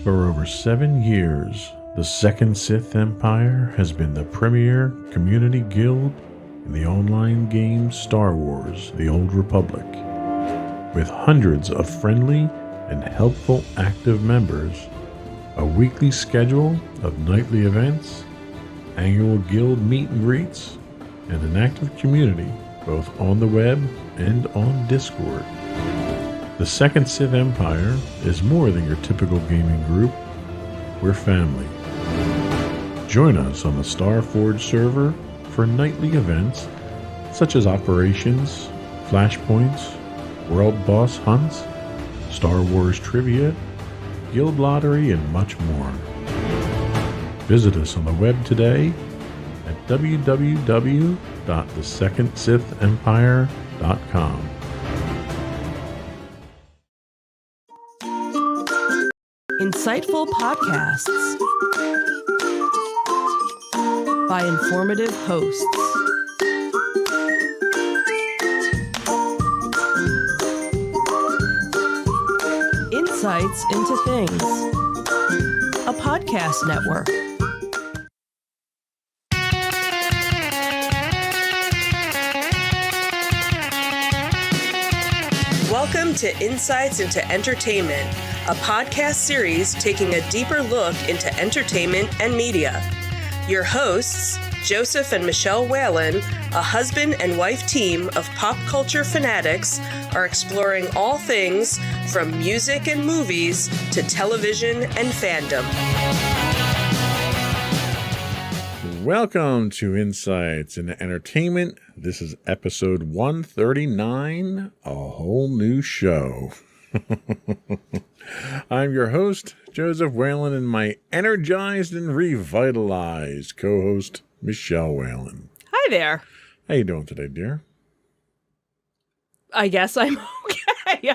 For over 7 years, the Second Sith Empire has been the premier community guild in the online game Star Wars: The Old Republic. With hundreds of friendly and helpful active members, a weekly schedule of nightly events, annual guild meet and greets, and an active community both on the web and on Discord. The Second Sith Empire is more than your typical gaming group. We're family. Join us on the Starforge server for nightly events such as operations, flashpoints, world boss hunts, Star Wars trivia, guild lottery, and much more. Visit us on the web today at www.thesecondsithempire.com. Insightful podcasts by informative hosts. Insights into Things, a podcast network. Welcome to Insights into Entertainment, a podcast series taking a deeper look into entertainment and media. Your hosts, Joseph and Michelle Whalen, a husband and wife team of pop culture fanatics, are exploring all things from music and movies to television and fandom. Welcome to Insights into Entertainment. This is episode 139, a whole new show. I'm your host, Joseph Whalen, and my energized and revitalized co-host, Michelle Whalen. Hi there. How you doing today, dear? I guess I'm okay.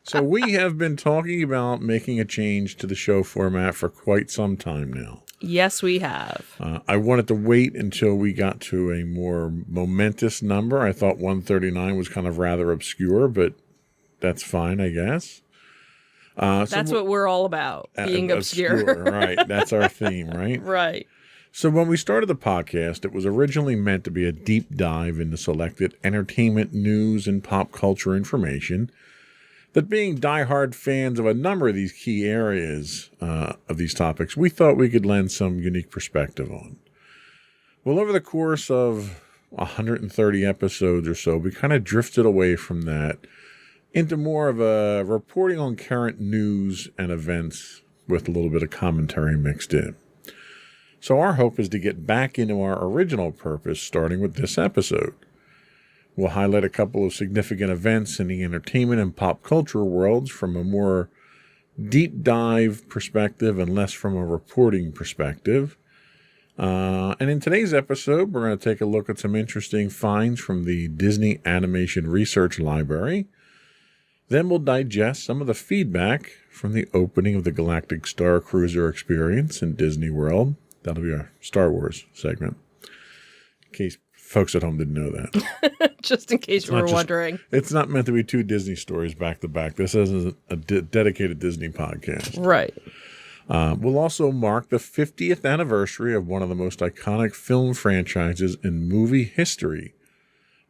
So we have been talking about making a change to the show format for quite some time now. Yes, we have. I wanted to wait until we got to a more momentous number. I thought 139 was kind of rather obscure, but that's fine, I guess. That's what we're all about, being obscure. Right. That's our theme, right? Right. So when we started the podcast, it was originally meant to be a deep dive into selected entertainment news and pop culture information that, being diehard fans of a number of these key areas of these topics, we thought we could lend some unique perspective on. Well, over the course of 130 episodes or so, we kind of drifted away from that into more of a reporting on current news and events with a little bit of commentary mixed in. So our hope is to get back into our original purpose, starting with this episode. We'll highlight a couple of significant events in the entertainment and pop culture worlds from a more deep dive perspective and less from a reporting perspective. And in today's episode, we're going to take a look at some interesting finds from the Disney Animation Research Library. Then we'll digest some of the feedback from the opening of the Galactic Star Cruiser experience in Disney World. That'll be our Star Wars segment, in case folks at home didn't know that. Just in case you were wondering. It's not meant to be two Disney stories back to back. This isn't a dedicated Disney podcast. Right. We'll also mark the 50th anniversary of one of the most iconic film franchises in movie history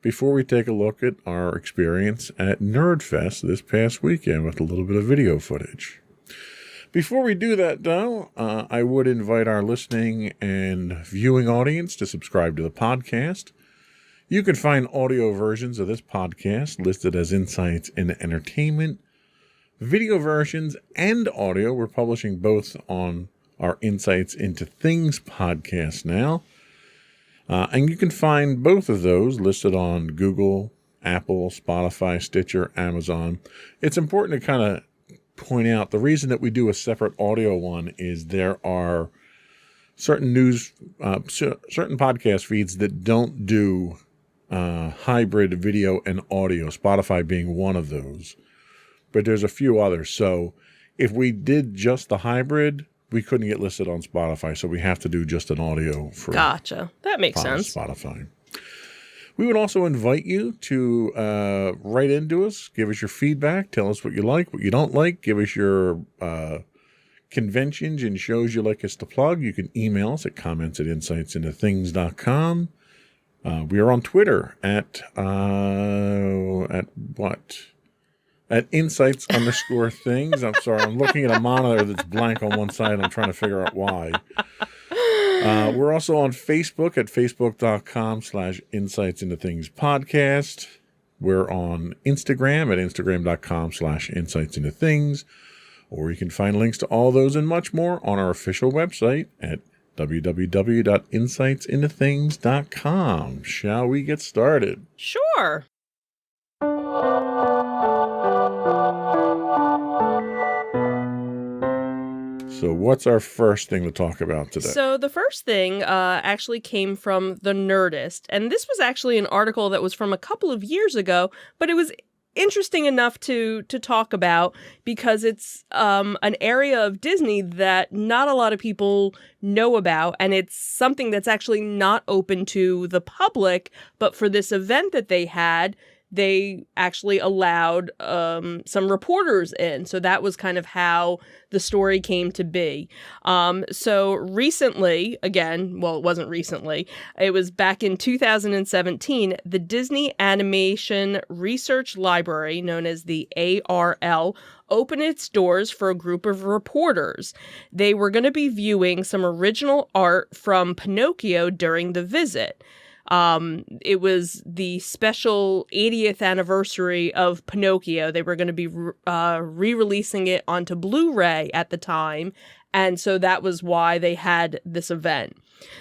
before we take a look at our experience at Nerdfest this past weekend with a little bit of video footage. Before we do that, though, I would invite our listening and viewing audience to subscribe to the podcast. You can find audio versions of this podcast listed as Insights into Entertainment. Video versions and audio, we're publishing both on our Insights into Things podcast now. And you can find both of those listed on Google, Apple, Spotify, Stitcher, Amazon. It's important to kind of point out the reason that we do a separate audio one is there are certain certain podcast feeds that don't do hybrid video and audio, Spotify being one of those. But there's a few others. So if we did just the hybrid, we couldn't get listed on Spotify. So we have to do just an audio for Gotcha. That makes sense. Spotify. We would also invite you to write into us, give us your feedback, tell us what you like, what you don't like, give us your conventions and shows you'd like us to plug, you can email us at comments@insightsintothings.com. We are on Twitter at what? At insights_things. I'm sorry, I'm looking at a monitor that's blank on one side. I'm trying to figure out why. We're also on Facebook at facebook.com/insightsintothingspodcast. We're on Instagram at instagram.com/insightsintothings. Or you can find links to all those and much more on our official website at www.insightsintothings.com. Shall we get started? Sure. So what's our first thing to talk about today? So the first thing actually came from The Nerdist, and this was actually an article that was from a couple of years ago, but it was interesting enough to talk about because it's an area of Disney that not a lot of people know about, and it's something that's actually not open to the public, but for this event that they had, they actually allowed some reporters in. So that was kind of how the story came to be. So recently, again, well, it wasn't recently, it was back in 2017, the Disney Animation Research Library, known as the ARL, opened its doors for a group of reporters. They were going to be viewing some original art from Pinocchio during the visit. It was the special 80th anniversary of Pinocchio. They were going to be re-releasing it onto Blu-ray at the time, and so that was why they had this event.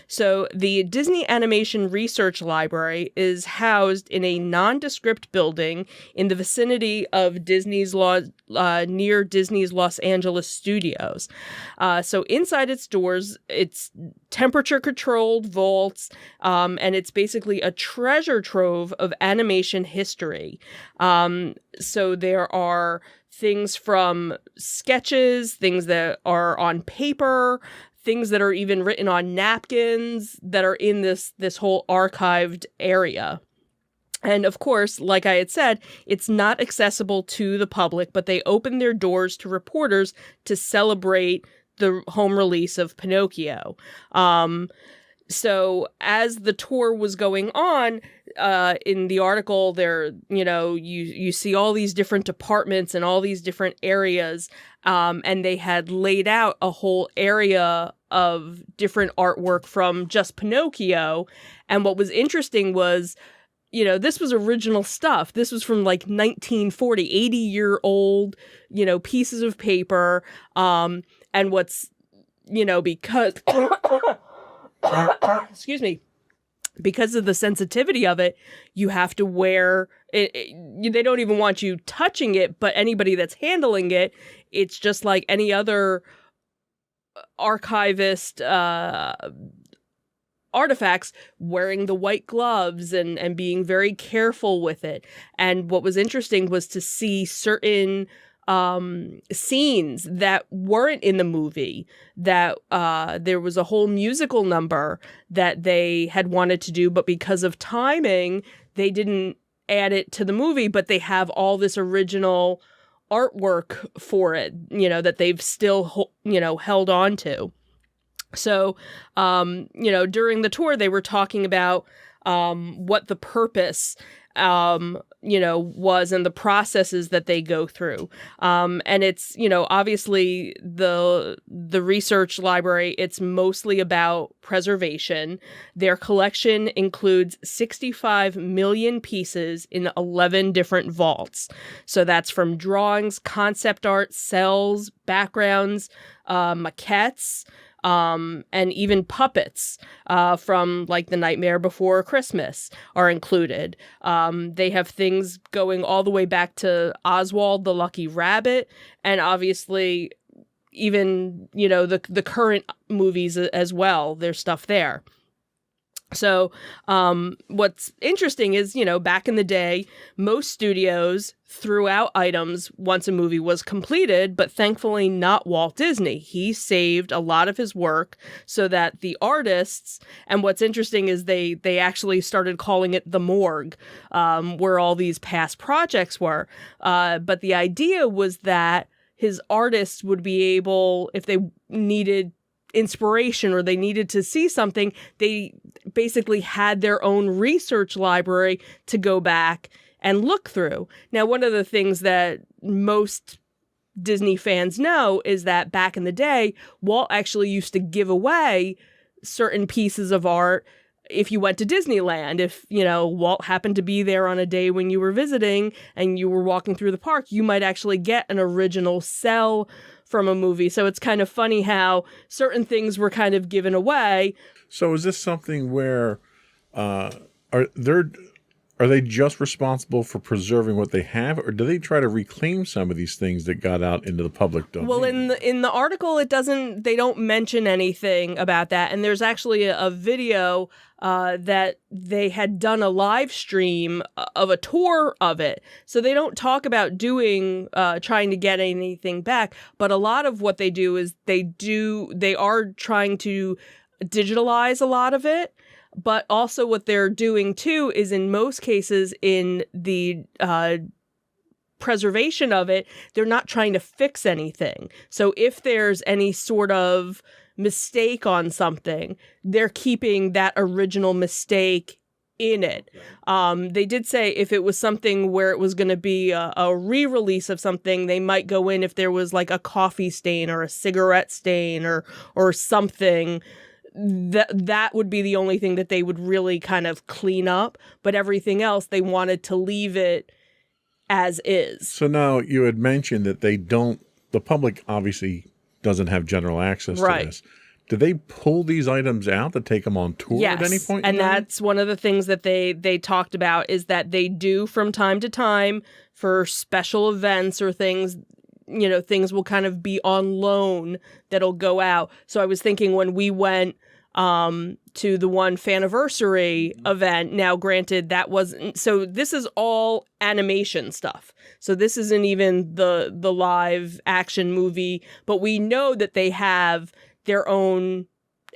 So the Disney Animation Research Library is housed in a nondescript building in the vicinity of near Disney's Los Angeles studios. So inside its doors, it's temperature-controlled vaults, and it's basically a treasure trove of animation history. So there are things from sketches, things that are on paper, things that are even written on napkins that are in this whole archived area. And of course, like I had said, it's not accessible to the public, but they open their doors to reporters to celebrate the home release of Pinocchio. So as the tour was going on, in the article there, you see all these different departments and all these different areas, and they had laid out a whole area of different artwork from just Pinocchio. And what was interesting was, this was original stuff. This was from like 1940, 80-year-old, pieces of paper. And what's, because... excuse me, because of the sensitivity of it, you have to wear it, they don't even want you touching it, but anybody that's handling it, it's just like any other archivist artifacts, wearing the white gloves and being very careful with it. And what was interesting was to see certain scenes that weren't in the movie, that there was a whole musical number that they had wanted to do, but because of timing, they didn't add it to the movie, but they have all this original artwork for it, that they've still, held on to. So, during the tour, they were talking about what the purpose was and the processes that they go through. And it's, obviously the research library, it's mostly about preservation. Their collection includes 65 million pieces in 11 different vaults. So that's from drawings, concept art, cells, backgrounds, maquettes, and even puppets from like The Nightmare Before Christmas are included. They have things going all the way back to Oswald the Lucky Rabbit, and obviously even, the current movies as well. There's stuff there. So what's interesting is, back in the day, most studios threw out items once a movie was completed, but thankfully not Walt Disney. He saved a lot of his work so that the artists, and what's interesting is they actually started calling it the morgue, where all these past projects were. But the idea was that his artists would be able, if they needed inspiration or they needed to see something, they basically had their own research library to go back and look through. Now, one of the things that most Disney fans know is that back in the day, Walt actually used to give away certain pieces of art if you went to Disneyland. If, Walt happened to be there on a day when you were visiting and you were walking through the park, you might actually get an original cell from a movie. So it's kind of funny how certain things were kind of given away. So is this something where are they just responsible for preserving what they have, or do they try to reclaim some of these things that got out into the public domain? Well, in the article, they don't mention anything about that. And there's actually a video that they had done a live stream of a tour of it. So they don't talk about trying to get anything back. But a lot of what they do is they are trying to digitalize a lot of it. But also what they're doing, too, is in most cases in the preservation of it, they're not trying to fix anything. So if there's any sort of mistake on something, they're keeping that original mistake in it. They did say if it was something where it was going to be a re-release of something, they might go in if there was like a coffee stain or a cigarette stain or something. That would be the only thing that they would really kind of clean up, but everything else they wanted to leave it as is. So now you had mentioned that the public obviously doesn't have general access to this. Do they pull these items out to take them on tour at any point? And that's one of the things that they talked about is that they do from time to time for special events or things. Things will kind of be on loan that'll go out. So I was thinking when we went to the one Faniversary event, now granted that wasn't, so this is all animation stuff. So this isn't even the live action movie, but we know that they have their own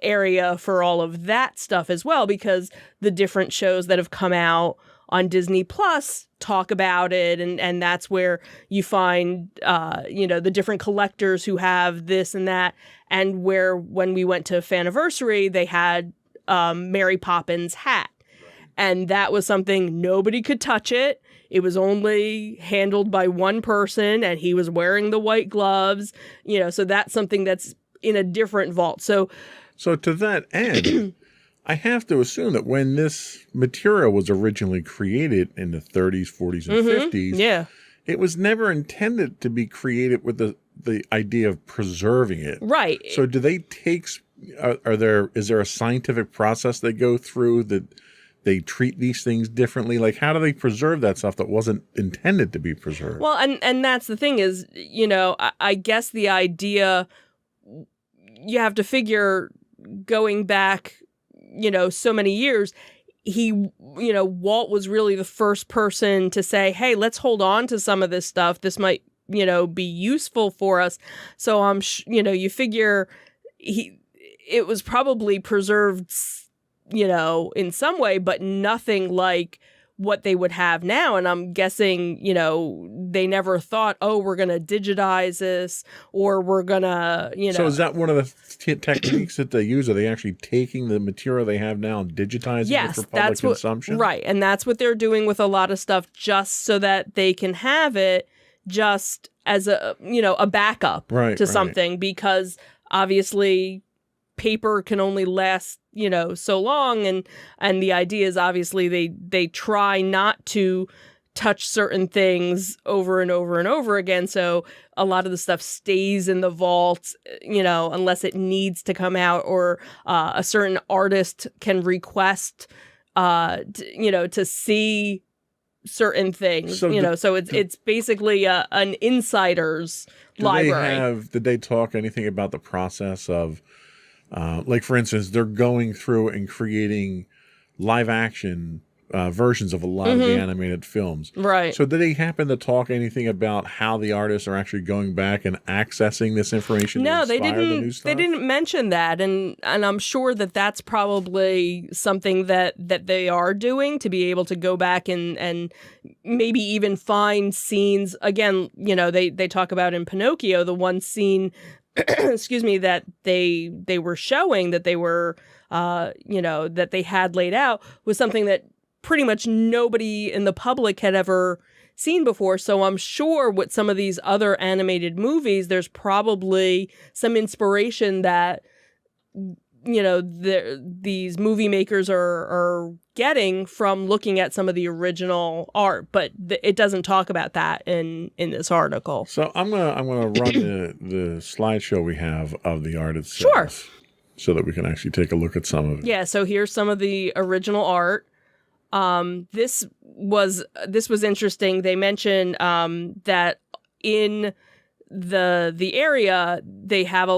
area for all of that stuff as well, because the different shows that have come out on Disney Plus talk about it, and that's where you find the different collectors who have this and that, and where when we went to Faniversary they had Mary Poppins hat, and that was something nobody could touch it. It was only handled by one person, and he was wearing the white gloves, so that's something that's in a different vault. So to that end, I have to assume that when this material was originally created in the 30s, 40s, and 50s, it was never intended to be created with the idea of preserving it. Right. So do they take, is there a scientific process they go through that they treat these things differently? Like, how do they preserve that stuff that wasn't intended to be preserved? Well, and that's the thing is, I guess the idea, you have to figure going back, so many years, Walt was really the first person to say, hey, let's hold on to some of this stuff. This might, be useful for us. So you figure it was probably preserved, in some way, but nothing like what they would have now. And I'm guessing, they never thought, oh, we're going to digitize this, or we're going to, So is that one of the techniques that they use? Are they actually taking the material they have now and digitizing it for public consumption? Right. And that's what they're doing with a lot of stuff, just so that they can have it just as a backup to something, because obviously paper can only last, so long. And the idea is obviously they try not to touch certain things over and over and over again. So a lot of the stuff stays in the vault, unless it needs to come out, or a certain artist can request, to see certain things, so it's basically an insider's library. Did they talk anything about the process of, like, for instance, they're going through and creating live action versions of a lot of the animated films. Right. So did they happen to talk anything about how the artists are actually going back and accessing this information? No, to they inspire didn't. The new stuff? They didn't mention that, and I'm sure that that's probably something that they are doing, to be able to go back and maybe even find scenes. Again, they talk about in Pinocchio, the one scene, excuse me, that they were showing, that they were that they had laid out, was something that pretty much nobody in the public had ever seen before. So I'm sure with some of these other animated movies, there's probably some inspiration that these movie makers are getting from looking at some of the original art, but it doesn't talk about that in this article. So I'm gonna run the slideshow we have of the art itself. Sure. So that we can actually take a look at some of it. Yeah, so here's some of the original art. This was interesting. They mentioned that in the area they have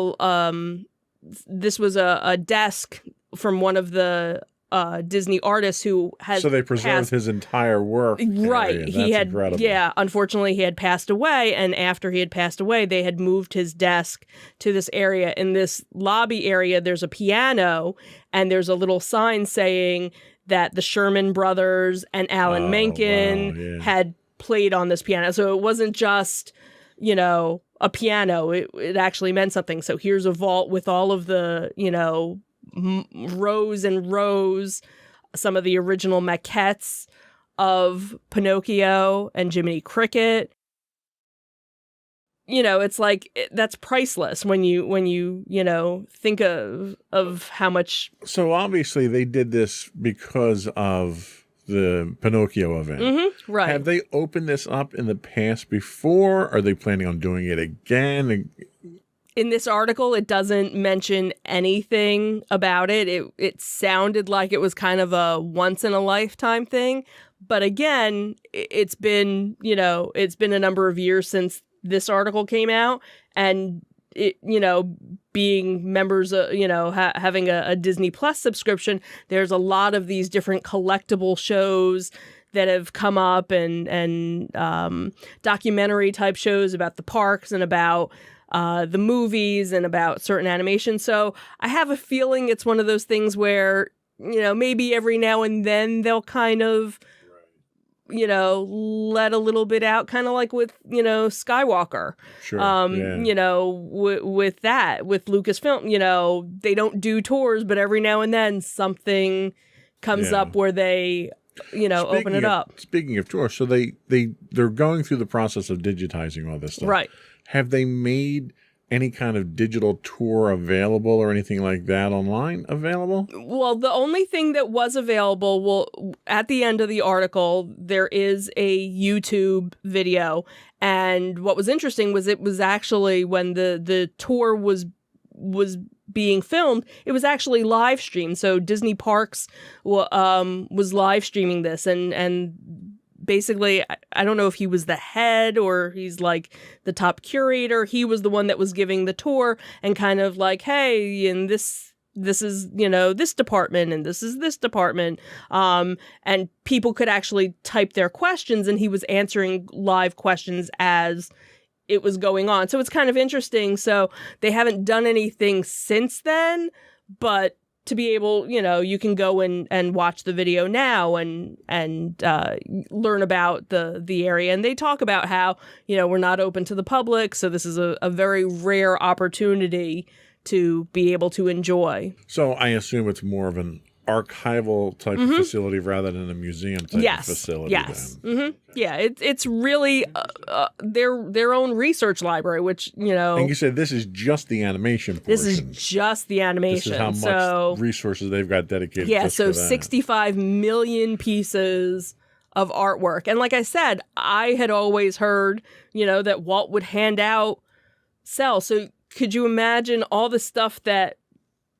this was a desk from one of the Disney artists who has so they preserved his entire work. Right. Area. He had incredible. Yeah, unfortunately he had passed away, and after he had passed away, they had moved his desk to this area. In this lobby area, there's a piano, and there's a little sign saying that the Sherman Brothers and Alan Menken had played on this piano. So it wasn't just, a piano. It actually meant something. So here's a vault with all of the, rows and rows, some of the original maquettes of Pinocchio and Jiminy Cricket. It's like, that's priceless when you think of how much. So obviously they did this because of the Pinocchio event. Mm-hmm, right. Have they opened this up in the past before? Are they planning on doing it again? In this article, it doesn't mention anything about it. It sounded like it was kind of a once-in-a-lifetime thing. But again, it's been a number of years since this article came out. And, being members, having a Disney Plus subscription, there's a lot of these different collectible shows that have come up, and documentary type shows about the parks and about the movies and about certain animation. So I have a feeling it's one of those things where, maybe every now and then they'll kind of, let a little bit out, kind of like with, Skywalker. Sure. With Lucasfilm, they don't do tours, but every now and then something comes up where they, open it up. Speaking of tours, so they're going through the process of digitizing all this stuff. Right. Have they made any kind of digital tour available or anything like that online available? Well, the only thing that was available, at the end of the article, there is a YouTube video. And what was interesting was it was actually when the tour was being filmed, it was actually live streamed. So Disney Parks was live streaming this, and basically, I don't know if he was the head or he's like the top curator. He was the one that was giving the tour and kind of like, hey, and this is, this department, and this is this department. And people could actually type their questions, and he was answering live questions as it was going on. So it's kind of interesting. So they haven't done anything since then, but to be able, you can go and watch the video now and learn about the area. And they talk about how, we're not open to the public. So this is a very rare opportunity to be able to enjoy. So I assume it's more of an archival type of facility rather than a museum type of facility. Yes. Mm-hmm. Yeah. It's really their own research library, which, And you said this is just the animation portion. This is just the animation. This is how much resources they've got dedicated. Yeah. Just So for that. 65 million pieces of artwork. And like I said, I had always heard, that Walt would hand out cells. So could you imagine all the stuff that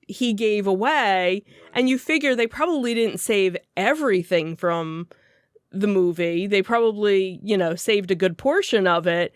he gave away? And you figure they probably didn't save everything from the movie. They probably, saved a good portion of it.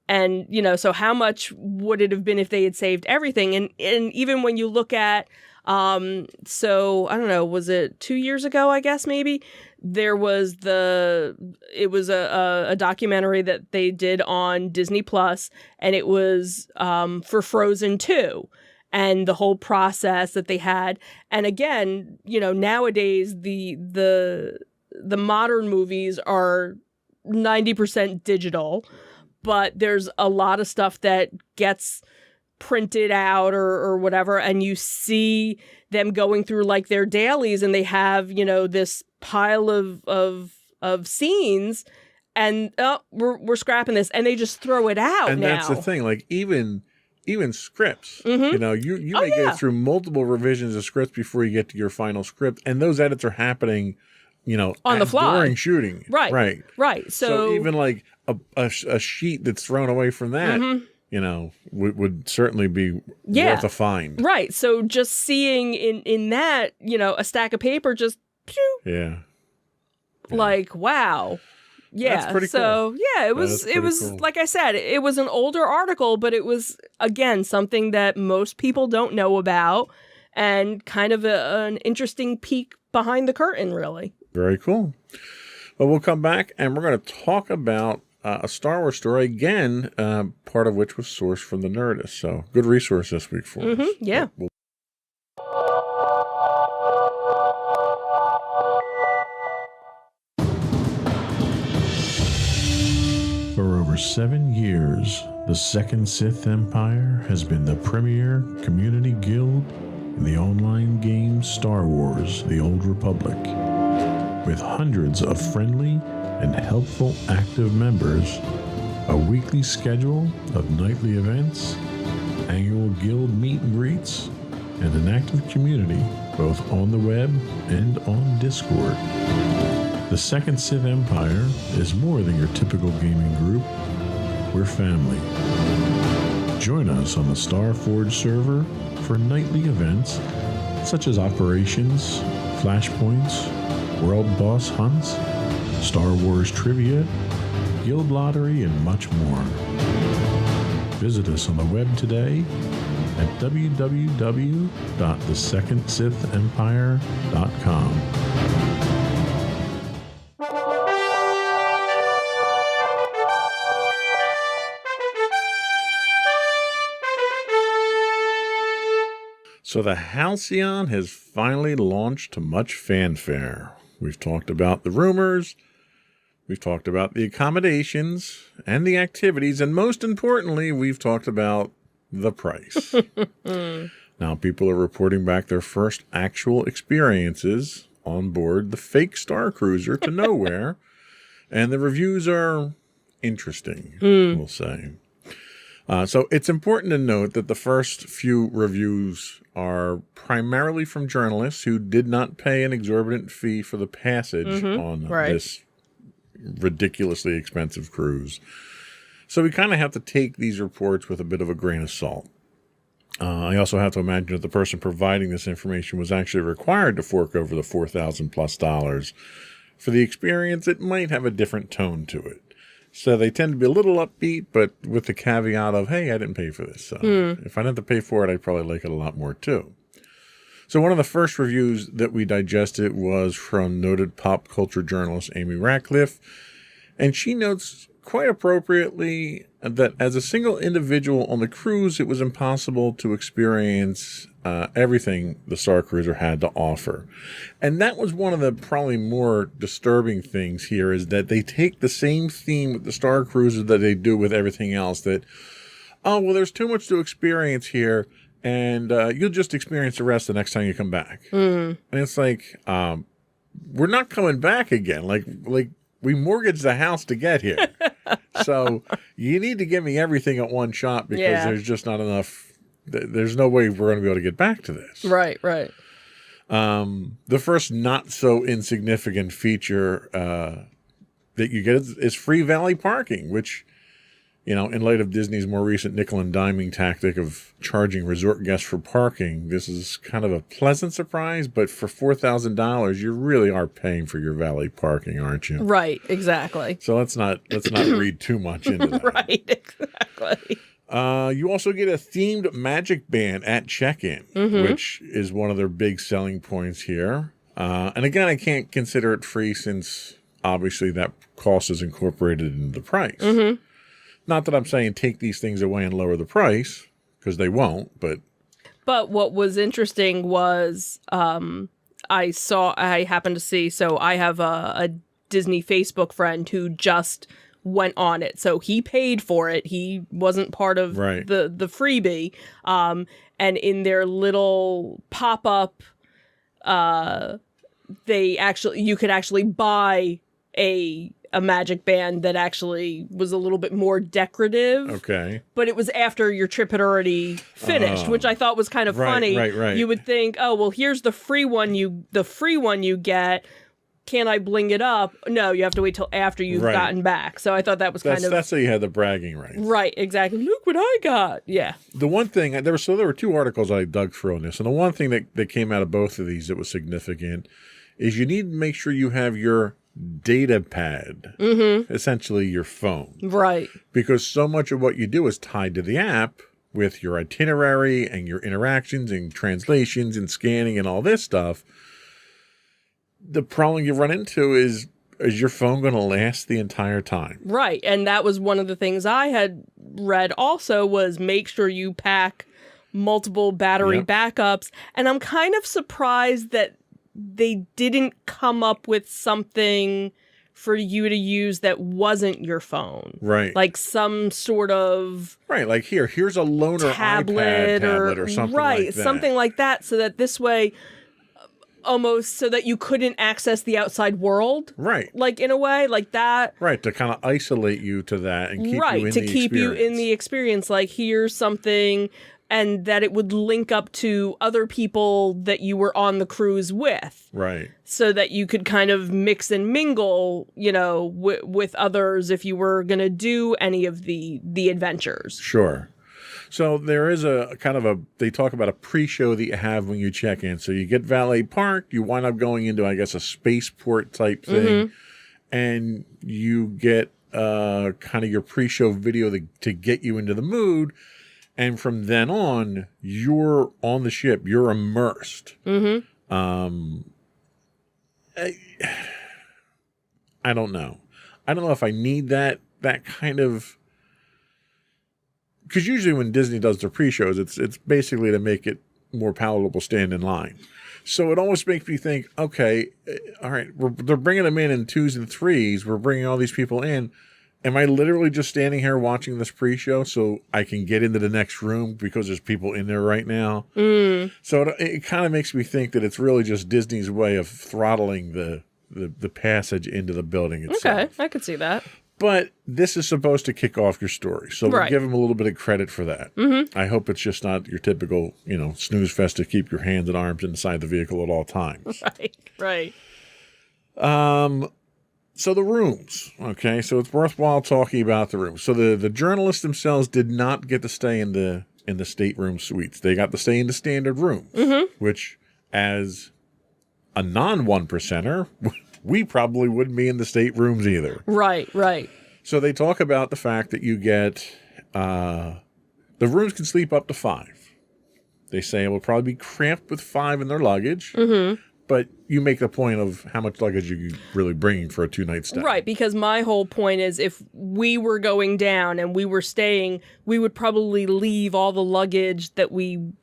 And, so how much would it have been if they had saved everything? And even when you look at, so I don't know, was it 2 years ago, I guess, maybe? There was it was a documentary that they did on Disney Plus, and it was for Frozen 2 and the whole process that they had. And again, nowadays the modern movies are 90% digital, but there's a lot of stuff that gets printed out or whatever, and you see them going through like their dailies, and they have this pile of scenes, and we're scrapping this, and they just throw it out. And now. That's the thing, like even scripts, mm-hmm. you may go through multiple revisions of scripts before you get to your final script, and those edits are happening on the fly during shooting. Right. So So even like a sheet that's thrown away from that, mm-hmm. Would certainly be worth a find. Right. So just seeing in that, a stack of paper just pew, yeah. Like, wow. Yeah. That's pretty so cool. Yeah, it was cool. Like I said, it was an older article, but it was again something that most people don't know about, and kind of an interesting peek behind the curtain, really. Very cool. Well, we'll come back and we're going to talk about a Star Wars story again, part of which was sourced from the Nerdist. So good resource this week for us. Yeah. For over 7 years, the Second Sith Empire has been the premier community guild in the online game Star Wars: The Old Republic. With hundreds of friendly and helpful active members, a weekly schedule of nightly events, annual guild meet and greets, and an active community both on the web and on Discord. The Second Sith Empire is more than your typical gaming group. We're family. Join us on the Starforge server for nightly events such as operations, flashpoints, world boss hunts, Star Wars trivia, guild lottery, and much more. Visit us on the web today at www.thesecondsithempire.com. So the Halcyon has finally launched to much fanfare. We've talked about the rumors, we've talked about the accommodations and the activities, and most importantly, we've talked about the price. Now people are reporting back their first actual experiences on board the fake Star Cruiser to nowhere, and the reviews are interesting, we'll say. So it's important to note that the first few reviews are primarily from journalists who did not pay an exorbitant fee for the passage on this ridiculously expensive cruise. So we kind of have to take these reports with a bit of a grain of salt. I also have to imagine that the person providing this information was actually required to fork over the $4,000+ for the experience. It might have a different tone to it. So they tend to be a little upbeat, but with the caveat of, hey, I didn't pay for this. So if I didn't have to pay for it, I'd probably like it a lot more too. So one of the first reviews that we digested was from noted pop culture journalist Amy Ratcliffe. And she notes quite appropriately that as a single individual on the cruise, it was impossible to experience everything the Star Cruiser had to offer. And that was one of the probably more disturbing things here, is that they take the same theme with the Star Cruiser that they do with everything else, that, oh, well, there's too much to experience here, and you'll just experience the rest the next time you come back. And it's like, we're not coming back again. Like we mortgaged the house to get here. So you need to give me everything at one shot, because there's just not enough. There's no way we're going to be able to get back to this. Right. The first not so insignificant feature that you get is free valet parking, which in light of Disney's more recent nickel and diming tactic of charging resort guests for parking, this is kind of a pleasant surprise, but for $4,000, you really are paying for your valet parking, aren't you? Right, exactly. So let's not read too much into that. Right, exactly. You also get a themed magic band at check-in, which is one of their big selling points here. And again, I can't consider it free since obviously that cost is incorporated into the price. Not that I'm saying take these things away and lower the price, because they won't, but... But what was interesting was I happened to see, so I have a Disney Facebook friend who just went on it. So he paid for it. He wasn't part of the freebie. And in their little pop-up, you could actually buy a magic band that actually was a little bit more decorative. Okay. But it was after your trip had already finished, which I thought was kind of funny. Right. You would think, oh, well, here's the free one you get. Can I bling it up? No, you have to wait till after you've gotten back. So I thought that was that's how you had the bragging rights. Right, exactly. Look what I got. Yeah. The one thing, there were two articles I dug through on this, and the one thing that came out of both of these that was significant is you need to make sure you have your data pad, essentially your phone. Right. Because so much of what you do is tied to the app with your itinerary and your interactions and translations and scanning and all this stuff. The problem you run into is your phone going to last the entire time? Right. And that was one of the things I had read also was make sure you pack multiple battery backups. And I'm kind of surprised that they didn't come up with something for you to use that wasn't your phone. Right. Like some sort of... Right, like here's a loaner iPad tablet or something like that. Right, something like that, so that this way, almost so that you couldn't access the outside world. Right. Like, in a way, like that. Right, to kind of isolate you to that and keep you in the experience. Right, to keep you in the experience. Like, here's something... And that it would link up to other people that you were on the cruise with. Right. So that you could kind of mix and mingle, with others if you were going to do any of the adventures. Sure. So there is a kind of they talk about a pre-show that you have when you check in. So you get valet parked, you wind up going into, I guess, a spaceport type thing. And you get kind of your pre-show video to get you into the mood. And from then on, you're on the ship. You're immersed. I don't know. I don't know if I need that kind of... Because usually when Disney does their pre-shows, it's basically to make it more palatable stand in line. So it almost makes me think, okay, all right, they're bringing them in 2s and 3s. We're bringing all these people in. Am I literally just standing here watching this pre-show so I can get into the next room because there's people in there right now? So it kind of makes me think that it's really just Disney's way of throttling the passage into the building itself. Okay, I could see that. But this is supposed to kick off your story, so we'll give them a little bit of credit for that. I hope it's just not your typical, snooze fest to keep your hands and arms inside the vehicle at all times. Right. So the rooms, okay? So it's worthwhile talking about the rooms. So the journalists themselves did not get to stay in the stateroom suites. They got to stay in the standard rooms, which as a non-1%er, we probably wouldn't be in the staterooms either. Right. So they talk about the fact that you get, the rooms can sleep up to 5. They say it will probably be cramped with 5 in their luggage. But you make the point of how much luggage you're really bringing for a 2-night stay. Right, because my whole point is if we were going down and we were staying, we would probably leave all the luggage that we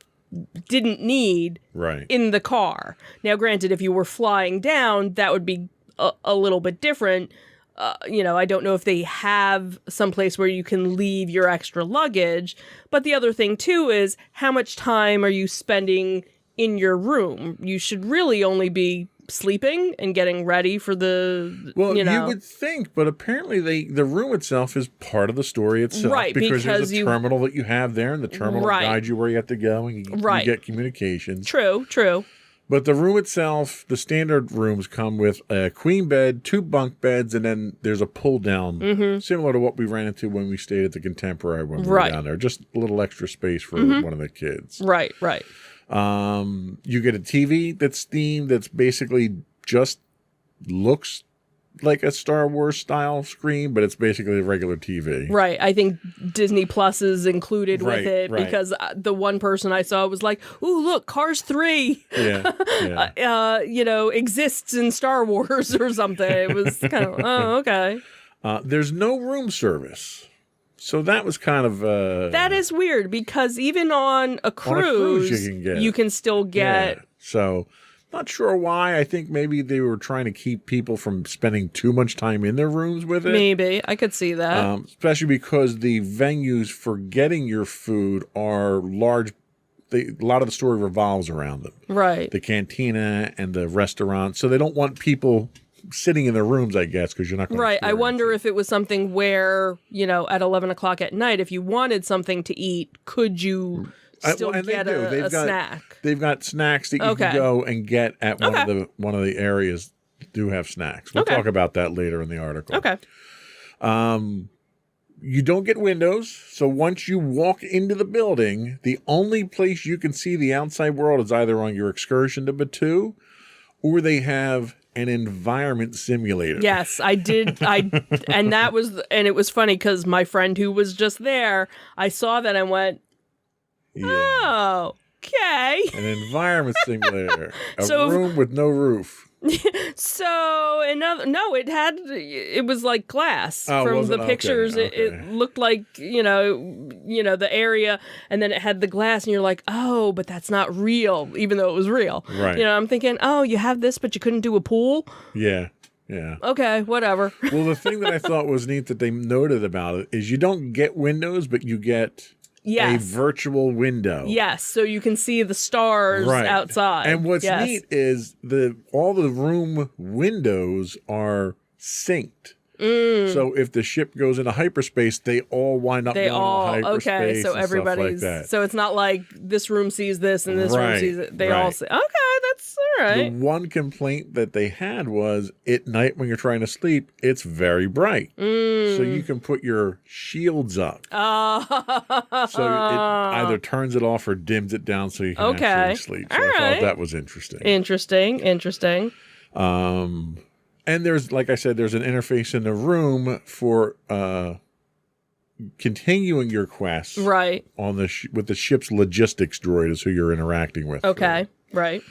didn't need in the car. Now, granted, if you were flying down, that would be a little bit different. I don't know if they have someplace where you can leave your extra luggage. But the other thing, too, is how much time are you spending in your room? You should really only be sleeping and getting ready for the, you would think, but apparently the room itself is part of the story itself. Right, because there's a terminal that you have there, and the terminal guides you where you have to go, and you get communications. True. But the room itself, the standard rooms come with a queen bed, 2 bunk beds, and then there's a pull down, similar to what we ran into when we stayed at the Contemporary when we were down there. Just a little extra space for one of the kids. Right. You get a TV that's themed, that's basically just looks like a Star Wars style screen, but it's basically a regular TV. Right. I think Disney Plus is included with it right. because the one person I saw was like, "Ooh, look, Cars 3, exists in Star Wars or something." It was kind of, oh, okay. There's no room service. So that was kind of... that is weird because even on a cruise, you can still get... Yeah. So... Not sure why. I think maybe they were trying to keep people from spending too much time in their rooms with it. Maybe. I could see that. Especially because the venues for getting your food are large. A lot of the story revolves around them. Right. The cantina and the restaurant. So they don't want people sitting in their rooms, I guess, because you're not going to... Right. I wonder if it was something where, at 11 o'clock at night, if you wanted something to eat, could you... still get a snack. They've got snacks that you can go and get at one of the areas that do have snacks. We'll talk about that later in the article. Okay. You don't get windows, so once you walk into the building, the only place you can see the outside world is either on your excursion to Batu, or they have an environment simulator. Yes, I did. And it was funny because my friend who was just there, I saw that and went, oh, okay. An environment simulator. A room with no roof. So, it was like glass from the pictures. Okay. It looked like, the area, and then it had the glass, and you're like, oh, but that's not real, even though it was real. Right. I'm thinking, oh, you have this, but you couldn't do a pool? Yeah. Okay, whatever. Well, the thing that I thought was neat that they noted about it is you don't get windows, but you get... Yes. A virtual window. Yes, so you can see the stars outside. And what's neat is all the room windows are synced. So if the ship goes into hyperspace, they all wind up going into hyperspace. Okay, so everybody's like so it's not like this room sees this and this room sees it. They all say, okay, that's all right. The one complaint that they had was at night when you're trying to sleep, it's very bright. So you can put your shields up. So it either turns it off or dims it down so you can actually sleep. So I thought that was interesting. Interesting. And there's, like I said, there's an interface in the room for continuing your quest. Right. On with the ship's logistics droid is who you're interacting with. Okay. Right.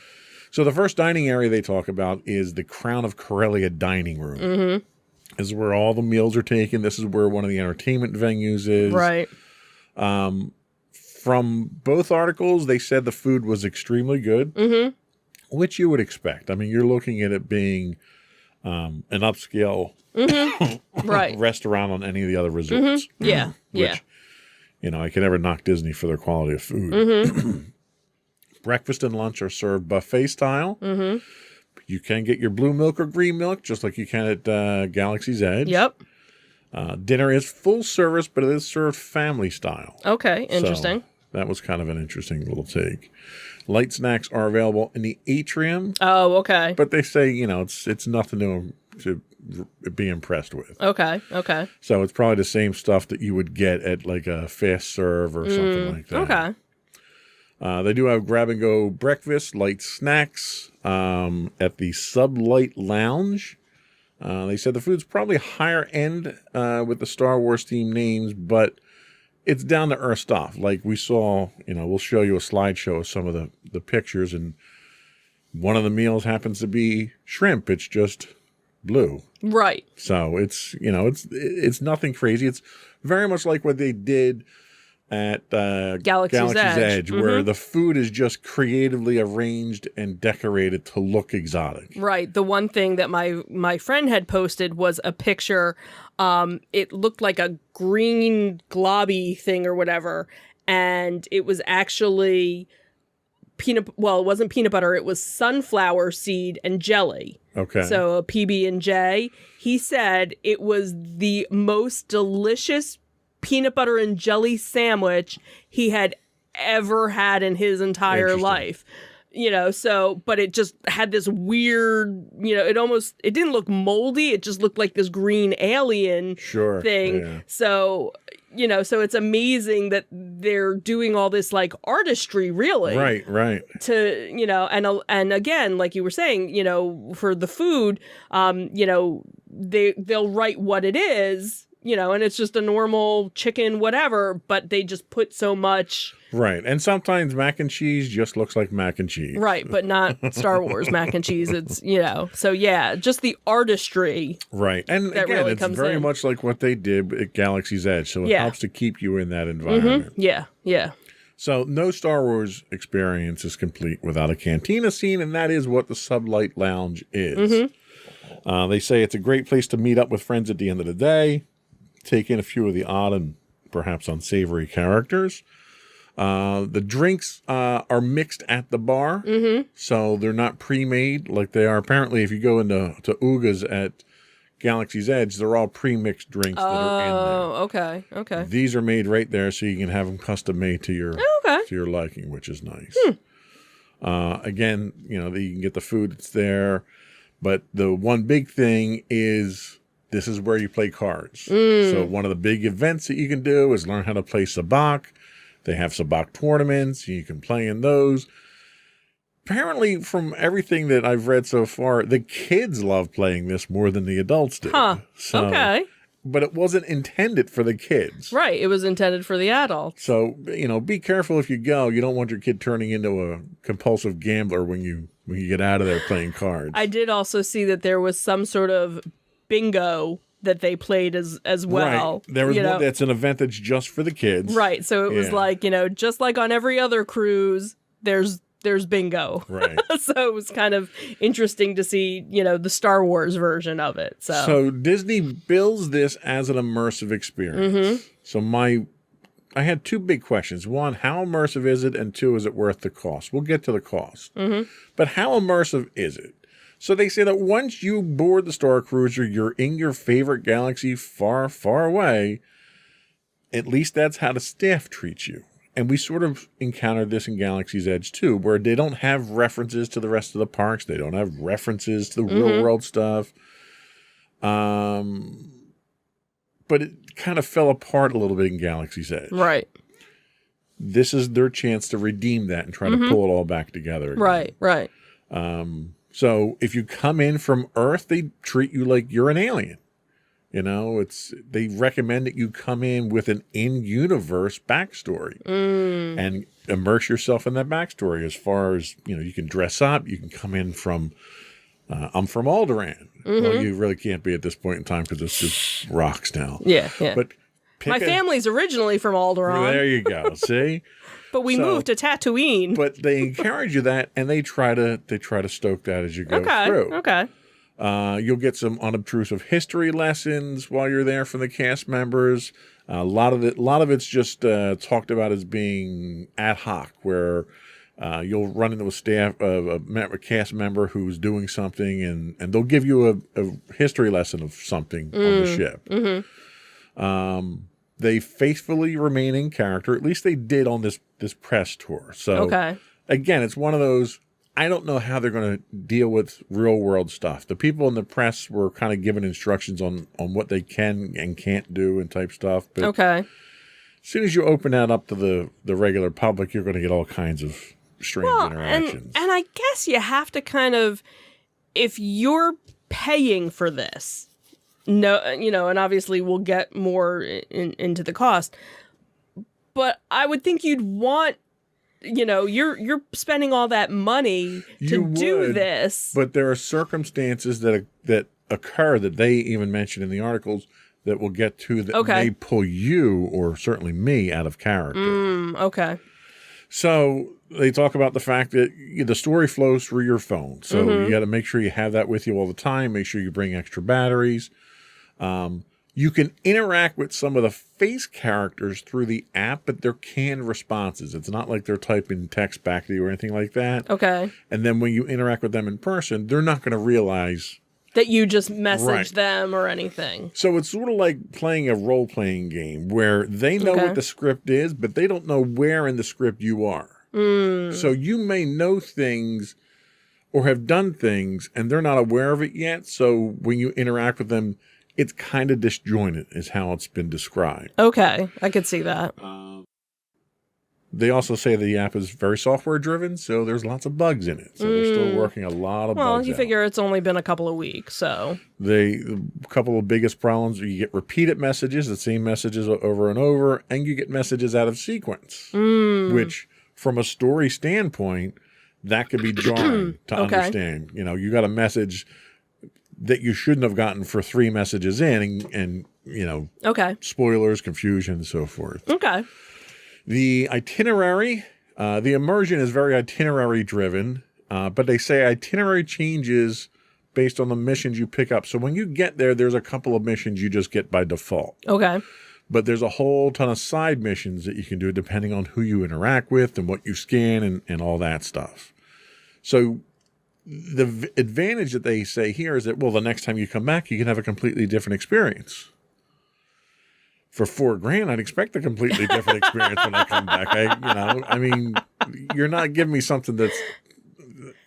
So the first dining area they talk about is the Crown of Corellia dining room. Mm-hmm. This is where all the meals are taken. This is where one of the entertainment venues is. Right. From both articles, they said the food was extremely good, which you would expect. I mean, you're looking at it being an upscale restaurant on any of the other resorts. Yeah, which, I can never knock Disney for their quality of food. Breakfast and lunch are served buffet style. You can get your blue milk or green milk, just like you can at Galaxy's Edge. Yep. Dinner is full service, but it is served family style. Okay, interesting. So that was kind of an interesting little take. Light snacks are available in the atrium. Oh, okay. But they say, it's nothing to be impressed with. Okay. So it's probably the same stuff that you would get at like a fast serve or something like that. Okay. They do have grab-and-go breakfast, light snacks at the Sublight Lounge. They said the food's probably higher end with the Star Wars themed names, but it's down to earth stuff. Like we saw, we'll show you a slideshow of some of the pictures, and one of the meals happens to be shrimp. It's just blue. Right. So it's nothing crazy. It's very much like what they did at Galaxy's Edge, where the food is just creatively arranged and decorated to look exotic. Right. The one thing that my friend had posted was a picture. It looked like a green globby thing or whatever, and it was actually it wasn't peanut butter. It was sunflower seed and jelly. Okay. So a PB&J. He said it was the most delicious peanut butter and jelly sandwich he had ever had in his entire life. but it just had this weird, it didn't look moldy. It just looked like this green alien thing. Yeah. So, so it's amazing that they're doing all this like artistry, really. Right. To, and again, like you were saying, for the food, they'll write what it is, and it's just a normal chicken, whatever, but they just put so much. Right. And sometimes mac and cheese just looks like mac and cheese. Right, but not Star Wars mac and cheese. It's, so yeah, just the artistry. Right. And that again, really it's comes very in. much like what they did at Galaxy's Edge. So it helps to keep you in that environment. Yeah. So no Star Wars experience is complete without a cantina scene, and that is what the Sublight Lounge is. They say it's a great place to meet up with friends at the end of the day, take in a few of the odd and perhaps unsavory characters. The drinks are mixed at the bar, so they're not pre-made like they are. Apparently, if you go into Uga's at Galaxy's Edge, they're all pre-mixed drinks that are in there. Oh, okay. These are made right there, so you can have them custom made to your liking, which is nice. Again, you can get the food that's there, but the one big thing is this is where you play cards. So one of the big events that you can do is learn how to play sabacc. They have sabacc tournaments. You can play in those. Apparently, from everything that I've read so far, the kids love playing this more than the adults do. Okay. But it wasn't intended for the kids. Right. It was intended for the adults. So, be careful if you go. You don't want your kid turning into a compulsive gambler when you get out of there playing cards. I did also see that there was some sort of bingo that they played as well. Right. There was one that's an event that's just for the kids. Right. So it was like, just like on every other cruise, there's bingo. Right. So it was kind of interesting to see, the Star Wars version of it. So Disney bills this as an immersive experience. So I had two big questions. One, how immersive is it? And two, is it worth the cost? We'll get to the cost. But how immersive is it? So they say that once you board the Star Cruiser, you're in your favorite galaxy far, far away. At least that's how the staff treats you. And we sort of encountered this in Galaxy's Edge too, where they don't have references to the rest of the parks. They don't have references to the real world stuff. But it kind of fell apart a little bit in Galaxy's Edge. Right. This is their chance to redeem that and try to pull it all back together again. Right. So if you come in from Earth, they treat you like you're an alien. They recommend that you come in with an in-universe backstory and immerse yourself in that backstory. As far as you can dress up. You can come in from. I'm from Alderaan. Well, you really can't be at this point in time because it's just rocks now. Yeah. But my family's originally from Alderaan. There you go. See. But we moved to Tatooine. But they encourage you that, and they try to stoke that as you go through. Okay. You'll get some unobtrusive history lessons while you're there from the cast members. A lot of it's just talked about as being ad hoc, where you'll run into a cast member who's doing something, and they'll give you a history lesson of something on the ship. They faithfully remain in character. At least they did on this press tour. So again, it's one of those. I don't know how they're going to deal with real world stuff. The people in the press were kind of given instructions on what they can and can't do and type stuff. But as soon as you open that up to the regular public, you're going to get all kinds of strange interactions. And I guess you have to kind of, if you're paying for this, and obviously we'll get more into the cost, but I would think you'd want, you're spending all that money to do this. But there are circumstances that occur that they even mention in the articles that we'll get to that may pull you, or certainly me, out of character. So they talk about the fact that the story flows through your phone. So you got to make sure you have that with you all the time. Make sure you bring extra batteries. You can interact with some of the face characters through the app, but they're canned responses. It's not like they're typing text back to you or anything like that. And then when you interact with them in person, they're not going to realize that you just message them or anything. So it's sort of like playing a role-playing game where they know what the script is, but they don't know where in the script you are. So you may know things or have done things and they're not aware of it yet. So when you interact with them, it's kind of disjointed is how it's been described. Okay, I could see that. They also say the app is very software driven, so there's lots of bugs in it. So they're still working a lot of bugs Well, you out. figure it's only been a couple of weeks, so. A couple of biggest problems are you get repeated messages, the same messages over and over, and you get messages out of sequence, which from a story standpoint, that could be jarring to understand. You know, you got a message that you shouldn't have gotten for 3 messages in and you know, spoilers, confusion, and so forth. Okay. The itinerary, the immersion is very itinerary driven, but they say itinerary changes based on the missions you pick up. So when you get there, there's a couple of missions you just get by default. Okay. But there's a whole ton of side missions that you can do depending on who you interact with and what you scan and all that stuff. So the advantage that they say here is that, well, the next time you come back, you can have a completely different experience. For $4,000, I'd expect a completely different experience when I come back. I mean, you're not giving me something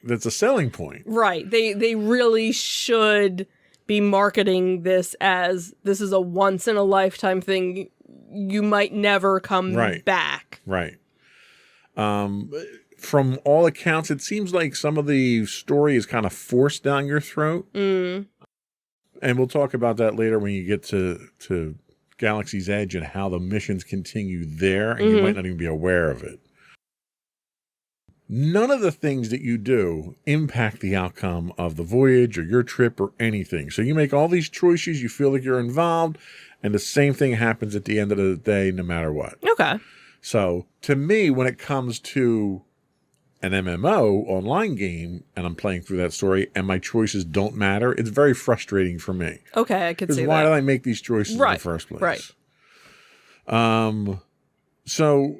that's a selling point. Right. They really should be marketing this as this is a once in a lifetime thing. You might never come back. Right. From all accounts, it seems like some of the story is kind of forced down your throat. And we'll talk about that later when you get to Galaxy's Edge and how the missions continue there, and you might not even be aware of it. None of the things that you do impact the outcome of the voyage or your trip or anything. So you make all these choices, you feel like you're involved, and the same thing happens at the end of the day no matter what. Okay. So to me, when it comes to an MMO online game and I'm playing through that story and my choices don't matter, it's very frustrating for me. Okay, I could see that. Because why did I make these choices in the first place? Right. So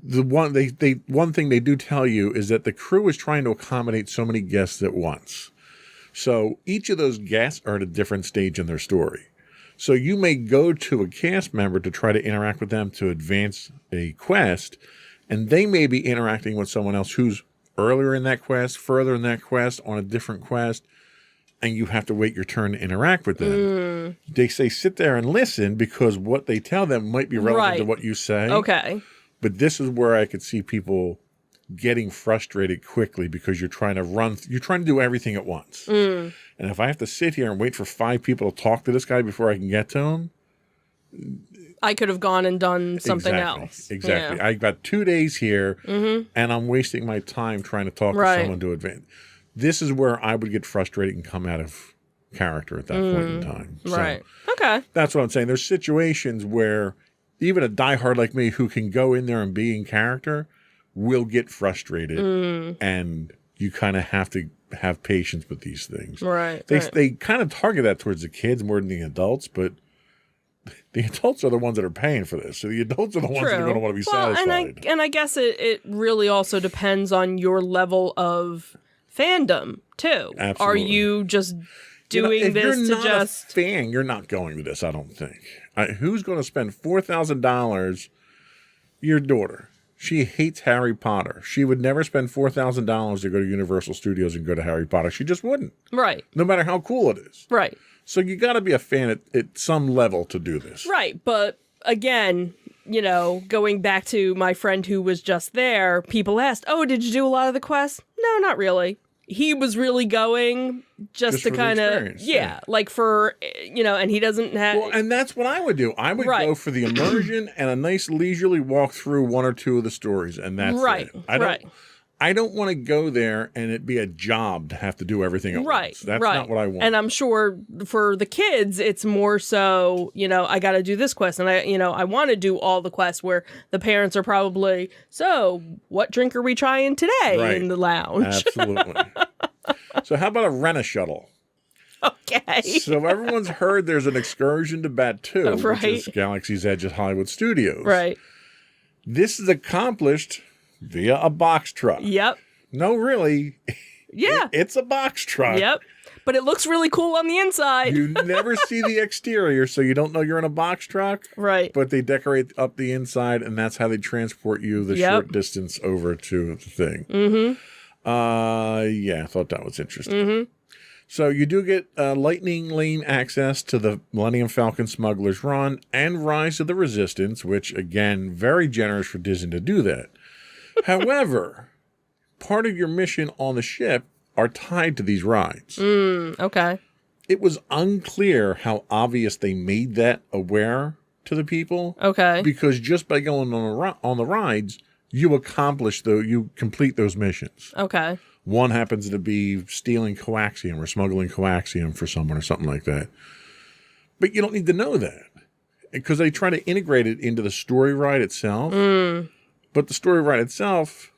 the one thing they do tell you is that the crew is trying to accommodate so many guests at once. So each of those guests are at a different stage in their story. So you may go to a cast member to try to interact with them to advance a quest, and they may be interacting with someone else who's earlier in that quest, further in that quest, on a different quest, and you have to wait your turn to interact with them. They say sit there and listen because what they tell them might be relevant to what you say. Okay. But this is where I could see people getting frustrated quickly because you're trying to do everything at once. And if I have to sit here and wait for 5 people to talk to this guy before I can get to him, I could have gone and done something else. Exactly. Yeah. I got 2 days here, and I'm wasting my time trying to talk to someone to advance. This is where I would get frustrated and come out of character at that point in time. Right. Okay. That's what I'm saying. There's situations where even a diehard like me who can go in there and be in character will get frustrated, and you kind of have to have patience with these things. Right. They kind of target that towards the kids more than the adults, but the adults are the ones that are paying for this. So the adults are the ones that are going to want to be satisfied. And I guess it really also depends on your level of fandom, too. Absolutely. Are you just doing this to just... If you're not a fan, you're not going to this, I don't think. Who's going to spend $4,000? Your daughter. She hates Harry Potter. She would never spend $4,000 to go to Universal Studios and go to Harry Potter. She just wouldn't. Right. No matter how cool it is. Right. So you got to be a fan at some level to do this. Right. But again, going back to my friend who was just there, people asked, oh, did you do a lot of the quests? No, not really. He was really going just to kind of, like for, and he doesn't have. Well, and that's what I would do. I would go for the immersion and a nice leisurely walk through 1 or 2 of the stories. And that's it. I don't want to go there and it be a job to have to do everything at once. That's not what I want. And I'm sure for the kids, it's more so, I got to do this quest. And I want to do all the quests where the parents are probably, so what drink are we trying today in the lounge? Absolutely. So how about a rent-a-shuttle? Okay. So everyone's heard there's an excursion to Batuu, which is Galaxy's Edge at Hollywood Studios. Right. This is accomplished via a box truck. Yep. No, really. Yeah. It's a box truck. Yep. but it looks really cool on the inside. You never see the exterior, so you don't know you're in a box truck. Right. But they decorate up the inside, and that's how they transport you the short distance over to the thing. Mm-hmm. Yeah, I thought that was interesting. Mm-hmm. So you do get lightning lane access to the Millennium Falcon Smuggler's Run and Rise of the Resistance, which, again, very generous for Disney to do that. However, part of your mission on the ship are tied to these rides. Okay. It was unclear how obvious they made that aware to the people. Okay. Because just by going on the rides, you complete those missions. Okay. One happens to be stealing coaxium or smuggling coaxium for someone or something like that. But you don't need to know that because they try to integrate it into the story ride itself. But the story ride itself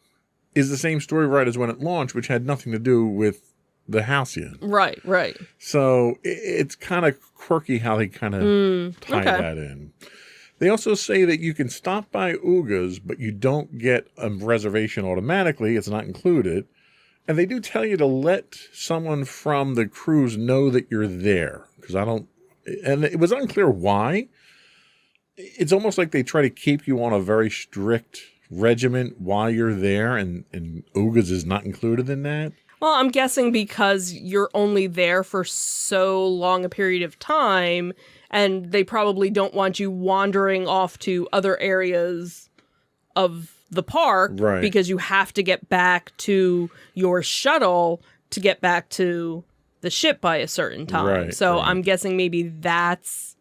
is the same story ride as when it launched, which had nothing to do with the Halcyon. Right, right. So it's kind of quirky how they kind of tie that in. They also say that you can stop by Uga's, but you don't get a reservation automatically. It's not included. And they do tell you to let someone from the cruise know that you're there. And it was unclear why. It's almost like they try to keep you on a very strict regiment while you're there, and Uga's is not included in that. Well, I'm guessing because you're only there for so long a period of time, and they probably don't want you wandering off to other areas of the park, right, because you have to get back to your shuttle to get back to the ship by a certain time. Right, so right. I'm guessing maybe that's,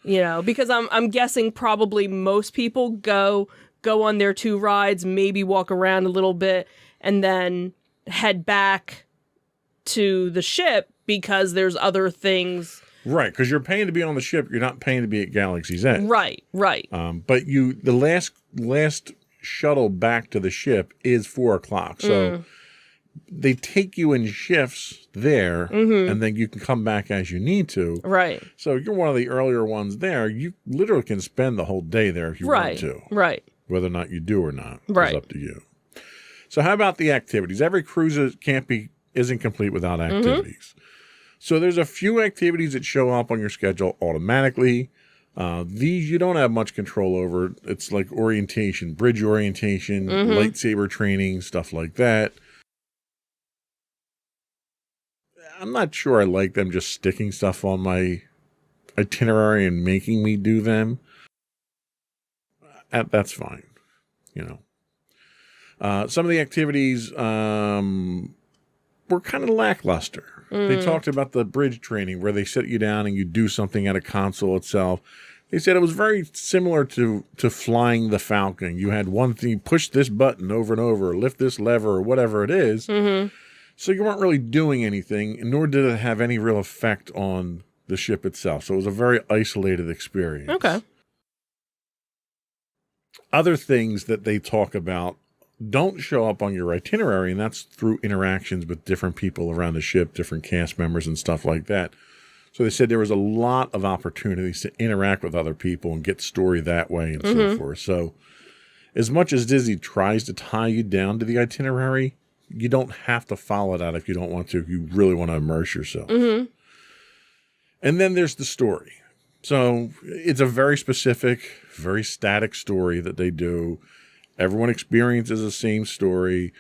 because I'm guessing probably most people go on their 2 rides, maybe walk around a little bit, and then head back to the ship because there's other things. Right, because you're paying to be on the ship. You're not paying to be at Galaxy's Edge. Right, right. But the last shuttle back to the ship is 4:00. So they take you in shifts there, and then you can come back as you need to. Right. So you're one of the earlier ones there. You literally can spend the whole day there if you want to. Right. Whether or not you do or not is up to you. So how about the activities? Every cruise isn't complete without activities. So there's a few activities that show up on your schedule automatically. These you don't have much control over. It's like orientation, bridge orientation, lightsaber training, stuff like that. I'm not sure I like them just sticking stuff on my itinerary and making me do them. That's fine, Some of the activities were kind of lackluster. They talked about the bridge training where they sit you down and you do something at a console itself. They said it was very similar to flying the Falcon. You had one thing, push this button over and over, or lift this lever, or whatever it is. So you weren't really doing anything, nor did it have any real effect on the ship itself. So it was a very isolated experience. Okay. Other things that they talk about don't show up on your itinerary, and that's through interactions with different people around the ship, different cast members and stuff like that. So they said there was a lot of opportunities to interact with other people and get story that way and so forth. So as much as Disney tries to tie you down to the itinerary, you don't have to follow that if you don't want to, if you really want to immerse yourself. And then there's the story. So it's a very specific, very static story that they do. Everyone experiences the same story.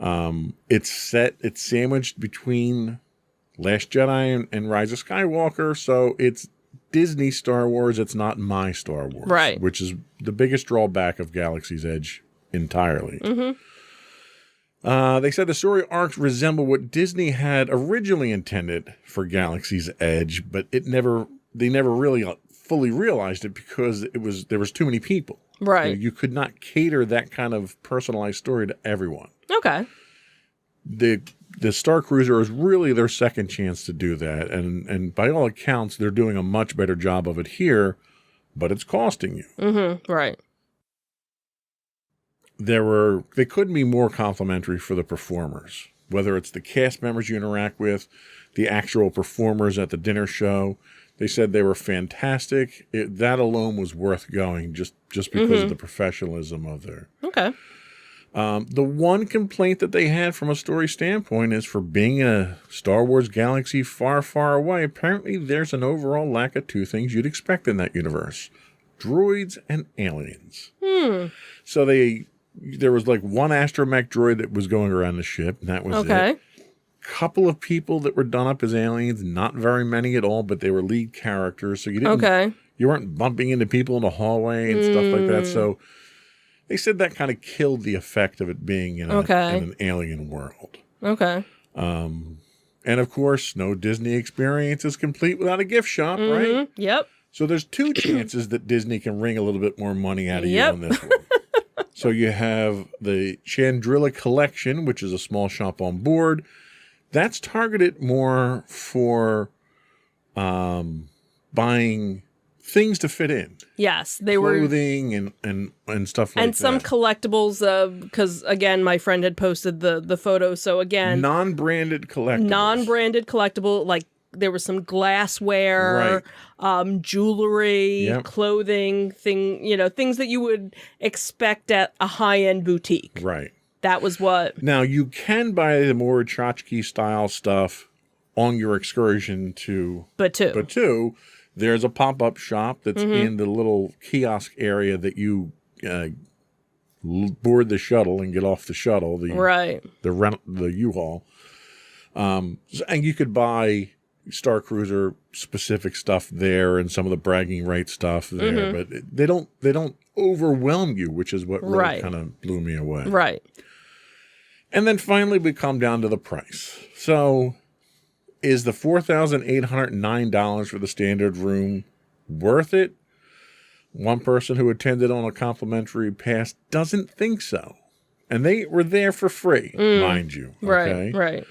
It's sandwiched between Last Jedi and Rise of Skywalker. So it's Disney Star Wars. It's not my Star Wars. Right. Which is the biggest drawback of Galaxy's Edge entirely. They said the story arcs resemble what Disney had originally intended for Galaxy's Edge, but they never really fully realized it because there was too many people. Right. You could not cater that kind of personalized story to everyone. Okay. The Star Cruiser is really their second chance to do that, and by all accounts, they're doing a much better job of it here, but it's costing you. Right. They couldn't be more complimentary for the performers, whether it's the cast members you interact with, the actual performers at the dinner show. They said they were fantastic. That alone was worth going just because of the professionalism of there. Okay. The one complaint that they had from a story standpoint is for being in a Star Wars galaxy far, far away, apparently there's an overall lack of two things you'd expect in that universe. Droids and aliens. So there was like one astromech droid that was going around the ship, and that was it. Couple of people that were done up as aliens, not very many at all, but they were lead characters, so you weren't bumping into people in the hallway and stuff like that. So they said that kind of killed the effect of it being in an alien world. Okay. And of course, no Disney experience is complete without a gift shop, right? Yep. So there's two chances that Disney can wring a little bit more money out of you on this one. So you have the Chandrilla Collection, which is a small shop on board. That's targeted more for buying things to fit in. Yes, they clothing and stuff like that. And some collectibles, because again, my friend had posted the photo. So again, non-branded collectible, like there was some glassware, jewelry, clothing, things that you would expect at a high-end boutique. Right. That was what. Now, you can buy the more tchotchke style stuff on your excursion to Batuu. There's a pop-up shop that's in the little kiosk area that you board the shuttle and get off the shuttle, the U-Haul. And you could buy Star Cruiser specific stuff there and some of the bragging rights stuff there, but they don't overwhelm you, which is what really kind of blew me away. Right. And then finally we come down to the price. So is the $4,809 for the standard room worth it? One person who attended on a complimentary pass doesn't think so. And they were there for free, mind you. Okay? Right.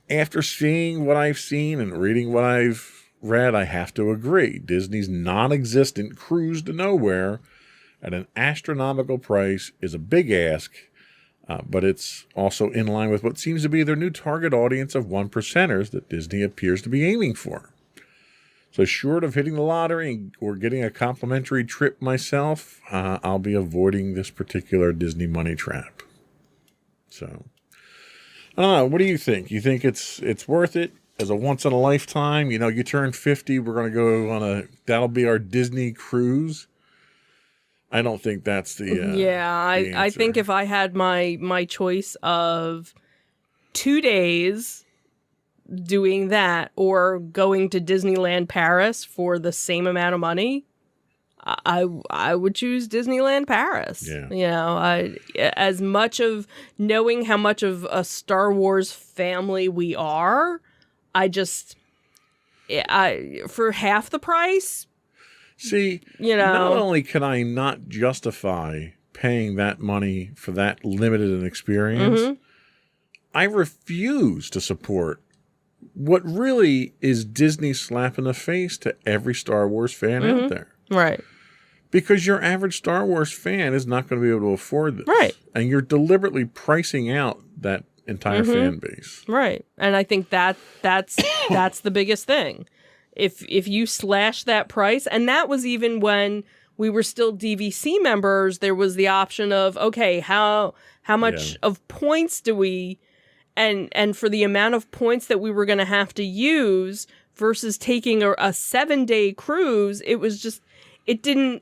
After seeing what I've seen and reading what I've read, I have to agree. Disney's non-existent cruise to nowhere at an astronomical price is a big ask, but it's also in line with what seems to be their new target audience of one-percenters that Disney appears to be aiming for. So short of hitting the lottery or getting a complimentary trip myself, I'll be avoiding this particular Disney money trap. So I don't know. What do you think? You think it's worth it as a once in a lifetime? You know, you turn 50, we're going to go on that'll be our Disney cruise. I don't think that's the I think if I had my choice of 2 days doing that or going to Disneyland Paris for the same amount of money, I would choose Disneyland Paris. Yeah. You know, as much of knowing how much of a Star Wars family we are, for half the price. See, not only can I not justify paying that money for that limited an experience, I refuse to support what really is Disney slap in the face to every Star Wars fan out there. Right. Because your average Star Wars fan is not going to be able to afford this. Right. And you're deliberately pricing out that entire fan base. Right. And I think that's the biggest thing. If you slash that price, and that was even when we were still DVC members, there was the option of, okay, how much of points do we, and for the amount of points that we were going to have to use versus taking a 7-day cruise, it was just, it didn't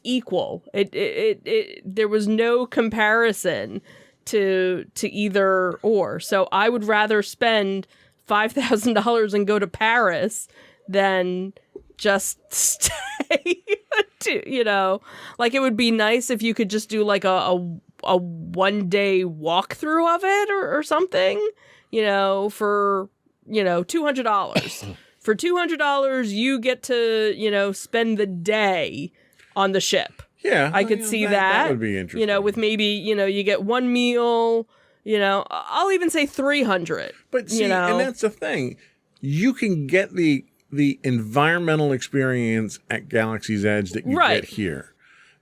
equal. There was no comparison to either or. So I would rather spend $5,000 and go to Paris than just stay. Like it would be nice if you could just do like a 1-day walkthrough of it or something. For $200. For $200, you get to, spend the day on the ship. Yeah. I could see that. That would be interesting. With maybe, you get one meal, I'll even say $300. But see, and that's the thing. You can get the environmental experience at Galaxy's Edge that you get here.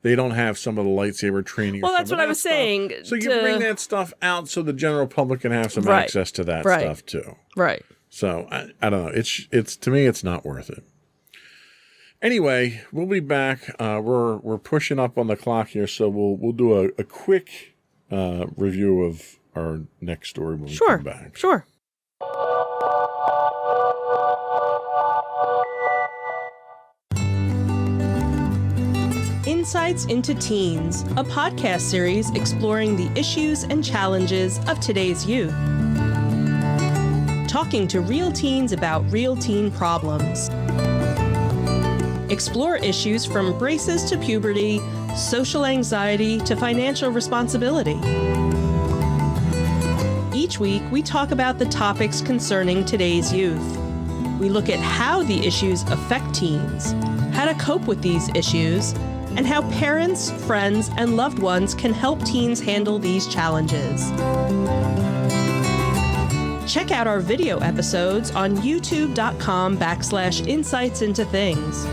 They don't have some of the lightsaber training. Well, that's what I was saying. So you bring that stuff out so the general public can have some access to that stuff too. Right. So I don't know. It's to me, it's not worth it. Anyway, we'll be back. We're pushing up on the clock here, so we'll do a quick review of our next story when we Sure. come back. Sure. Insights into Teens, a podcast series exploring the issues and challenges of today's youth. Talking to real teens about real teen problems. Explore issues from braces to puberty, social anxiety to financial responsibility. Each week, we talk about the topics concerning today's youth. We look at how the issues affect teens, how to cope with these issues, and how parents, friends, and loved ones can help teens handle these challenges. Check out our video episodes on youtube.com/insightsintothings.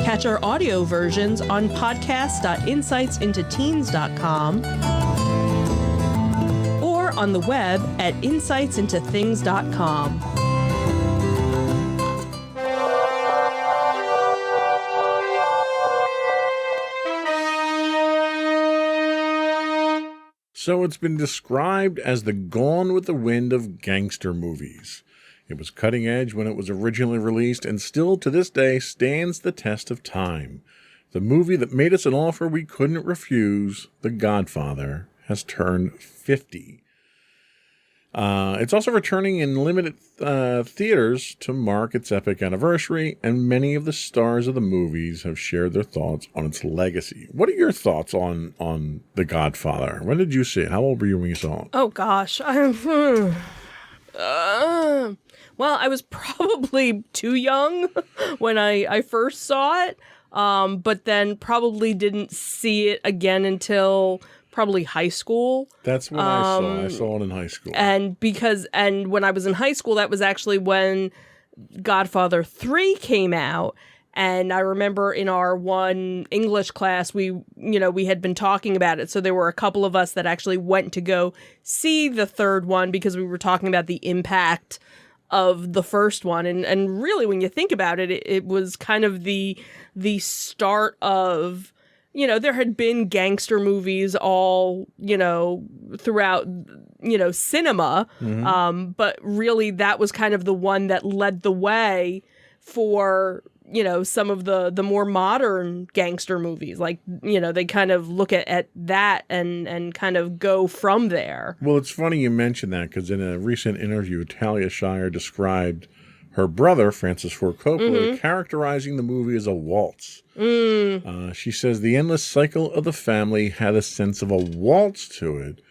Catch our audio versions on podcast.insightsintoteens.com or on the web at insightsintothings.com. So it's been described as the Gone with the Wind of gangster movies. It was cutting edge when it was originally released and still to this day stands the test of time. The movie that made us an offer we couldn't refuse, The Godfather, has turned 50. It's also returning in limited theaters to mark its epic anniversary, and many of the stars of the movies have shared their thoughts on its legacy. What are your thoughts on The Godfather? When did you see it? How old were you when you saw it? Oh, gosh. Well, I was probably too young when I first saw it, but then probably didn't see it again until probably high school. That's when I saw it. I saw it in high school. And when I was in high school, that was actually when Godfather 3 came out. And I remember in our one English class, we had been talking about it. So there were a couple of us that actually went to go see the third one because we were talking about the impact of the first one. And really, when you think about it, it was kind of the start of, there had been gangster movies all, throughout, cinema. Mm-hmm. But really, that was kind of the one that led the way for, some of the more modern gangster movies. Like, they kind of look at that and kind of go from there. Well, it's funny you mentioned that because in a recent interview, Talia Shire described her brother, Francis Ford Coppola, characterizing the movie as a waltz. She says the endless cycle of the family had a sense of a waltz to it.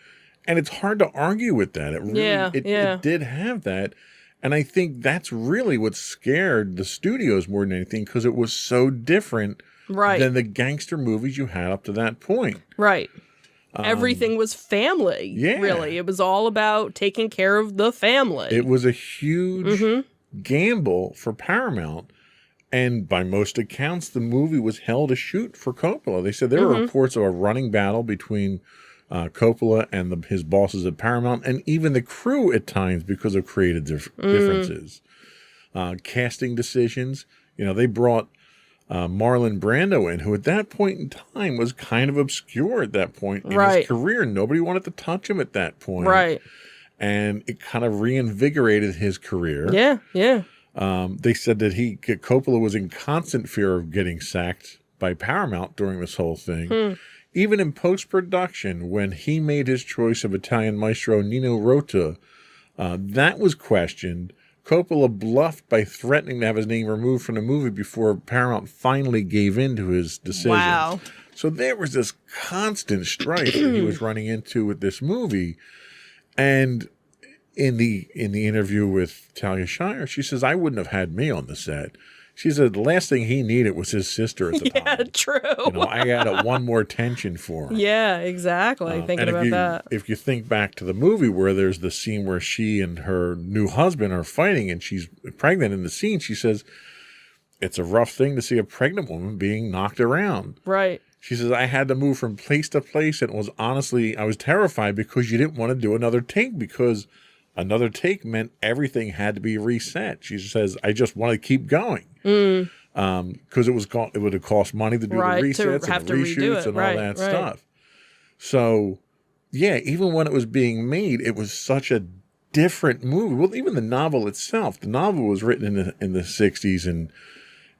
And it's hard to argue with that. It really, it did have that. And I think that's really what scared the studios more than anything because it was so different than the gangster movies you had up to that point. Right. Everything was family, really. It was all about taking care of the family. It was a huge gamble for Paramount. And by most accounts, the movie was hell to shoot for Coppola. They said there were reports of a running battle between Coppola and his bosses at Paramount, and even the crew at times because of creative differences. Casting decisions. They brought Marlon Brando in, who at that point in time was kind of obscure at that point in his career. Nobody wanted to touch him at that point. Right. And it kind of reinvigorated his career. Yeah. They said that Coppola was in constant fear of getting sacked by Paramount during this whole thing. Even in post-production, when he made his choice of Italian maestro Nino Rota, that was questioned. Coppola bluffed by threatening to have his name removed from the movie before Paramount finally gave in to his decision. Wow. So there was this constant strife that he was running into with this movie. And in the interview with Talia Shire, she says, I wouldn't have had me on the set. She said the last thing he needed was his sister at the time. Yeah, true. I added one more tension for him. Yeah, exactly. Thinking about that. If you think back to the movie where there's the scene where she and her new husband are fighting and she's pregnant in the scene, she says, it's a rough thing to see a pregnant woman being knocked around. Right. She says, I had to move from place to place and I was terrified because you didn't want to do another take because another take meant everything had to be reset. She says, I just want to keep going. Because it would have cost money to do the resets and the reshoots and all that stuff. So, yeah, even when it was being made, it was such a different movie. Well, even the novel itself. The novel was written in the 60s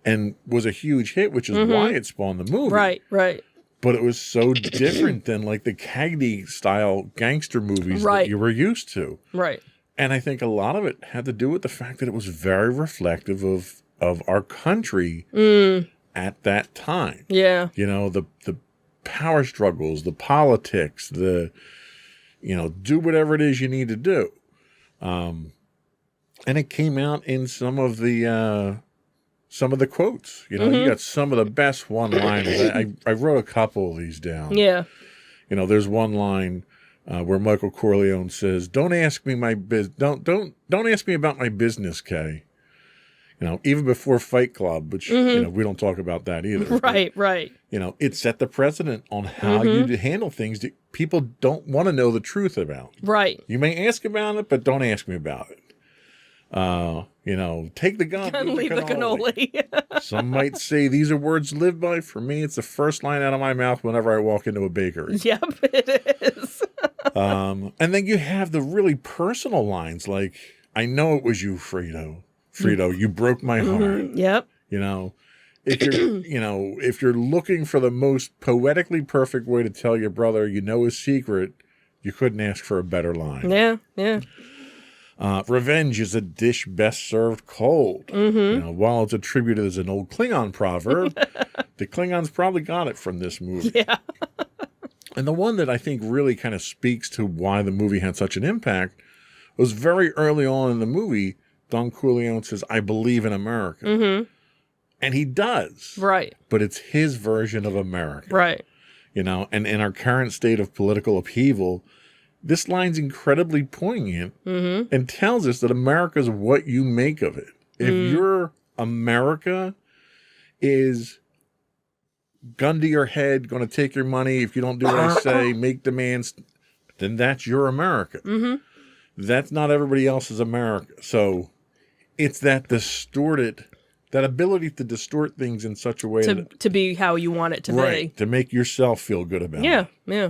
and was a huge hit, which is why it spawned the movie. Right, right. But it was so different than like the Cagney style gangster movies that you were used to. Right. And I think a lot of it had to do with the fact that it was very reflective of our country at that time. Yeah. You know, the power struggles, the politics, do whatever it is you need to do. And it came out in some of the quotes. You know, you got some of the best one-liners. I wrote a couple of these down. Yeah. You know, there's one line where Michael Corleone says, "Don't ask me don't ask me about my business, Kay." You know, even before Fight Club, which we don't talk about that either. Right, right. You know, it set the precedent on how you handle things that people don't want to know the truth about. Right. You may ask about it, but don't ask me about it. Take the gun, leave the cannoli. Some might say these are words to live by. For me, it's the first line out of my mouth whenever I walk into a bakery. Yep, it is. And then you have the really personal lines like, "I know it was you, Frito. Frito, you broke my heart." Yep. You know, if you're looking for the most poetically perfect way to tell your brother you know his secret, you couldn't ask for a better line. Yeah, yeah. Revenge is a dish best served cold. You know, while it's attributed as an old Klingon proverb, the Klingons probably got it from this movie. Yeah. And the one that I think really kind of speaks to why the movie had such an impact was very early on in the movie. Don Corleone says, "I believe in America." And he does. Right. But it's his version of America. Right. You know, and in our current state of political upheaval, this line's incredibly poignant and tells us that America's what you make of it. If your America is gun to your head, going to take your money, if you don't do what I say, make demands, then that's your America. That's not everybody else's America. So it's that ability to distort things in such a way to be how you want it to be. To make yourself feel good about it. Yeah, yeah.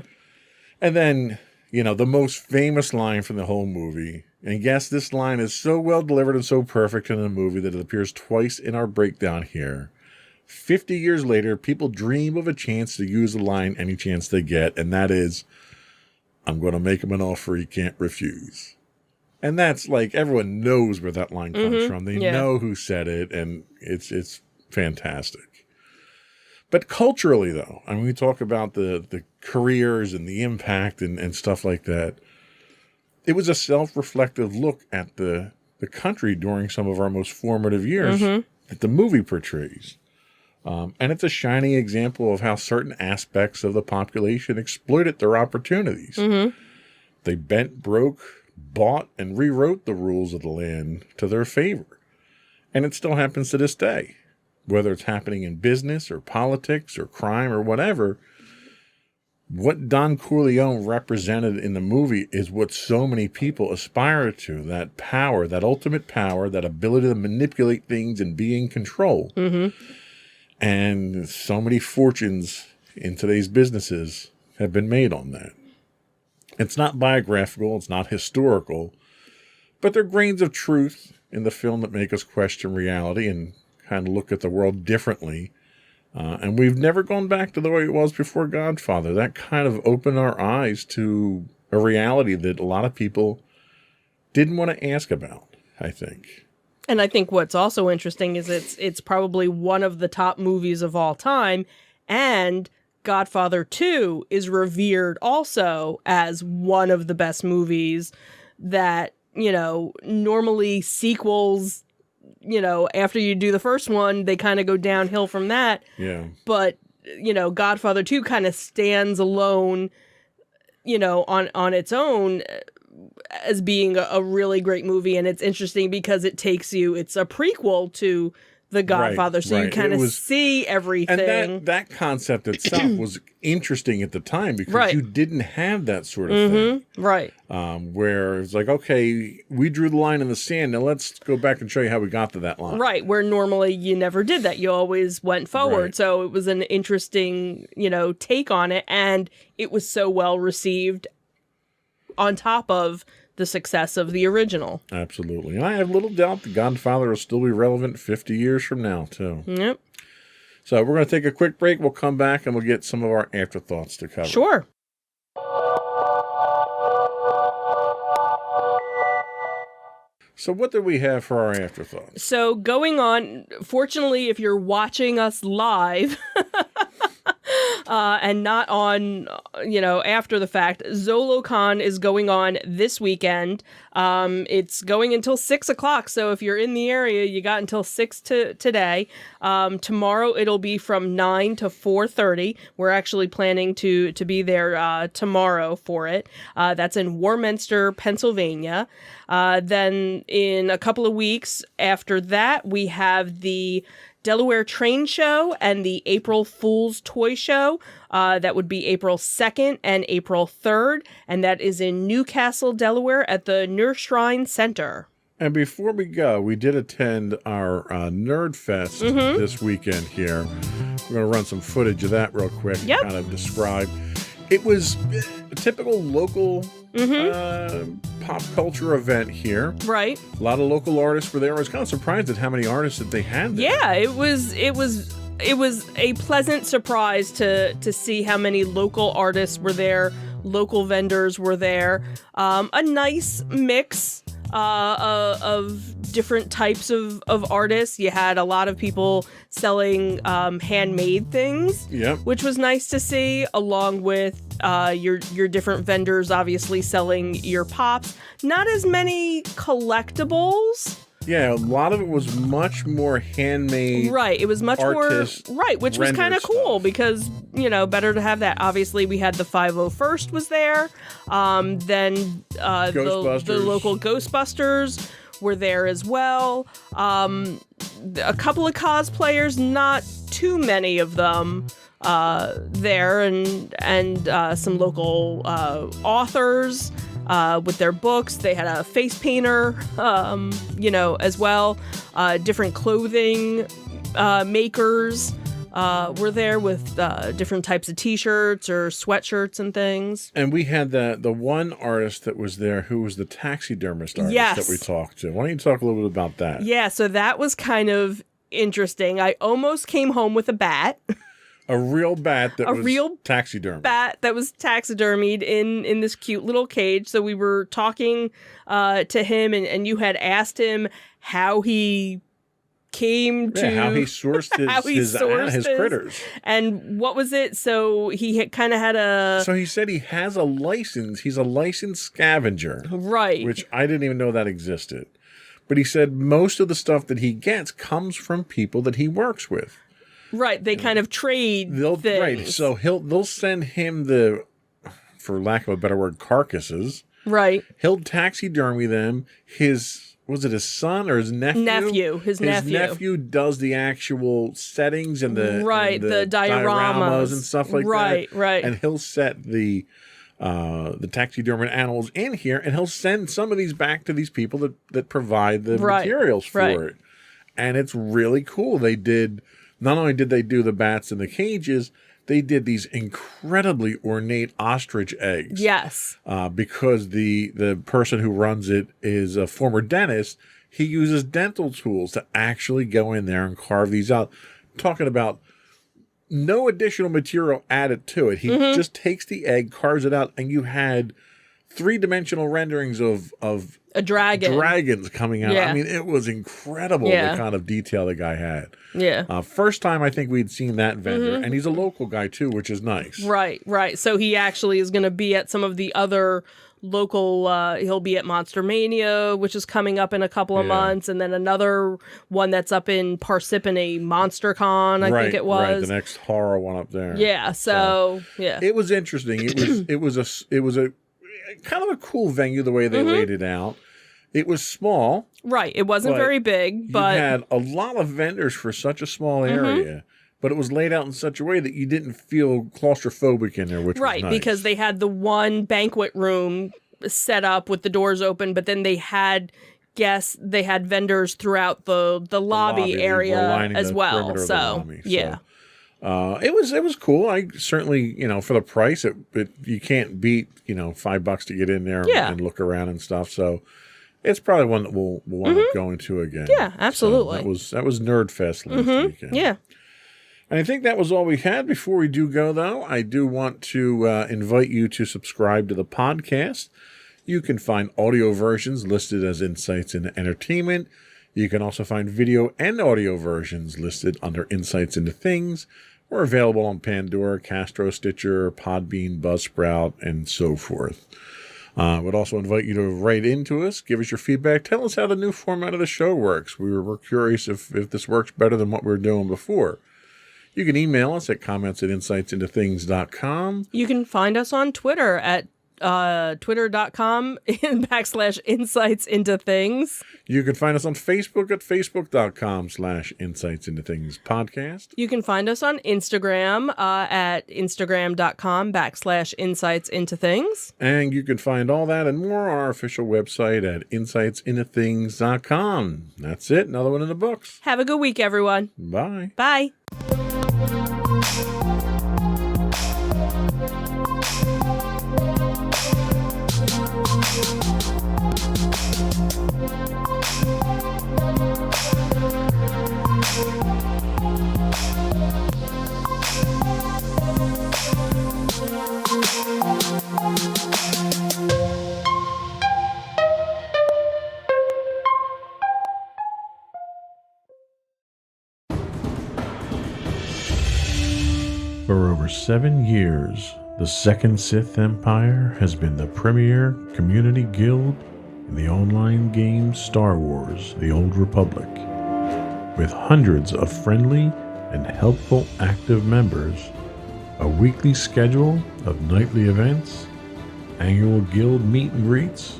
And then, the most famous line from the whole movie, and yes, this line is so well delivered and so perfect in the movie that it appears twice in our breakdown here. 50 years later, people dream of a chance to use the line any chance they get, and that is, "I'm going to make him an offer he can't refuse." And that's like, everyone knows where that line comes from. They know who said it, and it's fantastic. But culturally, though, I mean, we talk about the careers and the impact and stuff like that. It was a self-reflective look at the country during some of our most formative years that the movie portrays. And it's a shining example of how certain aspects of the population exploited their opportunities. They bent, broke, bought, and rewrote the rules of the land to their favor. And it still happens to this day. Whether it's happening in business or politics or crime or whatever, what Don Corleone represented in the movie is what so many people aspire to. That power, that ultimate power, that ability to manipulate things and be in control. And so many fortunes in today's businesses have been made on that. It's not biographical, it's not historical, but there are grains of truth in the film that make us question reality and kind of look at the world differently. And we've never gone back to the way it was before Godfather. That kind of opened our eyes to a reality that a lot of people didn't want to ask about, I think. And I think what's also interesting is it's probably one of the top movies of all time, and Godfather 2 is revered also as one of the best movies that, normally sequels, after you do the first one, they kind of go downhill from that. Yeah. But, Godfather 2 kind of stands alone, on its own as being a really great movie. And it's interesting because it's a prequel to The Godfather, so you kind of see everything. And that concept itself was interesting at the time because you didn't have that sort of thing. Right. Where it's like, okay, we drew the line in the sand. Now let's go back and show you how we got to that line. Right, where normally you never did that. You always went forward. Right. So it was an interesting, take on it. And it was so well received on top of the success of the original. Absolutely. And I have little doubt The Godfather will still be relevant 50 years from now, too. Yep. So we're going to take a quick break. We'll come back and we'll get some of our afterthoughts to cover. Sure. So what do we have for our afterthoughts? So going on, fortunately, if you're watching us live... and not on, after the fact. ZoloCon is going on this weekend. It's going until 6 o'clock. So if you're in the area, you got until 6 today. Tomorrow it'll be from 9 to 4:30. We're actually planning to be there tomorrow for it. That's in Warminster, Pennsylvania. Then in a couple of weeks after that, we have the Delaware Train Show and the April Fool's Toy Show. That would be April 2nd and April 3rd, and that is in Newcastle, Delaware at the Nursehrine Center. And before we go, we did attend our Nerd Fest this weekend here. We're going to run some footage of that real quick and kind of describe. It was a typical local pop culture event here. Right. A lot of local artists were there. I was kind of surprised at how many artists that they had there. Yeah, it was a pleasant surprise to see how many local artists were there, local vendors were there. A nice mix of different types of artists. You had a lot of people selling handmade things, which was nice to see, along with your different vendors obviously selling your pops. Not as many collectibles. Yeah, a lot of it was much more handmade. Right, it was much more which was kind of cool because, better to have that. Obviously, we had the 501st was there. Then the local Ghostbusters were there as well. A couple of cosplayers, not too many of them there, and some local authors with their books. They had a face painter, as well. Different clothing makers were there with different types of t-shirts or sweatshirts and things. And we had the one artist that was there who was the taxidermist artist that we talked to. Why don't you talk a little bit about that? Yeah, so that was kind of interesting. I almost came home with a bat. A real bat that was taxidermied. Bat that was taxidermied in this cute little cage. So we were talking to him, and you had asked him how he came to... how he sourced his critters. And what was it? So he kind of had a... So he said he has a license. He's a licensed scavenger. Right. Which I didn't even know that existed. But he said most of the stuff that he gets comes from people that he works with. Right, they kind of trade things. Right, so they'll send him the, for lack of a better word, carcasses. Right. He'll taxidermy them. Was it his son or his nephew? His nephew. His nephew does the actual settings and the dioramas and stuff like that. Right. And he'll set the taxidermy animals in here, and he'll send some of these back to these people that provide the materials for it. And it's really cool. Not only did they do the bats in the cages, they did these incredibly ornate ostrich eggs. Yes. Because the person who runs it is a former dentist. He uses dental tools to actually go in there and carve these out. Talking about no additional material added to it. He just takes the egg, carves it out, and you had three-dimensional renderings of a dragon. Dragons coming out. Yeah. I mean, it was incredible the kind of detail the guy had. Yeah. First time I think we'd seen that vendor, and he's a local guy too, which is nice. Right. So he actually is going to be at some of the other local, he'll be at Monster Mania, which is coming up in a couple of months, and then another one that's up in Parsippany, MonsterCon, I think it was. Right, the next horror one up there. Yeah, so yeah. It was interesting. It was a kind of a cool venue the way they laid it out. It was small. Right. It wasn't very big, but you had a lot of vendors for such a small area. But it was laid out in such a way that you didn't feel claustrophobic in there, which was nice. Because they had the one banquet room set up with the doors open, but then they had vendors throughout the lobby area as well. So, yeah. It was cool. I certainly, for the price, you can't beat, $5 to get in there and look around and stuff. So it's probably one that we'll wind up going to again. Yeah, absolutely. So that was Nerd Fest last weekend. Yeah. And I think that was all we had. Before we do go, though, I do want to invite you to subscribe to the podcast. You can find audio versions listed as Insights into Entertainment. You can also find video and audio versions listed under Insights into Things. We're available on Pandora, Castro, Stitcher, Podbean, Buzzsprout, and so forth. I would also invite you to write into us, give us your feedback, tell us how the new format of the show works. We're curious if this works better than what we were doing before. You can email us at comments@insightsintothings.com. You can find us on Twitter at twitter.com/insightsintothings. You can find us on Facebook at facebook.com/insightsintothingspodcast. You can find us on Instagram at instagram.com/insightsintothings. And you can find all that and more on our official website at insightsintothings.com. That's it. Another one in the books. Have a good week, everyone. Bye. Bye. For over 7 years, the Second Sith Empire has been the premier community guild in the online game Star Wars: The Old Republic. With hundreds of friendly and helpful active members, a weekly schedule of nightly events, annual guild meet and greets,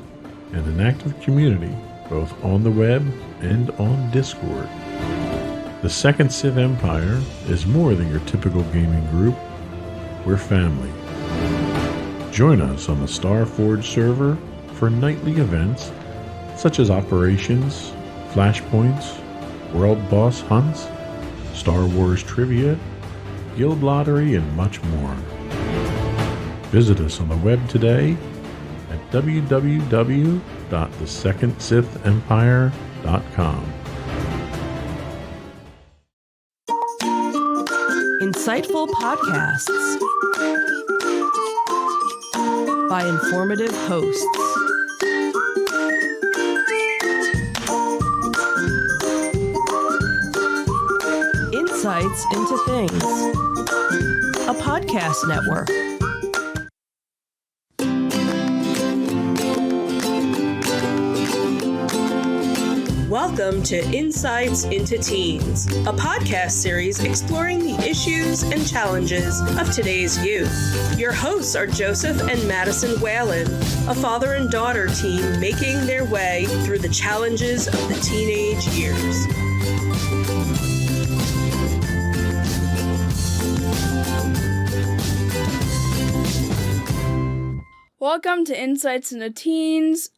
and an active community both on the web and on Discord. The Second Sith Empire is more than your typical gaming group. We're family. Join us on the Starforge server for nightly events such as operations, flashpoints, world boss hunts, Star Wars trivia, guild lottery, and much more. Visit us on the web today at www.thesecondsithempire.com. Insightful podcasts by informative hosts. Insights into Things, a podcast network. Welcome to Insights into Teens, a podcast series exploring the issues and challenges of today's youth. Your hosts are Joseph and Madison Whalen, a father and daughter team making their way through the challenges of the teenage years. Welcome to Insights into Teens.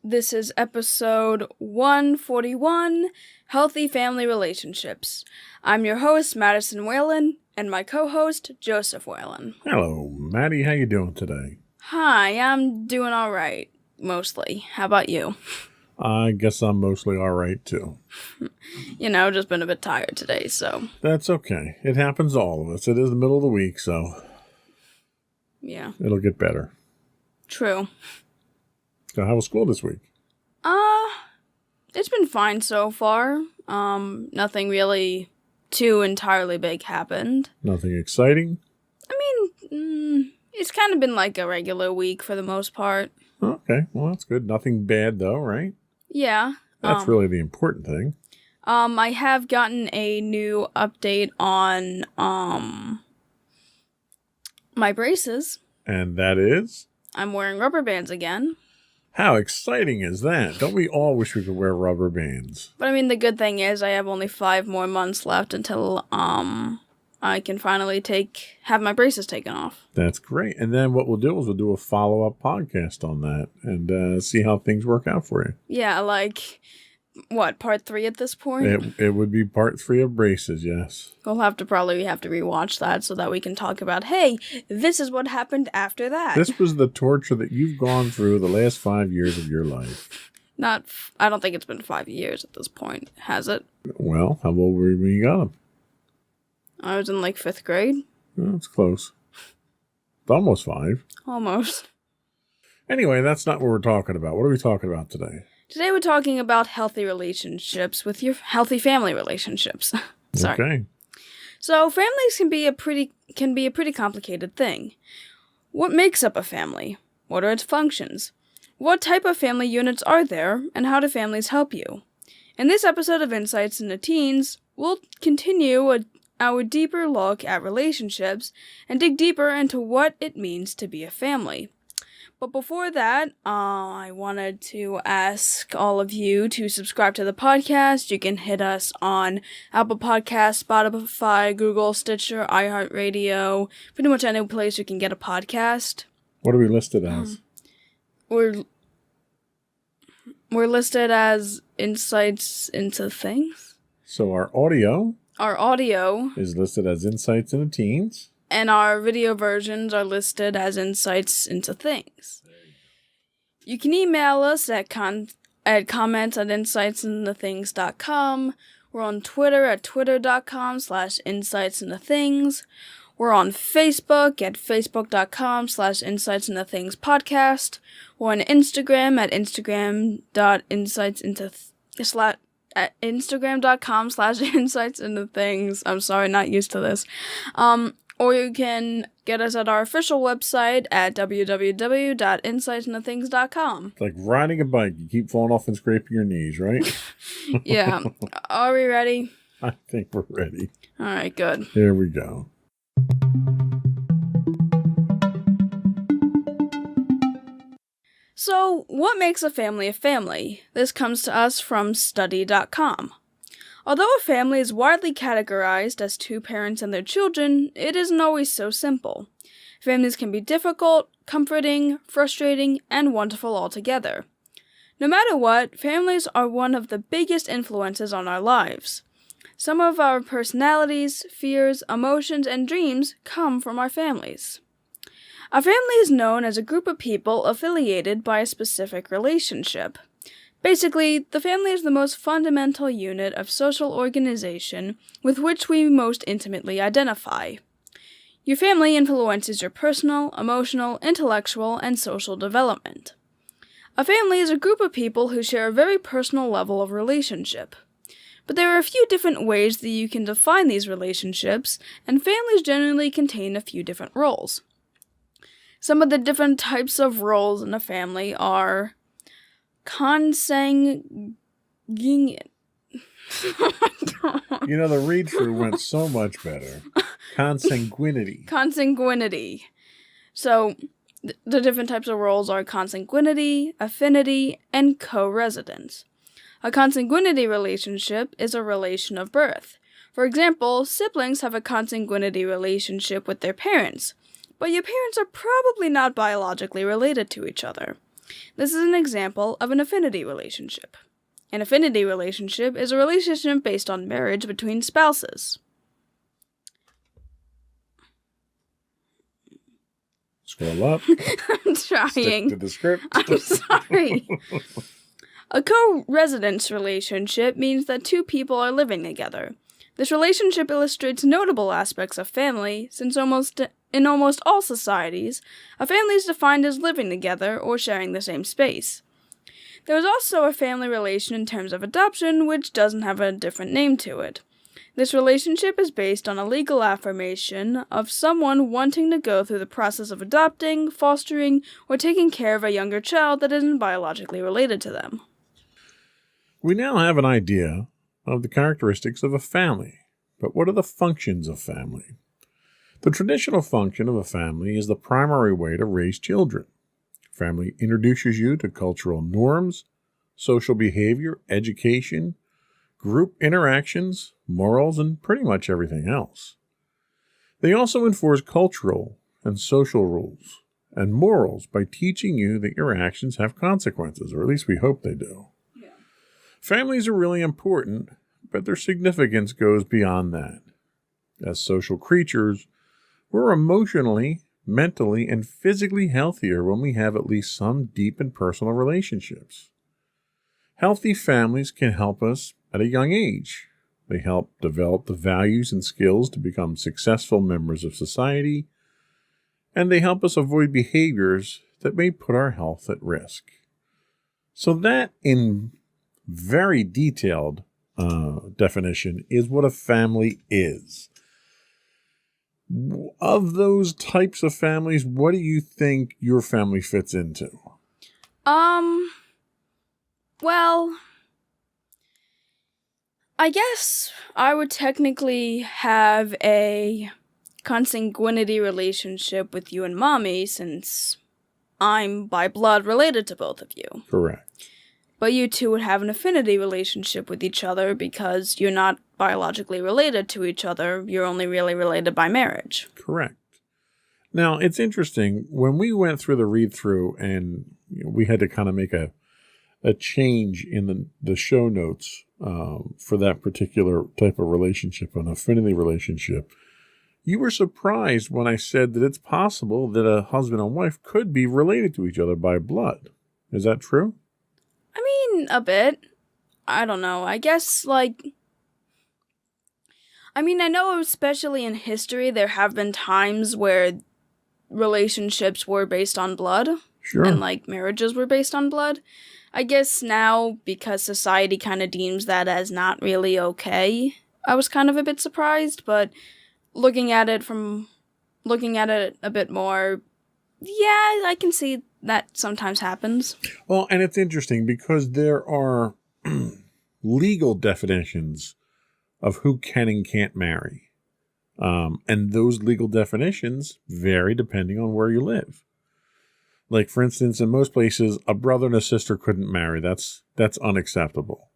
This is episode 141, Healthy Family Relationships. I'm your host, Madison Whalen, and my co-host, Joseph Whalen. Hello, Maddie. How you doing today? Hi, I'm doing all right, mostly. How about you? I guess I'm mostly all right, too. Just been a bit tired today, so. That's okay. It happens to all of us. It is the middle of the week, so. Yeah. It'll get better. True. So how was school this week? It's been fine so far. Nothing really too entirely big happened. Nothing exciting? I mean, it's kind of been like a regular week for the most part. Okay, well that's good. Nothing bad though, right? Yeah. That's really the important thing. I have gotten a new update on, my braces. And that is? I'm wearing rubber bands again. How exciting is that? Don't we all wish we could wear rubber bands? But I mean, the good thing is I have only 5 more months left until I can finally have my braces taken off. That's great. And then what we'll do is we'll do a follow-up podcast on that and see how things work out for you. Yeah, like, what, part 3 at this point? It would be part 3 of braces, yes. We'll have to rewatch that so that we can talk about, hey, this is what happened after that. This was the torture that you've gone through the last 5 years of your life. I don't think it's been 5 years at this point, has it? Well, how old were you when you got them? I was in, like, 5th grade. Well, it's close. It's almost 5. Almost. Anyway, that's not what we're talking about. What are we talking about today? Today we're talking about healthy relationships with your healthy family relationships. Sorry. Okay. So families can be a pretty complicated thing. What makes up a family? What are its functions? What type of family units are there, and how do families help you? In this episode of Insights into Teens, we'll continue our deeper look at relationships and dig deeper into what it means to be a family. But before that, I wanted to ask all of you to subscribe to the podcast. You can hit us on Apple Podcasts, Spotify, Google, Stitcher, iHeartRadio, pretty much any place you can get a podcast. What are we listed as? We're listed as Insights into Things. So our audio is listed as Insights into Teens. And our video versions are listed as Insights into Things. You can email us at comments@insightsintothings.com. We're on Twitter at twitter.com/insightsintothings. We're on Facebook at facebook.com/insightsintothingspodcast. We're on Instagram at instagram.com/insightsintothings. I'm sorry, not used to this. Or you can get us at our official website at www.insightsintothings.com. It's like riding a bike. You keep falling off and scraping your knees, right? Yeah. Are we ready? I think we're ready. All right, good. Here we go. So, what makes a family a family? This comes to us from study.com. Although a family is widely categorized as 2 parents and their children, it isn't always so simple. Families can be difficult, comforting, frustrating, and wonderful altogether. No matter what, families are one of the biggest influences on our lives. Some of our personalities, fears, emotions, and dreams come from our families. A family is known as a group of people affiliated by a specific relationship. Basically, the family is the most fundamental unit of social organization with which we most intimately identify. Your family influences your personal, emotional, intellectual, and social development. A family is a group of people who share a very personal level of relationship. But there are a few different ways that you can define these relationships, and families generally contain a few different roles. Some of the different types of roles in a family are consanguine. You know, the read-through went so much better. Consanguinity. Consanguinity. So, the different types of roles are consanguinity, affinity, and co-residence. A consanguinity relationship is a relation of birth. For example, siblings have a consanguinity relationship with their parents, but your parents are probably not biologically related to each other. This is an example of an affinity relationship. An affinity relationship is a relationship based on marriage between spouses. Scroll up. I'm trying. Stick to the script. I'm sorry. A co-residence relationship means that 2 people are living together. This relationship illustrates notable aspects of family, since in almost all societies, a family is defined as living together or sharing the same space. There is also a family relation in terms of adoption, which doesn't have a different name to it. This relationship is based on a legal affirmation of someone wanting to go through the process of adopting, fostering, or taking care of a younger child that isn't biologically related to them. We now have an idea of the characteristics of a family, but what are the functions of family? The traditional function of a family is the primary way to raise children. Family introduces you to cultural norms, social behavior, education, group interactions, morals, and pretty much everything else. They also enforce cultural and social rules and morals by teaching you that your actions have consequences, or at least we hope they do. Yeah. Families are really important, but their significance goes beyond that. As social creatures, we're emotionally, mentally, and physically healthier when we have at least some deep and personal relationships. Healthy families can help us at a young age. They help develop the values and skills to become successful members of society, and they help us avoid behaviors that may put our health at risk. So that, in very detailed definition, is what a family is. Of those types of families, what do you think your family fits into? Well, I guess I would technically have a consanguinity relationship with you and Mommy, since I'm by blood related to both of you. Correct. But you two would have an affinity relationship with each other because you're not biologically related to each other. You're only really related by marriage. Correct. Now, it's interesting. When we went through the read-through and we had to kind of make a change in the show notes for that particular type of relationship, an affinity relationship, you were surprised when I said that it's possible that a husband and wife could be related to each other by blood. Is that true? I mean, a bit. I don't know. I guess, I know especially in history there have been times where relationships were based on blood. Sure. And, marriages were based on blood. I guess now, because society kind of deems that as not really okay, I was kind of a bit surprised, but looking at it a bit more, yeah, I can see that sometimes happens. Well, and it's interesting because there are legal definitions of who can and can't marry. And those legal definitions vary depending on where you live. Like, for instance, in most places, a brother and a sister couldn't marry. That's unacceptable.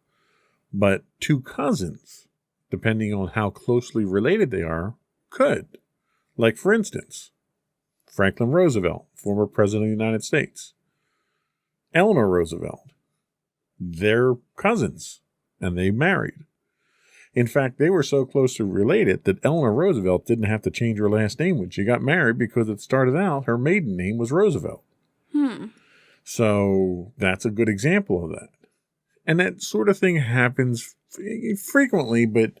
But two cousins, depending on how closely related they are, could. Like, for instance, Franklin Roosevelt, former president of the United States. Eleanor Roosevelt. They're cousins, and they married. In fact, they were so closely related that Eleanor Roosevelt didn't have to change her last name when she got married because it started out, her maiden name was Roosevelt. So that's a good example of that. And that sort of thing happens frequently, but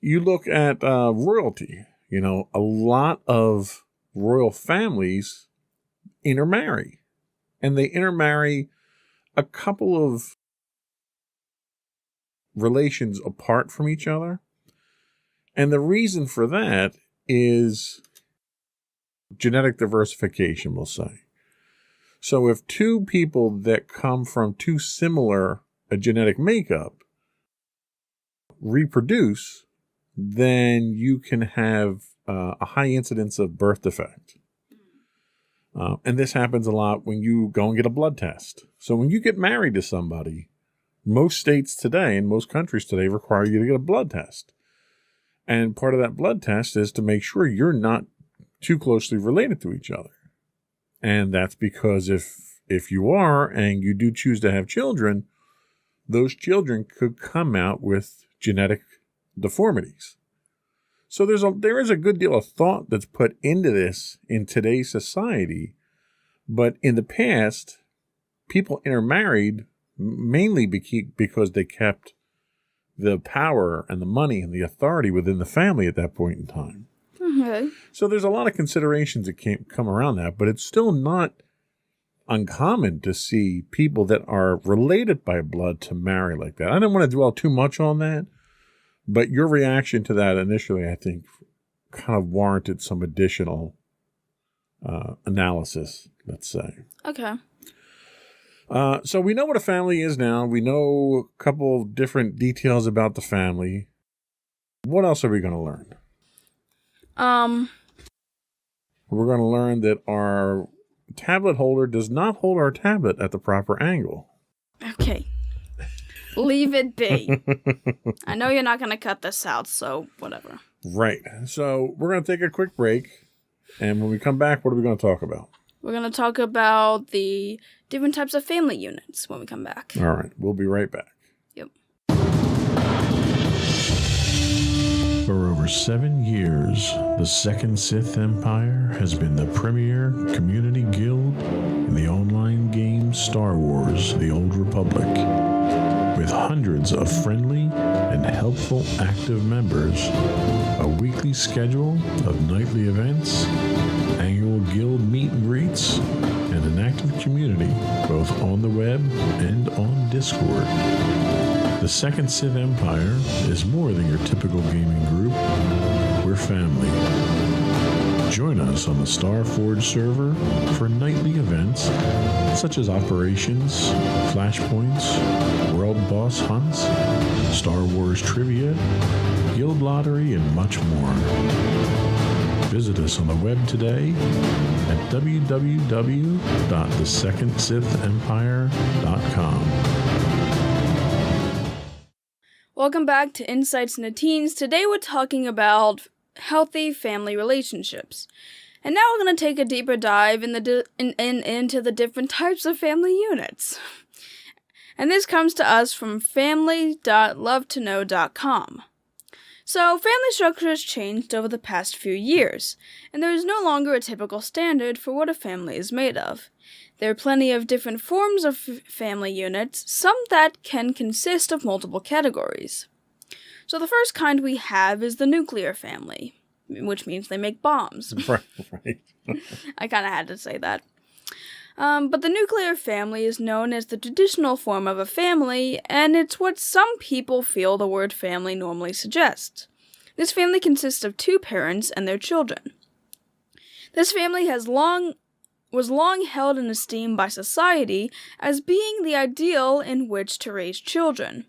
you look at royalty. A lot of royal families intermarry. And they intermarry a couple of relations apart from each other. And the reason for that is genetic diversification, we'll say. So if two people that come from too similar a genetic makeup reproduce, then you can have a high incidence of birth defect. And this happens a lot when you go and get a blood test. So when you get married to somebody, most states today and most countries today require you to get a blood test. And part of that blood test is to make sure you're not too closely related to each other. And that's because if you are and you do choose to have children, those children could come out with genetic deformities. So there is a good deal of thought that's put into this in today's society. But in the past, people intermarried mainly because they kept the power and the money and the authority within the family at that point in time. Okay. So there's a lot of considerations that can't come around that, but it's still not uncommon to see people that are related by blood to marry like that. I don't want to dwell too much on that, but your reaction to that initially, I think, kind of warranted some additional analysis, let's say. Okay. So we know what a family is now. We know a couple of different details about the family. What else are we going to learn? We're going to learn that our tablet holder does not hold our tablet at the proper angle. Okay. Leave it be. I know you're not going to cut this out, so whatever. Right. So we're going to take a quick break. And when we come back, what are we going to talk about? We're going to talk about the different types of family units when we come back. All right. We'll be right back. Yep. For over 7 years, the Second Sith Empire has been the premier community guild in the online game Star Wars: The Old Republic. With hundreds of friendly and helpful active members, a weekly schedule of nightly events, annual guild meet and greets, and an active community both on the web and on Discord. The Second Sith Empire is more than your typical gaming group. We're family. Join us on the Starforge server for nightly events such as operations, flashpoints, world boss hunts, Star Wars trivia, guild lottery, and much more. Visit us on the web today at www.thesecondsithempire.com. Welcome back to Insights into Teens. Today we're talking about healthy family relationships. And now we're going to take a deeper dive into the different types of family units. And this comes to us from family.lovetoknow.com. So, family structure has changed over the past few years, and there is no longer a typical standard for what a family is made of. There are plenty of different forms of family units, some that can consist of multiple categories. So the first kind we have is the nuclear family, which means they make bombs. Right. I kind of had to say that. But the nuclear family is known as the traditional form of a family, and it's what some people feel the word family normally suggests. This family consists of 2 parents and their children. This family was long held in esteem by society as being the ideal in which to raise children.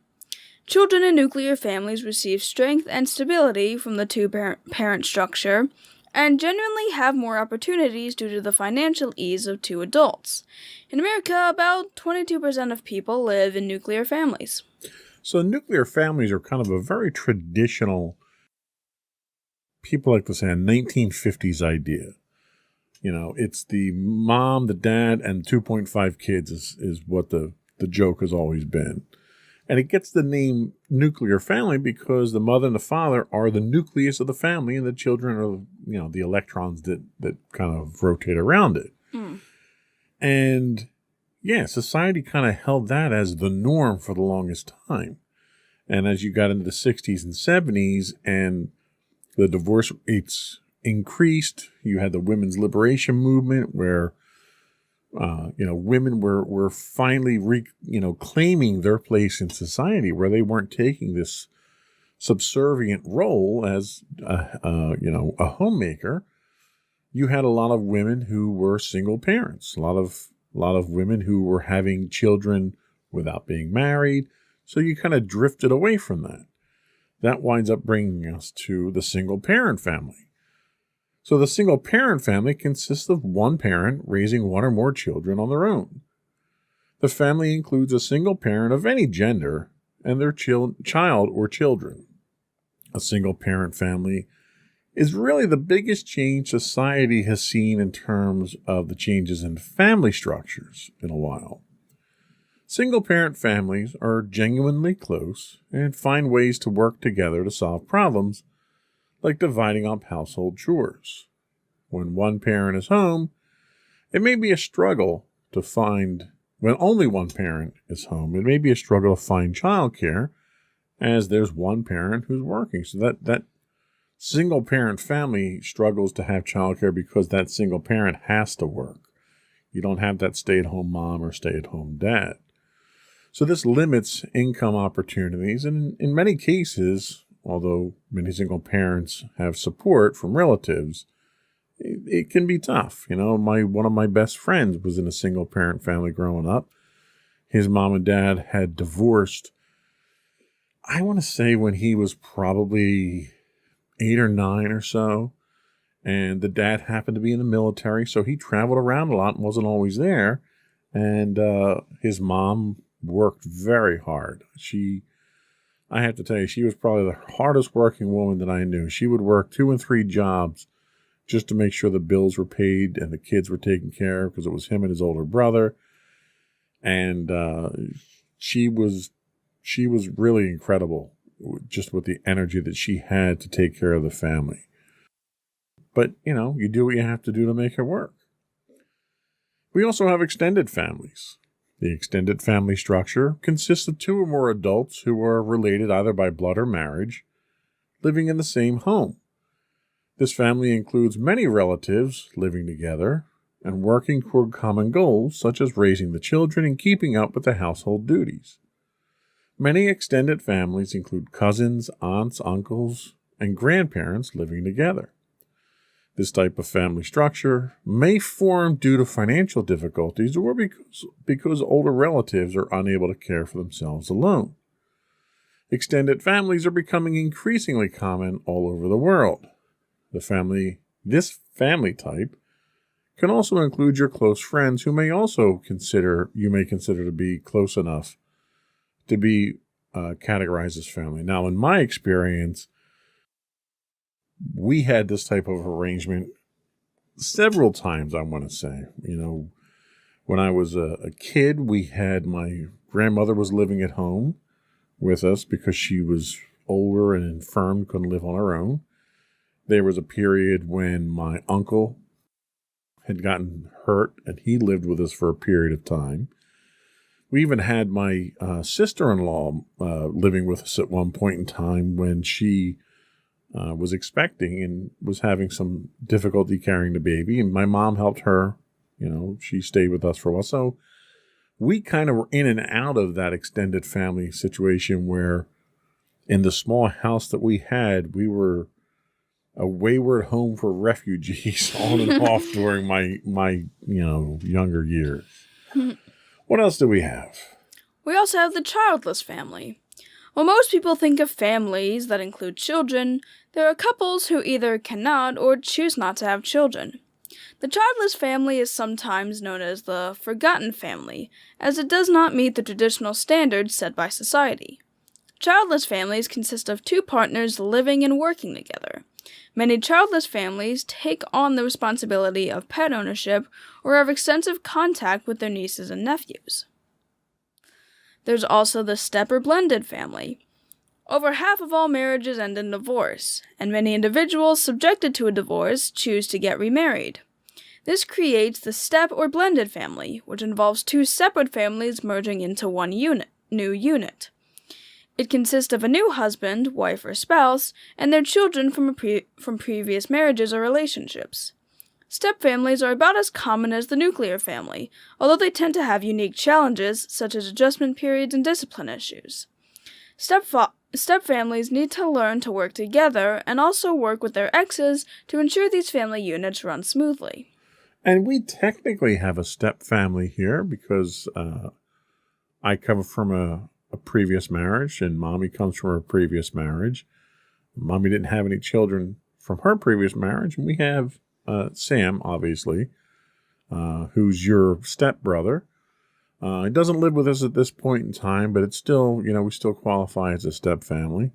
Children in nuclear families receive strength and stability from the 2-parent structure, and genuinely have more opportunities due to the financial ease of 2 adults. In America, about 22% of people live in nuclear families. So nuclear families are kind of a very traditional, people like to say, a 1950s idea. You know, it's the mom, the dad, and 2.5 kids is what the joke has always been. And it gets the name nuclear family because the mother and the father are the nucleus of the family, and the children are, the electrons that kind of rotate around it. And yeah, society kind of held that as the norm for the longest time. And as you got into the 60s and 70s and the divorce rates increased, you had the women's liberation movement where women were finally claiming their place in society, where they weren't taking this subservient role as a homemaker. You had a lot of women who were single parents, a lot of women who were having children without being married. So you kind of drifted away from that. That winds up bringing us to the single parent family. So the single parent family consists of 1 parent raising 1 or more children on their own. The family includes a single parent of any gender and their child or children. A single parent family is really the biggest change society has seen in terms of the changes in family structures in a while. Single parent families are genuinely close and find ways to work together to solve problems, like dividing up household chores. When 1 parent is home, it may be a struggle to find, when only 1 parent is home, it may be a struggle to find childcare, as there's 1 parent who's working. So that single parent family struggles to have childcare because that single parent has to work. You don't have that stay-at-home mom or stay-at-home dad. So this limits income opportunities, and in many cases, although many single parents have support from relatives, it can be tough. One of my best friends was in a single parent family growing up. His mom and dad had divorced, I want to say when he was probably 8 or 9 or so. And the dad happened to be in the military, so he traveled around a lot and wasn't always there. And his mom worked very hard. I have to tell you, she was probably the hardest working woman that I knew. She would work 2 and 3 jobs just to make sure the bills were paid and the kids were taken care of, because it was him and his older brother. And she was really incredible, just with the energy that she had to take care of the family. But, you do what you have to do to make it work. We also have extended families. The extended family structure consists of 2 or more adults who are related either by blood or marriage, living in the same home. This family includes many relatives living together and working toward common goals, such as raising the children and keeping up with the household duties. Many extended families include cousins, aunts, uncles, and grandparents living together. This type of family structure may form due to financial difficulties or because older relatives are unable to care for themselves alone. Extended families are becoming increasingly common all over the world. This family type can also include your close friends who you may consider to be close enough to be categorized as family. Now, in my experience, we had this type of arrangement several times, I want to say. When I was a kid, my grandmother was living at home with us because she was older and infirm, couldn't live on her own. There was a period when my uncle had gotten hurt and he lived with us for a period of time. We even had my sister-in-law living with us at one point in time when she was expecting and was having some difficulty carrying the baby, and my mom helped her. She stayed with us for a while. So we kind of were in and out of that extended family situation where in the small house that we had, we were a wayward home for refugees on and off during my younger years. What else do we have? We also have the childless family. While most people think of families that include children, there are couples who either cannot or choose not to have children. The childless family is sometimes known as the forgotten family, as it does not meet the traditional standards set by society. Childless families consist of 2 partners living and working together. Many childless families take on the responsibility of pet ownership or have extensive contact with their nieces and nephews. There's also the step or blended family. Over half of all marriages end in divorce, and many individuals subjected to a divorce choose to get remarried. This creates the step or blended family, which involves 2 separate families merging into one new unit. It consists of a new husband, wife, or spouse, and their children from previous marriages or relationships. Step families are about as common as the nuclear family, although they tend to have unique challenges, such as adjustment periods and discipline issues. Step families need to learn to work together and also work with their exes to ensure these family units run smoothly. And we technically have a step family here because I come from a previous marriage, and Mommy comes from a previous marriage. Mommy didn't have any children from her previous marriage, and we have Sam, obviously, who's your stepbrother. He doesn't live with us at this point in time, but it's still, we still qualify as a step family.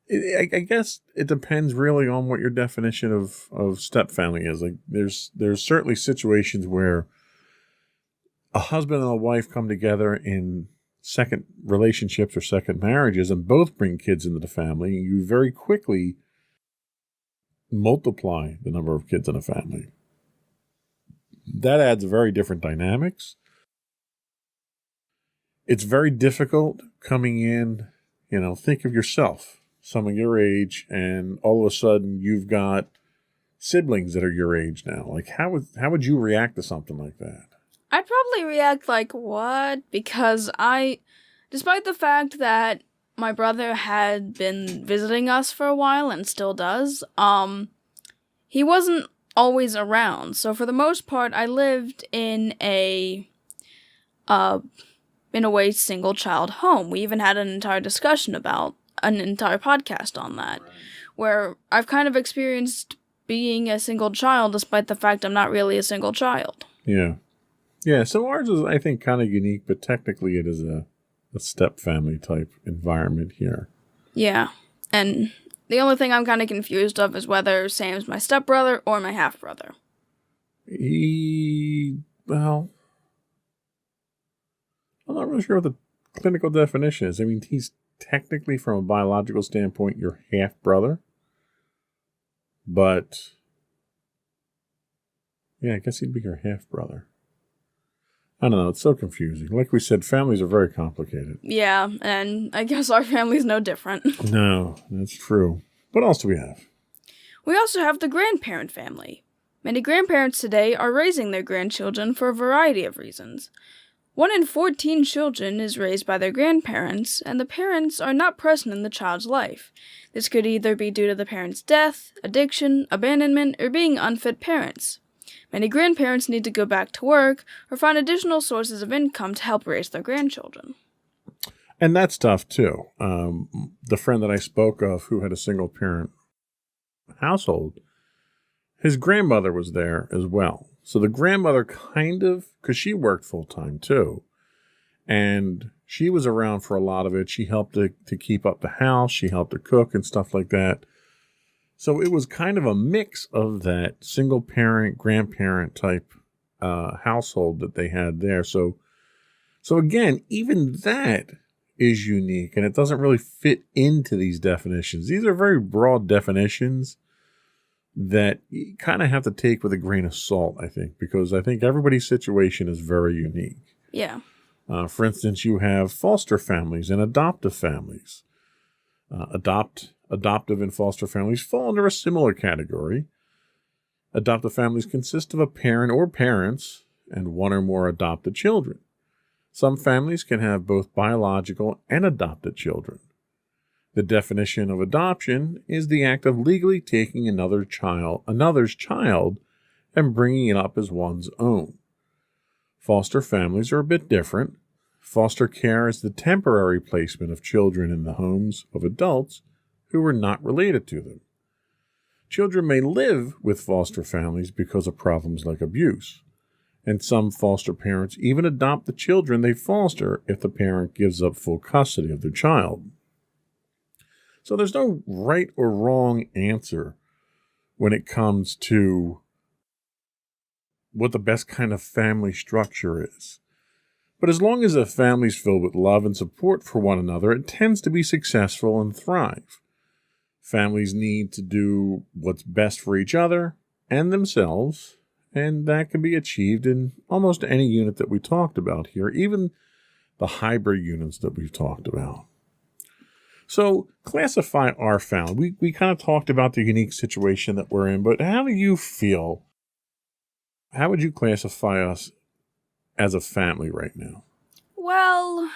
I guess it depends really on what your definition of step family is. Like, there's certainly situations where a husband and a wife come together in second relationships or second marriages and both bring kids into the family. You very quickly multiply the number of kids in a family. That adds very different dynamics. It's very difficult coming in, think of yourself, someone your age, and all of a sudden you've got siblings that are your age now. Like, how would you react to something like that? I'd probably react like, what? Because despite the fact that my brother had been visiting us for a while and still does, he wasn't always around. So for the most part, I lived in a single child home. We even had an entire discussion about an entire podcast on that, where I've kind of experienced being a single child despite the fact I'm not really a single child. Yeah. Yeah, so ours is, I think, kind of unique, but technically it is a step family type environment here. Yeah, and the only thing I'm kind of confused of is whether Sam's my stepbrother or my half-brother. Well, I'm not really sure what the clinical definition is. I mean, he's technically, from a biological standpoint, your half-brother. But, yeah, I guess he'd be your half-brother. I don't know, it's so confusing. Like we said, families are very complicated. Yeah, and I guess our family's no different. No, that's true. What else do we have? We also have the grandparent family. Many grandparents today are raising their grandchildren for a variety of reasons. 1 in 14 children is raised by their grandparents, and the parents are not present in the child's life. This could either be due to the parent's death, addiction, abandonment, or being unfit parents. Many grandparents need to go back to work or find additional sources of income to help raise their grandchildren. And that's tough, too. The friend that I spoke of who had a single-parent household, his grandmother was there as well. So the grandmother kind of, because she worked full-time, too, and she was around for a lot of it. She helped to keep up the house. She helped to cook and stuff like that. So it was kind of a mix of that single-parent, grandparent type household that they had there. So again, even that is unique, and it doesn't really fit into these definitions. These are very broad definitions that you kind of have to take with a grain of salt, I think, because I think everybody's situation is very unique. Yeah. For instance, you have foster families and adoptive families. Adoptive and foster families fall under a similar category. Adoptive families consist of a parent or parents and 1 or more adopted children. Some families can have both biological and adopted children. The definition of adoption is the act of legally taking another's child, and bringing it up as one's own. Foster families are a bit different. Foster care is the temporary placement of children in the homes of adults who are not related to them. Children may live with foster families because of problems like abuse, and some foster parents even adopt the children they foster if the parent gives up full custody of their child. So there's no right or wrong answer when it comes to what the best kind of family structure is. But as long as a family is filled with love and support for one another, it tends to be successful and thrive. Families need to do what's best for each other and themselves, and that can be achieved in almost any unit that we talked about here, even the hybrid units that we've talked about. So classify our family. We kind of talked about the unique situation that we're in, but how do you feel? How would you classify us as a family right now? Well,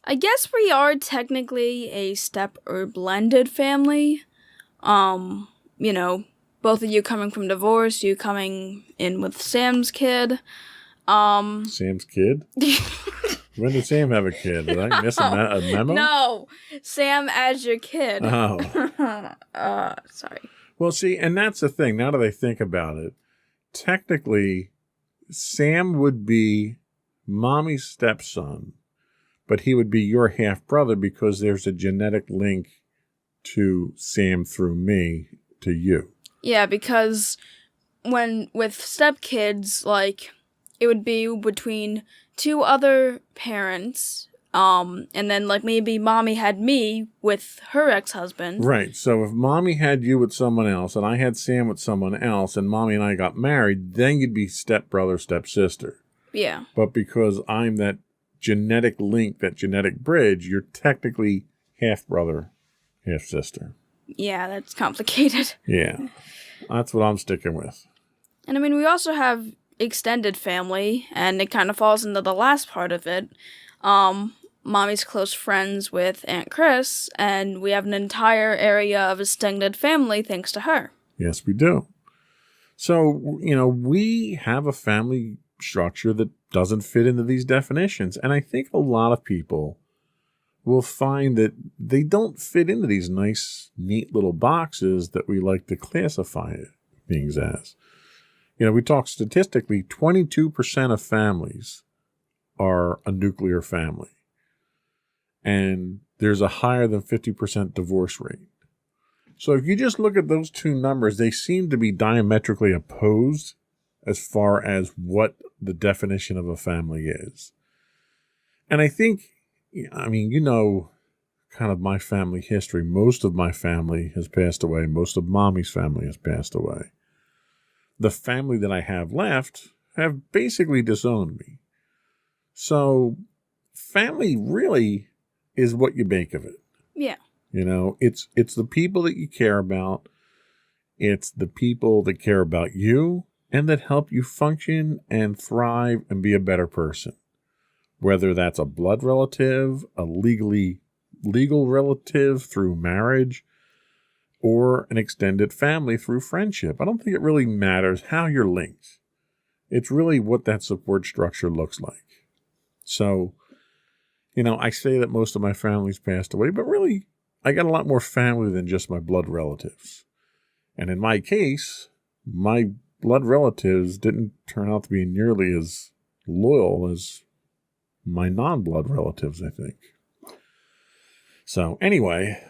I guess we are technically a step or blended family. You know, both of you coming from divorce, you coming in with Sam's kid. Sam's kid? When did Sam have a kid? Did I miss a memo? No, Sam as your kid. Oh. Sorry. Well, see, and that's the thing. Now that I think about it, technically, Sam would be mommy's stepson, but he would be your half-brother because there's a genetic link to Sam through me to you. Yeah, because with stepkids, like, it would be between 2 other parents, and then, like, maybe mommy had me with her ex-husband. Right, so if mommy had you with someone else, and I had Sam with someone else, and mommy and I got married, then you'd be stepbrother, stepsister. Yeah. But because I'm that genetic link, that genetic bridge, you're technically half-brother, half-sister. Yeah, that's complicated. Yeah, that's what I'm sticking with. And I mean, we also have extended family, and it kind of falls into the last part of it. Mommy's close friends with Aunt Chris, and we have an entire area of extended family thanks to her. Yes, we do. So, you know, we have a family structure that doesn't fit into these definitions. And I think a lot of people will find that they don't fit into these nice, neat little boxes that we like to classify things as. We talk statistically, 22% of families are a nuclear family. And there's a higher than 50% divorce rate. So if you just look at those two numbers, they seem to be diametrically opposed as far as what the definition of a family is. And I think, kind of my family history. Most of my family has passed away. Most of Mommy's family has passed away. The family that I have left have basically disowned me. So family really is what you make of it. Yeah. It's the people that you care about. It's the people that care about you and that help you function and thrive and be a better person. Whether that's a blood relative, a legal relative through marriage, or an extended family through friendship. I don't think it really matters how you're linked. It's really what that support structure looks like. So, I say that most of my family's passed away, but really, I got a lot more family than just my blood relatives. And in my case, my blood relatives didn't turn out to be nearly as loyal as my non-blood relatives, I think. So anyway,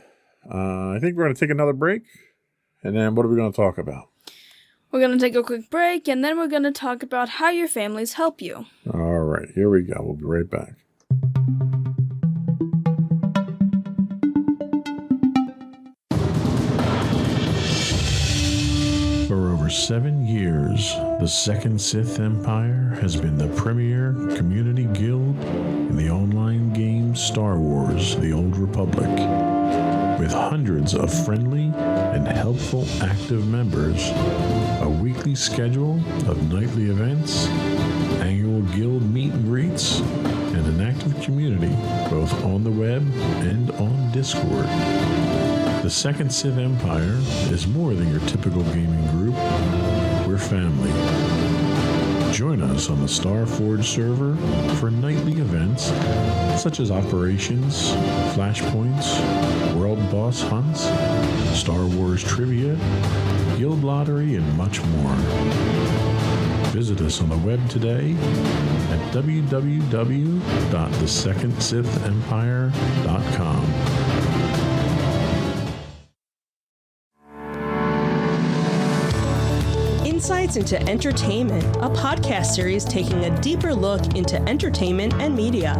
I think we're going to take another break. And then what are we going to talk about? We're going to take a quick break, and then we're going to talk about how your families help you. All right, here we go. We'll be right back. For over 7 years, the Second Sith Empire has been the premier community guild in the online game Star Wars: The Old Republic. With hundreds of friendly and helpful active members, a weekly schedule of nightly events, annual guild meet and greets, and an active community both on the web and on Discord. The Second Sith Empire is more than your typical gaming group. We're family. Join us on the Starforge server for nightly events such as operations, flashpoints, world boss hunts, Star Wars trivia, guild lottery, and much more. Visit us on the web today at www.thesecondsithempire.com. Insights into Entertainment, a podcast series taking a deeper look into entertainment and media.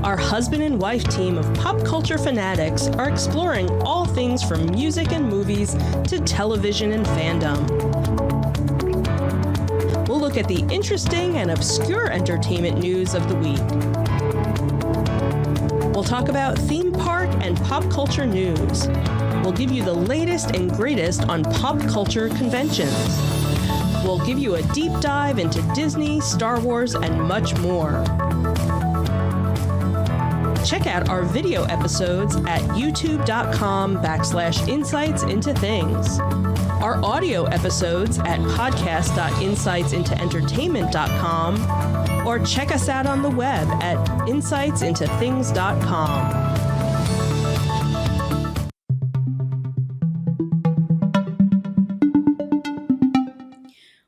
Our husband and wife team of pop culture fanatics are exploring all things from music and movies to television and fandom. We'll look at the interesting and obscure entertainment news of the week. We'll talk about theme park and pop culture news. We'll give you the latest and greatest on pop culture conventions. We'll give you a deep dive into Disney, Star Wars, and much more. Check out our video episodes at youtube.com/insightsintothings. Our audio episodes at podcast.insightsintoentertainment.com, or check us out on the web at insightsintothings.com.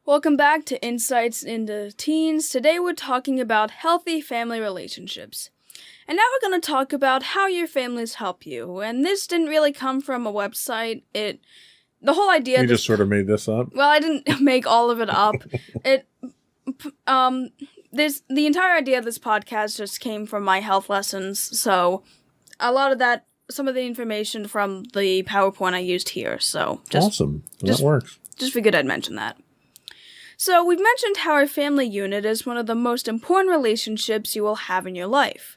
Welcome back to Insights into Teens. Today we're talking about healthy family relationships. And now we're going to talk about how your families help you. And this didn't really come from a website. The whole idea... You just sort of made this up? Well, I didn't make all of it up. The entire idea of this podcast just came from my health lessons. So a lot of that, some of the information from the PowerPoint I used here. So awesome. That works. Just figured I'd mention that. So we've mentioned how our family unit is one of the most important relationships you will have in your life.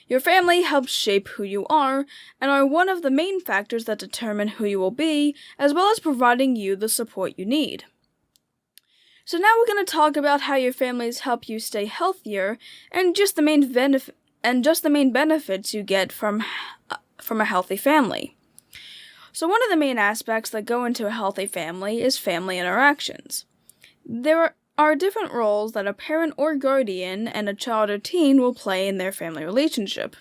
Your family helps shape who you are and are one of the main factors that determine who you will be, as well as providing you the support you need. So now we're going to talk about how your families help you stay healthier and just the main benefits you get from a healthy family. So one of the main aspects that go into a healthy family is family interactions. There are different roles that a parent or guardian and a child or teen will play in their family relationship.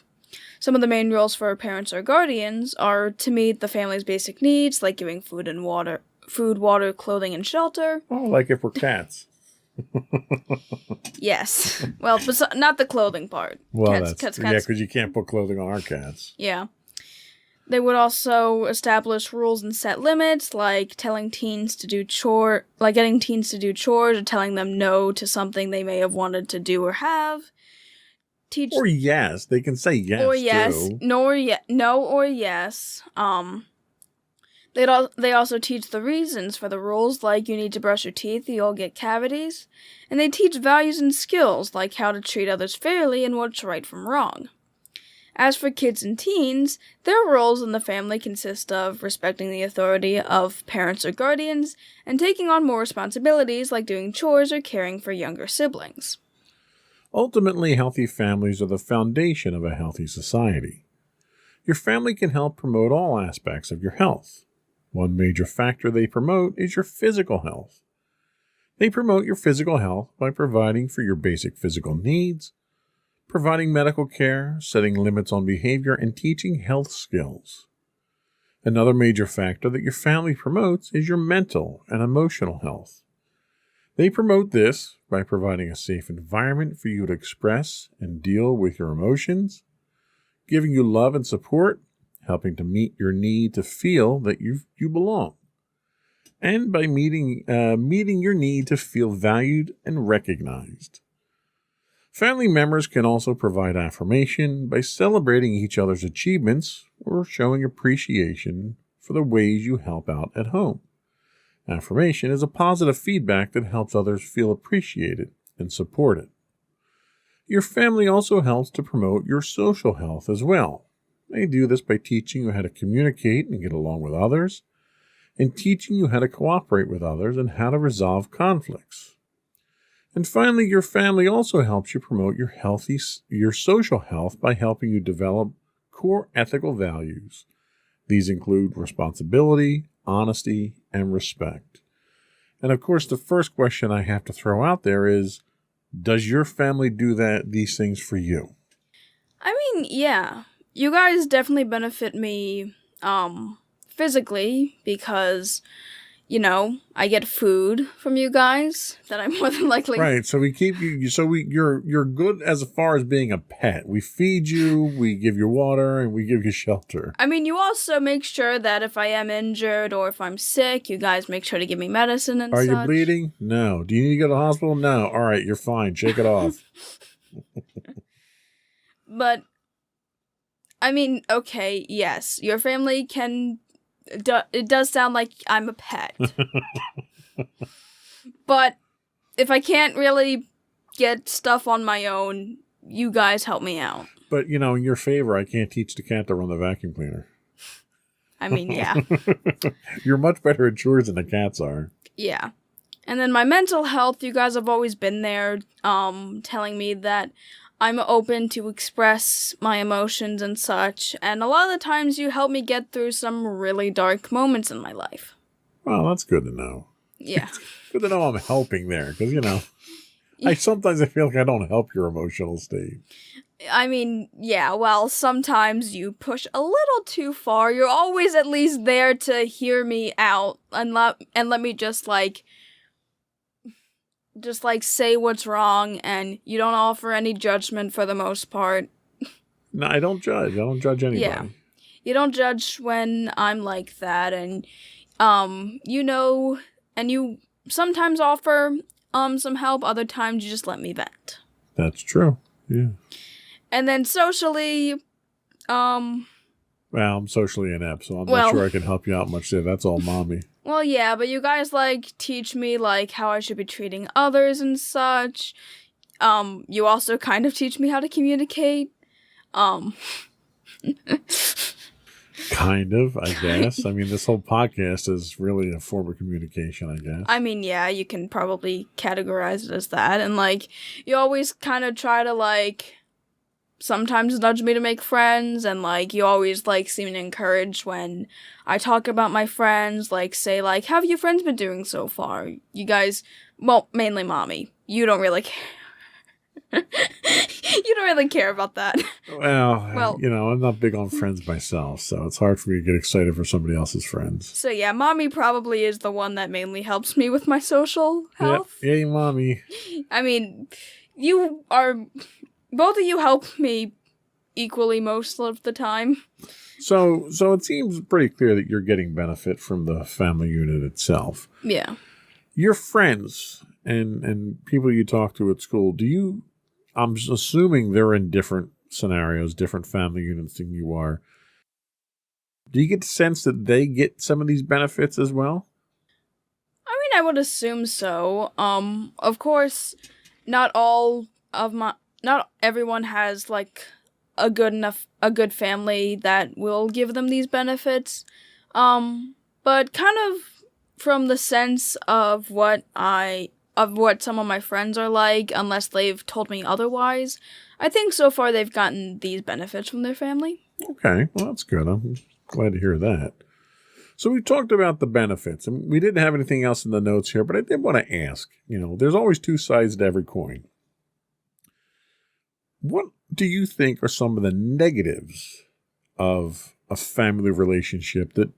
Some of the main roles for parents or guardians are to meet the family's basic needs, like giving food, water, clothing, and shelter. Oh, like if we're cats. Yes. Well, not the clothing part. Well, cats, because you can't put clothing on our cats. Yeah. They would also establish rules and set limits, like getting teens to do chores, or telling them no to something they may have wanted to do or have. Or yes, they can say yes. Or yes, too. no or yes. They also teach the reasons for the rules, like you need to brush your teeth, or you'll get cavities. And they teach values and skills, like how to treat others fairly and what's right from wrong. As for kids and teens, their roles in the family consist of respecting the authority of parents or guardians and taking on more responsibilities like doing chores or caring for younger siblings. Ultimately, healthy families are the foundation of a healthy society. Your family can help promote all aspects of your health. One major factor they promote is your physical health. They promote your physical health by providing for your basic physical needs, providing medical care, setting limits on behavior, and teaching health skills. Another major factor that your family promotes is your mental and emotional health. They promote this by providing a safe environment for you to express and deal with your emotions, giving you love and support, helping to meet your need to feel that you belong, and by meeting your need to feel valued and recognized. Family members can also provide affirmation by celebrating each other's achievements or showing appreciation for the ways you help out at home. Affirmation is a positive feedback that helps others feel appreciated and supported. Your family also helps to promote your social health as well. They do this by teaching you how to communicate and get along with others, and teaching you how to cooperate with others and how to resolve conflicts. And finally, your family also helps you promote your social health by helping you develop core ethical values. These include responsibility, honesty, and respect. And of course, the first question I have to throw out there is, does your family do these things for you? I mean, yeah. You guys definitely benefit me physically because, I get food from you guys that I'm more than likely. Right, so we keep you. So you're good as far as being a pet. We feed you, we give you water, and we give you shelter. I mean, you also make sure that if I am injured or if I'm sick, you guys make sure to give me medicine and such. Are you bleeding? No. Do you need to go to the hospital? No. All right, you're fine. Shake it off. But, I mean, okay, yes, your family can. It does sound like I'm a pet. But if I can't really get stuff on my own, you guys help me out. But, in your favor, I can't teach the cat to run the vacuum cleaner. I mean, yeah. You're much better at chores than the cats are. Yeah. And then my mental health, you guys have always been there telling me that I'm open to express my emotions and such, and a lot of the times you help me get through some really dark moments in my life. Well, that's good to know. Yeah. Good to know I'm helping there, because, sometimes I feel like I don't help your emotional state. I mean, yeah, well, sometimes you push a little too far. You're always at least there to hear me out and let me just say what's wrong, and you don't offer any judgment for the most part. No, I don't judge. I don't judge anybody. Yeah. You don't judge when I'm like that, and and you sometimes offer some help, other times you just let me vent. That's true. Yeah. And then socially, well, I'm socially inept, so I'm not sure I can help you out much there. That's all mommy. Well, yeah, but you guys, teach me, how I should be treating others and such. You also kind of teach me how to communicate. Kind of, I guess. I mean, this whole podcast is really a form of communication, I guess. I mean, yeah, you can probably categorize it as that. And, you always kind of try to, sometimes nudge me to make friends, and, like, you always, like, seem encouraged when I talk about my friends, like, say, like, how have your friends been doing so far? You guys, well, mainly Mommy. You don't really care. You don't really care about that. Well, I'm not big on friends myself, so it's hard for me to get excited for somebody else's friends. So yeah, Mommy probably is the one that mainly helps me with my social health. Yep. Yay, Mommy. I mean, both of you help me equally most of the time. So it seems pretty clear that you're getting benefit from the family unit itself. Yeah. Your friends and people you talk to at school, I'm assuming they're in different scenarios, different family units than you are. Do you get the sense that they get some of these benefits as well? I mean, I would assume so. Of course, not everyone has, like, a good family that will give them these benefits. But kind of from the sense of what some of my friends are like, unless they've told me otherwise, I think so far they've gotten these benefits from their family. Okay, well, that's good. I'm glad to hear that. So we talked about the benefits, and we didn't have anything else in the notes here, but I did want to ask, there's always two sides to every coin. What do you think are some of the negatives of a family relationship that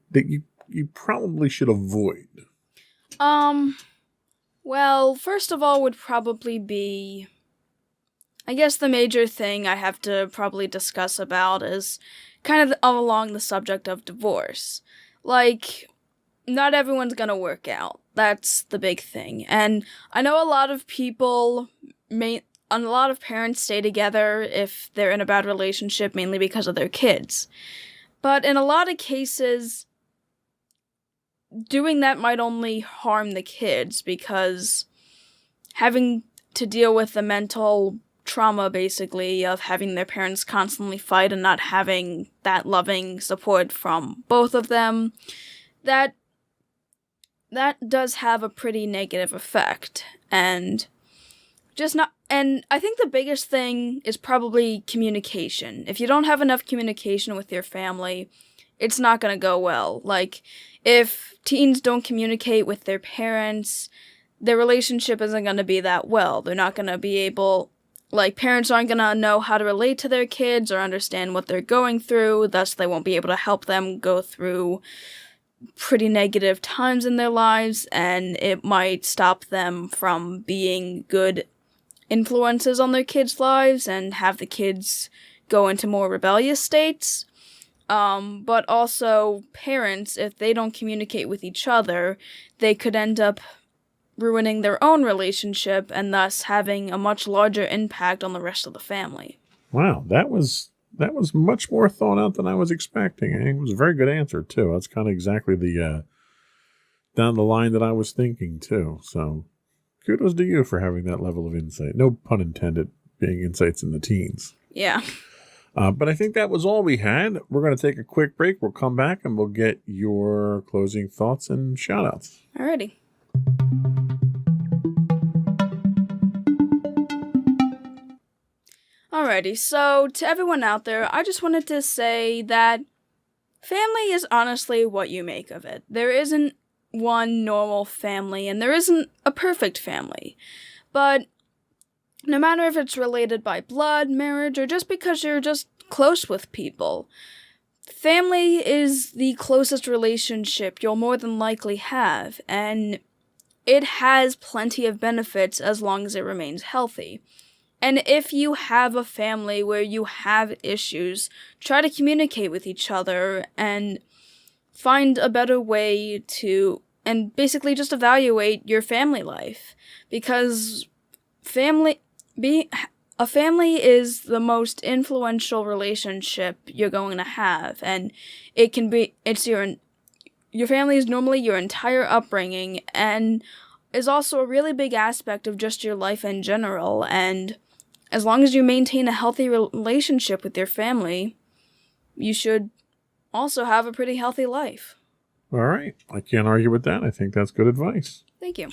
you probably should avoid? Well, first of all would probably be, I guess the major thing I have to probably discuss about is kind of along the subject of divorce. Like, not everyone's gonna work out. That's the big thing. And I know a lot of a lot of parents stay together if they're in a bad relationship, mainly because of their kids. But in a lot of cases, doing that might only harm the kids, because having to deal with the mental trauma, basically, of having their parents constantly fight and not having that loving support from both of them, that does have a pretty negative effect. And I think the biggest thing is probably communication. If you don't have enough communication with your family, it's not going to go well. Like, if teens don't communicate with their parents, their relationship isn't going to be that well. They're not going to be able, parents aren't going to know how to relate to their kids or understand what they're going through, thus they won't be able to help them go through pretty negative times in their lives, and it might stop them from being good influences on their kids' lives and have the kids go into more rebellious states. But also parents, if they don't communicate with each other, they could end up ruining their own relationship and thus having a much larger impact on the rest of the family. Wow, that was much more thought out than I was expecting. It was a very good answer, too. That's kind of exactly the down the line that I was thinking, too. So kudos to you for having that level of insight. No pun intended, being insights in the teens. Yeah. But I think that was all we had. We're going to take a quick break. We'll come back and we'll get your closing thoughts and shout-outs. Alrighty. Alrighty, so to everyone out there, I just wanted to say that family is honestly what you make of it. There isn't one normal family, and there isn't a perfect family. But no matter if it's related by blood, marriage, or just because you're just close with people, family is the closest relationship you'll more than likely have, and it has plenty of benefits as long as it remains healthy. And if you have a family where you have issues, try to communicate with each other and find a better way and basically just evaluate your family life. Because a family is the most influential relationship you're going to have, and your family is normally your entire upbringing, and is also a really big aspect of just your life in general. And as long as you maintain a healthy relationship with your family, you should also have a pretty healthy life. All right. I can't argue with that. I think that's good advice. Thank you.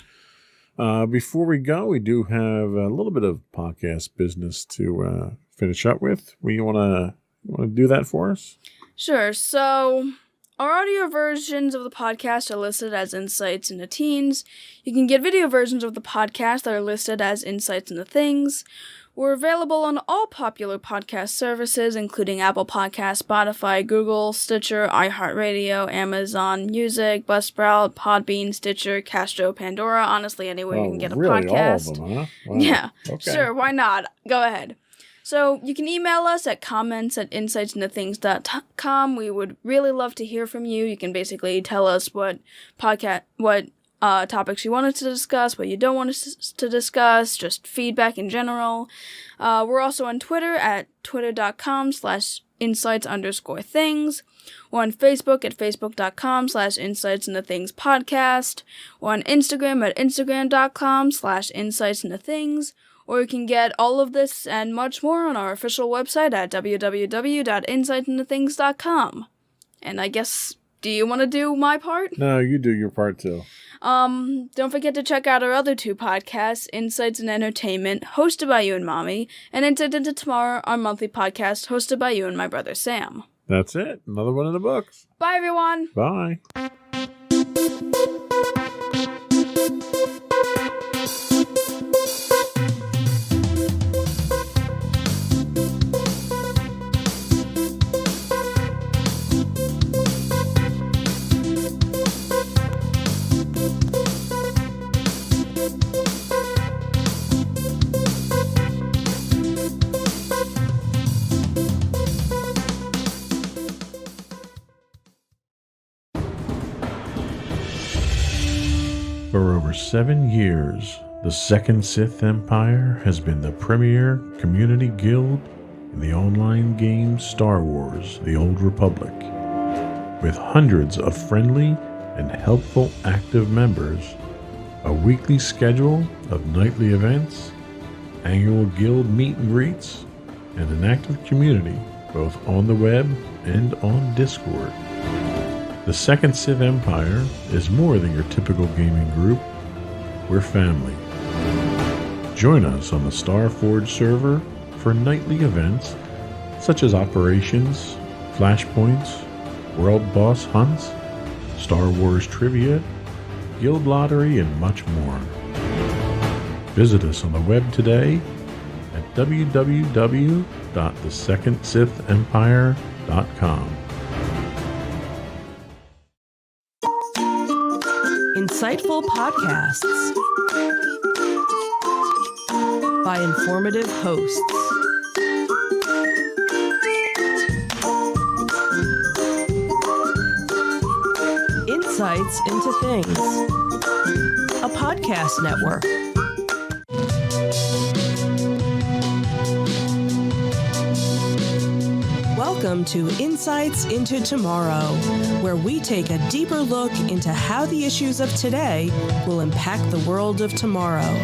Before we go, we do have a little bit of podcast business to finish up with? You want to do that for us? Sure. So, our audio versions of the podcast are listed as Insights into Teens. You can get video versions of the podcast that are listed as Insights into Things. We're available on all popular podcast services, including Apple Podcasts, Spotify, Google, Stitcher, iHeartRadio, Amazon Music, Buzzsprout, Podbean, Stitcher, Castro, Pandora. Honestly, anywhere you can get a podcast. All of them, huh? Wow. Yeah, Okay. Sure, why not? Go ahead. So you can email us at comments@insightsintothings.com. We would really love to hear from you. You can basically tell us what topics you want us to discuss, what you don't want us to discuss, just feedback in general. We're also on Twitter at twitter.com/insights_things. We're on Facebook at facebook.com/insightsintothingspodcast. We're on Instagram at instagram.com/insightsintothings. Or you can get all of this and much more on our official website at www.insightsintothings.com. And I guess, do you want to do my part? No, you do your part too. Don't forget to check out our other two podcasts, Insights and Entertainment, hosted by you and Mommy, and Insight into Tomorrow, our monthly podcast, hosted by you and my brother Sam. That's it. Another one in the books. Bye, everyone. Bye. For over 7 years, the Second Sith Empire has been the premier community guild in the online game Star Wars: The Old Republic. With hundreds of friendly and helpful active members, a weekly schedule of nightly events, annual guild meet and greets, and an active community both on the web and on Discord. The Second Sith Empire is more than your typical gaming group. We're family. Join us on the Starforge server for nightly events such as operations, flashpoints, world boss hunts, Star Wars trivia, guild lottery, and much more. Visit us on the web today at www.thesecondsithempire.com. Insightful podcasts by informative hosts. Insights into Things, a podcast network. Welcome to Insights into Tomorrow, where we take a deeper look into how the issues of today will impact the world of tomorrow.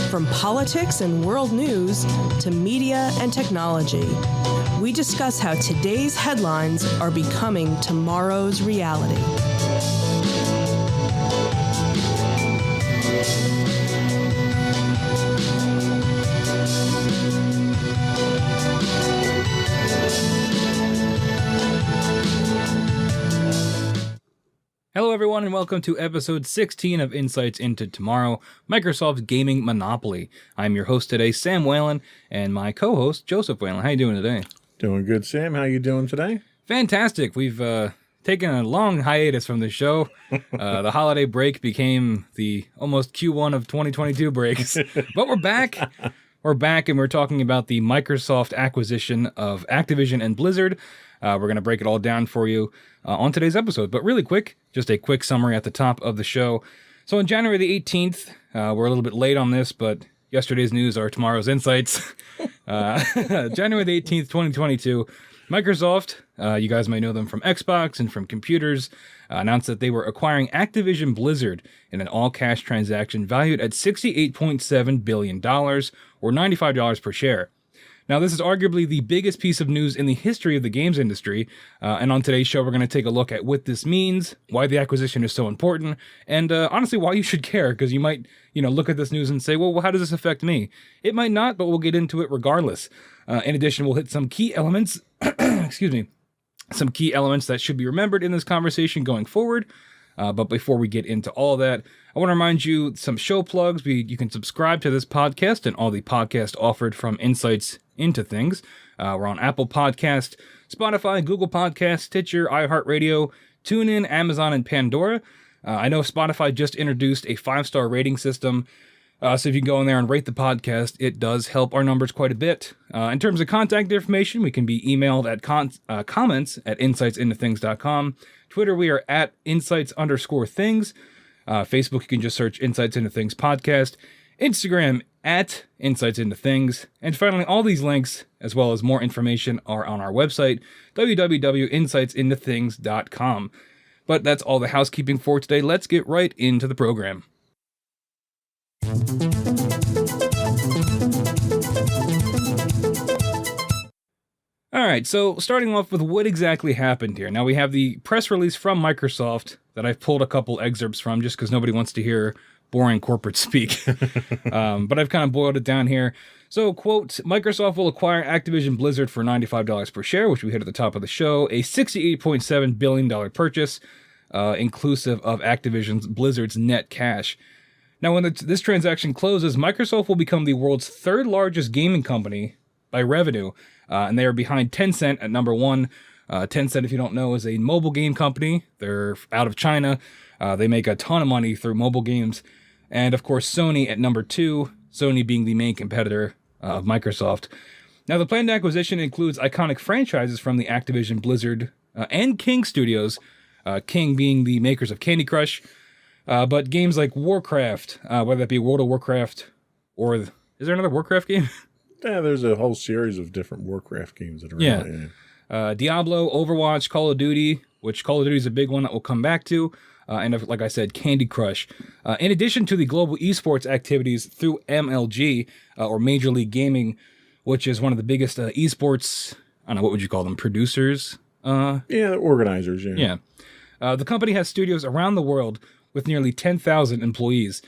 From politics and world news to media and technology, we discuss how today's headlines are becoming tomorrow's reality. Hello everyone and welcome to episode 16 of Insights into Tomorrow, Microsoft's gaming monopoly. I'm your host today, Sam Whalen, and my co-host, Joseph Whalen. How you doing today? Doing good, Sam. How you doing today? Fantastic. We've taken a long hiatus from the show. The holiday break became the almost Q1 of 2022 breaks, but we're back. We're back and we're talking about the Microsoft acquisition of Activision and Blizzard. We're going to break it all down for you on today's episode. But really quick, just a quick summary at the top of the show. So on January the 18th, we're a little bit late on this, but yesterday's news are tomorrow's insights. January the 18th, 2022, Microsoft, you guys may know them from Xbox and from computers, announced that they were acquiring Activision Blizzard in an all-cash transaction valued at $68.7 billion, or $95 per share. Now, this is arguably the biggest piece of news in the history of the games industry, and on today's show, we're going to take a look at what this means, why the acquisition is so important, and honestly, why you should care, because you might, look at this news and say, well, how does this affect me? It might not, but we'll get into it regardless. In addition, we'll hit some key elements, some key elements that should be remembered in this conversation going forward. But before we get into all that, I want to remind you some show plugs. You can subscribe to this podcast and all the podcasts offered from Insights into Things. We're on Apple Podcast, Spotify, Google Podcast, Stitcher, iHeartRadio, TuneIn, Amazon, and Pandora. I know Spotify just introduced a 5-star rating system. So if you go in there and rate the podcast, it does help our numbers quite a bit. In terms of contact information, we can be emailed at comments at insightsintothings.com. Twitter, we are at insights_things. Facebook, you can just search Insights Into Things Podcast. Instagram, at Insights Into Things. And finally, all these links, as well as more information, are on our website, www.insightsintothings.com. But that's all the housekeeping for today. Let's get right into the program. All right, so starting off with what exactly happened here. Now we have the press release from Microsoft that I've pulled a couple excerpts from just because nobody wants to hear boring corporate speak. But I've kind of boiled it down here. So, quote, Microsoft will acquire Activision Blizzard for $95 per share, which we hit at the top of the show, a $68.7 billion purchase, inclusive of Activision's Blizzard's net cash. Now, when this transaction closes, Microsoft will become the world's third largest gaming company by revenue, and they are behind Tencent at number one. Tencent, if you don't know, is a mobile game company. They're out of China. They make a ton of money through mobile games. And, of course, Sony at number two, Sony being the main competitor of Microsoft. Now, the planned acquisition includes iconic franchises from the Activision Blizzard and King studios, King being the makers of Candy Crush, but games like Warcraft, whether that be World of Warcraft or... Is there another Warcraft game? Yeah, there's a whole series of different Warcraft games that are out. Yeah. Diablo, Overwatch, Call of Duty, which Call of Duty is a big one that we'll come back to, and like I said, Candy Crush. In addition to the global esports activities through MLG, or Major League Gaming, which is one of the biggest esports, I don't know, what would you call them, producers? Organizers, yeah. Yeah. The company has studios around the world with nearly 10,000 employees.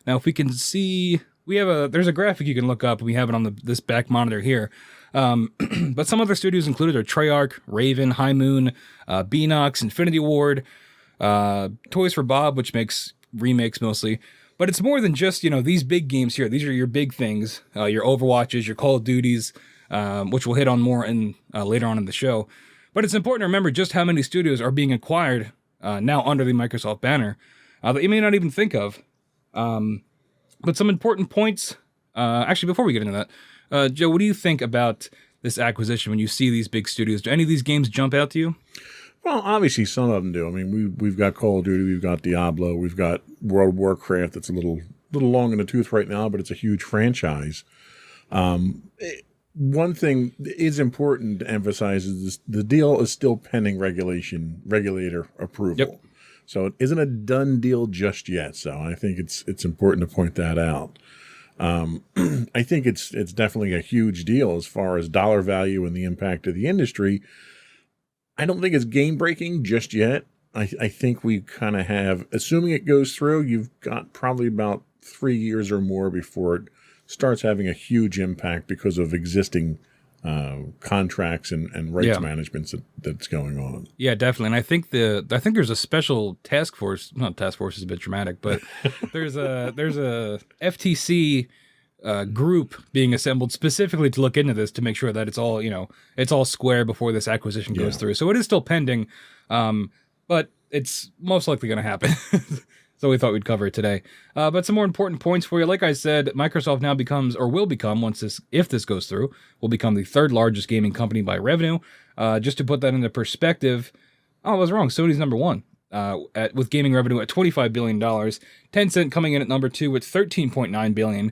Now, if we can see... there's a graphic you can look up, and we have it on this back monitor here. But some other studios included are Treyarch, Raven, High Moon, Beanox, Infinity Ward, Toys for Bob, which makes remakes mostly. But it's more than just, these big games here. These are your big things, your Overwatches, your Call of Duties, which we'll hit on more later on in the show. But it's important to remember just how many studios are being acquired now under the Microsoft banner that you may not even think of. But some important points, actually, before we get into that, Joe, what do you think about this acquisition when you see these big studios? Do any of these games jump out to you? Well, obviously some of them do. I mean, we've got Call of Duty, we've got Diablo, we've got World of Warcraft that's a little long in the tooth right now, but it's a huge franchise. One thing that is important to emphasize is the deal is still pending regulator approval. Yep. So it isn't a done deal just yet. So I think it's important to point that out. I think it's definitely a huge deal as far as dollar value and the impact of the industry. I don't think it's game breaking just yet. I think we kind of have, assuming it goes through, you've got probably about 3 years or more before it starts having a huge impact because of existing contracts and rights management that's going on. Yeah, definitely. And I think there's a special task force. Not task force is a bit dramatic, but there's a FTC group being assembled specifically to look into this to make sure that it's all square before this acquisition goes through. So it is still pending, but it's most likely going to happen. So we thought we'd cover it today. But some more important points for you. Like I said, Microsoft now becomes, or will become, if this goes through, will become the third largest gaming company by revenue. Just to put that into perspective, I was wrong. Sony's number one with gaming revenue at $25 billion. Tencent coming in at number two with $13.9 billion.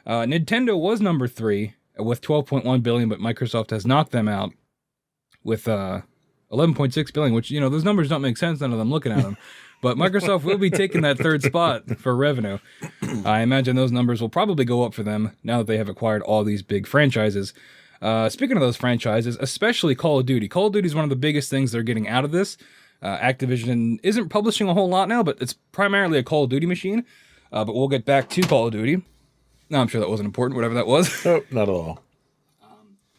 Nintendo was number three with $12.1 billion, but Microsoft has knocked them out with $11.6 billion, which, those numbers don't make sense none of them looking at them. But Microsoft will be taking that third spot for revenue. I imagine those numbers will probably go up for them now that they have acquired all these big franchises. Speaking of those franchises, especially Call of Duty. Call of Duty is one of the biggest things they're getting out of this. Activision isn't publishing a whole lot now, but it's primarily a Call of Duty machine. But we'll get back to Call of Duty. No, I'm sure that wasn't important, whatever that was. Oh, not at all.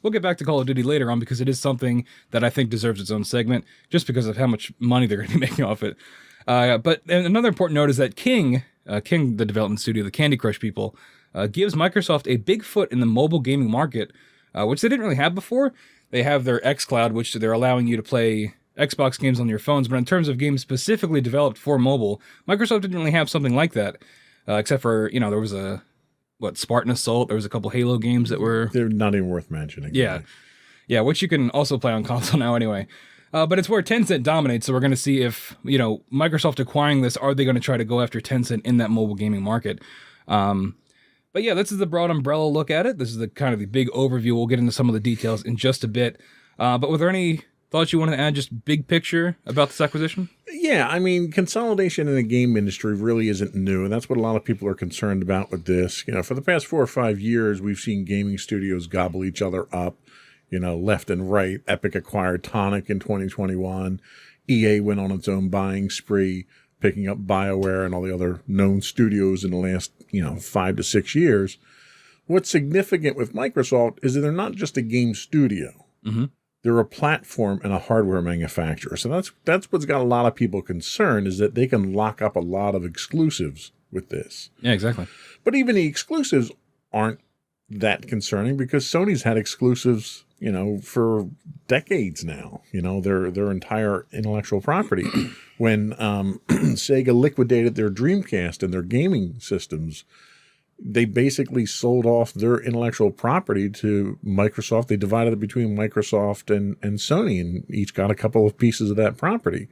We'll get back to Call of Duty later on because it is something that I think deserves its own segment just because of how much money they're going to be making off it. But another important note is that King, the development studio, the Candy Crush people, gives Microsoft a big foot in the mobile gaming market, which they didn't really have before. They have their xCloud, which they're allowing you to play Xbox games on your phones, but in terms of games specifically developed for mobile, Microsoft didn't really have something like that, except for, there was Spartan Assault, there was a couple Halo games that were... They're not even worth mentioning. Yeah. Really. Yeah, which you can also play on console now anyway. But it's where Tencent dominates, so we're going to see if, Microsoft acquiring this, are they going to try to go after Tencent in that mobile gaming market? But yeah, this is the broad umbrella look at it. This is the kind of the big overview. We'll get into some of the details in just a bit. But were there any thoughts you wanted to add, just big picture about this acquisition? Yeah, I mean, consolidation in the game industry really isn't new, and that's what a lot of people are concerned about with this. For the past 4 or 5 years, we've seen gaming studios gobble each other up, left and right. Epic acquired Tonic in 2021. EA went on its own buying spree, picking up BioWare and all the other known studios in the last, 5 to 6 years. What's significant with Microsoft is that they're not just a game studio. Mm-hmm. They're a platform and a hardware manufacturer. So that's what's got a lot of people concerned, is that they can lock up a lot of exclusives with this. Yeah, exactly. But even the exclusives aren't that concerning because Sony's had exclusives, for decades now, their entire intellectual property. When Sega liquidated their Dreamcast and their gaming systems, they basically sold off their intellectual property to Microsoft. They divided it between Microsoft and Sony, and each got a couple of pieces of that property.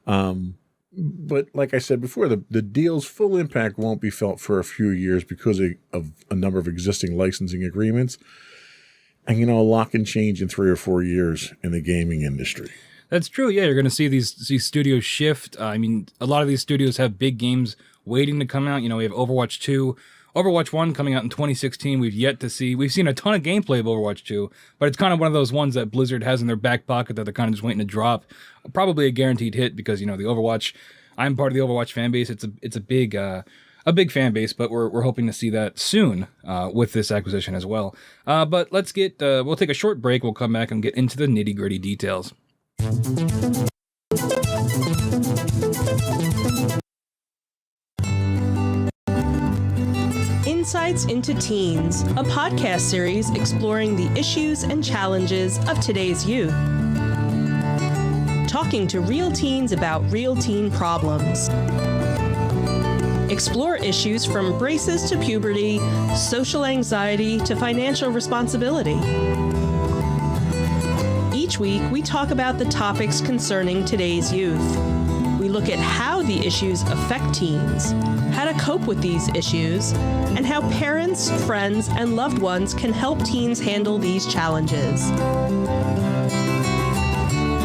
But like I said before, the deal's full impact won't be felt for a few years because of a number of existing licensing agreements. And, a lot can change in 3 or 4 years in the gaming industry. That's true. Yeah, you're going to see these studios shift. I mean, a lot of these studios have big games waiting to come out. We have Overwatch 2. Overwatch 1 coming out in 2016, we've seen a ton of gameplay of Overwatch 2, but it's kind of one of those ones that Blizzard has in their back pocket that they're kind of just waiting to drop. Probably a guaranteed hit because, the Overwatch, I'm part of the Overwatch fan base. It's a big fan base, but we're hoping to see that soon with this acquisition as well. But let's we'll take a short break. We'll come back and get into the nitty gritty details. Insights into Teens, a podcast series exploring the issues and challenges of today's youth. Talking to real teens about real teen problems. Explore issues from braces to puberty, social anxiety to financial responsibility. Each week, we talk about the topics concerning today's youth. We look at how the issues affect teens, how to cope with these issues, and how parents, friends, and loved ones can help teens handle these challenges.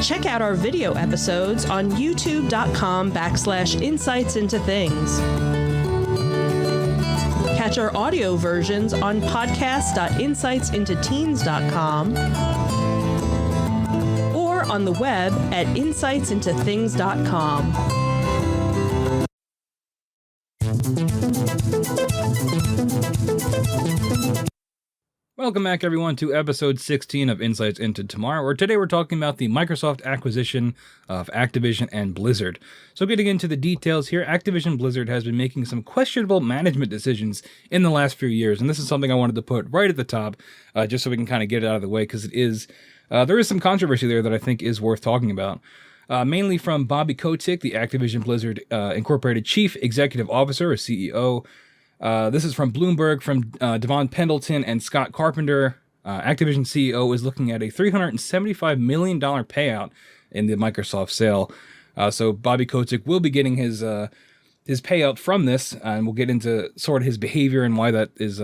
Check out our video episodes on youtube.com/insightsintothings. Catch our audio versions on podcast.insightsintoteens.com or on the web at insightsintothings.com. Welcome back, everyone, to episode 16 of Insights into Tomorrow, where today we're talking about the Microsoft acquisition of Activision and Blizzard. So getting into the details here, Activision Blizzard has been making some questionable management decisions in the last few years, and this is something I wanted to put right at the top, just so we can kind of get it out of the way, because there is some controversy there that I think is worth talking about. Mainly from Bobby Kotick, the Activision Blizzard Incorporated Chief Executive Officer, or CEO. This is from Bloomberg, from Devon Pendleton and Scott Carpenter. Activision CEO is looking at a $375 million payout in the Microsoft sale. So Bobby Kotick will be getting his payout from this, and we'll get into sort of his behavior and why that is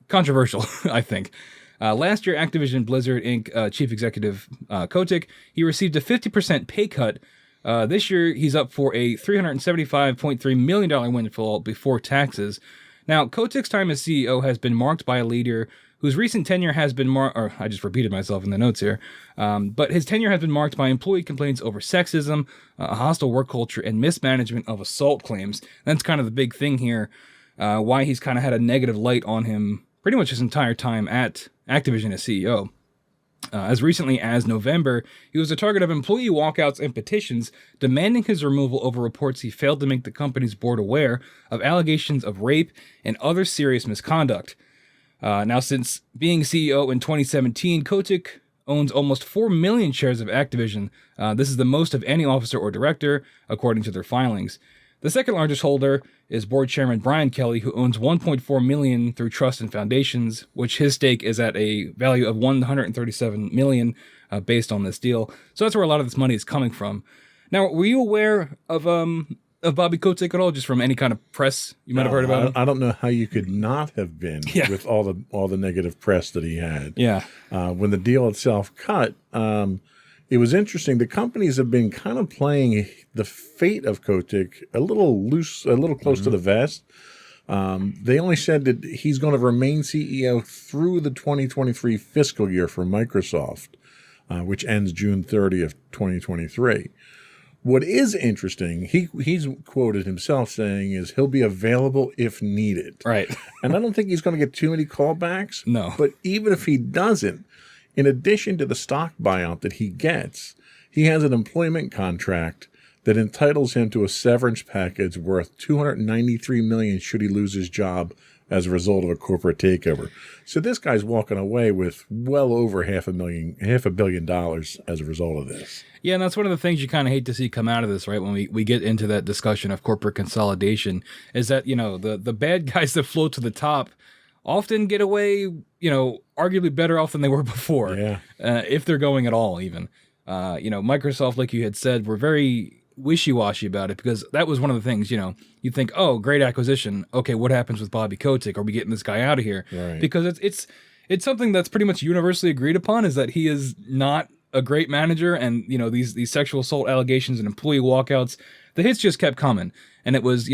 controversial, I think. Last year, Activision Blizzard Inc. Chief Executive Kotick, he received a 50% pay cut. This year, he's up for a $375.3 million windfall before taxes. Now, Kotick's time as CEO has been marked by a leader whose recent tenure has been I just repeated myself in the notes here, but his tenure has been marked by employee complaints over sexism, a hostile work culture, and mismanagement of assault claims. That's kind of the big thing here, why he's kind of had a negative light on him pretty much his entire time at Activision as CEO. As recently as November, he was the target of employee walkouts and petitions demanding his removal over reports he failed to make the company's board aware of allegations of rape and other serious misconduct. Now, since being CEO in 2017, Kotick owns almost 4 million shares of Activision. This is the most of any officer or director, according to their filings. The second largest holder is board chairman Brian Kelly, who owns 1.4 million through trusts and foundations, which his stake is at a value of 137 million based on this deal. So that's where a lot of this money is coming from. Now, were you aware of Bobby Kotick at all, just from any kind of press you might have heard about him? I don't know how you could not have been with all the negative press that he had. Yeah. When the deal itself cut, it was interesting. The companies have been kind of playing the fate of Kotick a little loose, a little close to the vest. They only said that he's going to remain CEO through the 2023 fiscal year for Microsoft, which ends June 30th, 2023. What is interesting, he's quoted himself saying, is he'll be available if needed. Right. And I don't think he's going to get too many callbacks. No. But even if he doesn't, in addition to the stock buyout that he gets, he has an employment contract that entitles him to a severance package worth $293 million should he lose his job as a result of a corporate takeover. So this guy's walking away with well over $500 million as a result of this. Yeah, and that's one of the things you kind of hate to see come out of this, right? When we get into that discussion of corporate consolidation, is that, the bad guys that float to the top often get away, arguably better off than they were before. Yeah. If they're going at all, even. Microsoft, like you had said, were very wishy-washy about it, because that was one of the things, you think, oh, great acquisition. Okay, what happens with Bobby Kotick? Are we getting this guy out of here? Right. Because it's something that's pretty much universally agreed upon, is that he is not a great manager, and these sexual assault allegations and employee walkouts, the hits just kept coming. And it was,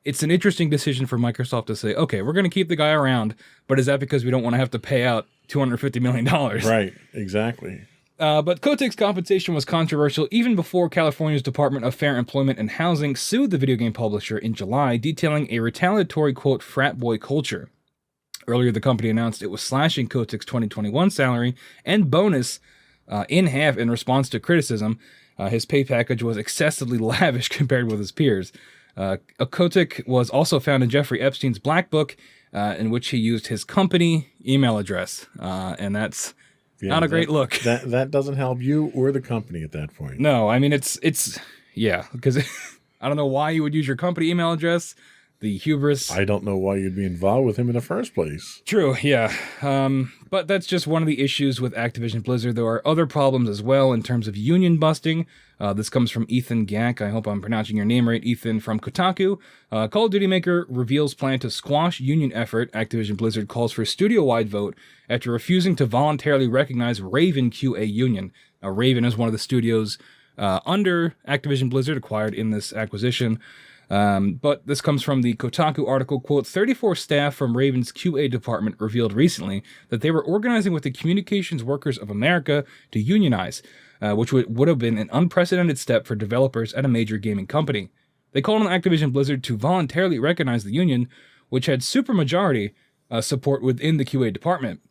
it's an interesting decision for Microsoft to say, okay, we're going to keep the guy around, but is that because we don't want to have to pay out $250 million? Right, exactly. But Kotick's compensation was controversial even before California's Department of Fair Employment and Housing sued the video game publisher in July, detailing a retaliatory, quote, frat boy culture. Earlier, the company announced it was slashing Kotick's 2021 salary and bonus in half in response to criticism. His pay package was excessively lavish compared with his peers. Kotick was also found in Jeffrey Epstein's Black Book, in which he used his company email address, and that's not a great look. That doesn't help you or the company at that point. No, I mean it's because I don't know why you would use your company email address. The hubris. I don't know why you'd be involved with him in the first place. True, yeah. But that's just one of the issues with Activision Blizzard. There are other problems as well in terms of union busting. This comes from Ethan Gack. I hope I'm pronouncing your name right, Ethan, from Kotaku. Call of Duty maker reveals plan to squash union effort. Activision Blizzard calls for studio-wide vote after refusing to voluntarily recognize Raven QA union. Raven is one of the studios under Activision Blizzard acquired in this acquisition. But this comes from the Kotaku article, quote, 34 staff from Raven's QA department revealed recently that they were organizing with the Communications Workers of America to unionize, which would have been an unprecedented step for developers at a major gaming company. They called on Activision Blizzard to voluntarily recognize the union, which had supermajority support within the QA department.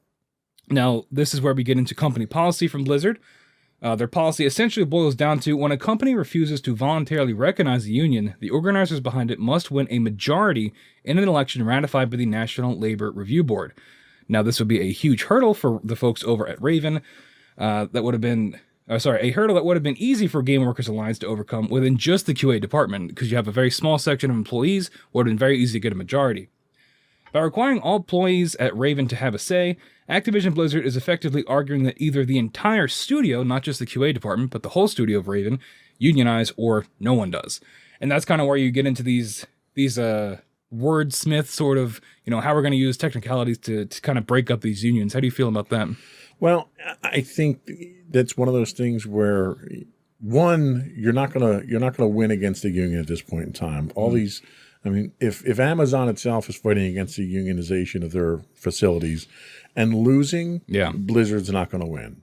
Now, this is where we get into company policy from Blizzard. Their policy essentially boils down to when a company refuses to voluntarily recognize the union, the organizers behind it must win a majority in an election ratified by the National Labor Review Board. Now, this would be a huge hurdle for the folks over at Raven. A hurdle that would have been easy for Game Workers Alliance to overcome within just the QA department, because you have a very small section of employees, would have been very easy to get a majority. By requiring all employees at Raven to have a say, Activision Blizzard is effectively arguing that either the entire studio, not just the QA department, but the whole studio of Raven, unionize, or no one does. And that's kind of where you get into these wordsmith sort of, how we're going to use technicalities to kind of break up these unions. How do you feel about that? Well, I think that's one of those things where, one, you're not gonna win against the union at this point in time. All these I mean, if Amazon itself is fighting against the unionization of their facilities and losing, Blizzard's not going to win.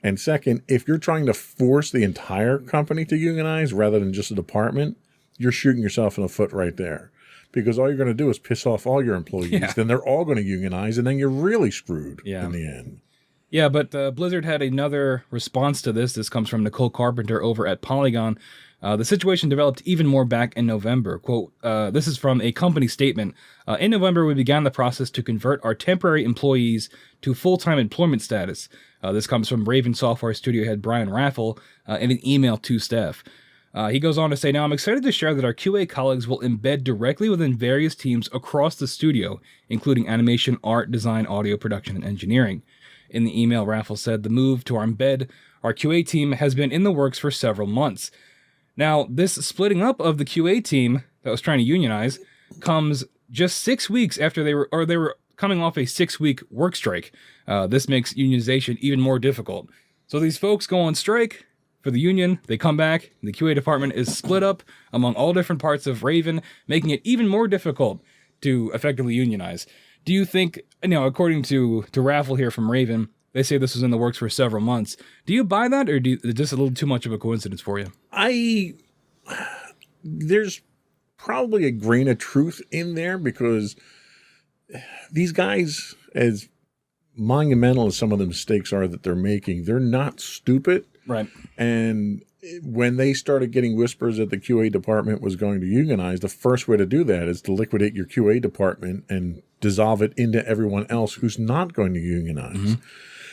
And second, if you're trying to force the entire company to unionize rather than just a department, you're shooting yourself in the foot right there. Because all you're going to do is piss off all your employees. Yeah. Then they're all going to unionize, and then you're really screwed in the end. Yeah, but Blizzard had another response to this. This comes from Nicole Carpenter over at Polygon. The situation developed even more back in November. Quote, this is from a company statement. In November, we began the process to convert our temporary employees to full-time employment status. This comes from Raven Software Studio head Brian Raffel in an email to staff. He goes on to say, now I'm excited to share that our QA colleagues will embed directly within various teams across the studio, including animation, art, design, audio, production, and engineering. In the email, Raffel said the move to our QA team has been in the works for several months. Now, this splitting up of the QA team that was trying to unionize comes just 6 weeks after they were coming off a 6-week work strike. This makes unionization even more difficult. So these folks go on strike for the union, they come back, and the QA department is split up among all different parts of Raven, making it even more difficult to effectively unionize. Do you think, according to Raffle here from Raven, they say this was in the works for several months. Do you buy that, or is this a little too much of a coincidence for you? There's probably a grain of truth in there, because these guys, as monumental as some of the mistakes are that they're making, they're not stupid. Right. And when they started getting whispers that the QA department was going to unionize, the first way to do that is to liquidate your QA department and dissolve it into everyone else who's not going to unionize. Mm-hmm.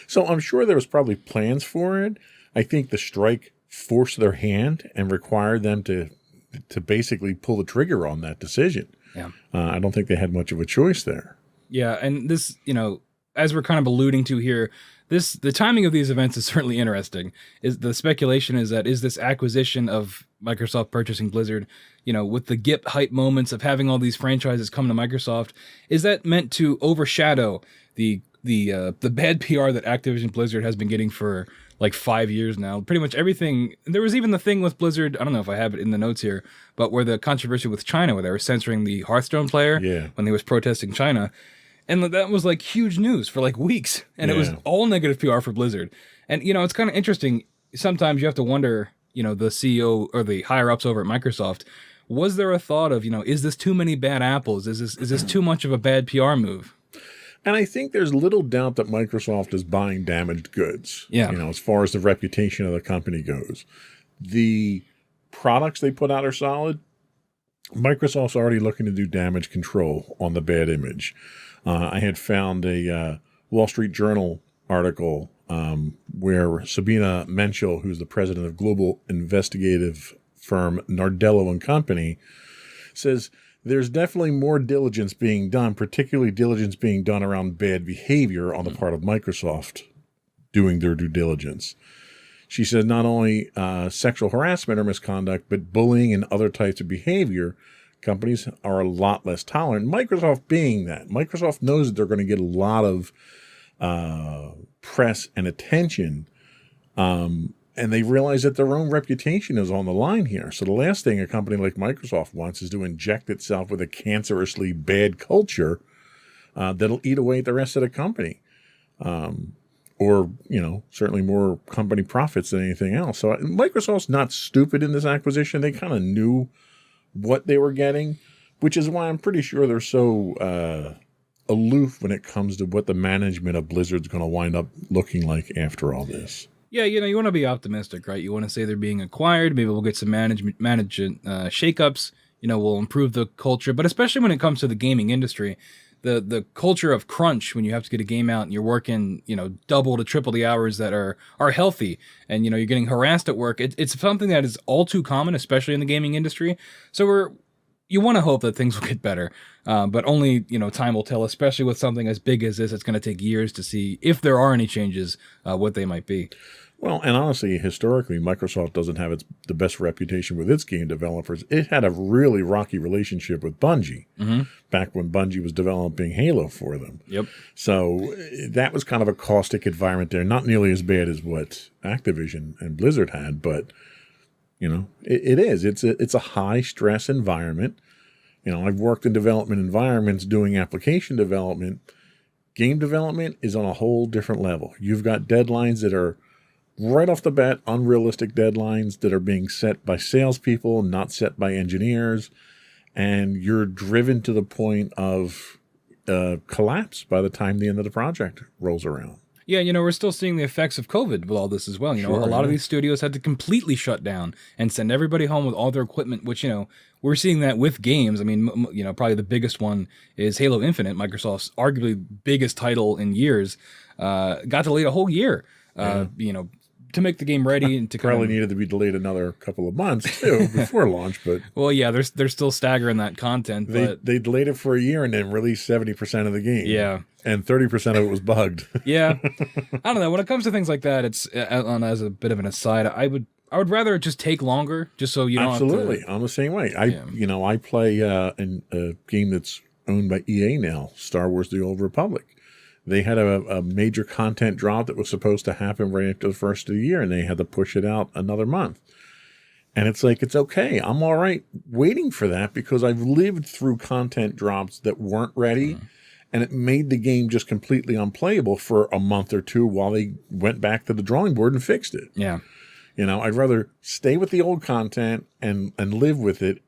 So I'm sure there was probably plans for it. I think the strike forced their hand and required them to basically pull the trigger on that decision. Yeah. I don't think they had much of a choice there. Yeah, and this, as we're kind of alluding to here, the timing of these events is certainly interesting. The speculation is that this acquisition of Microsoft purchasing Blizzard, with the GIP hype moments of having all these franchises come to Microsoft, is that meant to overshadow the bad PR that Activision Blizzard has been getting for like 5 years now? Pretty much everything. There was even the thing with Blizzard, I don't know if I have it in the notes here, but where the controversy with China, where they were censoring the Hearthstone player when he was protesting China. And that was like huge news for like weeks. And it was all negative PR for Blizzard. And, it's kind of interesting. Sometimes you have to wonder, the CEO or the higher ups over at Microsoft, was there a thought of, is this too many bad apples? Is this too much of a bad PR move? And I think there's little doubt that Microsoft is buying damaged goods. Yeah. As far as the reputation of the company goes. The products they put out are solid. Microsoft's already looking to do damage control on the bad image. I had found a Wall Street Journal article where Sabina Menschel, who's the president of global investigative firm Nardello & Company, says there's definitely more diligence being done, particularly diligence being done around bad behavior on the part of Microsoft doing their due diligence. She said not only sexual harassment or misconduct, but bullying and other types of behavior, companies are a lot less tolerant. Microsoft being that. Microsoft knows that they're going to get a lot of press and attention, and they realize that their own reputation is on the line here. So the last thing a company like Microsoft wants is to inject itself with a cancerously bad culture that'll eat away at the rest of the company. Or, certainly more company profits than anything else. So Microsoft's not stupid in this acquisition. They kind of knew what they were getting, which is why I'm pretty sure they're so aloof when it comes to what the management of Blizzard's going to wind up looking like after all this. Yeah, you want to be optimistic, right? You want to say they're being acquired. Maybe we'll get some management shakeups. We'll improve the culture. But especially when it comes to the gaming industry, the culture of crunch, when you have to get a game out and you're working, double to triple the hours that are healthy, and you're getting harassed at work. It's something that is all too common, especially in the gaming industry. So you want to hope that things will get better, but only time will tell. Especially with something as big as this, it's going to take years to see if there are any changes, what they might be. Well, and honestly, historically, Microsoft doesn't have the best reputation with its game developers. It had a really rocky relationship with Bungie back when Bungie was developing Halo for them. Yep. So that was kind of a caustic environment there. Not nearly as bad as what Activision and Blizzard had, but it is. It's a high stress environment. I've worked in development environments doing application development. Game development is on a whole different level. You've got deadlines that are right off the bat unrealistic deadlines that are being set by salespeople, not set by engineers, and you're driven to the point of collapse by the time the end of the project rolls around. Yeah, we're still seeing the effects of COVID with all this as well. A lot of these studios had to completely shut down and send everybody home with all their equipment, which, we're seeing that with games. I mean, probably the biggest one is Halo Infinite, Microsoft's arguably biggest title in years, got delayed a whole year, to make the game ready and to probably needed to be delayed another couple of months too before launch. But well, yeah, they're still staggering that content. They delayed it for a year and then released 70% of the game. Yeah, and 30% of it was bugged. Yeah, I don't know. When it comes to things like that, it's as a bit of an aside, I would rather it just take longer, just so you don't. Absolutely, have to, I'm the same way. I play in a game that's owned by EA now, Star Wars: The Old Republic. They had a major content drop that was supposed to happen right after the first of the year, and they had to push it out another month. And it's like, it's okay. I'm all right waiting for that because I've lived through content drops that weren't ready, and it made the game just completely unplayable for a month or two while they went back to the drawing board and fixed it. Yeah. I'd rather stay with the old content and live with it,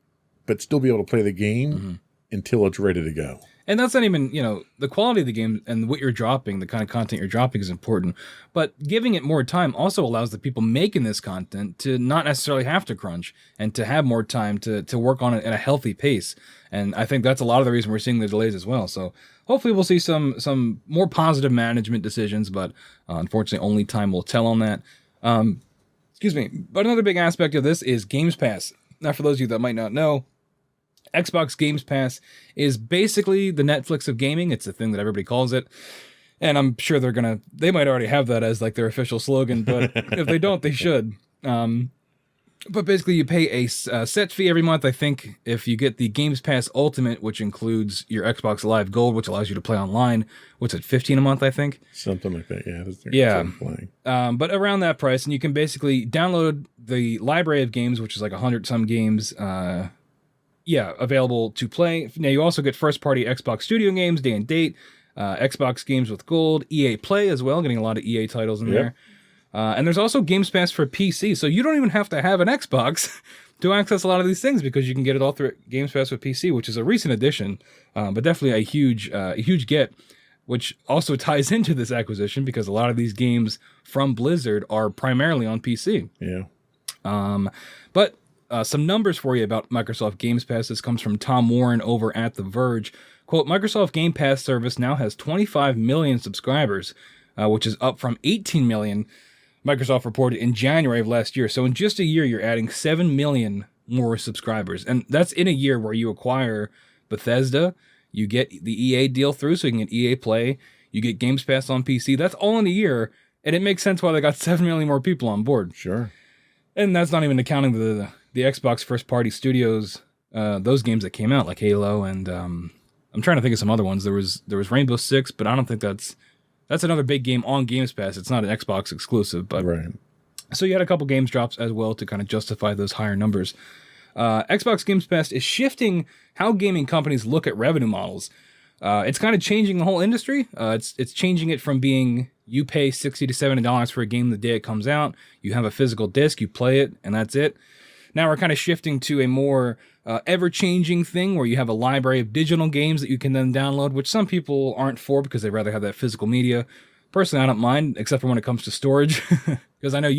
but still be able to play the game until it's ready to go. And that's not even, the quality of the game and what you're dropping, the kind of content you're dropping is important. But giving it more time also allows the people making this content to not necessarily have to crunch and to have more time to work on it at a healthy pace. And I think that's a lot of the reason we're seeing the delays as well. So hopefully we'll see some more positive management decisions, but unfortunately only time will tell on that. Excuse me. But another big aspect of this is Games Pass. Now, for those of you that might not know, Xbox Games Pass is basically the Netflix of gaming. It's the thing that everybody calls it. And I'm sure they might already have that as like their official slogan, but if they don't, they should. But basically you pay a set fee every month. I think if you get the Games Pass Ultimate, which includes your Xbox Live Gold, which allows you to play online, what's it, $15 a month, I think? Something like that, yeah. Yeah. But around that price, and you can basically download the library of games, which is like 100-some games, available to play. Now, you also get first-party Xbox Studio games, day and date, Xbox games with gold, EA Play as well, getting a lot of EA titles in there. And there's also Games Pass for PC, so you don't even have to have an Xbox to access a lot of these things because you can get it all through Games Pass for PC, which is a recent addition, but definitely a huge get, which also ties into this acquisition because a lot of these games from Blizzard are primarily on PC. Yeah. But some numbers for you about Microsoft Games Pass. This comes from Tom Warren over at The Verge. Quote, Microsoft Game Pass service now has 25 million subscribers, which is up from 18 million Microsoft reported in January of last year. So in just a year, you're adding 7 million more subscribers. And that's in a year where you acquire Bethesda, you get the EA deal through so you can get EA Play, you get Games Pass on PC. That's all in a year, and it makes sense why they got 7 million more people on board. Sure. And that's not even accounting the Xbox first-party studios, those games that came out, like Halo, and I'm trying to think of some other ones. There was Rainbow Six, but I don't think that's another big game on Games Pass. It's not an Xbox exclusive, but right. So you had a couple games drops as well to kind of justify those higher numbers. Xbox Games Pass is shifting how gaming companies look at revenue models. It's kind of changing the whole industry. It's changing it from being you pay $60 to $70 for a game the day it comes out, you have a physical disc, you play it, and that's it. Now we're kind of shifting to a more ever-changing thing where you have a library of digital games that you can then download, which some people aren't for because they'd rather have that physical media. Personally, I don't mind, except for when it comes to storage, because I know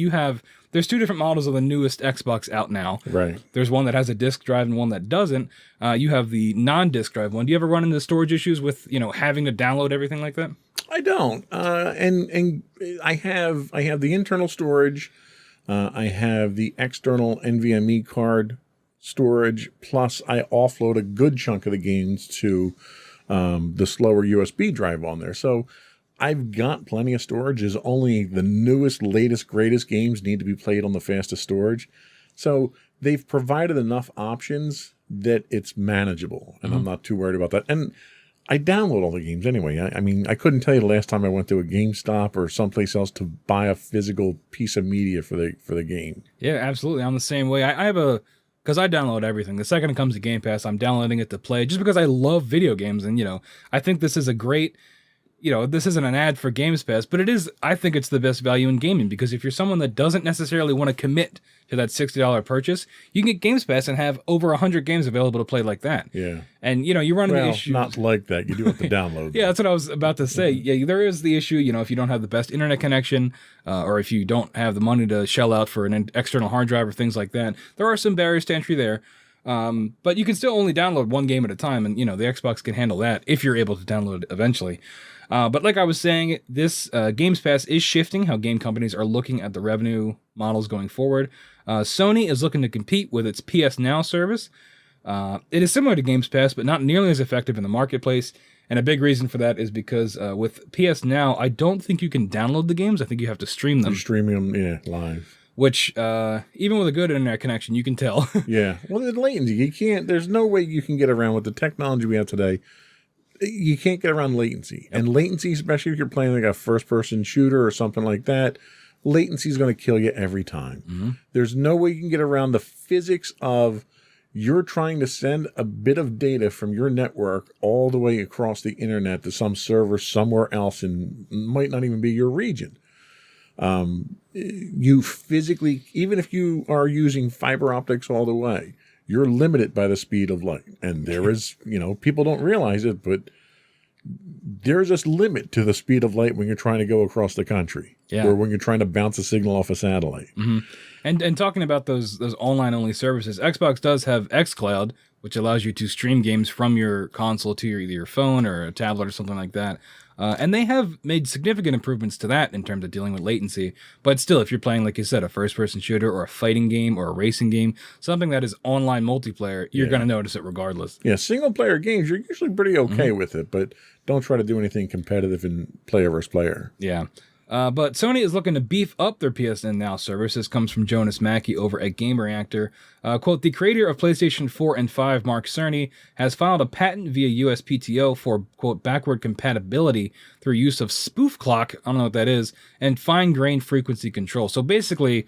there's two different models of the newest Xbox out now. Right. There's one that has a disc drive and one that doesn't. You have the non-disc drive one. Do you ever run into storage issues with, having to download everything like that? I don't. And I have the internal storage. I have the external NVMe card storage, plus I offload a good chunk of the games to the slower USB drive on there. So I've got plenty of storage. There's only the newest, latest, greatest games need to be played on the fastest storage. So they've provided enough options that it's manageable, and I'm not too worried about that. And I download all the games anyway. I mean, I couldn't tell you the last time I went to a GameStop or someplace else to buy a physical piece of media for the game. Yeah, absolutely. I'm the same way. I have a because I download everything. The second it comes to Game Pass, I'm downloading it to play just because I love video games. And, I think this is a great, this isn't an ad for Games Pass, but I think it's the best value in gaming, because if you're someone that doesn't necessarily want to commit to that $60 purchase, you can get Games Pass and have over 100 games available to play like that. Yeah. And, you run into Well, issues. not like that. You do have to download Yeah, that's what I was about to say. Yeah, there is the issue, if you don't have the best internet connection, or if you don't have the money to shell out for an external hard drive or things like that, there are some barriers to entry there. But you can still only download one game at a time, and, the Xbox can handle that if you're able to download it eventually. But like I was saying, this Games Pass is shifting how game companies are looking at the revenue models going forward. Sony is looking to compete with its PS Now service. It is similar to Games Pass, but not nearly as effective in the marketplace. And a big reason for that is because with PS Now, I don't think you can download the games. I think you have to stream them. You're streaming them, live. Which, even with a good internet connection, you can tell. Yeah. Well, the latency, there's no way you can get around with the technology we have today. You can't get around latency. And latency, especially if you're playing like a first-person shooter or something like that, latency is going to kill you every time. Mm-hmm. There's no way you can get around the physics of you're trying to send a bit of data from your network all the way across the internet to some server somewhere else, and might not even be your region. You physically, even if you are using fiber optics all the way, you're limited by the speed of light. And there is, people don't realize it, but there's this limit to the speed of light when you're trying to go across the country, or when you're trying to bounce a signal off a satellite. Mm-hmm. And talking about those online only services, Xbox does have xCloud, which allows you to stream games from your console to either your phone or a tablet or something like that. And they have made significant improvements to that in terms of dealing with latency. But still, if you're playing, like you said, a first-person shooter or a fighting game or a racing game, something that is online multiplayer, you're going to notice it regardless. Yeah, single-player games, you're usually pretty okay with it, but don't try to do anything competitive in player versus player. Yeah. But Sony is looking to beef up their PSN Now service. This comes from Jonas Mackey over at Game Reactor. Quote, the creator of PlayStation 4 and 5, Mark Cerny, has filed a patent via USPTO for, quote, backward compatibility through use of spoof clock, I don't know what that is, and fine-grained frequency control. So basically,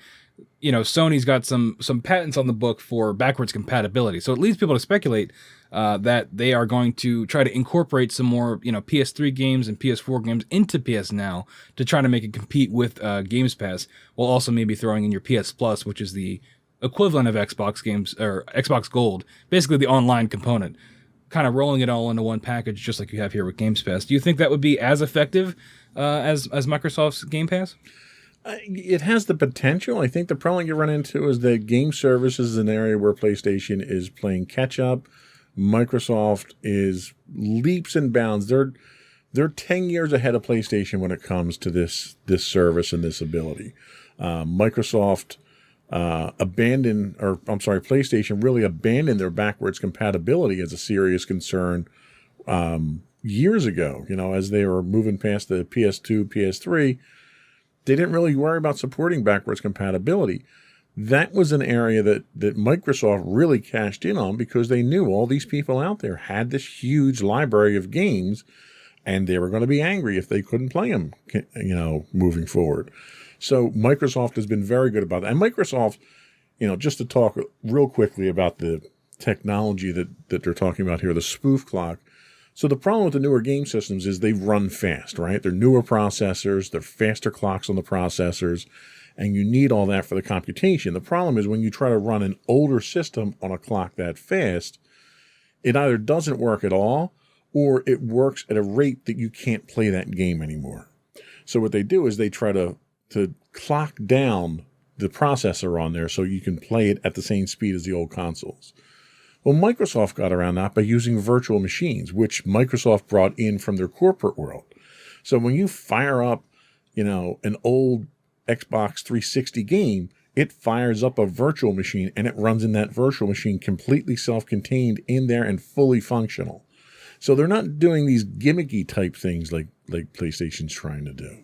Sony's got some patents on the book for backwards compatibility. So it leads people to speculate that they are going to try to incorporate some more, PS3 games and PS4 games into PS Now to try to make it compete with Games Pass, while also maybe throwing in your PS Plus, which is the equivalent of Xbox games or Xbox Gold, basically the online component, kind of rolling it all into one package, just like you have here with Games Pass. Do you think that would be as effective as Microsoft's Game Pass? It has the potential. I think the problem you run into is that game services is an area where PlayStation is playing catch up. Microsoft is leaps and bounds. They're 10 years ahead of PlayStation when it comes to this service and this ability. PlayStation really abandoned their backwards compatibility as a serious concern years ago. As they were moving past the PS2, PS3, they didn't really worry about supporting backwards compatibility. That was an area that Microsoft really cashed in on, because they knew all these people out there had this huge library of games, and they were going to be angry if they couldn't play them, moving forward. So Microsoft has been very good about that. And Microsoft, just to talk real quickly about the technology that they're talking about here, the spoof clock. So the problem with the newer game systems is they run fast, right? They're newer processors, they're faster clocks on the processors, and you need all that for the computation. The problem is when you try to run an older system on a clock that fast, it either doesn't work at all, or it works at a rate that you can't play that game anymore. So what they do is they try to clock down the processor on there so you can play it at the same speed as the old consoles. Well, Microsoft got around that by using virtual machines, which Microsoft brought in from their corporate world. So when you fire up, an old Xbox 360 game, it fires up a virtual machine and it runs in that virtual machine completely self-contained in there and fully functional. So they're not doing these gimmicky type things like PlayStation's trying to do.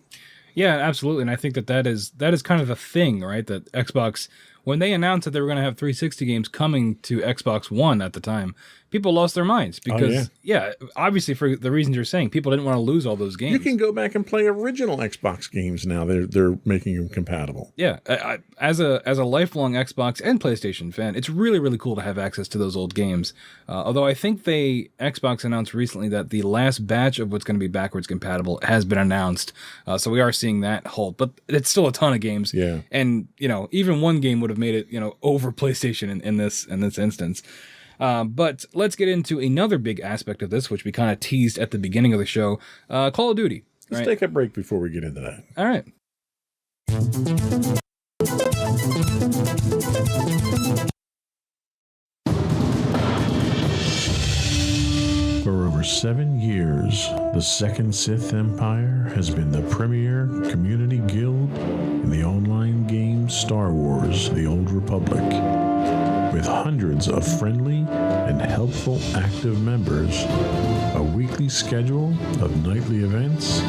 Yeah, absolutely. And I think that is kind of the thing, right? That Xbox, when they announced that they were going to have 360 games coming to Xbox One at the time, people lost their minds because, yeah. obviously for the reasons you're saying, people didn't want to lose all those games. You can go back and play original Xbox games now. They're making them compatible. Yeah, as a lifelong Xbox and PlayStation fan, it's really, really cool to have access to those old games. Although I think Xbox announced recently that the last batch of what's going to be backwards compatible has been announced. So we are seeing that halt, but it's still a ton of games. Yeah. And, even one game would have made it, over PlayStation in this instance. But let's get into another big aspect of this, which we kind of teased at the beginning of the show, Call of Duty. Let's take a break before we get into that. All right. For over 7 years, the Second Sith Empire has been the premier community guild in the online game Star Wars: The Old Republic. With hundreds of friendly and helpful active members, a weekly schedule of nightly events,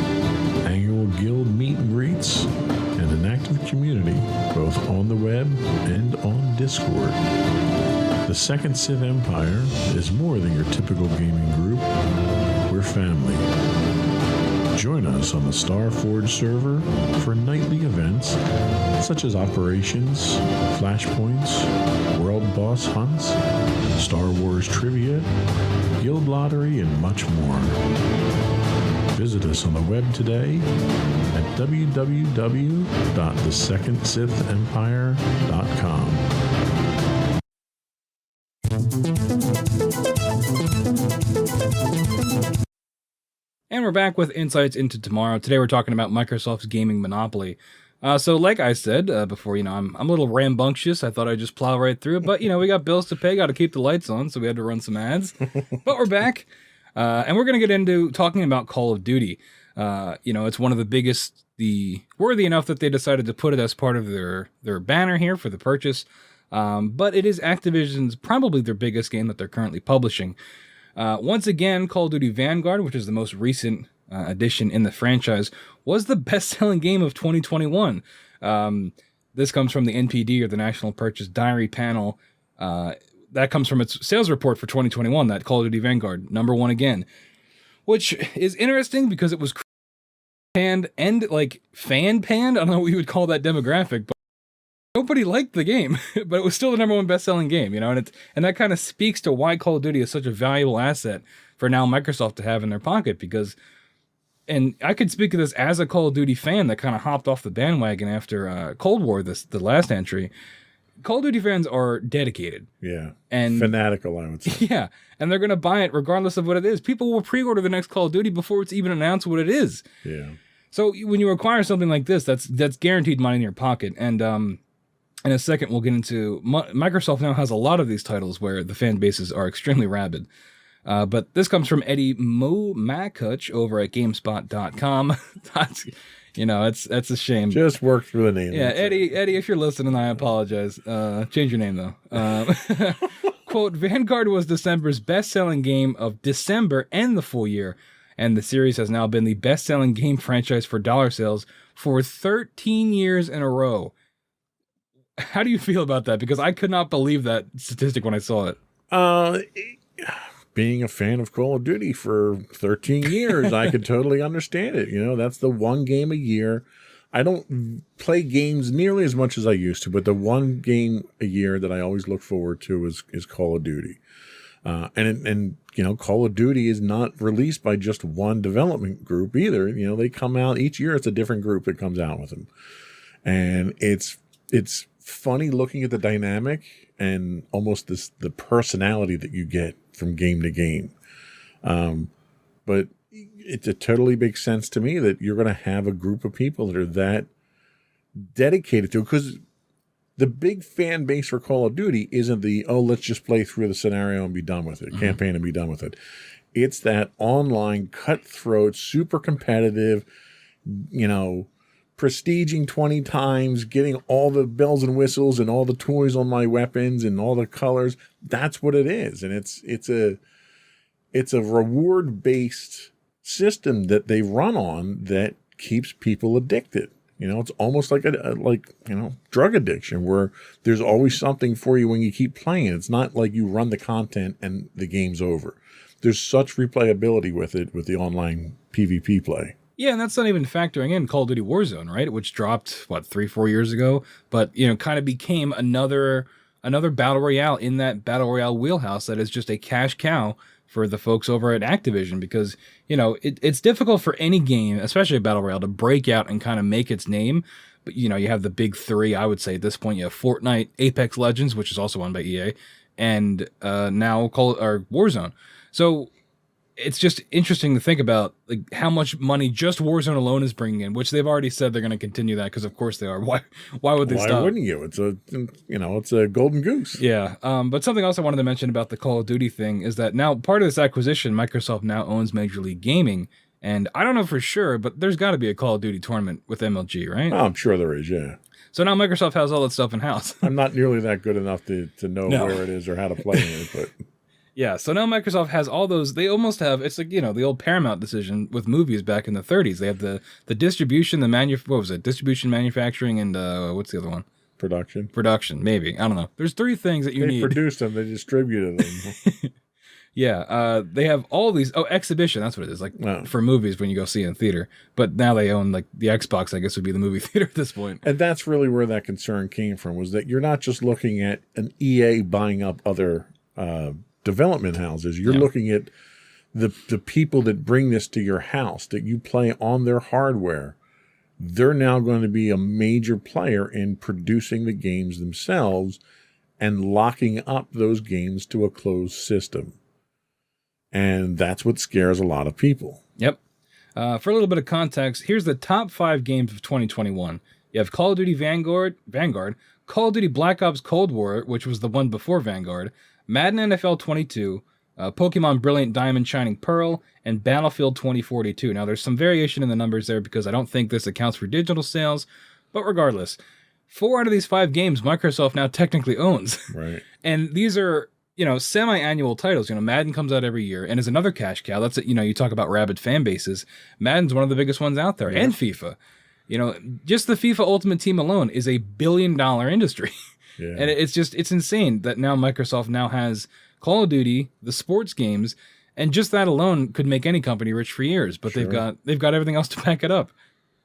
annual guild meet and greets, and an active community both on the web and on Discord. The Second Sith Empire is more than your typical gaming group. We're family. Join us on the Starforge server for nightly events such as operations, flashpoints, world boss hunts, Star Wars trivia, guild lottery, and much more. Visit us on the web today at www.thesecondsithempire.com. And we're back with Insights into Tomorrow. Today we're talking about Microsoft's gaming monopoly. So like I said before, I'm a little rambunctious. I thought I'd just plow right through it. But, we got bills to pay, got to keep the lights on, so we had to run some ads. But we're back. And we're going to get into talking about Call of Duty. It's one of the biggest, worthy enough that they decided to put it as part of their banner here for the purchase. But it is Activision's probably their biggest game that they're currently publishing. Once again, Call of Duty Vanguard, which is the most recent addition in the franchise, was the best-selling game of 2021. This comes from the NPD, or the National Purchase Diary panel. That comes from its sales report for 2021, that Call of Duty Vanguard, number one again. Which is interesting because it was panned and, fan-panned. I don't know what you would call that demographic, but nobody liked the game, but it was still the number one best-selling game, and that kind of speaks to why Call of Duty is such a valuable asset for now Microsoft to have in their pocket, because, and I could speak of this as a Call of Duty fan that kind of hopped off the bandwagon after Cold War, the last entry. Call of Duty fans are dedicated. Yeah. And fanatical, I would say. Yeah. And they're going to buy it regardless of what it is. People will pre-order the next Call of Duty before it's even announced what it is. Yeah. So when you acquire something like this, that's guaranteed money in your pocket. And in a second, we'll get into Microsoft now has a lot of these titles where the fan bases are extremely rabid. But this comes from Eddie Momakuch over at GameSpot.com. That's a shame. Just work through the name. Yeah, Eddie, if you're listening, I apologize. Change your name, though. Quote, Vanguard was December's best-selling game of December and the full year, and the series has now been the best-selling game franchise for dollar sales for 13 years in a row. How do you feel about that? Because I could not believe that statistic when I saw it. Being a fan of Call of Duty for 13 years, I could totally understand it. That's the one game a year. I don't play games nearly as much as I used to, but the one game a year that I always look forward to is Call of Duty. And Call of Duty is not released by just one development group either. They come out each year. It's a different group that comes out with them. And it's funny looking at the dynamic and almost the personality that you get from game to game. But it totally makes sense to me that you're going to have a group of people that are that dedicated to it, because the big fan base for Call of Duty isn't let's just play through the scenario and be done with it, campaign and be done with it. It's that online, cutthroat, super competitive, prestiging 20 times, getting all the bells and whistles and all the toys on my weapons and all the colors. That's what it is. And it's a reward-based system that they run on that keeps people addicted. You know, it's almost like drug addiction, where there's always something for you when you keep playing. It's not like you run the content and the game's over. There's such replayability with it, with the online PvP play. Yeah, and that's not even factoring in Call of Duty Warzone, right? Which dropped, 3-4 years ago, but, kind of became another battle royale in that battle royale wheelhouse that is just a cash cow for the folks over at Activision, because, it's difficult for any game, especially a battle royale, to break out and kind of make its name. But, you have the big three, I would say, at this point. You have Fortnite, Apex Legends, which is also owned by EA, and now Warzone. So it's just interesting to think about how much money just Warzone alone is bringing in, which they've already said they're going to continue that, because of course they are. Why would they stop? Why wouldn't you? It's a golden goose. Yeah. But something else I wanted to mention about the Call of Duty thing is that now part of this acquisition, Microsoft now owns Major League Gaming, and I don't know for sure, but there's got to be a Call of Duty tournament with MLG, right? Oh, I'm sure there is. Yeah. So now Microsoft has all that stuff in house. I'm not nearly that good enough to know where it is or how to play in it, but. Yeah, so now Microsoft has all those. They almost have, it's like, the old Paramount decision with movies back in the 30s. They have the distribution, distribution, manufacturing, and what's the other one? Production, maybe. I don't know. There's three things that you need. They produced them, they distributed them. Yeah, they have all these. Oh, exhibition, that's what it is, for movies when you go see it in theater. But now they own, the Xbox, I guess, would be the movie theater at this point. And that's really where that concern came from, was that you're not just looking at an EA buying up other development houses. You're looking at the people that bring this to your house, that you play on their hardware. They're now going to be a major player in producing the games themselves and locking up those games to a closed system. And that's what scares a lot of people. Yep. For a little bit of context, here's the top 5 games of 2021. You have Call of Duty Vanguard, Call of Duty Black Ops Cold War, which was the one before Vanguard, Madden NFL 22, Pokemon Brilliant Diamond Shining Pearl, and Battlefield 2042. Now, there's some variation in the numbers there because I don't think this accounts for digital sales, but regardless, 4 out of these 5 games Microsoft now technically owns. Right. And these are, semi-annual titles. Madden comes out every year and is another cash cow. That's, you talk about rabid fan bases. Madden's one of the biggest ones out there, and FIFA. Just the FIFA Ultimate Team alone is a $1 billion industry. Yeah. And it's insane that now Microsoft now has Call of Duty, the sports games, and just that alone could make any company rich for years. But they've got everything else to back it up.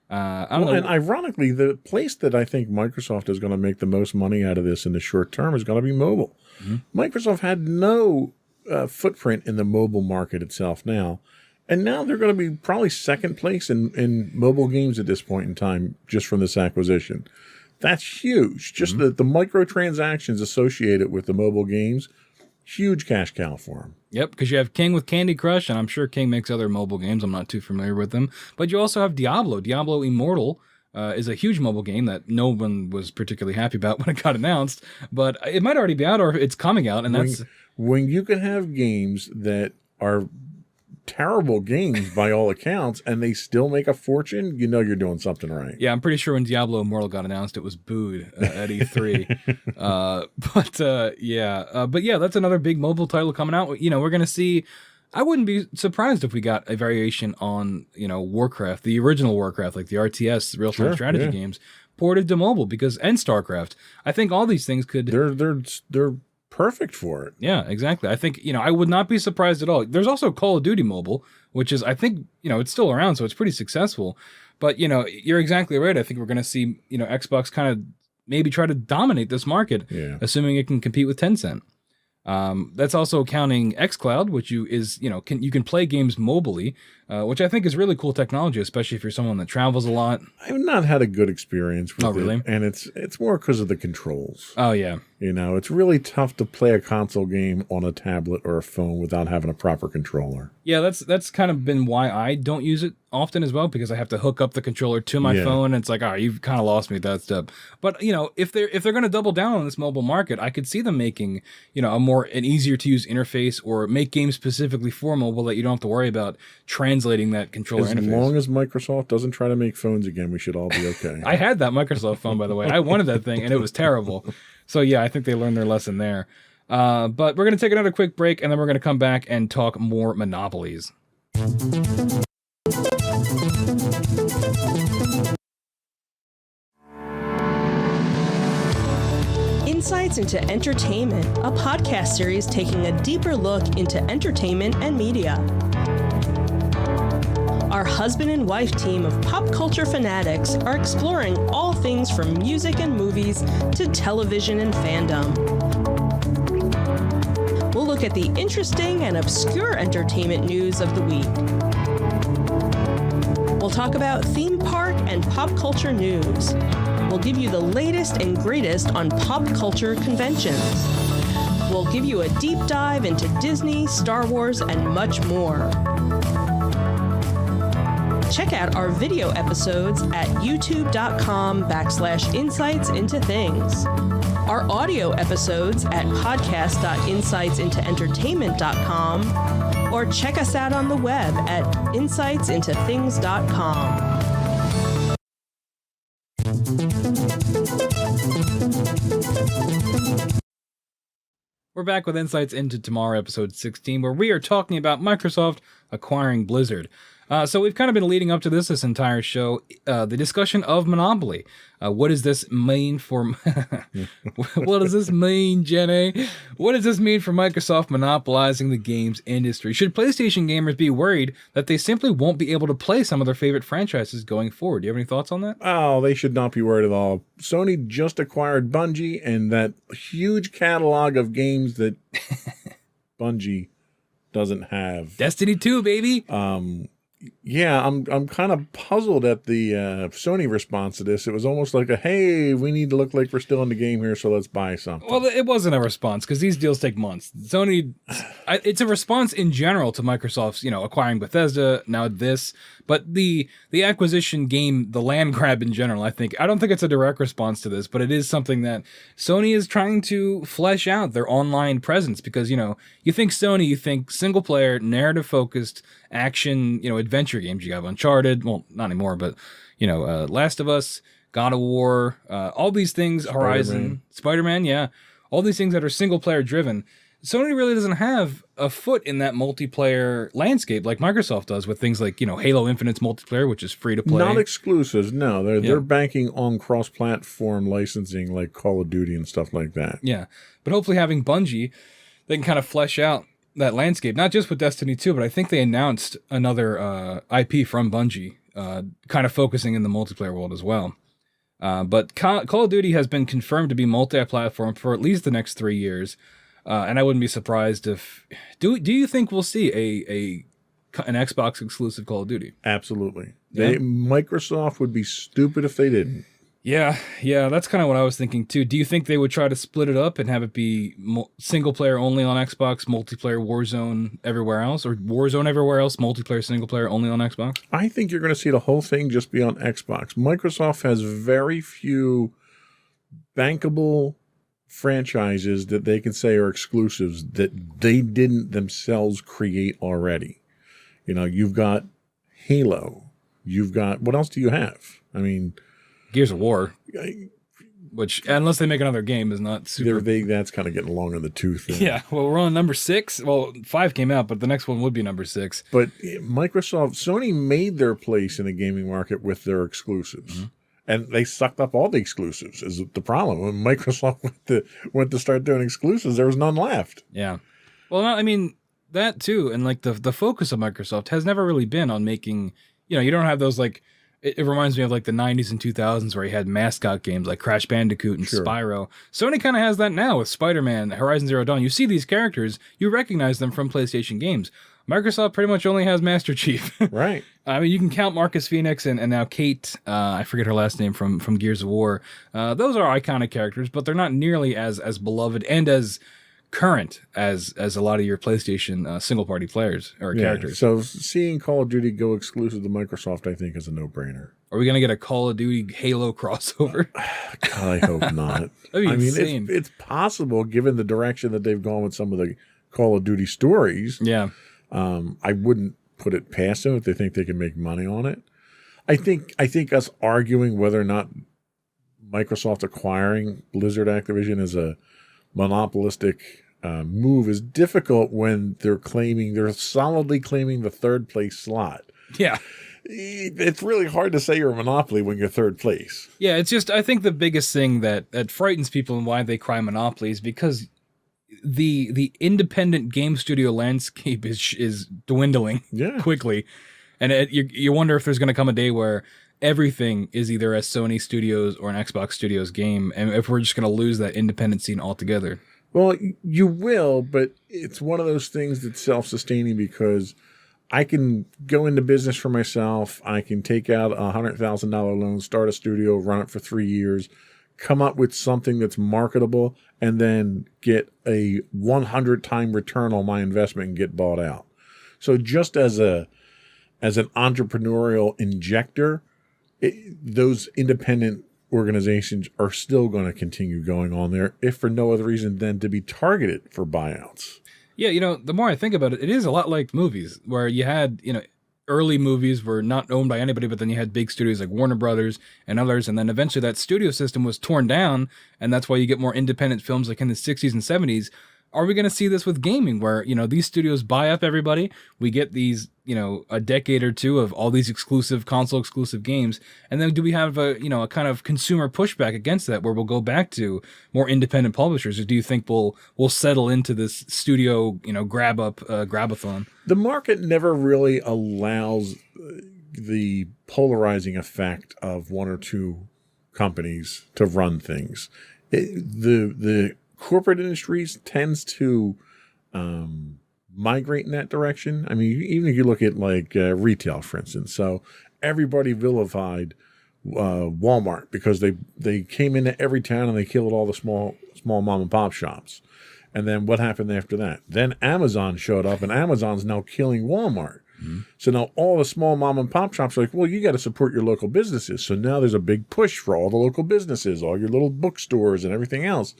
I don't know. And ironically, the place that I think Microsoft is going to make the most money out of this in the short term is going to be mobile. Mm-hmm. Microsoft had no footprint in the mobile market itself now. And now they're going to be probably second place in mobile games at this point in time, just from this acquisition. That's huge. Just the microtransactions associated with the mobile games, huge cash cow for them. Yep, because you have King with Candy Crush, and I'm sure King makes other mobile games. I'm not too familiar with them. But you also have Diablo. Diablo Immortal is a huge mobile game that no one was particularly happy about when it got announced. But it might already be out, or it's coming out, and that's... When you can have games that are terrible games by all accounts, and they still make a fortune, you're doing something right. Yeah, I'm pretty sure when Diablo Immortal got announced, it was booed at E3. But that's another big mobile title coming out. We're going to see, I wouldn't be surprised if we got a variation on, Warcraft, the original Warcraft, like the RTS, real-time strategy games, ported to mobile, and StarCraft. I think all these things could... They're perfect for it. Yeah, exactly. I think, I would not be surprised at all. There's also Call of Duty Mobile, which is, I think, it's still around, so it's pretty successful. But, you're exactly right. I think we're going to see, Xbox kind of maybe try to dominate this market, assuming it can compete with Tencent. That's also counting xCloud, which you can play games mobily, which I think is really cool technology, especially if you're someone that travels a lot. I've not had a good experience with it. Oh, really? And it's more because of the controls. Oh, yeah. It's really tough to play a console game on a tablet or a phone without having a proper controller. Yeah, that's kind of been why I don't use it often as well, because I have to hook up the controller to my phone, and it's like, you've kind of lost me at that step. But, if they're going to double down on this mobile market, I could see them making, an easier to use interface, or make games specifically for mobile that you don't have to worry about translating that controller interface. As long as Microsoft doesn't try to make phones again, we should all be okay. I had that Microsoft phone, by the way. I wanted that thing, and it was terrible. So, yeah, I think they learned their lesson there. But we're going to take another quick break, and then we're going to come back and talk more monopolies. Insights into Entertainment, a podcast series taking a deeper look into entertainment and media. Our husband and wife team of pop culture fanatics are exploring all things from music and movies to television and fandom. We'll look at the interesting and obscure entertainment news of the week. We'll talk about theme park and pop culture news. We'll give you the latest and greatest on pop culture conventions. We'll give you a deep dive into Disney, Star Wars, and much more. Check out our video episodes at youtube.com/insightsintothings. Our audio episodes at podcast.insightsintoentertainment.com, or check us out on the web at insightsintothings.com. We're back with Insights into Tomorrow, episode 16, where we are talking about Microsoft acquiring Blizzard. So we've kind of been leading up to this entire show, the discussion of Monopoly. What does this mean for... What does this mean, Jenny? What does this mean for Microsoft monopolizing the games industry? Should PlayStation gamers be worried that they simply won't be able to play some of their favorite franchises going forward? Do you have any thoughts on that? Oh, they should not be worried at all. Sony just acquired Bungie, and that huge catalog of games that Bungie doesn't have. Destiny 2, baby! Yeah, I'm kind of puzzled at the Sony response to this. It was almost like hey, we need to look like we're still in the game here, so let's buy something. Well, it wasn't a response because these deals take months. Sony, it's a response in general to Microsoft's, acquiring Bethesda, now this, but the acquisition game, the land grab in general, I don't think it's a direct response to this, but it is something that Sony is trying to flesh out their online presence because, you think Sony, you think single player, narrative focused, action, adventure games. You have Uncharted, well, not anymore, but Last of Us, God of War, all these things, Horizon, Spider-Man, yeah, all these things that are single player driven. Sony really doesn't have a foot in that multiplayer landscape like Microsoft does with things like, Halo Infinite's multiplayer, which is free to play. Not exclusives, no. They're banking on cross-platform licensing like Call of Duty and stuff like that. Yeah, but hopefully having Bungie, they can kind of flesh out that landscape, not just with Destiny 2, but I think they announced another IP from Bungie, kind of focusing in the multiplayer world as well. But Call of Duty has been confirmed to be multi-platform for at least the next 3 years, and I wouldn't be surprised if... Do you think we'll see an Xbox exclusive Call of Duty? Absolutely. Yeah? Microsoft would be stupid if they didn't. Yeah, that's kind of what I was thinking too. Do you think they would try to split it up and have it be single player only on Xbox, multiplayer Warzone everywhere else, or Warzone everywhere else, multiplayer single player only on Xbox? I think you're going to see the whole thing just be on Xbox. Microsoft has very few bankable franchises that they can say are exclusives that they didn't themselves create already. You've got Halo. You've got, what else do you have? I mean... Gears of War, which, unless they make another game, is not super... That's kind of getting long in the tooth. Yeah, well, we're on number 6. Well, 5 came out, but the next one would be number 6. But Sony made their place in the gaming market with their exclusives. Mm-hmm. And they sucked up all the exclusives, is the problem. When Microsoft went to start doing exclusives, there was none left. Yeah. Well, no, I mean, that too, and like the focus of Microsoft has never really been on making, you don't have those like... It reminds me of like the 90s and 2000s where you had mascot games like Crash Bandicoot and Spyro. Sony kind of has that now with Spider-Man, Horizon Zero Dawn. You see these characters, you recognize them from PlayStation games. Microsoft pretty much only has Master Chief. Right. I mean, you can count Marcus Phoenix and now Kate, I forget her last name from Gears of War. Those are iconic characters, but they're not nearly as beloved and as current as a lot of your PlayStation single-party players or characters. So seeing Call of Duty go exclusive to Microsoft, I think, is a no-brainer. Are we going to get a Call of Duty Halo crossover? God, I hope not. That'd be insane. It's possible given the direction that they've gone with some of the Call of Duty stories. Yeah. I wouldn't put it past them if they think they can make money on it. I think us arguing whether or not Microsoft acquiring Blizzard Activision is a monopolistic move is difficult when they're solidly claiming the third place slot. Yeah. it's really hard to say you're a monopoly when you're third place. Yeah, it's just, I think the biggest thing that frightens people and why they cry monopoly is because the independent game studio landscape is dwindling quickly. And you wonder if there's going to come a day where everything is either a Sony Studios or an Xbox Studios game, and if we're just going to lose that independent scene altogether. Well, you will, but it's one of those things that's self-sustaining because I can go into business for myself. I can take out a $100,000 loan, start a studio, run it for 3 years, come up with something that's marketable, and then get a 100-time return on my investment and get bought out. So just as an entrepreneurial injector, those independent organizations are still going to continue going on there, if for no other reason than to be targeted for buyouts. Yeah, the more I think about it, it is a lot like movies, where you had, early movies were not owned by anybody, but then you had big studios like Warner Brothers and others, and then eventually that studio system was torn down, and that's why you get more independent films like in the 60s and 70s. Are we going to see this with gaming where, these studios buy up everybody? We get these, a decade or two of all these console exclusive games. And then do we have a kind of consumer pushback against that where we'll go back to more independent publishers? Or do you think we'll settle into this studio, grabathon? The market never really allows the polarizing effect of one or two companies to run things. The corporate industries tends to migrate in that direction. I mean, even if you look at like retail, for instance. So everybody vilified Walmart because they came into every town and they killed all the small mom and pop shops. And then what happened after that? Then Amazon showed up, and Amazon's now killing Walmart. Mm-hmm. So now all the small mom and pop shops are like, well, you got to support your local businesses. So now there's a big push for all the local businesses, all your little bookstores and everything else.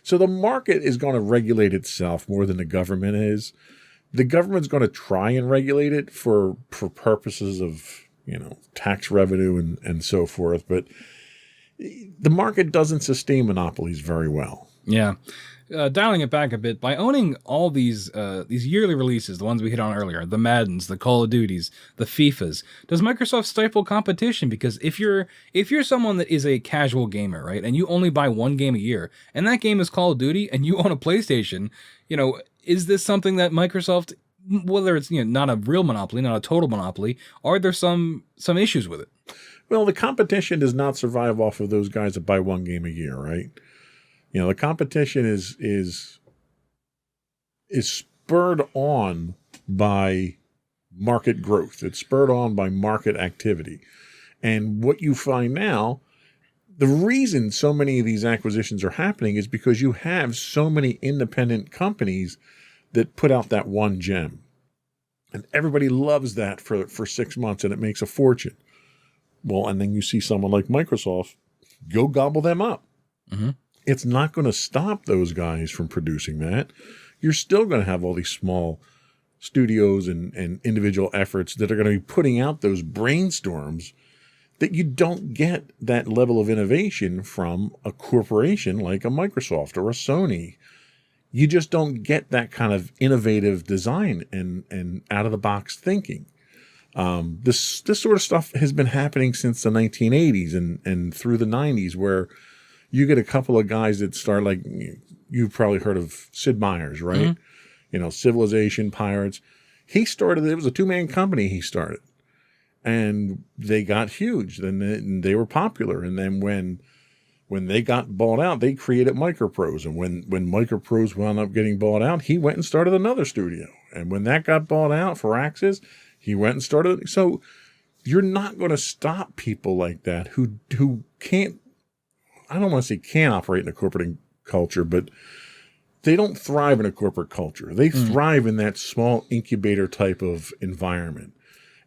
So the market is going to regulate itself more than the government is. The government's going to try and regulate it for purposes of, tax revenue and so forth. But the market doesn't sustain monopolies very well. Yeah. Dialing it back a bit, by owning all these yearly releases, the ones we hit on earlier, the Maddens, the Call of Duties, the FIFAs, does Microsoft stifle competition? Because if you're someone that is a casual gamer, right, and you only buy one game a year, and that game is Call of Duty, and you own a PlayStation, is this something that Microsoft, whether it's not a real monopoly, not a total monopoly, are there some issues with it? Well, the competition does not survive off of those guys that buy one game a year, right? The competition is spurred on by market growth. It's spurred on by market activity. And what you find now, the reason so many of these acquisitions are happening is because you have so many independent companies that put out that one gem. And everybody loves that for 6 months, and it makes a fortune. Well, and then you see someone like Microsoft go gobble them up. Mm-hmm. It's not going to stop those guys from producing that. You're still going to have all these small studios and individual efforts that are going to be putting out those brainstorms that you don't get that level of innovation from a corporation like a Microsoft or a Sony. You just don't get that kind of innovative design and out-of-the-box thinking. This sort of stuff has been happening since the 1980s and through the 90s, where you get a couple of guys that start, like, you've probably heard of Sid Meier's, right? Mm-hmm. Civilization, Pirates. He started, it was a two-man company he started. And they got huge. Then they were popular. And then when they got bought out, they created Microprose. And when Microprose wound up getting bought out, he went and started another studio. And when that got bought out for Axis, he went and started. So you're not going to stop people like that who can't, I don't want to say can't operate in a corporate culture, but they don't thrive in a corporate culture. They thrive in that small incubator type of environment,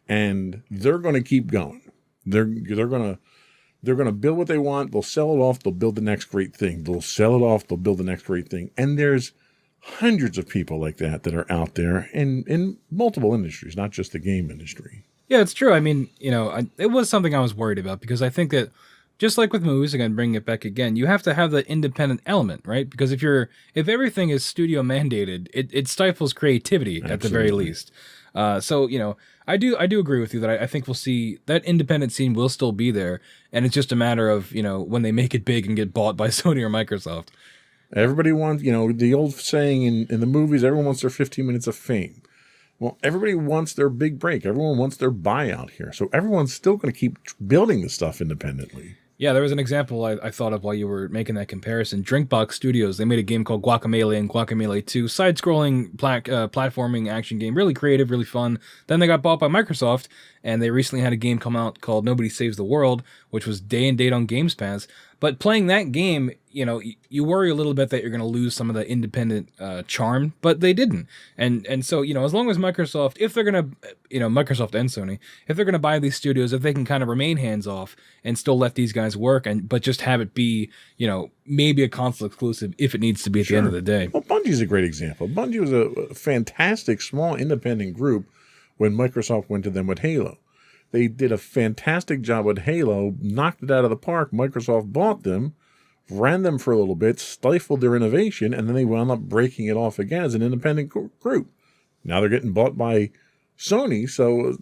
and they're going to keep going. They're going to build what they want. They'll sell it off. They'll build the next great thing. They'll sell it off. They'll build the next great thing. And there's hundreds of people like that are out there in multiple industries, not just the game industry. Yeah, it's true. I mean, it was something I was worried about, because I think that, just like with movies, again, bringing it back again, you have to have the independent element, right? Because if everything is studio mandated, it stifles creativity. Absolutely. At the very least. So, I do agree with you that I think we'll see that independent scene will still be there, and it's just a matter of, when they make it big and get bought by Sony or Microsoft. Everybody wants, the old saying in the movies, everyone wants their 15 minutes of fame. Well, everybody wants their big break. Everyone wants their buyout here. So everyone's still going to keep building the stuff independently. Yeah, there was an example I thought of while you were making that comparison. Drinkbox Studios, they made a game called Guacamelee and Guacamelee 2, side-scrolling platforming action game, really creative, really fun. Then they got bought by Microsoft, and they recently had a game come out called Nobody Saves the World, which was day and date on Games Pass. But playing that game, you worry a little bit that you're going to lose some of the independent charm, but they didn't. And so, as long as Microsoft, if they're going to, Microsoft and Sony, if they're going to buy these studios, if they can kind of remain hands-off and still let these guys work, but just have it be, maybe a console exclusive if it needs to be at the end of the day. Well, Bungie's a great example. Bungie was a fantastic small independent group when Microsoft went to them with Halo. They did a fantastic job with Halo, knocked it out of the park. Microsoft bought them, ran them for a little bit, stifled their innovation, and then they wound up breaking it off again as an independent group. Now they're getting bought by Sony, so,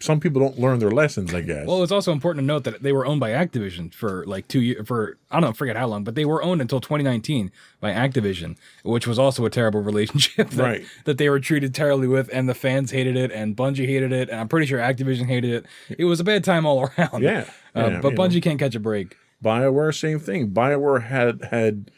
some people don't learn their lessons, I guess. Well, it's also important to note that they were owned by Activision for like 2 years, I don't know, forget how long, but they were owned until 2019 by Activision, which was also a terrible relationship that they were treated terribly with, and the fans hated it, and Bungie hated it, and I'm pretty sure Activision hated it. It was a bad time all around. But Bungie can't catch a break. BioWare, same thing. BioWare had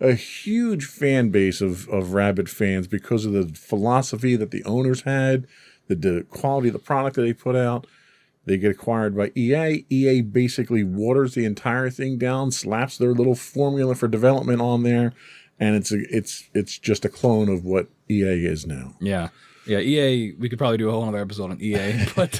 a huge fan base of rabid fans because of the philosophy that the owners had, the quality of the product that they put out. They get acquired by EA. EA basically waters the entire thing down, slaps their little formula for development on there, and it's just a clone of what EA is now. Yeah, EA, we could probably do a whole other episode on EA, but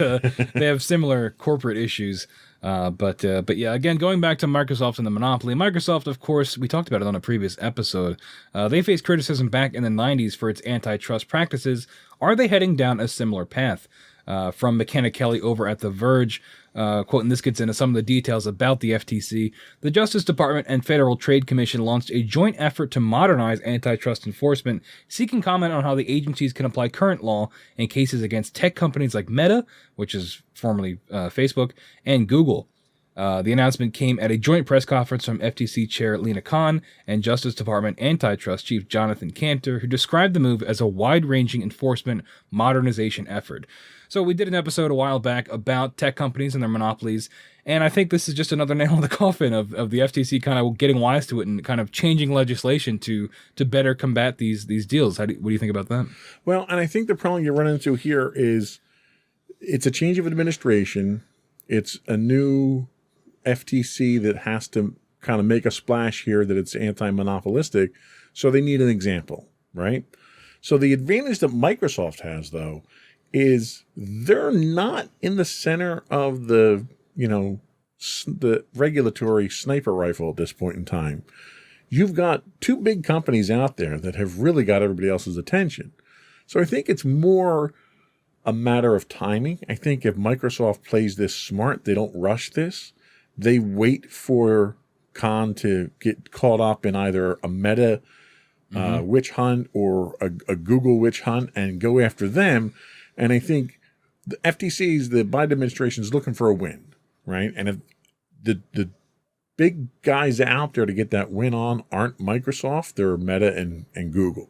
they have similar corporate issues. But yeah, again, going back to Microsoft and the monopoly, Microsoft, of course, we talked about it on a previous episode. They faced criticism back in the 90s for its antitrust practices. Are they heading down a similar path? From McKenna Kelly over at The Verge, quote, and this gets into some of the details about the FTC. The Justice Department and Federal Trade Commission launched a joint effort to modernize antitrust enforcement, seeking comment on how the agencies can apply current law in cases against tech companies like Meta, which is formerly Facebook, and Google. The announcement came at a joint press conference from FTC Chair Lena Khan and Justice Department Antitrust Chief Jonathan Cantor, who described the move as a wide-ranging enforcement modernization effort. So we did an episode a while back about tech companies and their monopolies, and I think this is just another nail in the coffin of the FTC kind of getting wise to it and kind of changing legislation to better combat these deals. What do you think about that? Well, and I think the problem you run into here is it's a change of administration. It's a new FTC that has to kind of make a splash here that it's anti-monopolistic, so they need an example, right? So the advantage that Microsoft has, though, is they're not in the center of the regulatory sniper rifle at this point in time. You've got two big companies out there that have really got everybody else's attention. So I think it's more a matter of timing. I think if Microsoft plays this smart, they don't rush this. They wait for Khan to get caught up in either a Meta witch hunt or a Google witch hunt and go after them. And I think the FTC's, the Biden administration is looking for a win, right? And if the big guys out there to get that win on aren't Microsoft, they're Meta and Google.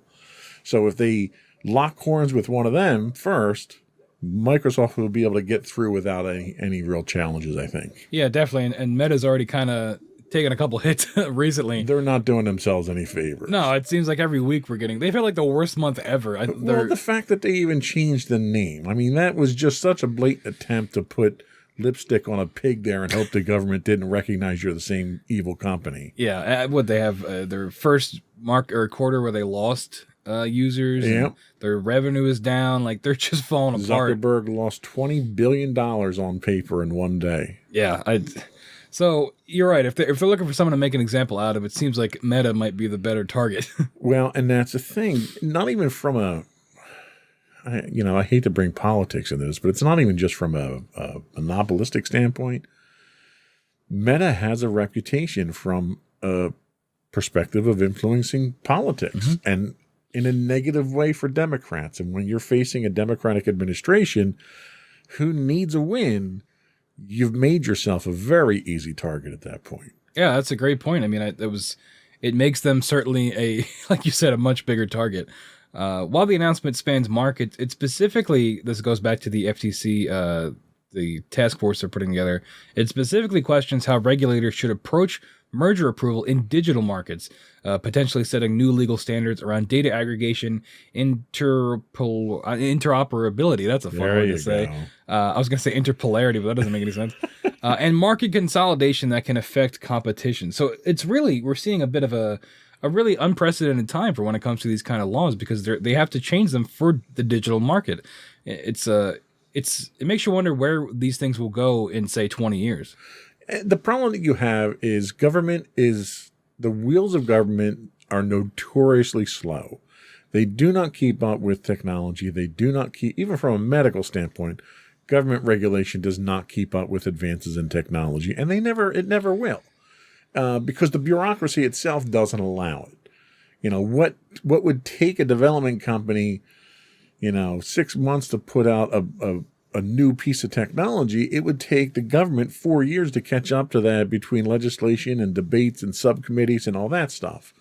So if they lock horns with one of them first, Microsoft will be able to get through without any real challenges, I think. Yeah, definitely. And Meta's already kind of taken a couple hits recently. They're not doing themselves any favors. No, it seems like every week they've had like the worst month ever. Well, the fact that they even changed the name, I mean, that was just such a blatant attempt to put lipstick on a pig there and hope the government didn't recognize you're the same evil company. Yeah, what they have their first quarter where they lost users. Yeah, their revenue is down. Like they're just falling apart. Zuckerberg lost $20 billion on paper in one day. Yeah, so you're right. If they're looking for someone to make an example out of, it seems like Meta might be the better target. Well, and that's the thing. Not even from I hate to bring politics in this, but it's not even just from a monopolistic standpoint. Meta has a reputation from a perspective of influencing politics and in a negative way for Democrats. And when you're facing a Democratic administration, who needs a win, you've made yourself a very easy target at that point. Yeah, that's a great point. I mean, it makes them certainly like you said, a much bigger target. While the announcement spans markets, it specifically, this goes back to the FTC, the task force they're putting together. It specifically questions how regulators should approach merger approval in digital markets, potentially setting new legal standards around data aggregation, interoperability. That's a fun word to say. I was going to say interpolarity, but that doesn't make any sense. And market consolidation that can affect competition. So it's really, we're seeing a bit of a really unprecedented time for when it comes to these kind of laws, because they have to change them for the digital market. It makes you wonder where these things will go in, say, 20 years. The problem that you have is the wheels of government are notoriously slow. They do not keep up with technology. They do not keep, even from a medical standpoint, government regulation does not keep up with advances in technology, and it never will, because the bureaucracy itself doesn't allow it. You know, what would take a development company, 6 months to put out a new piece of technology, it would take the government 4 years to catch up to that between legislation and debates and subcommittees and all that stuff.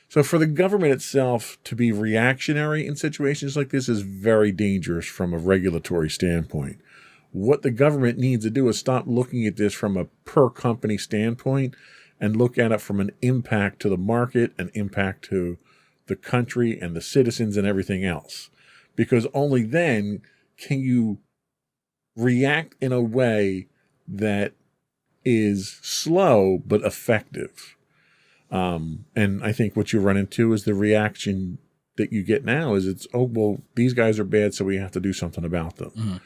So for the government itself to be reactionary in situations like this is very dangerous from a regulatory standpoint. What the government needs to do is stop looking at this from a per company standpoint and look at it from an impact to the market, an impact to the country and the citizens and everything else. Because only then can you react in a way that is slow but effective. And I think what you run into is the reaction that you get now is these guys are bad, so we have to do something about them. Mm-hmm.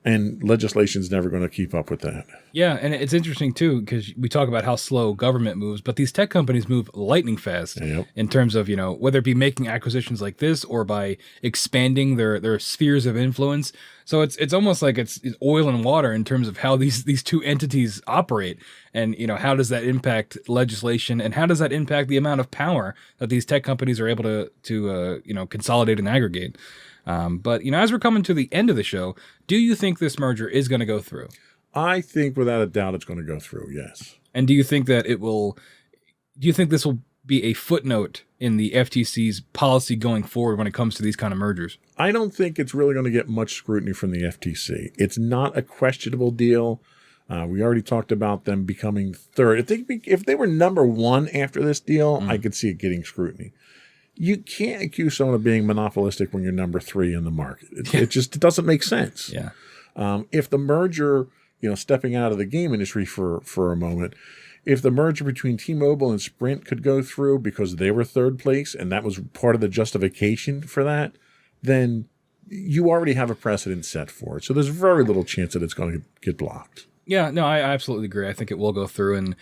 And legislation's never going to keep up with that. Yeah, and it's interesting, too, because we talk about how slow government moves, but these tech companies move lightning fast in terms of, whether it be making acquisitions like this or by expanding their spheres of influence. So it's almost like it's oil and water in terms of how these two entities operate. And, how does that impact legislation, and how does that impact the amount of power that these tech companies are able to consolidate and aggregate? But as we're coming to the end of the show, do you think this merger is going to go through? I think without a doubt it's going to go through, yes. And do you think that this will be a footnote in the FTC's policy going forward when it comes to these kind of mergers? I don't think it's really going to get much scrutiny from the FTC. It's not a questionable deal. We already talked about them becoming third. If they were number one after this deal, I could see it getting scrutiny. You can't accuse someone of being monopolistic when you're number 3 in the market. It doesn't make sense. Yeah. If the merger, stepping out of the game industry for a moment, if the merger between T-Mobile and Sprint could go through because they were third place and that was part of the justification for that, then you already have a precedent set for it. So there's very little chance that it's going to get blocked. Yeah, no, I absolutely agree. I think it will go through. And,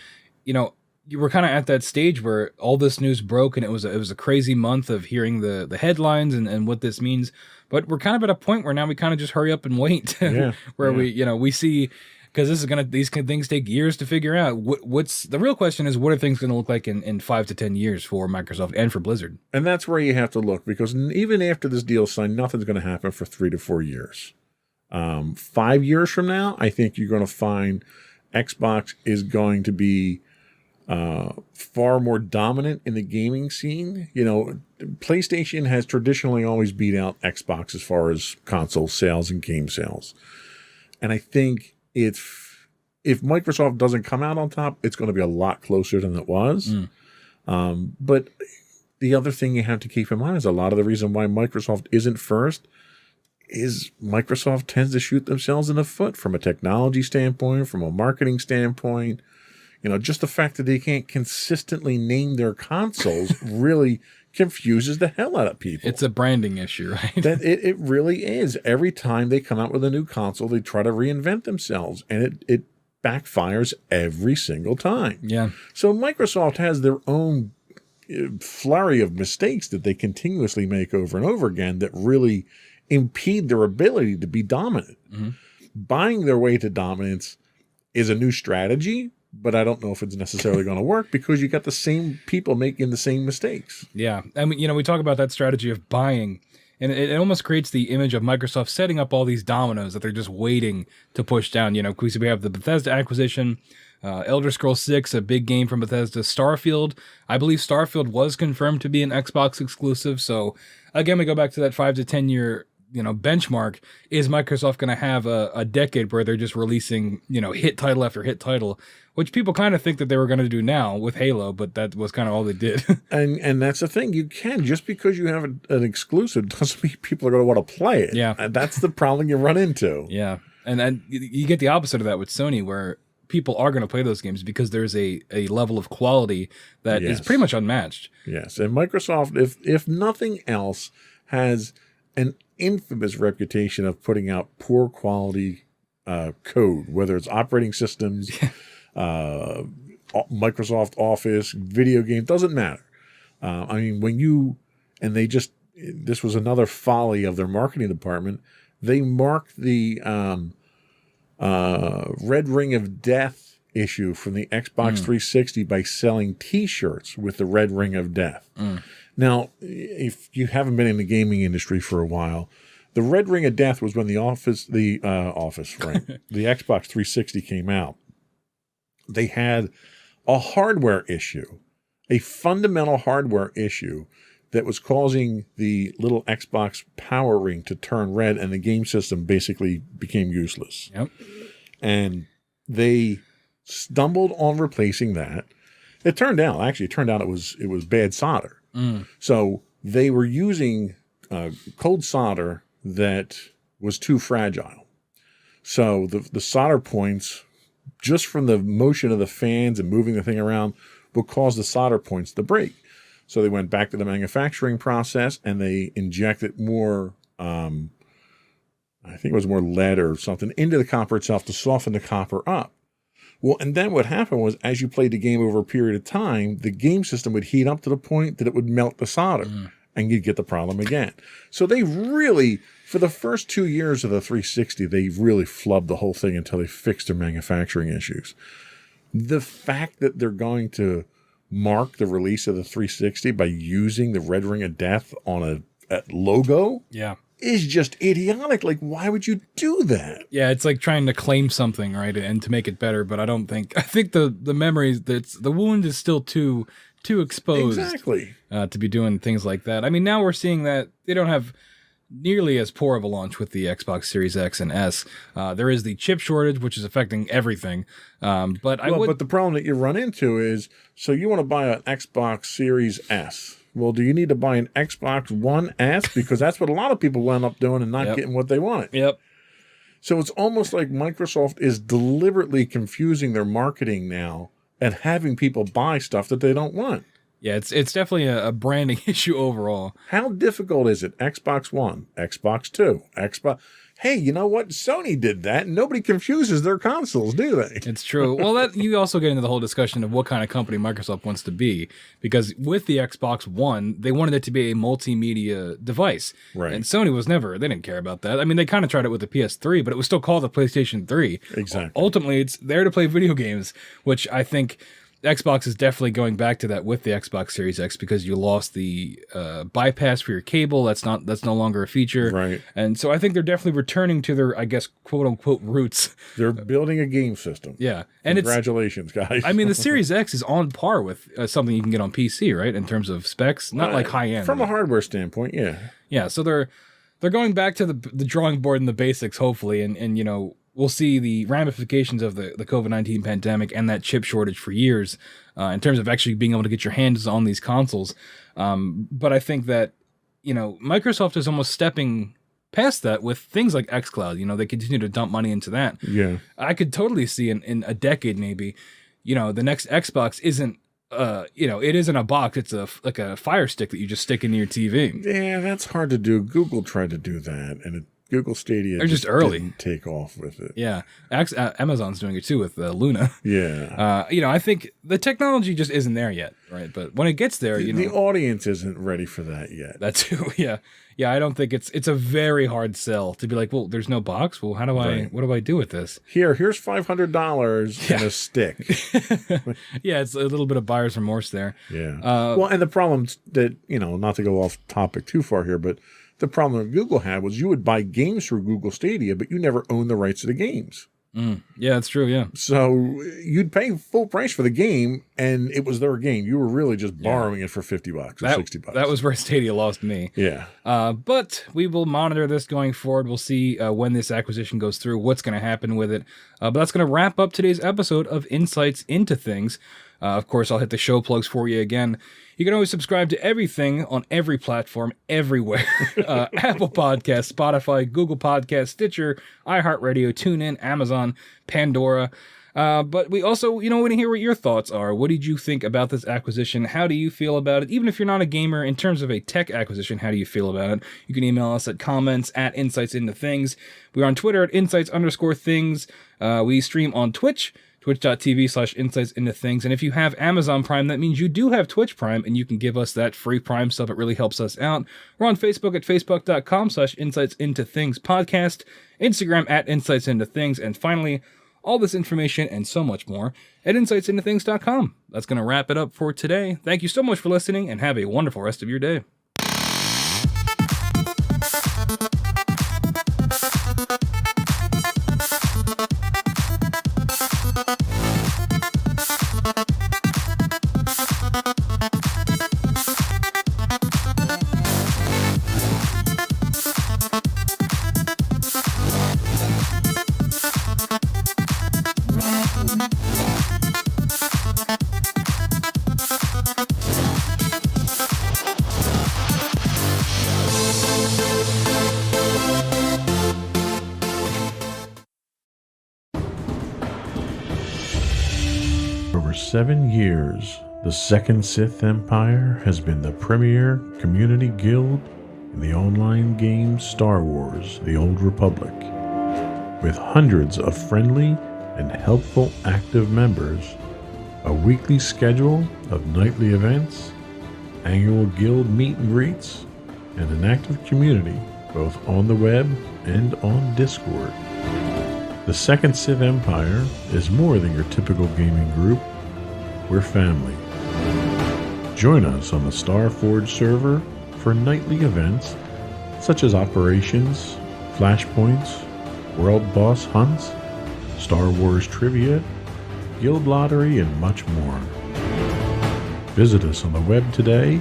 you were kind of at that stage where all this news broke, and it was a crazy month of hearing the headlines and what this means. But we're kind of at a point where now we kind of just hurry up and wait, we see, because these things take years to figure out. What's the real question is, what are things going to look like in 5 to 10 years for Microsoft and for Blizzard? And that's where you have to look, because even after this deal is signed, nothing's going to happen for 3 to 4 years. 5 years from now, I think you're going to find Xbox is going to be far more dominant in the gaming scene. PlayStation has traditionally always beat out Xbox as far as console sales and game sales. And I think if Microsoft doesn't come out on top, it's going to be a lot closer than it was. But the other thing you have to keep in mind is a lot of the reason why Microsoft isn't first is Microsoft tends to shoot themselves in the foot from a technology standpoint, from a marketing standpoint. Just the fact that they can't consistently name their consoles really confuses the hell out of people. It's a branding issue, right? That it really is. Every time they come out with a new console, they try to reinvent themselves, and it backfires every single time. Yeah. So Microsoft has their own flurry of mistakes that they continuously make over and over again that really impede their ability to be dominant. Mm-hmm. Buying their way to dominance is a new strategy, but I don't know if it's necessarily going to work because you got the same people making the same mistakes. Yeah. I mean, we talk about that strategy of buying, And it almost creates the image of Microsoft setting up all these dominoes that they're just waiting to push down. You know, we have the Bethesda acquisition, Elder Scrolls 6, a big game from Bethesda, Starfield. I believe Starfield was confirmed to be an Xbox exclusive. So again, we go back to that 5 to 10 year benchmark. Is Microsoft going to have a decade where they're just releasing, hit title after hit title, which people kind of think that they were going to do now with Halo, but that was kind of all they did. and that's the thing. You can, just because you have an exclusive doesn't mean people are going to want to play it. Yeah. And that's the problem you run into. Yeah. And you get the opposite of that with Sony, where people are going to play those games because there's a level of quality that is pretty much unmatched. Yes. And Microsoft, if nothing else, has an infamous reputation of putting out poor quality code, whether it's operating systems, Microsoft Office, video game, doesn't matter. I mean, this was another folly of their marketing department. They marked the Red Ring of Death issue from the Xbox 360 by selling T-shirts with the Red Ring of Death. Now, if you haven't been in the gaming industry for a while, the Red Ring of Death was when the Xbox 360 came out. They had a hardware issue, a fundamental hardware issue that was causing the little Xbox power ring to turn red, and the game system basically became useless. Yep. And they stumbled on replacing that. It turned out it was bad solder. So they were using cold solder that was too fragile. So the solder points, just from the motion of the fans and moving the thing around, would cause the solder points to break. So they went back to the manufacturing process and they injected more, I think it was more lead or something, into the copper itself to soften the copper up. Well, and then what happened was, as you played the game over a period of time, the game system would heat up to the point that it would melt the solder, and you'd get the problem again. So they really, for the first 2 years of the 360, they really flubbed the whole thing until they fixed their manufacturing issues. The fact that they're going to mark the release of the 360 by using the Red Ring of Death on a logo, is just idiotic. Like, why would you do that? Yeah, it's like trying to claim something, right, and to make it better. But I think the memories, the wound is still too exposed, exactly, to be doing things like that. I mean, now we're seeing that they don't have nearly as poor of a launch with the Xbox Series X and S. There is the chip shortage, which is affecting everything. But the problem that you run into is, so you want to buy an Xbox Series S. Well, do you need to buy an Xbox One S? Because that's what a lot of people wound up doing and not getting what they wanted. Yep. So it's almost like Microsoft is deliberately confusing their marketing now and having people buy stuff that they don't want. Yeah, it's definitely a branding issue overall. How difficult is it? Xbox One, Xbox 2, Xbox... Hey, you know what? Sony did that. Nobody confuses their consoles, do they? It's true. Well, you also get into the whole discussion of what kind of company Microsoft wants to be, because with the Xbox One, they wanted it to be a multimedia device. Right. And Sony they didn't care about that. I mean, they kind of tried it with the PS3, but it was still called the PlayStation 3. Exactly. Ultimately, it's there to play video games, which I think Xbox is definitely going back to that with the Xbox Series X, because you lost the bypass for your cable. That's no longer a feature. Right. And so I think they're definitely returning to their, I guess, quote unquote roots. They're building a game system. Yeah. And congratulations, guys. I mean, the Series X is on par with something you can get on PC, right? In terms of specs, not like high end. From a hardware standpoint, yeah. Yeah. So they're going back to the drawing board and the basics, hopefully, and we'll see the ramifications of the COVID-19 pandemic and that chip shortage for years in terms of actually being able to get your hands on these consoles. But I think that, Microsoft is almost stepping past that with things like xCloud. They continue to dump money into that. Yeah. I could totally see in a decade maybe, the next Xbox isn't, it isn't a box. It's like a Fire Stick that you just stick into your TV. Yeah, that's hard to do. Google tried to do that, and Google Stadia they're just early. Didn't take off with it. Yeah. Amazon's doing it too with Luna. Yeah. I think the technology just isn't there yet, right? But when it gets there, the audience isn't ready for that yet. That too. Yeah. Yeah, I don't think it's a very hard sell to be like, well, there's no box. Well, what do I do with this? Here's $500 and a stick. Yeah, it's a little bit of buyer's remorse there. Yeah. And the problem that, not to go off topic too far here, but the problem that Google had was you would buy games through Google Stadia, but you never owned the rights to the games. Yeah, that's true, yeah. So you'd pay full price for the game, and it was their game. You were really just borrowing it for $50 or $60. That was where Stadia lost me. Yeah. But we will monitor this going forward. We'll see when this acquisition goes through, what's going to happen with it. But that's going to wrap up today's episode of Insights into Things. Of course, I'll hit the show plugs for you again. You can always subscribe to everything on every platform, everywhere. Apple Podcasts, Spotify, Google Podcasts, Stitcher, iHeartRadio, TuneIn, Amazon, Pandora. But we also, want to hear what your thoughts are. What did you think about this acquisition? How do you feel about it? Even if you're not a gamer, in terms of a tech acquisition, how do you feel about it? You can email us at comments@insightsintothings. We're on Twitter at insights_things. We stream on Twitch. Twitch.tv/insightsintothings. And if you have Amazon Prime, that means you do have Twitch Prime, and you can give us that free Prime sub. It really helps us out. We're on Facebook at facebook.com/insightsintothings podcast, Instagram at insightsintothings, and finally, all this information and so much more at insightsintothings.com. That's going to wrap it up for today. Thank you so much for listening, and have a wonderful rest of your day. For 7 years, the Second Sith Empire has been the premier community guild in the online game Star Wars: The Old Republic. With hundreds of friendly and helpful active members, a weekly schedule of nightly events, annual guild meet and greets, and an active community both on the web and on Discord. The Second Sith Empire is more than your typical gaming group. We're family. Join us on the Starforge server for nightly events such as operations, flashpoints, world boss hunts, Star Wars trivia, guild lottery, and much more. Visit us on the web today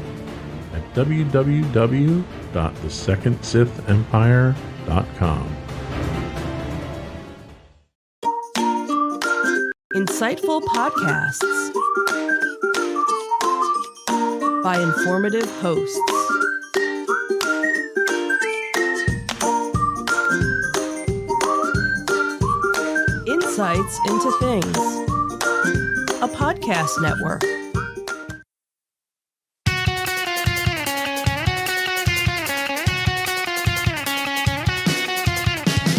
at www.thesecondsithempire.com. Insightful podcasts by informative hosts. Insights into Things, a podcast network.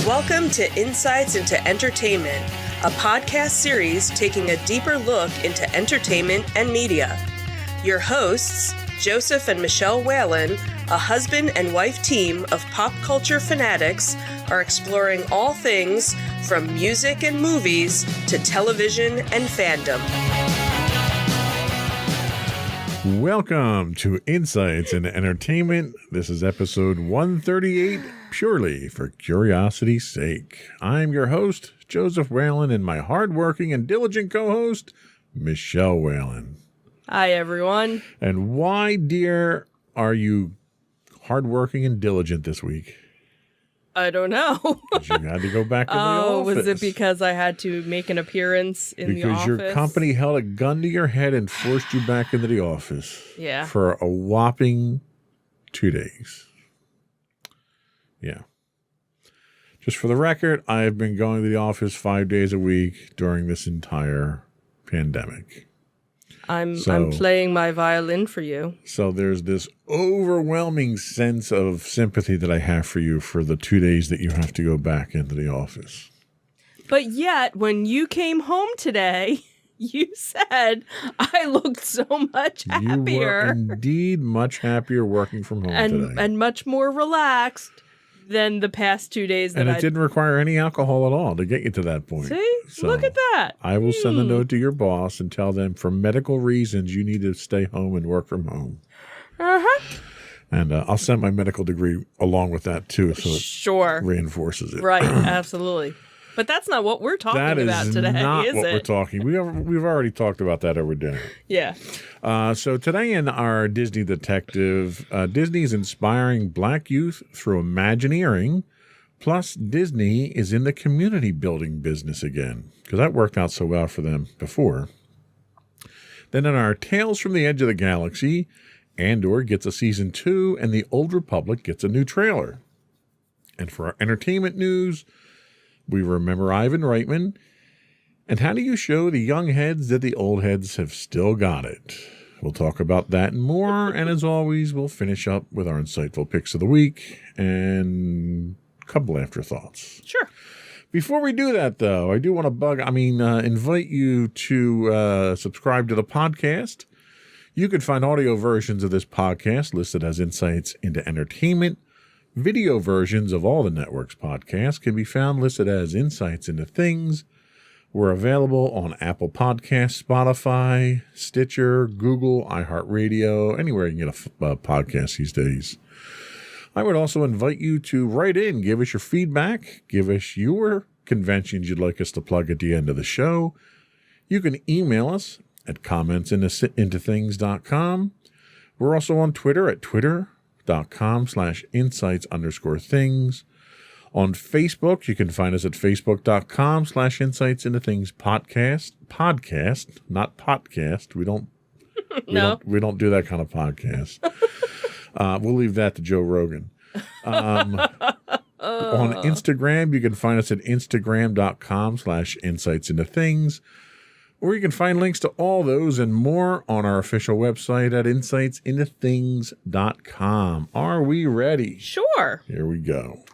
Welcome to Insights into Entertainment, a podcast series taking a deeper look into entertainment and media. Your hosts, Joseph and Michelle Whalen, a husband and wife team of pop culture fanatics, are exploring all things from music and movies to television and fandom. Welcome to Insights into Entertainment. This is episode 138, purely for curiosity's sake. I'm your host, Joseph Whalen, and my hardworking and diligent co-host, Michelle Whalen. Hi, everyone. And why, dear, are you hardworking and diligent this week? I don't know. 'Cause you had to go back in the office. Was it because I had to make an appearance in the office? Because your company held a gun to your head and forced you back into the office. Yeah. For a whopping 2 days. Yeah. Just for the record, I have been going to the office 5 days a week during this entire pandemic. I'm playing my violin for you. So there's this overwhelming sense of sympathy that I have for you for the 2 days that you have to go back into the office. But yet, when you came home today, you said I looked so much happier. You were indeed much happier working from home today. And much more relaxed than the past 2 days that And it didn't require any alcohol at all to get you to that point. See? So look at that. I will send a note to your boss and tell them for medical reasons you need to stay home and work from home. Uh-huh. And I'll send my medical degree along with that, too, so it Sure. reinforces it. Right, absolutely. But that's not what we're talking That about is today, not is what it? we're talking. We've already talked about that over dinner. Yeah. So today in our Disney Detective, Disney's inspiring Black youth through Imagineering. Plus, Disney is in the community building business again, because that worked out so well for them before. Then in our Tales from the Edge of the Galaxy, Andor gets a season 2, and the Old Republic gets a new trailer. And for our entertainment news, we remember Ivan Reitman. And how do you show the young heads that the old heads have still got it? We'll talk about that and more. And as always, we'll finish up with our insightful picks of the week and a couple afterthoughts. Sure. Before we do that, though, I do want to invite you to subscribe to the podcast. You can find audio versions of this podcast listed as Insights into Entertainment. Video versions of all the network's podcasts can be found listed as Insights into Things. We're available on Apple Podcasts, Spotify, Stitcher, Google, iHeartRadio, anywhere you can get a podcast these days. I would also invite you to write in, give us your feedback, give us your conventions you'd like us to plug at the end of the show. You can email us at commentsintothings.com. We're also on Twitter at twitter.com/insights_things. On Facebook, you can find us at facebook.com/insightsintothings podcast, not podcast. We don't do that kind of podcast. We'll leave that to Joe Rogan. On Instagram, you can find us at instagram.com/insightsintothings. Or you can find links to all those and more on our official website at insightsintothings.com. Are we ready? Sure. Here we go.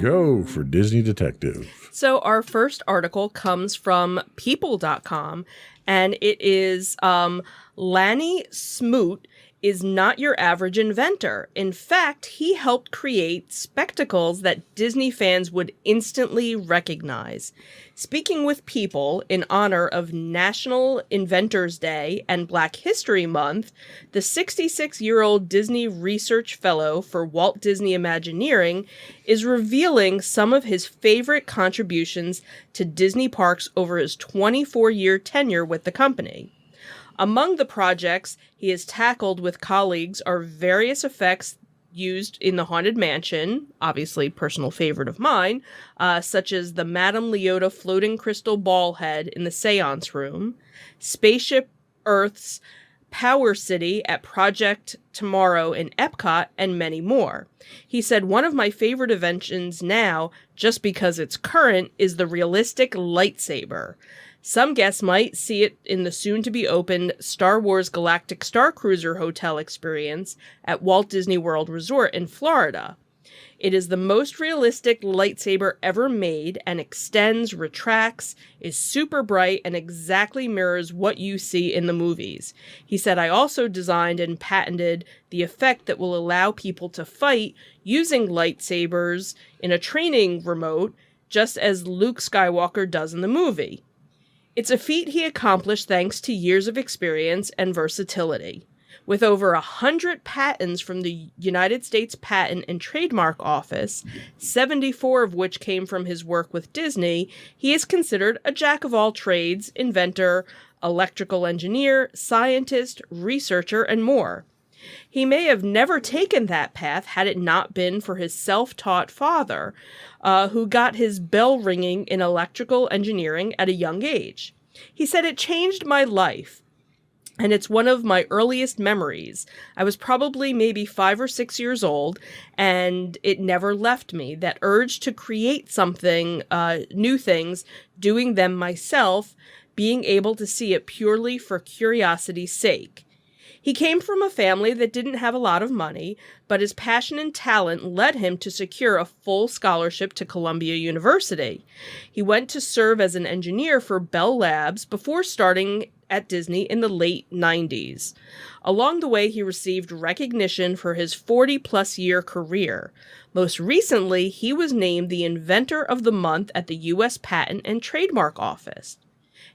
Go for Disney Detective. So our first article comes from people.com, and it is Lanny Smoot is not your average inventor. In fact, he helped create spectacles that Disney fans would instantly recognize. Speaking with People in honor of National Inventors Day and Black History Month, the 66-year-old Disney Research Fellow for Walt Disney Imagineering is revealing some of his favorite contributions to Disney parks over his 24-year tenure with the company. Among the projects he has tackled with colleagues are various effects used in the Haunted Mansion, obviously personal favorite of mine, such as the Madame Leota floating crystal ball head in the Seance Room, Spaceship Earth's Power City at Project Tomorrow in Epcot, and many more. He said, one of my favorite inventions now, just because it's current, is the realistic lightsaber. Some guests might see it in the soon-to-be-opened Star Wars Galactic Star Cruiser hotel experience at Walt Disney World Resort in Florida. It is the most realistic lightsaber ever made and extends, retracts, is super bright, and exactly mirrors what you see in the movies. He said, I also designed and patented the effect that will allow people to fight using lightsabers in a training remote, just as Luke Skywalker does in the movie. It's a feat he accomplished thanks to years of experience and versatility. With over 100 patents from the United States Patent and Trademark Office, 74 of which came from his work with Disney, he is considered a jack-of-all-trades, inventor, electrical engineer, scientist, researcher, and more. He may have never taken that path had it not been for his self-taught father, who got his bell ringing in electrical engineering at a young age. He said, it changed my life, and it's one of my earliest memories. I was probably maybe 5 or 6 years old, and it never left me. That urge to create something, new things, doing them myself, being able to see it purely for curiosity's sake. He came from a family that didn't have a lot of money, but his passion and talent led him to secure a full scholarship to Columbia University. He went to serve as an engineer for Bell Labs before starting at Disney in the late 90s. Along the way, he received recognition for his 40-plus year career. Most recently, he was named the Inventor of the Month at the U.S. Patent and Trademark Office.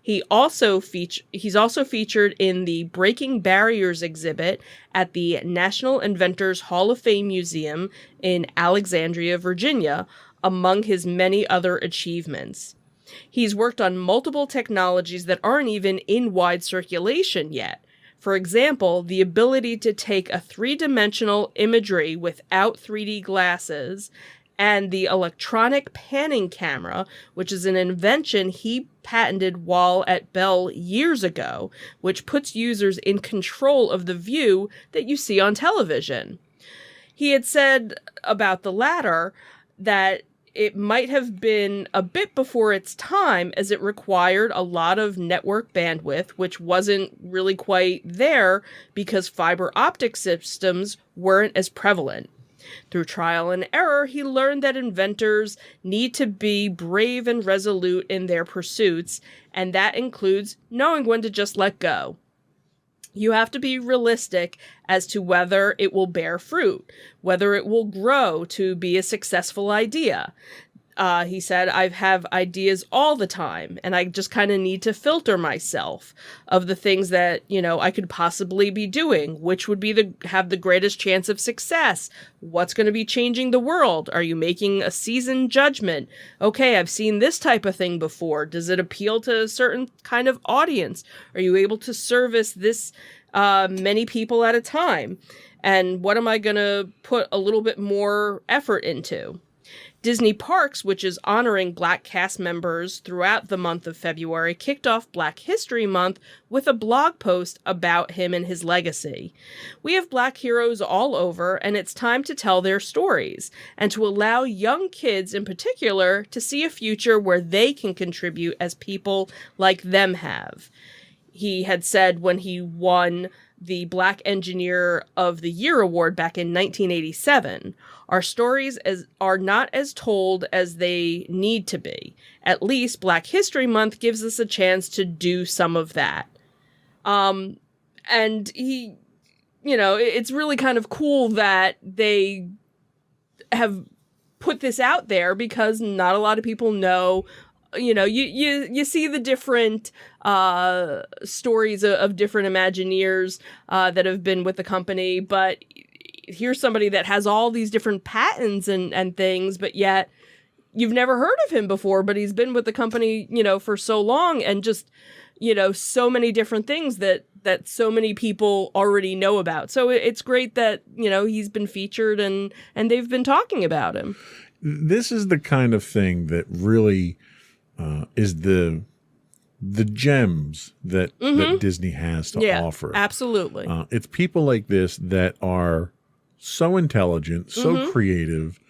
He's also featured in the Breaking Barriers exhibit at the National Inventors Hall of Fame Museum in Alexandria, Virginia, among his many other achievements. He's worked on multiple technologies that aren't even in wide circulation yet. For example, the ability to take a three-dimensional imagery without 3D glasses, and the electronic panning camera, which is an invention he patented while at Bell years ago, which puts users in control of the view that you see on television. He had said about the latter that it might have been a bit before its time, as it required a lot of network bandwidth, which wasn't really quite there because fiber optic systems weren't as prevalent. Through trial and error, he learned that inventors need to be brave and resolute in their pursuits, and that includes knowing when to just let go. You have to be realistic as to whether it will bear fruit, whether it will grow to be a successful idea. He said, I have ideas all the time, and I just kind of need to filter myself of the things that, I could possibly be doing, which would be have the greatest chance of success. What's going to be changing the world? Are you making a seasoned judgment? Okay, I've seen this type of thing before. Does it appeal to a certain kind of audience? Are you able to service this many people at a time? And what am I going to put a little bit more effort into? Disney Parks, which is honoring Black cast members throughout the month of February, kicked off Black History Month with a blog post about him and his legacy. We have Black heroes all over, and it's time to tell their stories, and to allow young kids in particular to see a future where they can contribute as people like them have. He had said when he won the Black Engineer of the Year award back in 1987, our stories are not as told as they need to be. At least Black History Month gives us a chance to do some of that. And he, it's really kind of cool that they have put this out there, because not a lot of people know. You see the different stories of different Imagineers that have been with the company, but here's somebody that has all these different patents and things, but yet you've never heard of him before, but he's been with the company, for so long, and just, so many different things that so many people already know about. So it's great that, he's been featured and they've been talking about him. This is the kind of thing that really is the gems that Disney has to offer. Absolutely. It's people like this that are so intelligent, so creative,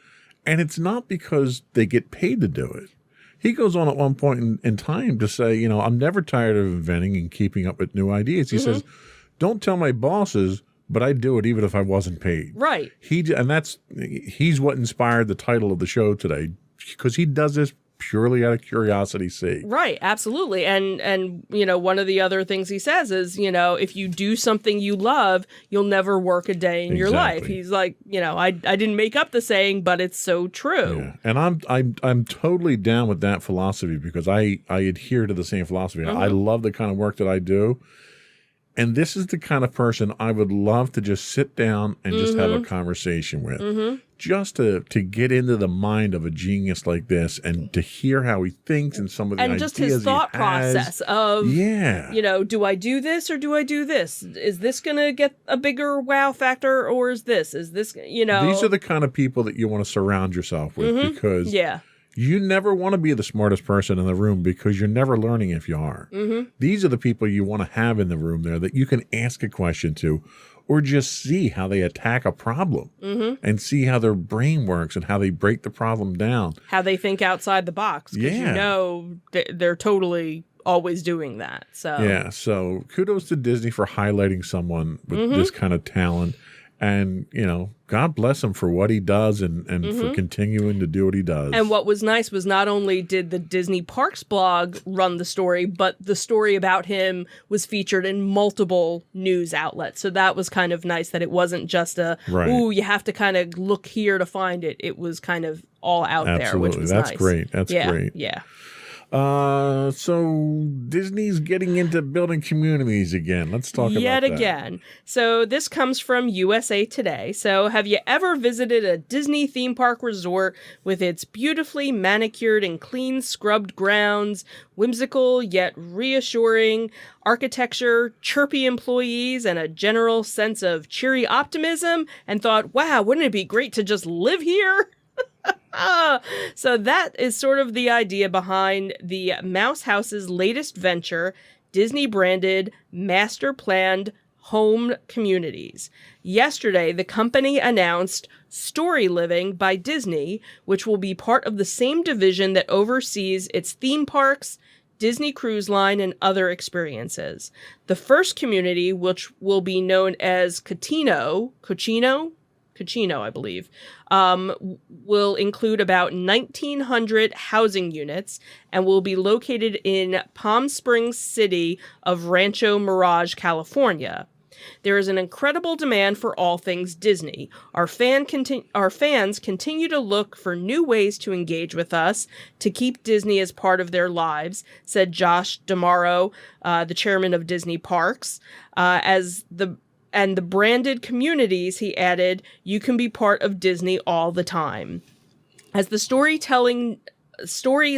and it's not because they get paid to do it. He goes on at one point in time to say, I'm never tired of inventing and keeping up with new ideas. He says, don't tell my bosses, but I'd do it even if I wasn't paid. Right. He's what inspired the title of the show today, because he does this purely out of curiosity's sake. Right, absolutely. And one of the other things he says is, if you do something you love, you'll never work a day in your life. He's like, I didn't make up the saying, but it's so true. Yeah. And I'm totally down with that philosophy, because I adhere to the same philosophy. I love the kind of work that I do. And this is the kind of person I would love to just sit down and just have a conversation with. Just to get into the mind of a genius like this, and to hear how he thinks and some of the ideas and just his thought process of, do I do this or do I do this? Is this going to get a bigger wow factor, or is this? These are the kind of people that you want to surround yourself with, because you never want to be the smartest person in the room, because you're never learning if you are. These are the people you want to have in the room there that you can ask a question to, or just see how they attack a problem and see how their brain works and how they break the problem down. How they think outside the box. Because they're totally always doing that. So kudos to Disney for highlighting someone with this kind of talent. And, God bless him for what he does and for continuing to do what he does. And what was nice was not only did the Disney Parks blog run the story, but the story about him was featured in multiple news outlets. So that was kind of nice, that it wasn't just you have to kind of look here to find it. It was kind of all out there, which was That's nice. Great. That's great. Yeah. So Disney's getting into building communities again. Let's talk about that. Yet again. So this comes from USA Today. So have you ever visited a Disney theme park resort with its beautifully manicured and clean scrubbed grounds, whimsical yet reassuring architecture, chirpy employees, and a general sense of cheery optimism, and thought, wow, wouldn't it be great to just live here? So that is sort of the idea behind the Mouse House's latest venture, Disney-branded, master-planned home communities. Yesterday, the company announced Story Living by Disney, which will be part of the same division that oversees its theme parks, Disney Cruise Line, and other experiences. The first community, which will be known as Cochino, I believe, will include about 1,900 housing units and will be located in Palm Springs City of Rancho Mirage, California. There is an incredible demand for all things Disney. Our fans continue to look for new ways to engage with us, to keep Disney as part of their lives, said Josh D'Amaro, the chairman of Disney Parks. And the branded communities, he added, you can be part of Disney all the time. As the Story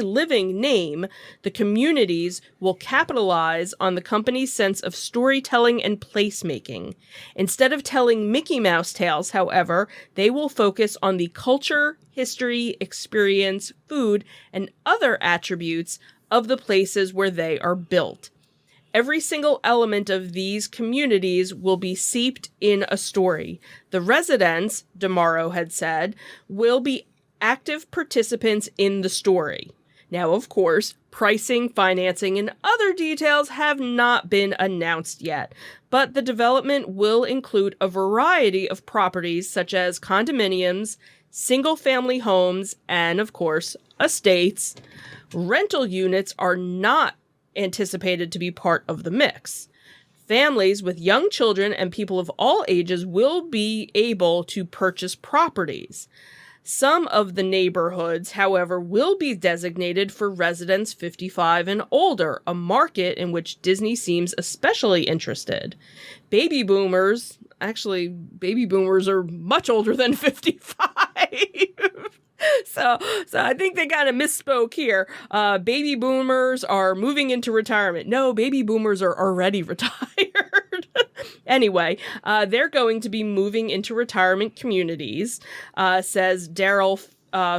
Living name, the communities will capitalize on the company's sense of storytelling and placemaking. Instead of telling Mickey Mouse tales, however, they will focus on the culture, history, experience, food, and other attributes of the places where they are built. Every single element of these communities will be seeped in a story. The residents, D'Amaro had said, will be active participants in the story. Now, of course, pricing, financing, and other details have not been announced yet, but the development will include a variety of properties such as condominiums, single-family homes, and, of course, estates. Rental units are not anticipated to be part of the mix. Families with young children and people of all ages will be able to purchase properties. Some of the neighborhoods, however, will be designated for residents 55 and older, a market in which Disney seems especially interested. Baby boomers are much older than 55. So I think they kind of misspoke here. Baby boomers are moving into retirement. No, baby boomers are already retired. Anyway, they're going to be moving into retirement communities, says Daryl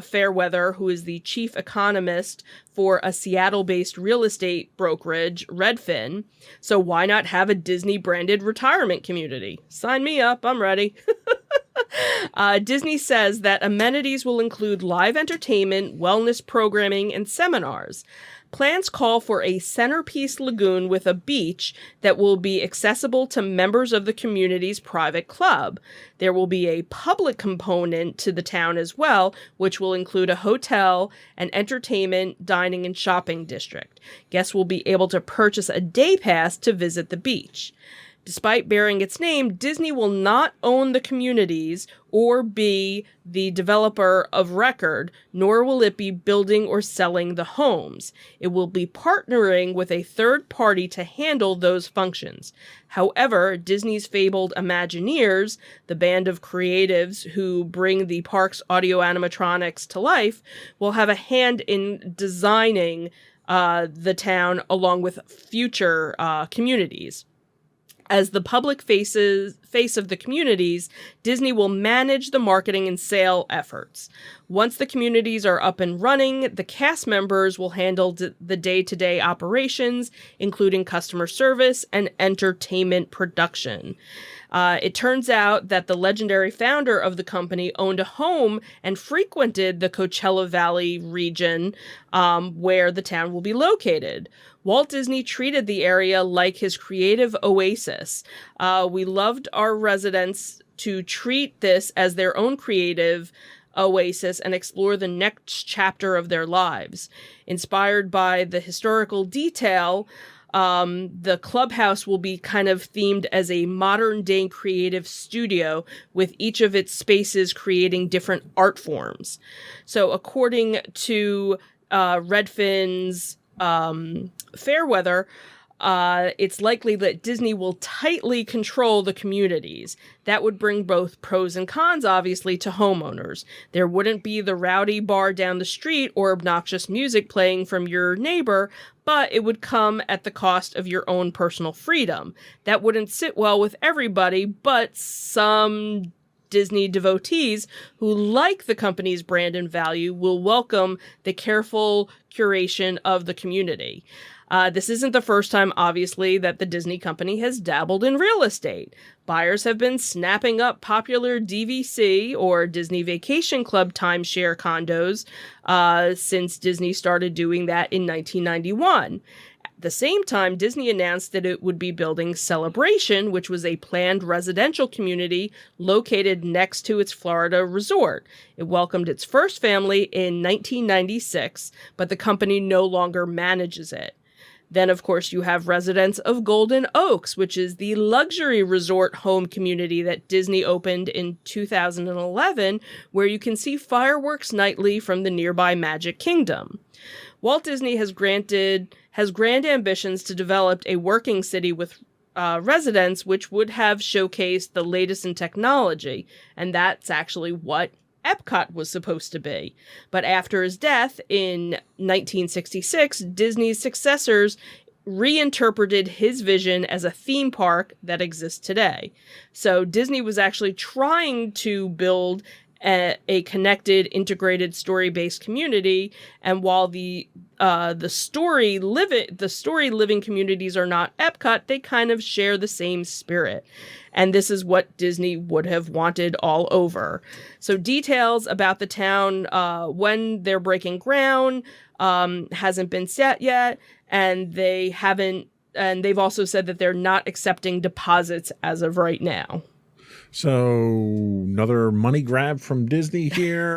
Fairweather, who is the chief economist for a Seattle-based real estate brokerage, Redfin. So why not have a Disney-branded retirement community? Sign me up. I'm ready. Disney says that amenities will include live entertainment, wellness programming, and seminars. Plans call for a centerpiece lagoon with a beach that will be accessible to members of the community's private club. There will be a public component to the town as well, which will include a hotel, an entertainment, dining, and shopping district. Guests will be able to purchase a day pass to visit the beach. Despite bearing its name, Disney will not own the communities or be the developer of record, nor will it be building or selling the homes. It will be partnering with a third party to handle those functions. However, Disney's fabled Imagineers, the band of creatives who bring the park's audio animatronics to life, will have a hand in designing the town along with future communities. As the public face of the communities, Disney will manage the marketing and sale efforts. Once the communities are up and running, the cast members will handle the day-to-day operations, including customer service and entertainment production. It turns out that the legendary founder of the company owned a home and frequented the Coachella Valley region where the town will be located. Walt Disney treated the area like his creative oasis. We loved our residents to treat this as their own creative oasis and explore the next chapter of their lives. Inspired by the historical detail, the clubhouse will be kind of themed as a modern-day creative studio, with each of its spaces creating different art forms. So according to Redfin's fair weather, it's likely that Disney will tightly control the communities. That would bring both pros and cons, obviously, to homeowners. There wouldn't be the rowdy bar down the street or obnoxious music playing from your neighbor, but it would come at the cost of your own personal freedom. That wouldn't sit well with everybody, but some Disney devotees who like the company's brand and value will welcome the careful curation of the community. This isn't the first time, obviously, that the Disney company has dabbled in real estate. Buyers have been snapping up popular DVC, or Disney Vacation Club, timeshare condos since Disney started doing that in 1991. At the same time, Disney announced that it would be building Celebration, which was a planned residential community located next to its Florida resort. It welcomed its first family in 1996, but the company no longer manages it. Then, of course, you have residents of Golden Oaks, which is the luxury resort home community that Disney opened in 2011, where you can see fireworks nightly from the nearby Magic Kingdom. Walt Disney has grand ambitions to develop a working city with residents, which would have showcased the latest in technology, and that's actually what Epcot was supposed to be. But after his death in 1966, Disney's successors reinterpreted his vision as a theme park that exists today. So Disney was actually trying to build a connected, integrated, story-based community, and while the story living communities are not Epcot, they kind of share the same spirit. And this is what Disney would have wanted all over. So details about the town, when they're breaking ground, hasn't been set yet, and they've also said that they're not accepting deposits as of right now. So another money grab from Disney here.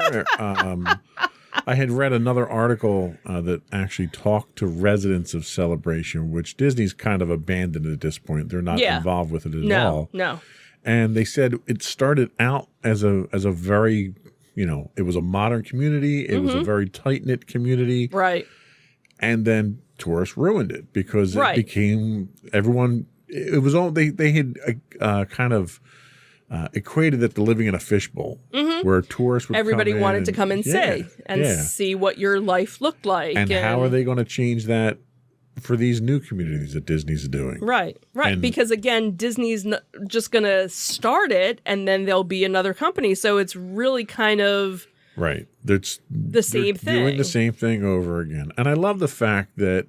I had read another article that actually talked to residents of Celebration, which Disney's kind of abandoned at this point. They're not involved with it at all. No. And they said it started out as a very, it was a modern community. It was a very tight-knit community. Right. And then tourists ruined it because it became everyone. It was all they had kind of equated it to living in a fishbowl, where tourists would everybody come wanted to come and see what your life looked like. And how are they going to change that for these new communities that Disney's doing? Right. And because, again, Disney's just going to start it, and then there'll be another company. So it's really kind of right. It's the same thing. Doing the same thing over again. And I love the fact that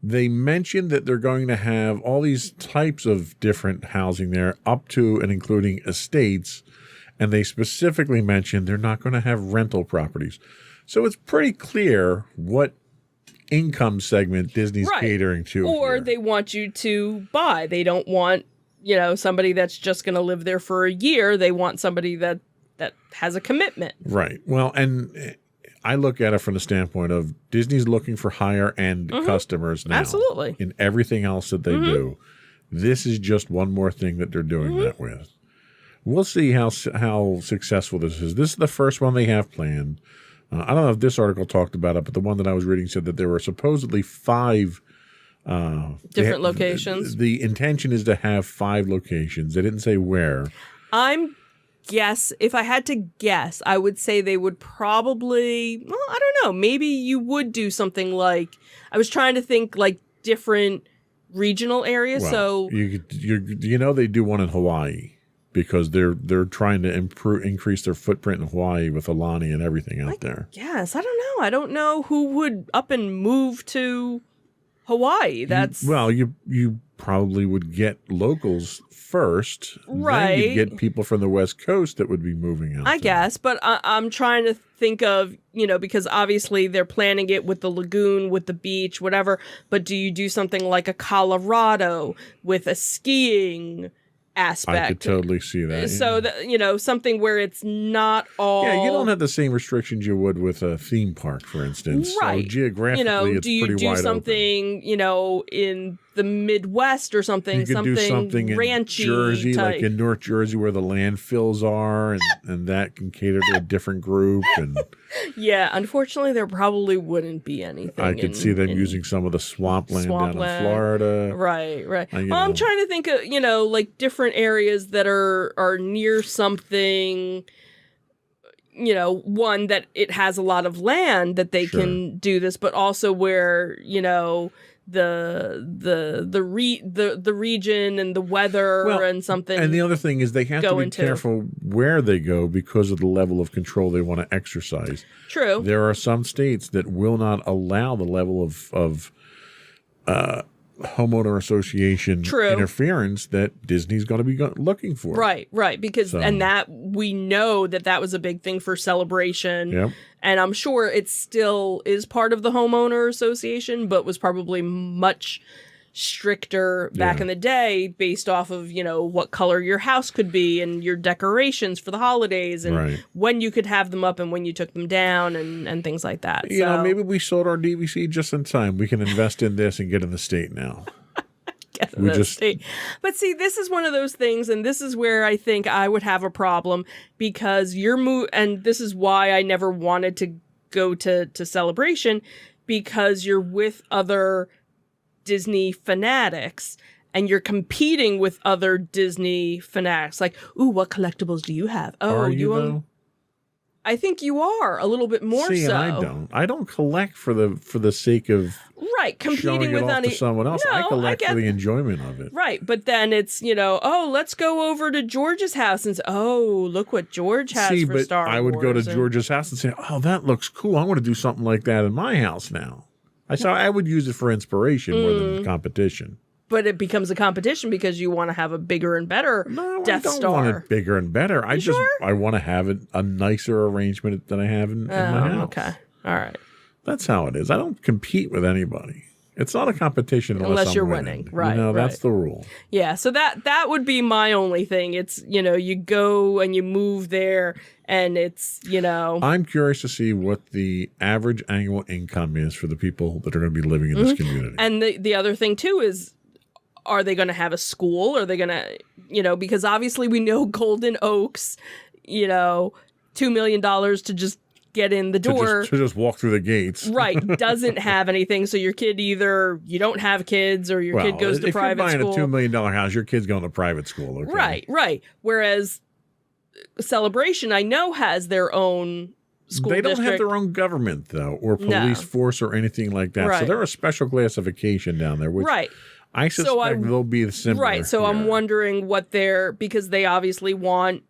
they mentioned that they're going to have all these types of different housing there, up to and including estates. And they specifically mentioned they're not going to have rental properties. So it's pretty clear what income segment Disney's catering to. Or here. They want you to buy. They don't want, somebody that's just going to live there for a year. They want somebody that has a commitment. Right. Well, and I look at it from the standpoint of Disney's looking for higher end customers now. Absolutely. In everything else that they do. This is just one more thing that they're doing that with. We'll see how successful this is. This is the first one they have planned. I don't know if this article talked about it, but the one that I was reading said that there were supposedly 5 different locations. The intention is to have 5 locations. They didn't say where. If I had to guess, I would say they would probably, I don't know, maybe you would do something like, I was trying to think like different regional areas. Well, so they do one in Hawaii because they're trying to increase their footprint in Hawaii with Alani and everything out there. Yes, I don't know. I don't know who would up and move to Hawaii. You probably would get locals first. Right. Then you'd get people from the West Coast that would be moving out. I guess, but I'm trying to think of, because obviously they're planning it with the lagoon, with the beach, whatever. But do you do something like a Colorado with a skiing aspect? I could totally see that. So, something where it's not all... Yeah, you don't have the same restrictions you would with a theme park, for instance. Right. So geographically, it's pretty wide open. Do you do something, in the Midwest or something. You could do something in ranchy Jersey, type. like in North Jersey where the landfills are, and that can cater to a different group. And yeah, unfortunately, there probably wouldn't be anything. I could see them using some of the swampland down in Florida. Right. I'm trying to think of, like different areas that are near something, one that it has a lot of land that they can do this, but also where, the region and the weather and something. And the other thing is they have to be careful where they go because of the level of control they want to exercise. True. There are some states that will not allow the level of homeowner association interference that Disney's going to be looking for. Right. Because, and that we know that was a big thing for Celebration. Yep. And I'm sure it still is part of the homeowner association, but was probably much stricter back in the day based off of, what color your house could be and your decorations for the holidays and when you could have them up and when you took them down and things like that. Maybe we sold our DVC just in time. We can invest in this and get in the state now. But see, this is one of those things, and this is where I think I would have a problem because and this is why I never wanted to go to Celebration, because you're with other Disney fanatics and you're competing with other Disney fanatics. Like, ooh, what collectibles do you have? Oh, are you though? I think you are a little bit more See, so. I don't collect for the sake of competing with to someone else. I collect for the enjoyment of it. Right, but then it's let's go over to George's house and say, oh, look what George has for Star Wars. I would go to George's house and say, oh, that looks cool. I want to do something like that in my house now. I would use it for inspiration more than competition. But it becomes a competition because you want to have a bigger and better Death Star. I don't want it bigger and better. I want to have a nicer arrangement than I have in my house. Okay. All right. That's how it is. I don't compete with anybody. It's not a competition unless you're winning. Right. That's the rule. Yeah. So that would be my only thing. It's, you go and you move there and it's, I'm curious to see what the average annual income is for the people that are going to be living in this community. And the other thing too is, are they going to have a school? Are they going to, because obviously we know Golden Oaks, $2 million to just get in the door. To just walk through the gates. Right. Doesn't have anything. So your kid either you don't have kids or your kid goes to private school. If you're buying a $2 million house, your kid's going to private school. Okay? Right. Whereas Celebration, I know, has their own school They don't district. have their own government, though, or police force or anything like that. Right. So they're a special classification down there, which I suspect they'll be similar. Right. So I'm wondering what because they obviously want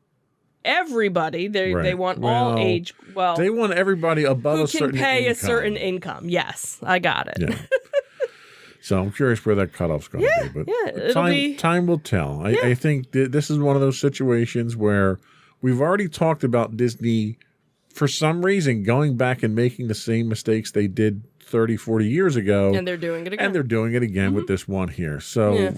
everybody. They want all age. Well, they want everybody above a certain income. Who can pay a certain income. Yes, I got it. Yeah. So I'm curious where that cutoff's going to be. But time will tell. I think this is one of those situations where we've already talked about Disney, for some reason, going back and making the same mistakes they did 30, 40 years ago. And they're doing it again. With this one here. So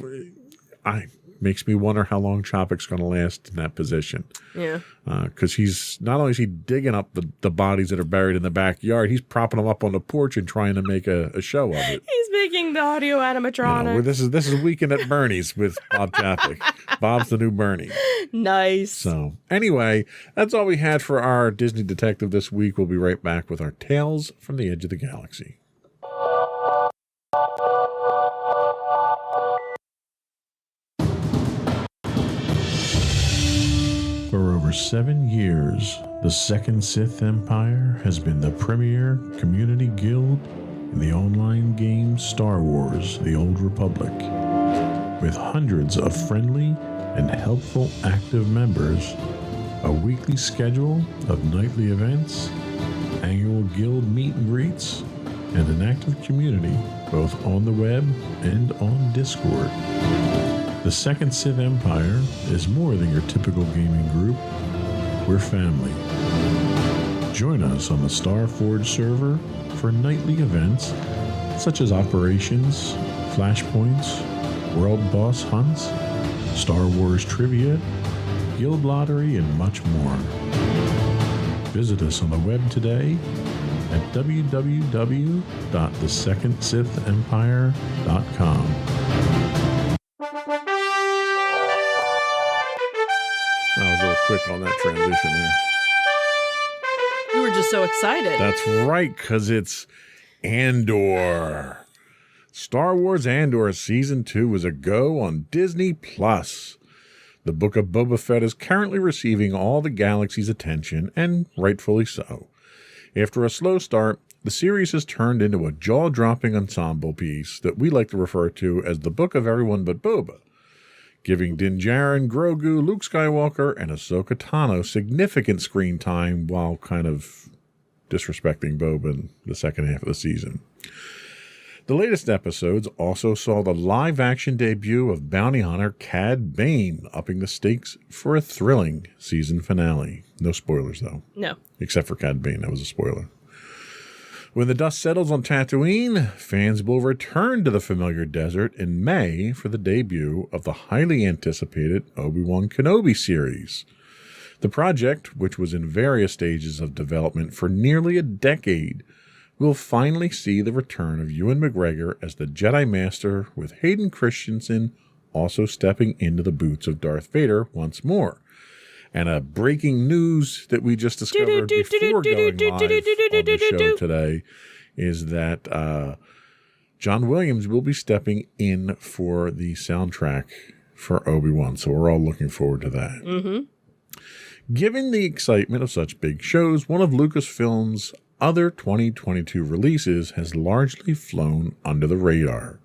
makes me wonder how long Chopic's going to last in that position. Yeah. Because he's not only is he digging up the bodies that are buried in the backyard, he's propping them up on the porch and trying to make a show of it. He's making the audio animatronic. This is Weekend at Bernie's with Bob Chapek. Bob's the new Bernie. Nice. So anyway, that's all we had for our Disney Detective this week. We'll be right back with our Tales from the Edge of the Galaxy. For over 7 years, the Second Sith Empire has been the premier community guild in the online game Star Wars: The Old Republic. With hundreds of friendly and helpful active members, a weekly schedule of nightly events, annual guild meet and greets, and an active community both on the web and on Discord. The Second Sith Empire is more than your typical gaming group. We're family. Join us on the Starforge server for nightly events such as operations, flashpoints, world boss hunts, Star Wars trivia, guild lottery, and much more. Visit us on the web today at www.thesecondsithempire.com. quick on that transition there. You were just so excited. That's right, because it's Andor. Star Wars Andor Season 2 is a go on Disney+. The Book of Boba Fett is currently receiving all the galaxy's attention, and rightfully so. After a slow start, the series has turned into a jaw-dropping ensemble piece that we like to refer to as the Book of Everyone But Boba, giving Din Djarin, Grogu, Luke Skywalker, and Ahsoka Tano significant screen time while kind of disrespecting Boba in the second half of the season. The latest episodes also saw the live-action debut of bounty hunter Cad Bane, upping the stakes for a thrilling season finale. No spoilers, though. No. Except for Cad Bane, that was a spoiler. When the dust settles on Tatooine, fans will return to the familiar desert in May for the debut of the highly anticipated Obi-Wan Kenobi series. The project, which was in various stages of development for nearly a decade, will finally see the return of Ewan McGregor as the Jedi Master, with Hayden Christensen also stepping into the boots of Darth Vader once more. And a breaking news that we just discovered before going live on the show today is that John Williams will be stepping in for the soundtrack for Obi-Wan. So we're all looking forward to that. Mm-hmm. Given the excitement of such big shows, one of Lucasfilm's other 2022 releases has largely flown under the radar.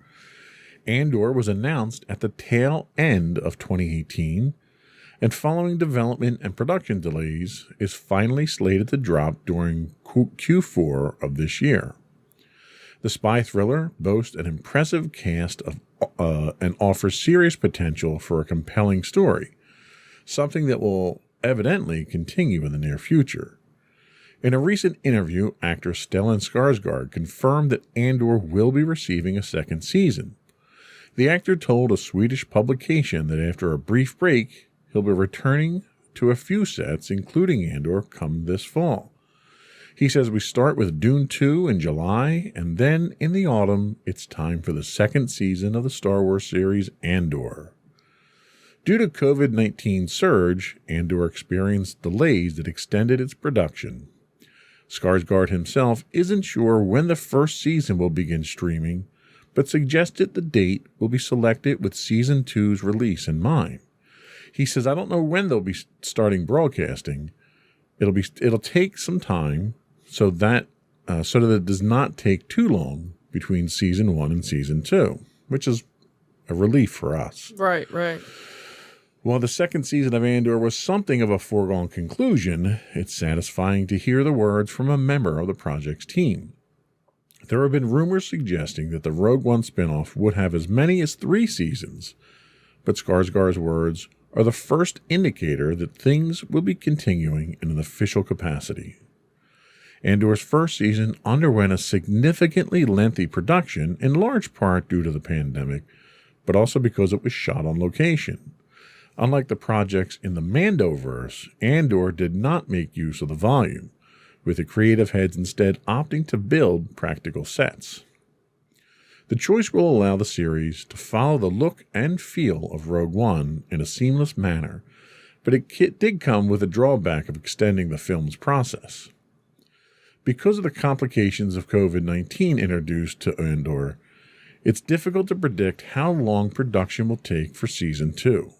Andor was announced at the tail end of 2018, and following development and production delays, is finally slated to drop during Q4 of this year. The spy thriller boasts an impressive cast of and offers serious potential for a compelling story, something that will evidently continue in the near future. In a recent interview, actor Stellan Skarsgård confirmed that Andor will be receiving a second season. The actor told a Swedish publication that after a brief break, he'll be returning to a few sets, including Andor, come this fall. He says we start with Dune 2 in July, and then in the autumn, it's time for the second season of the Star Wars series Andor. Due to COVID-19 surge, Andor experienced delays that extended its production. Skarsgård himself isn't sure when the first season will begin streaming, but suggested the date will be selected with Season 2's release in mind. He says, I don't know when they'll be starting broadcasting. It'll take some time so that it does not take too long between Season 1 and Season 2, which is a relief for us. Right, right. While the second season of Andor was something of a foregone conclusion, it's satisfying to hear the words from a member of the project's team. There have been rumors suggesting that the Rogue One spinoff would have as many as 3 seasons, but Skarsgård's words are the first indicator that things will be continuing in an official capacity. Andor's first season underwent a significantly lengthy production, in large part due to the pandemic, but also because it was shot on location. Unlike the projects in the Mandoverse, Andor did not make use of the volume, with the creative heads instead opting to build practical sets. The choice will allow the series to follow the look and feel of Rogue One in a seamless manner, but it did come with a drawback of extending the film's process. Because of the complications of COVID-19 introduced to Andor, it's difficult to predict how long production will take for Season 2.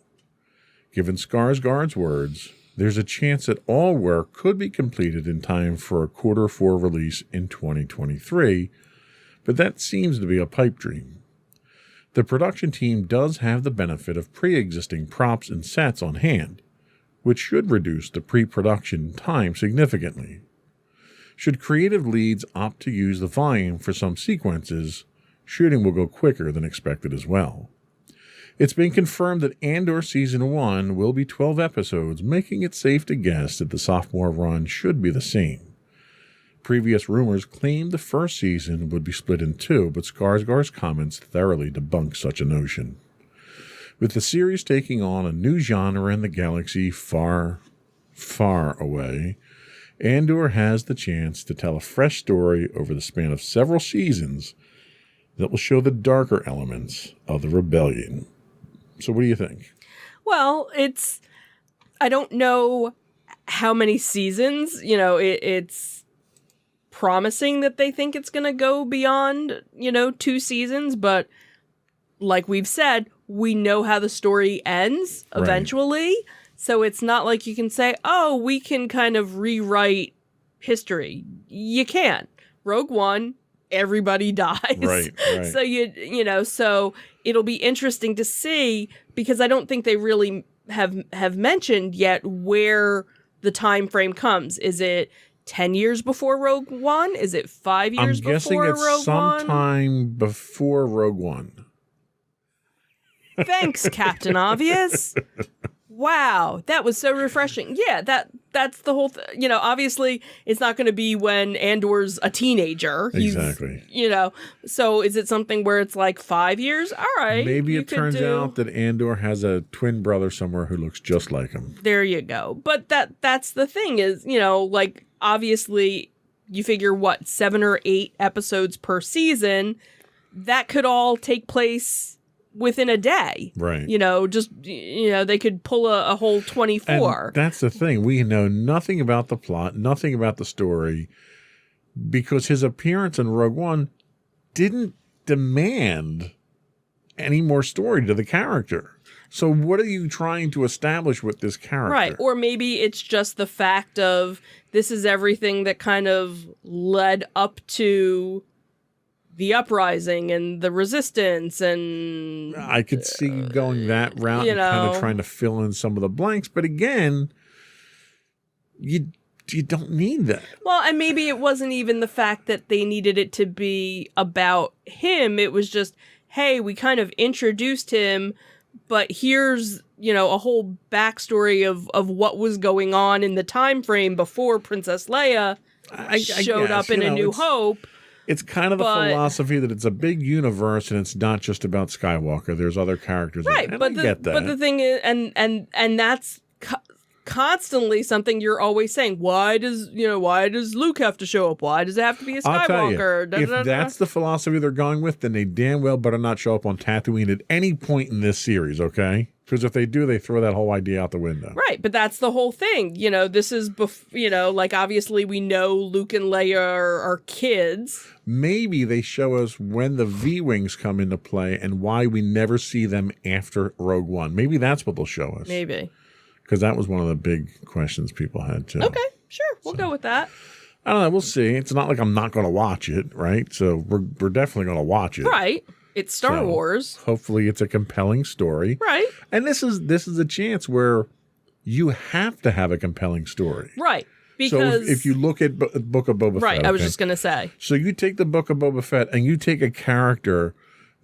Given Skarsgård's words, there's a chance that all work could be completed in time for a Q4 release in 2023, but that seems to be a pipe dream. The production team does have the benefit of pre-existing props and sets on hand, which should reduce the pre-production time significantly. Should creative leads opt to use the volume for some sequences, shooting will go quicker than expected as well. It's been confirmed that Andor Season 1 will be 12 episodes, making it safe to guess that the sophomore run should be the same. Previous rumors claimed the first season would be split in 2, but Skarsgård's comments thoroughly debunk such a notion. With the series taking on a new genre in the galaxy far, far away, Andor has the chance to tell a fresh story over the span of several seasons that will show the darker elements of the rebellion. So what do you think? Well, I don't know how many seasons, it's promising that they think it's going to go beyond, 2 seasons, but like we've said, we know how the story ends eventually. Right. So it's not like you can say, oh, we can kind of rewrite history. You can't. Rogue One, everybody dies. Right. So so it'll be interesting to see, because I don't think they really have mentioned yet where the time frame comes. Is it 10 years before Rogue One? Is it 5 years before Rogue One? I'm guessing it's sometime before Rogue One. Thanks, Captain Obvious. Wow, that was so refreshing. Yeah, that's the whole thing. Obviously, it's not going to be when Andor's a teenager. Exactly. So is it something where it's like 5 years? All right. Maybe it turns out that Andor has a twin brother somewhere who looks just like him. There you go. But that's the thing is, like, obviously, you figure, 7 or 8 episodes per season, that could all take place within a day. Right. They could pull a whole 24. And that's the thing. We know nothing about the plot, nothing about the story, because his appearance in Rogue One didn't demand any more story to the character. So what are you trying to establish with this character? Right. Or maybe it's just the fact of this is everything that kind of led up to the uprising and the resistance, and I could see you going that route and kind of trying to fill in some of the blanks. But again, you don't need that. Well, and maybe it wasn't even the fact that they needed it to be about him. It was just, hey, we kind of introduced him, but here's, a whole backstory of what was going on in the time frame before Princess Leia showed up in A New Hope. It's kind of the philosophy that it's a big universe and it's not just about Skywalker. There's other characters. Right, and but I get that. But the thing is, and that's constantly something you're always saying. Why does Luke have to show up? Why does it have to be a Skywalker? I'll tell you, if that's the philosophy they're going with, then they damn well better not show up on Tatooine at any point in this series, okay? Because if they do, they throw that whole idea out the window. Right, but that's the whole thing. This is, like, obviously we know Luke and Leia are kids. Maybe they show us when the V-Wings come into play and why we never see them after Rogue One. Maybe that's what they'll show us. Maybe. Because that was one of the big questions people had, too. Okay, sure. We'll go with that. I don't know. We'll see. It's not like I'm not going to watch it, right? So we're definitely going to watch it. Right. It's Star Wars. Hopefully it's a compelling story. Right. And this is a chance where you have to have a compelling story. Right. Because so if you look at Book of Boba Fett. Right, I was just going to say. So you take the Book of Boba Fett and you take a character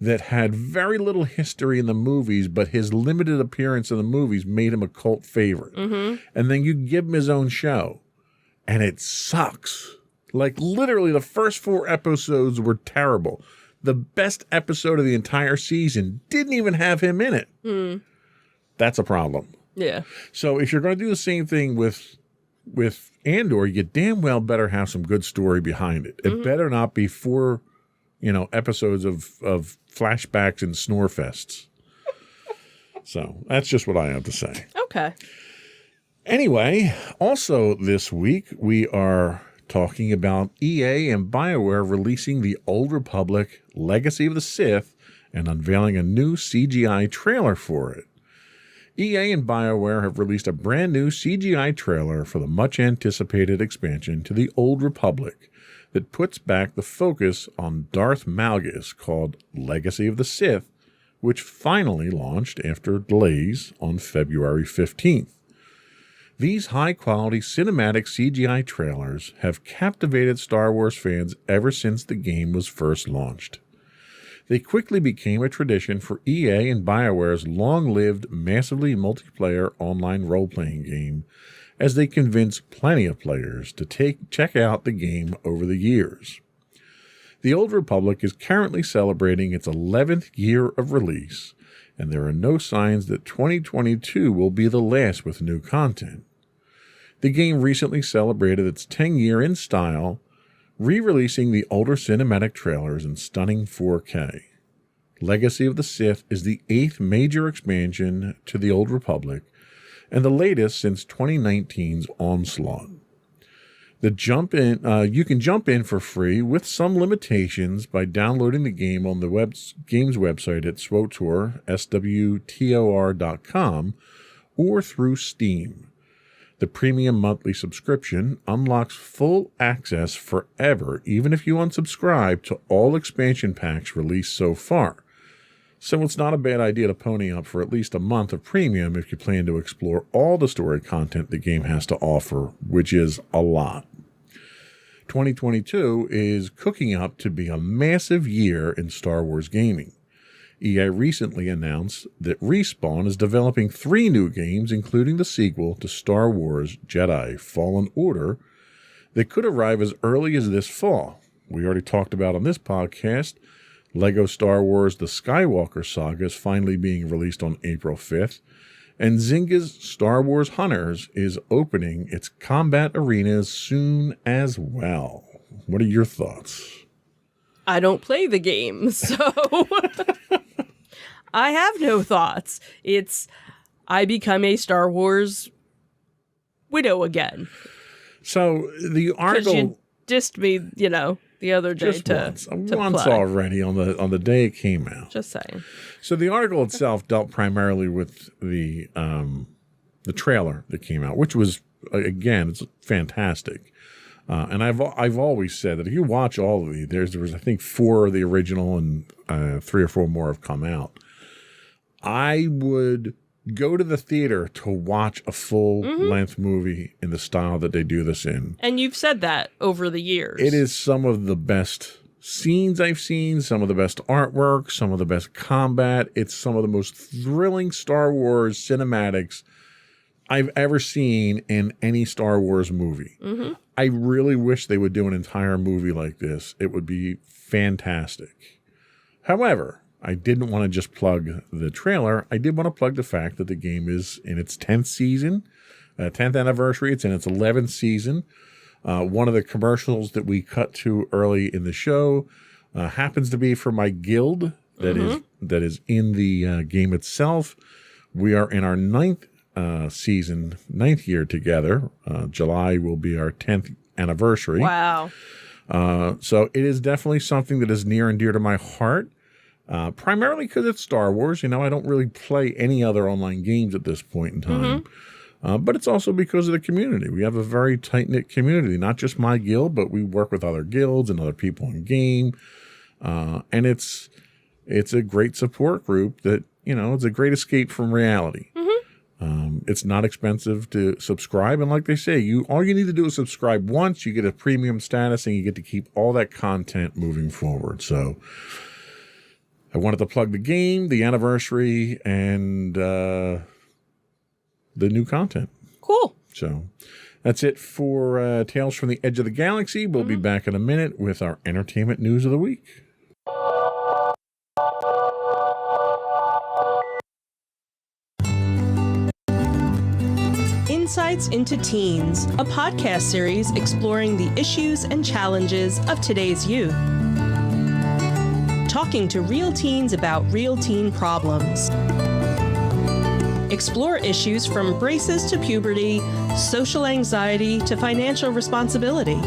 that had very little history in the movies, but his limited appearance in the movies made him a cult favorite. Mm-hmm. And then you give him his own show, and it sucks. Like, literally, the first 4 episodes were terrible. The best episode of the entire season didn't even have him in it. Mm. That's a problem. Yeah. So if you're going to do the same thing with Andor, you damn well better have some good story behind it. It better not be 4, episodes of flashbacks and snore fests. So that's just what I have to say. Okay. Anyway, also this week we are talking about EA and BioWare releasing The Old Republic: Legacy of the Sith and unveiling a new CGI trailer for it. EA and BioWare have released a brand new CGI trailer for the much-anticipated expansion to The Old Republic that puts back the focus on Darth Malgus, called Legacy of the Sith, which finally launched after delays on February 15th. These high-quality cinematic CGI trailers have captivated Star Wars fans ever since the game was first launched. They quickly became a tradition for EA and BioWare's long-lived, massively multiplayer online role-playing game, as they convinced plenty of players to check out the game over the years. The Old Republic is currently celebrating its 11th year of release, and there are no signs that 2022 will be the last with new content. The game recently celebrated its 10-year in style, re-releasing the older cinematic trailers in stunning 4K. Legacy of the Sith is the 8th major expansion to the Old Republic, and the latest since 2019's Onslaught. You can jump in for free with some limitations by downloading the game on the game's website at swtor.com, or through Steam. The premium monthly subscription unlocks full access forever, even if you unsubscribe, to all expansion packs released so far. So it's not a bad idea to pony up for at least a month of premium if you plan to explore all the story content the game has to offer, which is a lot. 2022 is cooking up to be a massive year in Star Wars gaming. EA recently announced that Respawn is developing 3 new games, including the sequel to Star Wars Jedi Fallen Order, that could arrive as early as this fall. We already talked about on this podcast, Lego Star Wars The Skywalker Saga is finally being released on April 5th, and Zynga's Star Wars Hunters is opening its combat arenas soon as well. What are your thoughts? I don't play the game, so I have no thoughts. I become a Star Wars widow again. So the article... You dissed me, the other day just to once play. Already on the day it came out. Just saying. So the article itself dealt primarily with the trailer that came out, which was, again, it's fantastic. And I've always said that if you watch all of these, there was I think 4 of the original and 3 or 4 more have come out. I would go to the theater to watch a full-length movie in the style that they do this in. And you've said that over the years. It is some of the best scenes I've seen, some of the best artwork, some of the best combat. It's some of the most thrilling Star Wars cinematics I've ever seen in any Star Wars movie. Mm-hmm. I really wish they would do an entire movie like this. It would be fantastic. However, I didn't want to just plug the trailer. I did want to plug the fact that the game is in its 10th season, 10th anniversary. It's in its 11th season. One of the commercials that we cut to early in the show happens to be for my guild that is in the game itself. We are in our 9th season, 9th year together. July will be our 10th anniversary. Wow. So it is definitely something that is near and dear to my heart. Primarily because it's Star Wars. I don't really play any other online games at this point in time. But it's also because of the community. We have a very tight-knit community, not just my guild, but we work with other guilds and other people in game. And it's a great support group that, it's a great escape from reality. It's not expensive to subscribe. And like they say, all you need to do is subscribe once. You get a premium status and you get to keep all that content moving forward. So I wanted to plug the game, the anniversary, and the new content. Cool. So that's it for Tales from the Edge of the Galaxy. We'll be back in a minute with our entertainment news of the week. Insights into Teens, a podcast series exploring the issues and challenges of today's youth. Talking to real teens about real teen problems. Explore issues from braces to puberty, social anxiety to financial responsibility.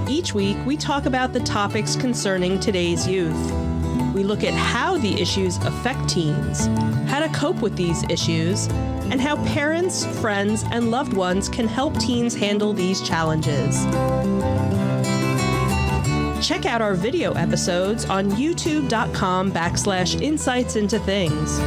Each week, we talk about the topics concerning today's youth. We look at how the issues affect teens, how to cope with these issues, and how parents, friends, and loved ones can help teens handle these challenges. Check out our video episodes on youtube.com/insightsintothings.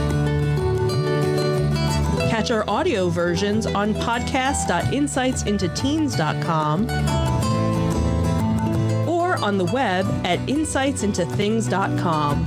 Catch our audio versions on podcast.insightsintoteens.com or on the web at insightsintothings.com.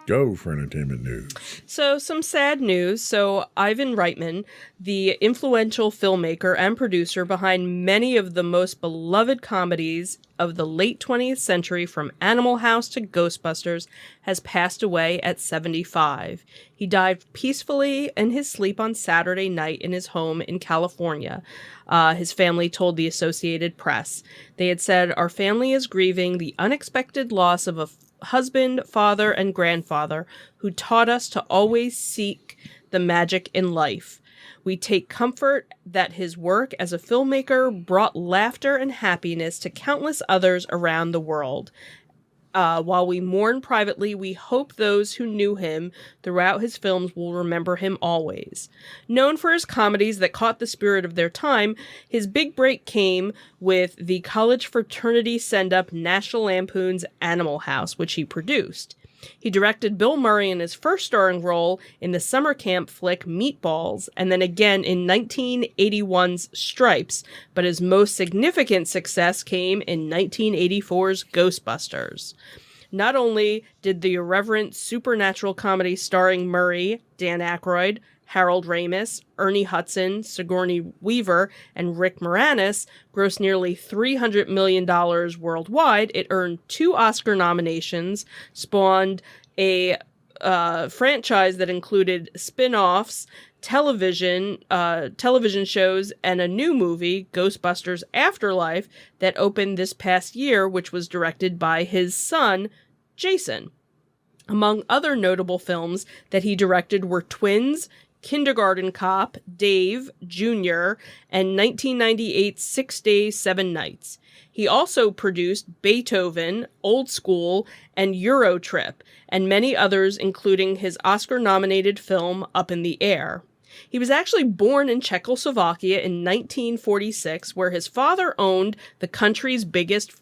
Go for entertainment news. So, some sad news. So, Ivan Reitman, the influential filmmaker and producer behind many of the most beloved comedies of the late 20th century, from Animal House to Ghostbusters, has passed away at 75. He died peacefully in his sleep on Saturday night in his home in California. His family told the Associated Press. They had said, "Our family is grieving the unexpected loss of a husband, father, and grandfather who taught us to always seek the magic in life. We take comfort that his work as a filmmaker brought laughter and happiness to countless others around the world. While we mourn privately, we hope those who knew him throughout his films will remember him always." Known for his comedies that caught the spirit of their time, his big break came with the college fraternity send-up National Lampoon's Animal House, which he produced. He directed Bill Murray in his first starring role in the summer camp flick Meatballs, and then again in 1981's Stripes, but his most significant success came in 1984's Ghostbusters. Not only did the irreverent supernatural comedy starring Murray, Dan Aykroyd, Harold Ramis, Ernie Hudson, Sigourney Weaver, and Rick Moranis grossed nearly $300 million worldwide, it earned 2 Oscar nominations, spawned a franchise that included spin-offs, television shows, and a new movie, Ghostbusters Afterlife, that opened this past year, which was directed by his son, Jason. Among other notable films that he directed were Twins, Kindergarten Cop, Dave, Jr., and 1998's 6 Days, 7 Nights. He also produced Beethoven, Old School, and Eurotrip, and many others, including his Oscar-nominated film Up in the Air. He was actually born in Czechoslovakia in 1946, where his father owned the country's biggest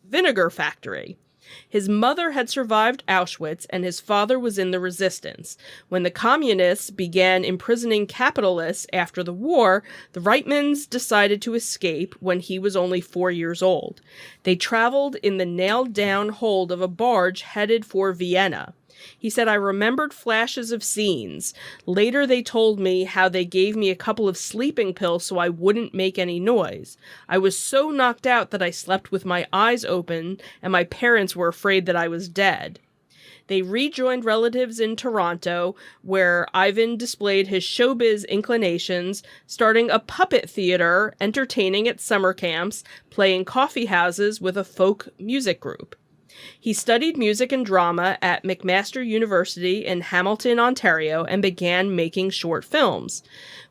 vinegar factory. His mother had survived Auschwitz, and his father was in the resistance. When the communists began imprisoning capitalists after the war, the Reitmans decided to escape when he was only 4 years old. They traveled in the nailed-down hold of a barge headed for Vienna. He said, "I remembered flashes of scenes. Later they told me how they gave me a couple of sleeping pills so I wouldn't make any noise. I was so knocked out that I slept with my eyes open, and my parents were afraid that I was dead." They rejoined relatives in Toronto, where Ivan displayed his showbiz inclinations, starting a puppet theater, entertaining at summer camps, playing coffee houses with a folk music group. He studied music and drama at McMaster University in Hamilton, Ontario, and began making short films.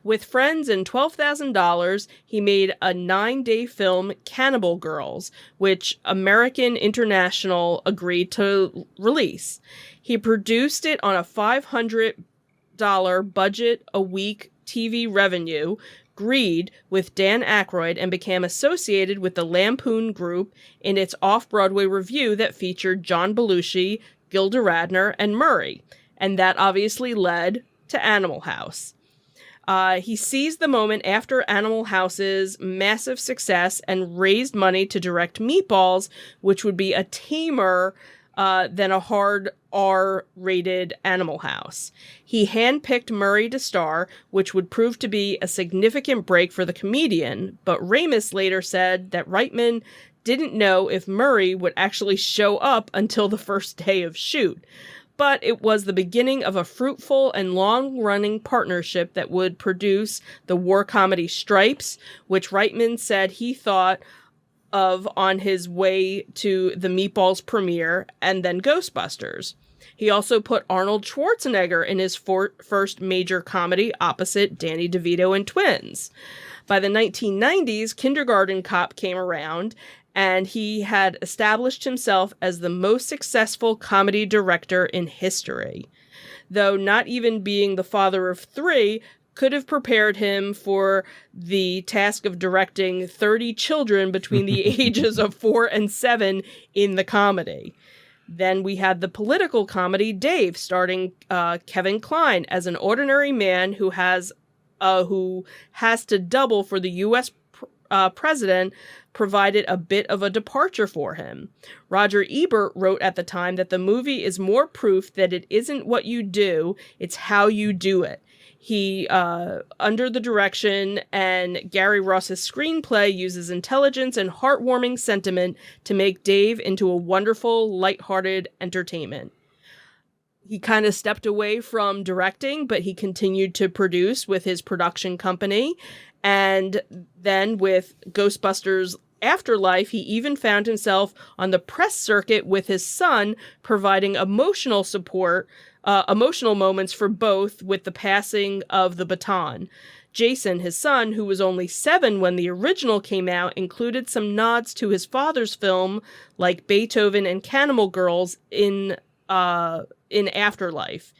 With friends and $12,000, he made a 9-day film, Cannibal Girls, which American International agreed to release. He produced it on a $500 budget a week TV revenue, Greed, with Dan Aykroyd, and became associated with the Lampoon Group in its off-Broadway review that featured John Belushi, Gilda Radner, and Murray. And that obviously led to Animal House. He seized the moment after Animal House's massive success and raised money to direct Meatballs, which would be a tamer than a hard R-rated Animal House. He handpicked Murray to star, which would prove to be a significant break for the comedian, but Ramis later said that Reitman didn't know if Murray would actually show up until the first day of shoot. But it was the beginning of a fruitful and long-running partnership that would produce the war comedy Stripes, which Reitman said he thought of on his way to the Meatballs premiere, and then Ghostbusters. He also put Arnold Schwarzenegger in his first major comedy opposite Danny DeVito in Twins. By the 1990s, Kindergarten Cop came around, and he had established himself as the most successful comedy director in history. Though not even being the father of 3 could have prepared him for the task of directing 30 children between the ages of 4 and 7 in the comedy. Then we had the political comedy Dave, starring Kevin Kline as an ordinary man who has to double for the U.S. president provided a bit of a departure for him. Roger Ebert wrote at the time that the movie is more proof that it isn't what you do, it's how you do it. He, under the direction and Gary Ross's screenplay, uses intelligence and heartwarming sentiment to make Dave into a wonderful, lighthearted entertainment. He kind of stepped away from directing, but he continued to produce with his production company. And then with Ghostbusters Afterlife, he even found himself on the press circuit with his son, providing emotional support, emotional moments for both with the passing of the baton. Jason, his son, who was only 7 when the original came out, included some nods to his father's film, like Beethoven and Cannibal Girls in Afterlife.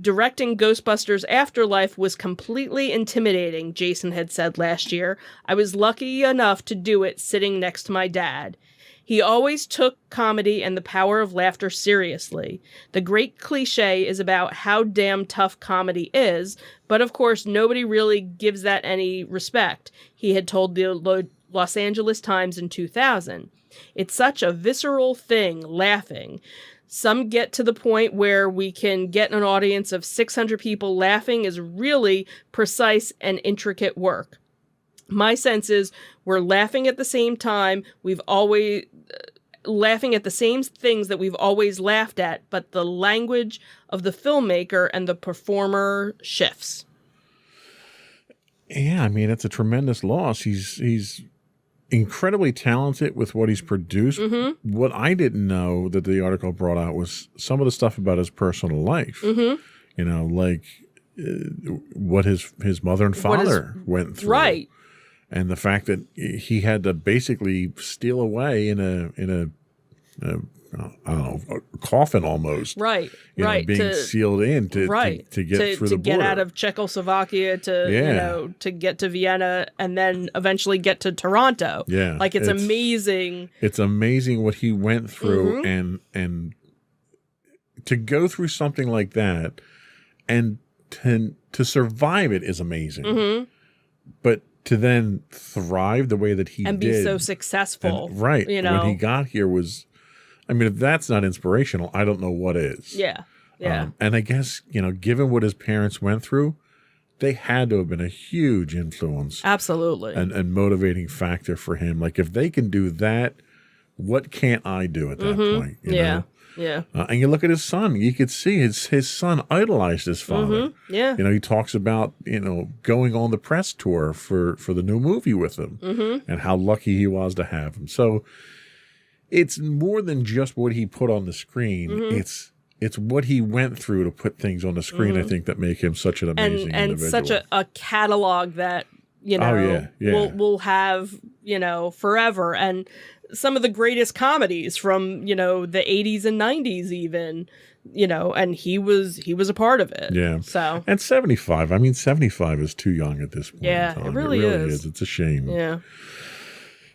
Directing Ghostbusters Afterlife was completely intimidating, Jason had said last year. I was lucky enough to do it sitting next to my dad. He always took comedy and the power of laughter seriously. The great cliche is about how damn tough comedy is, but of course nobody really gives that any respect, he had told the Los Angeles Times in 2000. It's such a visceral thing, laughing. Some get to the point where we can get an audience of 600 people laughing is really precise and intricate work. My sense is we're laughing at the same time. We've always laughing at the same things that we've always laughed at, but the language of the filmmaker and the performer shifts. Yeah, I mean, it's a tremendous loss. He's incredibly talented with what he's produced. Mm-hmm. What I didn't know that the article brought out was some of the stuff about his personal life. Mm-hmm. You know, like what his mother and father went through. Right. And the fact that he had to basically steal away in a I don't know, a coffin almost. Right. You know, being sealed in to get through the border. To get out of Czechoslovakia to get to Vienna and then eventually get to Toronto. Yeah. Like it's amazing. It's amazing what he went through and to go through something like that and to survive it is amazing. Mm-hmm. But to then thrive the way that he and did. And be so successful. And, right. You know? When he got here was, I mean, if that's not inspirational, I don't know what is. Yeah. Yeah. And I guess, you know, given what his parents went through, they had to have been a huge influence. Absolutely. And motivating factor for him. Like, if they can do that, what can't I do at that point? You know? Yeah. And you look at his son, you could see his son idolized his father. Mm-hmm. Yeah. You know, he talks about, you know, going on the press tour for the new movie with him and how lucky he was to have him. So it's more than just what he put on the screen. It's what he went through to put things on the screen, I think, that make him such an amazing individual. And such a catalog that, you know, will have, you know, forever. And some of the greatest comedies from, you know, the 80s and 90s even, you know, and he was a part of it. Yeah. So. And 75. I mean, 75 is too young at this point. Yeah, it really is. It's a shame. Yeah.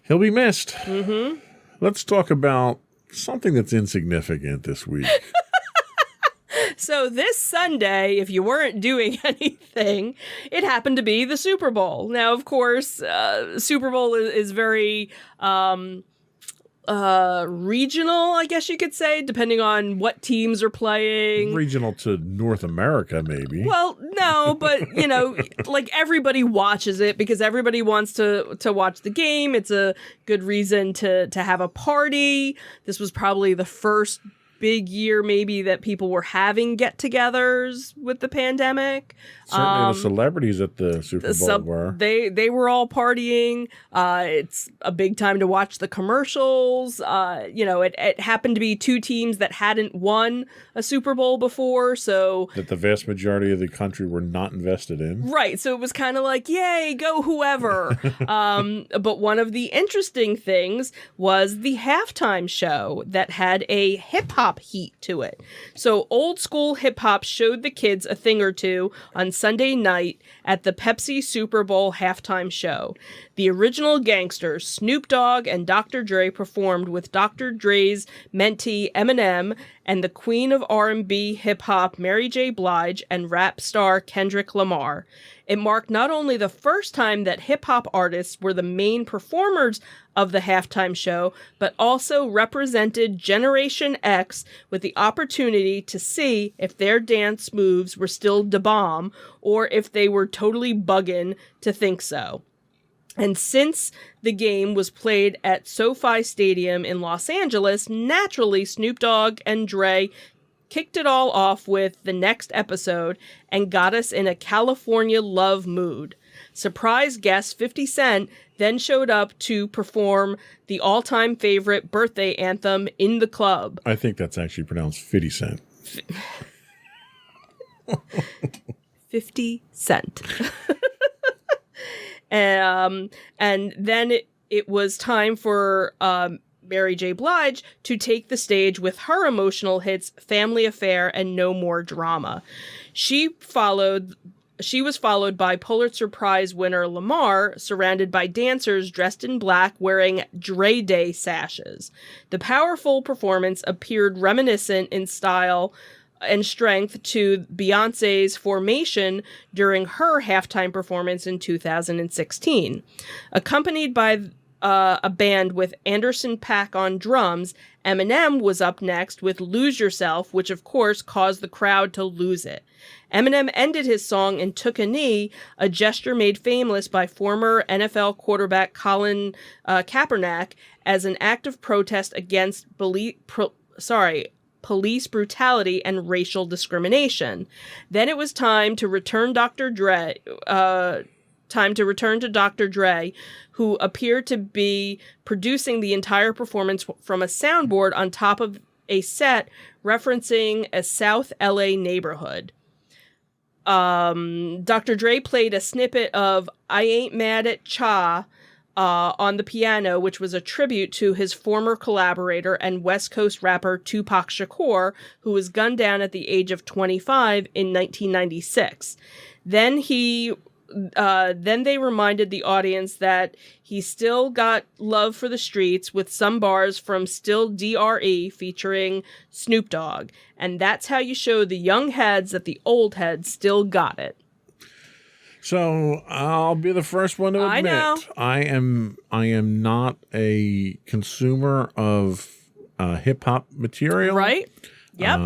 He'll be missed. Mm-hmm. Let's talk about something that's insignificant this week. So this Sunday, if you weren't doing anything, it happened to be the Super Bowl. Now, of course, Super Bowl is very regional, I guess you could say, depending on what teams are playing. Regional to North America, maybe. Well, no, but, you know, like everybody watches it because everybody wants to watch the game. It's a good reason to have a party. This was probably the first big year maybe that people were having get-togethers with the pandemic. Certainly the celebrities at the Super Bowl were. They were all partying. It's a big time to watch the commercials. You know, it happened to be two teams that hadn't won a Super Bowl before, so that the vast majority of the country were not invested in. Right, so it was kind of like, yay, go whoever. But one of the interesting things was the halftime show that had a hip-hop heat to it. So old school hip-hop showed the kids a thing or two on Sunday night at the Pepsi Super Bowl halftime show. The original gangsters, Snoop Dogg and Dr. Dre, performed with Dr. Dre's mentee Eminem and the queen of R&B, hip-hop Mary J. Blige and rap star Kendrick Lamar. It marked not only the first time that hip-hop artists were the main performers of the halftime show, but also represented Generation X with the opportunity to see if their dance moves were still da bomb or if they were totally buggin' to think so. And since the game was played at SoFi Stadium in Los Angeles, naturally Snoop Dogg and Dre kicked it all off with the next episode and got us in a California love mood. Surprise guest 50 Cent then showed up to perform the all-time favorite birthday anthem in the club. I think that's actually pronounced 50 Cent. 50 Cent. And then it was time for Mary J. Blige to take the stage with her emotional hits Family Affair and No More Drama. She was followed by Pulitzer Prize winner Lamar, surrounded by dancers dressed in black wearing Dre Day sashes. The powerful performance appeared reminiscent in style and strength to Beyoncé's Formation during her halftime performance in 2016. Accompanied by a band with Anderson .Paak on drums, Eminem was up next with Lose Yourself, which of course caused the crowd to lose it. Eminem ended his song and took a knee, a gesture made famous by former NFL quarterback Colin Kaepernick as an act of protest against police brutality and racial discrimination. Then it was time to return to Dr. Dre, who appeared to be producing the entire performance from a soundboard on top of a set referencing a South LA neighborhood. Dr. Dre played a snippet of I Ain't Mad at Cha on the piano, which was a tribute to his former collaborator and West Coast rapper Tupac Shakur, who was gunned down at the age of 25 in 1996. Then they reminded the audience that he still got love for the streets with some bars from Still DRE featuring Snoop Dogg. And that's how you show the young heads that the old heads still got it. So I'll be the first one to admit, I know. I am not a consumer of hip hop material. Right? Yep.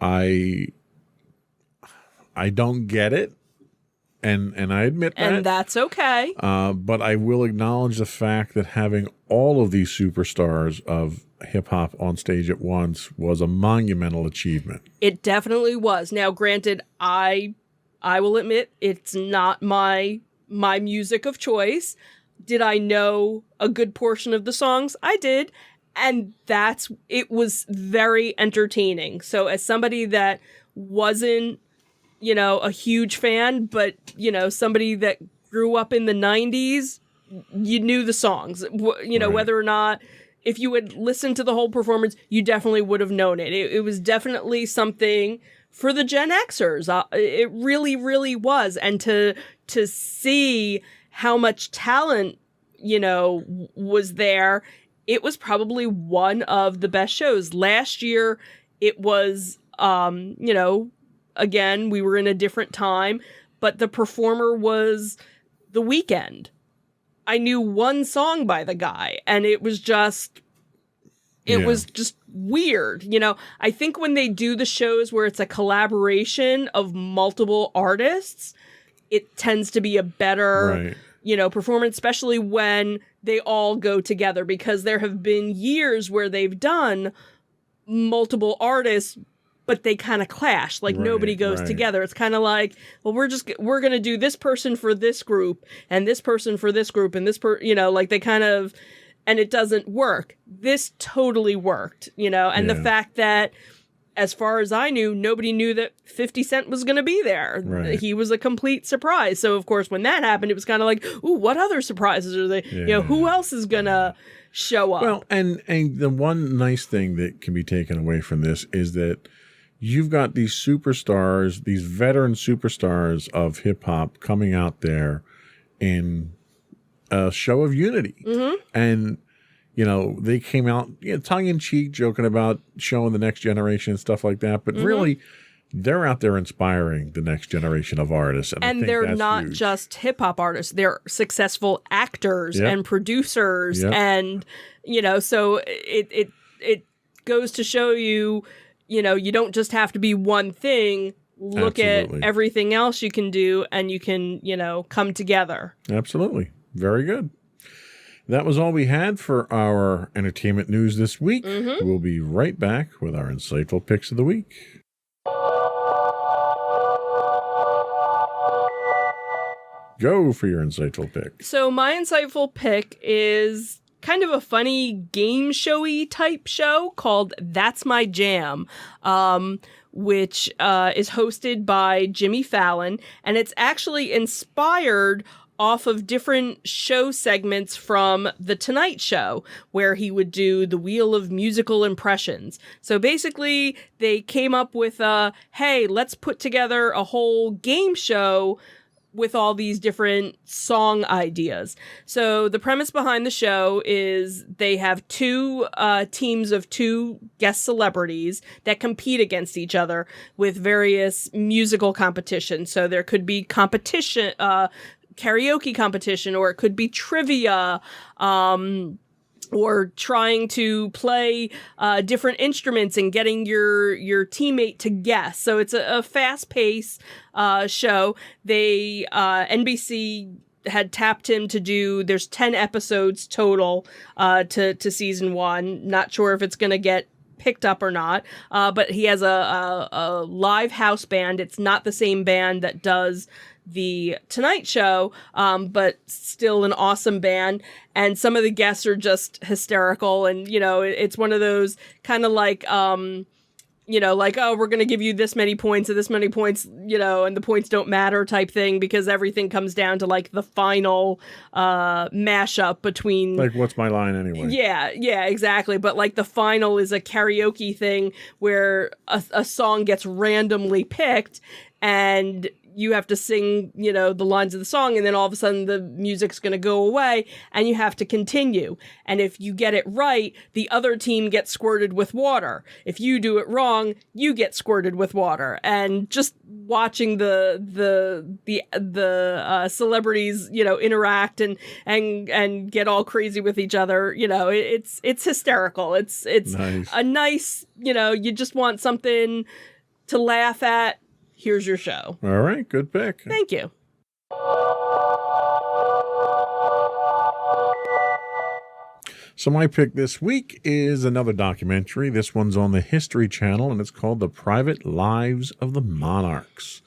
I don't get it, and I admit that. And that's okay. But I will acknowledge the fact that having all of these superstars of hip hop on stage at once was a monumental achievement. It definitely was. Now, granted, I will admit it's not my music of choice. Did I know a good portion of the songs? I did. And it was very entertaining. So as somebody that wasn't, a huge fan, but, somebody that grew up in the 90s, you knew the songs, right. Whether or not, if you had listened to the whole performance, you definitely would have known it. It was definitely something for the Gen Xers. It really, really was. And to see how much talent, was there, it was probably one of the best shows. Last year, it was, again, we were in a different time, but the performer was The Weeknd. I knew one song by the guy, and it was just... It was just weird. I think when they do the shows where it's a collaboration of multiple artists, it tends to be a better, performance, especially when they all go together, because there have been years where they've done multiple artists, but they kind of clash. Like nobody goes together. It's kind of like, well, we're going to do this person for this group and this person for this group and this like they kind of... And it doesn't work. This totally worked, and the fact that, as far as I knew, nobody knew that 50 Cent was going to be there. Right. He was a complete surprise. So, of course, when that happened, it was kind of like, ooh, what other surprises are they? Who else is going to show up? Well, and the one nice thing that can be taken away from this is that you've got these superstars, these veteran superstars of hip hop coming out there in a show of unity. Mm-hmm. And, they came out tongue in cheek, joking about showing the next generation and stuff like that. But really, they're out there inspiring the next generation of artists. And I think they're that's not huge. just hip hop artists. They're successful actors Yep. and producers. Yep. And, so it goes to show you, you don't just have to be one thing. Look Absolutely. at everything else you can do and you can, come together. Absolutely. Very good. That was all we had for our entertainment news this week. We'll be right back with our insightful picks of the week. Go for your insightful pick. So my insightful pick is kind of a funny game showy type show called That's My Jam, which is hosted by Jimmy Fallon, and it's actually inspired off of different show segments from The Tonight Show, where he would do the Wheel of Musical Impressions. So basically, they came up with hey, let's put together a whole game show with all these different song ideas. So the premise behind the show is they have two teams of two guest celebrities that compete against each other with various musical competitions. So there could be competition, karaoke competition, or it could be trivia, or trying to play different instruments and getting your teammate to guess. So it's a fast-paced show. They NBC had tapped him to do. There's 10 episodes total to season 1. Not sure if it's going to get picked up or not, but he has a live house band. It's not the same band that does the Tonight Show, but still an awesome band. And some of the guests are just hysterical. And, it's one of those kind of like, oh, we're going to give you this many points and this many points, and the points don't matter type thing, because everything comes down to like the final mashup between. Like, what's my line anyway? Yeah, exactly. But like the final is a karaoke thing where a song gets randomly picked and you have to sing, the lines of the song, and then all of a sudden the music's going to go away and you have to continue. And if you get it right, the other team gets squirted with water. If you do it wrong, you get squirted with water. And just watching the celebrities, interact and get all crazy with each other, it's hysterical. It's Nice. a nice, you just want something to laugh at. Here's your show. All right, good pick. Thank you. So my pick this week is another documentary. This one's on the History Channel, and it's called The Private Lives of the Monarchs.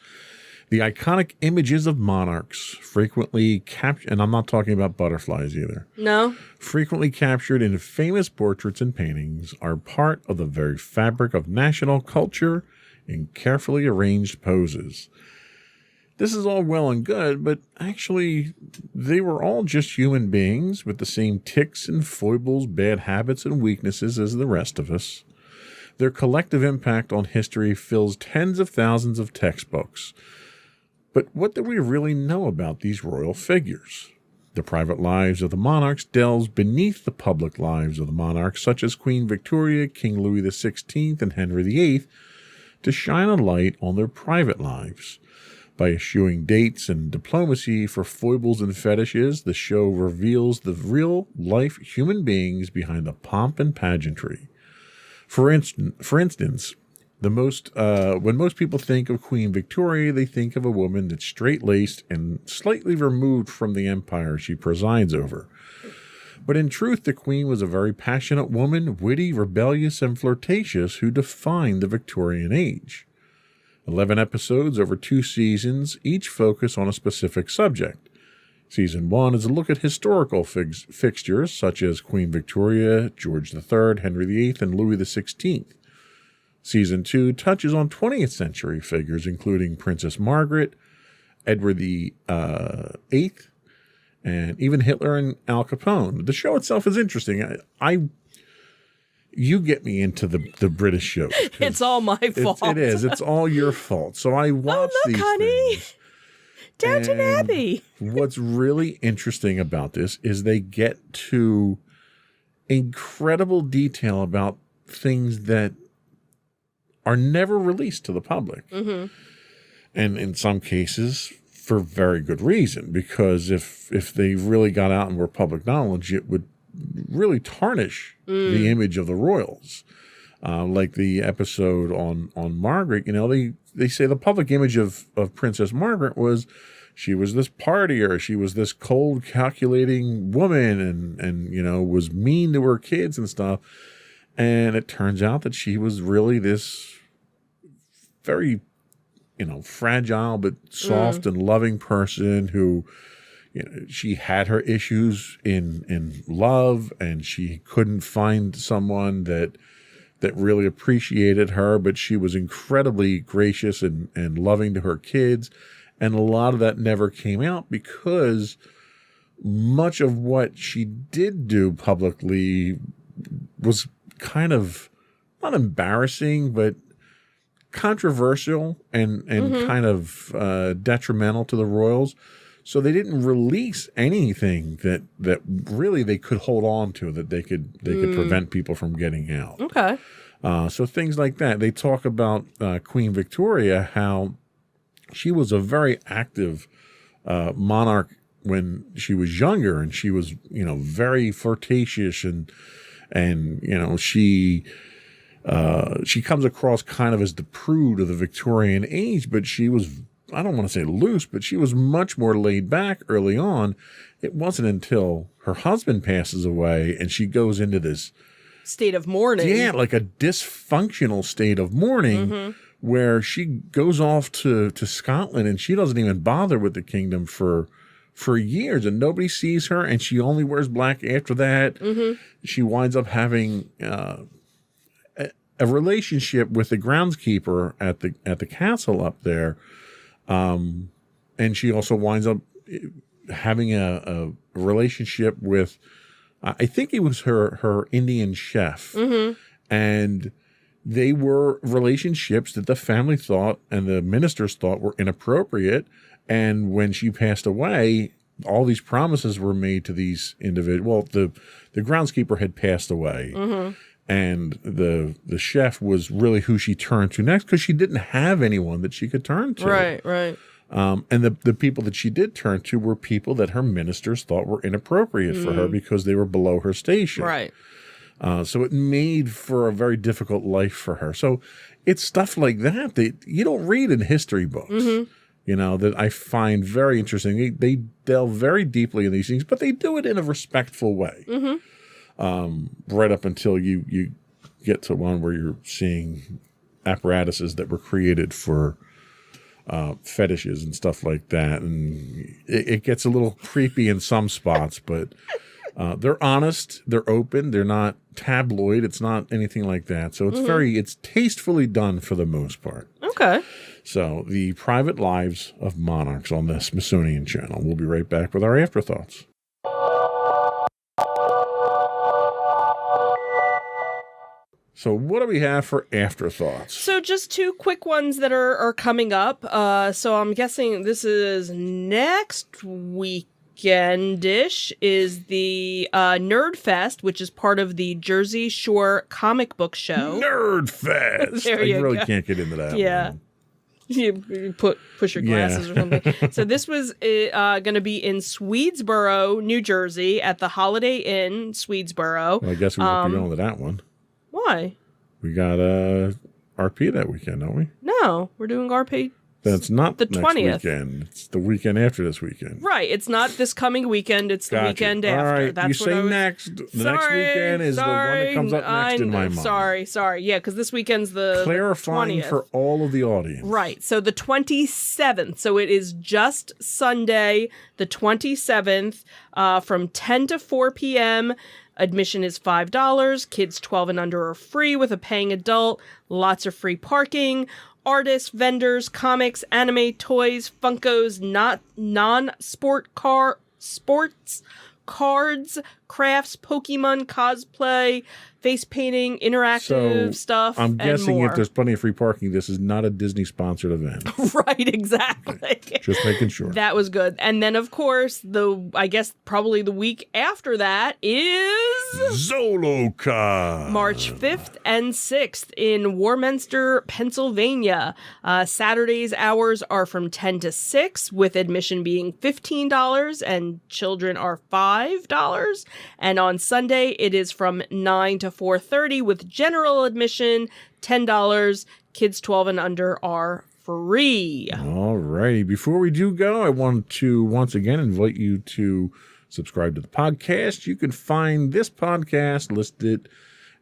The iconic images of monarchs, frequently captured, and I'm not talking about butterflies either, No? frequently captured in famous portraits and paintings, are part of the very fabric of national culture in carefully arranged poses. This is all well and good, but actually, they were all just human beings with the same tics and foibles, bad habits, and weaknesses as the rest of us. Their collective impact on history fills tens of thousands of textbooks. But what do we really know about these royal figures? The Private Lives of the Monarchs delves beneath the public lives of the monarchs, such as Queen Victoria, King Louis XVI, and Henry VIII, to shine a light on their private lives. By eschewing dates and diplomacy for foibles and fetishes, the show reveals the real-life human beings behind the pomp and pageantry. For instance, when most people think of Queen Victoria, they think of a woman that's straight-laced and slightly removed from the empire she presides over. But in truth, the Queen was a very passionate woman, witty, rebellious, and flirtatious, who defined the Victorian age. 11 episodes over 2 seasons, each focus on a specific subject. Season 1 is a look at historical fixtures such as Queen Victoria, George III, Henry VIII, and Louis XVI. Season 2 touches on 20th century figures including Princess Margaret, Edward VIII, and even Hitler and Al Capone. The show itself is interesting. You get me into the British shows. It's all my fault. It is. It's all your fault. So I watch look, these honey. things. Downton Abbey. What's really interesting about this is they get to incredible detail about things that are never released to the public. Mm-hmm. And in some cases, for very good reason, because if they really got out and were public knowledge, it would really tarnish the image of the royals. Like the episode on Margaret, they say the public image of Princess Margaret was she was this partier, she was this cold, calculating woman, and was mean to her kids and stuff. And it turns out that she was really this very, fragile but soft and loving person who, she had her issues in love, and she couldn't find someone that really appreciated her, but she was incredibly gracious and loving to her kids. And a lot of that never came out because much of what she did do publicly was kind of not embarrassing, but controversial and kind of detrimental to the royals. So they didn't release anything that really they could hold on to, that they could prevent people from getting out. Okay. So things like that. They talk about Queen Victoria, how she was a very active monarch when she was younger, and she was, very flirtatious and she comes across kind of as the prude of the Victorian age, but she was, I don't want to say loose, but she was much more laid back early on. It wasn't until her husband passes away and she goes into this state of mourning. Yeah, like a dysfunctional state of mourning where she goes off to Scotland and she doesn't even bother with the kingdom for years, and nobody sees her, and she only wears black after that. She winds up having a relationship with the groundskeeper at the castle up there, and she also winds up having a relationship with, I think he was her Indian chef, and they were relationships that the family thought and the ministers thought were inappropriate. And when she passed away, all these promises were made to these individuals. Well, the groundskeeper had passed away, and the chef was really who she turned to next, because she didn't have anyone that she could turn to. Right. And the people that she did turn to were people that her ministers thought were inappropriate for her because they were below her station. Right. So it made for a very difficult life for her. So it's stuff like that you don't read in history books, that I find very interesting. They delve very deeply in these things, but they do it in a respectful way. Right up until you get to one where you're seeing apparatuses that were created for fetishes and stuff like that. And it gets a little creepy in some spots, but they're honest, they're open, they're not tabloid, it's not anything like that. So it's it's tastefully done for the most part. Okay. So the private lives of monarchs on the Smithsonian Channel. We'll be right back with our afterthoughts. So what do we have for afterthoughts? So just two quick ones that are coming up. So I'm guessing this is next weekendish is the Nerd Fest, which is part of the Jersey Shore comic book show. Nerd Fest! There you I really go. can't get into that Yeah. one. You push your glasses or something. So this was going to be in Swedesboro, New Jersey, at the Holiday Inn, Swedesboro. Well, I guess we won't be going to that one. Why? We got RP that weekend, don't we? No, we're doing RP. That's not the next 20th. weekend. It's the weekend after this weekend. Right. It's not this coming weekend. It's the Gotcha. weekend All after. right. That's you what say I was... next. The next weekend is the one that comes up next in my mind. Sorry. Yeah, because this weekend's the Clarifying 20th. for all of the audience. Right. So the 27th. So it is just Sunday, the 27th, from 10 to 4 p.m. Admission is $5. Kids 12 and under are free with a paying adult. Lots of free parking. Artists, vendors, comics, anime, toys, Funkos, non-sport sports, cards, crafts, Pokemon cosplay, face painting, interactive stuff. I'm guessing and more. if there's plenty of free parking, this is not a Disney sponsored event. Right, exactly. Just making sure. That was good. And then, of course, I guess probably the week after that is Zoloka. March 5th and 6th in Warminster, Pennsylvania. Saturday's hours are from 10 to 6, with admission being $15 and children are $5. And on Sunday, it is from 9 to 4:30 with general admission $10. Kids 12 and under are free. All righty. Before we do go, I want to once again invite you to subscribe to the podcast. You can find this podcast listed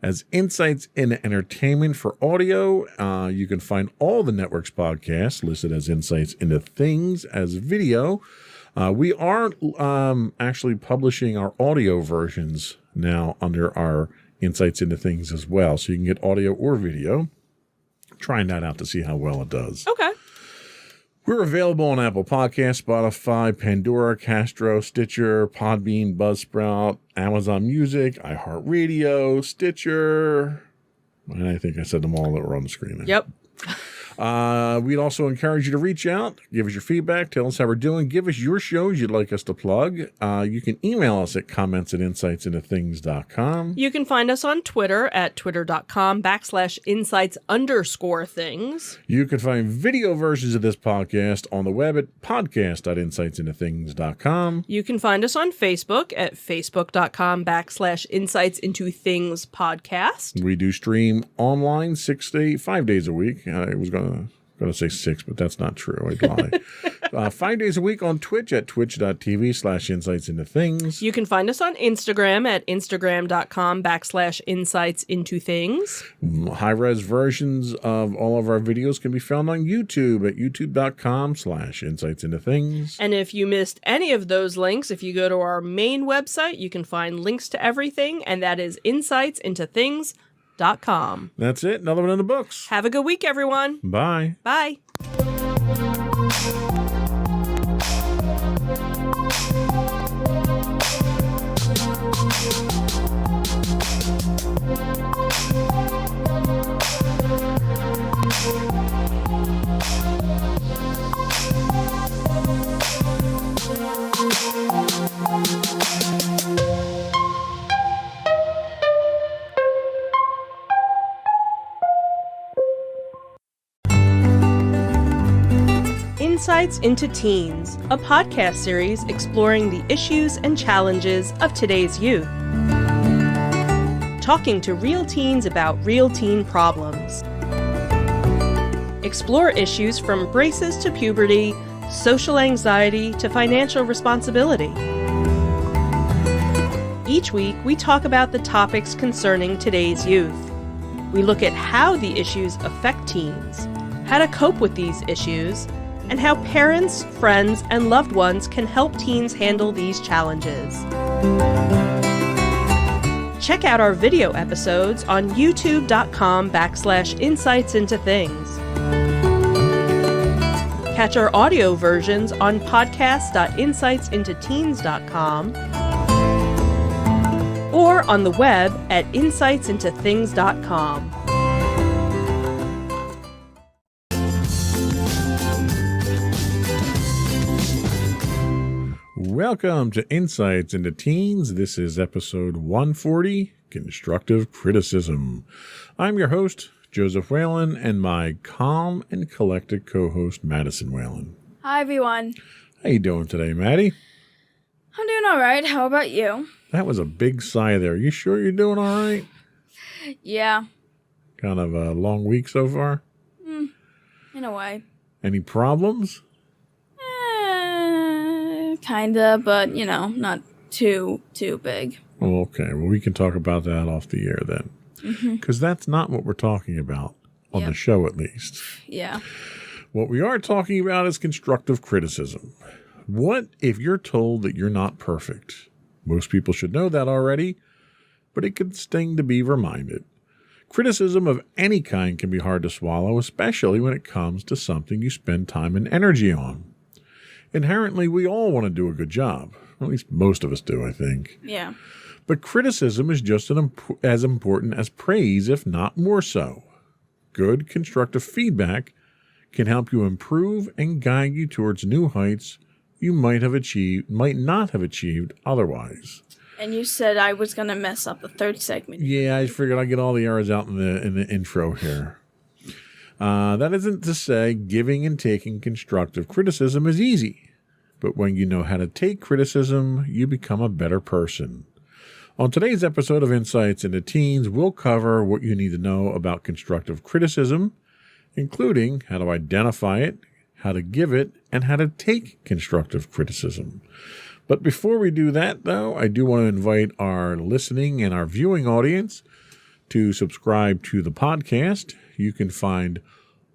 as Insights into Entertainment for audio. You can find all the network's podcasts listed as Insights into Things as video. We are actually publishing our audio versions now under our Insights into Things as well. So you can get audio or video. Trying that out to see how well it does. Okay. We're available on Apple Podcasts, Spotify, Pandora, Castro, Stitcher, Podbean, Buzzsprout, Amazon Music, iHeartRadio, Stitcher. And I think I said them all that were on the screen there. Yep. We'd also encourage you to reach out, give us your feedback, tell us how we're doing, give us your shows you'd like us to plug. You can email us at comments@insightsintothings.com. You can find us on Twitter at twitter.com/insights_things. You can find video versions of this podcast on the web at podcast.insightsintothings.com. You can find us on Facebook at facebook.com/insightsintothingspodcast. We do stream online 5 days a week. I was going to say 6, but that's not true. I'd lie. 5 days a week on Twitch at twitch.tv/insightsintothings. You can find us on Instagram at instagram.com/insightsintothings. High-res versions of all of our videos can be found on YouTube at youtube.com/insightsintothings. And if you missed any of those links, if you go to our main website, you can find links to everything, and that is insightsintothings.com. That's it. Another one in the books. Have a good week, everyone. Bye. Bye. Insights into Teens, a podcast series exploring the issues and challenges of today's youth. Talking to real teens about real teen problems. Explore issues from braces to puberty, social anxiety to financial responsibility. Each week, we talk about the topics concerning today's youth. We look at how the issues affect teens, how to cope with these issues, and how parents, friends, and loved ones can help teens handle these challenges. Check out our video episodes on youtube.com/insightsintothings. Catch our audio versions on podcast.insightsintoteens.com or on the web at insightsintothings.com. Welcome to Insights into Teens. This is episode 140, Constructive Criticism. I'm your host, Joseph Whalen, and my calm and collected co-host, Madison Whalen. Hi, everyone. How you doing today, Maddie? I'm doing all right. How about you? That was a big sigh there. You sure you're doing all right? Yeah, Kind of a long week so far? in a way. Any problems? Kinda, but, not too big. Oh, okay. Well, we can talk about that off the air then. Because that's not what we're talking about, on the show at least. Yeah. What we are talking about is constructive criticism. What if you're told that you're not perfect? Most people should know that already, but it can sting to be reminded. Criticism of any kind can be hard to swallow, especially when it comes to something you spend time and energy on. Inherently, we all want to do a good job. At least most of us do, I think. Yeah. But criticism is just as important as praise, if not more so. Good, constructive feedback can help you improve and guide you towards new heights you might not have achieved otherwise. And you said I was going to mess up the third segment. Yeah, I figured I'd get all the errors out in the intro here. That isn't to say giving and taking constructive criticism is easy. But when you know how to take criticism, you become a better person. On today's episode of Insights into Teens, we'll cover what you need to know about constructive criticism, including how to identify it, how to give it, and how to take constructive criticism. But before we do that, though, I do want to invite our listening and our viewing audience to subscribe to the podcast. You can find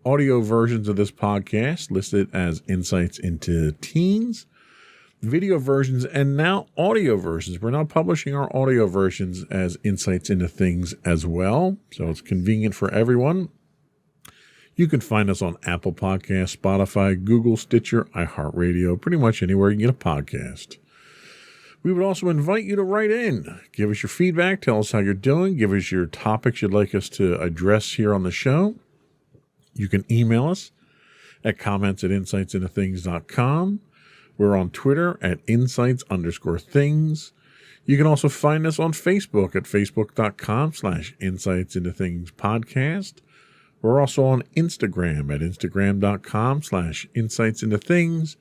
audio versions of this podcast listed as Insights into Teens, video versions, and now audio versions. We're now publishing our audio versions as Insights into Things as well, so it's convenient for everyone. You can find us on Apple Podcasts, Spotify, Google, Stitcher, iHeartRadio, pretty much anywhere you can get a podcast. We would also invite you to write in. Give us your feedback. Tell us how you're doing. Give us your topics you'd like us to address here on the show. You can email us at comments@insightsintothings.com. We're on Twitter at insights_things. You can also find us on Facebook at facebook.com/insightsintothingspodcast. We're also on Instagram at instagram.com/insightsintothings.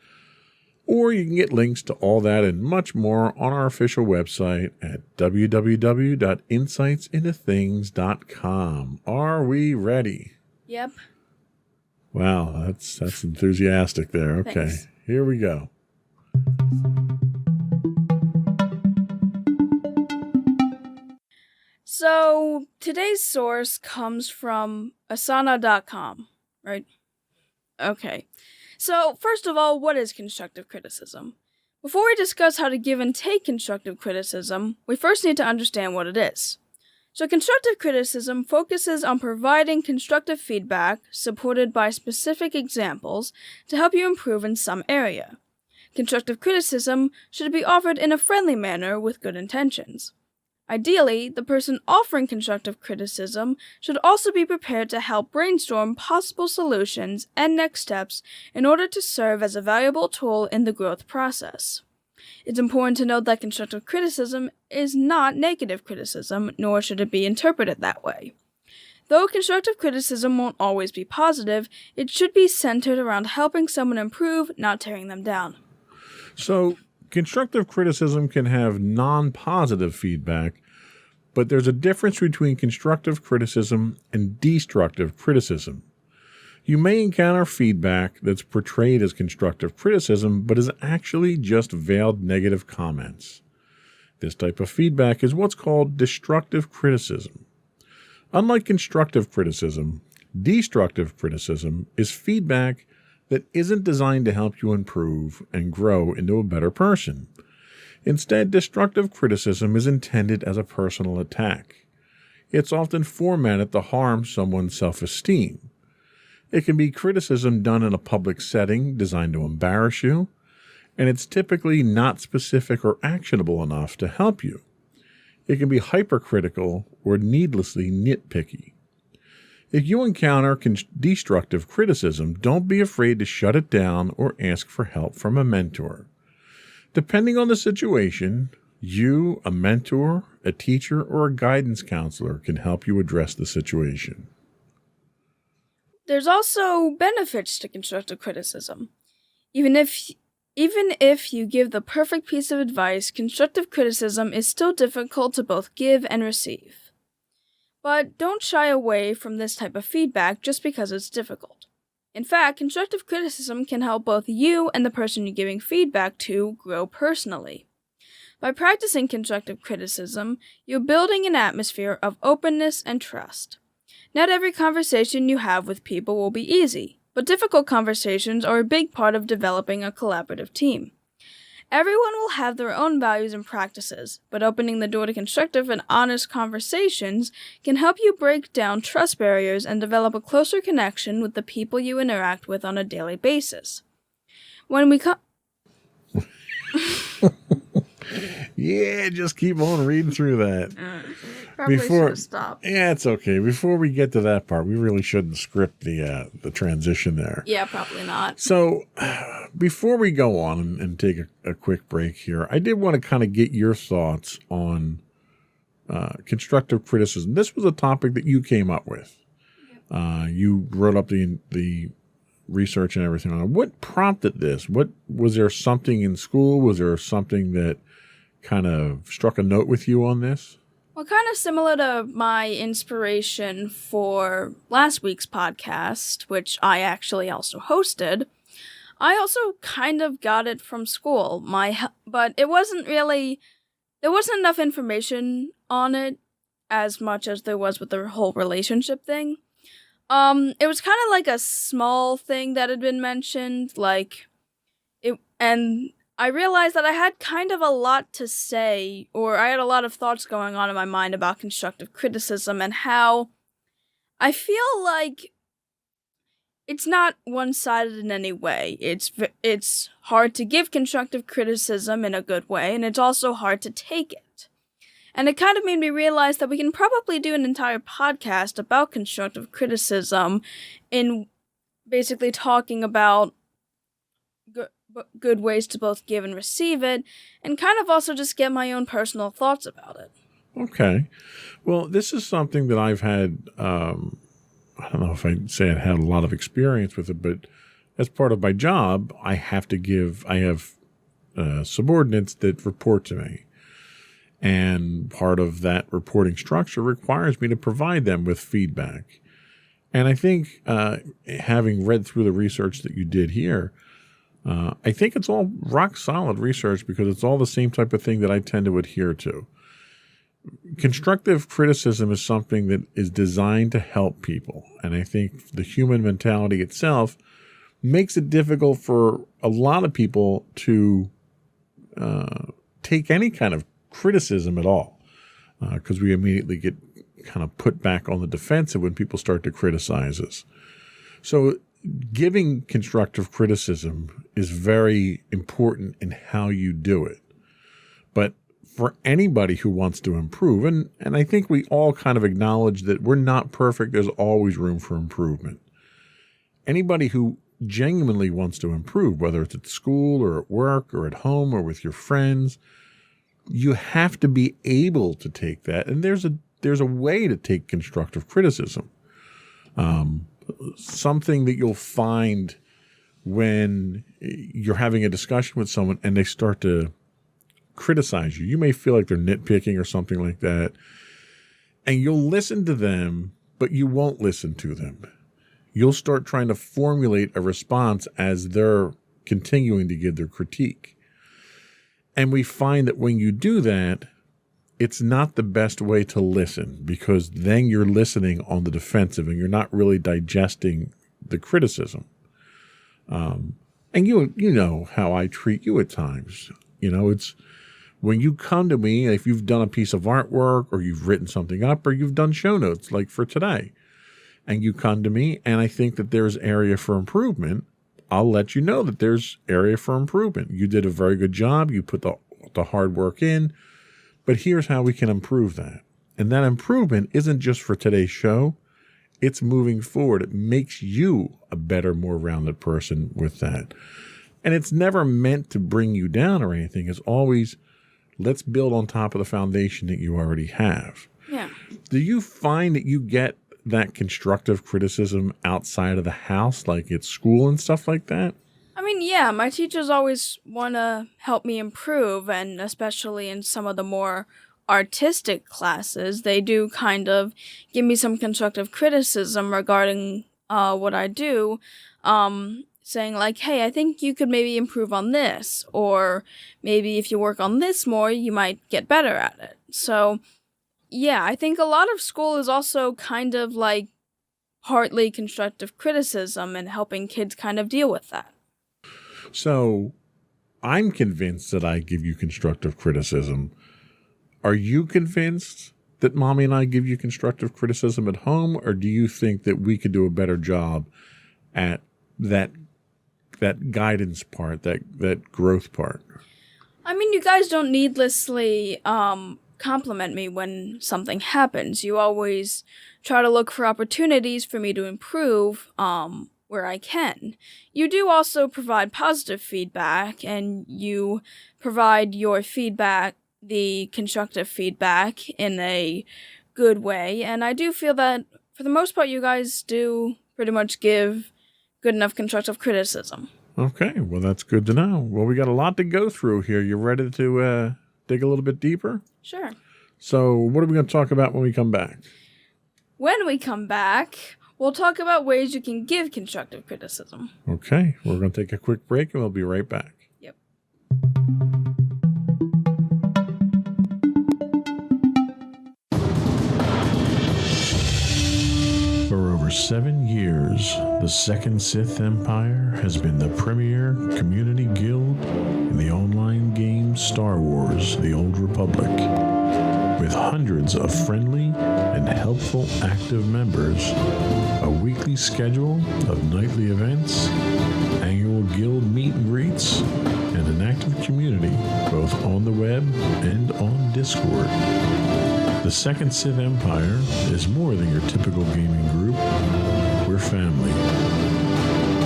Or you can get links to all that and much more on our official website at www.insightsintothings.com. Are we ready? Yep. Wow, that's enthusiastic there. Okay, Thanks. Here we go. So today's source comes from asana.com, right? Okay. So first of all, what is constructive criticism? Before we discuss how to give and take constructive criticism, we first need to understand what it is. So constructive criticism focuses on providing constructive feedback supported by specific examples to help you improve in some area. Constructive criticism should be offered in a friendly manner with good intentions. Ideally, the person offering constructive criticism should also be prepared to help brainstorm possible solutions and next steps in order to serve as a valuable tool in the growth process. It's important to note that constructive criticism is not negative criticism, nor should it be interpreted that way. Though constructive criticism won't always be positive, it should be centered around helping someone improve, not tearing them down. So, constructive criticism can have non-positive feedback, but there's a difference between constructive criticism and destructive criticism. You may encounter feedback that's portrayed as constructive criticism, but is actually just veiled negative comments. This type of feedback is what's called destructive criticism. Unlike constructive criticism, destructive criticism is feedback that isn't designed to help you improve and grow into a better person. Instead, destructive criticism is intended as a personal attack. It's often formatted to harm someone's self-esteem. It can be criticism done in a public setting designed to embarrass you, and it's typically not specific or actionable enough to help you. It can be hypercritical or needlessly nitpicky. If you encounter destructive criticism, don't be afraid to shut it down or ask for help from a mentor. Depending on the situation, you, a mentor, a teacher, or a guidance counselor can help you address the situation. There's also benefits to constructive criticism. Even if you give the perfect piece of advice, constructive criticism is still difficult to both give and receive. But don't shy away from this type of feedback just because it's difficult. In fact, constructive criticism can help both you and the person you're giving feedback to grow personally. By practicing constructive criticism, you're building an atmosphere of openness and trust. Not every conversation you have with people will be easy, but difficult conversations are a big part of developing a collaborative team. Everyone will have their own values and practices, but opening the door to constructive and honest conversations can help you break down trust barriers and develop a closer connection with the people you interact with on a daily basis. When we come... Yeah, just keep on reading through that. Probably should have stopped. Yeah, it's okay. Before we get to that part, we really shouldn't script the transition there. Yeah, probably not. So, before we go on and take a quick break here, I did want to kind of get your thoughts on constructive criticism. This was a topic that you came up with. You wrote up the research and everything on it. What prompted this? Was there something in school? Was there something that kind of struck a note with you on this? Well, kind of similar to my inspiration for last week's podcast, which I actually also hosted. I also kind of got it from school. But it wasn't really, there wasn't enough information on it as much as there was with the whole relationship thing. It was kind of like a small thing that had been mentioned, and I realized that I had kind of a lot to say, or I had a lot of thoughts going on in my mind about constructive criticism and how I feel like it's not one-sided in any way. It's hard to give constructive criticism in a good way, and it's also hard to take it. And it kind of made me realize that we can probably do an entire podcast about constructive criticism in basically talking about good ways to both give and receive it, and kind of also just get my own personal thoughts about it. Okay. Well, this is something that I've had, I don't know if I'd say I've had a lot of experience with it, but as part of my job, I have subordinates that report to me. And part of that reporting structure requires me to provide them with feedback. And I think, having read through the research that you did here, I think it's all rock solid research because it's all the same type of thing that I tend to adhere to. Constructive criticism is something that is designed to help people. And I think the human mentality itself makes it difficult for a lot of people to take any kind of criticism at all, because we immediately get kind of put back on the defensive when people start to criticize us. So giving constructive criticism is very important in how you do it. But for anybody who wants to improve, and I think we all kind of acknowledge that we're not perfect, there's always room for improvement. Anybody who genuinely wants to improve, whether it's at school or at work or at home or with your friends, you have to be able to take that. And there's a way to take constructive criticism. Something that you'll find when you're having a discussion with someone and they start to criticize you. You may feel like they're nitpicking or something like that. And you'll listen to them, but you won't listen to them. You'll start trying to formulate a response as they're continuing to give their critique. And we find that when you do that, it's not the best way to listen, because then you're listening on the defensive and you're not really digesting the criticism. And you know how I treat you at times. It's when you come to me, if you've done a piece of artwork or you've written something up or you've done show notes like for today, and you come to me and I think that there's area for improvement, I'll let you know that there's area for improvement. You did a very good job. You put the hard work in. But here's how we can improve that. And that improvement isn't just for today's show. It's moving forward. It makes you a better, more rounded person with that. And it's never meant to bring you down or anything. It's always, let's build on top of the foundation that you already have. Yeah. Do you find that you get that constructive criticism outside of the house, like at school and stuff like that? I mean, yeah, my teachers always want to help me improve, and especially in some of the more artistic classes, they do kind of give me some constructive criticism regarding what I do, saying like, hey, I think you could maybe improve on this, or maybe if you work on this more, you might get better at it. So, yeah, I think a lot of school is also kind of like partly constructive criticism and helping kids kind of deal with that. So I'm convinced that I give you constructive criticism. Are you convinced that Mommy and I give you constructive criticism at home, or do you think that we could do a better job at that guidance part, that growth part? I mean, you guys don't needlessly compliment me when something happens. You always try to look for opportunities for me to improve where I can. You do also provide positive feedback, and you provide your feedback, the constructive feedback, in a good way. And I do feel that, for the most part, you guys do pretty much give good enough constructive criticism. Okay, well, that's good to know. Well, we got a lot to go through here. You ready to dig a little bit deeper? Sure. So what are we going to talk about when we come back? When we come back, we'll talk about ways you can give constructive criticism. Okay, we're going to take a quick break and we'll be right back. Yep. For over 7 years, the Second Sith Empire has been the premier community guild in the online game Star Wars: The Old Republic. With hundreds of friendly and helpful active members, a weekly schedule of nightly events, annual guild meet and greets, and an active community both on the web and on Discord. The Second Sith Empire is more than your typical gaming group. We're family.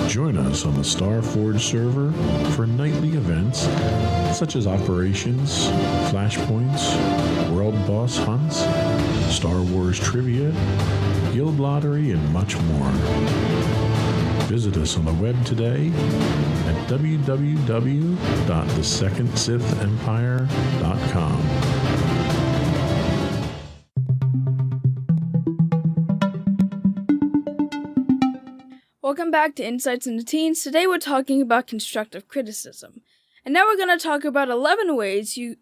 Join us on the Starforge server for nightly events such as operations, flashpoints, world boss hunts, Star Wars trivia, guild lottery, and much more. Visit us on the web today at www.thesecondsithempire.com. Welcome back to Insights into Teens. Today we're talking about constructive criticism. And now we're going to talk about 11 ways you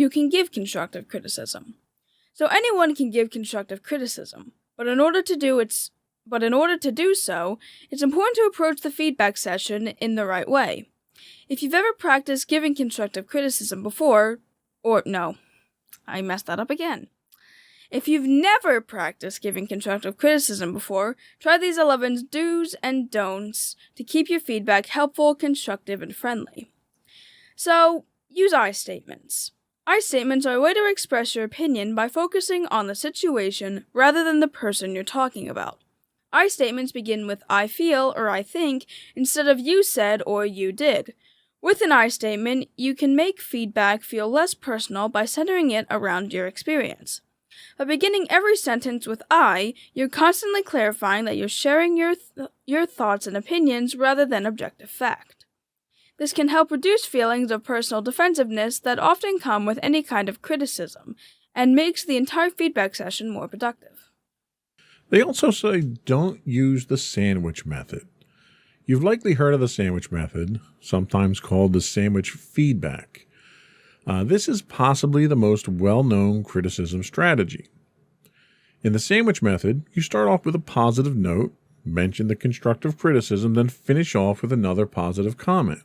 can give constructive criticism. So anyone can give constructive criticism, but in order to do so, it's important to approach the feedback session in the right way. If you've ever practiced giving constructive criticism before, If you've never practiced giving constructive criticism before, try these 11 do's and don'ts to keep your feedback helpful, constructive, and friendly. So, use I statements. I statements are a way to express your opinion by focusing on the situation rather than the person you're talking about. I statements begin with I feel or I think instead of you said or you did. With an I statement, you can make feedback feel less personal by centering it around your experience. By beginning every sentence with I, you're constantly clarifying that you're sharing your thoughts and opinions rather than objective fact. This can help reduce feelings of personal defensiveness that often come with any kind of criticism, and makes the entire feedback session more productive. They also say don't use the sandwich method. You've likely heard of the sandwich method, sometimes called the sandwich feedback. This is possibly the most well-known criticism strategy. In the sandwich method, you start off with a positive note, mention the constructive criticism, then finish off with another positive comment.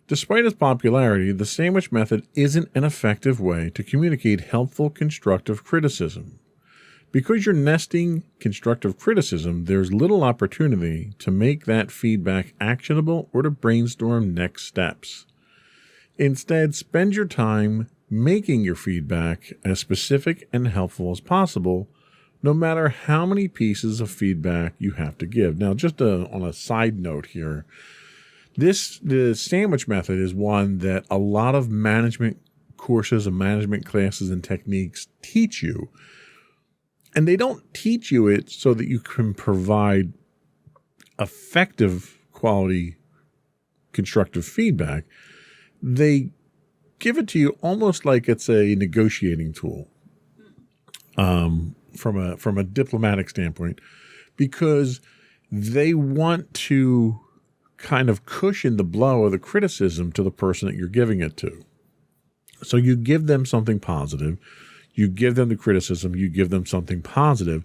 Despite its popularity, the sandwich method isn't an effective way to communicate helpful constructive criticism. Because you're nesting constructive criticism, there's little opportunity to make that feedback actionable or to brainstorm next steps. Instead, spend your time making your feedback as specific and helpful as possible, no matter how many pieces of feedback you have to give. Now, just on a side note here, the sandwich method is one that a lot of management courses and management classes and techniques teach you. And they don't teach you it so that you can provide effective quality constructive feedback. They give it to you almost like it's a negotiating tool from a diplomatic standpoint, because they want to kind of cushion the blow of the criticism to the person that you're giving it to. So you give them something positive, you give them the criticism, you give them something positive,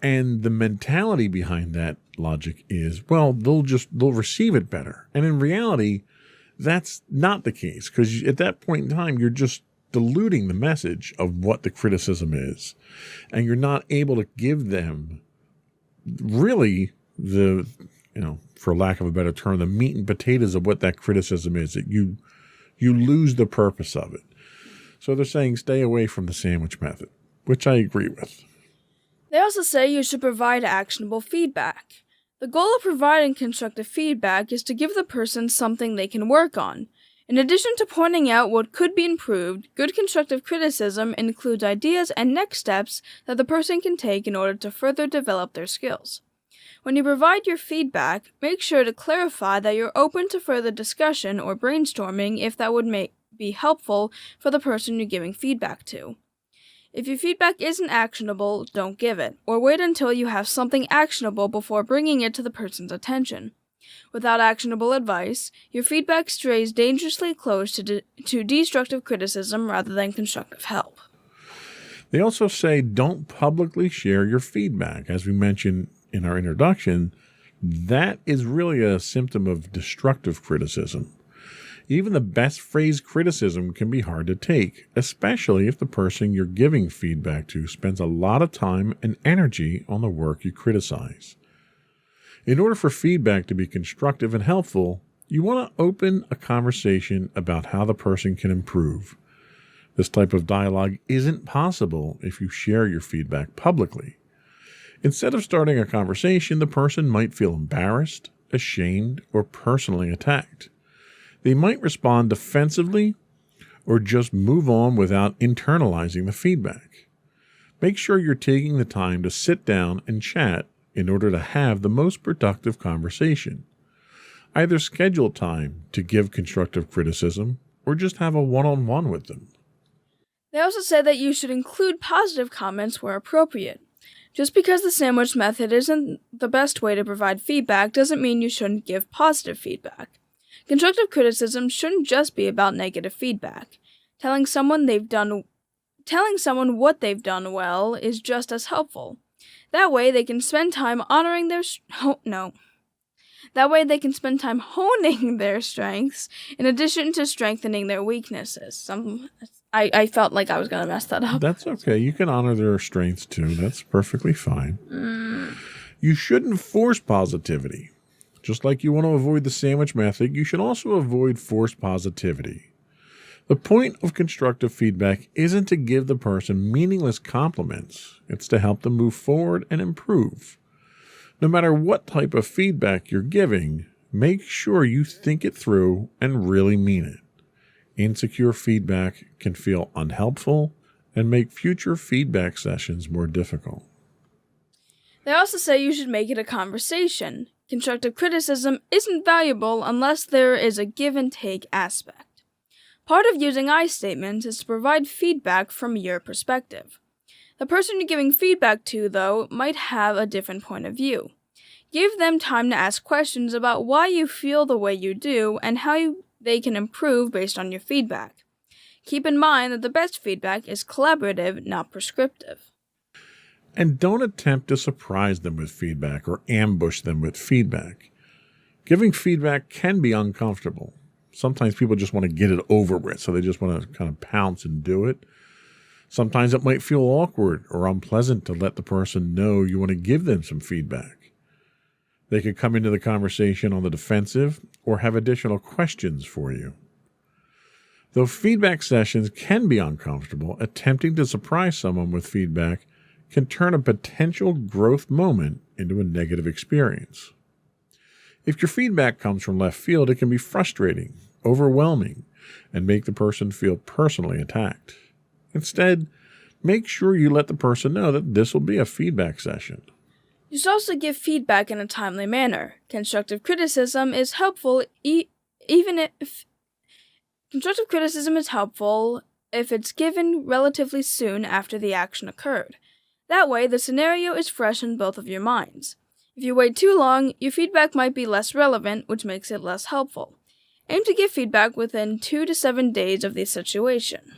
and the mentality behind that logic is, well, they'll receive it better. And in reality, that's not the case, because at that point in time, you're just diluting the message of what the criticism is. And you're not able to give them really for lack of a better term, the meat and potatoes of what that criticism is. That you you lose the purpose of it. So they're saying stay away from the sandwich method, which I agree with. They also say you should provide actionable feedback. The goal of providing constructive feedback is to give the person something they can work on. In addition to pointing out what could be improved, good constructive criticism includes ideas and next steps that the person can take in order to further develop their skills. When you provide your feedback, make sure to clarify that you're open to further discussion or brainstorming if that would be helpful for the person you're giving feedback to. If your feedback isn't actionable, don't give it, or wait until you have something actionable before bringing it to the person's attention. Without actionable advice, your feedback strays dangerously close to destructive criticism rather than constructive help. They also say don't publicly share your feedback. As we mentioned in our introduction, that is really a symptom of destructive criticism. Even the best phrased criticism can be hard to take, especially if the person you're giving feedback to spends a lot of time and energy on the work you criticize. In order for feedback to be constructive and helpful, you want to open a conversation about how the person can improve. This type of dialogue isn't possible if you share your feedback publicly. Instead of starting a conversation, the person might feel embarrassed, ashamed, or personally attacked. They might respond defensively or just move on without internalizing the feedback. Make sure you're taking the time to sit down and chat in order to have the most productive conversation. Either schedule time to give constructive criticism or just have a one-on-one with them. They also said that you should include positive comments where appropriate. Just because the sandwich method isn't the best way to provide feedback doesn't mean you shouldn't give positive feedback. Constructive criticism shouldn't just be about negative feedback. Telling someone what they've done well is just as helpful. That way they can spend time honing their strengths in addition to strengthening their weaknesses. I felt like I was going to mess that up. That's okay. You can honor their strengths too. That's perfectly fine. You shouldn't force positivity. Just like you want to avoid the sandwich method, you should also avoid forced positivity. The point of constructive feedback isn't to give the person meaningless compliments. It's to help them move forward and improve. No matter what type of feedback you're giving, make sure you think it through and really mean it. Insecure feedback can feel unhelpful and make future feedback sessions more difficult. They also say you should make it a conversation. Constructive criticism isn't valuable unless there is a give and take aspect. Part of using I statements is to provide feedback from your perspective. The person you're giving feedback to, though, might have a different point of view. Give them time to ask questions about why you feel the way you do and how they can improve based on your feedback. Keep in mind that the best feedback is collaborative, not prescriptive. And don't attempt to surprise them with feedback or ambush them with feedback. Giving feedback can be uncomfortable. Sometimes people just want to get it over with, so they just want to kind of pounce and do it. Sometimes it might feel awkward or unpleasant to let the person know you want to give them some feedback. They could come into the conversation on the defensive or have additional questions for you. Though feedback sessions can be uncomfortable, attempting to surprise someone with feedback can turn a potential growth moment into a negative experience. If your feedback comes from left field, it can be frustrating, overwhelming, and make the person feel personally attacked. Instead, make sure you let the person know that this will be a feedback session. You should also give feedback in a timely manner. Constructive criticism is helpful Constructive criticism is helpful if it's given relatively soon after the action occurred. That way, the scenario is fresh in both of your minds. If you wait too long, your feedback might be less relevant, which makes it less helpful. Aim to give feedback within 2 to 7 days of the situation.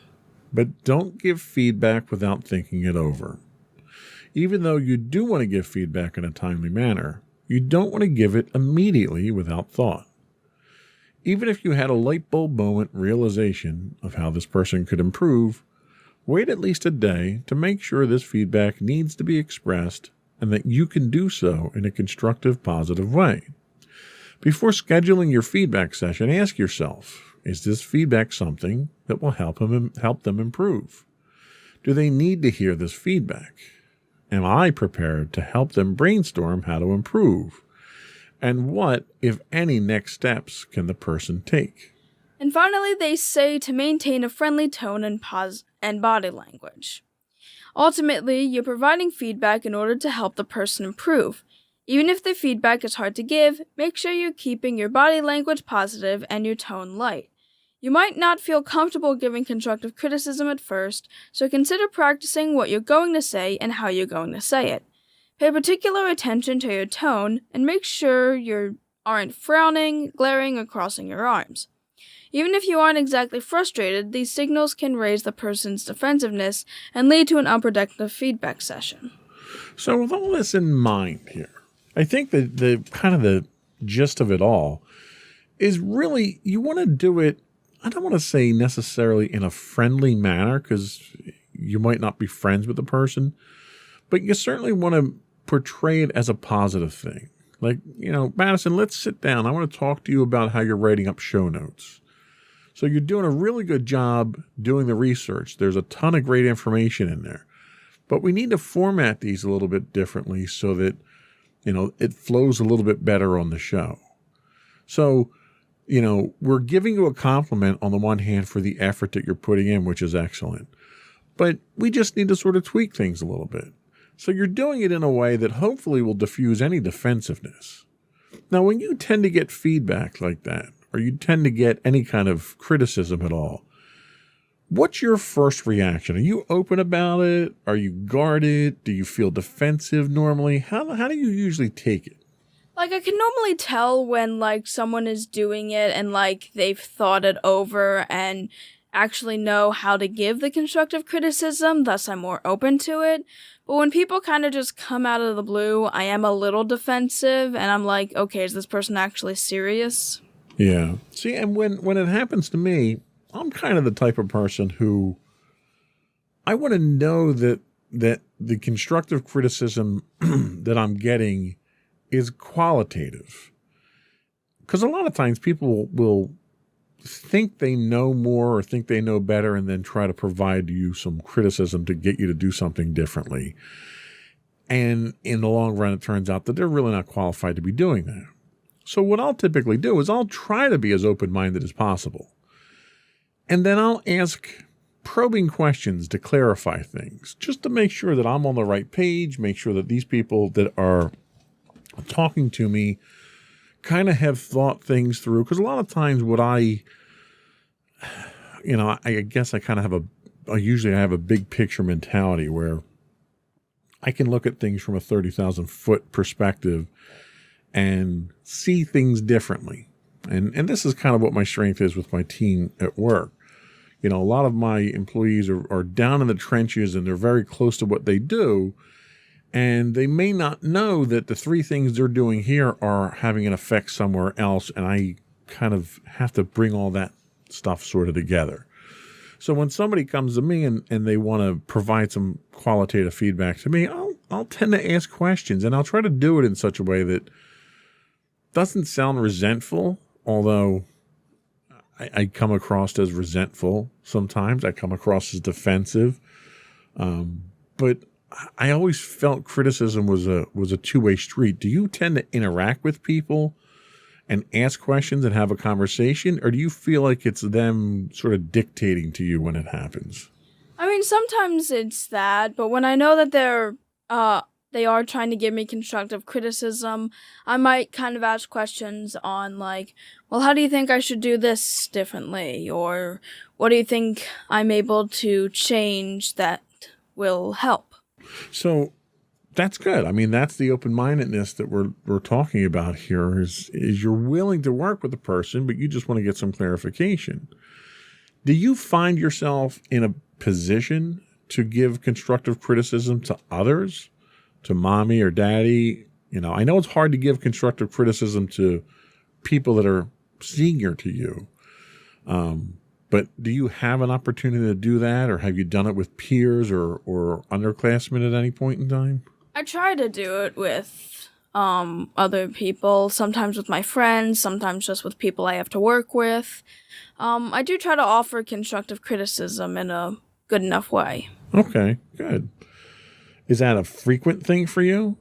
But don't give feedback without thinking it over. Even though you do want to give feedback in a timely manner, you don't want to give it immediately without thought. Even if you had a light bulb moment realization of how this person could improve, wait at least a day to make sure this feedback needs to be expressed and that you can do so in a constructive, positive way. Before scheduling your feedback session, ask yourself, Is this feedback something that will help them improve? Do they need to hear this feedback? Am I prepared to help them brainstorm how to improve? And what, if any, next steps can the person take? And finally, they say to maintain a friendly tone and body language. Ultimately, you're providing feedback in order to help the person improve. Even if the feedback is hard to give, make sure you're keeping your body language positive and your tone light. You might not feel comfortable giving constructive criticism at first, so consider practicing what you're going to say and how you're going to say it. Pay particular attention to your tone and make sure you aren't frowning, glaring, or crossing your arms. Even if you aren't exactly frustrated, these signals can raise the person's defensiveness and lead to an unproductive feedback session. So with all this in mind here, I think that the kind of the gist of it all is really you want to do it, I don't want to say necessarily in a friendly manner because you might not be friends with the person, but you certainly want to portray it as a positive thing. Like, Madison, let's sit down. I want to talk to you about how you're writing up show notes. So you're doing a really good job doing the research. There's a ton of great information in there. But we need to format these a little bit differently so that, it flows a little bit better on the show. So, we're giving you a compliment on the one hand for the effort that you're putting in, which is excellent. But we just need to sort of tweak things a little bit. So you're doing it in a way that hopefully will diffuse any defensiveness. Now, when you tend to get feedback like that, or you tend to get any kind of criticism at all, what's your first reaction? Are you open about it? Are you guarded? Do you feel defensive normally? How do you usually take it? I can normally tell when, someone is doing it and, they've thought it over and actually know how to give the constructive criticism, thus I'm more open to it. But when people kind of just come out of the blue, I am a little defensive, and I'm like, okay, is this person actually serious? Yeah. See, and when it happens to me, I'm kind of the type of person who I want to know that the constructive criticism that I'm getting is qualitative. Because a lot of times people will think they know more or think they know better and then try to provide you some criticism to get you to do something differently. And in the long run, it turns out that they're really not qualified to be doing that. So what I'll typically do is I'll try to be as open-minded as possible. And then I'll ask probing questions to clarify things, just to make sure that I'm on the right page, make sure that these people that are talking to me kind of have thought things through. Because a lot of times what I guess I kind of usually have a big picture mentality where I can look at things from a 30,000 foot perspective and see things differently. And this is kind of what my strength is with my team at work. A lot of my employees are down in the trenches and they're very close to what they do. And they may not know that the three things they're doing here are having an effect somewhere else. And I kind of have to bring all that stuff sort of together. So when somebody comes to me and they want to provide some qualitative feedback to me, I'll tend to ask questions. And I'll try to do it in such a way that doesn't sound resentful, although I come across as resentful sometimes. I come across as defensive. But I always felt criticism was a two-way street. Do you tend to interact with people and ask questions and have a conversation, or do you feel like it's them sort of dictating to you when it happens? I mean, sometimes it's that, but when I know that they are trying to give me constructive criticism, I might kind of ask questions on well, how do you think I should do this differently? Or what do you think I'm able to change that will help? So that's good. I mean, that's the open-mindedness that we're talking about here is you're willing to work with the person, but you just want to get some clarification. Do you find yourself in a position to give constructive criticism to others, to mommy or daddy? I know it's hard to give constructive criticism to people that are senior to you. But do you have an opportunity to do that, or have you done it with peers or underclassmen at any point in time? I try to do it with other people, sometimes with my friends, sometimes just with people I have to work with. I do try to offer constructive criticism in a good enough way. Okay, good. Is that a frequent thing for you?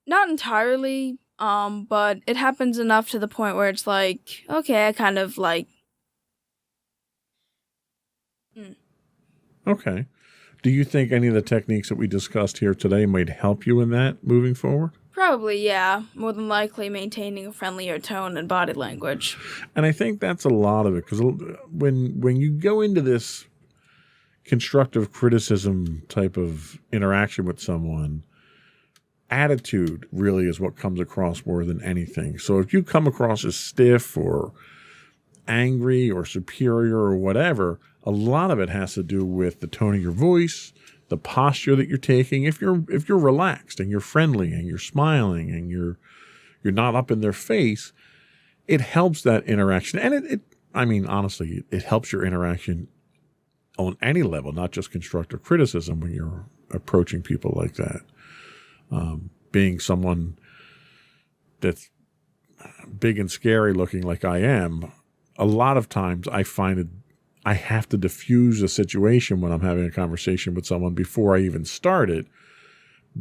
Not entirely, but it happens enough to the point where it's like, okay, I kind of like... Okay. Do you think any of the techniques that we discussed here today might help you in that moving forward? Probably, yeah. More than likely maintaining a friendlier tone and body language. And I think that's a lot of it, because when you go into this constructive criticism type of interaction with someone, attitude really is what comes across more than anything. So if you come across as stiff or angry or superior or whatever, a lot of it has to do with the tone of your voice, the posture that you're taking. If you're relaxed and you're friendly and you're smiling and you're not up in their face, it helps that interaction. And honestly, it helps your interaction on any level, not just constructive criticism, when you're approaching people like that. Being someone that's big and scary looking like I am, a lot of times I find I have to diffuse a situation when I'm having a conversation with someone before I even start it,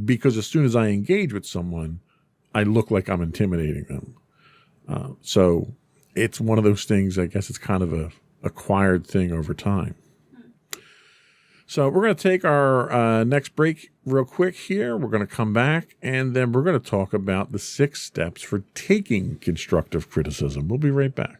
because as soon as I engage with someone, I look like I'm intimidating them. So it's one of those things, I guess it's kind of a acquired thing over time. So we're going to take our next break real quick here. We're going to come back, and then we're going to talk about the 6 steps for taking constructive criticism. We'll be right back.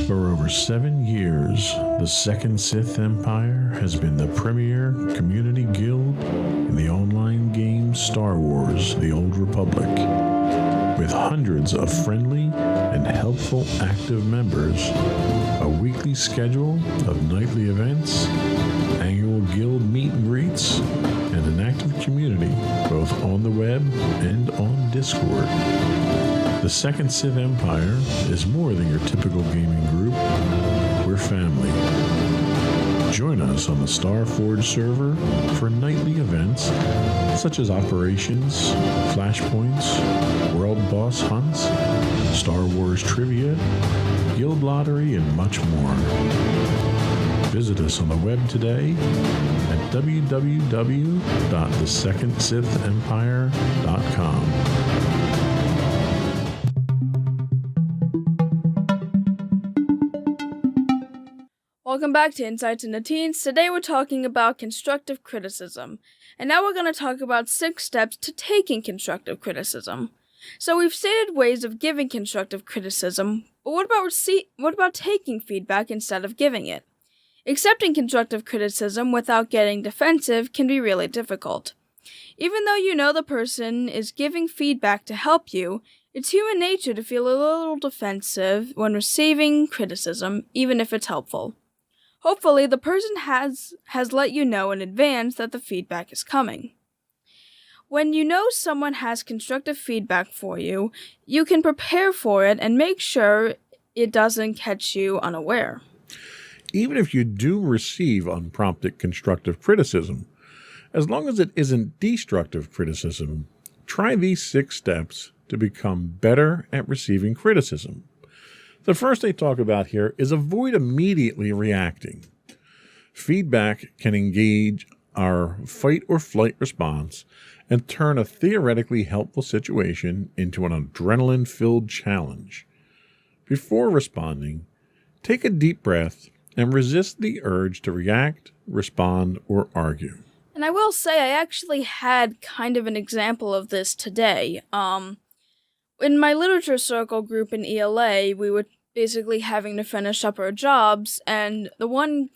For over 7 years, the Second Sith Empire has been the premier community guild in the online game Star Wars: The Old Republic. With hundreds of friendly and helpful active members, a weekly schedule of nightly events, annual guild meet and greets, and an active community both on the web and on Discord. The Second Sith Empire is more than your typical gaming group. We're family. Join us on the Starforge server for nightly events such as operations, flashpoints, world boss hunts, Star Wars trivia, guild lottery, and much more. Visit us on the web today at www.thesecondsithempire.com. Welcome back to Insights into Teens. Today we're talking about constructive criticism. And now we're going to talk about 6 steps to taking constructive criticism. So we've stated ways of giving constructive criticism, but what about taking feedback instead of giving it? Accepting constructive criticism without getting defensive can be really difficult. Even though you know the person is giving feedback to help you, it's human nature to feel a little defensive when receiving criticism, even if it's helpful. Hopefully, the person has let you know in advance that the feedback is coming. When you know someone has constructive feedback for you, you can prepare for it and make sure it doesn't catch you unaware. Even if you do receive unprompted constructive criticism, as long as it isn't destructive criticism, try these 6 steps to become better at receiving criticism. The first they talk about here is avoid immediately reacting. Feedback can engage our fight or flight response and turn a theoretically helpful situation into an adrenaline-filled challenge. Before responding, take a deep breath and resist the urge to react, respond, or argue. And I will say I actually had kind of an example of this today. In my literature circle group in ELA, we were basically having to finish up our jobs, and the one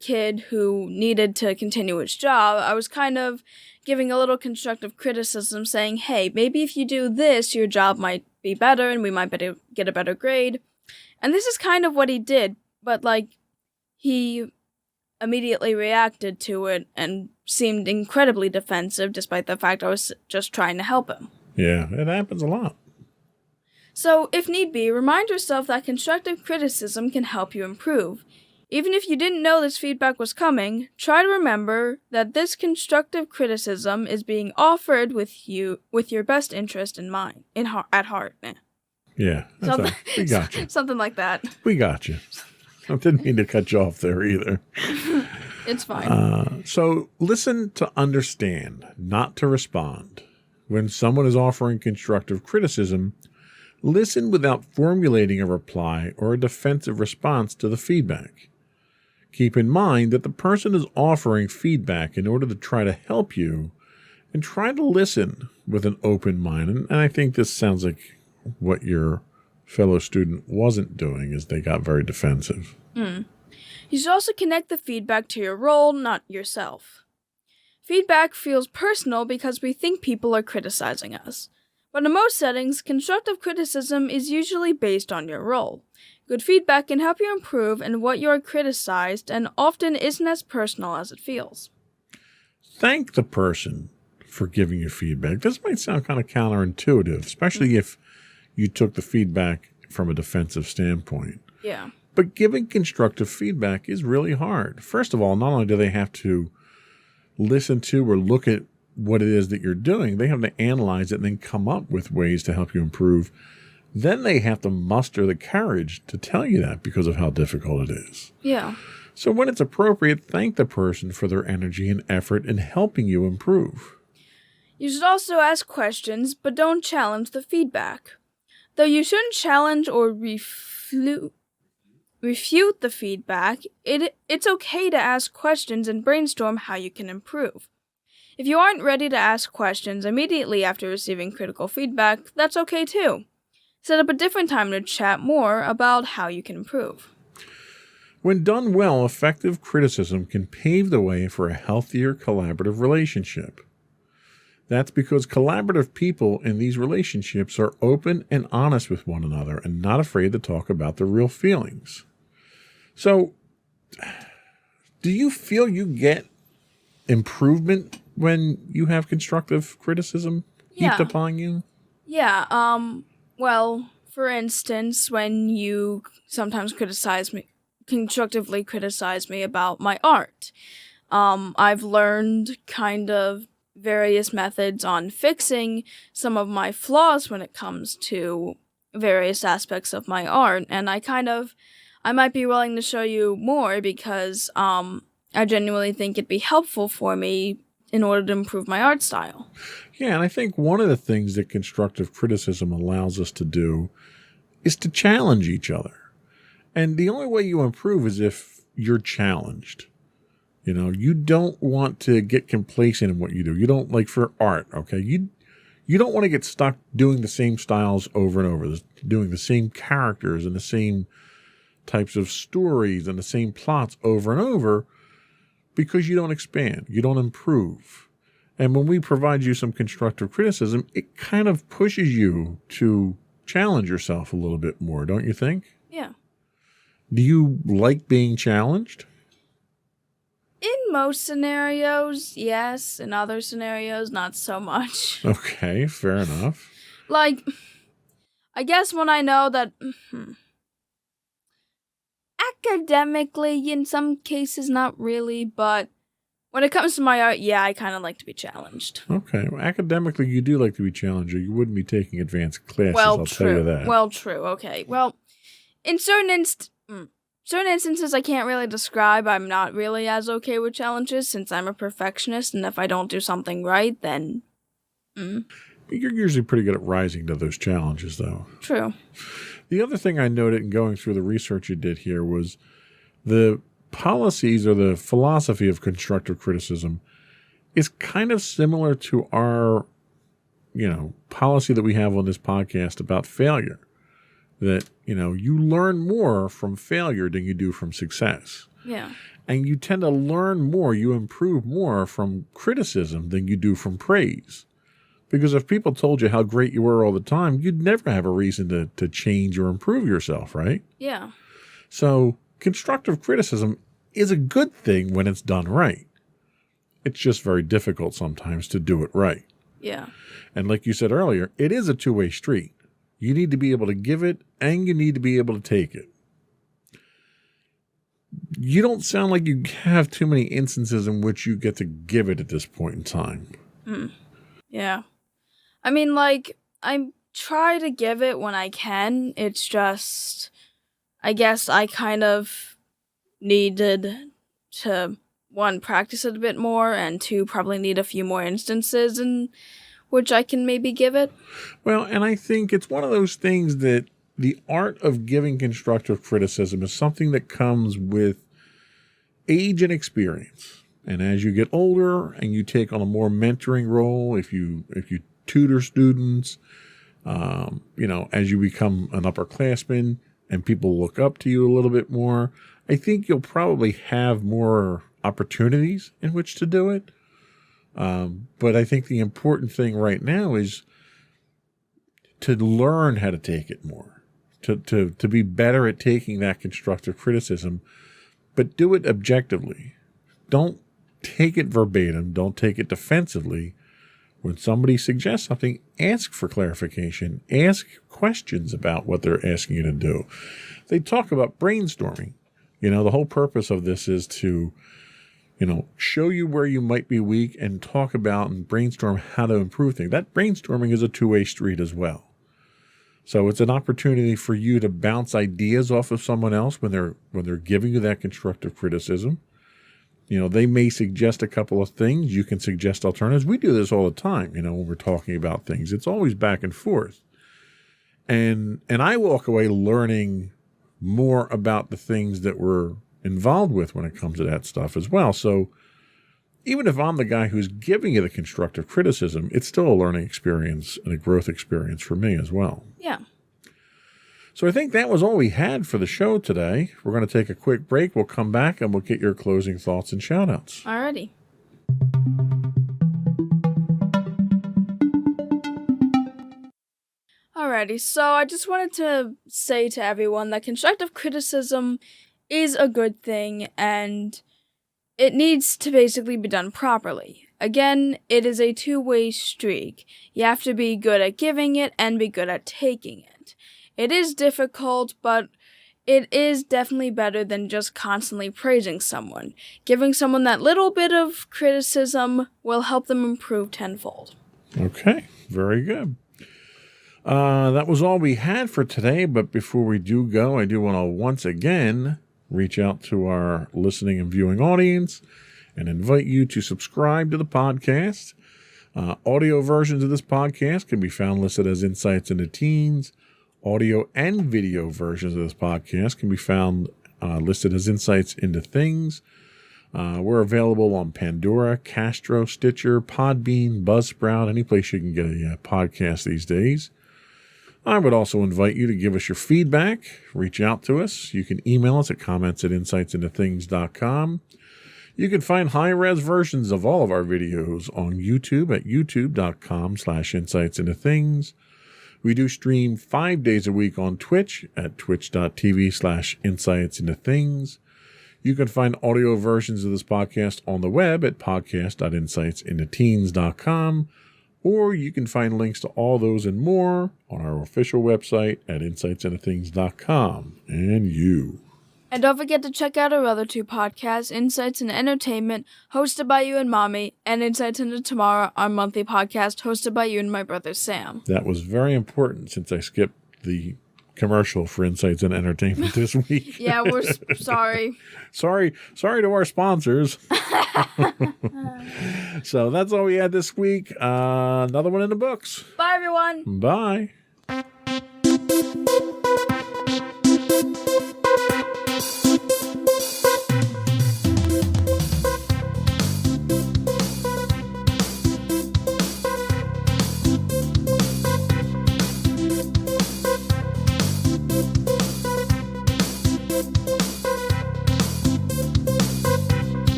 kid who needed to continue his job, I was kind of giving a little constructive criticism, saying, hey, maybe if you do this, your job might be better, and we might get a better grade. And this is kind of what he did, but, he immediately reacted to it and seemed incredibly defensive, despite the fact I was just trying to help him. Yeah, it happens a lot. So, if need be, remind yourself that constructive criticism can help you improve. Even if you didn't know this feedback was coming, try to remember that this constructive criticism is being offered with your best interest in mind, at heart. Yeah, we got you. Something like that. We got you. I didn't mean to cut you off there either. It's fine. So listen to understand, not to respond. When someone is offering constructive criticism, listen without formulating a reply or a defensive response to the feedback. Keep in mind that the person is offering feedback in order to try to help you, and try to listen with an open mind. And I think this sounds like what your fellow student wasn't doing, is they got very defensive. You should also connect the feedback to your role, not yourself. Feedback feels personal because we think people are criticizing us. But in most settings, constructive criticism is usually based on your role. Good feedback can help you improve in what you are criticized and often isn't as personal as it feels. Thank the person for giving you feedback. This might sound kind of counterintuitive, especially if you took the feedback from a defensive standpoint. Yeah. But giving constructive feedback is really hard. First of all, not only do they have to listen to or look at what it is that you're doing, they have to analyze it and then come up with ways to help you improve. Then they have to muster the courage to tell you that because of how difficult it is. Yeah. So when it's appropriate, thank the person for their energy and effort in helping you improve. You should also ask questions, but don't challenge the feedback. Though you shouldn't challenge or refute the feedback, it's okay to ask questions and brainstorm how you can improve. If you aren't ready to ask questions immediately after receiving critical feedback, that's okay too. Set up a different time to chat more about how you can improve. When done well, effective criticism can pave the way for a healthier collaborative relationship. That's because collaborative people in these relationships are open and honest with one another and not afraid to talk about their real feelings. So, do you feel you get improvement when you have constructive criticism heaped upon you? Yeah, well, for instance, when you sometimes constructively criticize me about my art, I've learned kind of various methods on fixing some of my flaws when it comes to various aspects of my art, and I might be willing to show you more because I genuinely think it'd be helpful for me in order to improve my art style. Yeah, and I think one of the things that constructive criticism allows us to do is to challenge each other. And the only way you improve is if you're challenged. You know, you don't want to get complacent in what you do. You don't, like for art, okay? You don't want to get stuck doing the same styles over and over, doing the same characters and the same types of stories and the same plots over and over, because you don't expand, you don't improve. And when we provide you some constructive criticism, it kind of pushes you to challenge yourself a little bit more, don't you think? Yeah. Do you like being challenged? In most scenarios, yes. In other scenarios, not so much. Okay, fair enough. Like, I guess when I know that academically, in some cases, not really, but when it comes to my art, yeah, I kind of like to be challenged. Okay, well, academically, you do like to be challenged, or you wouldn't be taking advanced classes, Well, I'll true. tell you that. Well, true, okay. Well, in certain instances I can't really describe, I'm not really as okay with challenges since I'm a perfectionist, and if I don't do something right, then... You're usually pretty good at rising to those challenges, though. True. The other thing I noted in going through the research you did here was the policies or the philosophy of constructive criticism is kind of similar to our, policy that we have on this podcast about failure. That, you learn more from failure than you do from success. Yeah. And you tend to learn more, you improve more from criticism than you do from praise. Because if people told you how great you were all the time, you'd never have a reason to change or improve yourself, right? Yeah. So constructive criticism is a good thing when it's done right. It's just very difficult sometimes to do it right. Yeah. And like you said earlier, it is a two-way street. You need to be able to give it, and you need to be able to take it. You don't sound like you have too many instances in which you get to give it at this point in time. Yeah. I mean, like, I try to give it when I can. It's just, I guess I kind of needed to, one, practice it a bit more, and two, probably need a few more instances in which I can maybe give it. Well, and I think it's one of those things that the art of giving constructive criticism is something that comes with age and experience. And as you get older and you take on a more mentoring role, if you tutor students, as you become an upperclassman and people look up to you a little bit more, I think you'll probably have more opportunities in which to do it. But I think the important thing right now is to learn how to take it more, to be better at taking that constructive criticism, but do it objectively. Don't take it verbatim. Don't take it defensively. When somebody suggests something, ask for clarification. Ask questions about what they're asking you to do. They talk about brainstorming. The whole purpose of this is to, show you where you might be weak and talk about and brainstorm how to improve things. That brainstorming is a two-way street as well. So it's an opportunity for you to bounce ideas off of someone else when they're giving you that constructive criticism. They may suggest a couple of things. You can suggest alternatives. We do this all the time, when we're talking about things. It's always back and forth. And I walk away learning more about the things that we're involved with when it comes to that stuff as well. So even if I'm the guy who's giving you the constructive criticism, it's still a learning experience and a growth experience for me as well. Yeah. So I think that was all we had for the show today. We're going to take a quick break. We'll come back and we'll get your closing thoughts and shout-outs. Alrighty. Alrighty, so I just wanted to say to everyone that constructive criticism is a good thing, and it needs to basically be done properly. Again, it is a two-way streak. You have to be good at giving it and be good at taking it. It is difficult, but it is definitely better than just constantly praising someone. Giving someone that little bit of criticism will help them improve tenfold. Okay, very good. That was all we had for today, but before we do go, I do want to once again reach out to our listening and viewing audience and invite you to subscribe to the podcast. Audio versions of this podcast can be found listed as Insights into Teens. Audio and video versions of this podcast can be found listed as Insights into Things. We're available on Pandora, Castro, Stitcher, Podbean, Buzzsprout, any place you can get a podcast these days. I would also invite you to give us your feedback. Reach out to us. You can email us at comments@insightsintothings.com. You can find high-res versions of all of our videos on YouTube at youtube.com/insightsintothings. We do stream 5 days a week on Twitch at twitch.tv/insightsintothings. You can find audio versions of this podcast on the web at podcast.insightsintoteens.com. Or you can find links to all those and more on our official website at insightsintothings.com. And you. And don't forget to check out our other two podcasts, Insights into Entertainment, hosted by you and Mommy, and Insights into Tomorrow, our monthly podcast, hosted by you and my brother Sam. That was very important since I skipped the commercial for Insights into Entertainment this week. Yeah, we're sorry. Sorry to our sponsors. So that's all we had this week. Another one in the books. Bye, everyone. Bye.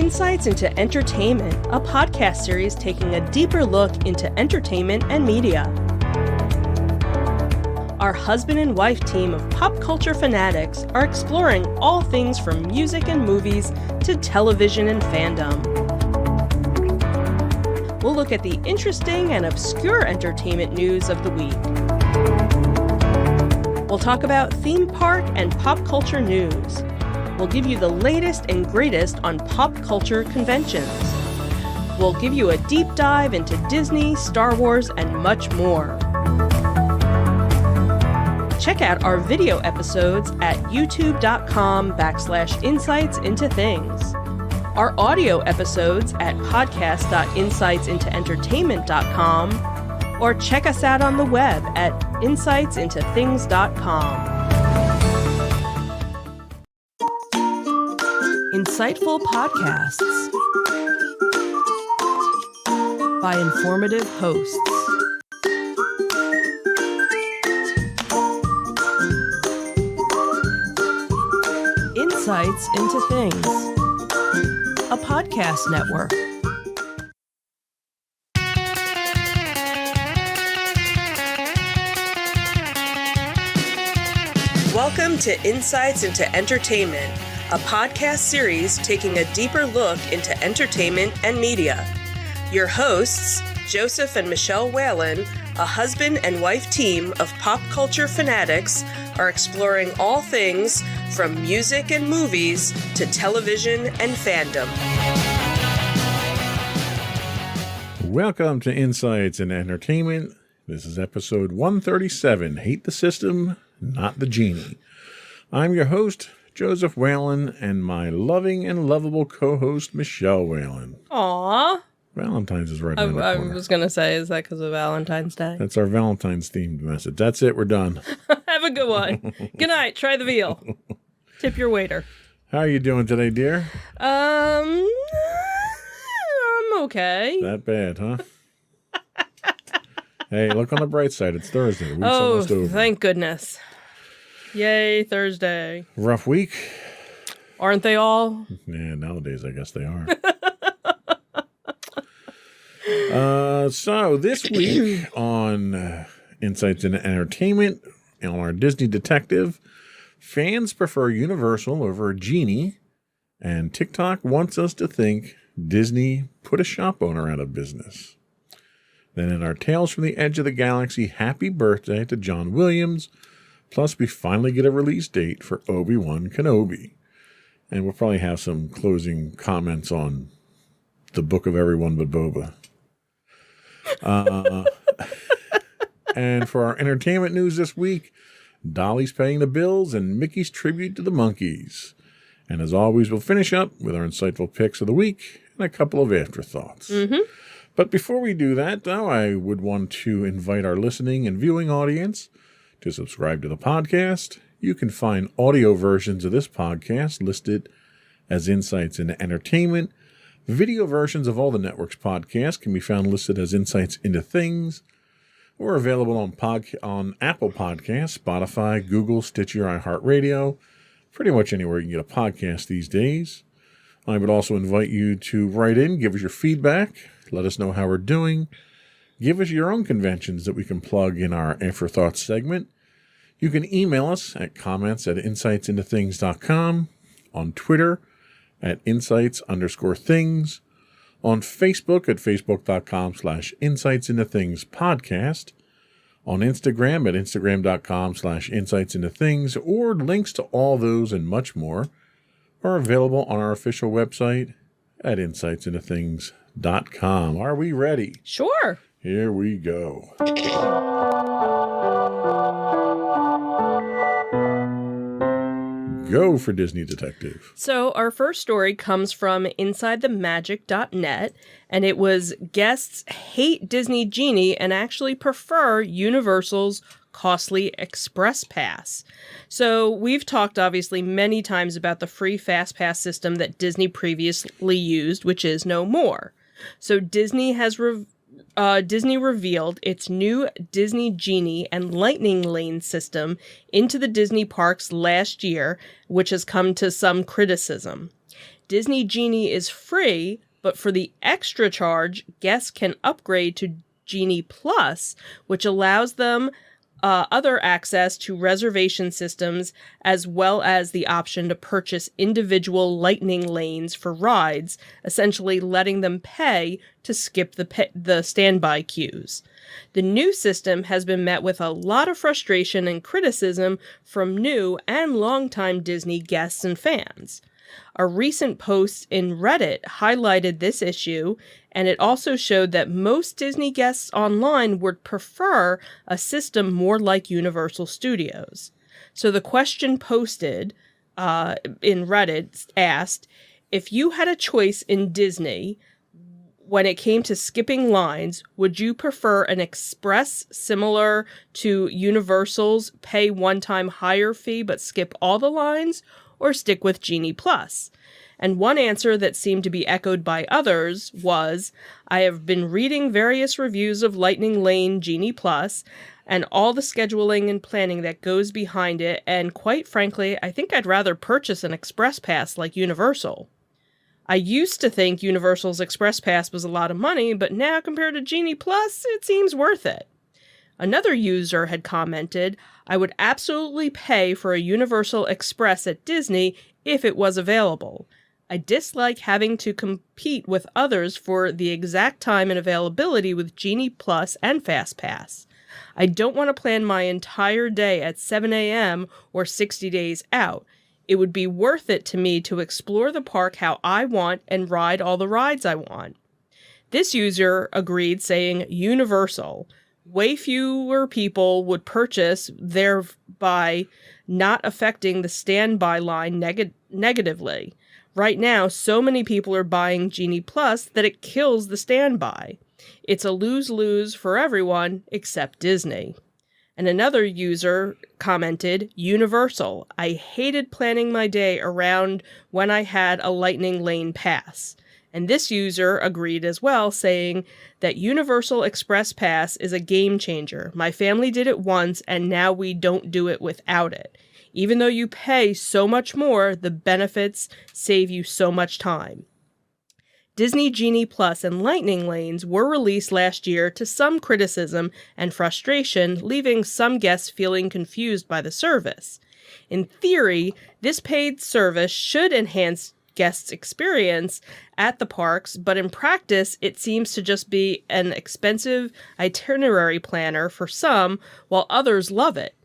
Insights into Entertainment, a podcast series taking a deeper look into entertainment and media. Our husband and wife team of pop culture fanatics are exploring all things from music and movies to television and fandom. We'll look at the interesting and obscure entertainment news of the week. We'll talk about theme park and pop culture news. We'll give you the latest and greatest on pop culture conventions. We'll give you a deep dive into Disney, Star Wars, and much more. Check out our video episodes at youtube.com/insightsintothings. Our audio episodes at podcast.insightsintoentertainment.com, or check us out on the web at insightsintothings.com. Insightful podcasts by informative hosts. Insights into Things, a podcast network. Welcome to Insights into Entertainment, a podcast series taking a deeper look into entertainment and media. Your hosts, Joseph and Michelle Whalen, a husband and wife team of pop culture fanatics, are exploring all things from music and movies to television and fandom. Welcome to Insights in Entertainment. This is episode 137, Hate the System, Not the Genie. I'm your host, Joseph Whalen, and my loving and lovable co-host, Michelle Whalen. Aww. Valentine's is right around the I corner. was going to say, is that because of Valentine's Day? That's our Valentine's themed message. That's it. We're done. Have a good one. Good night. Try the veal. Tip your waiter. How are you doing today, dear? I'm okay. That bad, huh? Hey, look on the bright side. It's Thursday. The week's Oh, almost over. thank goodness. Yay, Thursday. Rough week? Aren't they all? Yeah, nowadays I guess they are. So this week on Insights into Entertainment, on our Disney Detective, fans prefer Universal over a genie, and TikTok wants us to think Disney put a shop owner out of business. Then in our Tales from the Edge of the Galaxy, happy birthday to John Williams, plus we finally get a release date for Obi-Wan Kenobi. And we'll probably have some closing comments on the Book of Everyone But Boba. And for our entertainment news this week, Dolly's paying the bills and Mickey's tribute to the monkeys. And as always, we'll finish up with our insightful picks of the week and a couple of afterthoughts. But before we do that, though, I would want to invite our listening and viewing audience to subscribe to the podcast. You can find audio versions of this podcast listed as Insights into Entertainment. Video versions of all the network's podcasts can be found listed as Insights into Things. We're available on Apple Podcasts, Spotify, Google, Stitcher, iHeartRadio, pretty much anywhere you can get a podcast these days. I would also invite you to write in, give us your feedback, let us know how we're doing, give us your own conventions that we can plug in our Afterthoughts segment. You can email us at comments@insightsintothings.com, on Twitter at insights_things, on Facebook at facebook.com/insightsintothingspodcast, on Instagram at instagram.com/insightsintothings, or links to all those and much more are available on our official website at insightsintothings.com. Are we ready? Sure. Here we go. Go for Disney Detective. So our first story comes from InsideTheMagic.net, and it was guests hate Disney Genie and actually prefer Universal's costly Express Pass. So we've talked obviously many times about the free Fast Pass system that Disney previously used, which is no more. So Disney revealed its new Disney Genie and Lightning Lane system into the Disney parks last year, which has come to some criticism. Disney Genie is free, but for the extra charge, guests can upgrade to Genie Plus, which allows them other access to reservation systems, as well as the option to purchase individual lightning lanes for rides, essentially letting them pay to skip the standby queues. The new system has been met with a lot of frustration and criticism from new and longtime Disney guests and fans. A recent post in Reddit highlighted this issue, and it also showed that most Disney guests online would prefer a system more like Universal Studios. So the question posted in Reddit asked, if you had a choice in Disney when it came to skipping lines, would you prefer an express similar to Universal's pay one-time higher fee but skip all the lines, or stick with Genie Plus? And one answer that seemed to be echoed by others was, I have been reading various reviews of Lightning Lane Genie Plus and all the scheduling and planning that goes behind it, and quite frankly, I think I'd rather purchase an Express Pass like Universal. I used to think Universal's Express Pass was a lot of money, but now compared to Genie Plus, it seems worth it. Another user had commented, I would absolutely pay for a Universal Express at Disney if it was available. I dislike having to compete with others for the exact time and availability with Genie Plus and FastPass. I don't want to plan my entire day at 7 a.m. or 60 days out. It would be worth it to me to explore the park how I want and ride all the rides I want. This user agreed, saying Universal. Way fewer people would purchase, thereby not affecting the standby line negatively. Right now, so many people are buying Genie Plus that it kills the standby. It's a lose-lose for everyone except Disney. And another user commented, Universal. I hated planning my day around when I had a Lightning Lane pass. And this user agreed as well, saying that Universal Express Pass is a game changer. My family did it once, and now we don't do it without it. Even though you pay so much more, the benefits save you so much time. Disney Genie Plus and Lightning Lanes were released last year to some criticism and frustration, leaving some guests feeling confused by the service. In theory, this paid service should enhance guests' experience at the parks, but in practice, it seems to just be an expensive itinerary planner for some, while others love it.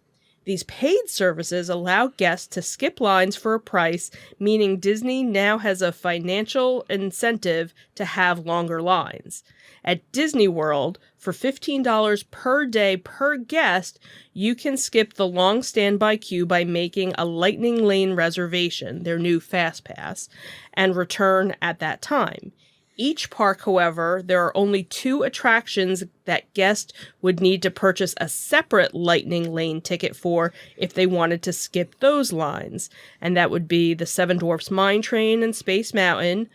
These paid services allow guests to skip lines for a price, meaning Disney now has a financial incentive to have longer lines. At Disney World, for $15 per day per guest, you can skip the long standby queue by making a Lightning Lane reservation, their new Fast Pass, and return at that time. Each park, however, there are only 2 attractions that guests would need to purchase a separate Lightning Lane ticket for if they wanted to skip those lines. And that would be the Seven Dwarfs Mine Train and Space Mountain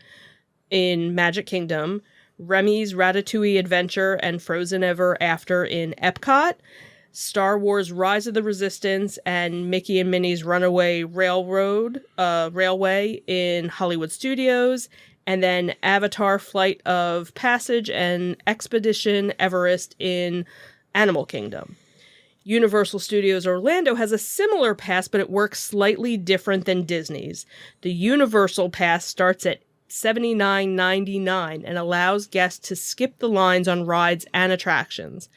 in Magic Kingdom, Remy's Ratatouille Adventure and Frozen Ever After in Epcot, Star Wars Rise of the Resistance and Mickey and Minnie's Runaway Railway in Hollywood Studios, and then Avatar Flight of Passage and Expedition Everest in Animal Kingdom. Universal Studios Orlando has a similar pass, but it works slightly different than Disney's. The Universal Pass starts at $79.99 and allows guests to skip the lines on rides and attractions.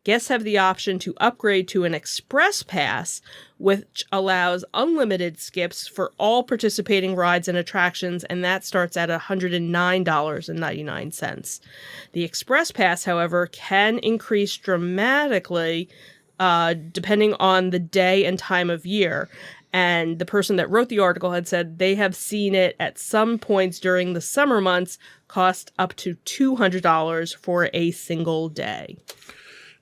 Guests have the option to upgrade to an Express Pass, which allows unlimited skips for all participating rides and attractions, and that starts at $109.99. The Express Pass, however, can increase dramatically depending on the day and time of year. And the person that wrote the article had said they have seen it at some points during the summer months cost up to $200 for a single day.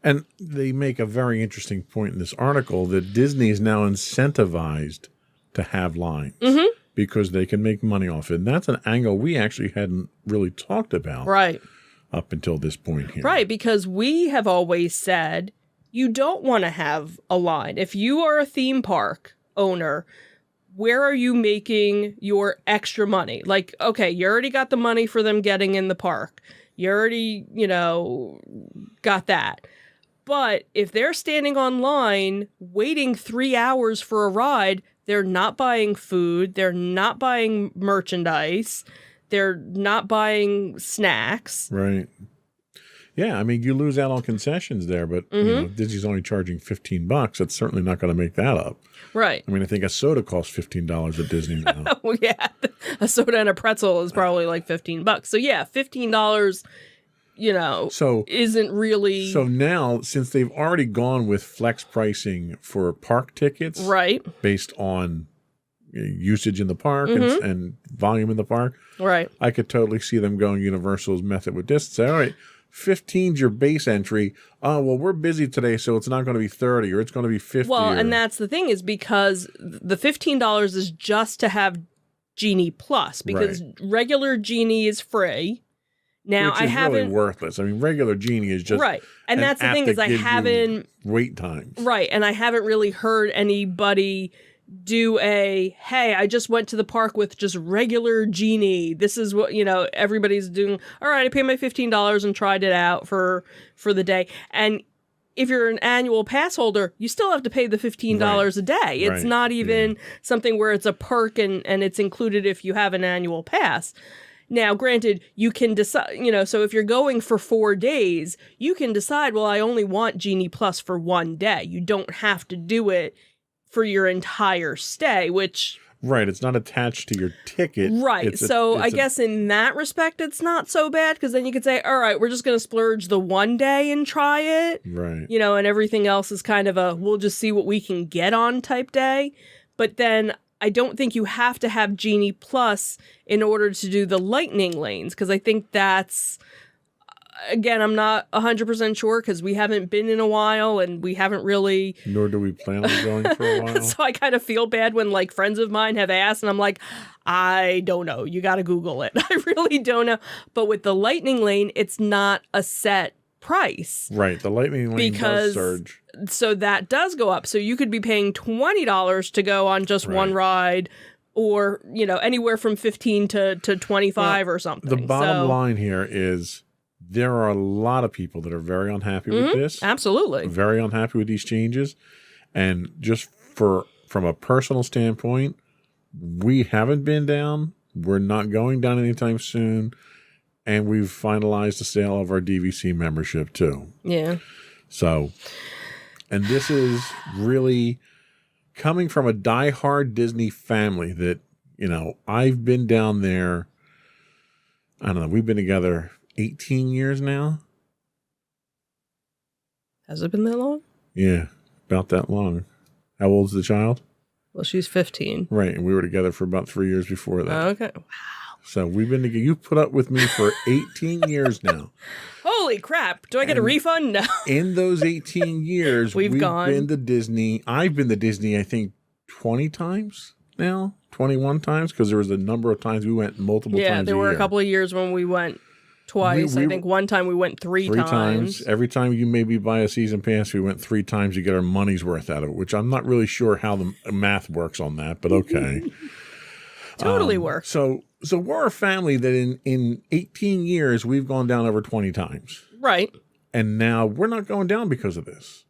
And they make a very interesting point in this article that Disney is now incentivized to have lines because they can make money off it. And that's an angle we actually hadn't really talked about up until this point here. Right, because we have always said you don't want to have a line. If you are a theme park owner, where are you making your extra money? Like, okay, you already got the money for them getting in the park. You already, got that. But if they're standing online waiting 3 hours for a ride, they're not buying food, they're not buying merchandise, they're not buying snacks. Right. Yeah, I mean, you lose out on concessions there, but Disney's only charging $15. That's certainly not going to make that up. Right. I mean, I think a soda costs $15 at Disney now. Well, yeah, a soda and a pretzel is probably like $15. So yeah, $15, isn't really. So now, since they've already gone with flex pricing for park tickets, right, based on usage in the park and volume in the park, right, I could totally see them going Universal's method with this. Say, all right, 15's your base entry. Oh, well, we're busy today, so it's not going to be 30 or it's going to be 50. Well, and that's the thing is because the $15 is just to have Genie Plus because regular Genie is free. Now, which is really worthless. I mean, regular Genie is just right, and that's the thing is I haven't wait times right, and I haven't really heard anybody do hey, I just went to the park with just regular Genie. This is what, everybody's doing. All right, I paid my $15 and tried it out for the day. And if you're an annual pass holder, you still have to pay the $15 a day. It's not even something where it's a perk and it's included if you have an annual pass. Now, granted, you can decide, so if you're going for 4 days, you can decide, well, I only want Genie Plus for 1 day. You don't have to do it for your entire stay, which... Right, it's not attached to your ticket. Right, I guess in that respect, it's not so bad, because then you could say, all right, we're just going to splurge the 1 day and try it. Right. And everything else is kind of we'll just see what we can get on type day. But then I don't think you have to have Genie Plus in order to do the lightning lanes, because I think that's... Again, I'm not 100% sure because we haven't been in a while and we haven't really... Nor do we plan on going for a while. So I kind of feel bad when friends of mine have asked and I'm like, I don't know. You got to Google it. I really don't know. But with the lightning lane, it's not a set price. Right. The lightning lane does surge. So that does go up. So you could be paying $20 to go on just one ride or, anywhere from 15 to 25 or something. The bottom line here is... There are a lot of people that are very unhappy with this. Absolutely. Very unhappy with these changes. And just from a personal standpoint, we haven't been down. We're not going down anytime soon. And we've finalized the sale of our DVC membership too. Yeah. So, and this is really coming from a diehard Disney family that, I've been down there. I don't know. We've been together 18 years now. Has it been that long? Yeah, about that long. How old's the child? Well, she's 15. Right, and we were together for about 3 years before that. Oh, okay. Wow. So we've been together. You've put up with me for 18 years now. Holy crap. Do I get a refund? No. In those 18 years, we've gone. Been to Disney. I've been to Disney, I think, 20 times now. 21 times, because there was a number of times we went multiple times. Yeah, there were a couple of years when we went twice. I think one time we went three times. Every time you maybe buy a season pass, we went 3 times to get our money's worth out of it, which I'm not really sure how the math works on that, but okay. Totally works. So we're a family that in 18 years, we've gone down over 20 times. Right. And now we're not going down because of this.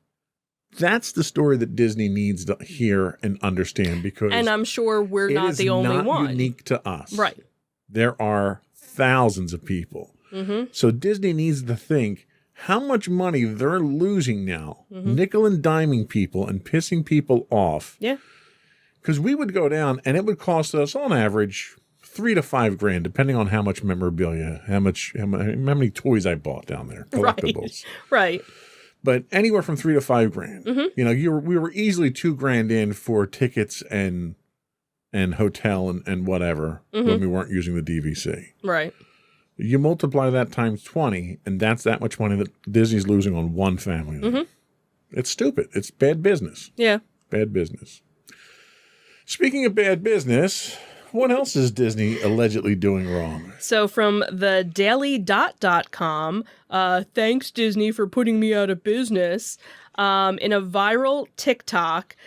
That's the story that Disney needs to hear and understand, because and I'm sure we're not the only one. It's unique to us. Right. There are thousands of people. Mm-hmm. So Disney needs to think how much money they're losing now, nickel and diming people and pissing people off. Yeah. Because we would go down and it would cost us on average $3,000 to $5,000, depending on how much memorabilia, how many toys I bought down there, collectibles. Right. But anywhere from $3,000 to $5,000. Mm-hmm. We were easily $2,000 in for tickets and hotel and whatever when we weren't using the DVC. Right. You multiply that times 20, and that's that much money that Disney's losing on one family. Mm-hmm. It's stupid. It's bad business. Yeah. Bad business. Speaking of bad business, what else is Disney allegedly doing wrong? So from the daily.com, thanks Disney for putting me out of business. In a viral TikTok,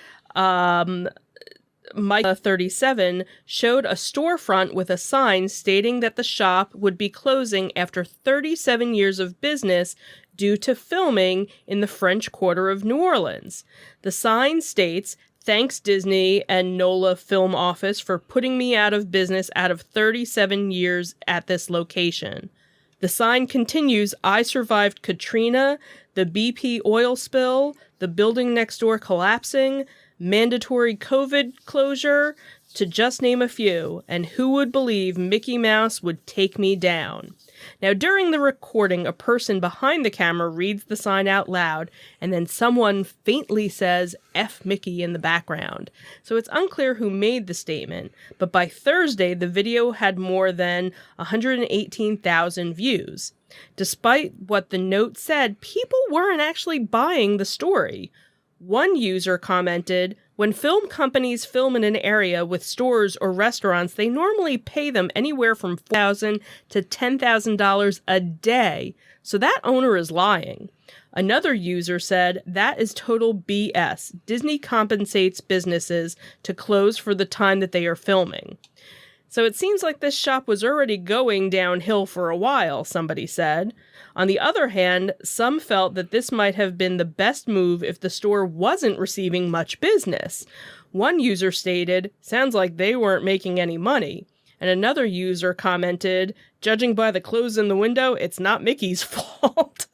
Mike 37 showed a storefront with a sign stating that the shop would be closing after 37 years of business due to filming in the French Quarter of New Orleans. The sign states, "Thanks Disney and NOLA Film Office for putting me out of business out of 37 years at this location." The sign continues, "I survived Katrina, the BP oil spill, the building next door collapsing, mandatory COVID closure, to just name a few, and who would believe Mickey Mouse would take me down?" Now, during the recording, a person behind the camera reads the sign out loud, and then someone faintly says, "F Mickey" in the background. So it's unclear who made the statement, but by Thursday, the video had more than 118,000 views. Despite what the note said, people weren't actually buying the story. One user commented, "When film companies film in an area with stores or restaurants, they normally pay them anywhere from $4,000 to $10,000 a day, so that owner is lying." Another user said, "That is total BS. Disney compensates businesses to close for the time that they are filming." So it seems like this shop was already going downhill for a while, somebody said. On the other hand, some felt that this might have been the best move if the store wasn't receiving much business. One user stated, "Sounds like they weren't making any money." And another user commented, "Judging by the clothes in the window, it's not Mickey's fault."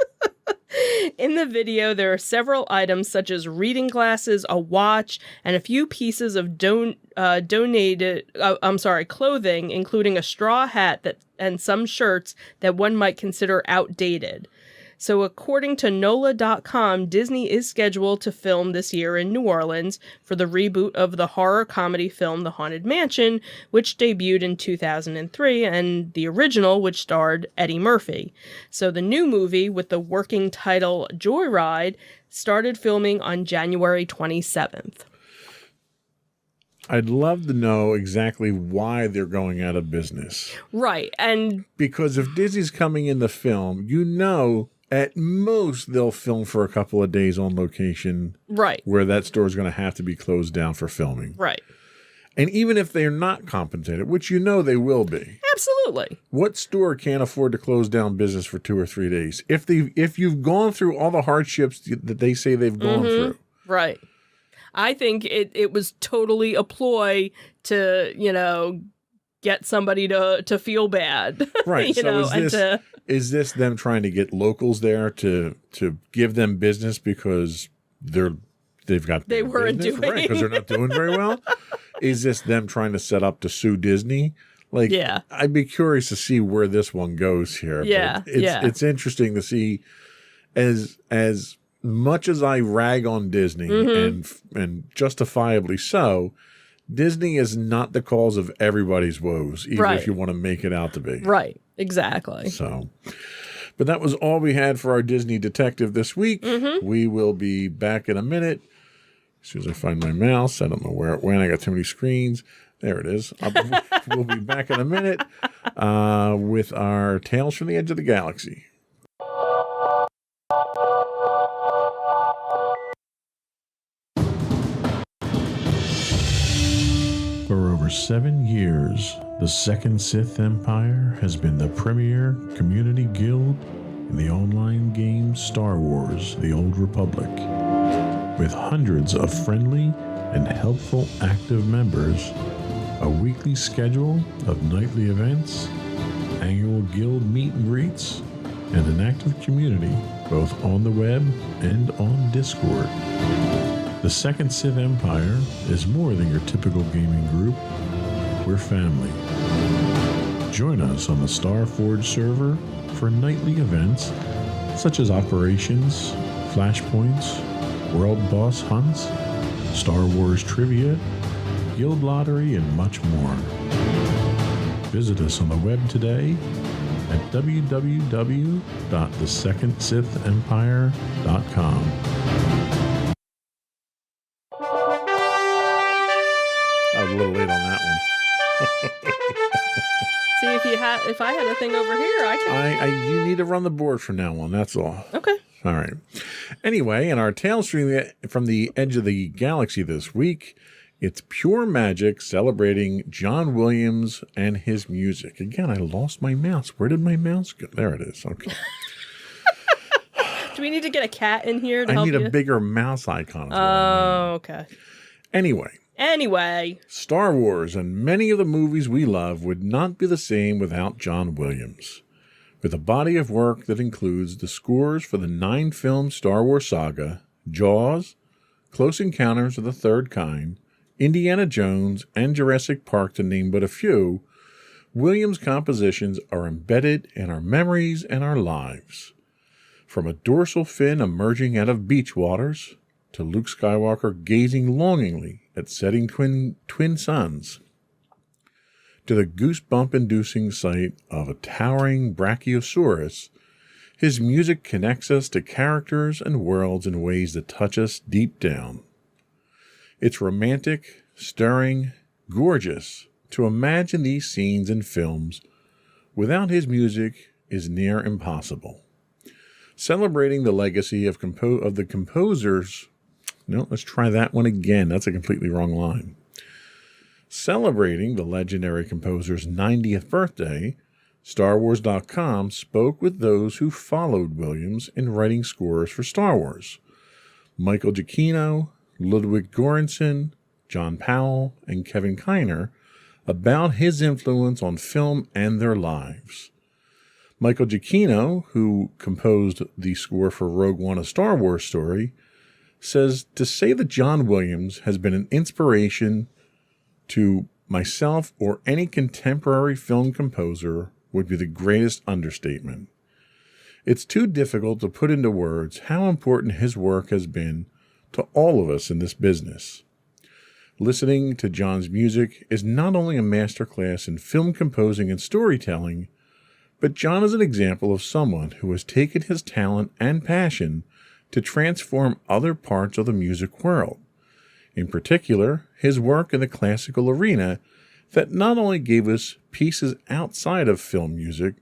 In the video, there are several items such as reading glasses, a watch, and a few pieces of clothing, including a straw hat and some shirts that one might consider outdated. So according to NOLA.com, Disney is scheduled to film this year in New Orleans for the reboot of the horror comedy film The Haunted Mansion, which debuted in 2003, and the original, which starred Eddie Murphy. So the new movie, with the working title Joyride, started filming on January 27th. I'd love to know exactly why they're going out of business. Right, and because if Disney's coming in the film, at most they'll film for a couple of days on location. Right. Where that store is going to have to be closed down for filming. Right. And even if they're not compensated, which they will be. Absolutely. What store can't afford to close down business for 2 or 3 days? If you've gone through all the hardships that they say they've gone through. Right. I think it was totally a ploy to, get somebody to feel bad. Right. Is this them trying to get locals there to give them business because they've got they weren't business, doing right? Because they're not doing very well? Is this them trying to set up to sue Disney? Yeah. I'd be curious to see where this one goes here. Yeah. But it's interesting to see as much as I rag on Disney and justifiably so. Disney is not the cause of everybody's woes, even if you want to make it out to be. Right, exactly. So, but that was all we had for our Disney detective this week. We will be back in a minute. As soon as I find my mouse, I don't know where it went. I got too many screens. There it is. We'll be back in a minute with our Tales from the Edge of the Galaxy. For over 7 years, the Second Sith Empire has been the premier community guild in the online game Star Wars: The Old Republic. With hundreds of friendly and helpful active members, a weekly schedule of nightly events, annual guild meet and greets, and an active community both on the web and on Discord. The Second Sith Empire is more than your typical gaming group. We're family. Join us on the Starforge server for nightly events such as operations, flashpoints, world boss hunts, Star Wars trivia, guild lottery, and much more. Visit us on the web today at www.thesecondsithempire.com. I was a little late on that one. See, if I had a thing over here, I could. You need to run the board from now on. That's all. Okay. All right. Anyway, in our Tales from the Edge of the Galaxy this week, It's pure magic celebrating John Williams and his music. Again, I lost my mouse. Where did my mouse go? There it is. Okay. Do we need to get a cat in here to I help need you? a bigger mouse icon. Oh, okay. Anyway, Star Wars and many of the movies we love would not be the same without John Williams. With a body of work that includes the scores for the 9-film Star Wars saga, Jaws, Close Encounters of the Third Kind, Indiana Jones, and Jurassic Park, to name but a few, Williams' compositions are embedded in our memories and our lives. From a dorsal fin emerging out of beach waters, to Luke Skywalker gazing longingly at setting twin suns, to the goosebump-inducing sight of a towering Brachiosaurus, his music connects us to characters and worlds in ways that touch us deep down. It's romantic, stirring, gorgeous to imagine these scenes in films without his music is near impossible. Celebrating the legacy of the composers. No, let's try that one again. That's a completely wrong line. Celebrating the legendary composer's 90th birthday, StarWars.com spoke with those who followed Williams in writing scores for Star Wars. Michael Giacchino, Ludwig Göransson, John Powell, and Kevin Kiner about his influence on film and their lives. Michael Giacchino, who composed the score for Rogue One: A Star Wars Story, says to say that John Williams has been an inspiration to myself or any contemporary film composer would be the greatest understatement. It's too difficult to put into words how important his work has been to all of us in this business. Listening to John's music is not only a masterclass in film composing and storytelling, but John is an example of someone who has taken his talent and passion to transform other parts of the music world. In particular, his work in the classical arena that not only gave us pieces outside of film music,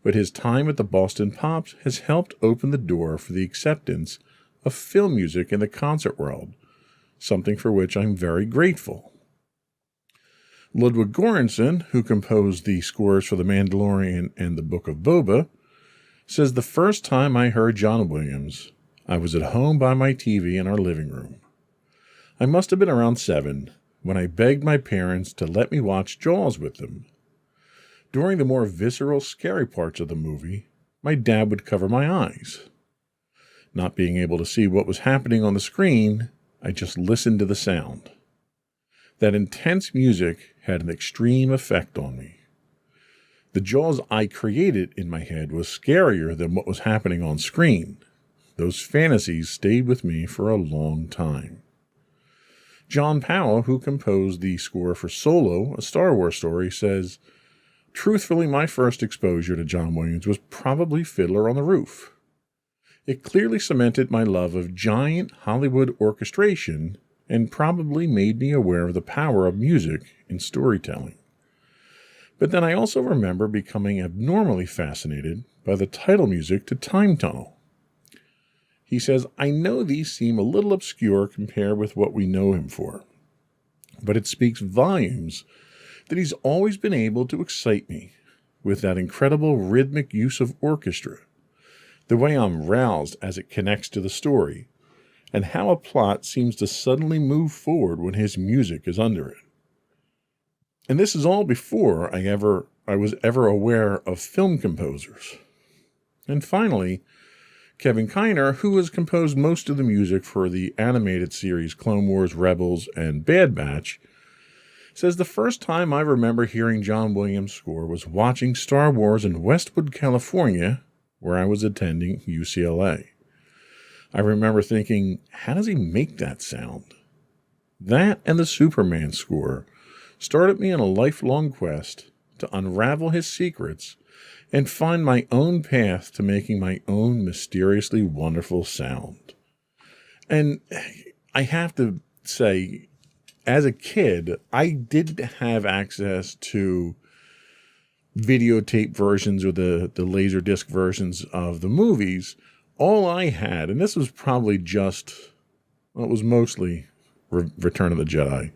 but his time at the Boston Pops has helped open the door for the acceptance of film music in the concert world, something for which I'm very grateful. Ludwig Göransson, who composed the scores for The Mandalorian and The Book of Boba, says the first time I heard John Williams, I was at home by my TV in our living room. I must have been around 7 when I begged my parents to let me watch Jaws with them. During the more visceral, scary parts of the movie, my dad would cover my eyes. Not being able to see what was happening on the screen, I just listened to the sound. That intense music had an extreme effect on me. The Jaws I created in my head was scarier than what was happening on screen. Those fantasies stayed with me for a long time. John Powell, who composed the score for Solo, A Star Wars Story, says, truthfully, my first exposure to John Williams was probably Fiddler on the Roof. It clearly cemented my love of giant Hollywood orchestration and probably made me aware of the power of music in storytelling. But then I also remember becoming abnormally fascinated by the title music to Time Tunnel. He says, I know these seem a little obscure compared with what we know him for, but it speaks volumes that he's always been able to excite me with that incredible rhythmic use of orchestra, the way I'm roused as it connects to the story, and how a plot seems to suddenly move forward when his music is under it. And this is all before I was ever aware of film composers. And finally, Kevin Kiner, who has composed most of the music for the animated series Clone Wars, Rebels, and Bad Batch, says the first time I remember hearing John Williams' score was watching Star Wars in Westwood, California, where I was attending UCLA. I remember thinking, how does he make that sound? That and the Superman score started me on a lifelong quest to unravel his secrets and find my own path to making my own mysteriously wonderful sound. And I have to say, as a kid, I didn't have access to videotape versions or the Laserdisc versions of the movies. All I had, and this was probably just, well, it was mostly Return of the Jedi.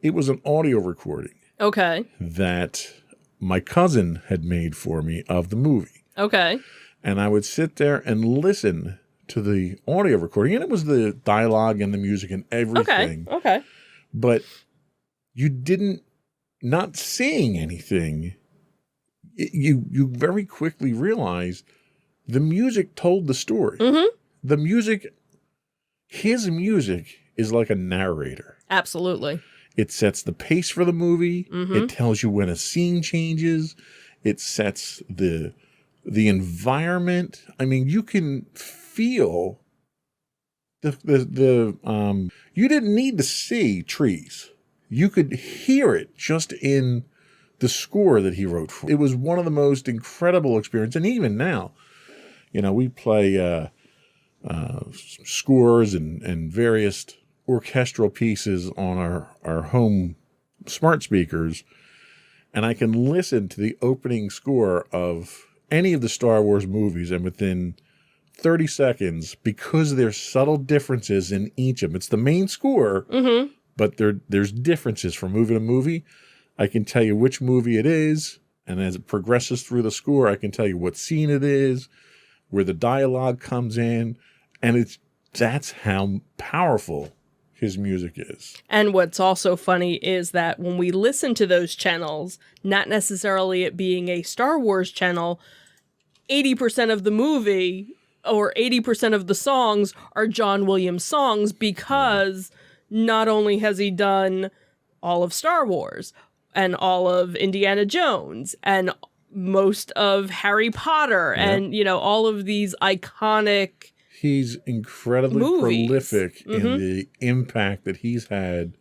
It was an audio recording Okay. that my cousin had made for me of the movie. Okay. And I would sit there and listen to the audio recording. And it was the dialogue and the music and everything. Okay. But you not saying anything, you very quickly realize the music told the story. Mm-hmm. The music, his music is like a narrator. Absolutely. It sets the pace for the movie. Mm-hmm. It tells you when a scene changes. It sets the environment. I mean, you can feel you didn't need to see trees. You could hear it just in the score that he wrote for. It was one of the most incredible experiences. And even now, we play scores and various orchestral pieces on our home smart speakers, and I can listen to the opening score of any of the Star Wars movies, and within 30 seconds, because there's subtle differences in each of them, it's the main score, Mm-hmm. but there's differences from movie to movie. I can tell you which movie it is, and as it progresses through the score, I can tell you what scene it is, where the dialogue comes in, and that's how powerful his music is. And what's also funny is that when we listen to those channels, not necessarily it being a Star Wars channel, 80% of the movie or 80% of the songs are John Williams songs, because not only has he done all of Star Wars and all of Indiana Jones and most of Harry Potter and, all of these iconic... He's incredibly movies. prolific in the impact that he's had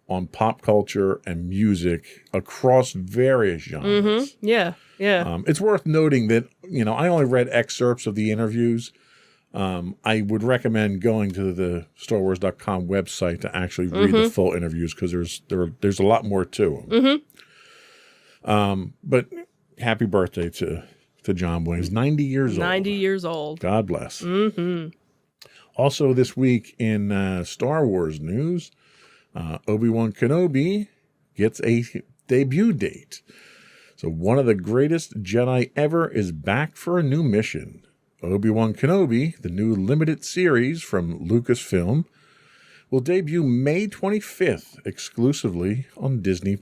on pop culture and music across various genres. Mm-hmm. Yeah. It's worth noting that, I only read excerpts of the interviews. I would recommend going to the StarWars.com website to actually read the full interviews, because there's a lot more to them. Mm-hmm. But happy birthday to John Williams, 90 years old. 90 years old. God bless. Mm-hmm. Also this week in Star Wars news, Obi-Wan Kenobi gets a debut date. So one of the greatest Jedi ever is back for a new mission. Obi-Wan Kenobi, the new limited series from Lucasfilm, will debut May 25th exclusively on Disney+.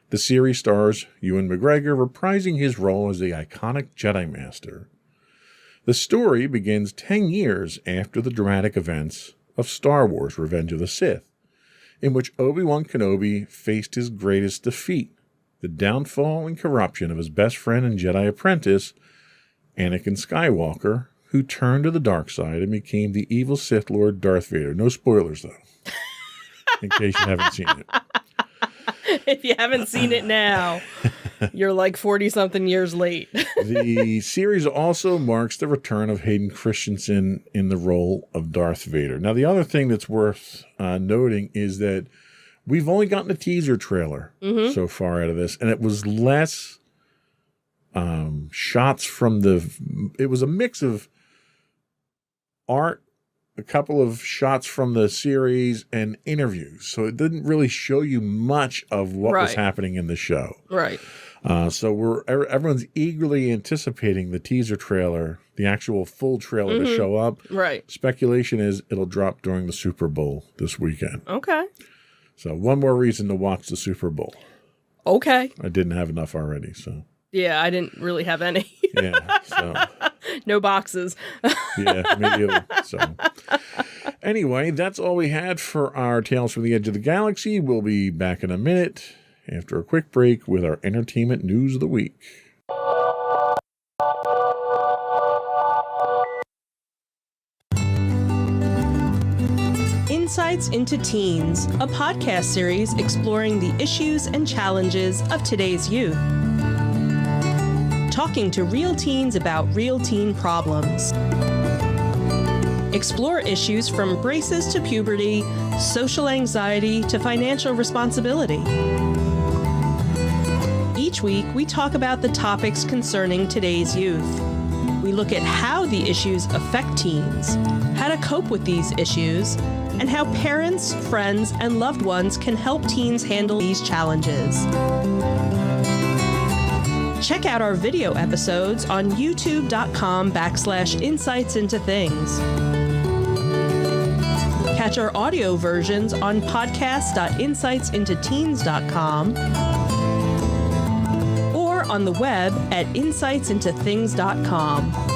The series stars Ewan McGregor reprising his role as the iconic Jedi Master. The story begins 10 years after the dramatic events of Star Wars: Revenge of the Sith, in which Obi-Wan Kenobi faced his greatest defeat, the downfall and corruption of his best friend and Jedi apprentice, Anakin Skywalker, who turned to the dark side and became the evil Sith Lord Darth Vader. No spoilers, though, in case you haven't seen it. If you haven't seen it now, you're like 40-something years late. The series also marks the return of Hayden Christensen in the role of Darth Vader. Now, the other thing that's worth noting is that we've only gotten a teaser trailer so far out of this, and it was less shots from it was a mix of art, a couple of shots from the series, and interviews. So it didn't really show you much of what was happening in the show. Right. So everyone's eagerly anticipating the teaser trailer, the actual full trailer to show up. Right. Speculation is it'll drop during the Super Bowl this weekend. Okay. So one more reason to watch the Super Bowl. Okay. I didn't have enough already, so. Yeah, I didn't really have any. Yeah, so. No boxes. Yeah, me either. So, anyway, that's all we had for our Tales from the Edge of the Galaxy. We'll be back in a minute after a quick break with our entertainment news of the week. Insights into Teens, a podcast series exploring the issues and challenges of today's youth. Talking to real teens about real teen problems. Explore issues from braces to puberty, social anxiety to financial responsibility. Each week, we talk about the topics concerning today's youth. we look at how the issues affect teens, how to cope with these issues, and how parents, friends, and loved ones can help teens handle these challenges. Check out our video episodes on youtube.com/insightsintothings. Catch our audio versions on podcast.insightsintoteens.com or on the web at insightsintothings.com.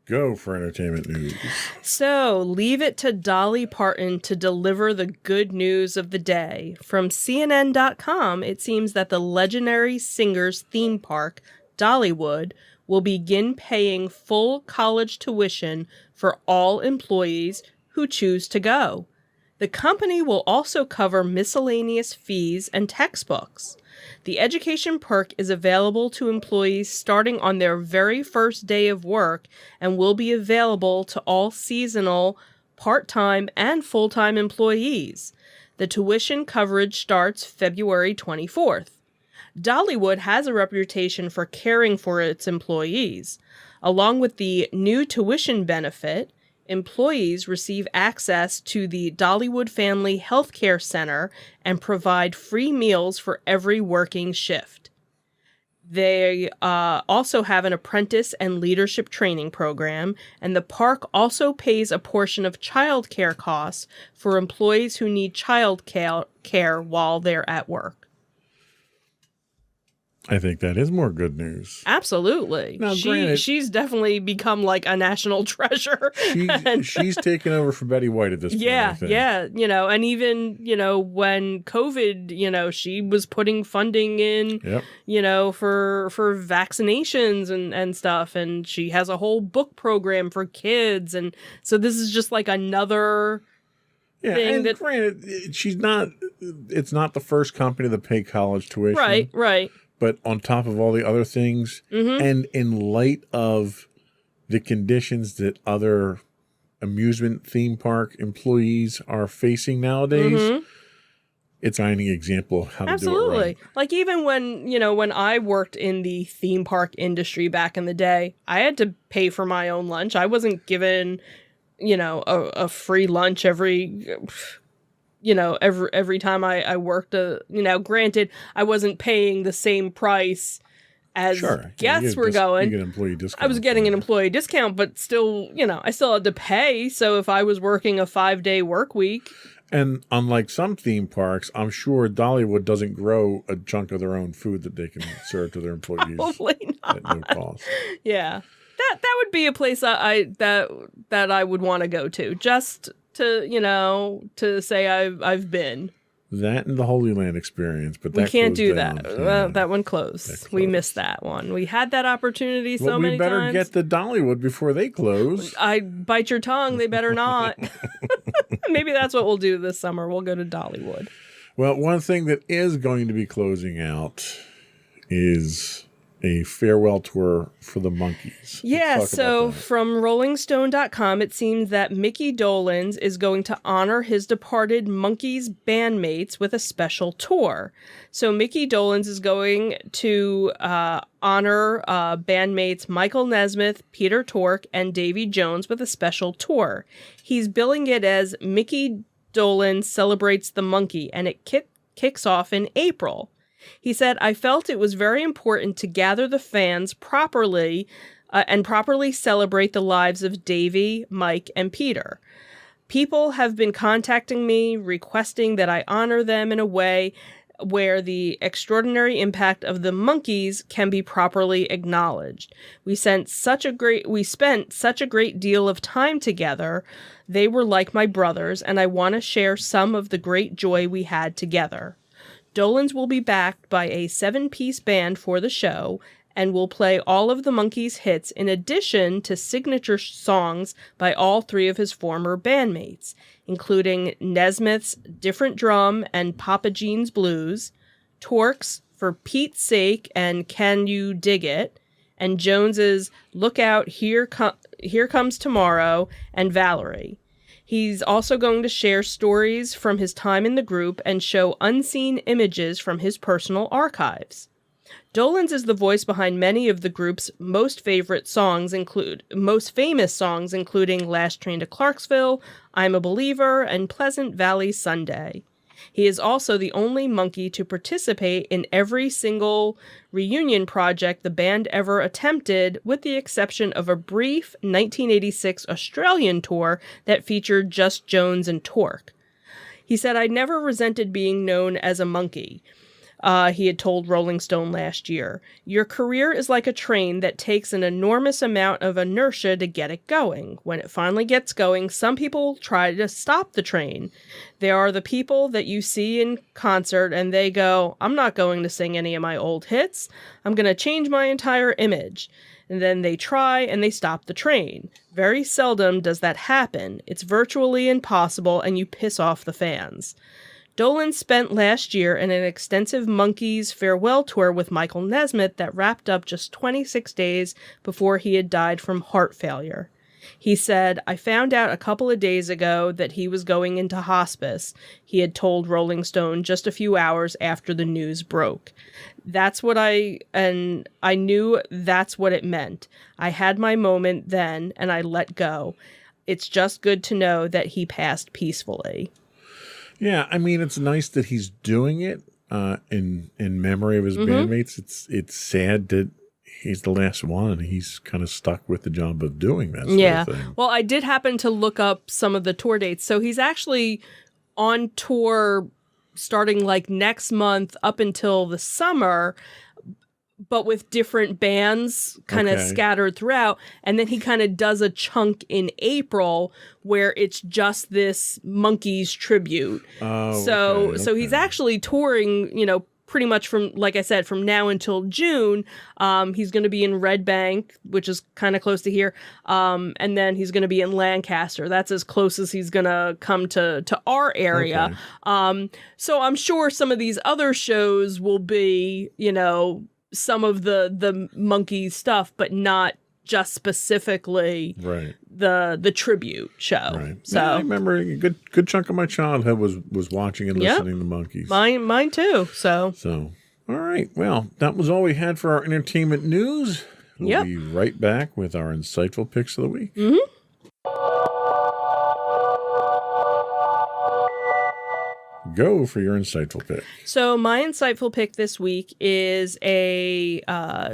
Go for entertainment news. So, leave it to Dolly Parton to deliver the good news of the day. From CNN.com, it seems that the legendary singer's theme park, Dollywood, will begin paying full college tuition for all employees who choose to go. The company will also cover miscellaneous fees and textbooks. The education perk is available to employees starting on their very first day of work and will be available to all seasonal, part-time, and full-time employees. The tuition coverage starts February 24th. Dollywood has a reputation for caring for its employees. Along with the new tuition benefit, employees receive access to the Dollywood Family Healthcare Center and provide free meals for every working shift. They also have an apprentice and leadership training program, and the park also pays a portion of child care costs for employees who need child care while they're at work. I think that is more good news. Absolutely. Now, granted, she's definitely become like a national treasure. She's taken over for Betty White at this point. Yeah, I think. yeah. And even, when COVID, she was putting funding in, for vaccinations and stuff. And she has a whole book program for kids. And so this is just like another thing and granted, it's not the first company to pay college tuition. Right. But on top of all the other things, and in light of the conditions that other amusement theme park employees are facing nowadays, it's a shining example of how to do it right. Like even when I worked in the theme park industry back in the day, I had to pay for my own lunch. I wasn't given, a free lunch every time I worked. Granted, I wasn't paying the same price as guests were going. You get an employee discount. I was getting an employee discount, but still, I still had to pay. So if I was working a 5-day work week. And unlike some theme parks, I'm sure Dollywood doesn't grow a chunk of their own food that they can serve to their employees. Probably not. At no cost. Yeah. That would be a place that I would want to go to, just to say I've been. That and the Holy Land experience, but we can't do down. that. That one closed. We missed that one. We had that opportunity many times. We better get to Dollywood before they close. I bite your tongue. They better not. Maybe that's what we'll do this summer. We'll go to Dollywood. Well, one thing that is going to be closing out is a farewell tour for the Monkees. Yeah, so from RollingStone.com, it seems that Mickey Dolenz is going to honor his departed Monkees bandmates with a special tour. So Mickey Dolenz is going to honor bandmates Michael Nesmith, Peter Tork, and Davy Jones with a special tour. He's billing it as Mickey Dolenz Celebrates the Monkey, and it kicks off in April. He said, I felt it was very important to gather the fans properly and properly celebrate the lives of Davy, Mike, and Peter. People have been contacting me, requesting that I honor them in a way where the extraordinary impact of the Monkees can be properly acknowledged. We spent such a great deal of time together. They were like my brothers, and I want to share some of the great joy we had together. Dolenz will be backed by a 7-piece band for the show and will play all of the Monkees' hits in addition to signature songs by all 3 of his former bandmates, including Nesmith's Different Drum and Papa Jean's Blues, Tork's For Pete's Sake and Can You Dig It, and Jones's Look Out, Here Comes Tomorrow, and Valerie. He's also going to share stories from his time in the group and show unseen images from his personal archives. Dolenz is the voice behind many of the group's most famous songs, including Last Train to Clarksville, I'm a Believer, and Pleasant Valley Sunday. He is also the only monkey to participate in every single reunion project the band ever attempted, with the exception of a brief 1986 Australian tour that featured just Jones and Torque. He said, "I never resented being known as a monkey." He had told Rolling Stone last year. "Your career is like a train that takes an enormous amount of inertia to get it going. When it finally gets going, some people try to stop the train. There are the people that you see in concert and they go, I'm not going to sing any of my old hits. I'm going to change my entire image. And then they try and they stop the train. Very seldom does that happen. It's virtually impossible and you piss off the fans." Dolenz spent last year in an extensive Monkees farewell tour with Michael Nesmith that wrapped up just 26 days before he had died from heart failure. He said, "I found out a couple of days ago that he was going into hospice," he had told Rolling Stone just a few hours after the news broke. I knew that's what it meant. I had my moment then, and I let go. It's just good to know that he passed peacefully." Yeah, I mean, it's nice that he's doing it in memory of his bandmates. It's sad that he's the last one and he's kind of stuck with the job of doing that sort of thing. Well, I did happen to look up some of the tour dates. So he's actually on tour starting like next month up until the summer, but with different bands kind of scattered throughout. And then he kind of does a chunk in April where it's just this Monkees tribute. So he's actually touring, pretty much from, like I said, from now until June. He's going to be in Red Bank, which is kind of close to here. And then he's going to be in Lancaster. That's as close as he's going to come to our area. So I'm sure some of these other shows will be, some of the Monkees stuff, but not just specifically the tribute show. Right. So yeah, I remember a good chunk of my childhood was watching and listening to Monkees. Mine too. So all right. Well, that was all we had for our entertainment news. We'll be right back with our insightful picks of the week. Mm-hmm. Go for your insightful pick. So my insightful pick this week is a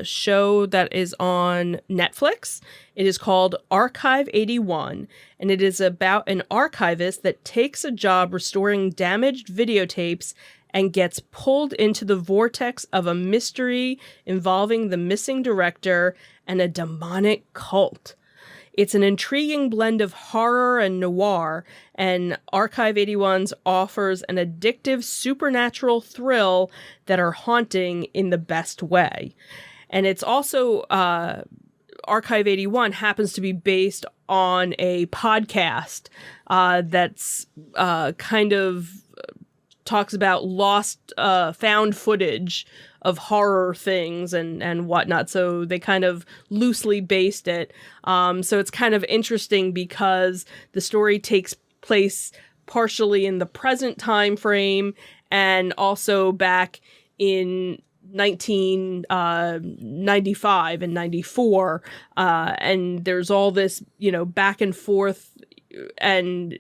show that is on Netflix. It is called Archive 81, and it is about an archivist that takes a job restoring damaged videotapes and gets pulled into the vortex of a mystery involving the missing director and a demonic cult. It's an intriguing blend of horror and noir, and Archive 81's offers an addictive supernatural thrill that are haunting in the best way. And it's also, Archive 81 happens to be based on a podcast that's kind of talks about lost, found footage of horror things and whatnot. So they kind of loosely based it. So it's kind of interesting because the story takes place partially in the present time frame and also back in 1995 and 94. And there's all this, back and forth and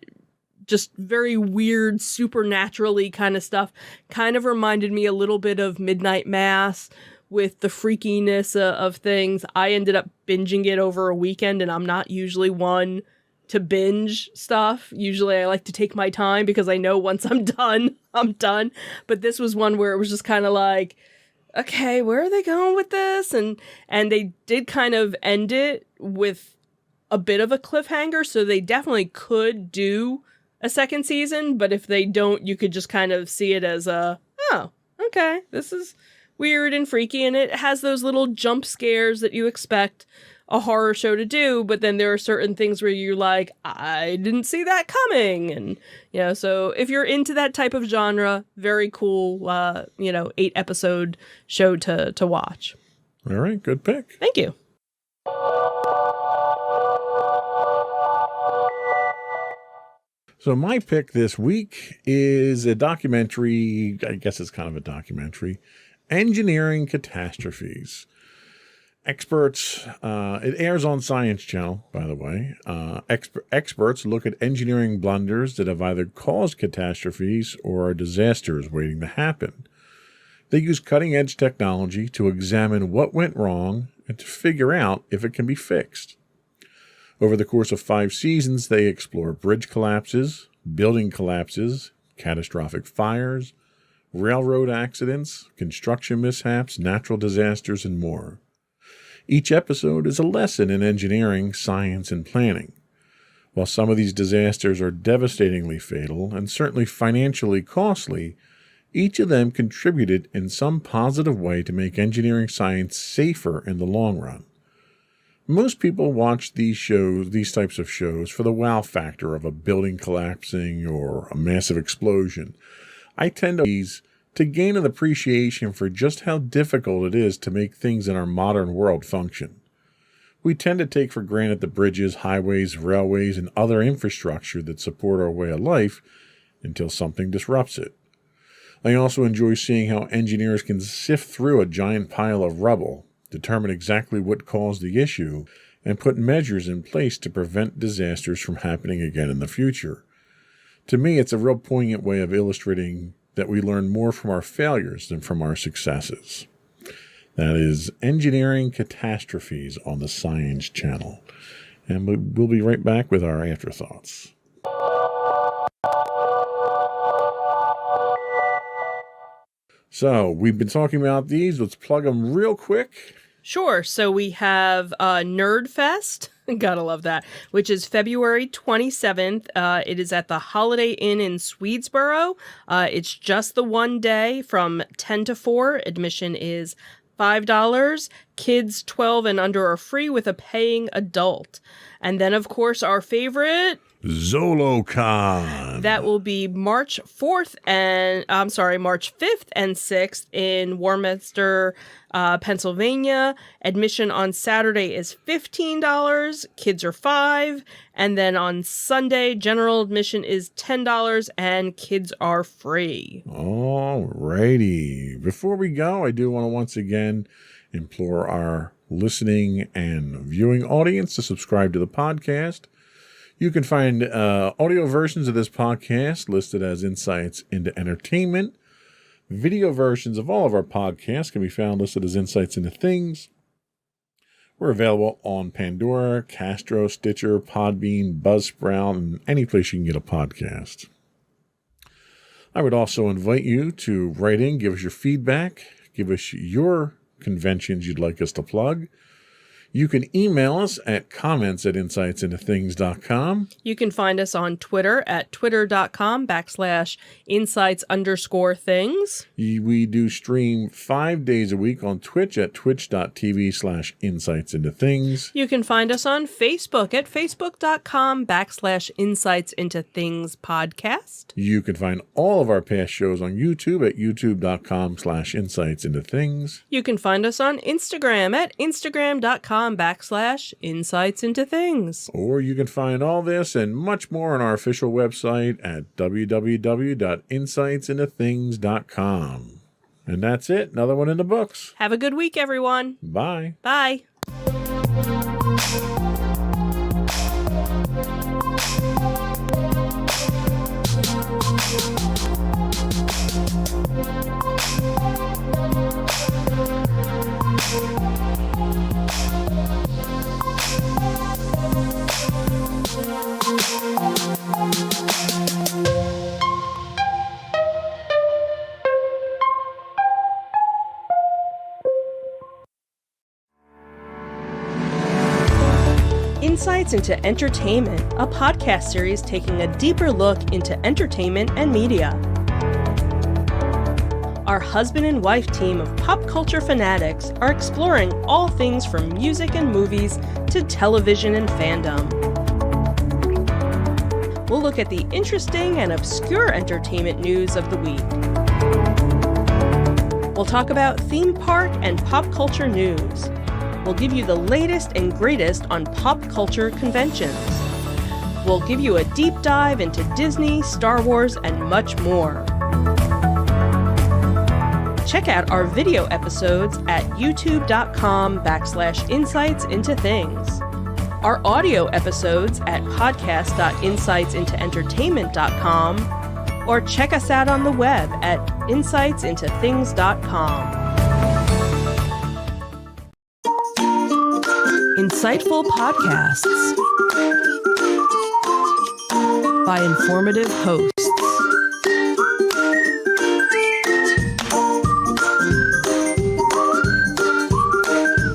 just very weird, supernaturally kind of stuff. Kind of reminded me a little bit of Midnight Mass with the freakiness of things. I ended up binging it over a weekend, and I'm not usually one to binge stuff. Usually I like to take my time because I know once I'm done, I'm done. But this was one where it was just kind of like, okay, where are they going with this? And they did kind of end it with a bit of a cliffhanger, so they definitely could do a second season, but if they don't, you could just kind of see it as okay, this is weird and freaky, and it has those little jump scares that you expect a horror show to do, but then there are certain things where you're like, I didn't see that coming, and so if you're into that type of genre, very cool 8-episode show to watch. All right, good pick. Thank you. So my pick this week is a documentary, I guess it's kind of a documentary, Engineering Catastrophes. Experts, it airs on Science Channel, by the way. Experts look at engineering blunders that have either caused catastrophes or are disasters waiting to happen. They use cutting-edge technology to examine what went wrong and to figure out if it can be fixed. Over the course of 5 seasons, they explore bridge collapses, building collapses, catastrophic fires, railroad accidents, construction mishaps, natural disasters, and more. Each episode is a lesson in engineering, science, and planning. While some of these disasters are devastatingly fatal and certainly financially costly, each of them contributed in some positive way to make engineering science safer in the long run. Most people watch these types of shows for the wow factor of a building collapsing or a massive explosion. I tend to gain an appreciation for just how difficult it is to make things in our modern world function. We tend to take for granted the bridges, highways, railways, and other infrastructure that support our way of life until something disrupts it. I also enjoy seeing how engineers can sift through a giant pile of rubble, determine exactly what caused the issue, and put measures in place to prevent disasters from happening again in the future. To me, it's a real poignant way of illustrating that we learn more from our failures than from our successes. That is Engineering Catastrophes on the Science Channel. And we'll be right back with our afterthoughts. So, we've been talking about these. Let's plug them real quick. Sure. So we have Nerd Fest. Gotta love that. Which is February 27th. It is at the Holiday Inn in Swedesboro. It's just the one day from 10 to 4. Admission is $5. Kids 12 and under are free with a paying adult. And then, of course, our favorite... ZoloCon. That will be March 5th and 6th in Warminster, Pennsylvania. Admission on Saturday is $15. Kids are $5. And then on Sunday, general admission is $10 and kids are free. All righty. Before we go, I do want to once again implore our listening and viewing audience to subscribe to the podcast. You can find audio versions of this podcast listed as Insights into Entertainment. Video versions of all of our podcasts can be found listed as Insights into Things. We're available on Pandora, Castro, Stitcher, Podbean, Buzzsprout, and any place you can get a podcast. I would also invite you to write in, give us your feedback, give us your conventions you'd like us to plug. You can email us at comments@insightsintothings.com. You can find us on Twitter at twitter.com/insights_things. We do stream 5 days a week on Twitch at twitch.tv/insightsintothings. You can find us on Facebook at facebook.com/insightsintothingspodcast. You can find all of our past shows on YouTube at youtube.com/insightsintothings. You can find us on Instagram at instagram.com/insightsintothings. Or you can find all this and much more on our official website at www.insightsintothings.com. And that's it. Another one in the books. Have a good week, everyone. Bye. Bye. Insights into Entertainment, a podcast series taking a deeper look into entertainment and media. Our husband and wife team of pop culture fanatics are exploring all things from music and movies to television and fandom. We'll look at the interesting and obscure entertainment news of the week. We'll talk about theme park and pop culture news. We'll give you the latest and greatest on pop culture conventions. We'll give you a deep dive into Disney, Star Wars, and much more. Check out our video episodes at youtube.com/insightsintothings. Our audio episodes at podcast.insightsintoentertainment.com, or check us out on the web at insightsintothings.com. Insightful podcasts by informative hosts.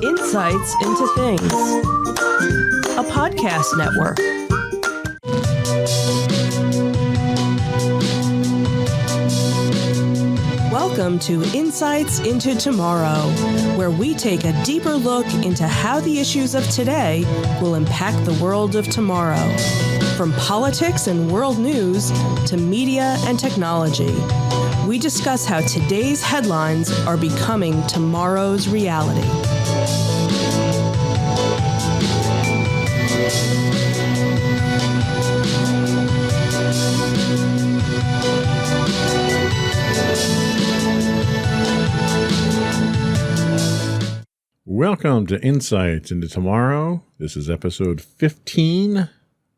Insights into Things, a podcast network. Welcome to Insights into Tomorrow, where we take a deeper look into how the issues of today will impact the world of tomorrow. From politics and world news to media and technology, we discuss how today's headlines are becoming tomorrow's reality. Welcome to Insights into Tomorrow. This is episode 15,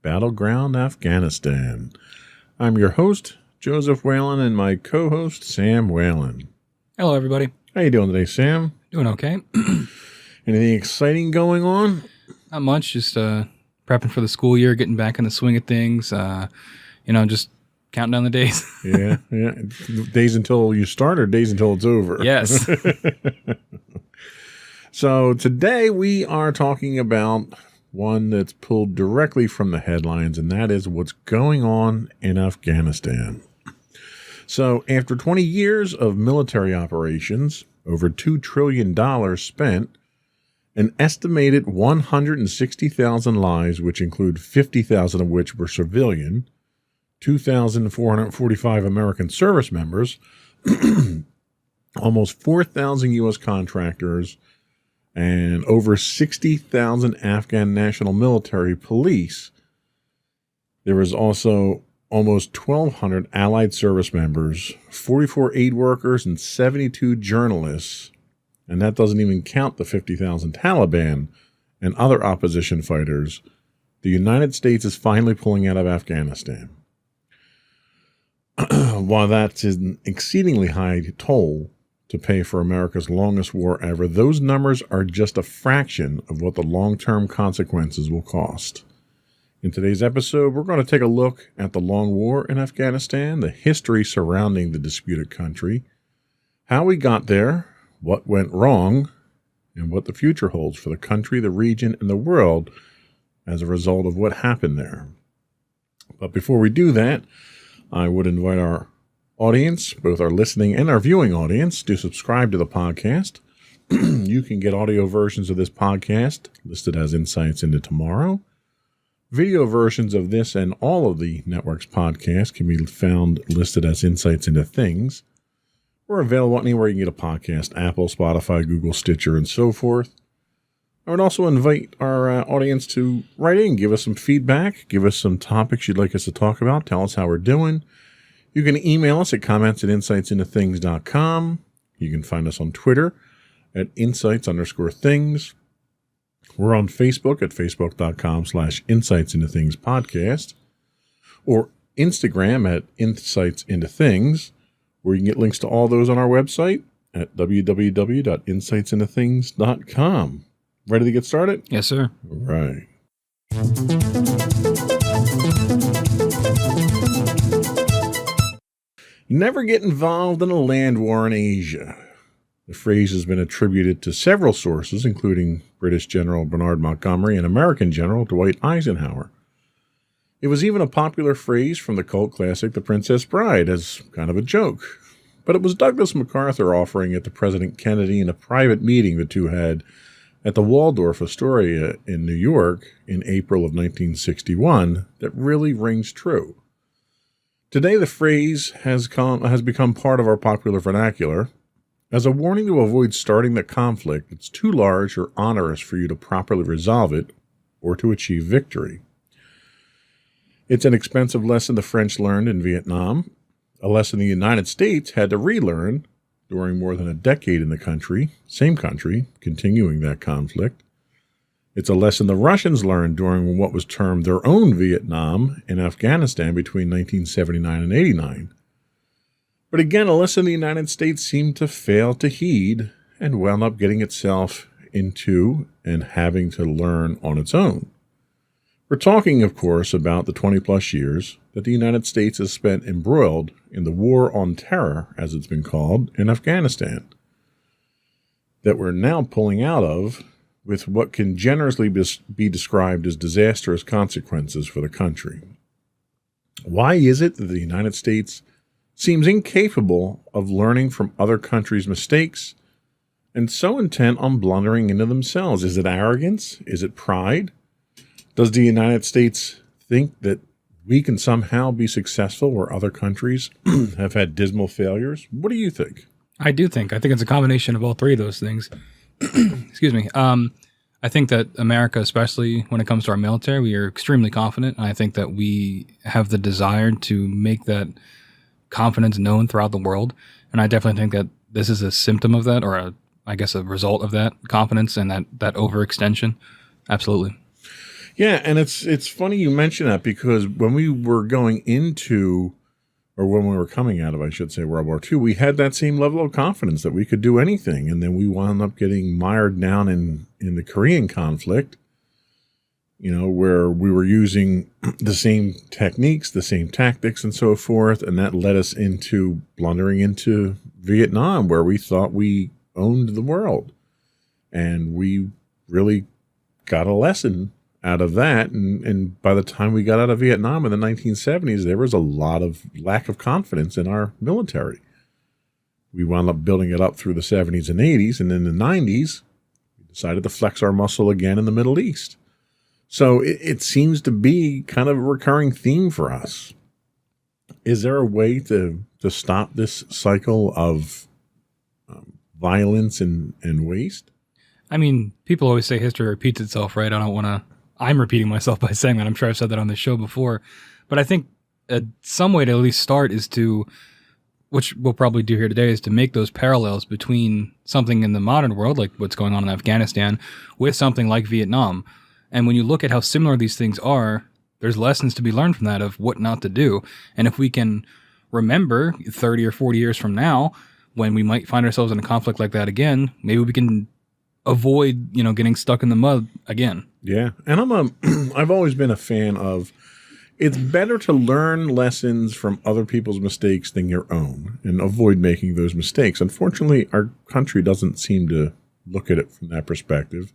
Battleground Afghanistan. I'm your host, Joseph Whalen, and my co-host, Sam Whalen. Hello, everybody. How you doing today, Sam? Doing okay. Anything exciting going on? Not much. Just prepping for the school year, getting back in the swing of things. Just counting down the days. Yeah. Days until you start or days until it's over? Yes. So today we are talking about one that's pulled directly from the headlines, and that is what's going on in Afghanistan. So after 20 years of military operations, over $2 trillion spent, an estimated 160,000 lives, which include 50,000 of which were civilian, 2,445 American service members, almost 4,000 U.S. contractors, and over 60,000 Afghan National Military Police. There was also almost 1,200 Allied service members, 44 aid workers, and 72 journalists. And that doesn't even count the 50,000 Taliban and other opposition fighters. The United States is finally pulling out of Afghanistan. While that's an exceedingly high toll to pay for America's longest war ever, those numbers are just a fraction of what the long-term consequences will cost. In today's episode, we're going to take a look at the long war in Afghanistan, the history surrounding the disputed country, how we got there, what went wrong, and what the future holds for the country, the region, and the world as a result of what happened there. But before we do that, I would invite our audience, both our listening and our viewing audience, to subscribe to the podcast. You can get audio versions of this podcast listed as Insights into Tomorrow. Video versions of this and all of the network's podcasts can be found listed as Insights into Things. We're available anywhere you can get a podcast: Apple, Spotify, Google, Stitcher, and so forth. I would also invite our audience to write in, give us some feedback, give us some topics you'd like us to talk about, tell us how we're doing. You can email us at comments@insightsintothings.com. You can find us on Twitter at insights_things. We're on Facebook at facebook.com/insightsintothingspodcast, or Instagram at insightsintothings, where you can get links to all those on our website at www.insightsintothings.com. Ready to get started? Yes, sir. All right. Never get involved in a land war in Asia. The phrase has been attributed to several sources, including British General Bernard Montgomery and American General Dwight Eisenhower. It was even a popular phrase from the cult classic The Princess Bride as kind of a joke. But it was Douglas MacArthur offering it to President Kennedy in a private meeting the two had at the Waldorf Astoria in New York in April of 1961 that really rings true. Today, the phrase has become part of our popular vernacular as a warning to avoid starting the conflict that's too large or onerous for you to properly resolve it or to achieve victory. It's an expensive lesson the French learned in Vietnam, a lesson the United States had to relearn during more than a decade in the same country, continuing that conflict. It's a lesson the Russians learned during what was termed their own Vietnam in Afghanistan between 1979 and 89. But again, a lesson the United States seemed to fail to heed and wound up getting itself into and having to learn on its own. We're talking, of course, about the 20-plus years that the United States has spent embroiled in the war on terror, as it's been called, in Afghanistan, that we're now pulling out of with what can generously be described as disastrous consequences for the country. Why is it that the United States seems incapable of learning from other countries' mistakes and so intent on blundering into themselves? Is it arrogance? Is it pride? Does the United States think that we can somehow be successful where other countries have had dismal failures? What do you think? I think it's a combination of all three of those things. Excuse me. I think that America, especially when it comes to our military, we are extremely confident. I think that we have the desire to make that confidence known throughout the world. And I definitely think that this is a symptom of that, or a result of that confidence and that overextension. Absolutely. Yeah, and it's funny you mention that, because when we were going into, or when we were coming out of, I should say, World War II, we had that same level of confidence that we could do anything. And then we wound up getting mired down in the Korean conflict, where we were using the same techniques, the same tactics and so forth. And that led us into blundering into Vietnam, where we thought we owned the world. And we really got a lesson out of that. And by the time we got out of Vietnam in the 1970s, there was a lot of lack of confidence in our military. We wound up building it up through the 70s and 80s. And in the 90s, we decided to flex our muscle again in the Middle East. So it seems to be kind of a recurring theme for us. Is there a way to stop this cycle of violence and waste? I mean, people always say history repeats itself, right? I'm repeating myself by saying that. I'm sure I've said that on the show before. But I think some way to at least start is to, which we'll probably do here today, is to make those parallels between something in the modern world, like what's going on in Afghanistan, with something like Vietnam. And when you look at how similar these things are, there's lessons to be learned from that of what not to do. And if we can remember 30 or 40 years from now, when we might find ourselves in a conflict like that again, maybe we can avoid, getting stuck in the mud again. Yeah. And I've always been a fan of, it's better to learn lessons from other people's mistakes than your own and avoid making those mistakes. Unfortunately, our country doesn't seem to look at it from that perspective.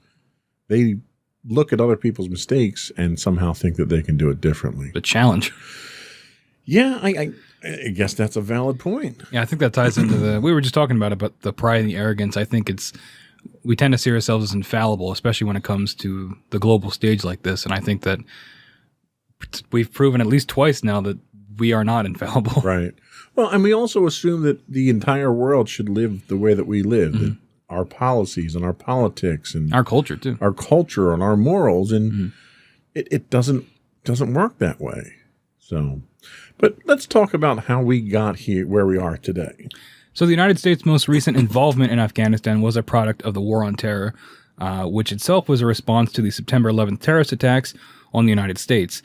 They look at other people's mistakes and somehow think that they can do it differently. The challenge. Yeah, I guess that's a valid point. Yeah, I think that ties into we were just talking about it, but the pride and the arrogance. I think we tend to see ourselves as infallible, especially when it comes to the global stage like this. And I think that we've proven at least twice now that we are not infallible. Right. Well, and we also assume that the entire world should live the way that we live, that our policies and our politics and our culture too, our culture and our morals, and it doesn't work that way. So, but let's talk about how we got here, where we are today. So the United States' most recent involvement in Afghanistan was a product of the War on Terror, which itself was a response to the September 11th terrorist attacks on the United States.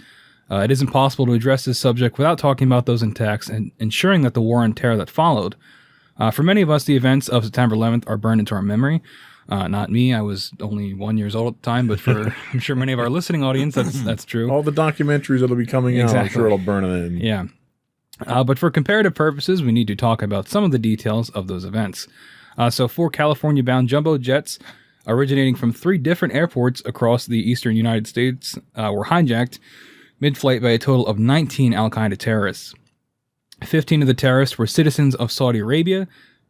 It is impossible to address this subject without talking about those attacks and ensuring that the War on Terror that followed. For many of us, the events of September 11th are burned into our memory. Not me. I was only 1 year old at the time, but for I'm sure many of our listening audience, that's true. All the documentaries that'll be coming out, I'm sure it'll burn it in. Yeah. But for comparative purposes, we need to talk about some of the details of those events. So 4 California-bound jumbo jets originating from 3 different airports across the eastern United States were hijacked mid-flight by a total of 19 al-Qaeda terrorists. 15 of the terrorists were citizens of Saudi Arabia,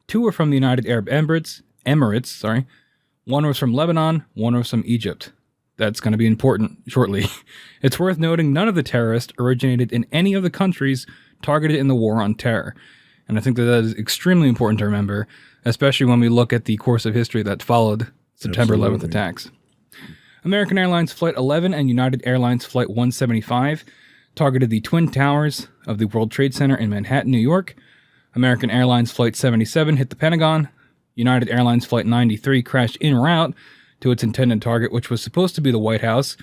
2 were from the United Arab Emirates, 1 was from Lebanon, 1 was from Egypt. That's going to be important shortly. It's worth noting none of the terrorists originated in any of the countries targeted in the War on Terror. And I think that is extremely important to remember, especially when we look at the course of history that followed September 11th attacks. American Airlines Flight 11 and United Airlines Flight 175 targeted the Twin Towers of the World Trade Center in Manhattan, New York. American Airlines Flight 77 hit the Pentagon. United Airlines Flight 93 crashed en route to its intended target, which was supposed to be the White House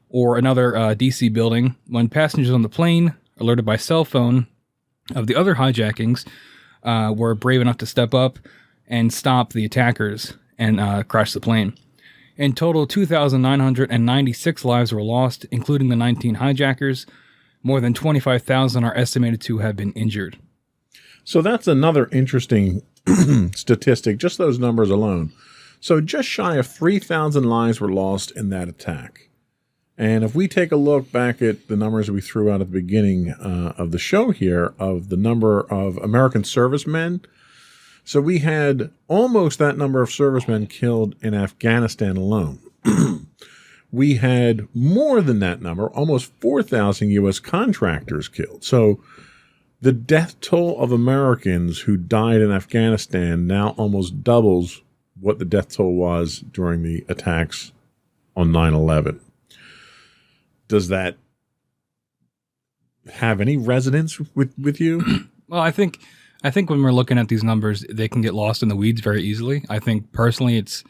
or another D.C. building, when passengers on the plane, alerted by cell phone of the other hijackings, were brave enough to step up and stop the attackers and crash the plane. In total, 2,996 lives were lost, including the 19 hijackers. More than 25,000 are estimated to have been injured. So that's another interesting statistic, just those numbers alone. So just shy of 3,000 lives were lost in that attack. And if we take a look back at the numbers we threw out at the beginning of the show here of the number of American servicemen, so we had almost that number of servicemen killed in Afghanistan alone. We had more than that number, almost 4,000 U.S. contractors killed. So the death toll of Americans who died in Afghanistan now almost doubles what the death toll was during the attacks on 9/11. Does that have any resonance with you? Well, I think when we're looking at these numbers, they can get lost in the weeds very easily. I think personally, it's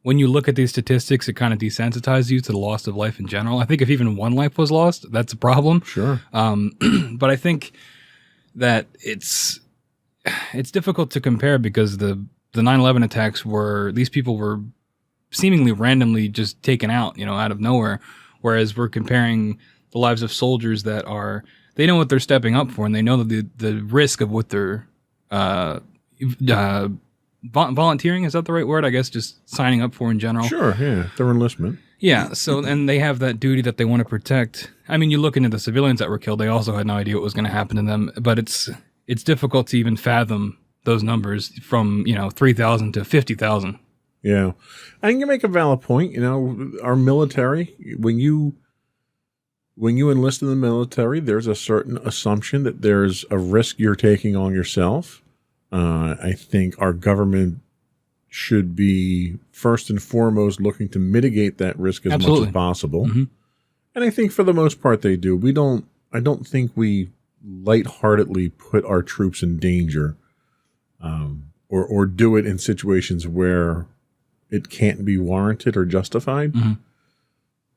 when you look at these statistics, it kind of desensitizes you to the loss of life in general. I think if even one life was lost, that's a problem. Sure. But I think that it's difficult to compare because the 9/11 attacks these people were seemingly randomly just taken out, out of nowhere. Whereas we're comparing the lives of soldiers that they know what they're stepping up for, and they know the risk of what they're volunteering. Is that the right word? I guess just signing up for in general. Sure, yeah, their enlistment. Yeah, so and they have that duty that they want to protect. I mean, you look into the civilians that were killed; they also had no idea what was going to happen to them. But it's difficult to even fathom those numbers from 3,000 to 50,000. Yeah. And you make a valid point. Our military, when you enlist in the military, there's a certain assumption that there's a risk you're taking on yourself. I think our government should be first and foremost looking to mitigate that risk as much as possible. Mm-hmm. And I think for the most part they do. I don't think we lightheartedly put our troops in danger, or do it in situations where it can't be warranted or justified. Mm-hmm.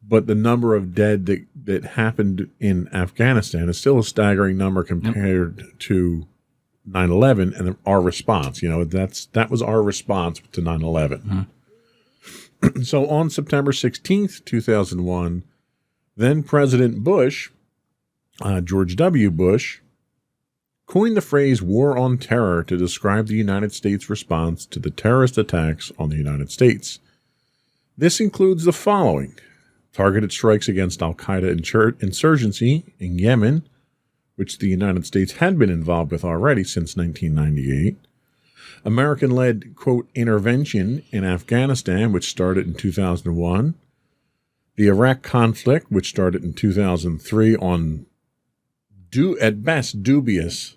But the number of dead that happened in Afghanistan is still a staggering number compared to 9/11 and our response. That was our response to 9/11. Mm-hmm. So on September 16th, 2001, then President Bush, George W. Bush, coined the phrase war on terror to describe the United States response to the terrorist attacks on the United States. This includes the following: targeted strikes against al-Qaeda insurgency in Yemen, which the United States had been involved with already since 1998. American-led, quote, intervention in Afghanistan, which started in 2001. The Iraq conflict, which started in 2003 on, at best, dubious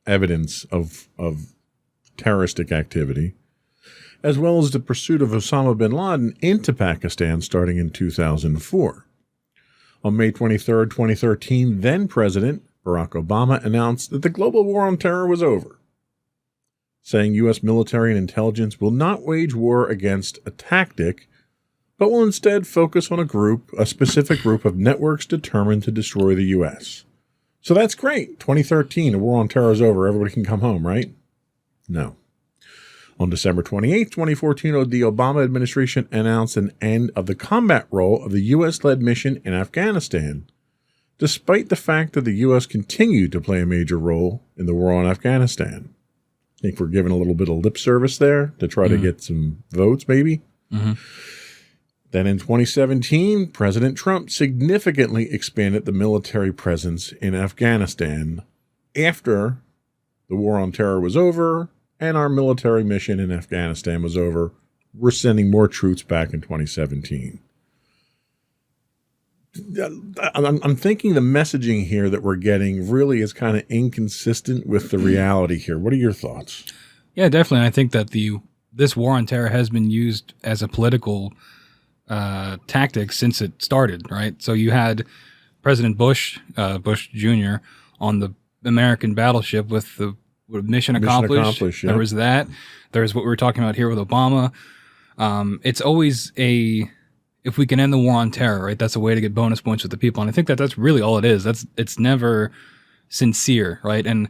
evidence of terroristic activity, as well as the pursuit of Osama bin Laden into Pakistan starting in 2004. On May 23, 2013, then President Barack Obama announced that the global war on terror was over, saying U.S. military and intelligence will not wage war against a tactic, but will instead focus on a specific group of networks determined to destroy the U.S. So that's great. 2013, the war on terror is over. Everybody can come home, right? No. On December 28, 2014, the Obama administration announced an end of the combat role of the U.S.-led mission in Afghanistan, despite the fact that the U.S. continued to play a major role in the war on Afghanistan. I think we're giving a little bit of lip service there to try to get some votes, maybe. Mm-hmm. Then in 2017, President Trump significantly expanded the military presence in Afghanistan after the war on terror was over and our military mission in Afghanistan was over. We're sending more troops back in 2017. I'm thinking the messaging here that we're getting really is kind of inconsistent with the reality here. What are your thoughts? Yeah, definitely. I think that this war on terror has been used as a political tactic since it started, right? So you had President Bush, Bush Jr., on the American battleship with the mission accomplished. Yeah. There was that. There's what we were talking about here with Obama. It's always if we can end the war on terror, right? That's a way to get bonus points with the people. And I think that's really all it is. It's never sincere, right? And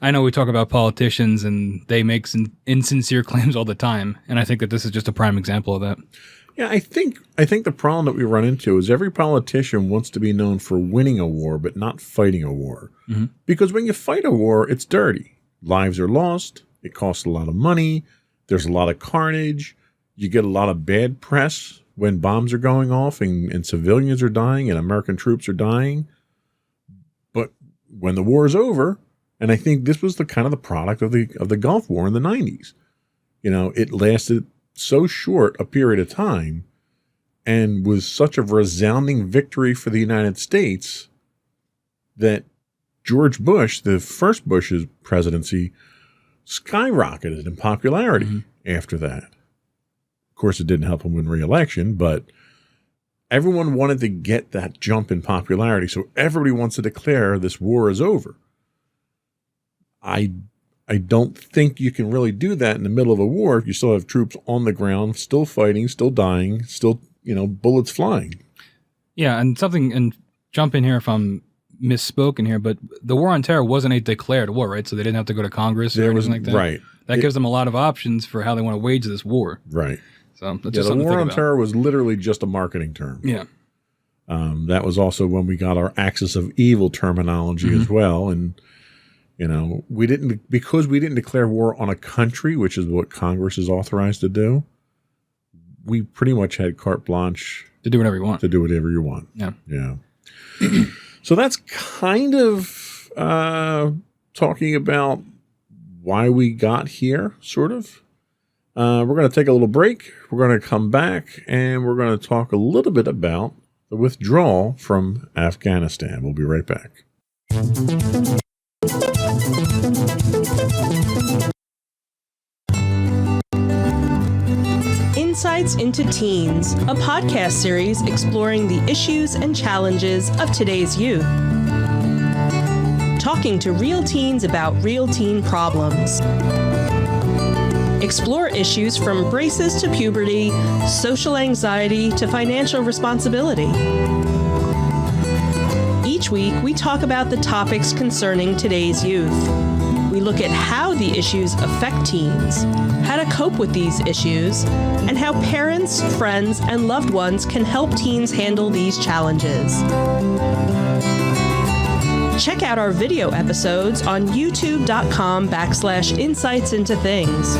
I know we talk about politicians and they make insincere claims all the time. And I think that this is just a prime example of that. Yeah, I think the problem that we run into is every politician wants to be known for winning a war, but not fighting a war. Mm-hmm. Because when you fight a war, it's dirty. Lives are lost. It costs a lot of money. There's a lot of carnage. You get a lot of bad press when bombs are going off and civilians are dying and American troops are dying. But when the war is over, and I think this was the kind of the product of the Gulf War in the 90s, it lasted so short a period of time and was such a resounding victory for the United States that George Bush, the first Bush's presidency, skyrocketed in popularity after that. Of course, it didn't help him win re-election, but everyone wanted to get that jump in popularity, so everybody wants to declare this war is over. I don't think you can really do that in the middle of a war if you still have troops on the ground, still fighting, still dying, still, bullets flying. Yeah, and jump in here if I'm misspoken here, but the war on terror wasn't a declared war, right? So they didn't have to go to Congress or anything like that. Right. That gives them a lot of options for how they want to wage this war. Right. So that's just the war on about. terror was literally just a marketing term. Yeah. That was also when we got our axis of evil terminology as well. And, we didn't declare war on a country, which is what Congress is authorized to do. We pretty much had carte blanche to do whatever you want. To do whatever you want. Yeah. Yeah. So that's kind of talking about why we got here, sort of. We're going to take a little break. We're going to come back, and we're going to talk a little bit about the withdrawal from Afghanistan. We'll be right back. Insights into Teens, a podcast series exploring the issues and challenges of today's youth. Talking to real teens about real teen problems. Explore issues from braces to puberty, social anxiety to financial responsibility. Each week, we talk about the topics concerning today's youth. We look at how the issues affect teens, how to cope with these issues, and how parents, friends, and loved ones can help teens handle these challenges. Check out our video episodes on youtube.com/insightsintothings.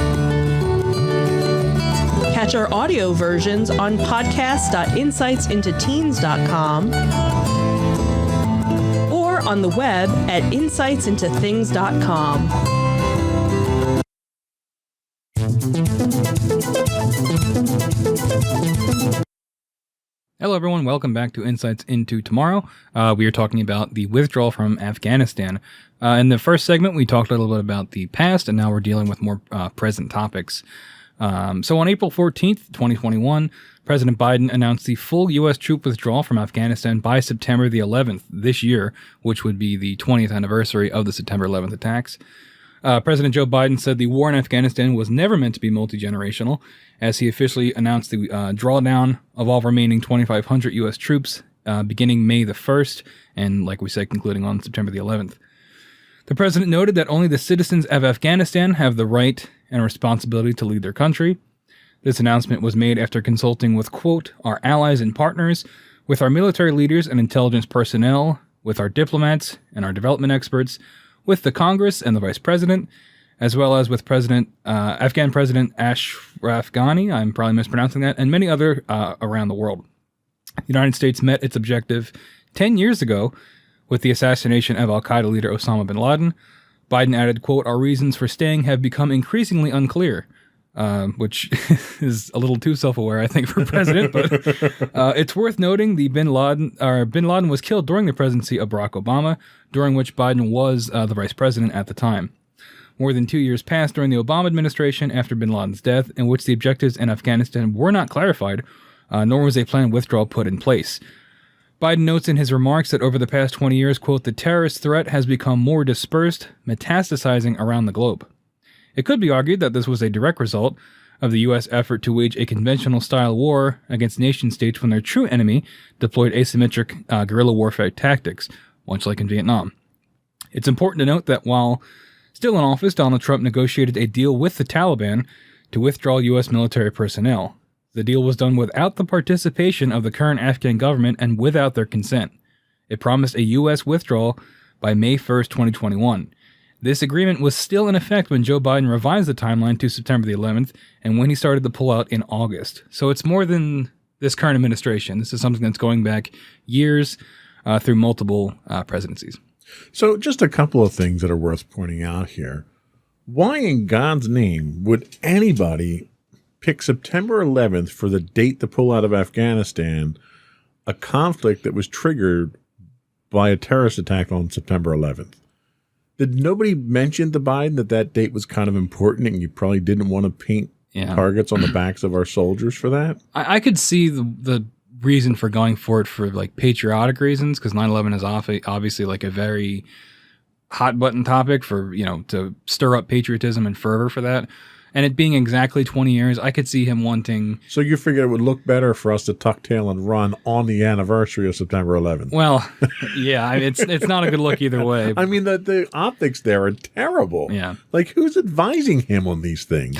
Catch our audio versions on podcast.insightsintoteens.com or on the web at insightsintothings.com. Hello, everyone. Welcome back to Insights into Tomorrow. We are talking about the withdrawal from Afghanistan. In the first segment, we talked a little bit about the past, and now we're dealing with more present topics. So on April 14th, 2021, President Biden announced the full U.S. troop withdrawal from Afghanistan by September the 11th this year, which would be the 20th anniversary of the September 11th attacks. President Joe Biden said the war in Afghanistan was never meant to be multi-generational, as he officially announced the drawdown of all remaining 2,500 U.S. troops beginning May the 1st, and like we said, concluding on September the 11th. The president noted that only the citizens of Afghanistan have the right and responsibility to lead their country. This announcement was made after consulting with, quote, our allies and partners, with our military leaders and intelligence personnel, with our diplomats and our development experts, with the Congress and the Vice President, as well as with Afghan President Ashraf Ghani, I'm probably mispronouncing that, and many other around the world. The United States met its objective 10 years ago with the assassination of al-Qaeda leader Osama bin Laden. Biden added, quote, our reasons for staying have become increasingly unclear, which is a little too self-aware, I think, for a president, but it's worth noting bin Laden was killed during the presidency of Barack Obama, during which Biden was the vice president at the time. More than 2 years passed during the Obama administration after bin Laden's death, in which the objectives in Afghanistan were not clarified, nor was a planned withdrawal put in place. Biden notes in his remarks that over the past 20 years, quote, the terrorist threat has become more dispersed, metastasizing around the globe. It could be argued that this was a direct result of the U.S. effort to wage a conventional-style war against nation-states when their true enemy deployed asymmetric guerrilla warfare tactics, much like in Vietnam. It's important to note that while still in office, Donald Trump negotiated a deal with the Taliban to withdraw U.S. military personnel. The deal was done without the participation of the current Afghan government and without their consent. It promised a U.S. withdrawal by May 1st, 2021. This agreement was still in effect when Joe Biden revised the timeline to September the 11th and when he started the pullout in August. So it's more than this current administration. This is something that's going back years through multiple presidencies. So just a couple of things that are worth pointing out here. Why in God's name would anybody pick September 11th for the date to pull out of Afghanistan, a conflict that was triggered by a terrorist attack on September 11th? Did nobody mention to Biden that that date was kind of important and you probably didn't want to paint targets on the backs of our soldiers for that? I could see the reason for going for it for like patriotic reasons, because 9/11 is obviously like a very hot button topic for, to stir up patriotism and fervor for that. And it being exactly 20 years, I could see him wanting... So you figured it would look better for us to tuck tail and run on the anniversary of September 11th? Well, yeah, it's not a good look either way. I mean, the optics there are terrible. Yeah. Like, who's advising him on these things?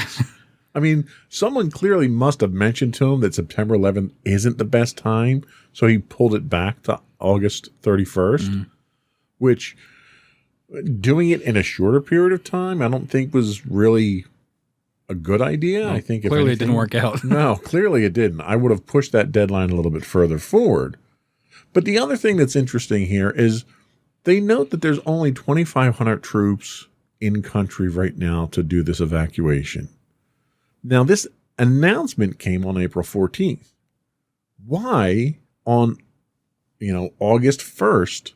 I mean, someone clearly must have mentioned to him that September 11th isn't the best time, so he pulled it back to August 31st, which doing it in a shorter period of time, I don't think was really a good idea. I think clearly it didn't work out. No, clearly it didn't. I would have pushed that deadline a little bit further forward. But the other thing that's interesting here is they note that there's only 2,500 troops in country right now to do this evacuation. Now, this announcement came on April 14th. Why on, August 1st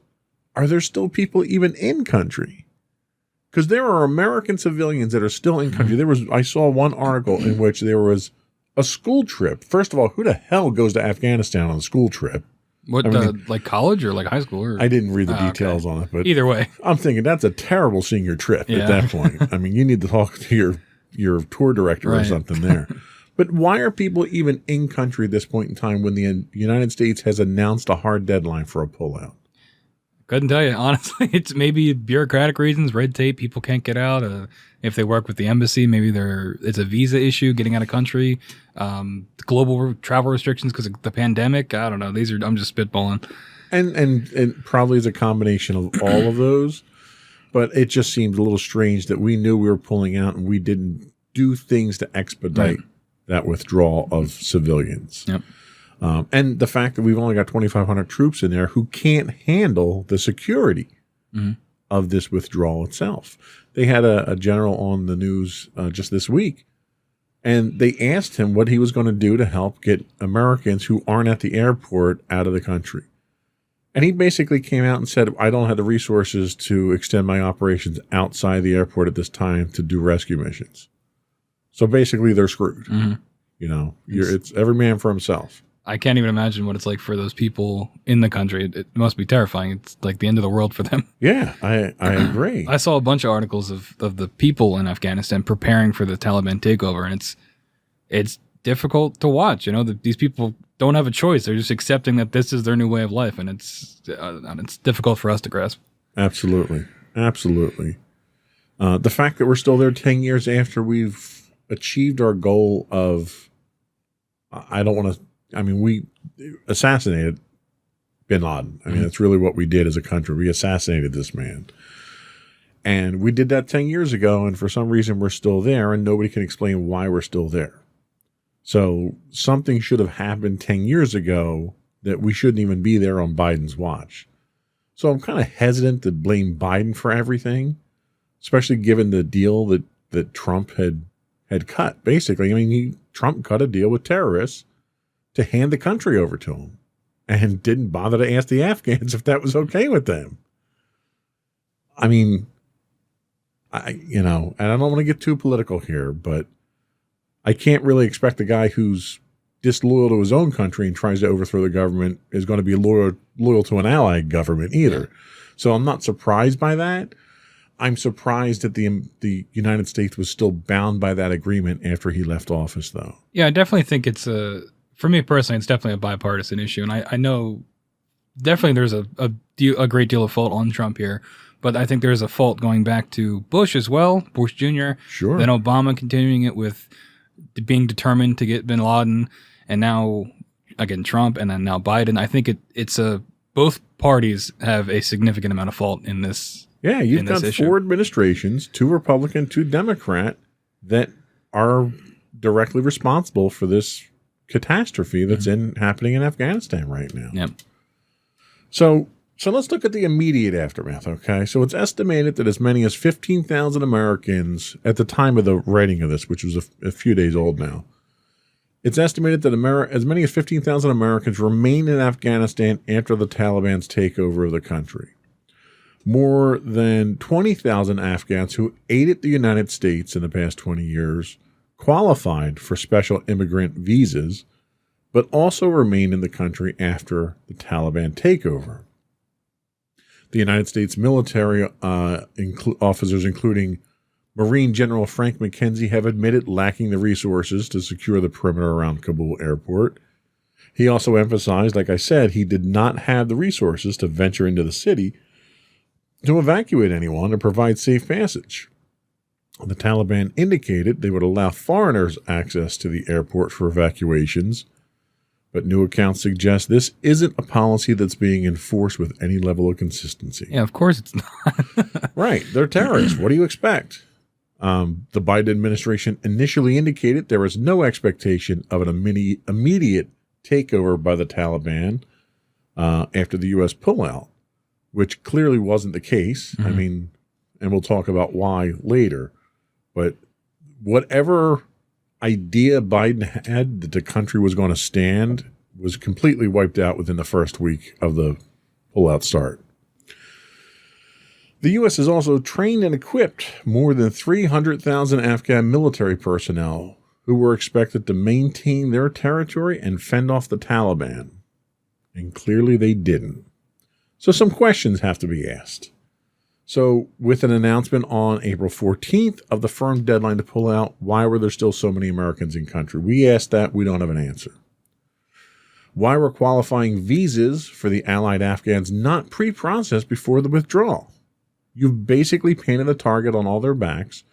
are there still people even in country? Because there are American civilians that are still in country. I saw one article in which there was a school trip. First of all, who the hell goes to Afghanistan on a school trip? What, like college or like high school? Or? I didn't read the details on it, but either way, I'm thinking that's a terrible senior trip at that point. I mean, you need to talk to your tour director or something there. But why are people even in country at this point in time when the United States has announced a hard deadline for a pullout? Couldn't tell you. Honestly, it's maybe bureaucratic reasons, red tape, people can't get out. If they work with the embassy, maybe it's a visa issue, getting out of country, global travel restrictions because of the pandemic. I don't know. I'm just spitballing. And probably is a combination of all of those. But it just seemed a little strange that we knew we were pulling out and we didn't do things to expedite that withdrawal of civilians. Yep. And the fact that we've only got 2,500 troops in there who can't handle the security of this withdrawal itself. They had a general on the news just this week, and they asked him what he was going to do to help get Americans who aren't at the airport out of the country. And he basically came out and said, I don't have the resources to extend my operations outside the airport at this time to do rescue missions. So basically they're screwed. It's every man for himself. I can't even imagine what it's like for those people in the country. It must be terrifying. It's like the end of the world for them. Yeah, I agree. I saw a bunch of articles of the people in Afghanistan preparing for the Taliban takeover, and it's difficult to watch. These people don't have a choice. They're just accepting that this is their new way of life, and it's difficult for us to grasp. Absolutely. The fact that we're still there 10 years after we've achieved our goal of, we assassinated bin Laden. That's really what we did as a country. We assassinated this man. And we did that 10 years ago, and for some reason we're still there, and nobody can explain why we're still there. So something should have happened 10 years ago that we shouldn't even be there on Biden's watch. So I'm kind of hesitant to blame Biden for everything, especially given the deal that Trump had cut. Basically, Trump cut a deal with terrorists to hand the country over to him and didn't bother to ask the Afghans if that was okay with them. And I don't want to get too political here, but I can't really expect a guy who's disloyal to his own country and tries to overthrow the government is going to be loyal to an allied government either. Yeah. So I'm not surprised by that. I'm surprised that the United States was still bound by that agreement after he left office, though. Yeah, I definitely think for me personally, it's definitely a bipartisan issue. And I know definitely there's a great deal of fault on Trump here, but I think there's a fault going back to Bush as well, Bush Jr., sure. Then Obama continuing it with being determined to get bin Laden, and now, again, Trump, and then now Biden. I think it's both parties have a significant amount of fault in this. Yeah, you've got four administrations, 2 Republican, 2 Democrat, that are directly responsible for this catastrophe that's happening in Afghanistan right now. Yep. So let's look at the immediate aftermath, okay? So it's estimated that as many as 15,000 Americans, at the time of the writing of this, which was a few days old now, it's estimated that as many as 15,000 Americans remain in Afghanistan after the Taliban's takeover of the country. More than 20,000 Afghans who aided the United States in the past 20 years qualified for special immigrant visas, but also remained in the country after the Taliban takeover. The United States military officers, including Marine General Frank McKenzie, have admitted lacking the resources to secure the perimeter around Kabul airport. He also emphasized, like I said, he did not have the resources to venture into the city to evacuate anyone or provide safe passage. The Taliban indicated they would allow foreigners access to the airport for evacuations, but new accounts suggest this isn't a policy that's being enforced with any level of consistency. Yeah, of course it's not. Right. They're terrorists. What do you expect? The Biden administration initially indicated there was no expectation of an immediate takeover by the Taliban after the U.S. pullout, which clearly wasn't the case. I mean, and we'll talk about why later. But whatever idea Biden had that the country was going to stand was completely wiped out within the first week of the pullout start. The U.S. has also trained and equipped more than 300,000 Afghan military personnel who were expected to maintain their territory and fend off the Taliban. And clearly they didn't. So some questions have to be asked. So with an announcement on April 14th of the firm deadline to pull out, why were there still so many Americans in country? We asked that. We don't have an answer. Why were qualifying visas for the allied Afghans not pre-processed before the withdrawal? You've basically painted the target on all their backs.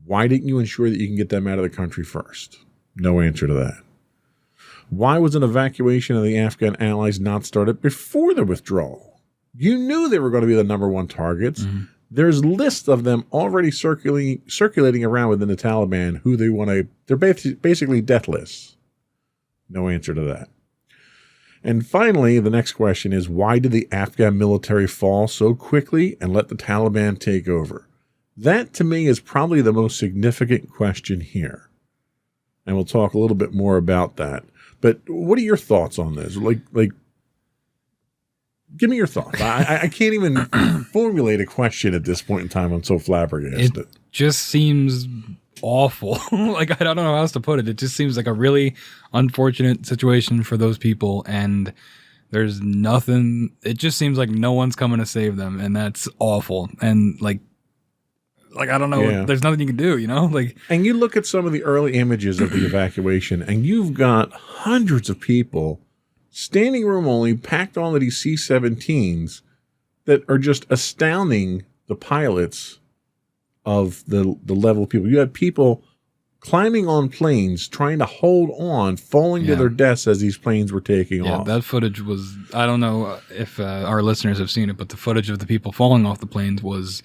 Why didn't you ensure that you can get them out of the country first? No answer to that. Why was an evacuation of the Afghan allies not started before the withdrawal? You knew they were going to be the number one targets. There's lists of them already circulating around within the Taliban who they want to. They're basically death lists. No answer to that. And finally, the next question is, why did the Afghan military fall so quickly and let the Taliban take over? That, to me, is probably the most significant question here. And we'll talk a little bit more about that. But what are your thoughts on this? Like, give me your thoughts. I can't even formulate a question at this point in time. I'm so flabbergasted. It just seems awful. Like, I don't know how else to put it. It just seems like a really unfortunate situation for those people, and there's nothing. It just seems like no one's coming to save them, and that's awful. And like I don't know. Yeah. There's nothing you can do, you know. And you look at some of the early images of the evacuation, and you've got hundreds of people, standing room only, packed onto these C-17s that are just astounding the pilots of the level of people. You had people climbing on planes, trying to hold on, falling to their deaths as these planes were taking off. Yeah, that footage was, I don't know if our listeners have seen it, but the footage of the people falling off the planes was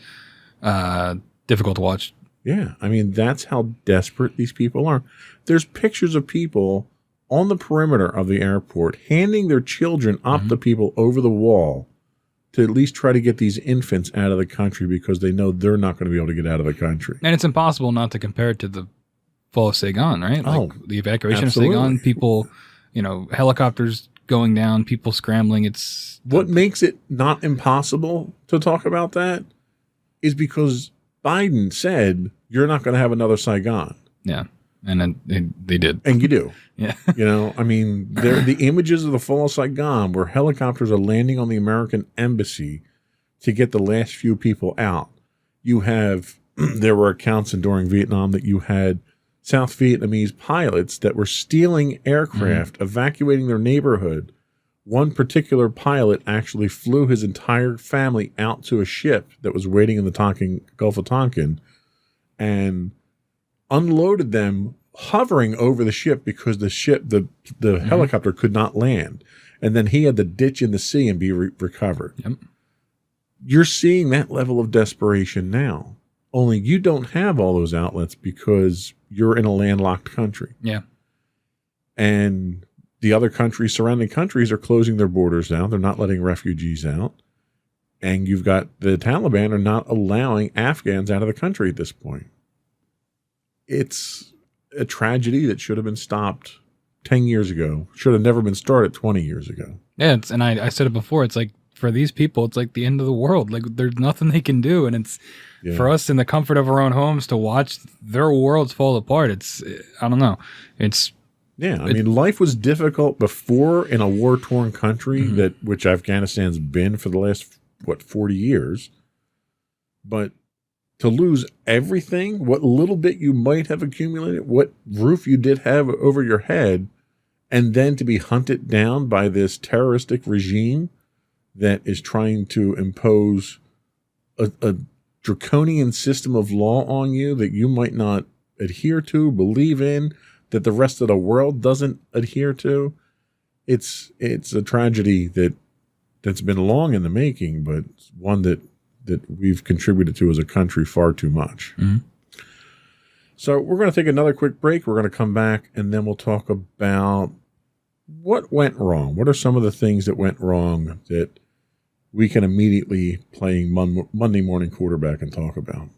difficult to watch. Yeah, I mean, that's how desperate these people are. There's pictures of people on the perimeter of the airport handing their children up to people over the wall to at least try to get these infants out of the country because they know they're not going to be able to get out of the country. And it's impossible not to compare it to the fall of Saigon, right? Like the evacuation absolutely. of Saigon, people, helicopters going down, people scrambling. What makes it not impossible to talk about that is because Biden said, you're not going to have another Saigon. Yeah. And then they did. And you do. Yeah. I mean, the images of the fall of Saigon where helicopters are landing on the American embassy to get the last few people out. You have, there were accounts during Vietnam that you had South Vietnamese pilots that were stealing aircraft, evacuating their neighborhood. One particular pilot actually flew his entire family out to a ship that was waiting in the Gulf of Tonkin and unloaded them hovering over the ship because the helicopter could not land. And then he had to ditch in the sea and be recovered. Yep. You're seeing that level of desperation now. Only you don't have all those outlets because you're in a landlocked country. Yeah. And the other countries, surrounding countries, are closing their borders now. They're not letting refugees out. And you've got the Taliban are not allowing Afghans out of the country at this point. It's a tragedy that should have been stopped 10 years ago. Should have never been started 20 years ago. Yeah, and I said it before, it's like, for these people, it's like the end of the world. Like, there's nothing they can do. And it's for us in the comfort of our own homes to watch their worlds fall apart. It's, I don't know. It's, yeah, I mean, life was difficult before in a war-torn country which Afghanistan's been for the last, 40 years. But to lose everything, what little bit you might have accumulated, what roof you did have over your head, and then to be hunted down by this terroristic regime that is trying to impose a draconian system of law on you that you might not adhere to, believe in, that the rest of the world doesn't adhere to. It's a tragedy that's been long in the making, but one that we've contributed to as a country far too much. Mm-hmm. So we're going to take another quick break. We're going to come back, and then we'll talk about what went wrong. What are some of the things that went wrong that we can immediately, playing Monday morning quarterback, and talk about.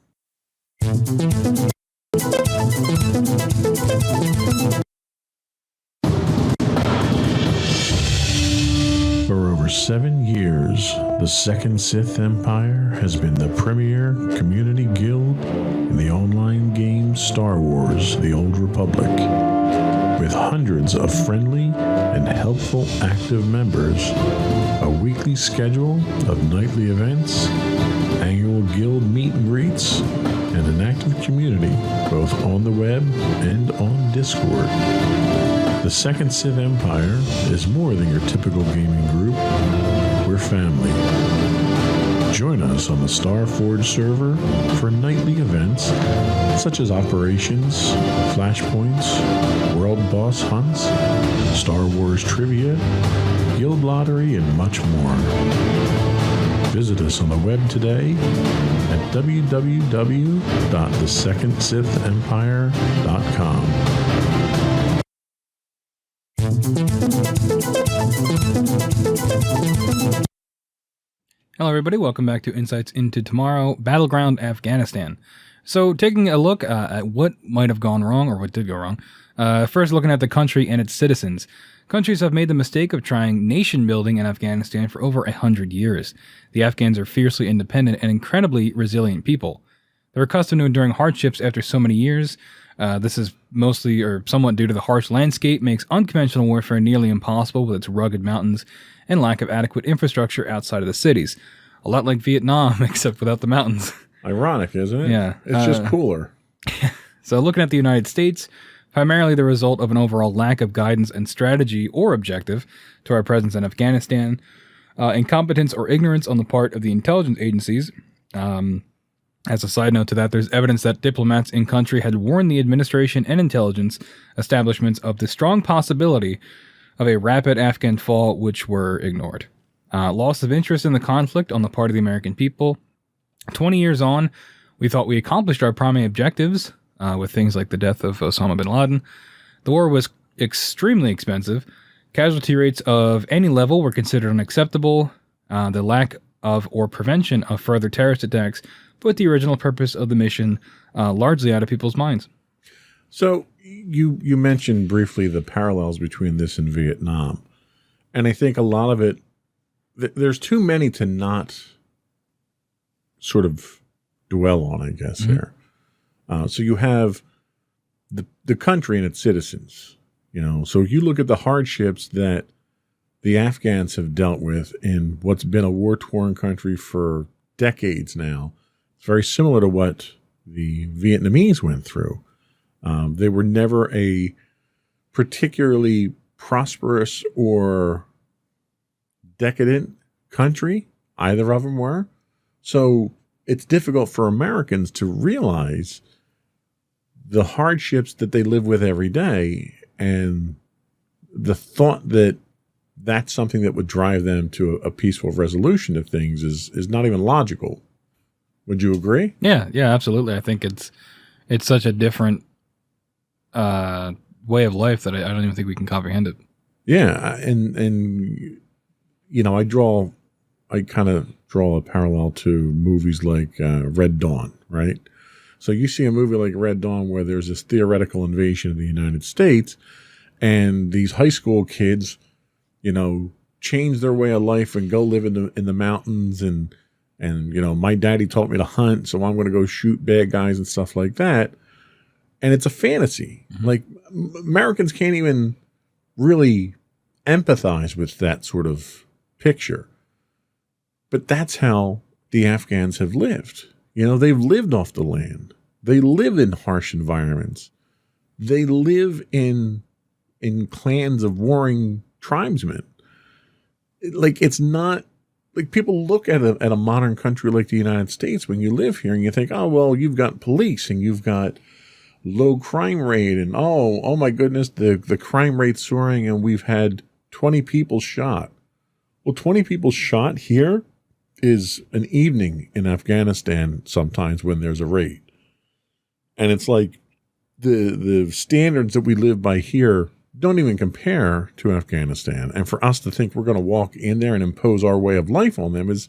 For over 7 years, the Second Sith Empire has been the premier community guild in the online game Star Wars: The Old Republic. With hundreds of friendly and helpful active members, a weekly schedule of nightly events, annual guild meet and greets, and an active community both on the web and on Discord. The Second Sith Empire is more than your typical gaming group. We're family. Join us on the Starforge server for nightly events such as operations, flashpoints, world boss hunts, Star Wars trivia, guild lottery, and much more. Visit us on the web today at www.thesecondsithempire.com. Hello, everybody. Welcome back to Insights into Tomorrow, Battleground Afghanistan. So, taking a look at what might have gone wrong, or what did go wrong. First, looking at the country and its citizens. Countries have made the mistake of trying nation building in Afghanistan for over 100 years. The Afghans are fiercely independent and incredibly resilient people. They're accustomed to enduring hardships after so many years. This is mostly or somewhat due to the harsh landscape, makes unconventional warfare nearly impossible with its rugged mountains and lack of adequate infrastructure outside of the cities. A lot like Vietnam, except without the mountains. Ironic, isn't it? Yeah. It's just cooler. So looking at the United States, primarily the result of an overall lack of guidance and strategy or objective to our presence in Afghanistan, incompetence or ignorance on the part of the intelligence agencies. As a side note to that, there's evidence that diplomats in country had warned the administration and intelligence establishments of the strong possibility of a rapid Afghan fall, which were ignored. Loss of interest in the conflict on the part of the American people. 20 years on, we thought we accomplished our primary objectives with things like the death of Osama bin Laden. The war was extremely expensive. Casualty rates of any level were considered unacceptable. The lack of or prevention of further terrorist attacks put the original purpose of the mission largely out of people's minds. So you mentioned briefly the parallels between this and Vietnam. And I think a lot of it, there's too many to not sort of dwell on, I guess, here. So you have the country and its citizens. So you look at the hardships that the Afghans have dealt with in what's been a war-torn country for decades now. It's very similar to what the Vietnamese went through. They were never a particularly prosperous or decadent country. Either of them were. So it's difficult for Americans to realize the hardships that they live with every day, and the thought that that's something that would drive them to a peaceful resolution of things is not even logical. Would you agree? Yeah, absolutely. I think it's such a different way of life that I don't even think we can comprehend it. Yeah, and I kind of draw a parallel to movies like Red Dawn, right? So you see a movie like Red Dawn where there's this theoretical invasion of the United States, and these high school kids, change their way of life and go live in the mountains, and my daddy taught me to hunt, so I'm going to go shoot bad guys and stuff like that. And it's a fantasy. Mm-hmm. Like, Americans can't even really empathize with that sort of picture. But that's how the Afghans have lived. They've lived off the land. They live in harsh environments. They live in clans of warring tribesmen. It's not like people look at a modern country like the United States when you live here and you think, oh, well, you've got police and you've got low crime rate, and oh my goodness, the crime rate's soaring, and we've had 20 people shot. Well, 20 people shot here is an evening in Afghanistan sometimes when there's a raid. And it's like the standards that we live by here don't even compare to Afghanistan. And for us to think we're going to walk in there and impose our way of life on them is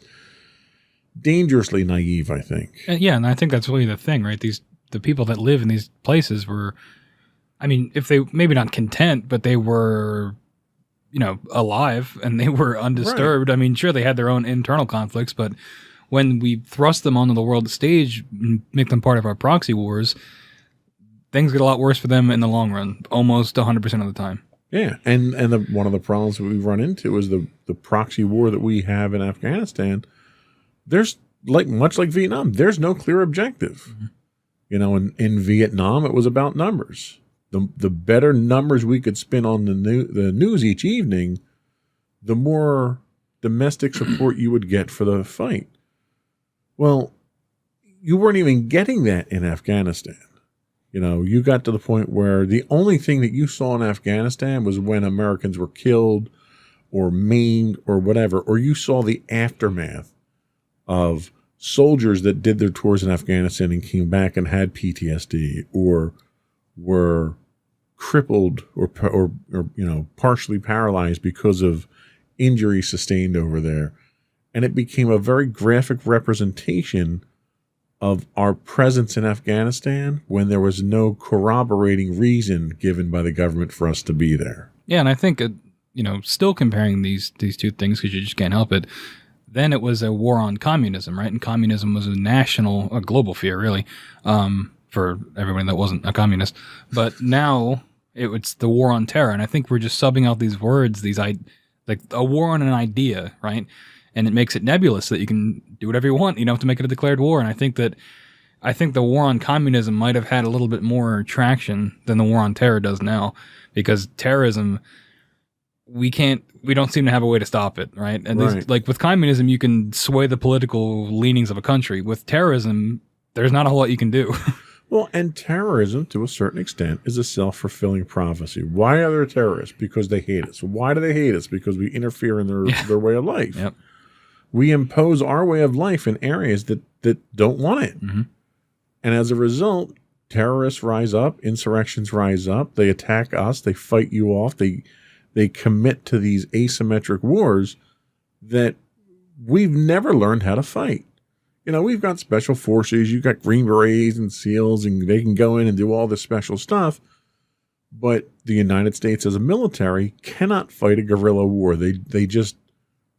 dangerously naive, I think. Yeah, and I think that's really the thing, right? The people that live in these places were, if they maybe not content, but they were, alive and they were undisturbed. Right. Sure, they had their own internal conflicts, but when we thrust them onto the world stage and make them part of our proxy wars, things get a lot worse for them in the long run, almost 100% of the time. Yeah, and one of the problems that we've run into is the proxy war that we have in Afghanistan. There's, much like Vietnam, there's no clear objective. Mm-hmm. In Vietnam, it was about numbers. The better numbers we could spin on the news each evening, the more domestic support you would get for the fight. Well, you weren't even getting that in Afghanistan. You got to the point where the only thing that you saw in Afghanistan was when Americans were killed or maimed or whatever, or you saw the aftermath of soldiers that did their tours in Afghanistan and came back and had PTSD or were crippled or partially paralyzed because of injuries sustained over there. And it became a very graphic representation of our presence in Afghanistan when there was no corroborating reason given by the government for us to be there. Yeah, and I think, still comparing these two things, because you just can't help it, then it was a war on communism, right? And communism was a global fear, really, for everyone that wasn't a communist. But now it's the war on terror, and I think we're just subbing out these words, like a war on an idea, right? And it makes it nebulous so that you can do whatever you want. You don't have to make it a declared war. And I think the war on communism might have had a little bit more traction than the war on terror does now, because terrorism, we don't seem to have a way to stop it, right? And right. Like with communism, you can sway the political leanings of a country. With terrorism, there's not a whole lot you can do. Well, and terrorism, to a certain extent, is a self-fulfilling prophecy. Why are there terrorists? Because they hate us. Why do they hate us? Because we interfere in their way of life. Yep. We impose our way of life in areas that don't want it. Mm-hmm. And as a result, terrorists rise up, insurrections rise up, they attack us, they fight you off, they commit to these asymmetric wars that we've never learned how to fight. We've got special forces, you've got Green Berets and SEALs, and they can go in and do all this special stuff. But the United States as a military cannot fight a guerrilla war. They just,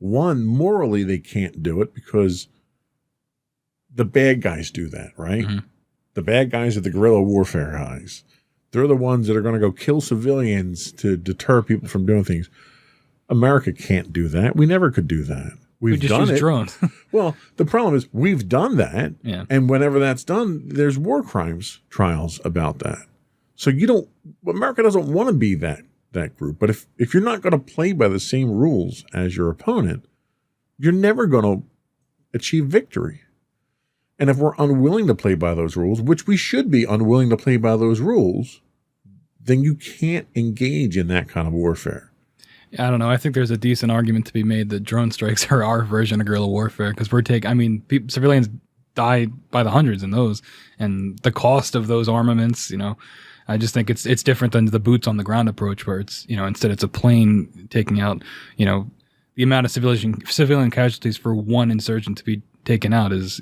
morally they can't do it because the bad guys do that, right? Mm-hmm. The bad guys are the guerrilla warfare guys. They're the ones that are going to go kill civilians to deter people from doing things. America can't do that. We never could do that. We We've just done use it. drones. Well, the problem is we've done that. Yeah. And whenever that's done, there's war crimes trials about that. So America doesn't want to be that group. But if you're not going to play by the same rules as your opponent, you're never going to achieve victory. And if we're unwilling to play by those rules, which we should be unwilling to play by those rules, then you can't engage in that kind of warfare. I don't know. I think there's a decent argument to be made that drone strikes are our version of guerrilla warfare because civilians die by the hundreds in those, and the cost of those armaments, I just think it's different than the boots on the ground approach where it's, instead it's a plane taking out, the amount of civilian casualties for one insurgent to be taken out is,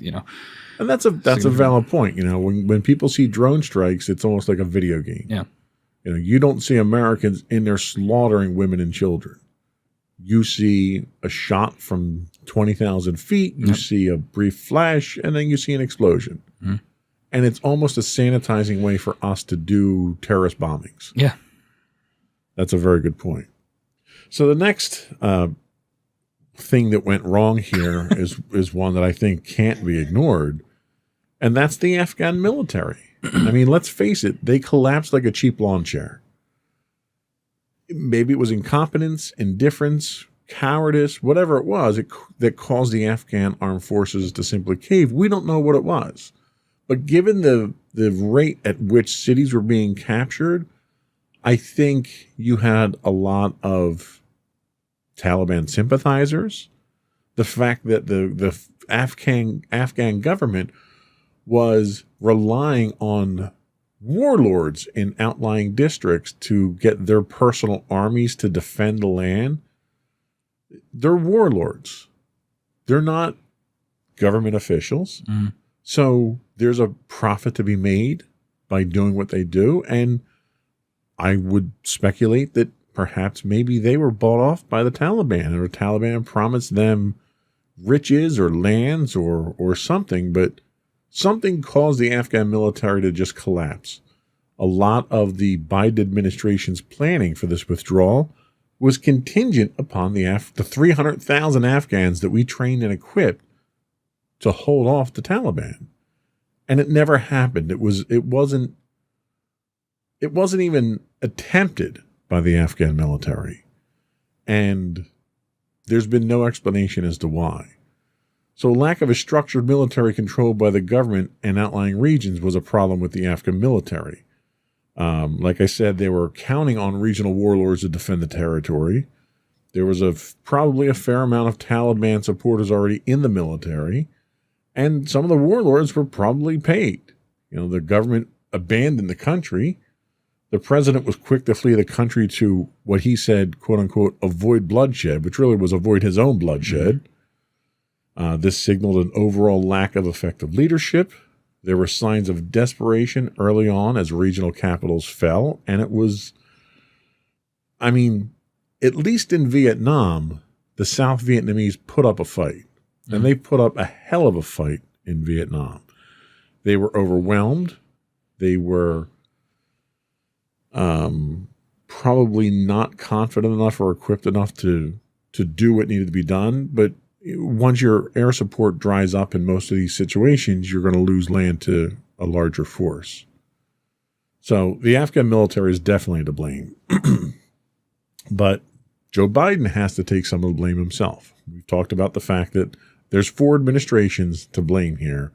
And that's a valid point. When people see drone strikes, it's almost like a video game. Yeah. You don't see Americans in there slaughtering women and children. You see a shot from 20,000 feet, you see a brief flash, and then you see an explosion. Mm-hmm. And it's almost a sanitizing way for us to do terrorist bombings. Yeah. That's a very good point. So the next thing that went wrong here is one that I think can't be ignored, and that's the Afghan military. I mean, let's face it, they collapsed like a cheap lawn chair. Maybe it was incompetence, indifference, cowardice, whatever it was that caused the Afghan armed forces to simply cave. We don't know what it was. But given the rate at which cities were being captured, I think you had a lot of Taliban sympathizers. The fact that the Afghan government was relying on warlords in outlying districts to get their personal armies to defend the land. They're warlords. They're not government officials. Mm-hmm. So there's a profit to be made by doing what they do. And I would speculate that perhaps maybe they were bought off by the Taliban, or the Taliban promised them riches or lands or something, but something caused the Afghan military to just collapse. A lot of the Biden administration's planning for this withdrawal was contingent upon the 300,000 Afghans that we trained and equipped to hold off the Taliban. And it never happened. It wasn't even attempted by the Afghan military. And there's been no explanation as to why. So lack of a structured military control by the government and outlying regions was a problem with the Afghan military. Like I said, they were counting on regional warlords to defend the territory. There was probably a fair amount of Taliban supporters already in the military. And some of the warlords were probably paid. The government abandoned the country. The president was quick to flee the country to what he said, quote unquote, avoid bloodshed, which really was avoid his own bloodshed. This signaled an overall lack of effective leadership. There were signs of desperation early on as regional capitals fell. And it was, at least in Vietnam, the South Vietnamese put up a fight. And they put up a hell of a fight in Vietnam. They were overwhelmed. They were probably not confident enough or equipped enough to do what needed to be done. But once your air support dries up in most of these situations, you're going to lose land to a larger force. So the Afghan military is definitely to blame. But Joe Biden has to take some of the blame himself. We've talked about the fact that there's 4 administrations to blame here.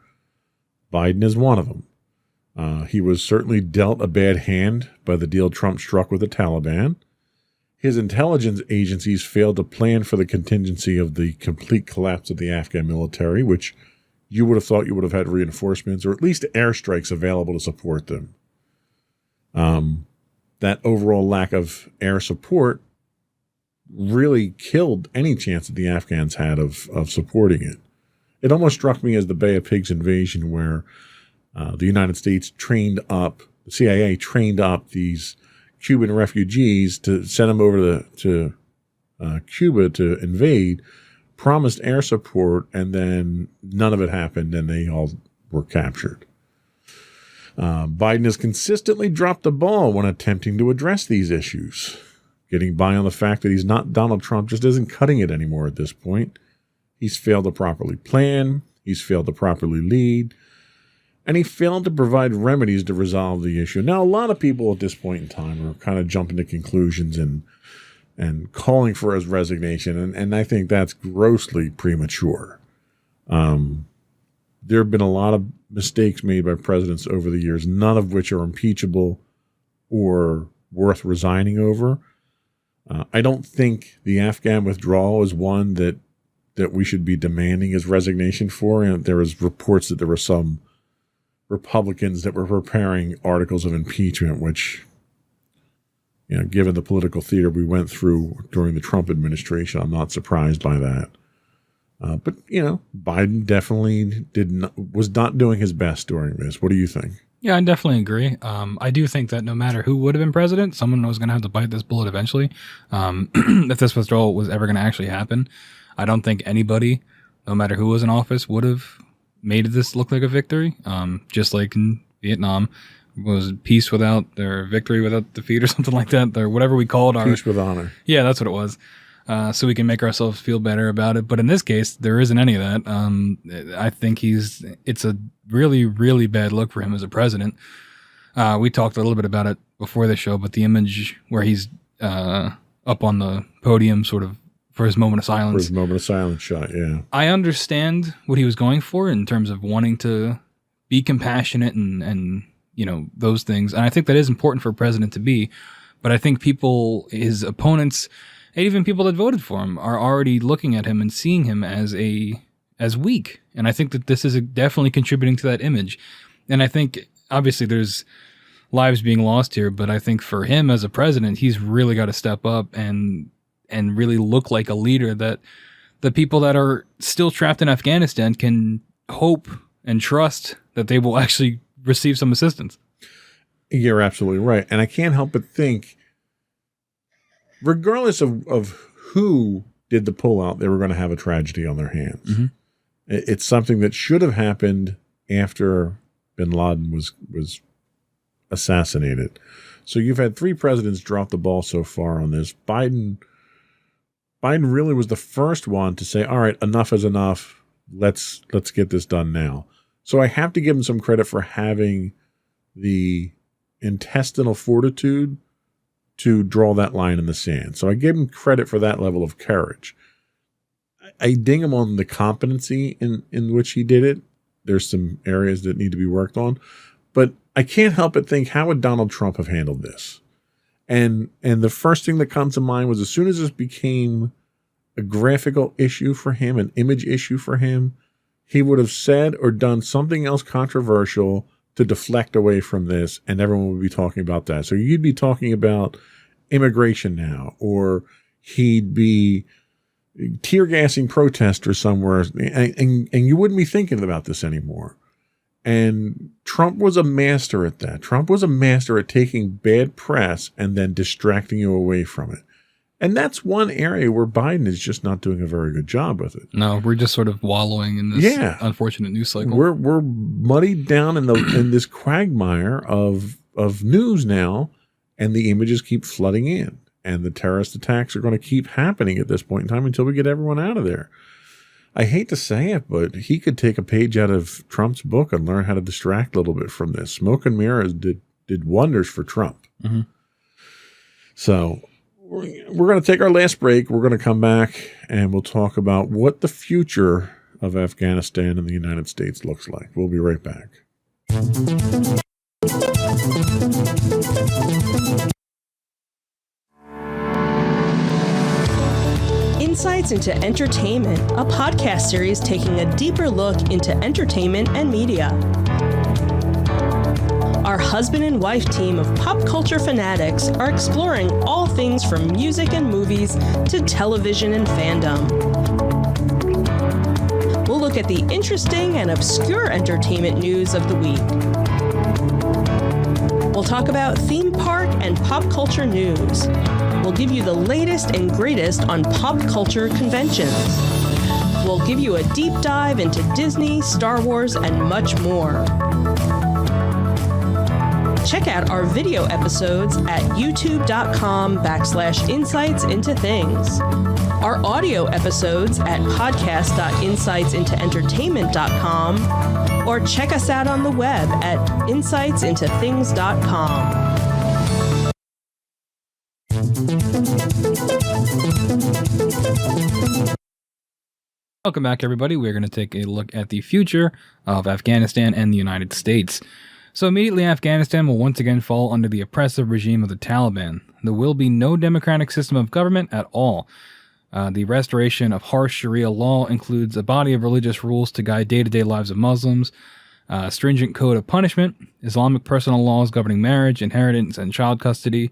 Biden is one of them. He was certainly dealt a bad hand by the deal Trump struck with the Taliban. His intelligence agencies failed to plan for the contingency of the complete collapse of the Afghan military, which you would have thought you would have had reinforcements or at least airstrikes available to support them. That overall lack of air support really killed any chance that the Afghans had of supporting it. It almost struck me as the Bay of Pigs invasion, where the United States the CIA trained up these Cuban refugees to send them over to Cuba to invade, promised air support, and then none of it happened, and they all were captured. Biden has consistently dropped the ball when attempting to address these issues. Getting by on the fact that he's not Donald Trump just isn't cutting it anymore at this point. He's failed to properly plan, he's failed to properly lead, and he failed to provide remedies to resolve the issue. Now, a lot of people at this point in time are kind of jumping to conclusions and calling for his resignation, and I think that's grossly premature. There have been a lot of mistakes made by presidents over the years, none of which are impeachable or worth resigning over. I don't think the Afghan withdrawal is one that we should be demanding his resignation for. And there was reports that there were some Republicans that were preparing articles of impeachment, which, given the political theater we went through during the Trump administration, I'm not surprised by that. But Biden definitely was not doing his best during this. What do you think? Yeah, I definitely agree. I do think that no matter who would have been president, someone was going to have to bite this bullet eventually. If this withdrawal was ever going to actually happen, I don't think anybody, no matter who was in office, would have made this look like a victory. Just like in Vietnam, was peace without, or victory without defeat, or something like that, or whatever we called our peace with honor. Yeah, that's what it was. So we can make ourselves feel better about it. But in this case, there isn't any of that. I think it's a really, really bad look for him as a president. We talked a little bit about it before the show, but the image where he's up on the podium sort of for his moment of silence. For his moment of silence shot, yeah. I understand what he was going for in terms of wanting to be compassionate and those things. And I think that is important for a president to be. But I think his opponents, and even people that voted for him, are already looking at him and seeing him as weak. And I think that this is definitely contributing to that image. And I think, obviously, there's lives being lost here, but I think for him as a president, he's really got to step up and really look like a leader that the people that are still trapped in Afghanistan can hope and trust that they will actually receive some assistance. You're absolutely right. And I can't help but think, regardless of who did the pullout, they were going to have a tragedy on their hands. Mm-hmm. It's something that should have happened after bin Laden was assassinated. So you've had 3 presidents drop the ball so far on this. Biden really was the first one to say, all right, enough is enough. Let's get this done now. So I have to give him some credit for having the intestinal fortitude to draw that line in the sand. So I give him credit for that level of courage. I ding him on the competency in which he did it. There's some areas that need to be worked on. But I can't help but think, how would Donald Trump have handled this? And the first thing that comes to mind was, as soon as this became a graphical issue for him, an image issue for him, he would have said or done something else controversial to deflect away from this, and everyone would be talking about that. So you'd be talking about immigration now, or he'd be tear gassing protesters somewhere, and you wouldn't be thinking about this anymore. And Trump was a master at that. Trump was a master at taking bad press and then distracting you away from it. And that's one area where Biden is just not doing a very good job with it. No, we're just sort of wallowing in this unfortunate news cycle. We're muddied down in this quagmire of news now, and the images keep flooding in. And the terrorist attacks are going to keep happening at this point in time until we get everyone out of there. I hate to say it, but he could take a page out of Trump's book and learn how to distract a little bit from this. Smoke and mirrors did wonders for Trump. Mm-hmm. So we're going to take our last break. We're going to come back and we'll talk about what the future of Afghanistan and the United States looks like. We'll be right back. Insights into Entertainment, a podcast series taking a deeper look into entertainment and media. Our husband and wife team of pop culture fanatics are exploring all things from music and movies to television and fandom. We'll look at the interesting and obscure entertainment news of the week. We'll talk about theme park and pop culture news. We'll give you the latest and greatest on pop culture conventions. We'll give you a deep dive into Disney, Star Wars, and much more. Check out our video episodes at youtube.com/insightsintothings. Our audio episodes at podcast.insightsintoentertainment.com, or check us out on the web at insightsintothings.com. Welcome back, everybody. We're going to take a look at the future of Afghanistan and the United States. So immediately, Afghanistan will once again fall under the oppressive regime of the Taliban. There will be no democratic system of government at all. The restoration of harsh Sharia law includes a body of religious rules to guide day-to-day lives of Muslims, a stringent code of punishment, Islamic personal laws governing marriage, inheritance, and child custody,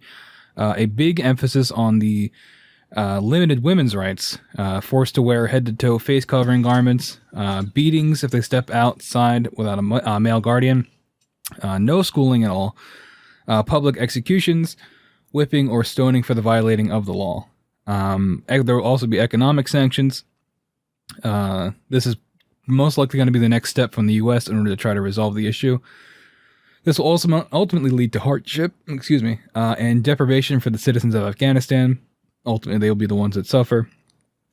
a big emphasis on the limited women's rights, forced to wear head-to-toe face-covering garments, beatings if they step outside without a male guardian, no schooling at all, public executions, whipping or stoning for the violating of the law. There will also be economic sanctions. This is most likely going to be the next step from the U.S. in order to try to resolve the issue. This will also ultimately lead to hardship, and deprivation for the citizens of Afghanistan. Ultimately, they will be the ones that suffer.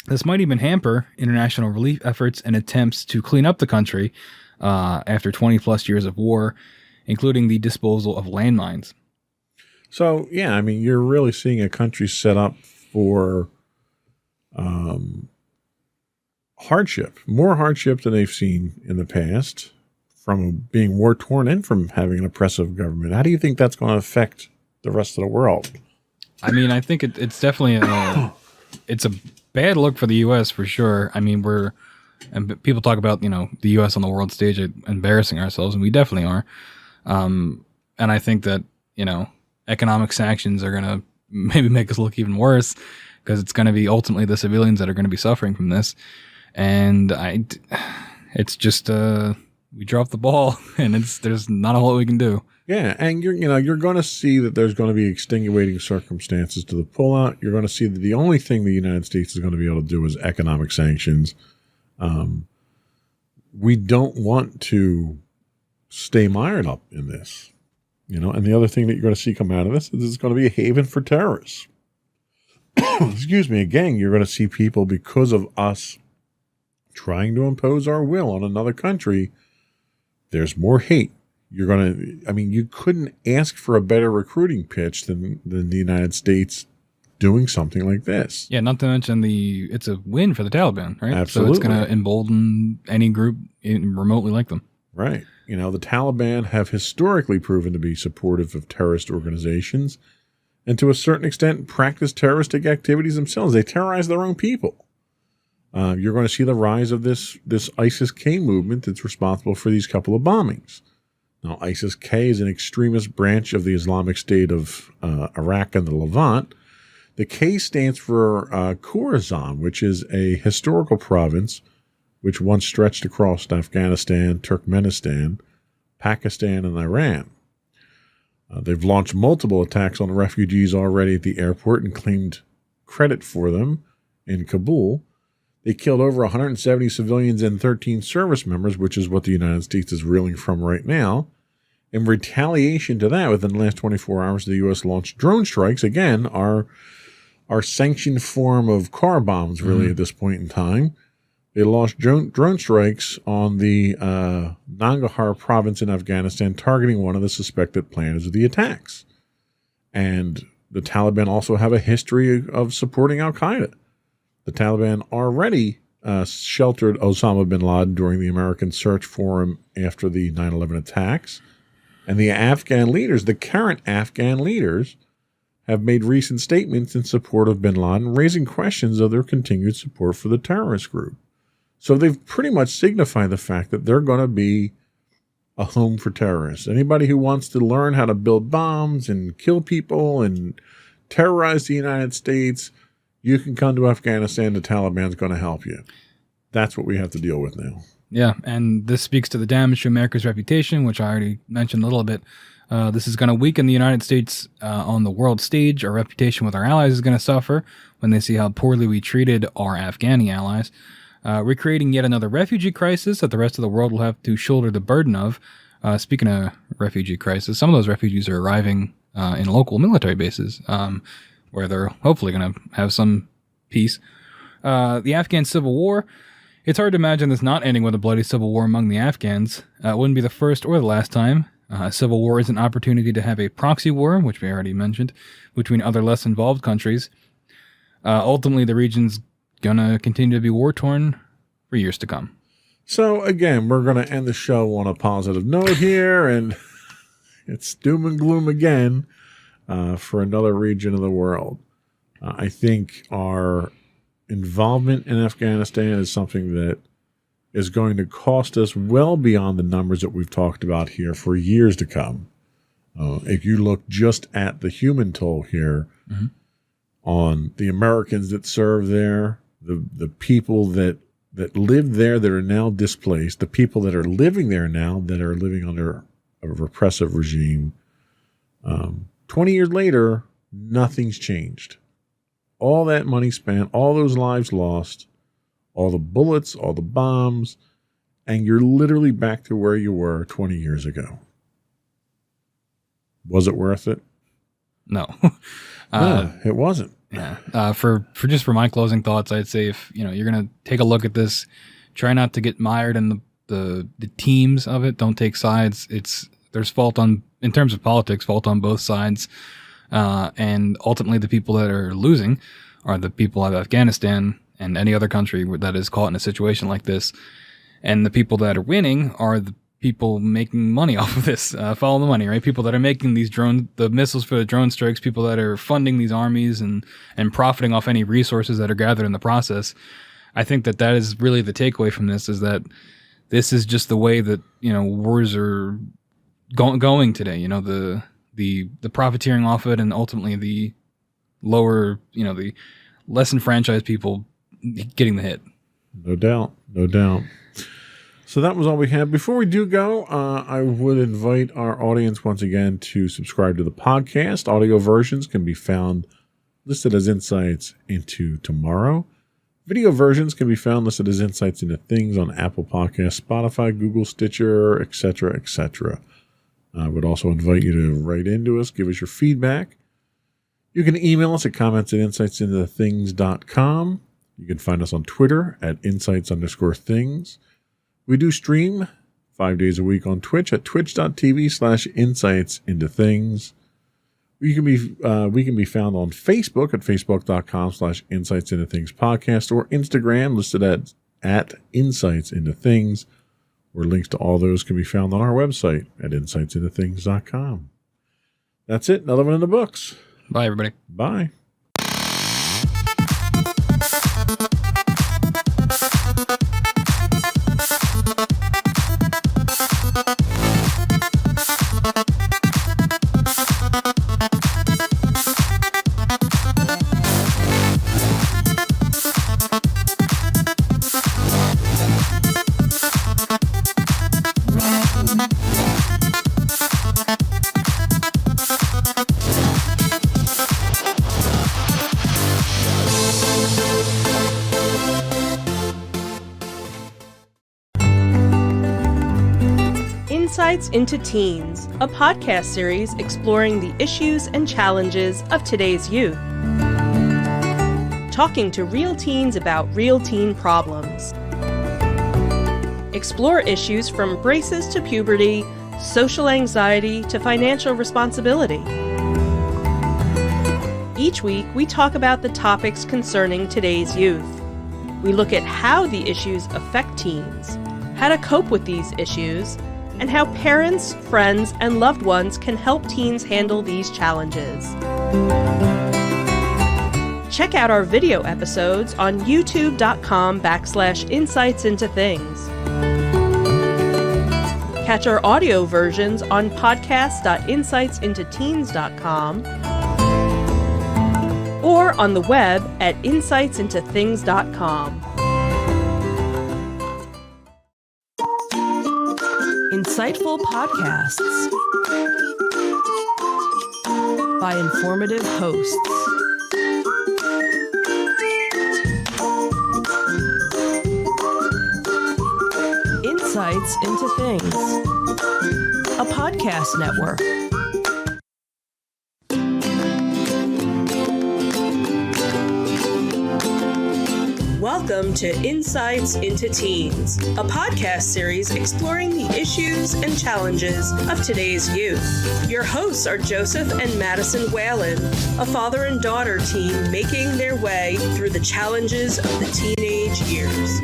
This might even hamper international relief efforts and attempts to clean up the country after 20 plus years of war, including the disposal of landmines. So, yeah, I mean, you're really seeing a country set up for hardship, more hardship than they've seen in the past, from being war-torn and from having an oppressive government. How do you think that's going to affect the rest of the world? I mean, I think it's definitely it's a bad look for the U.S. for sure. I mean, and people talk about, the U.S. on the world stage embarrassing ourselves, and we definitely are. And I think that, economic sanctions are going to maybe make us look even worse, because it's going to be ultimately the civilians that are going to be suffering from this. And it's just, we dropped the ball, and there's not a whole lot we can do. Yeah, and you're going to see that there's going to be extenuating circumstances to the pullout. You're going to see that the only thing the United States is going to be able to do is economic sanctions. We don't want to stay mired up in this, And the other thing that you're going to see come out of this is it's going to be a haven for terrorists. Excuse me. Again, you're going to see people, because of us trying to impose our will on another country, there's more hate. You couldn't ask for a better recruiting pitch than the United States doing something like this. Yeah, not to mention it's a win for the Taliban, right? Absolutely. So it's going to embolden any group remotely like them. Right. The Taliban have historically proven to be supportive of terrorist organizations, and to a certain extent practice terroristic activities themselves. They terrorize their own people. You're going to see the rise of this ISIS-K movement that's responsible for these couple of bombings. Now, ISIS-K is an extremist branch of the Islamic State of Iraq and the Levant. The K stands for Khorasan, which is a historical province which once stretched across Afghanistan, Turkmenistan, Pakistan, and Iran. They've launched multiple attacks on refugees already at the airport and claimed credit for them in Kabul. They killed over 170 civilians and 13 service members, which is what the United States is reeling from right now. In retaliation to that, within the last 24 hours, the U.S. launched drone strikes. Again, our sanctioned form of car bombs, really, at this point in time. They launched drone strikes on the Nangarhar province in Afghanistan, targeting one of the suspected planners of the attacks. And the Taliban also have a history of supporting al-Qaeda. The Taliban already sheltered Osama bin Laden during the American search for him after the 9/11 attacks. And the Afghan leaders, the current Afghan leaders, have made recent statements in support of bin Laden, raising questions of their continued support for the terrorist group. So they've pretty much signified the fact that they're going to be a home for terrorists. Anybody who wants to learn how to build bombs and kill people and terrorize the United States, you can come to Afghanistan. The Taliban's going to help you. That's what we have to deal with now. Yeah, and this speaks to the damage to America's reputation, which I already mentioned a little bit. This is going to weaken the United States on the world stage. Our reputation with our allies is going to suffer when they see how poorly we treated our Afghani allies. We're creating yet another refugee crisis that the rest of the world will have to shoulder the burden of. Speaking of refugee crisis, some of those refugees are arriving in local military bases where they're hopefully going to have some peace. The Afghan Civil War, it's hard to imagine this not ending with a bloody civil war among the Afghans. It wouldn't be the first or the last time. A civil war is an opportunity to have a proxy war, which we already mentioned, between other less involved countries. Ultimately, the region's going to continue to be war-torn for years to come. So, again, we're going to end the show on a positive note here, and it's doom and gloom again for another region of the world. I think our involvement in Afghanistan is something that is going to cost us well beyond the numbers that we've talked about here for years to come. If you look just at the human toll here, on the Americans that serve there, the people that live there that are now displaced, the people that are living there now that are living under a repressive regime, 20 years later, nothing's changed. All that money spent, all those lives lost, all the bullets, all the bombs, and you're literally back to where you were 20 years ago. Was it worth it? No. No, it wasn't. Yeah. For my closing thoughts, I'd say if you're gonna take a look at this, try not to get mired in the teams of it. Don't take sides. There's fault in terms of politics, fault on both sides, and ultimately the people that are losing are the people of Afghanistan and any other country that is caught in a situation like this, and the people that are winning are the people making money off of this. Follow the money, right? People that are making these the missiles for the drone strikes, people that are funding these armies and profiting off any resources that are gathered in the process. I think that is really the takeaway from this, is that this is just the way that, wars are going today. The profiteering off it, and ultimately the lower, the less enfranchised people getting the hit. No doubt. So that was all we had. Before we do go, I would invite our audience once again to subscribe to the podcast. Audio versions can be found listed as Insights into Tomorrow. Video versions can be found listed as Insights into Things on Apple Podcasts, Spotify, Google, Stitcher, etc., etc. I would also invite you to write into us, give us your feedback. You can email us at comments@insightsintothethings.com. You can find us on Twitter at insights_things. We do stream 5 days a week on Twitch at twitch.tv/insightsintothings. We can be found on Facebook at facebook.com/insightsintothingspodcast, or Instagram listed at insightsintothings, where links to all those can be found on our website at insightsintothings.com. That's it. Another one in the books. Bye, everybody. Bye. Insights into Teens, a podcast series exploring the issues and challenges of today's youth. Talking to real teens about real teen problems. Explore issues from braces to puberty, social anxiety to financial responsibility. Each week, we talk about the topics concerning today's youth. We look at how the issues affect teens, how to cope with these issues, and how parents, friends, and loved ones can help teens handle these challenges. Check out our video episodes on youtube.com/insightsintothings. Catch our audio versions on podcast.insightsintoteens.com or on the web at insightsintothings.com. Insightful podcasts by informative hosts. Insights into Things. a podcast network. Welcome to Insights into Teens, a podcast series exploring the issues and challenges of today's youth. Your hosts are Joseph and Madison Whalen, a father and daughter team making their way through the challenges of the teenage years.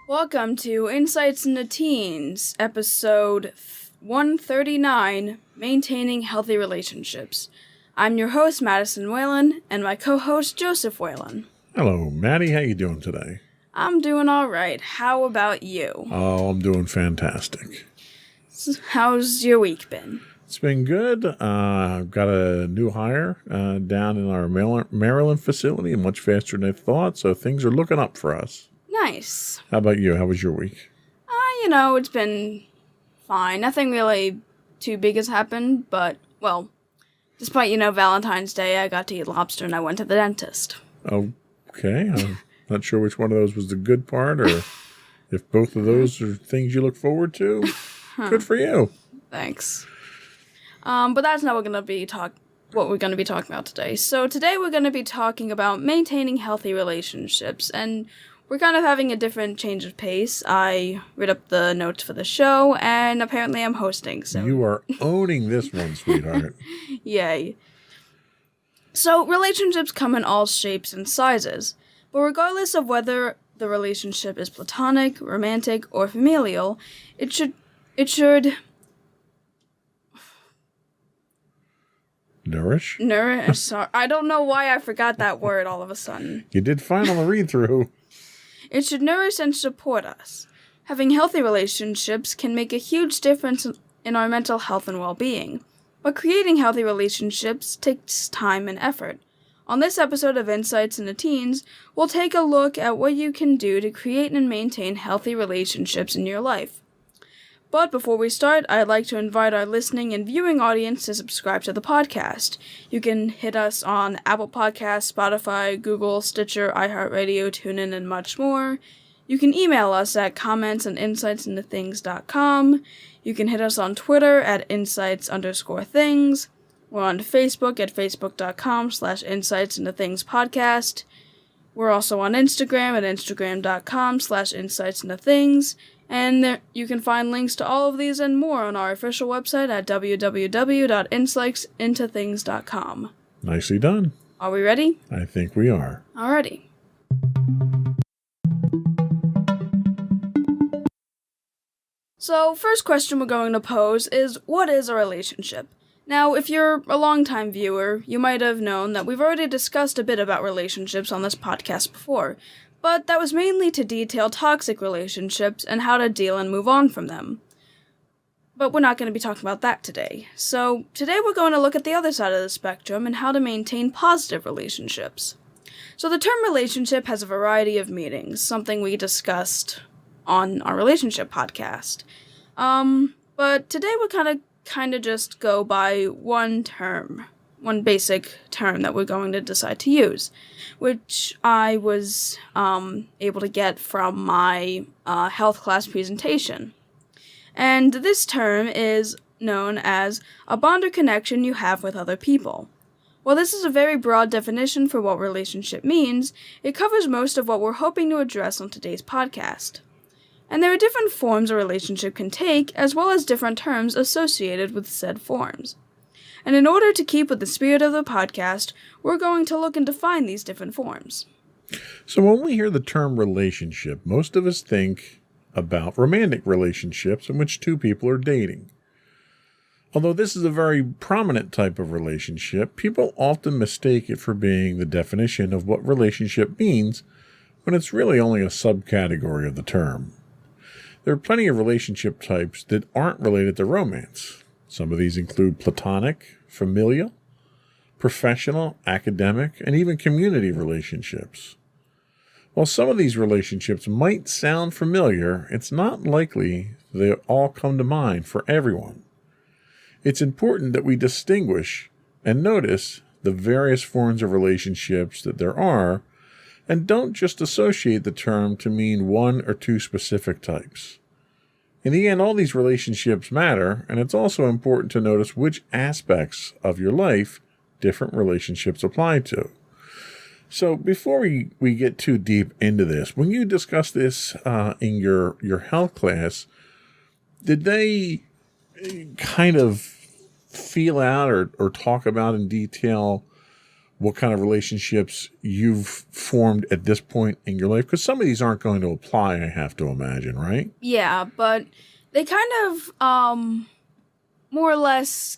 Welcome to Insights into Teens, episode 139, Maintaining Healthy Relationships. I'm your host, Madison Whalen, and my co-host, Joseph Whalen. Hello, Maddie. How you doing today? I'm doing all right. How about you? Oh, I'm doing fantastic. How's your week been? It's been good. I've got a new hire down in our Maryland facility, much faster than I thought, so things are looking up for us. Nice. How about you? How was your week? It's been fine. Nothing really too big has happened, but, well, despite, Valentine's Day, I got to eat lobster and I went to the dentist. Okay. I'm not sure which one of those was the good part, or if both of those are things you look forward to. Good for you. Thanks. But that's not what we're going to be talking about today. So today we're going to be talking about maintaining healthy relationships, and we're kind of having a different change of pace. I read up the notes for the show, and apparently I'm hosting, so... You are owning this one, sweetheart. Yay. So, relationships come in all shapes and sizes, but regardless of whether the relationship is platonic, romantic, or familial, it should... Nourish? Sorry, I don't know why I forgot that word all of a sudden. You did fine on the read-through. It should nourish and support us. Having healthy relationships can make a huge difference in our mental health and well-being, but creating healthy relationships takes time and effort. On this episode of Insights into Teens, we'll take a look at what you can do to create and maintain healthy relationships in your life. But before we start, I'd like to invite our listening and viewing audience to subscribe to the podcast. You can hit us on Apple Podcasts, Spotify, Google, Stitcher, iHeartRadio, TuneIn, and much more. You can email us at comments@insightsintothings.com. You can hit us on Twitter at insights_things. We're on Facebook at facebook.com/insightsintothingspodcast. We're also on Instagram at instagram.com/insightsintothings. And there, you can find links to all of these and more on our official website at www.insightsintothings.com. Nicely done. Are we ready? I think we are. Alrighty. So, first question we're going to pose is, what is a relationship? Now, if you're a longtime viewer, you might have known that we've already discussed a bit about relationships on this podcast before, but that was mainly to detail toxic relationships and how to deal and move on from them. But we're not going to be talking about that today. So, today we're going to look at the other side of the spectrum and how to maintain positive relationships. So, the term relationship has a variety of meanings, something we discussed on our relationship podcast. But today we're kind of just go by one basic term that we're going to decide to use, which I was able to get from my health class presentation. And this term is known as a bond or connection you have with other people. While this is a very broad definition for what relationship means, it covers most of what we're hoping to address on today's podcast. And there are different forms a relationship can take, as well as different terms associated with said forms. And in order to keep with the spirit of the podcast, we're going to look and define these different forms. So when we hear the term relationship, most of us think about romantic relationships in which two people are dating. Although this is a very prominent type of relationship, people often mistake it for being the definition of what relationship means, when it's really only a subcategory of the term. There are plenty of relationship types that aren't related to romance. Some of these include platonic, familial, professional, academic, and even community relationships. While some of these relationships might sound familiar, it's not likely they all come to mind for everyone. It's important that we distinguish and notice the various forms of relationships that there are, And don't just associate the term to mean one or two specific types. In the end, all these relationships matter, and it's also important to notice which aspects of your life different relationships apply to. So before we get too deep into this, when you discuss this in your health class, did they kind of feel out or talk about in detail what kind of relationships you've formed at this point in your life? Because some of these aren't going to apply, I have to imagine, right? Yeah, but they kind of more or less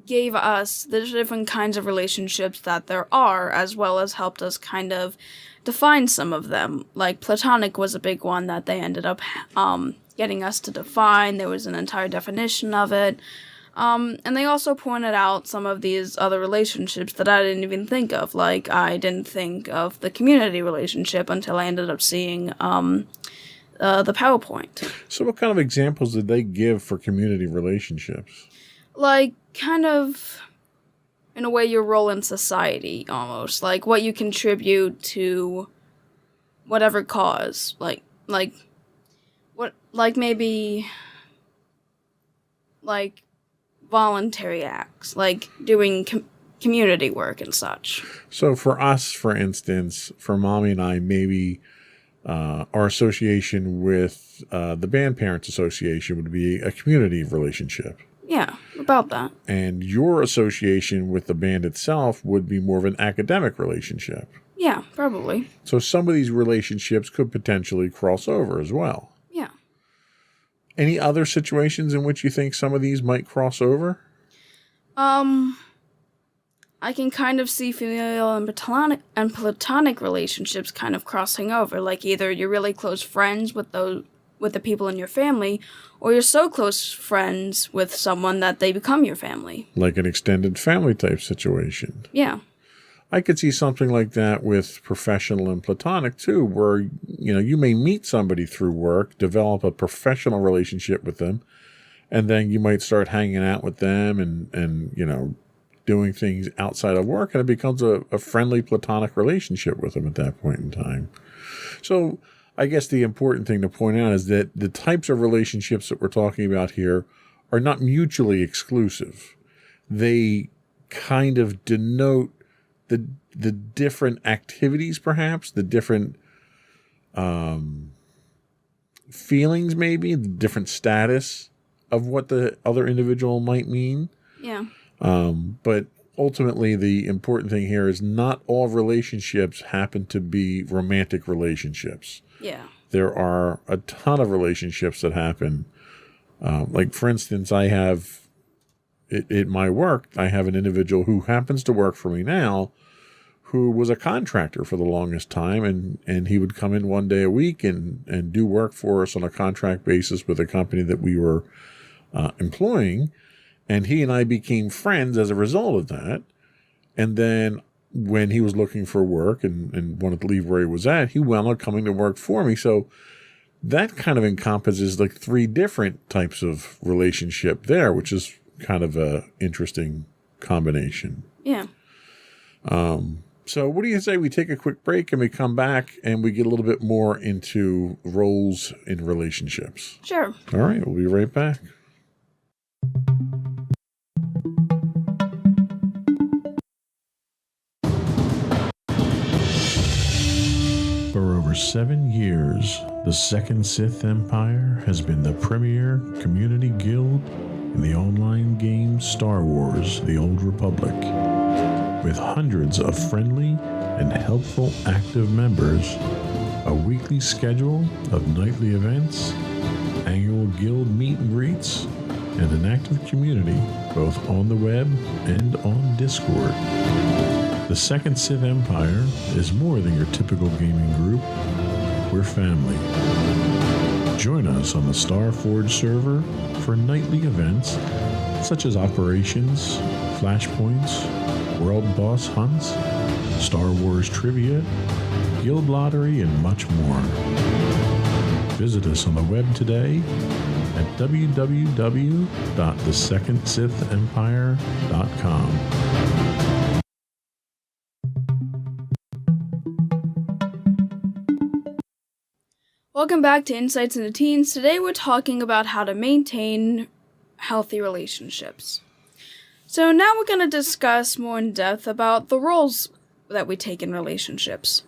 gave us the different kinds of relationships that there are, as well as helped us kind of define some of them. Like platonic was a big one that they ended up getting us to define. There was an entire definition of it. And they also pointed out some of these other relationships that I didn't even think of. Like, I didn't think of the community relationship until I ended up seeing the PowerPoint. So what kind of examples did they give for community relationships? Like, kind of, in a way, your role in society, almost. Like, what you contribute to whatever cause. Maybe voluntary acts, like doing community work and such. So for us, for instance, for Mommy and I, maybe our association with the Band Parents Association would be a community relationship. Yeah, about that. And your association with the band itself would be more of an academic relationship. Yeah, probably. So some of these relationships could potentially cross over as well. Yeah. Any other situations in which you think some of these might cross over? I can kind of see familial and platonic relationships kind of crossing over. Like, either you're really close friends with the people in your family, or you're so close friends with someone that they become your family. Like an extended family type situation. Yeah. I could see something like that with professional and platonic too, where, you may meet somebody through work, develop a professional relationship with them, and then you might start hanging out with them and doing things outside of work, and it becomes a friendly platonic relationship with them at that point in time. So I guess the important thing to point out is that the types of relationships that we're talking about here are not mutually exclusive. They kind of denote the different activities, perhaps, the different feelings, maybe, the different status of what the other individual might mean. Yeah. But ultimately, the important thing here is not all relationships happen to be romantic relationships. Yeah. There are a ton of relationships that happen. Like, for instance, I have, at my work, I have an individual who happens to work for me now, who was a contractor for the longest time, and he would come in one day a week and do work for us on a contract basis with a company that we were employing. And he and I became friends as a result of that. And then when he was looking for work and wanted to leave where he was at, he wound up coming to work for me. So that kind of encompasses like 3 different types of relationship there, which is kind of a interesting combination. Yeah. So what do you say we take a quick break and we come back and we get a little bit more into roles in relationships? Sure. All right, we'll be right back. For over 7 years, the Second Sith Empire has been the premier community guild in the online game Star Wars: The Old Republic. With hundreds of friendly and helpful active members, a weekly schedule of nightly events, annual guild meet and greets, and an active community both on the web and on Discord. The Second Sith Empire is more than your typical gaming group. We're family. Join us on the Starforge server for nightly events such as operations, flashpoints, world boss hunts, Star Wars trivia, guild lottery, and much more. Visit us on the web today at www.thesecondsithempire.com. Welcome back to Insights into Teens. Today we're talking about how to maintain healthy relationships. So now we're going to discuss more in depth about the roles that we take in relationships.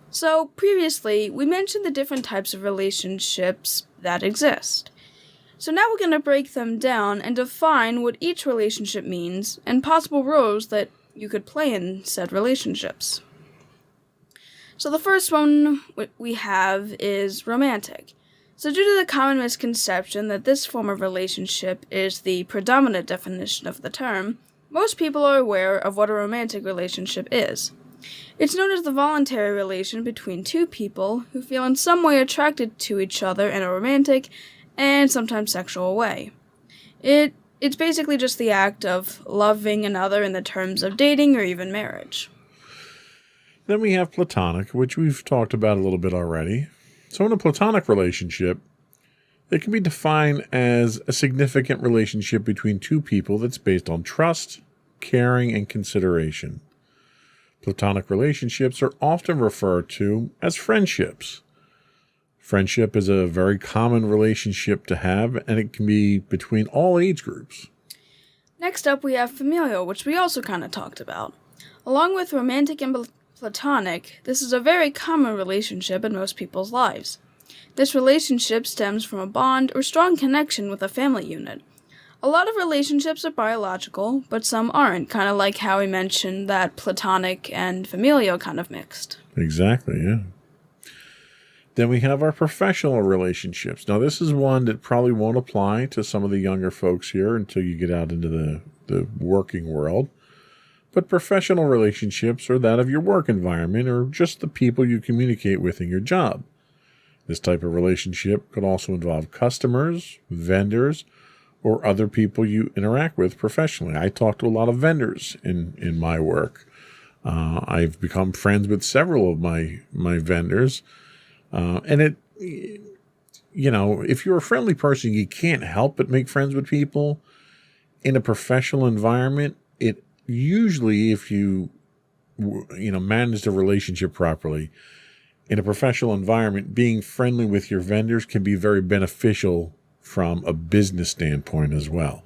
So previously, we mentioned the different types of relationships that exist. So now we're going to break them down and define what each relationship means and possible roles that you could play in said relationships. So the first one we have is romantic. So due to the common misconception that this form of relationship is the predominant definition of the term, most people are aware of what a romantic relationship is. It's known as the voluntary relation between two people who feel in some way attracted to each other in a romantic and sometimes sexual way. It's basically just the act of loving another in the terms of dating or even marriage. Then we have platonic, which we've talked about a little bit already. So in a platonic relationship, it can be defined as a significant relationship between two people that's based on trust, caring, and consideration. Platonic relationships are often referred to as friendships. Friendship is a very common relationship to have, and it can be between all age groups. Next up, we have familial, which we also kind of talked about. Along with romantic and platonic, this is a very common relationship in most people's lives. This relationship stems from a bond or strong connection with a family unit. A lot of relationships are biological, but some aren't, kind of like how we mentioned that platonic and familial kind of mixed. Exactly, yeah. Then we have our professional relationships. Now, this is one that probably won't apply to some of the younger folks here until you get out into the working world. But professional relationships are that of your work environment or just the people you communicate with in your job. This type of relationship could also involve customers, vendors, or other people you interact with professionally. I talk to a lot of vendors in my work. I've become friends with several of my vendors. And if you're a friendly person, you can't help but make friends with people. In a professional environment, it usually, if you manage the relationship properly, in a professional environment, being friendly with your vendors can be very beneficial from a business standpoint as well.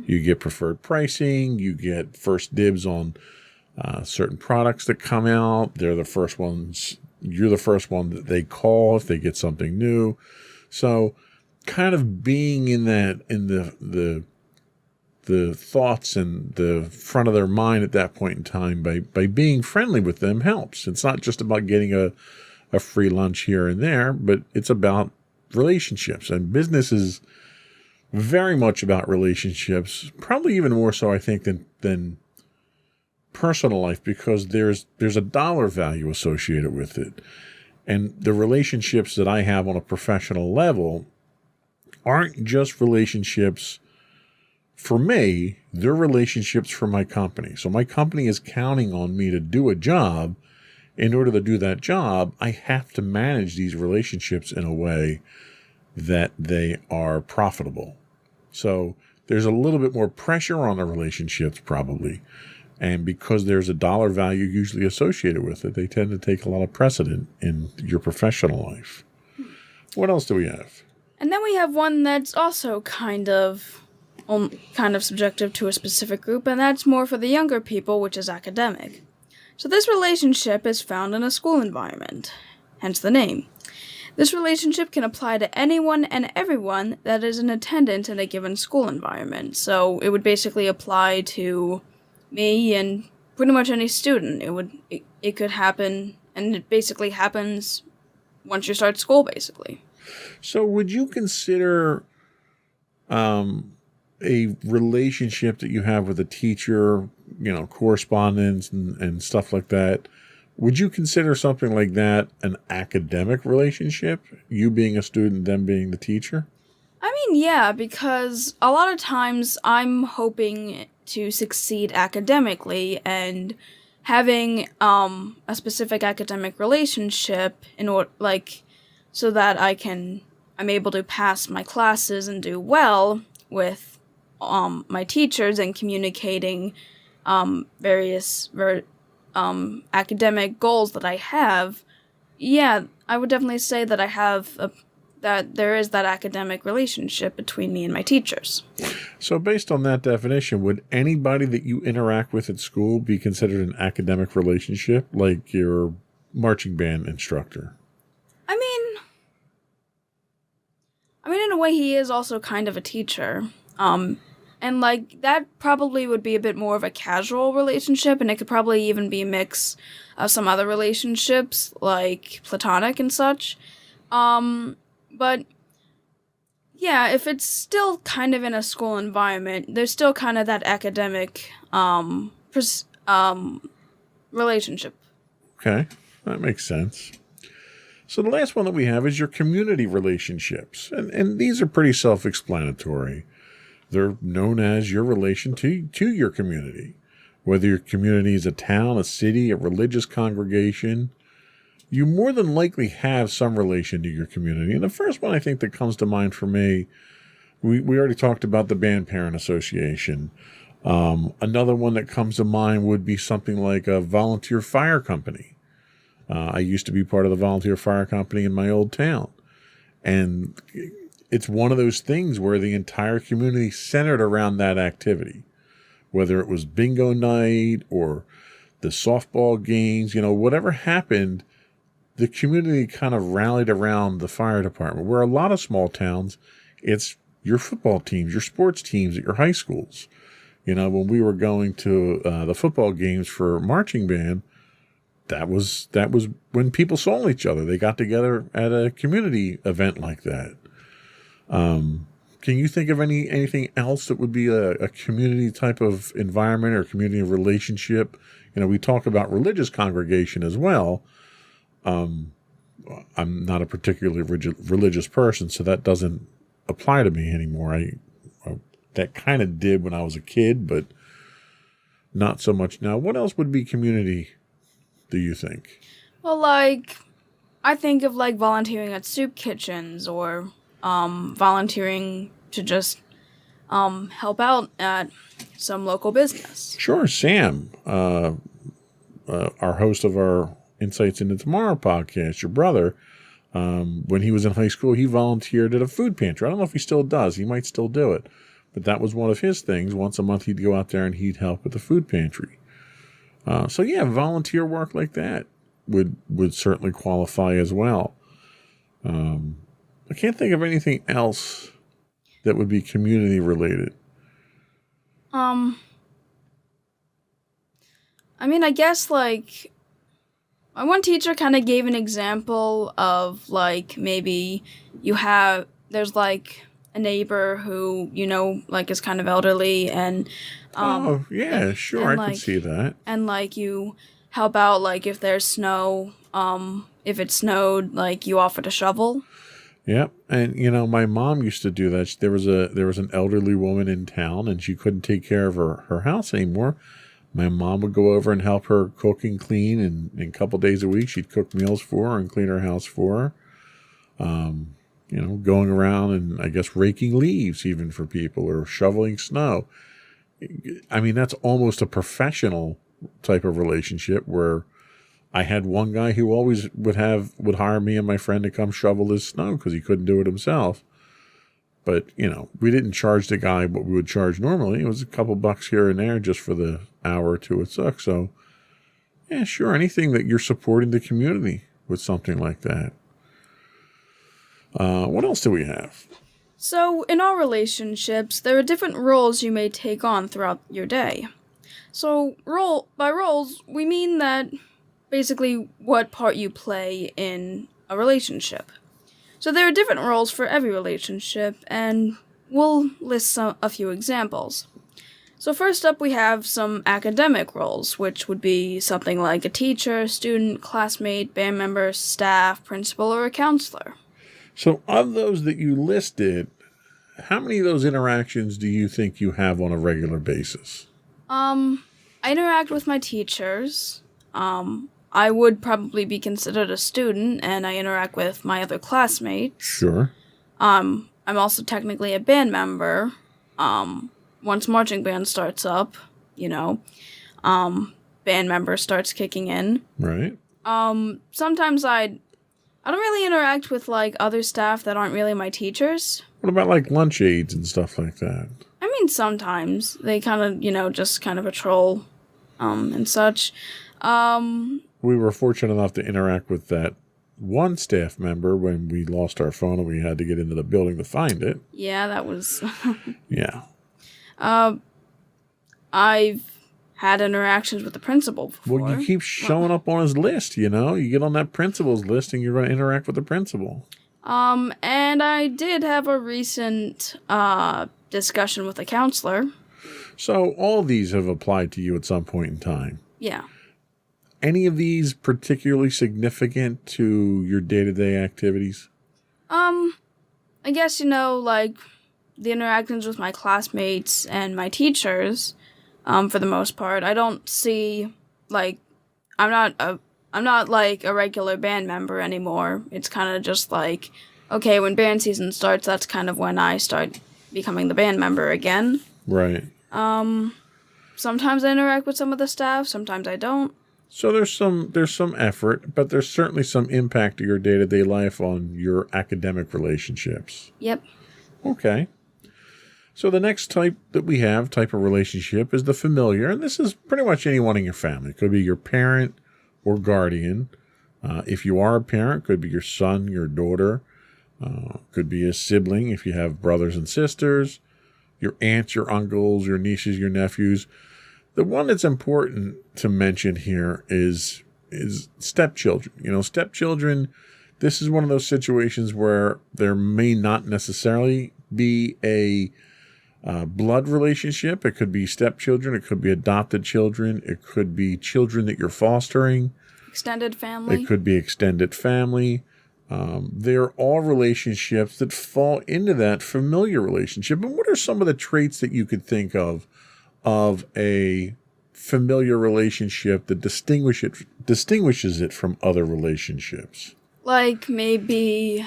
You get preferred pricing, you get first dibs on certain products that come out. They're the first ones. You're the first one that they call if they get something new. So kind of being in the thoughts and the front of their mind at that point in time by being friendly with them helps. It's not just about getting a free lunch here and there, but it's about relationships. And business is very much about relationships, probably even more so, I think, than personal life, because there's a dollar value associated with it. And the relationships that I have on a professional level aren't just relationships for me, they're relationships for my company. So my company is counting on me to do a job. In order to do that job, I have to manage these relationships in a way that they are profitable. So there's a little bit more pressure on the relationships probably. And because there's a dollar value usually associated with it, they tend to take a lot of precedent in your professional life. What else do we have? And then we have one that's also kind of subjective to a specific group, and that's more for the younger people, which is academic. So this relationship is found in a school environment, hence the name. This relationship can apply to anyone and everyone that is in attendance in a given school environment. So it would basically apply to me and pretty much any student. It could happen, and it basically happens once you start school, basically. So would you consider a relationship that you have with a teacher, correspondence and stuff like that, would you consider something like that an academic relationship? You being a student, them being the teacher? I mean, yeah, because a lot of times I'm hoping to succeed academically, and having a specific academic relationship so that I'm able to pass my classes and do well with my teachers and communicating various academic goals that I have. Yeah, I would definitely say that I have that there is that academic relationship between me and my teachers. So based on that definition, would anybody that you interact with at school be considered an academic relationship, like your marching band instructor? I mean, in a way, he is also kind of a teacher. And, like, that probably would be a bit more of a casual relationship, and it could probably even be a mix of some other relationships, like platonic and such. But, yeah, if it's still kind of in a school environment, there's still kind of that academic, relationship. Okay, that makes sense. So the last one that we have is your community relationships. And these are pretty self-explanatory. They're known as your relation to your community. Whether your community is a town, a city, a religious congregation, you more than likely have some relation to your community. And the first one I think that comes to mind for me, we already talked about the Band Parent Association. Another one that comes to mind would be something like a volunteer fire company. I used to be part of the volunteer fire company in my old town. And it's one of those things where the entire community centered around that activity. Whether it was bingo night or the softball games, whatever happened, the community kind of rallied around the fire department. Where a lot of small towns, it's your football teams, your sports teams at your high schools. When we were going to the football games for marching band, that was when people saw each other. They got together at a community event like that. Can you think of anything else that would be a community type of environment or community relationship? We talk about religious congregation as well. I'm not a particularly religious person, so that doesn't apply to me anymore. That kind of did when I was a kid, but not so much now. What else would be community, do you think? Well, I think of, volunteering at soup kitchens or volunteering to just help out at some local business. Sure. Sam, our host of our Insights into Tomorrow podcast, your brother, when he was in high school, he volunteered at a food pantry. I don't know if he still does. He might still do it. But that was one of his things. Once a month, he'd go out there and he'd help with the food pantry. So, yeah, volunteer work like that would certainly qualify as well. I can't think of anything else that would be community related. I guess, my one teacher kind of gave an example of, maybe there's, a neighbor who, is kind of elderly and... yeah, sure, and, I can see that. And, you help out, if there's snow, if it snowed, you offer to shovel. Yep, and my mom used to do that. There was an elderly woman in town, and she couldn't take care of her house anymore. My mom would go over and help her cook and clean, and a couple days a week she'd cook meals for her and clean her house for her. Going around and I guess raking leaves even for people or shoveling snow. I mean, that's almost a professional type of relationship where I had one guy who always would hire me and my friend to come shovel his snow because he couldn't do it himself. But, we didn't charge the guy what we would charge normally. It was a couple bucks here and there just for the hour or two it took. So, yeah, sure. Anything that you're supporting the community with something like that. What else do we have? So, in our relationships, there are different roles you may take on throughout your day. So, by roles, we mean that basically what part you play in a relationship. So there are different roles for every relationship, and we'll list a few examples. So first up, we have some academic roles, which would be something like a teacher, student, classmate, band member, staff, principal, or a counselor. So of those that you listed, how many of those interactions do you think you have on a regular basis? I interact with my teachers. I would probably be considered a student, and I interact with my other classmates. Sure. I'm also technically a band member. Once marching band starts up, band member starts kicking in. Right. Sometimes I don't really interact with, like, other staff that aren't really my teachers. What about, like, lunch aides and stuff like that? I mean, sometimes. They kind of, just kind of patrol, and such. We were fortunate enough to interact with that one staff member when we lost our phone and we had to get into the building to find it. Yeah, that was... Yeah. I've had interactions with the principal before. Well, you keep showing up on his list, You get on that principal's list and you're going to interact with the principal. And I did have a recent discussion with a counselor. So all these have applied to you at some point in time. Yeah. Any of these particularly significant to your day-to-day activities? I guess, like the interactions with my classmates and my teachers, for the most part. I don't see, like, I'm not like a regular band member anymore. It's kind of just like, okay, when band season starts, that's kind of when I start becoming the band member again. Right. Sometimes I interact with some of the staff, sometimes I don't. So there's some effort, but there's certainly some impact to your day-to-day life on your academic relationships. Yep. Okay. So the next type of relationship is the familiar, and this is pretty much anyone in your family. It could be your parent or guardian. If you are a parent, could be your son, your daughter. Could be a sibling if you have brothers and sisters, your aunts, your uncles, your nieces, your nephews. The one that's important to mention here is stepchildren. Stepchildren, this is one of those situations where there may not necessarily be a blood relationship. It could be stepchildren. It could be adopted children. It could be children that you're fostering. Extended family. It could be extended family. They're all relationships that fall into that familiar relationship. And what are some of the traits that you could think of a familiar relationship that distinguishes it from other relationships? Like maybe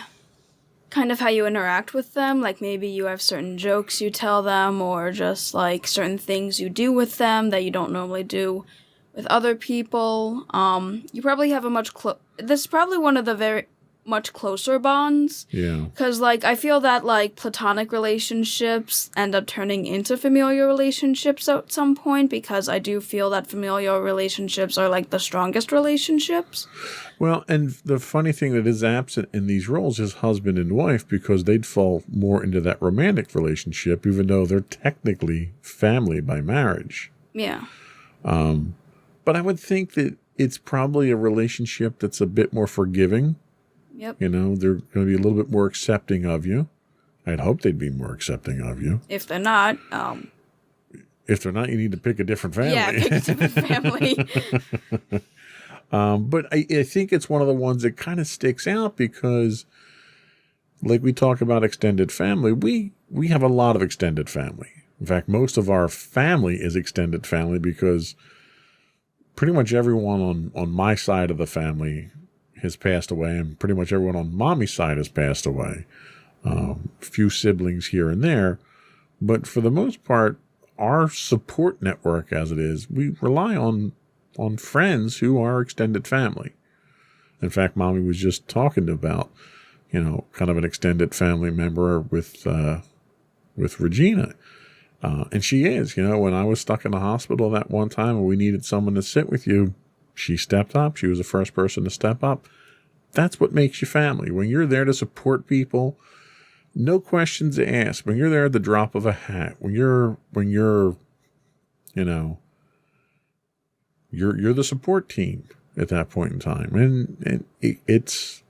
kind of how you interact with them. Like maybe you have certain jokes you tell them, or just like certain things you do with them that you don't normally do with other people. You probably have this is probably one of the very much closer bonds. Yeah. Because, like, I feel that, like, platonic relationships end up turning into familial relationships at some point, because I do feel that familial relationships are, like, the strongest relationships. Well, and the funny thing that is absent in these roles is husband and wife, because they'd fall more into that romantic relationship, even though they're technically family by marriage. Yeah. But I would think that it's probably a relationship that's a bit more forgiving. Yep. They're going to be a little bit more accepting of you. I'd hope they'd be more accepting of you. If they're not, If they're not, you need to pick a different family. Yeah, pick a different family. But I think it's one of the ones that kind of sticks out because, like we talk about extended family, we have a lot of extended family. In fact, most of our family is extended family because pretty much everyone on my side of the family has passed away, and pretty much everyone on mommy's side has passed away. A few siblings here and there. But for the most part, our support network as it is, we rely on friends who are extended family. In fact, Mommy was just talking about, kind of an extended family member with Regina. And she is, when I was stuck in the hospital that one time and we needed someone to sit with you, she stepped up. She was the first person to step up. That's what makes you family. When you're there to support people, no questions asked. When you're there at the drop of a hat, when you're the support team at that point in time. And it's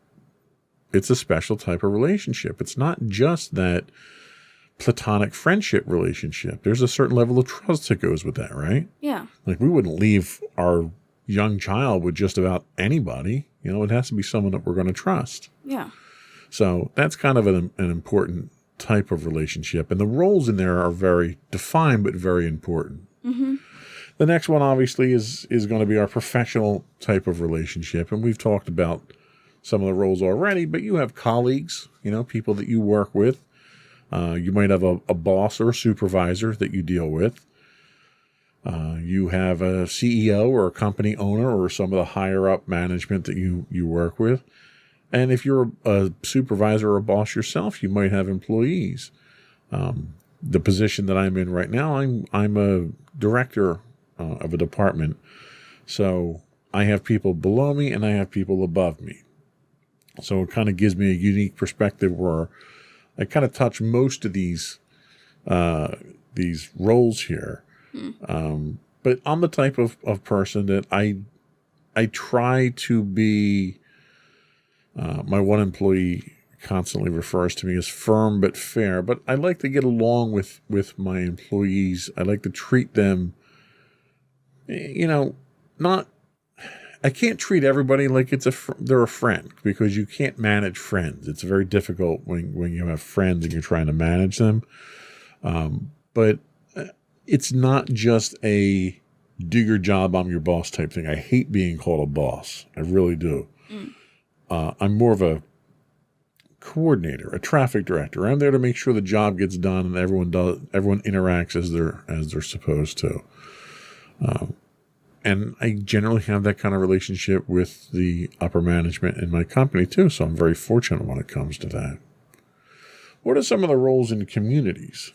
a special type of relationship. It's not just that platonic friendship relationship. There's a certain level of trust that goes with that, right? Yeah. Like we wouldn't leave our young child with just about anybody. It has to be someone that we're going to trust. Yeah. So that's kind of an important type of relationship. And the roles in there are very defined, but very important. Mm-hmm. The next one, obviously, is going to be our professional type of relationship. And we've talked about some of the roles already, but you have colleagues, people that you work with. You might have a boss or a supervisor that you deal with. You have a CEO or a company owner or some of the higher up management that you work with. And if you're a supervisor or a boss yourself, you might have employees. The position that I'm in right now, I'm a director of a department. So I have people below me and I have people above me. So it kind of gives me a unique perspective where I kind of touch most of these roles here. But I'm the type of person that I try to be, my one employee constantly refers to me as firm but fair, but I like to get along with my employees. I like to treat them, I can't treat everybody like they're a friend, because you can't manage friends. It's very difficult when you have friends and you're trying to manage them. But it's not just a do your job, I'm your boss type thing. I hate being called a boss. I really do. I'm more of a coordinator, a traffic director. I'm there to make sure the job gets done and everyone interacts as they're supposed to. And I generally have that kind of relationship with the upper management in my company too. So I'm very fortunate when it comes to that. What are some of the roles in communities?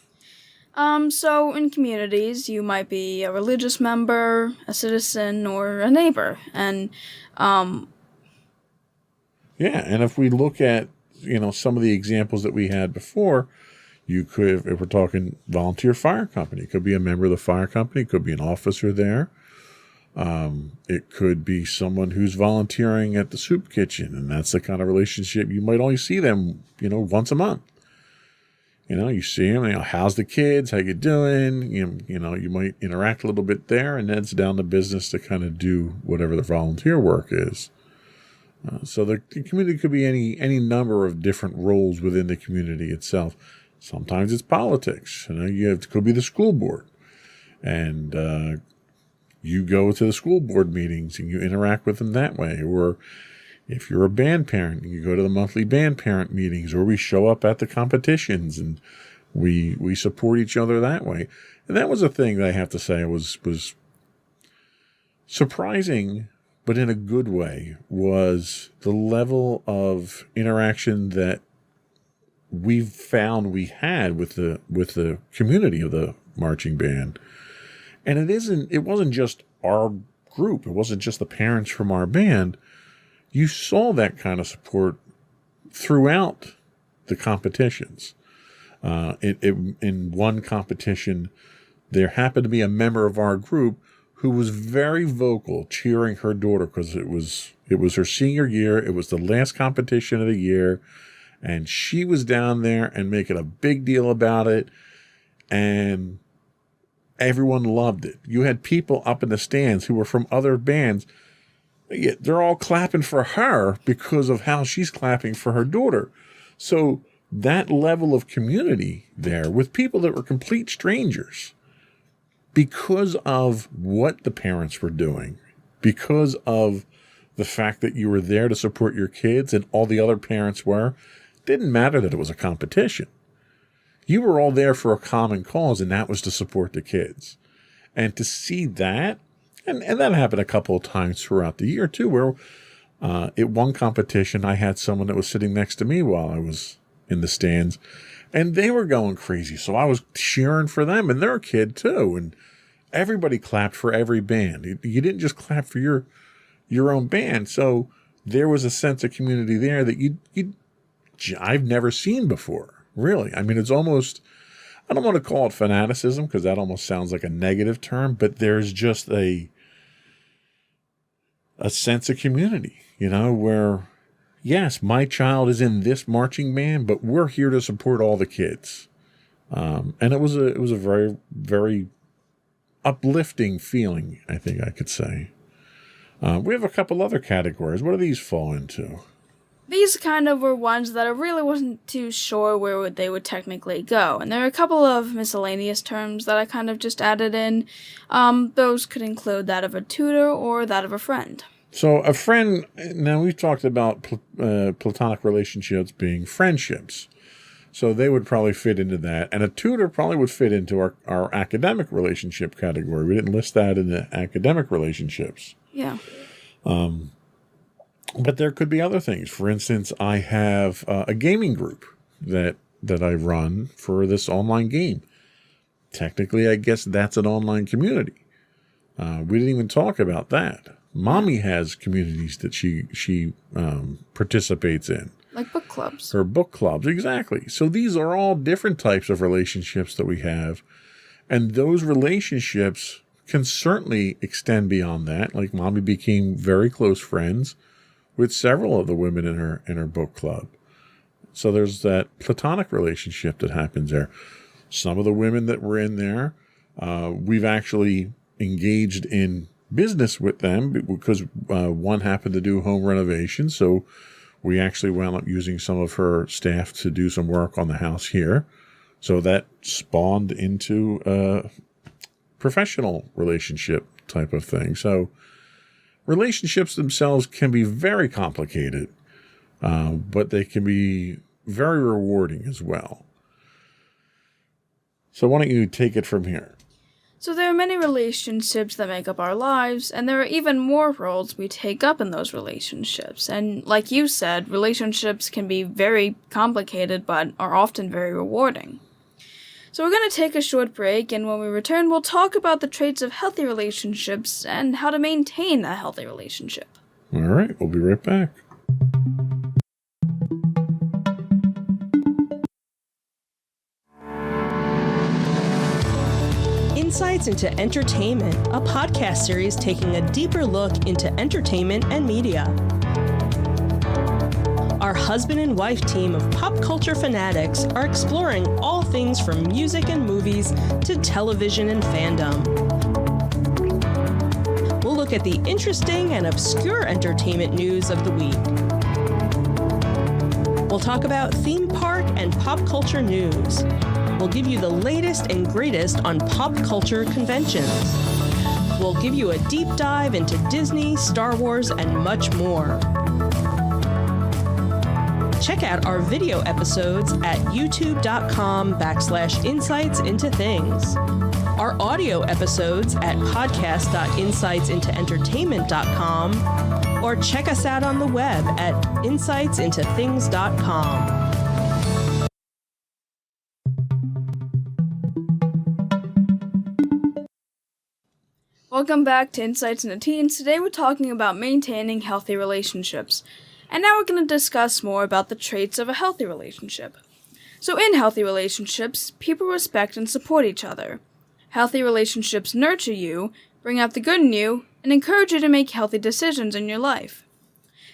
So in communities, you might be a religious member, a citizen, or a neighbor. And, yeah, and if we look at, some of the examples that we had before, you could, if we're talking volunteer fire company, it could be a member of the fire company, it could be an officer there. It could be someone who's volunteering at the soup kitchen, and that's the kind of relationship you might only see them, once a month. You see them, how's the kids? How you doing? You might interact a little bit there, and then it's down to business to kind of do whatever the volunteer work is. So the community could be any number of different roles within the community itself. Sometimes it's politics. It could be the school board, and you go to the school board meetings and you interact with them that way. Or if you're a band parent, you go to the monthly band parent meetings, or we show up at the competitions and we support each other that way. And that was a thing that I have to say was surprising, but in a good way, was the level of interaction that we've found we had with the community of the marching band. And it wasn't just our group. It wasn't just the parents from our band. You saw that kind of support throughout the competitions. In one competition, there happened to be a member of our group who was very vocal, cheering her daughter, because it was her senior year. It was the last competition of the year, and she was down there and making a big deal about it, and everyone loved it. You had people up in the stands who were from other bands. They're all clapping for her because of how she's clapping for her daughter. So that level of community there with people that were complete strangers, because of what the parents were doing, because of the fact that you were there to support your kids and all the other parents were, didn't matter that it was a competition. You were all there for a common cause, and that was to support the kids. And to see that, and that happened a couple of times throughout the year too, where at one competition I had someone that was sitting next to me while I was in the stands, and they were going crazy. So I was cheering for them, and they're a kid too. And everybody clapped for every band. You didn't just clap for your own band. So there was a sense of community there that I've never seen before. Really. I mean, it's almost, I don't want to call it fanaticism, because that almost sounds like a negative term, but there's just a sense of community, where, yes, my child is in this marching band, but we're here to support all the kids. And it was a very, very uplifting feeling, I think I could say. We have a couple other categories. What do these fall into? These kind of were ones that I really wasn't too sure where they would technically go. And there are a couple of miscellaneous terms that I kind of just added in. Those could include that of a tutor or that of a friend. So a friend, now we've talked about platonic relationships being friendships. So they would probably fit into that. And a tutor probably would fit into our academic relationship category. We didn't list that in the academic relationships. Yeah. But there could be other things. For instance, I have a gaming group that I run for this online game. Technically, I guess that's an online community. We didn't even talk about that. Mommy has communities that she participates in. Like book clubs. Her book clubs, exactly. So these are all different types of relationships that we have. And those relationships can certainly extend beyond that. Like Mommy became very close friends with several of the women in her book club. So there's that platonic relationship that happens there. Some of the women that were in there, we've actually engaged in business with them because one happened to do home renovation. So we actually wound up using some of her staff to do some work on the house here. So that spawned into a professional relationship type of thing. So relationships themselves can be very complicated, but they can be very rewarding as well. So why don't you take it from here? So there are many relationships that make up our lives, and there are even more roles we take up in those relationships. And like you said, relationships can be very complicated, but are often very rewarding. So we're going to take a short break, and when we return, we'll talk about the traits of healthy relationships and how to maintain a healthy relationship. All right, we'll be right back. Insights into Entertainment, a podcast series taking a deeper look into entertainment and media. Our husband and wife team of pop culture fanatics are exploring all things from music and movies to television and fandom. We'll look at the interesting and obscure entertainment news of the week. We'll talk about theme park and pop culture news. We'll give you the latest and greatest on pop culture conventions. We'll give you a deep dive into Disney, Star Wars, and much more. Check out our video episodes at youtube.com/insightsintothings. Our audio episodes at podcast.insightsintoentertainment.com, or check us out on the web at insightsintothings.com. Welcome back to Insights into Teens. Today we're talking about maintaining healthy relationships. And now we're going to discuss more about the traits of a healthy relationship. So in healthy relationships, people respect and support each other. Healthy relationships nurture you, bring out the good in you, and encourage you to make healthy decisions in your life.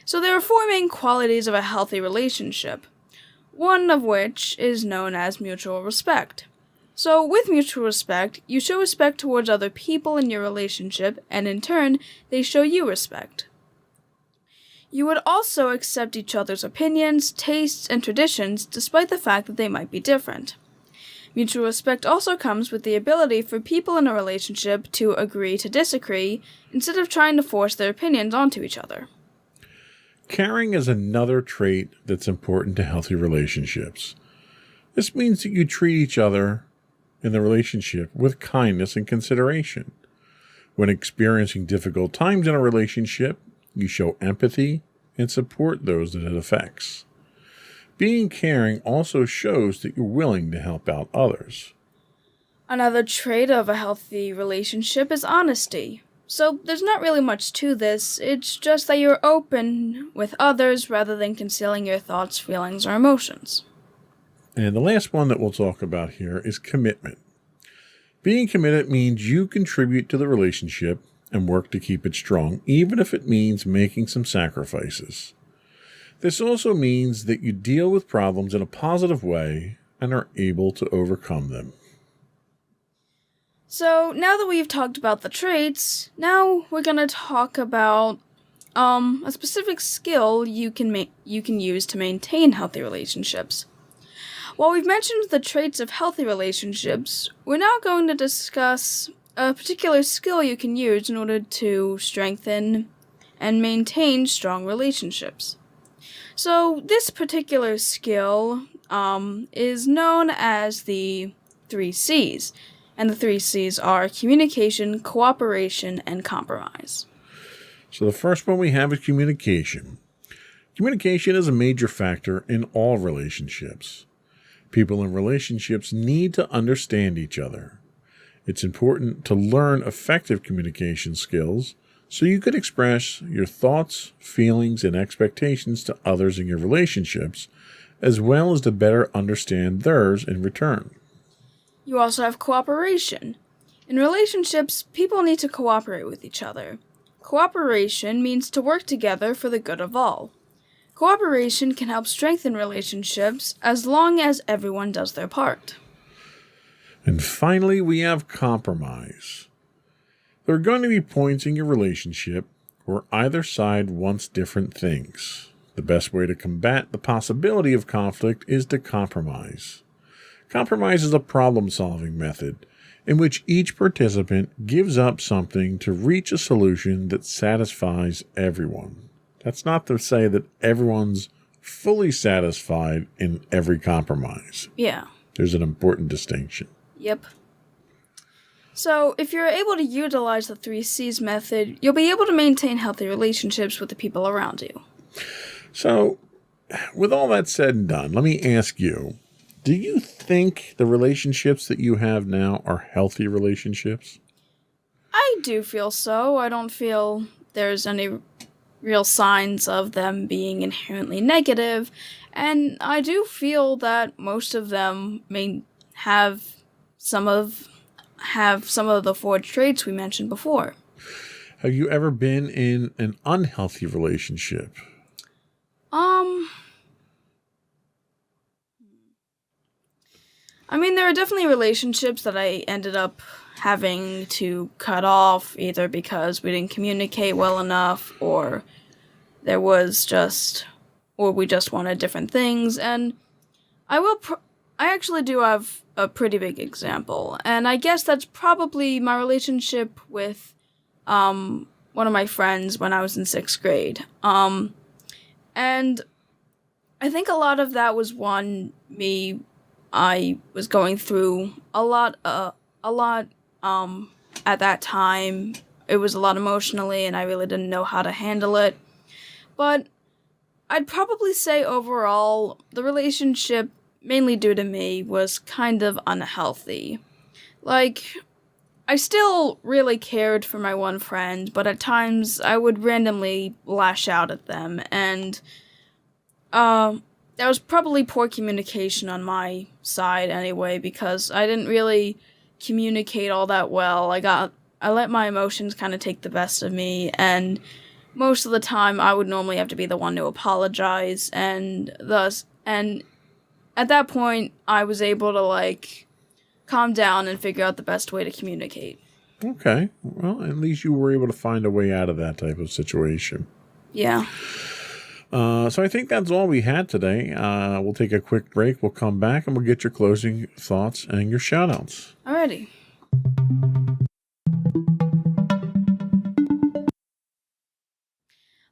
So there are four main qualities of a healthy relationship, one of which is known as mutual respect. So with mutual respect, you show respect towards other people in your relationship, and in turn, they show you respect. You would also accept each other's opinions, tastes, and traditions, despite the fact that they might be different. Mutual respect also comes with the ability for people in a relationship to agree to disagree, instead of trying to force their opinions onto each other. Caring is another trait that's important to healthy relationships. This means that you treat each other in the relationship with kindness and consideration. When experiencing difficult times in a relationship, you show empathy and support those that it affects. Being caring also shows that you're willing to help out others. Another trait of a healthy relationship is honesty. So there's not really much to this, it's just that you're open with others rather than concealing your thoughts, feelings, or emotions. And the last one that we'll talk about here is commitment. Being committed means you contribute to the relationship and work to keep it strong, even if it means making some sacrifices. This also means that you deal with problems in a positive way and are able to overcome them. So now that we've talked about the traits, now we're going to talk about a specific skill you can use to maintain healthy relationships. While we've mentioned the traits of healthy relationships, we're now going to discuss a particular skill you can use in order to strengthen and maintain strong relationships. So this particular skill is known as the 3 C's, and the 3 C's are communication, cooperation, and compromise. So the first one we have is communication. Communication is a major factor in all relationships. People in relationships need to understand each other. It's important to learn effective communication skills so you could express your thoughts, feelings, and expectations to others in your relationships, as well as to better understand theirs in return. You also have cooperation. In relationships, people need to cooperate with each other. Cooperation means to work together for the good of all. Cooperation can help strengthen relationships as long as everyone does their part. And finally, we have compromise. There are going to be points in your relationship where either side wants different things. The best way to combat the possibility of conflict is to compromise. Compromise is a problem-solving method in which each participant gives up something to reach a solution that satisfies everyone. That's not to say that everyone's fully satisfied in every compromise. Yeah. There's an important distinction. Yep. So, if you're able to utilize the 3Cs method, you'll be able to maintain healthy relationships with the people around you. So, with all that said and done, let me ask you, do you think the relationships that you have now are healthy relationships? I do feel so. I don't feel there's any real signs of them being inherently negative, and I do feel that most of them may have some of the 4 traits we mentioned before. Have you ever been in an unhealthy relationship? I mean, there are definitely relationships that I ended up having to cut off, either because we didn't communicate well enough, or we just wanted different things. And I actually do have a pretty big example, and I guess that's probably my relationship with one of my friends when I was in 6th grade. And I think a lot of that was I was going through a lot at that time. It was a lot emotionally, and I really didn't know how to handle it. But I'd probably say overall, the relationship, mainly due to me, was kind of unhealthy. Like, I still really cared for my one friend, but at times I would randomly lash out at them, and there was probably poor communication on my side anyway, because I didn't really communicate all that well. I let my emotions kind of take the best of me, and most of the time I would normally have to be the one to apologize, and at that point I was able to calm down and figure out the best way to communicate. Okay. Well, at least you were able to find a way out of that type of situation. Yeah. So I think that's all we had today. We'll take a quick break. We'll come back and we'll get your closing thoughts and your shout-outs. Alrighty.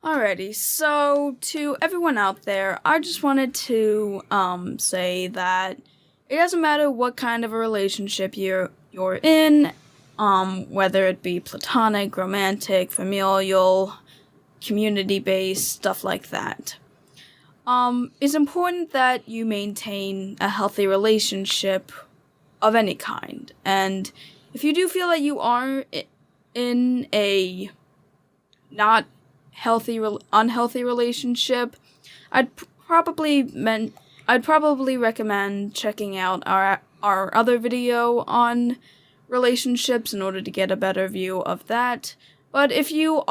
Alrighty, so to everyone out there, I just wanted to say that it doesn't matter what kind of a relationship you're in, whether it be platonic, romantic, familial, community-based, stuff like that. It's important that you maintain a healthy relationship of any kind. And if you do feel that you are in a not unhealthy relationship, I'd probably recommend checking out our other video on relationships in order to get a better view of that. But if you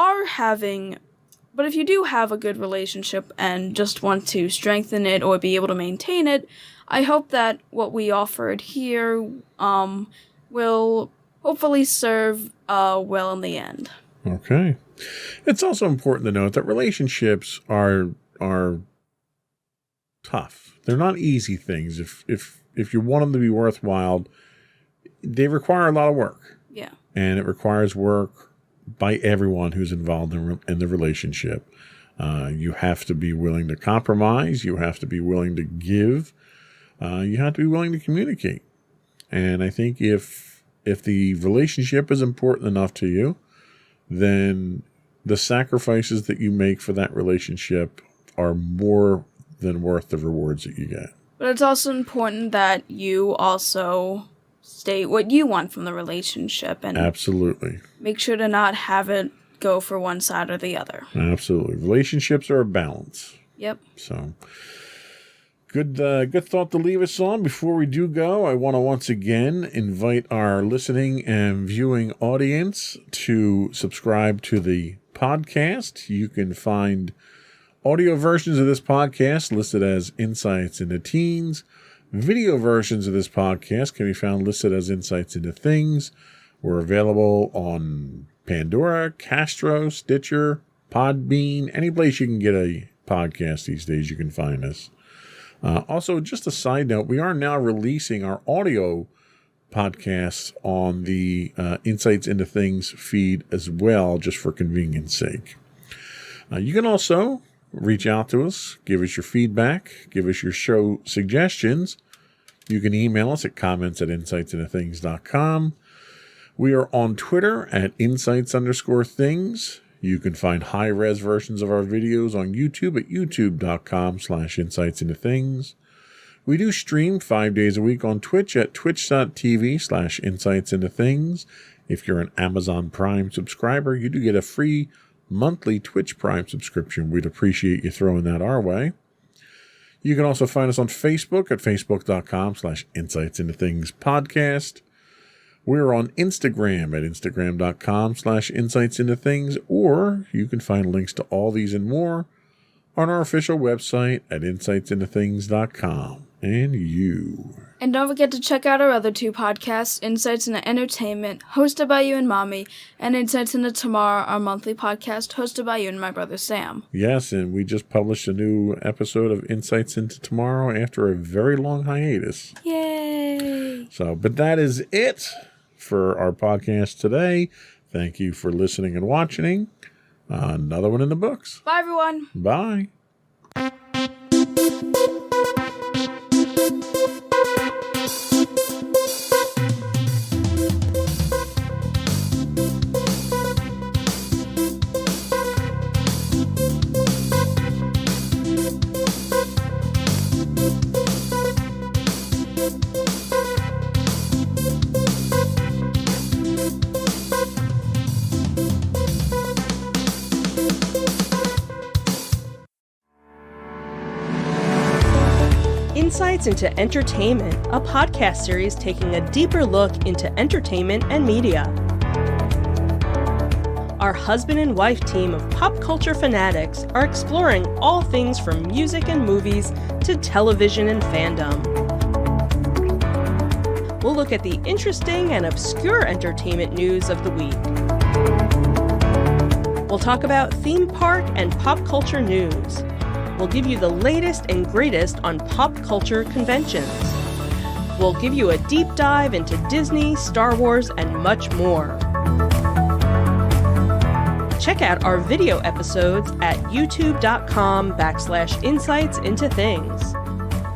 do have a good relationship and just want to strengthen it or be able to maintain it, I hope that what we offered here will hopefully serve well in the end. Okay. It's also important to note that relationships are tough. They're not easy things. If you want them to be worthwhile, they require a lot of work. Yeah. And it requires work by everyone who's involved in the relationship. You have to be willing to compromise. You have to be willing to give. You have to be willing to communicate. And I think if the relationship is important enough to you, then the sacrifices that you make for that relationship are more than worth the rewards that you get. But it's also important that you also state what you want from the relationship and Absolutely. make sure to not have it go for one side or the other. Absolutely. Relationships are a balance. Yep. So, good thought to leave us on. Before we do go, I want to once again invite our listening and viewing audience to subscribe to the podcast. You can find audio versions of this podcast listed as Insights into Teens. Video versions of this podcast can be found listed as Insights into Things. We're available on Pandora, Castro, Stitcher, Podbean, any place you can get a podcast these days, you can find us. Also, just a side note, we are now releasing our audio podcasts on the Insights into Things feed as well, just for convenience sake. You can also reach out to us, give us your feedback, give us your show suggestions. You can email us at comments@insightsintothings.com. We are on Twitter at insights_things. You can find high-res versions of our videos on YouTube at youtube.com/insightsintothings. We do stream 5 days a week on Twitch at twitch.tv/insightsintothings. If you're an Amazon Prime subscriber, you do get a free monthly Twitch Prime subscription. We'd appreciate you throwing that our way. You can also find us on Facebook at facebook.com/insightsintothingspodcast. We're on Instagram at instagram.com/insightsintothings, or you can find links to all these and more on our official website at insightsintothings.com. And you. And don't forget to check out our other two podcasts, Insights into Entertainment, hosted by you and Mommy, and Insights into Tomorrow, our monthly podcast, hosted by you and my brother Sam. Yes, and we just published a new episode of Insights into Tomorrow after a very long hiatus. Yay! But that is it for our podcast today. Thank you for listening and watching. Another one in the books. Bye, everyone. Bye. Insights into Entertainment, a podcast series taking a deeper look into entertainment and media. Our husband and wife team of pop culture fanatics are exploring all things from music and movies to television and fandom. We'll look at the interesting and obscure entertainment news of the week. We'll talk about theme park and pop culture news. We'll give you the latest and greatest on pop culture conventions. We'll give you a deep dive into Disney, Star Wars, and much more. Check out our video episodes at youtube.com/insightsintothings.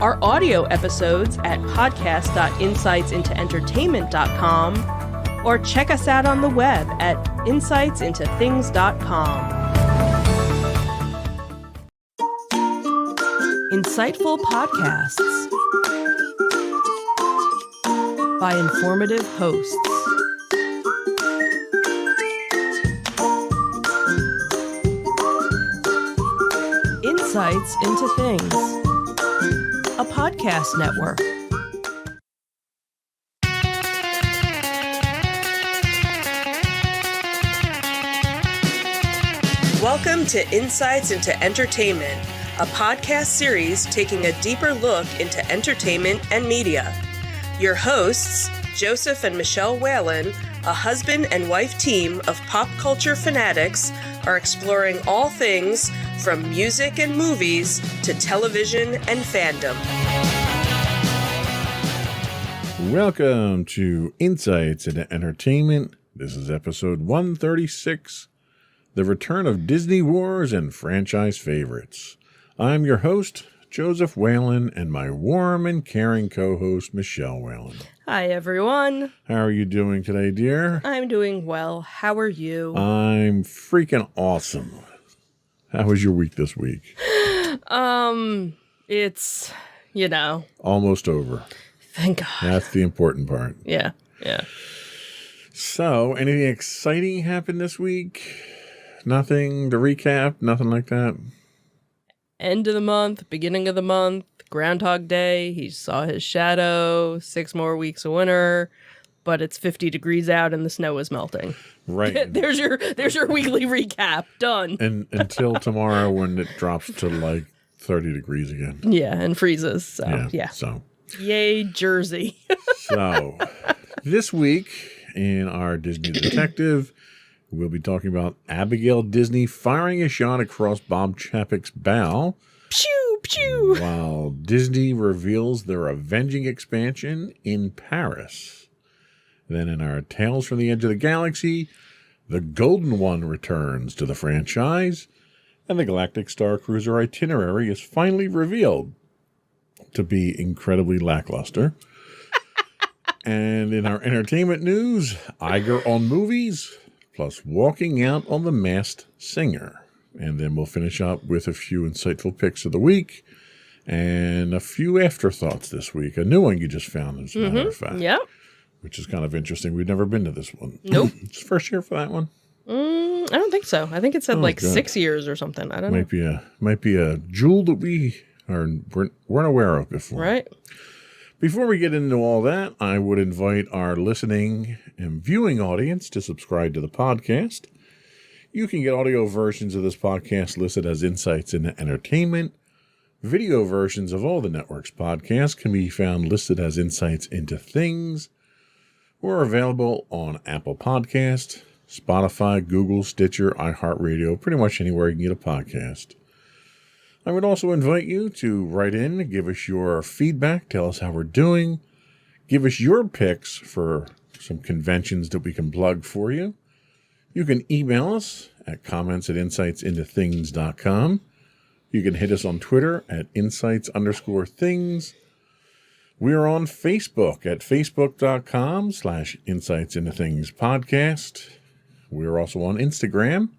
Our audio episodes at podcast.insightsintoentertainment.com, or check us out on the web at insightsintothings.com. Insightful podcasts by informative hosts. Insights into Things, a podcast network. Welcome to Insights into Entertainment, a podcast series taking a deeper look into entertainment and media. Your hosts, Joseph and Michelle Whalen, a husband and wife team of pop culture fanatics, are exploring all things from music and movies to television and fandom. Welcome to Insights into Entertainment. This is episode 136, The Return of Disney Wars and Franchise Favorites. I'm your host, Joseph Whalen, and my warm and caring co-host, Michelle Whalen. Hi, everyone. How are you doing today, dear? I'm doing well. How are you? I'm freaking awesome. How was your week this week? It's, Almost over. thank God. That's the important part. Yeah. So, anything exciting happened this week? Nothing to recap? Nothing like that? End of the month, beginning of the month, Groundhog Day. He saw his shadow, 6 more weeks of winter, but it's 50 degrees out and the snow is melting. Right. There's your weekly recap. Done. And until tomorrow when it drops to like 30 degrees again. Yeah, and freezes. So, yeah. So, Yay, Jersey. so this week in our Disney Detective, we'll be talking about Abigail Disney firing a shot across Bob Chapek's bow Pew, pew. while Disney reveals their avenging expansion in Paris. Then in our Tales from the Edge of the Galaxy, the Golden One returns to the franchise, and the Galactic Star Cruiser itinerary is finally revealed to be incredibly lackluster. And in our entertainment news, Iger on movies, plus Walking Out on The Masked Singer. And then we'll finish up with a few insightful picks of the week and a few afterthoughts this week. A new one you just found, as a matter of fact. Yep. Which is kind of interesting. We've never been to this one. Nope. It's the first year for that one. I don't think so. I think it said good. 6 years or something. I don't know. Might be a jewel that weren't aware of before. Right? Before we get into all that, I would invite our listening and viewing audience to subscribe to the podcast. You can get audio versions of this podcast listed as Insights into Entertainment. Video versions of all the network's podcasts can be found listed as Insights into Things. We're available on Apple Podcasts, Spotify, Google, Stitcher, iHeartRadio, pretty much anywhere you can get a podcast. I would also invite you to write in, give us your feedback, tell us how we're doing, give us your picks for some conventions that we can plug for you. You can email us at comments@insightsintothings.com. You can hit us on Twitter at insights_things. We are on Facebook at facebook.com/insightsintothingspodcast. We are also on Instagram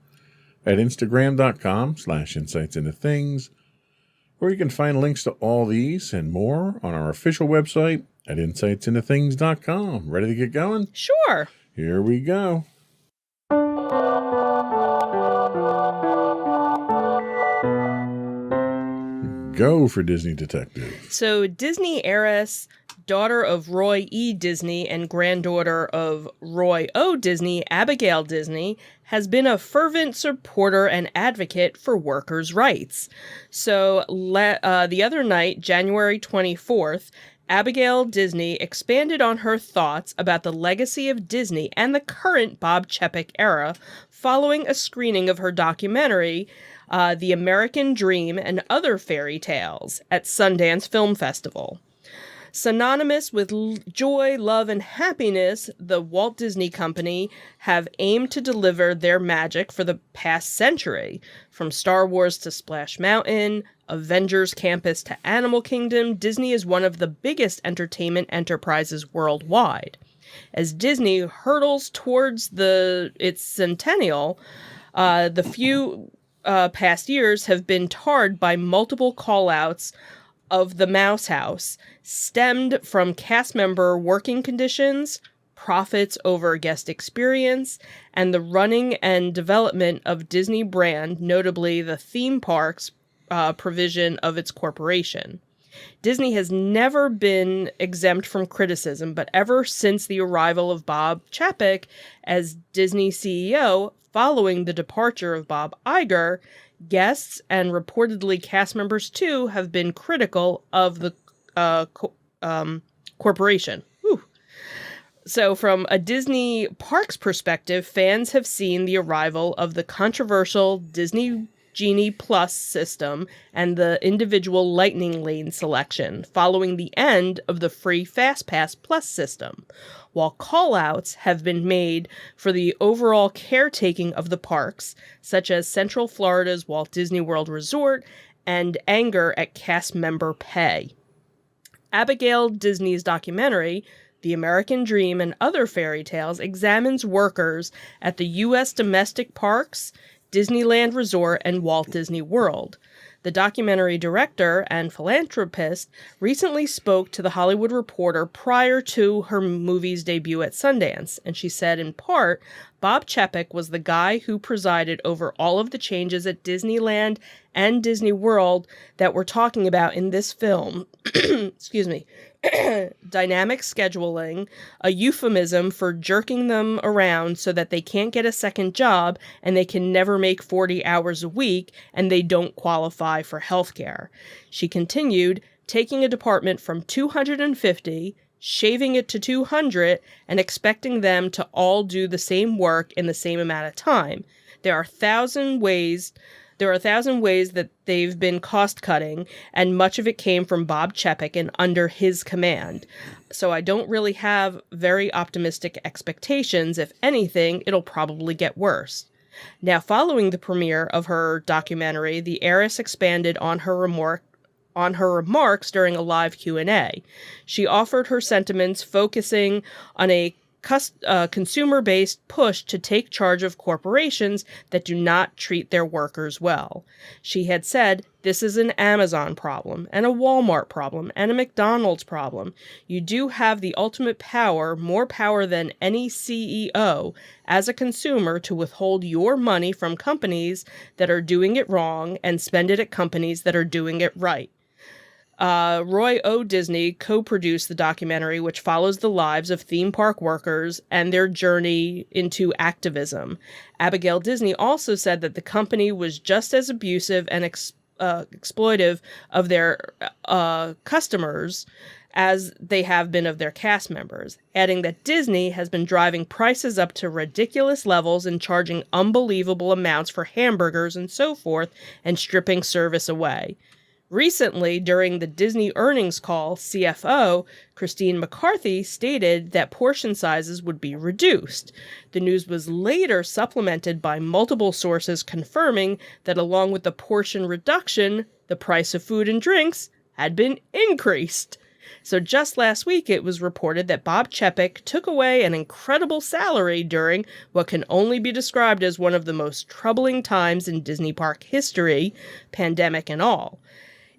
at instagram.com/insightsintothings, where you can find links to all these and more on our official website at insightsintothings.com. Ready to get going? Sure. Here we go. Go for Disney Detective. So Disney heiress, daughter of Roy E. Disney and granddaughter of Roy O. Disney, Abigail Disney, has been a fervent supporter and advocate for workers' rights. So the other night, January 24th, Abigail Disney expanded on her thoughts about the legacy of Disney and the current Bob Chapek era following a screening of her documentary, The American Dream and Other Fairy Tales, at Sundance Film Festival. Synonymous with joy, love, and happiness, the Walt Disney Company have aimed to deliver their magic for the past century. From Star Wars to Splash Mountain, Avengers Campus to Animal Kingdom, Disney is one of the biggest entertainment enterprises worldwide. As Disney hurtles towards its centennial, the few past years have been tarred by multiple call-outs of the Mouse House, stemmed from cast member working conditions, profits over guest experience, and the running and development of Disney brand, notably the theme parks provision of its corporation. Disney has never been exempt from criticism, but ever since the arrival of Bob Chapek as Disney CEO, following the departure of Bob Iger, guests and reportedly cast members too have been critical of the corporation. Whew. So from a Disney parks perspective, fans have seen the arrival of the controversial Disney Genie Plus system and the individual Lightning Lane selection, following the end of the free FastPass Plus system, while call-outs have been made for the overall caretaking of the parks, such as Central Florida's Walt Disney World Resort, and anger at cast member pay. Abigail Disney's documentary, The American Dream and Other Fairy Tales, examines workers at the U.S. domestic parks, Disneyland Resort, and Walt Disney World. The documentary director and philanthropist recently spoke to The Hollywood Reporter prior to her movie's debut at Sundance, and she said, in part, Bob Chapek was the guy who presided over all of the changes at Disneyland and Disney World that we're talking about in this film. Excuse me. Dynamic scheduling, a euphemism for jerking them around so that they can't get a second job and they can never make 40 hours a week and they don't qualify for health care. She continued, taking a department from 250, shaving it to 200, and expecting them to all do the same work in the same amount of time. There are a thousand ways that they've been cost-cutting, and much of it came from Bob Chapek and under his command. So I don't really have very optimistic expectations. If anything, it'll probably get worse. Now, following the premiere of her documentary, the heiress expanded on her remarks during a live Q&A. She offered her sentiments focusing on a consumer-based push to take charge of corporations that do not treat their workers well. She had said, this is an Amazon problem, and a Walmart problem, and a McDonald's problem. You do have the ultimate power, more power than any CEO, as a consumer to withhold your money from companies that are doing it wrong and spend it at companies that are doing it right. Roy O. Disney co-produced the documentary, which follows the lives of theme park workers and their journey into activism. Abigail Disney also said that the company was just as abusive and exploitive of their customers as they have been of their cast members, adding that Disney has been driving prices up to ridiculous levels and charging unbelievable amounts for hamburgers and so forth, and stripping service away. Recently, during the Disney earnings call, CFO Christine McCarthy stated that portion sizes would be reduced. The news was later supplemented by multiple sources confirming that along with the portion reduction, the price of food and drinks had been increased. So just last week, it was reported that Bob Chapek took away an incredible salary during what can only be described as one of the most troubling times in Disney park history, pandemic and all.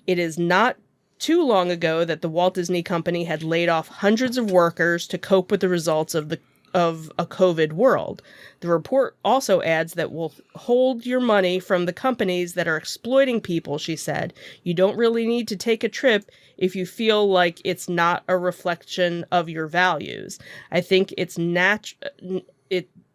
It is not too long ago that the Walt Disney Company had laid off hundreds of workers to cope with the results of a COVID world. The report also adds that we'll hold your money from the companies that are exploiting people, she said. You don't really need to take a trip if you feel like it's not a reflection of your values. I think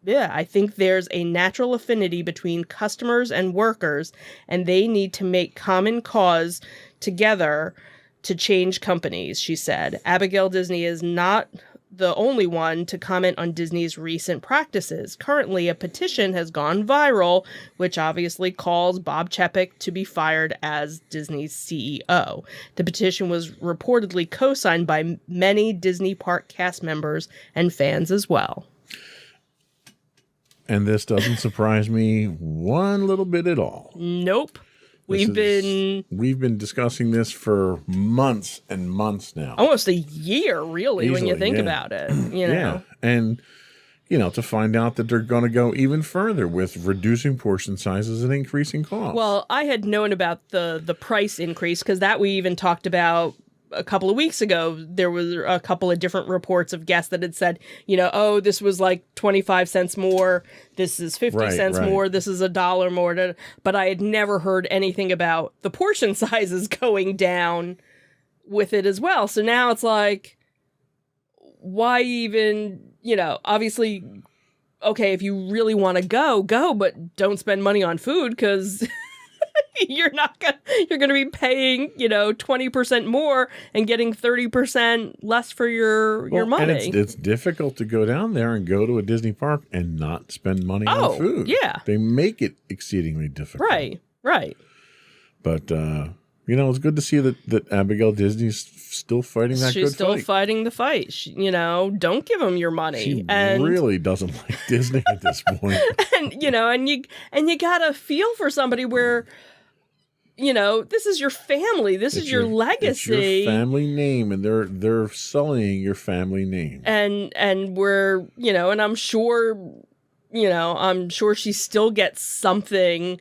I think there's a natural affinity between customers and workers, and they need to make common cause together to change companies, she said. Abigail Disney is not the only one to comment on Disney's recent practices. Currently, a petition has gone viral, which obviously calls Bob Chapek to be fired as Disney's CEO. The petition was reportedly co-signed by many Disney park cast members and fans as well. And this doesn't surprise me one little bit at all. Nope. We've been discussing this for months and months now. Almost a year, really, easily, when you think about it. You know? Yeah. And, to find out that they're going to go even further with reducing portion sizes and increasing costs. Well, I had known about the price increase because that we even talked about a couple of weeks ago. There was a couple of different reports of guests that had said, this was like 25 cents more. This is 50 cents more. This is $1 more. But I had never heard anything about the portion sizes going down with it as well. So now it's like, why even, obviously, okay, if you really want to go, but don't spend money on food because you're going to be paying, 20% more and getting 30% less for your money. And it's difficult to go down there and go to a Disney park and not spend money on food. Yeah. They make it exceedingly difficult. Right. But, it's good to see that Abigail Disney's still fighting that good fight. She's still fighting the fight. Don't give them your money. She really doesn't like Disney at this point. And you gotta feel for somebody where, this is your family. This is your legacy. It's your family name, and they're sullying your family name. And we're, and I'm sure she still gets something,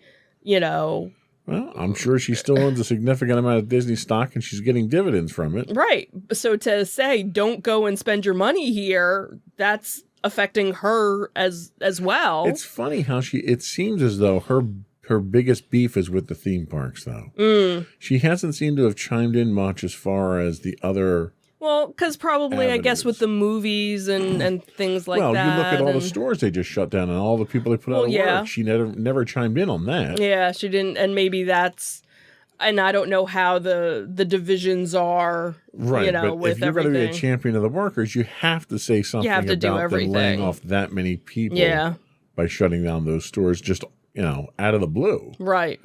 Well, I'm sure she still owns a significant amount of Disney stock and she's getting dividends from it. Right. So to say, don't go and spend your money here, that's affecting her as well. It's funny how it seems as though her biggest beef is with the theme parks, though. She hasn't seemed to have chimed in much as far as the other. Well, because probably, I guess, with the movies and things like that. Well, you look at all the stores they just shut down and all the people they put out of work. She never chimed in on that. Yeah, she didn't. And maybe that's, and I don't know how the divisions are, right, but with if you're going to be a champion of the workers, you have to say something about them laying off that many people by shutting down those stores just, out of the blue. Right.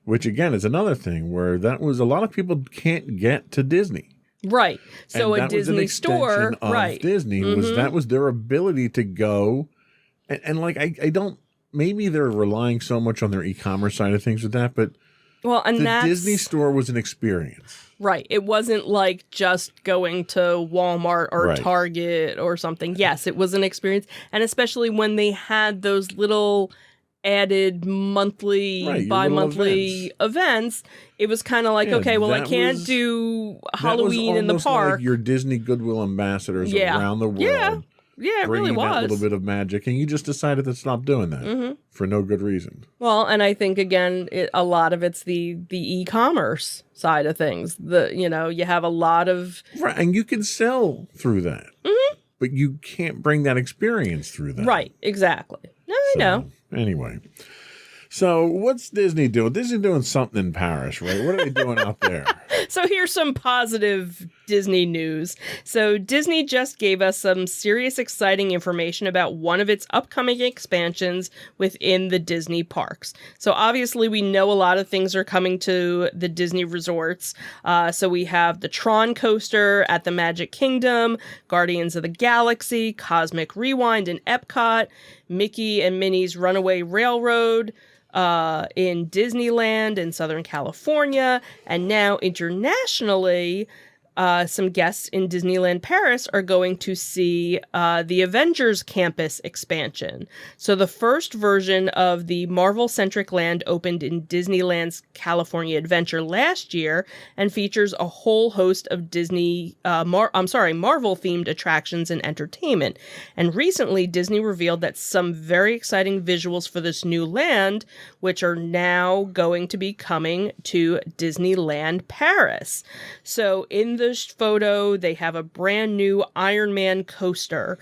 Which, again, is another thing where that was a lot of people can't get to Disney. Right. So and a Disney store, of Disney was their ability to go and like I don't, maybe they're relying so much on their e-commerce side of things with that, but the Disney store was an experience. Right. It wasn't like just going to Walmart or Target or something. Yes, it was an experience, and especially when they had those little added monthly, bi-monthly events, it was kind of like, okay, well, I can't do Halloween in the park. Like your Disney Goodwill ambassadors around the world. Yeah, it really was. That little bit of magic, and you just decided to stop doing that for no good reason. Well, and I think, again, a lot of it's the e-commerce side of things. You have a lot of... Right, and you can sell through that. But you can't bring that experience through that. Right, exactly. No, I know. Anyway, so what's Disney doing? Disney's doing something in Paris, right? What are they doing out there? So here's some positive Disney news. So Disney just gave us some serious, exciting information about one of its upcoming expansions within the Disney parks. So obviously we know a lot of things are coming to the Disney resorts. So we have the Tron coaster at the Magic Kingdom, Guardians of the Galaxy, Cosmic Rewind in Epcot, Mickey and Minnie's Runaway Railroad, in Disneyland in Southern California, and now internationally, some guests in Disneyland Paris are going to see the Avengers Campus expansion. So the first version of the Marvel-centric land opened in Disneyland's California Adventure last year and features a whole host of Marvel-themed attractions and entertainment. And recently, Disney revealed that some very exciting visuals for this new land, which are now going to be coming to Disneyland Paris. So in the photo, they have a brand new Iron Man coaster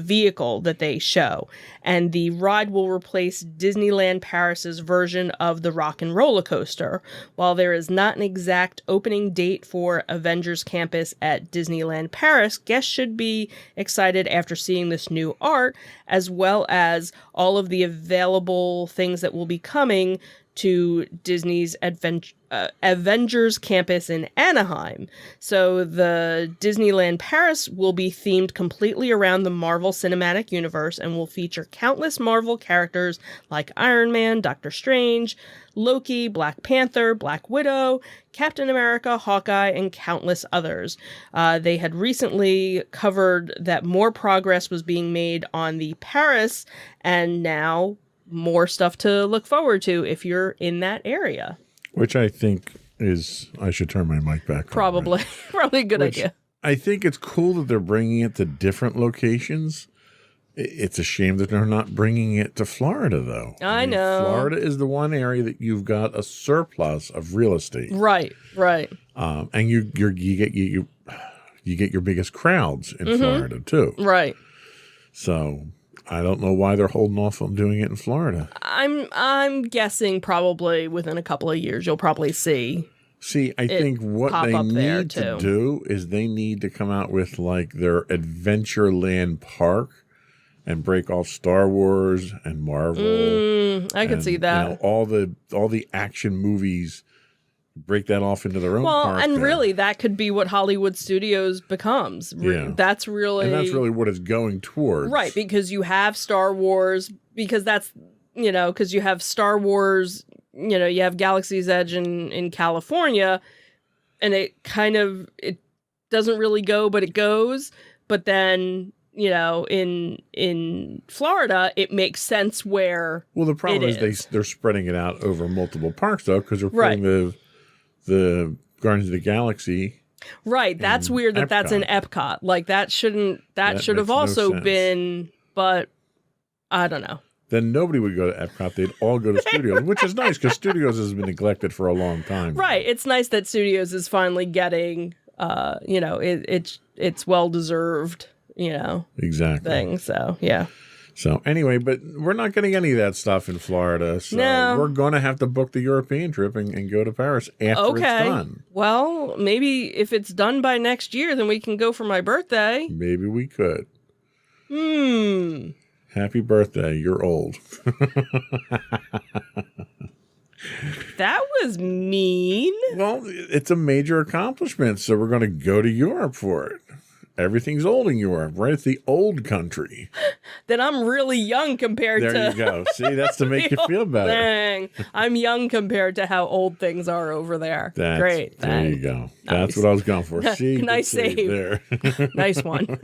vehicle that they show, and the ride will replace Disneyland Paris's version of the Rock and Roller Coaster. While there is not an exact opening date for Avengers Campus at Disneyland Paris, guests should be excited after seeing this new art, as well as all of the available things that will be coming to Disney's Avengers Campus in Anaheim. So the Disneyland Paris will be themed completely around the Marvel Cinematic Universe and will feature countless Marvel characters like Iron Man, Doctor Strange, Loki, Black Panther, Black Widow, Captain America, Hawkeye, and countless others. They had recently covered that more progress was being made on the Paris, and now more stuff to look forward to if you're in that area. Which I think I should turn my mic back. Probably. Right? Probably a good idea. I think it's cool that they're bringing it to different locations. It's a shame that they're not bringing it to Florida, though. I know. Florida is the one area that you've got a surplus of real estate. Right. And you get your biggest crowds in Florida, too. Right. So I don't know why they're holding off on doing it in Florida. I'm guessing probably within a couple of years you'll probably see. I think what they need to do is they need to come out with like their Adventureland park and break off Star Wars and Marvel. I could see that. All the action movies. Break that off into their own park. And really, that could be what Hollywood Studios becomes. That's really what it's going towards. Right, because you have Star Wars, because you have Star Wars, you have Galaxy's Edge in California, and it doesn't really go, but it goes. But then in Florida, it makes sense where. Well, the problem it is they're spreading it out over multiple parks, though, because they're putting the Guardians of the Galaxy. Right. That's weird that that's in Epcot. Like that should have also been, but I don't know. Then nobody would go to Epcot. They'd all go to Studios, which is nice because Studios has been neglected for a long time. Right. It's nice that Studios is finally getting, it's well deserved, exactly thing. So yeah. So anyway, but we're not getting any of that stuff in Florida. So we're going to have to book the European trip and go to Paris after it's done. Well, maybe if it's done by next year, then we can go for my birthday. Maybe we could. Happy birthday. You're old. That was mean. Well, it's a major accomplishment, so we're going to go to Europe for it. Everything's old in Europe, right? It's the old country. Then I'm really young compared to... There you go. See, that's to make you feel better. Dang. I'm young compared to how old things are over there. Great. There you go. Nice. That's what I was going for. See, nice save. There. Nice one.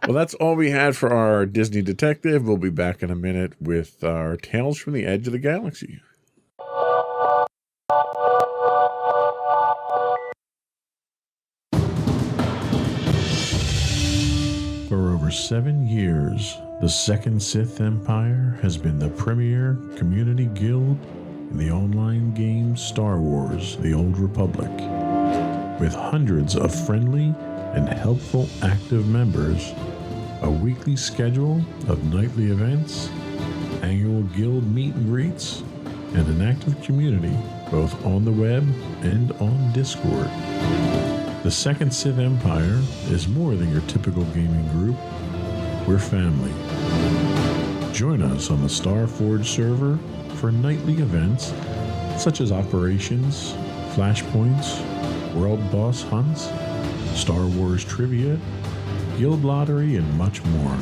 Well, that's all we had for our Disney Detective. We'll be back in a minute with our Tales from the Edge of the Galaxy. For over 7 years, the Second Sith Empire has been the premier community guild in the online game Star Wars: The Old Republic. With hundreds of friendly and helpful active members, a weekly schedule of nightly events, annual guild meet and greets, and an active community both on the web and on Discord. The Second Sith Empire is more than your typical gaming group. We're family. Join us on the Starforge server for nightly events such as operations, flashpoints, world boss hunts, Star Wars trivia, guild lottery, and much more.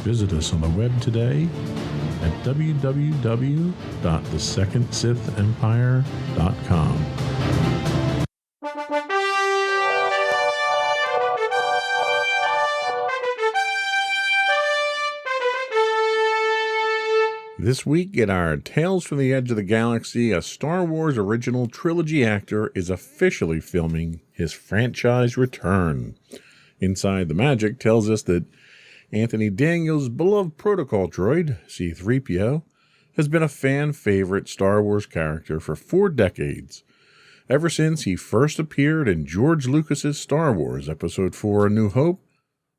Visit us on the web today at www.thesecondsithempire.com. This week in our Tales from the Edge of the Galaxy, a Star Wars original trilogy actor is officially filming his franchise return. Inside the Magic tells us that Anthony Daniels' beloved protocol droid, C-3PO, has been a fan favorite Star Wars character for 4 decades, ever since he first appeared in George Lucas's Star Wars Episode 4: A New Hope,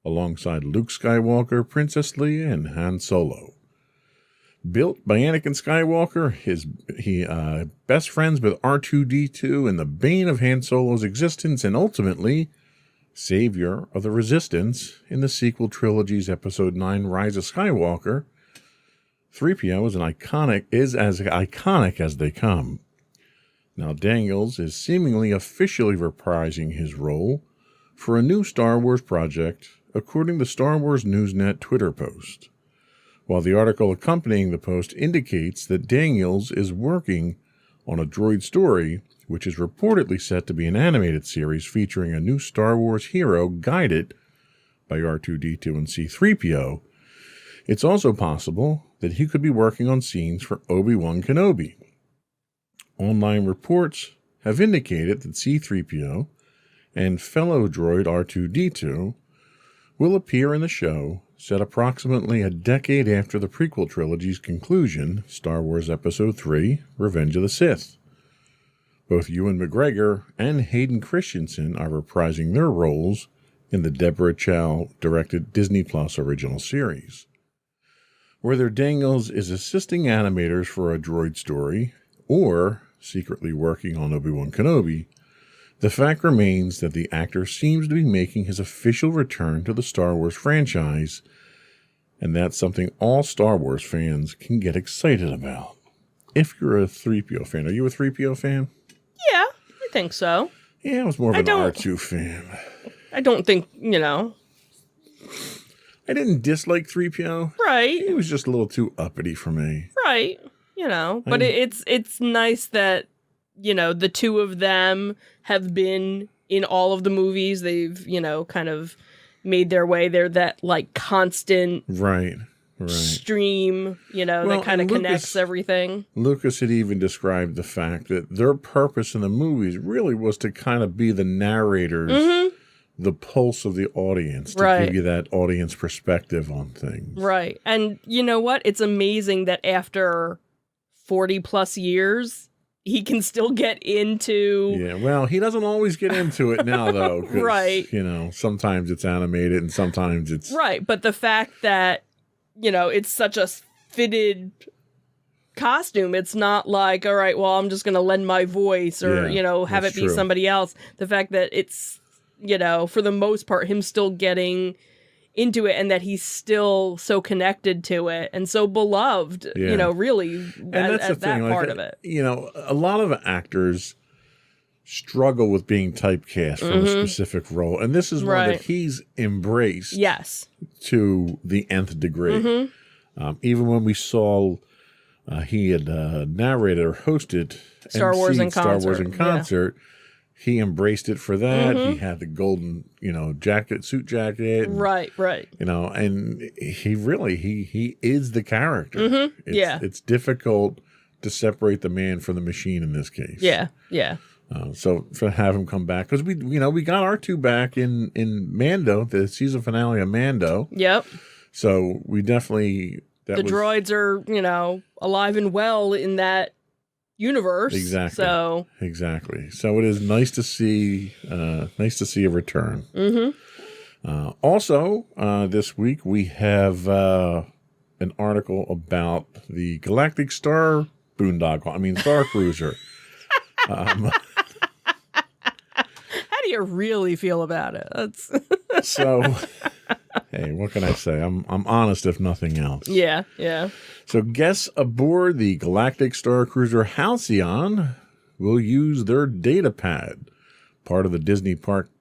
alongside Luke Skywalker, Princess Leia, and Han Solo. Built by Anakin Skywalker, he best friends with R2-D2 and the bane of Han Solo's existence, and ultimately savior of the Resistance in the sequel trilogy's Episode 9: Rise of Skywalker, 3PO is as iconic as they come. Now Daniels is seemingly officially reprising his role for a new Star Wars project, according to Star Wars Newsnet Twitter post. While the article accompanying the post indicates that Daniels is working on a droid story, which is reportedly set to be an animated series featuring a new Star Wars hero guided by R2-D2 and C-3PO, it's also possible that he could be working on scenes for Obi-Wan Kenobi. Online reports have indicated that C-3PO and fellow droid R2-D2 will appear in the show set approximately a decade after the prequel trilogy's conclusion, Star Wars Episode 3: Revenge of the Sith. Both Ewan McGregor and Hayden Christensen are reprising their roles in the Deborah Chow-directed Disney Plus original series. Whether Daniels is assisting animators for a droid story or secretly working on Obi-Wan Kenobi, the fact remains that the actor seems to be making his official return to the Star Wars franchise, and that's something all Star Wars fans can get excited about. If you're a 3PO fan. Are you a 3PO fan? Yeah, I think so. Yeah, I was more of an R2 fan. I don't think, I didn't dislike 3PO. Right. He was just a little too uppity for me. Right. But it's nice that, the two of them have been in all of the movies. They've, kind of made their way. They're that like constant Right. stream, that kind of connects everything. Lucas had even described the fact that their purpose in the movies really was to kind of be the narrators, the pulse of the audience, to give you that audience perspective on things. Right. And you know what? It's amazing that after 40 plus years, he can still get into... Yeah, well, he doesn't always get into it now, though. Right. Sometimes it's animated and sometimes it's... Right, but the fact that, it's such a fitted costume, it's not like, all right, well, I'm just going to lend my voice or, have it be somebody else. The fact that it's, for the most part, him still getting into it and that he's still so connected to it and so beloved, really, and that's the thing, that part of it. A lot of actors struggle with being typecast from a specific role, and this is one that he's embraced to the nth degree. Even when we saw he had narrated or hosted Star Wars in Concert, he embraced it for that. He had the golden, suit jacket. And, right. And he really, he is the character. It's difficult to separate the man from the machine in this case. Yeah. So to have him come back, because we got R2 back in Mando, the season finale of Mando. Yep. So we definitely... droids are, alive and well in that universe. Exactly. Exactly. So it is nice to see a return. Also, this week we have an article about the Galactic Star Star Cruiser. How do you really feel about it? So, hey, what can I say? I'm honest, if nothing else. Yeah. So guests aboard the Galactic Star Cruiser Halcyon will use their data pad, part of the Disney Parks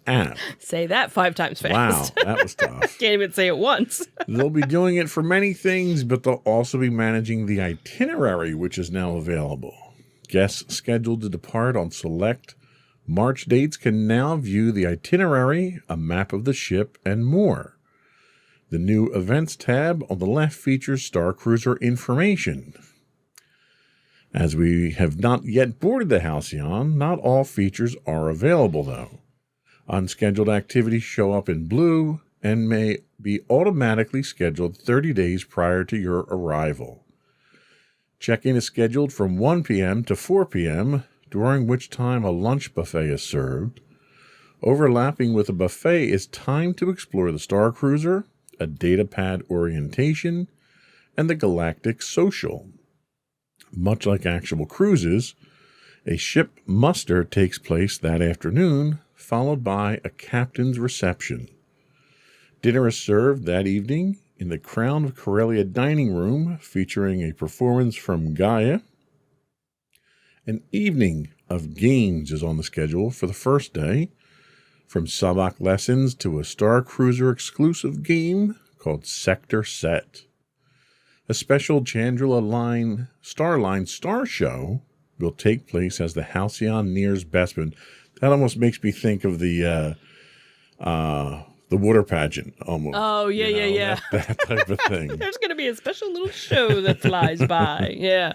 app. Say that 5 times fast. Wow, that was tough. Can't even say it once. They'll be doing it for many things, but they'll also be managing the itinerary, which is now available. Guests scheduled to depart on select March dates can now view the itinerary, a map of the ship, and more. The new Events tab on the left features Star Cruiser information. As we have not yet boarded the Halcyon, not all features are available, though. Unscheduled activities show up in blue and may be automatically scheduled 30 days prior to your arrival. Check-in is scheduled from 1 p.m. to 4 p.m., during which time a lunch buffet is served. Overlapping with the buffet is time to explore the Star Cruiser, a data pad orientation, and the Galactic Social. Much like actual cruises, a ship muster takes place that afternoon, followed by a captain's reception. Dinner is served that evening in the Crown of Corellia dining room, featuring a performance from Gaia. An evening of games is on the schedule for the first day, from Sabacc lessons to a Star Cruiser exclusive game called Sector Set. A special Chandrila Starline Star Show will take place as the Halcyon nears Bespin. That almost makes me think of the water pageant, almost. Oh, yeah. That type of thing. There's going to be a special little show that flies by. Yeah.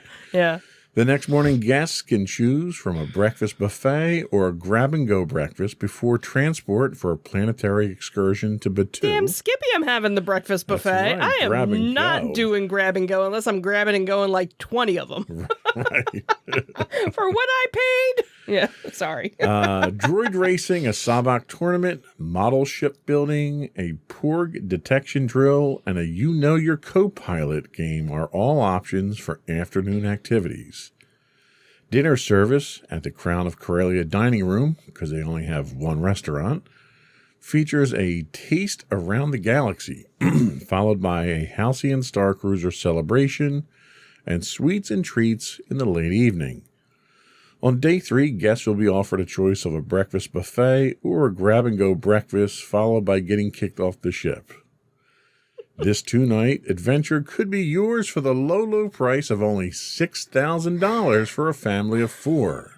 The next morning, guests can choose from a breakfast buffet or a grab-and-go breakfast before transport for a planetary excursion to Batuu. Damn Skippy, I'm having the breakfast buffet. Right, I am not doing grab-and-go unless I'm grabbing and going like 20 of them. Right. For what I paid. Yeah, sorry. Droid racing, a Sabacc tournament, model shipbuilding, a Porg detection drill, and a You Know Your Co-Pilot game are all options for afternoon activities. Dinner service at the Crown of Corellia dining room, because they only have one restaurant, features a taste around the galaxy, followed by a Halcyon Star Cruiser celebration and sweets and treats in the late evening. On day 3, guests will be offered a choice of a breakfast buffet or a grab-and-go breakfast, followed by getting kicked off the ship. This 2-night adventure could be yours for the low price of only $6,000 for a family of 4.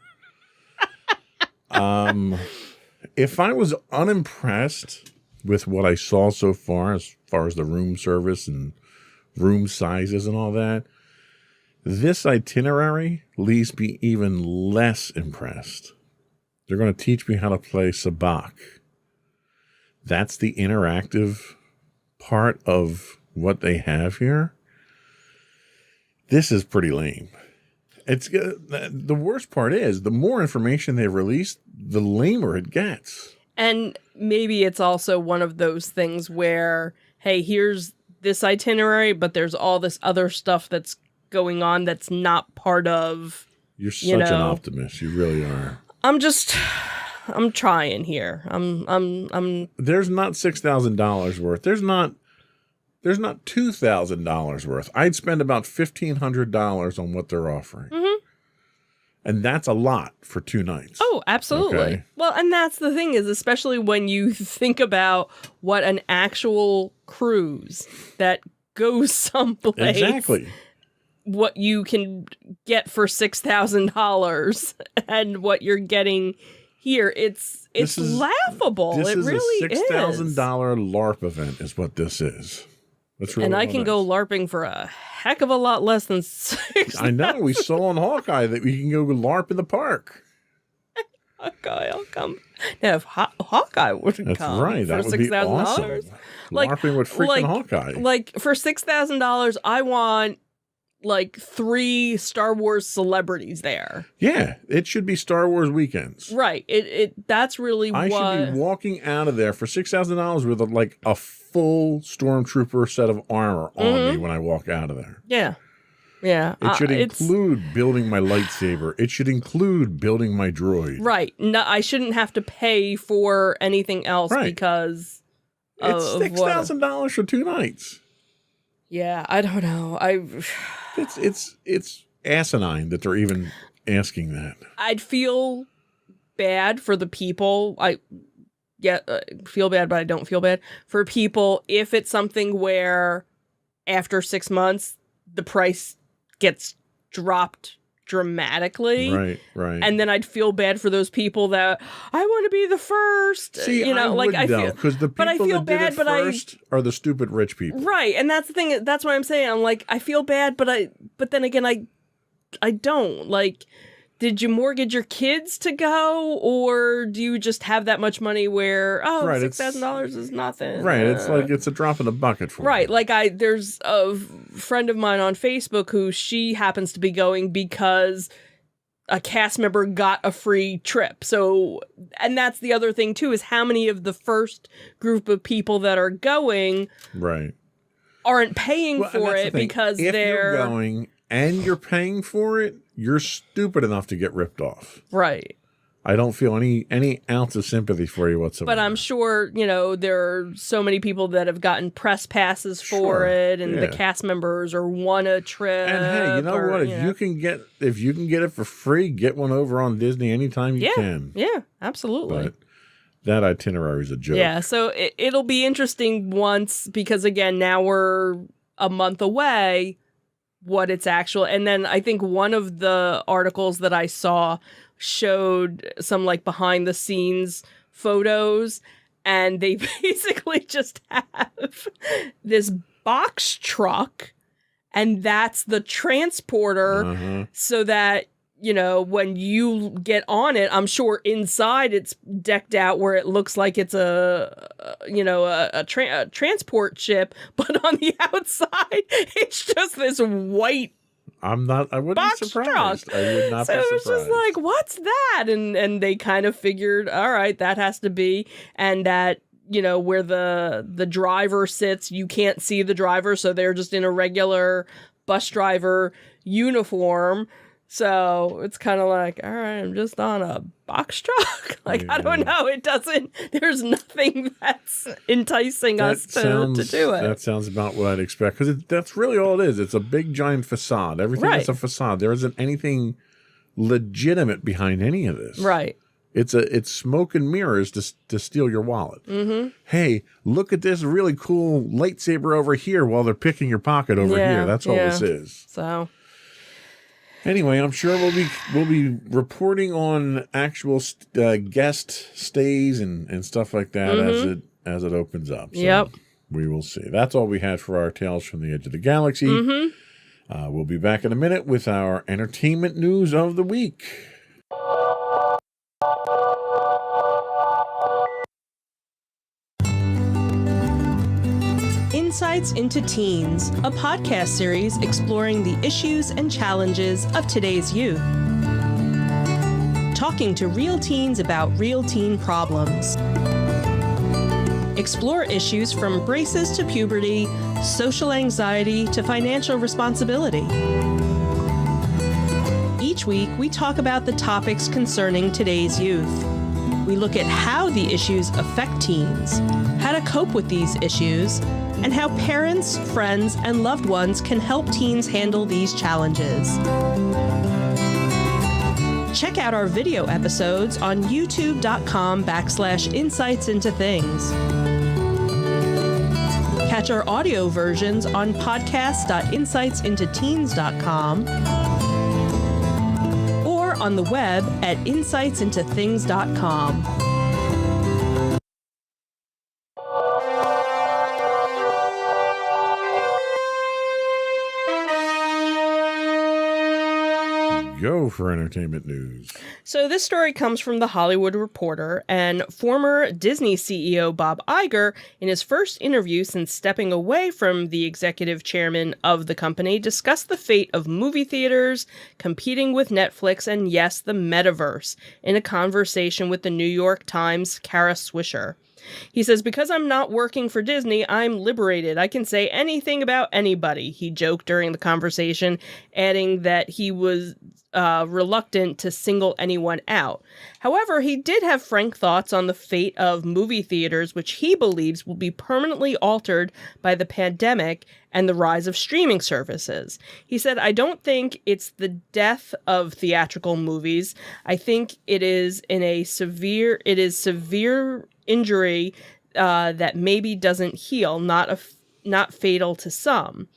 If I was unimpressed with what I saw so far as the room service and room sizes and all that, this itinerary leaves me even less impressed. They're going to teach me how to play sabak. That's the interactive part of what they have here. This is pretty lame. It's the worst part is the more information they release, the lamer it gets. And maybe it's also one of those things where, hey, here's this itinerary, but there's all this other stuff that's going on that's not part of. You're such an optimist. You really are. I'm trying here. I'm. There's not $6,000 worth. There's not $2,000 worth. I'd spend about $1,500 on what they're offering. Mm-hmm. And that's a lot for 2 nights. Oh, absolutely. Okay. Well, and that's the thing is, especially when you think about what an actual cruise that goes someplace. Exactly. What you can get for $6,000 and what you're getting here, it's laughable. It really is. $6,000 LARP event is what this is. That's really and I can go LARPing for a heck of a lot less than $6,000. I know. We saw on Hawkeye that we can go LARP in the park. Hawkeye, I'll come. Now, if Hawkeye would come, that's right. That would be awesome. LARPing with freaking Hawkeye. Like for $6,000, I want like 3 Star Wars celebrities there. Yeah, it should be Star Wars weekends. Right. That's really what I should be walking out of there for $6,000 with like a full Stormtrooper set of armor on me when I walk out of there. Yeah. Yeah. It should include building my lightsaber. It should include building my droid. Right. No, I shouldn't have to pay for anything else because it's $6,000 for 2 nights. Yeah, I don't know. It's asinine that they're even asking that. I'd feel bad for the people. Feel bad, but I don't feel bad for people if it's something where after 6 months the price gets dropped dramatically. Right. And then I'd feel bad for those people that I want to be the first. See, I feel because the people that did it first are the stupid rich people. Right, and that's the thing. That's what I'm saying. I'm like, I feel bad, but then again, I don't. Like, did you mortgage your kids to go, or do you just have that much money where $6,000 is nothing? Right, it's like it's a drop in the bucket for right. me. Like there's a friend of mine on Facebook who she happens to be going because a cast member got a free trip. So, and that's the other thing too, is how many of the first group of people that are going aren't paying for it because if they're you're going and you're paying for it, you're stupid enough to get ripped off. Right. I don't feel any ounce of sympathy for you whatsoever. But I'm sure, there are so many people that have gotten press passes for it, and the cast members or won a trip. And hey, you know what? If you can get it for free, get one over on Disney anytime you can. Yeah, absolutely. But that itinerary is a joke. Yeah, so it'll be interesting because again, now we're a month away. What it's actual, and then I think one of the articles that I saw showed some like behind the scenes photos, and they basically just have this box truck, and that's the transporter, so that when you get on it, I'm sure inside it's decked out where it looks like it's a transport ship, but on the outside, it's just this white I wouldn't be surprised. I would not be surprised. So it was just like, what's that? And they kind of figured, all right, that has to be, and that, where the driver sits, you can't see the driver, so they're just in a regular bus driver uniform. So it's kind of like, all right, I'm just on a box truck. I don't know. There's nothing that's enticing us to do it. That sounds about what I'd expect. Because that's really all it is. It's a big, giant facade. Everything is a facade. There isn't anything legitimate behind any of this. Right. It's smoke and mirrors to steal your wallet. Mm-hmm. Hey, look at this really cool lightsaber over here while they're picking your pocket over here. That's all this is. So... Anyway, I'm sure we'll be reporting on actual guest stays and stuff like that as it opens up. So Yep. we will see. That's all we had for our Tales from the Edge of the Galaxy. We'll be back in a minute with our entertainment news of the week. Insights into Teens, a podcast series exploring the issues and challenges of today's youth. Talking to real teens about real teen problems. Explore issues from braces to puberty, social anxiety to financial responsibility. Each week, we talk about the topics concerning today's youth. We look at how the issues affect teens, how to cope with these issues, and how parents, friends, and loved ones can help teens handle these challenges. Check out our video episodes on youtube.com/insightsintothings. Catch our audio versions on podcast.insightsintoteens.com or on the web at insightsintothings.com. Go for entertainment news. So this story comes from The Hollywood Reporter, and former Disney CEO Bob Iger, in his first interview since stepping away from the executive chairman of the company, discussed the fate of movie theaters, competing with Netflix, and yes, the metaverse, in a conversation with the New York Times' Kara Swisher. He says, "Because I'm not working for Disney, I'm liberated. I can say anything about anybody," he joked during the conversation, adding that he was reluctant to single anyone out. However, he did have frank thoughts on the fate of movie theaters, which he believes will be permanently altered by the pandemic and the rise of streaming services. He said, "I don't think it's the death of theatrical movies. I think it is severe injury that maybe doesn't heal, not fatal to some."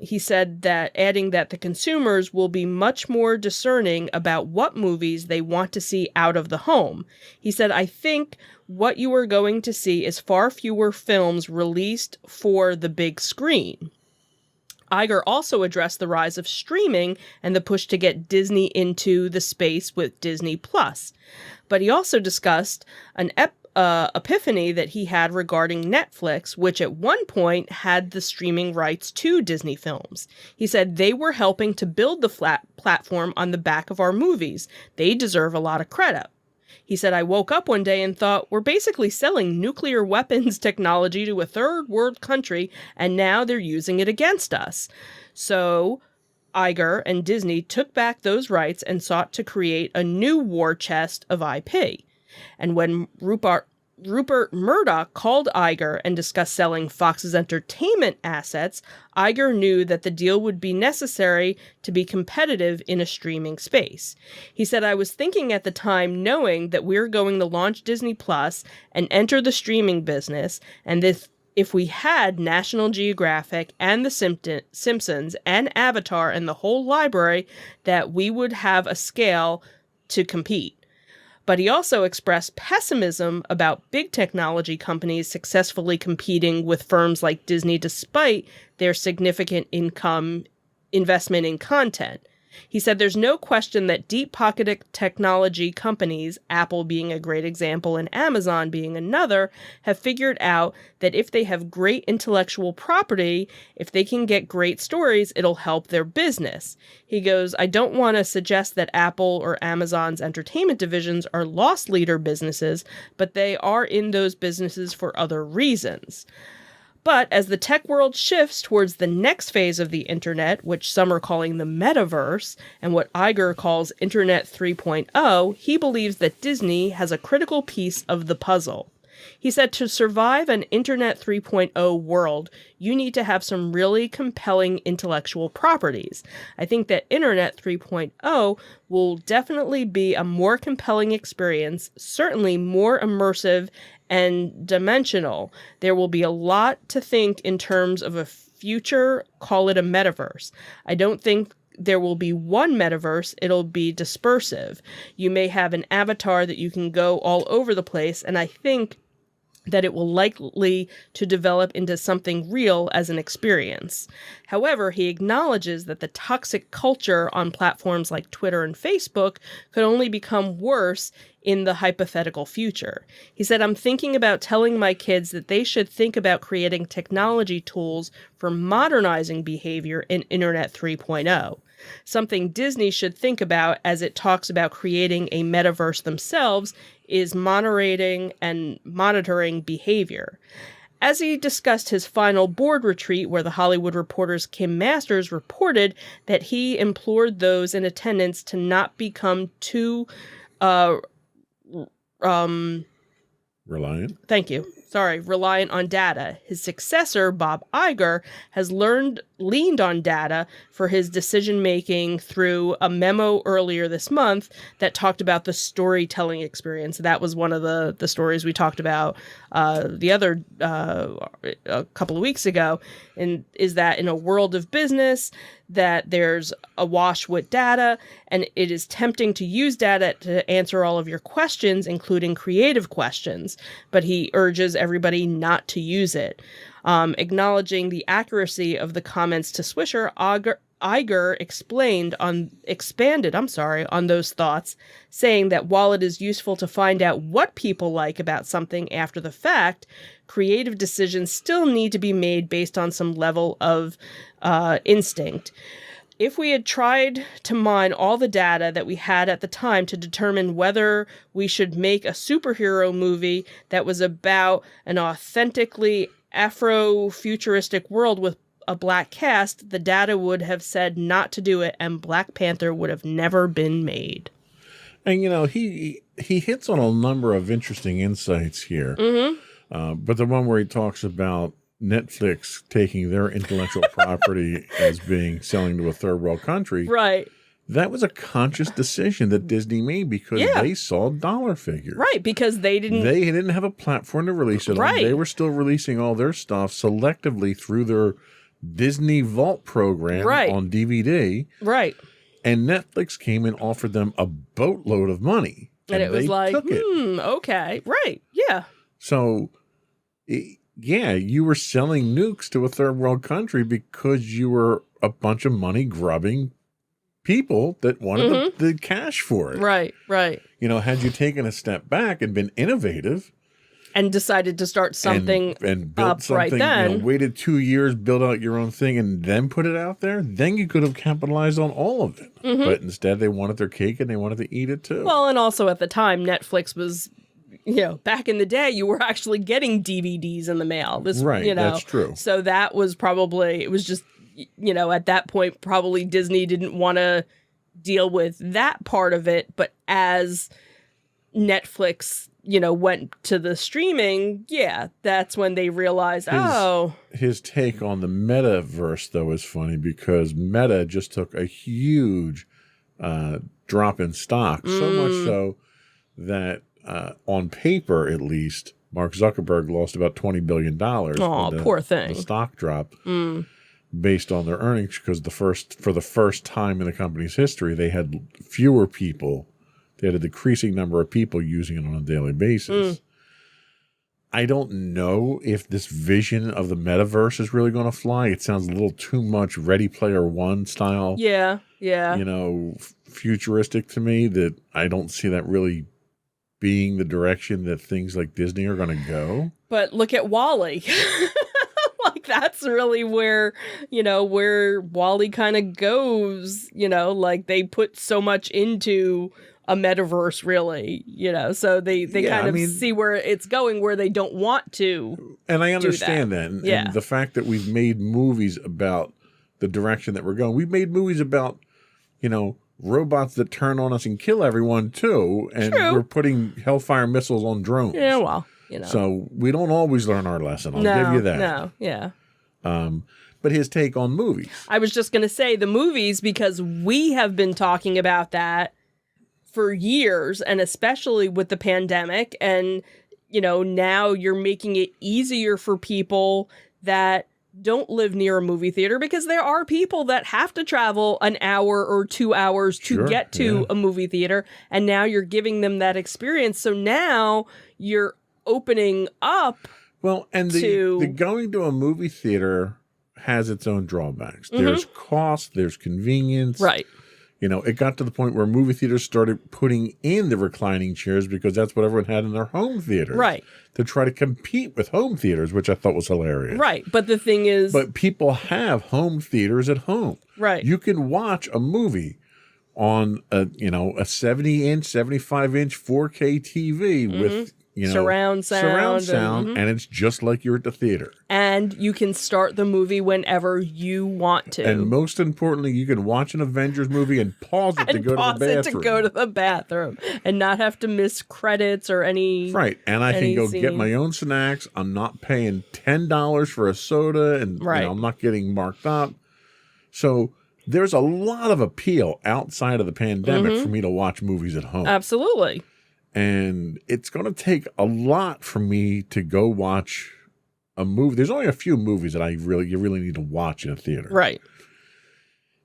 He said that, adding that the consumers will be much more discerning about what movies they want to see out of the home. He said, "I think what you are going to see is far fewer films released for the big screen." Iger also addressed the rise of streaming and the push to get Disney into the space with Disney Plus. But he also discussed an epiphany that he had regarding Netflix, which at one point had the streaming rights to Disney films. He said, "They were helping to build the platform on the back of our movies. They deserve a lot of credit." He said, "I woke up one day and thought, we're basically selling nuclear weapons technology to a third world country, and now they're using it against us." So Iger and Disney took back those rights and sought to create a new war chest of IP. And when Rupert Murdoch called Iger and discussed selling Fox's entertainment assets, Iger knew that the deal would be necessary to be competitive in a streaming space. He said, "I was thinking at the time, knowing that we're going to launch Disney Plus and enter the streaming business, and if we had National Geographic and The Simpsons and Avatar and the whole library, that we would have a scale to compete." But he also expressed pessimism about big technology companies successfully competing with firms like Disney despite their significant investment in content. He said there's no question that deep-pocketed technology companies, Apple being a great example and Amazon being another, have figured out that if they have great intellectual property, if they can get great stories, it'll help their business. He goes, "I don't want to suggest that Apple or Amazon's entertainment divisions are loss leader businesses, but they are in those businesses for other reasons." But as the tech world shifts towards the next phase of the internet, which some are calling the metaverse, and what Iger calls Internet 3.0, he believes that Disney has a critical piece of the puzzle. He said, "To survive an Internet 3.0 world, you need to have some really compelling intellectual properties. I think that Internet 3.0 will definitely be a more compelling experience, certainly more immersive and dimensional. There will be a lot to think in terms of a future, call it a metaverse. I don't think there will be one metaverse, it'll be dispersive. You may have an avatar that you can go all over the place, and I think that it will likely to develop into something real as an experience. However, he acknowledges that the toxic culture on platforms like Twitter and Facebook could only become worse in the hypothetical future. He said, I'm thinking about telling my kids that they should think about creating technology tools for modernizing behavior in Internet 3.0. Something Disney should think about as it talks about creating a metaverse themselves is moderating and monitoring behavior. As he discussed his final board retreat, where The Hollywood Reporter's Kim Masters reported that he implored those in attendance to not become too Reliant? Thank you. Sorry, reliant on data. His successor, Bob Iger, has leaned on data for his decision-making through a memo earlier this month that talked about the storytelling experience. That was one of the stories we talked about a couple of weeks ago, and is that in a world of business that there's awash with data, and it is tempting to use data to answer all of your questions, including creative questions, but he urges everybody not to use it. Acknowledging the accuracy of the comments to Swisher, Iger expanded on those thoughts, saying that while it is useful to find out what people like about something after the fact, creative decisions still need to be made based on some level of instinct. If we had tried to mine all the data that we had at the time to determine whether we should make a superhero movie that was about an authentically Afro-futuristic world with a black cast, the data would have said not to do it, and Black Panther would have never been made. And, you know, he hits on a number of interesting insights here. Mm-hmm. But the one where he talks about Netflix taking their intellectual property as being selling to a third world country. Right. That was a conscious decision that Disney made because they saw dollar figures. Right, because they didn't have a platform to release it on. They were still releasing all their stuff selectively through their Disney Vault program on DVD. Right. And Netflix came and offered them a boatload of money. And it was like, okay. Right. Yeah. So, yeah, you were selling nukes to a third world country because you were a bunch of money grubbing people that wanted the cash for it. Right, right. You know, had you taken a step back and been innovative and decided to start something and built up something, right then, you know, waited 2 years, build out your own thing, and then put it out there, then you could have capitalized on all of it. Mm-hmm. But instead, they wanted their cake and they wanted to eat it too. Well, and also at the time, Netflix was, you know, back in the day, you were actually getting DVDs in the mail. Right, you know, that's true. So that was probably, it was just, you know, at that point, probably Disney didn't want to deal with that part of it. But as Netflix, you know, went to the streaming, that's when they realized, His take on the metaverse, though, is funny because Meta just took a huge drop in stock, so much so that on paper, at least, Mark Zuckerberg lost about $20 billion. Oh, poor thing. The stock drop based on their earnings because for the first time in the company's history, they had fewer people. They had a decreasing number of people using it on a daily basis. I don't know if this vision of the metaverse is really going to fly. It sounds a little too much Ready Player One style. Yeah. You know, futuristic to me, that I don't see that really being the direction that things like Disney are going to go. But look at WALL-E. Like, that's really where WALL-E kind of goes, you know, like they put so much into a metaverse, really, you know, so they kind of see where it's going, where they don't want to. And I understand that. And the fact that we've made movies about the direction that we're going. We've made movies about, you know, robots that turn on us and kill everyone too. And we're putting Hellfire missiles on drones. Yeah, well, you know. So we don't always learn our lesson. I'll give you that. No, yeah. But his take on movies. I was just going to say the movies, because we have been talking about that for years, and especially with the pandemic. And, you know, now you're making it easier for people that don't live near a movie theater, because there are people that have to travel an hour or 2 hours to get to a movie theater, and now you're giving them that experience. So now you're opening up. Well, and the going to a movie theater has its own drawbacks. There's cost, there's convenience. Right. It got to the point where movie theaters started putting in the reclining chairs because that's what everyone had in their home theaters. Right. To try to compete with home theaters, which I thought was hilarious. Right. But the thing is... But people have home theaters at home. Right. You can watch a movie on a 70-inch, 75-inch 4K TV with... surround sound, and it's just like you're at the theater. And you can start the movie whenever you want to. And most importantly, you can watch an Avengers movie and pause it to go to the bathroom. And not have to miss credits or any. Right. And I can go scene. get my own snacks. I'm not paying $10 for a soda, and I'm not getting marked up. So there's a lot of appeal outside of the pandemic for me to watch movies at home. Absolutely. And it's going to take a lot for me to go watch a movie. There's only a few movies that you really need to watch in a theater. Right.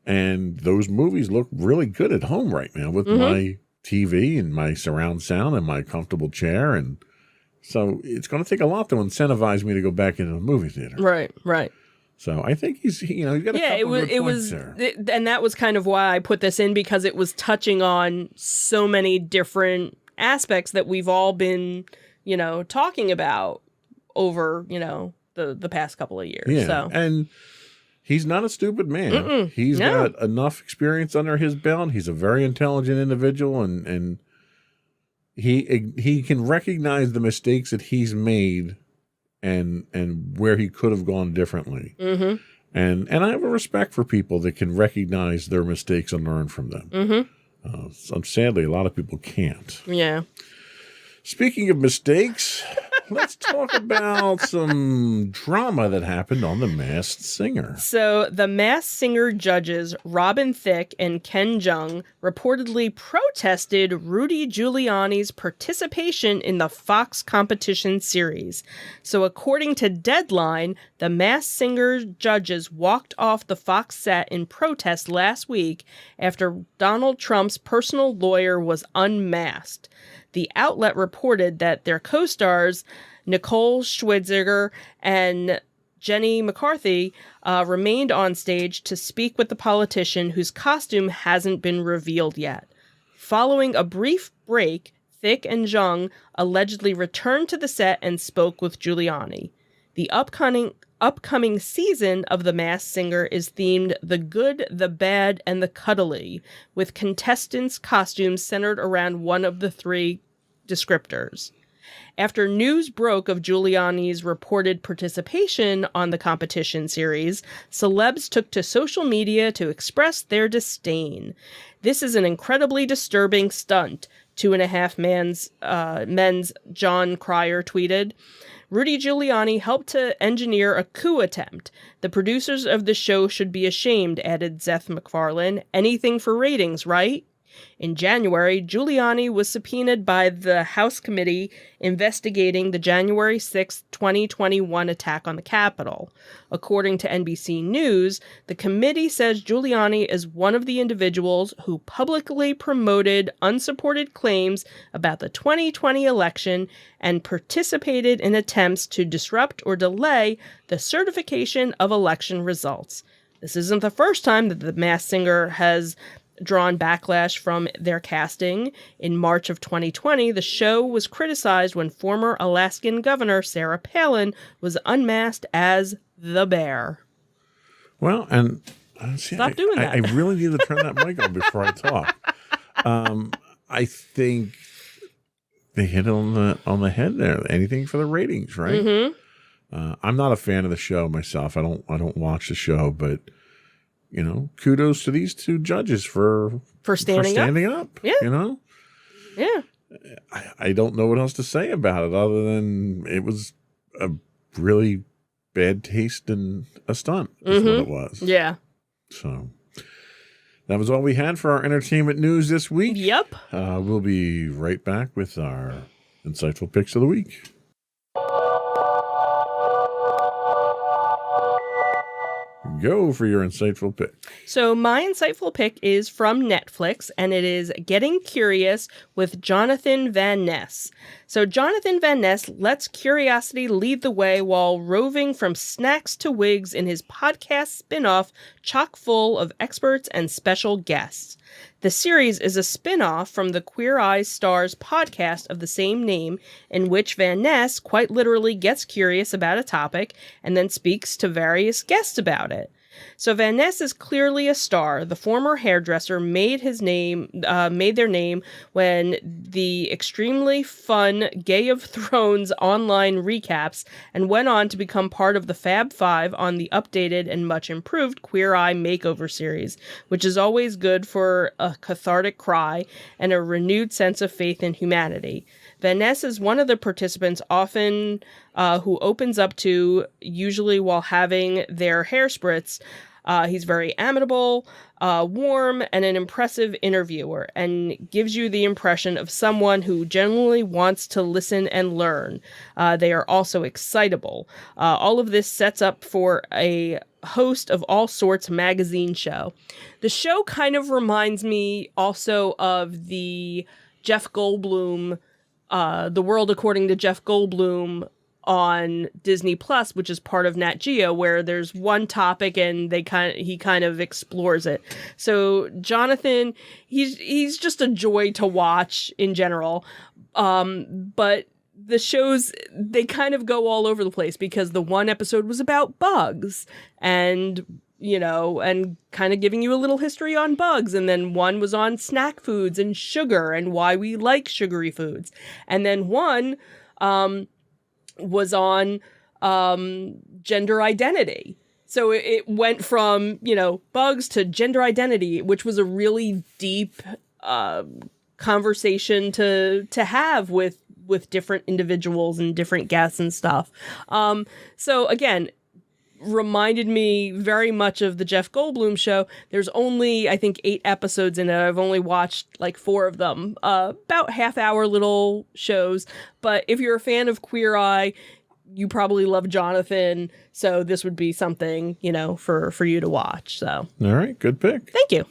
And those movies look really good at home right now with my TV and my surround sound and my comfortable chair. And so it's going to take a lot to incentivize me to go back into the movie theater. Right, right. So I think he's got a couple of good points there. And that was kind of why I put this in, because it was touching on so many different aspects that we've all been, talking about over, the past couple of years. Yeah. So. And he's not a stupid man. He's got enough experience under his belt. He's a very intelligent individual, and he can recognize the mistakes that he's made and where he could have gone differently. Mm-hmm. And I have a respect for people that can recognize their mistakes and learn from them. Mm-hmm. Sadly, a lot of people can't. Yeah. Speaking of mistakes, let's talk about some drama that happened on The Masked Singer. So the Masked Singer judges Robin Thicke and Ken Jeong reportedly protested Rudy Giuliani's participation in the Fox competition series. So according to Deadline, the Masked Singer judges walked off the Fox set in protest last week after Donald Trump's personal lawyer was unmasked. The outlet reported that their co-stars, Nicole Schwitziger and Jenny McCarthy, remained on stage to speak with the politician whose costume hasn't been revealed yet. Following a brief break, Thicke and Jeong allegedly returned to the set and spoke with Giuliani. The upcoming season of The Masked Singer is themed The Good, the Bad, and the Cuddly, with contestants' costumes centered around one of the three descriptors. After news broke of Giuliani's reported participation on the competition series, celebs took to social media to express their disdain. This is an incredibly disturbing stunt, 2.5 Men's John Cryer tweeted. Rudy Giuliani helped to engineer a coup attempt. The producers of the show should be ashamed, added Seth MacFarlane. Anything for ratings, right? In January, Giuliani was subpoenaed by the House committee investigating the January 6, 2021 attack on the Capitol. According to NBC News, the committee says Giuliani is one of the individuals who publicly promoted unsupported claims about the 2020 election and participated in attempts to disrupt or delay the certification of election results. This isn't the first time that The Masked Singer has drawn backlash from their casting. In March of 2020, the show was criticized when former Alaskan Governor Sarah Palin was unmasked as the Bear. Well, and stop doing that. I really need to turn that mic on before I talk. I think they hit it on the head there. Anything for the ratings, right? Mm-hmm. I'm not a fan of the show myself. I don't watch the show, but kudos to these two judges for standing up. Yeah. Yeah. I don't know what else to say about it other than it was a really bad taste and a stunt is what it was. Yeah. So that was all we had for our entertainment news this week. Yep. We'll be right back with our insightful picks of the week. go for your insightful pick. So my insightful pick is from Netflix, and it is Getting Curious with Jonathan Van Ness. So Jonathan Van Ness lets curiosity lead the way while roving from snacks to wigs in his podcast spin-off chock full of experts and special guests. The series is a spin-off from the Queer Eyes Stars podcast of the same name, in which Van Ness quite literally gets curious about a topic and then speaks to various guests about it. So Van Ness is clearly a star. The former hairdresser made their name when the extremely fun Game of Thrones online recaps, and went on to become part of the Fab Five on the updated and much improved Queer Eye Makeover series, which is always good for a cathartic cry and a renewed sense of faith in humanity. Van Ness is one of the participants often who opens up to, usually while having their hair spritz. He's very amiable, warm, and an impressive interviewer, and gives you the impression of someone who genuinely wants to listen and learn. They are also excitable. All of this sets up for a host of all sorts magazine show. The show kind of reminds me also of the Jeff Goldblum, The World According to Jeff Goldblum on Disney Plus, which is part of Nat Geo, where there's one topic and he kind of explores it. So Jonathan, he's just a joy to watch in general. But the shows, they kind of go all over the place, because the one episode was about bugs and and kind of giving you a little history on bugs. And then one was on snack foods and sugar and why we like sugary foods. And then one, was on gender identity. So it went from, bugs to gender identity, which was a really deep conversation to have with different individuals and different guests and stuff. So again, reminded me very much of the Jeff Goldblum show. There's only, I think, 8 episodes in it. I've only watched like 4 of them, about half-hour little shows. But if you're a fan of Queer Eye, you probably love Jonathan. So this would be something, for you to watch. So, all right, good pick. Thank you.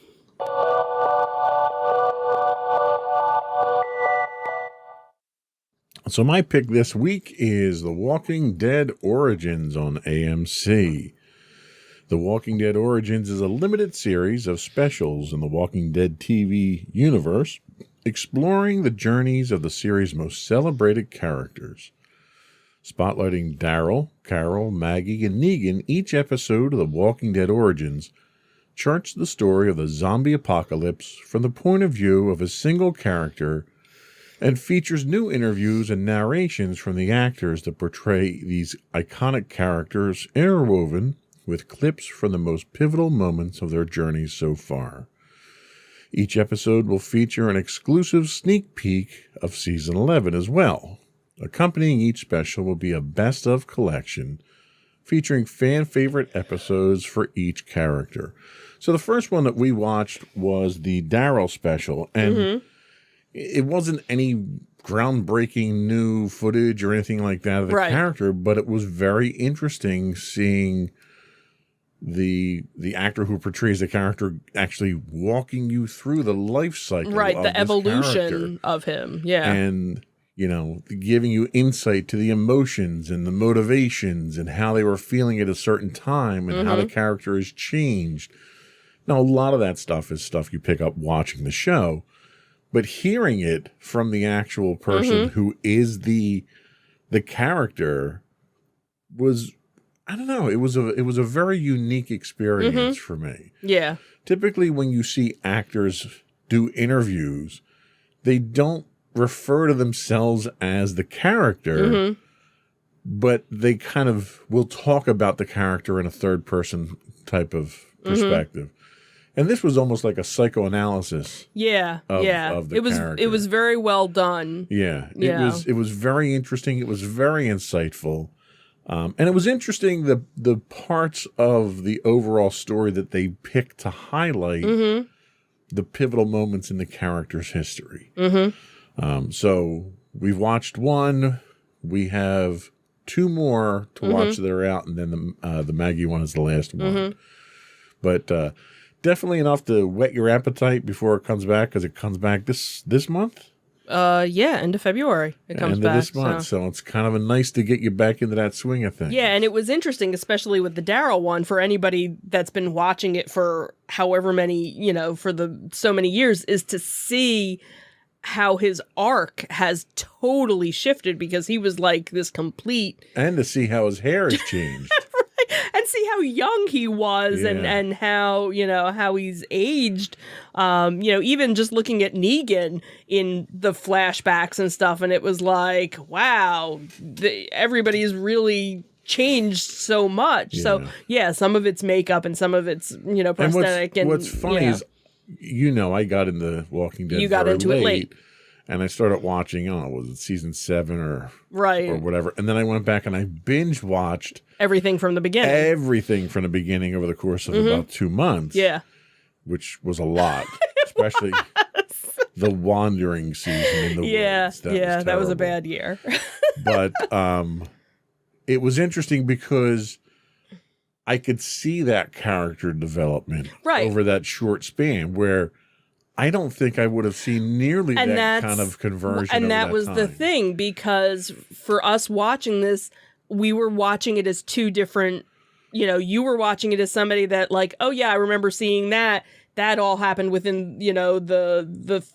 So my pick this week is The Walking Dead Origins on AMC. The Walking Dead Origins is a limited series of specials in the Walking Dead TV universe, exploring the journeys of the series' most celebrated characters. Spotlighting Daryl, Carol, Maggie, and Negan, each episode of The Walking Dead Origins charts the story of the zombie apocalypse from the point of view of a single character, and features new interviews and narrations from the actors that portray these iconic characters, interwoven with clips from the most pivotal moments of their journeys so far. Each episode will feature an exclusive sneak peek of Season 11 as well. Accompanying each special will be a best-of collection featuring fan-favorite episodes for each character. So the first one that we watched was the Daryl special, and it wasn't any groundbreaking new footage or anything like that of the character, but it was very interesting seeing the actor who portrays the character actually walking you through the life cycle of the evolution character. Of him. Yeah. And, giving you insight to the emotions and the motivations and how they were feeling at a certain time and how the character has changed. Now, a lot of that stuff is stuff you pick up watching the show. But hearing it from the actual person who is the character was, I don't know, it was a very unique experience for me. Yeah. Typically when you see actors do interviews, they don't refer to themselves as the character, but they kind of will talk about the character in a third person type of perspective. And this was almost like a psychoanalysis. Of the character. It was very well done. Yeah. It was very interesting. It was very insightful. And it was interesting the parts of the overall story that they picked to highlight the pivotal moments in the character's history. So we've watched one. We have 2 more to watch that are out, and then the Maggie one is the last one. But definitely enough to whet your appetite before it comes back, because it comes back this month. Yeah, end of February it comes End back. of this month, so it's kind of nice to get you back into that swing of things. Yeah, and it was interesting, especially with the Daryl one, for anybody that's been watching it for however many, for so many years, is to see how his arc has totally shifted, because he was like this complete... And to see how his hair has changed. And see how young he was, and how, how he's aged. Even just looking at Negan in the flashbacks and stuff, and it was like, wow, everybody's really changed so much. Yeah. So, yeah, some of it's makeup and some of it's, prosthetic. And what's funny is, I got into Walking Dead. You got into it late. And I started watching, was it season 7 or whatever? And then I went back and I binge watched everything from the beginning. Everything from the beginning over the course of about 2 months. Yeah. Which was a lot, especially the wandering season in the woods. That was a bad year. But it was interesting because I could see that character development over that short span, where I don't think I would have seen nearly that kind of conversion. And that was the thing, because for us watching this, we were watching it as 2 different, you were watching it as somebody that like, oh yeah, I remember seeing that. That all happened within, the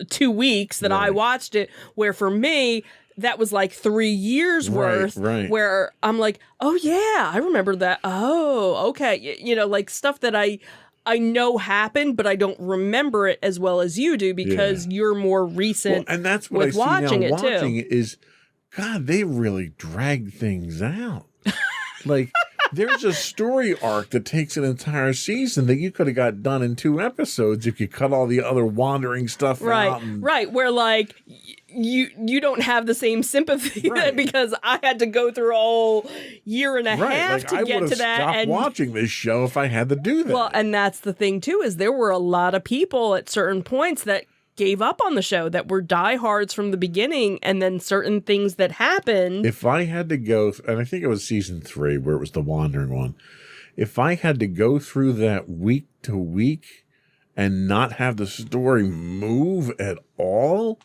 2 weeks that I watched it, where for me, that was like 3 years worth, where I'm like, oh yeah, I remember that. Oh, okay. Like stuff that I know happened, but I don't remember it as well as you do, because you're more recent. And that's what with I see now watching it is, God, they really drag things out. Like, there's a story arc that takes an entire season that you could have got done in 2 episodes if you cut all the other wandering stuff out. Right, where like you don't have the same sympathy because I had to go through a whole year and a half to get to that. I would have stopped watching this show if I had to do that. Well, and that's the thing too, is there were a lot of people at certain points that gave up on the show, that were diehards from the beginning, and then certain things that happened. If I had to go, and I think it was season 3 where it was the wandering one, if I had to go through that week to week and not have the story move at all,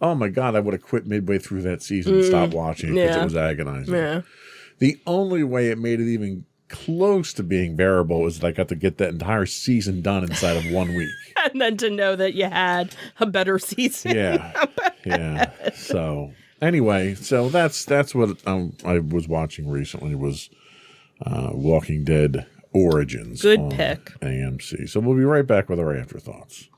oh my God, I would have quit midway through that season and stopped watching it, because it was agonizing. Yeah. The only way it made it even close to being bearable was that I got to get that entire season done inside of 1 week. And then to know that you had a better season. Yeah. So anyway, so that's what I was watching recently, was Walking Dead Origins. Good pick. AMC. So we'll be right back with our afterthoughts.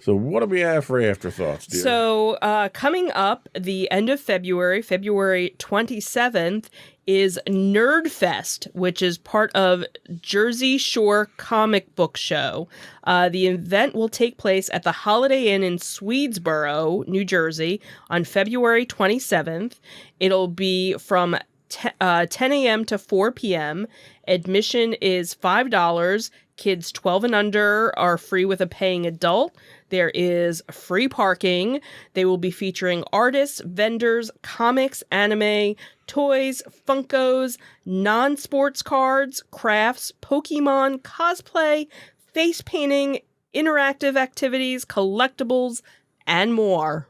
So what do we have for afterthoughts, dear? So coming up the end of February 27th, is Nerdfest, which is part of Jersey Shore Comic Book Show. The event will take place at the Holiday Inn in Swedesboro, New Jersey, on February 27th. It'll be from 10 a.m. to 4 p.m. Admission is $5. Kids 12 and under are free with a paying adult. There is free parking. They will be featuring artists, vendors, comics, anime, toys, Funkos, non-sports cards, crafts, Pokemon, cosplay, face painting, interactive activities, collectibles, and more.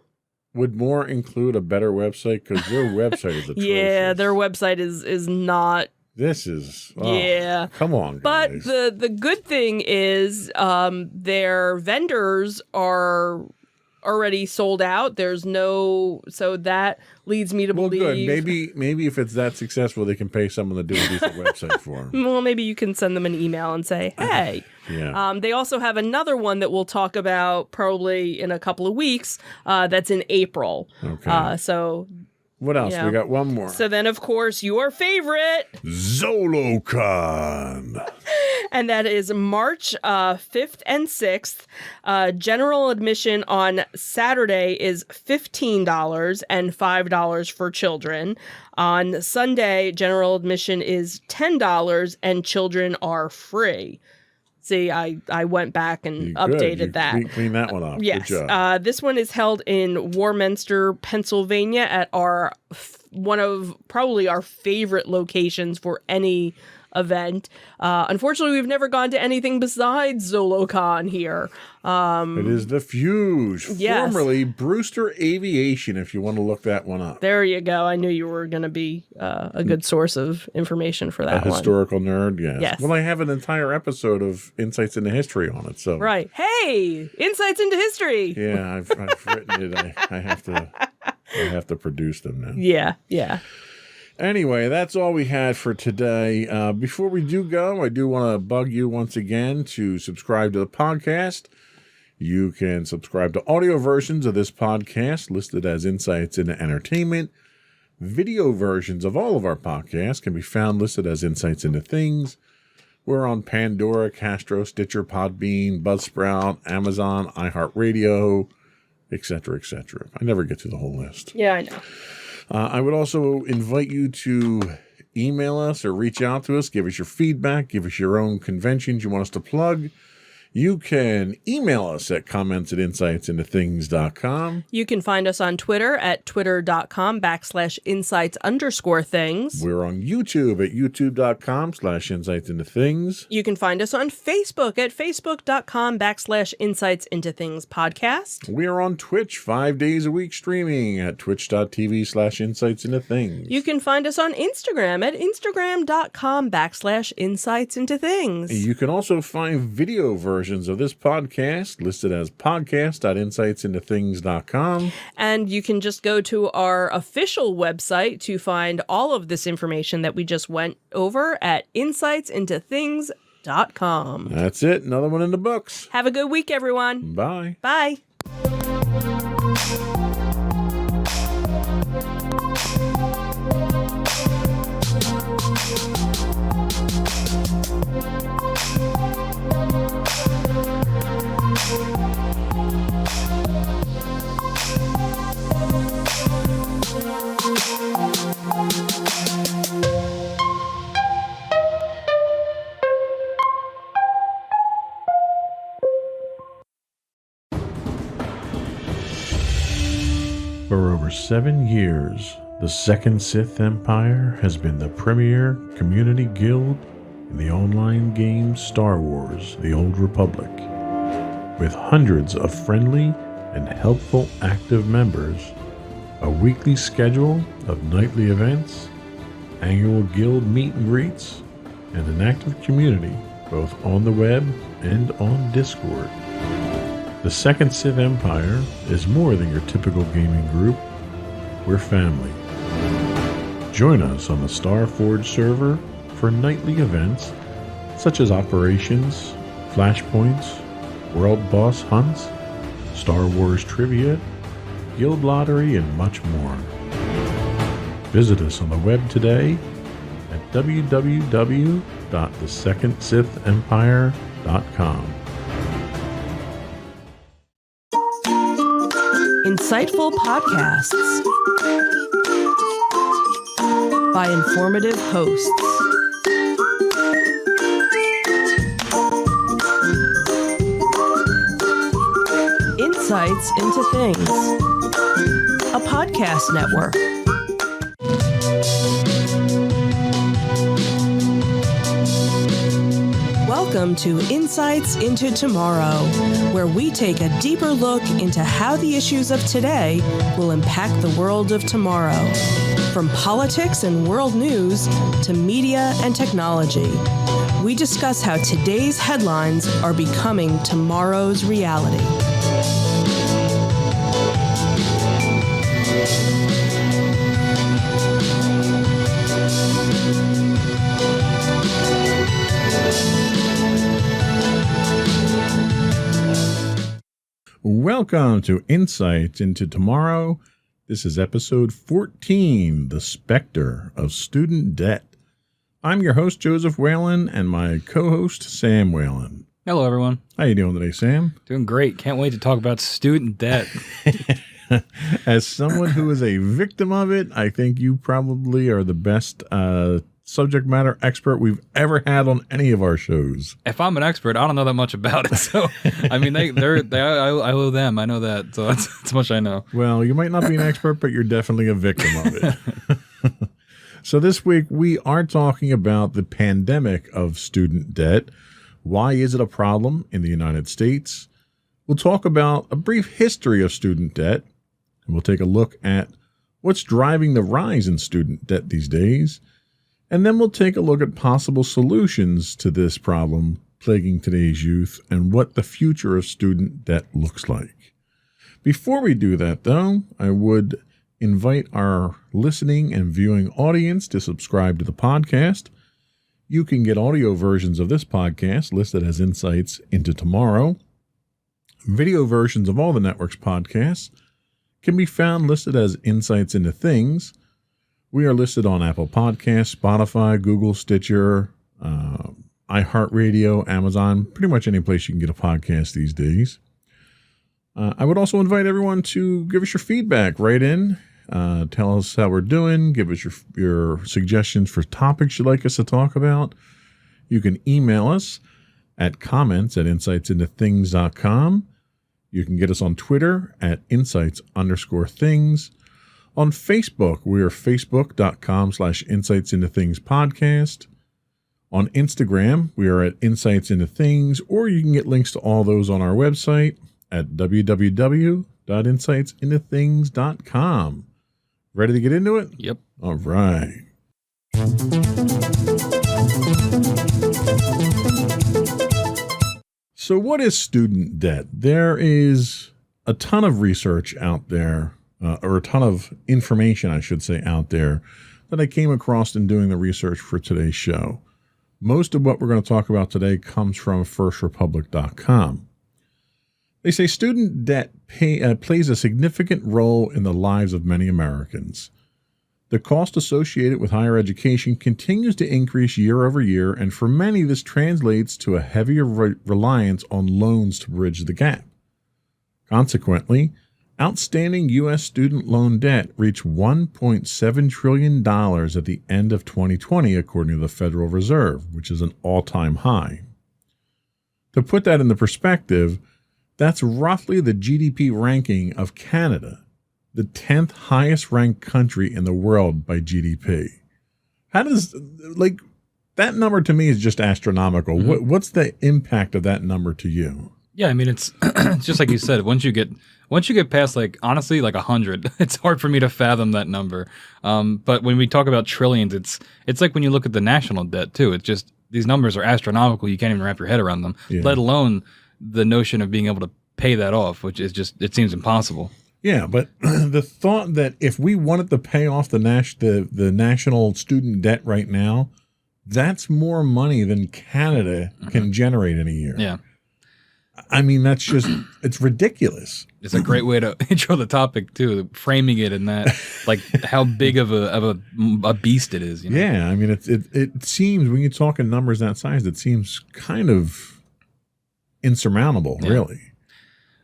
Would more include a better website? Because their website is atrocious. Yeah, their website is not. This is come on, guys. But the good thing is their vendors are already sold out. There's no, so that leads me to believe. Well, good. Maybe if it's that successful, they can pay someone to do a decent website for them. Well, maybe you can send them an email and say, hey. Yeah. They also have another one that we'll talk about probably in a couple of weeks. That's in April. Okay. So. What else? We got one more. So then, of course, your favorite. ZoloCon. And that is March 5th and 6th. General admission on Saturday is $15 and $5 for children. On Sunday, general admission is $10 and children are free. See, I went back and You updated that. Clean that one up. Yes. Good job. This one is held in Warminster, Pennsylvania at one of probably our favorite locations for any event. Unfortunately, we've never gone to anything besides ZoloCon here. It is the Fuge, yes. formerly Brewster Aviation, if you want to look that one up. There you go. I knew you were going to be a good source of information for that A one. historical nerd, yes. Yes. Well, I have an entire episode of Insights into History on it. So Right. Hey, insights into history. yeah, I've written it. I have to produce them now. Yeah. Anyway, that's all we had for today. Before we do go, I do want to bug you once again to subscribe to the podcast. You can subscribe to audio versions of this podcast listed as Insights into Entertainment. Video versions of all of our podcasts can be found listed as Insights into Things. We're on Pandora, Castro, Stitcher, Podbean, Buzzsprout, Amazon, iHeartRadio, etc., etc. I never get to the whole list. Yeah, I know. I would also invite you to email us or reach out to us, give us your feedback, give us your own conventions you want us to plug. You can email us at comments@insightsintothings.com. You can find us on Twitter at twitter.com/insights_things. We're on YouTube at youtube.com/insightsintothings. You can find us on Facebook at facebook.com/insightsintothingspodcast. We are on Twitch 5 days a week streaming at twitch.tv/insightsintothings. You can find us on Instagram at instagram.com/insightsintothings. You can also find video versions of this podcast listed as podcast.insightsintothings.com. And you can just go to our official website to find all of this information that we just went over at insightsintothings.com. That's it. Another one in the books. Have a good week, everyone. Bye. Bye. For over 7 years, the Second Sith Empire has been the premier community guild in the online game Star Wars: The Old Republic. With hundreds of friendly and helpful active members, a weekly schedule of nightly events, annual guild meet and greets, and an active community both on the web and on Discord. The Second Sith Empire is more than your typical gaming group. We're family. Join us on the Starforge server for nightly events such as operations, flashpoints, world boss hunts, Star Wars trivia, guild lottery, and much more. Visit us on the web today at www.thesecondsithempire.com. Insightful podcasts by informative hosts. Insights into Things, a podcast network. Welcome to Insights into Tomorrow, where we take a deeper look into how the issues of today will impact the world of tomorrow. From politics and world news to media and technology, we discuss how today's headlines are becoming tomorrow's reality. Welcome to Insights into Tomorrow. This is episode 14, The Specter of Student Debt. I'm your host, Joseph Whalen, and my co-host, Sam Whalen. Hello, everyone. How you doing today, Sam? Doing great. Can't wait to talk about student debt. As someone who is a victim of it, I think you probably are the best subject matter expert we've ever had on any of our shows. If I'm an expert, I don't know that much about it. So, I mean, I owe them. I know that. So that's much I know. Well, you might not be an expert, but you're definitely a victim of it. So this week, we are talking about the pandemic of student debt. Why is it a problem in the United States? We'll talk about a brief history of student debt, and we'll take a look at what's driving the rise in student debt these days. And then we'll take a look at possible solutions to this problem plaguing today's youth and what the future of student debt looks like. Before we do that, though, I would invite our listening and viewing audience to subscribe to the podcast. You can get audio versions of this podcast listed as Insights into Tomorrow. Video versions of all the network's podcasts can be found listed as Insights into Things. We are listed on Apple Podcasts, Spotify, Google, Stitcher, iHeartRadio, Amazon, pretty much any place you can get a podcast these days. I would also invite everyone to give us your feedback. Write in. Tell us how we're doing. Give us your suggestions for topics you'd like us to talk about. You can email us at comments@insightsintothings.com. You can get us on Twitter at insights_things. On Facebook, we are facebook.com/insightsintothingspodcast. On Instagram, we are at Insights Into Things, or you can get links to all those on our website at www.insightsintothings.com. Ready to get into it? Yep. All right. So what is student debt? There is a ton of research out there, or a ton of information, I should say, out there that I came across in doing the research for today's show. Most of what we're going to talk about today comes from firstrepublic.com. They say student debt plays a significant role in the lives of many Americans. The cost associated with higher education continues to increase year over year, and for many, this translates to a heavier reliance on loans to bridge the gap. Consequently, outstanding U.S. student loan debt reached $1.7 trillion at the end of 2020, according to the Federal Reserve, which is an all-time high. To put that into perspective, that's roughly the GDP ranking of Canada, the 10th highest ranked country in the world by GDP. How does, that number to me is just astronomical. Mm-hmm. What's the impact of that number to you? Yeah, I mean, it's just like you said, once you get past, honestly, 100, it's hard for me to fathom that number. But when we talk about trillions, it's like when you look at the national debt too. It's just, these numbers are astronomical. You can't even wrap your head around them, let alone the notion of being able to pay that off, which is just, it seems impossible. Yeah, but the thought that if we wanted to pay off the national student debt right now, that's more money than Canada can generate in a year. Yeah. I mean, that's just, it's ridiculous. It's a great way to intro the topic too, framing it in that, how big of a beast it is. You know? Yeah, I mean, it seems, when you talk in numbers that size, it seems kind of insurmountable, really.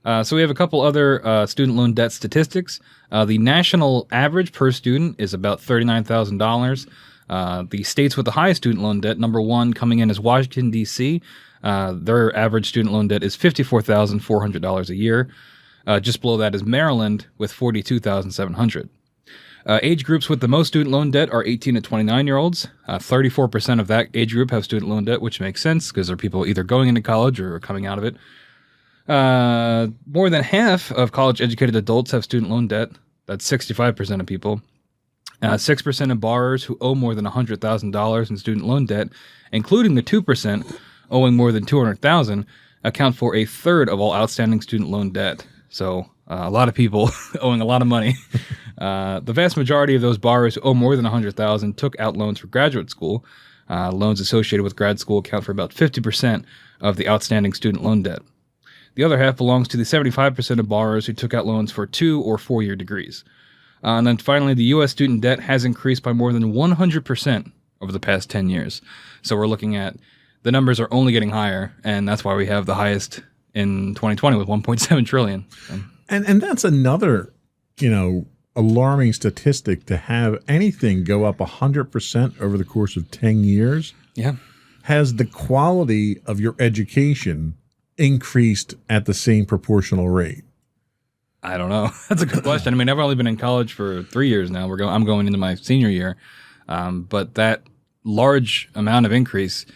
So we have a couple other student loan debt statistics. The national average per student is about $39,000. The states with the highest student loan debt, number one coming in is Washington, D.C. Their average student loan debt is $54,400 a year. Just below that is Maryland with $42,700. Age groups with the most student loan debt are 18 to 29-year-olds. 34% of that age group have student loan debt, which makes sense because they're people either going into college or coming out of it. More than half of college-educated adults have student loan debt. That's 65% of people. 6% of borrowers who owe more than $100,000 in student loan debt, including the 2% owing more than $200,000, account for a third of all outstanding student loan debt. So a lot of people owing a lot of money. The vast majority of those borrowers who owe more than $100,000 took out loans for graduate school. Loans associated with grad school account for about 50% of the outstanding student loan debt. The other half belongs to the 75% of borrowers who took out loans for 2 or 4-year degrees. And then finally, the U.S. student debt has increased by more than 100% over the past 10 years. So we're looking at, the numbers are only getting higher, and that's why we have the highest in 2020 with $1.7 trillion. And that's another, alarming statistic to have anything go up 100% over the course of 10 years. Yeah. Has the quality of your education increased at the same proportional rate? I don't know. That's a good question. I mean, I've only been in college for 3 years now. I'm going into my senior year. But that large amount of increase,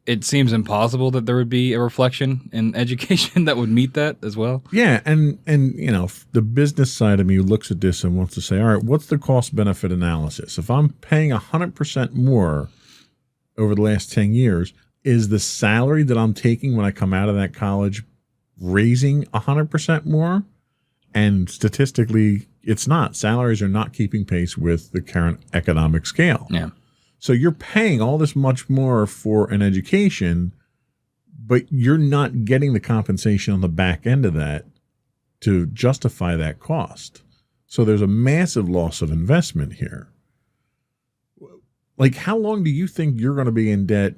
it seems impossible that there would be a reflection in education that would meet that as well. Yeah, and you know, the business side of me looks at this and wants to say, all right, what's the cost benefit analysis? If I'm paying 100% more over the last 10 years, is the salary that I'm taking when I come out of that college raising 100% more? And statistically, it's not. Salaries are not keeping pace with the current economic scale. Yeah. So you're paying all this much more for an education, but you're not getting the compensation on the back end of that to justify that cost. So there's a massive loss of investment here. Like, how long do you think you're going to be in debt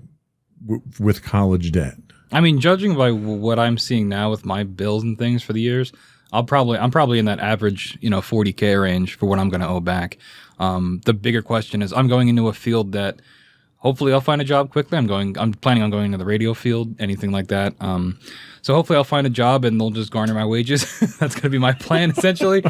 with college debt? I mean, judging by what I'm seeing now with my bills and things for the years, I'm probably in that average, $40K range for what I'm going to owe back. The bigger question is, I'm going into a field that hopefully I'll find a job quickly. I'm planning on going into the radio field, anything like that. So hopefully I'll find a job and they'll just garner my wages. That's going to be my plan essentially.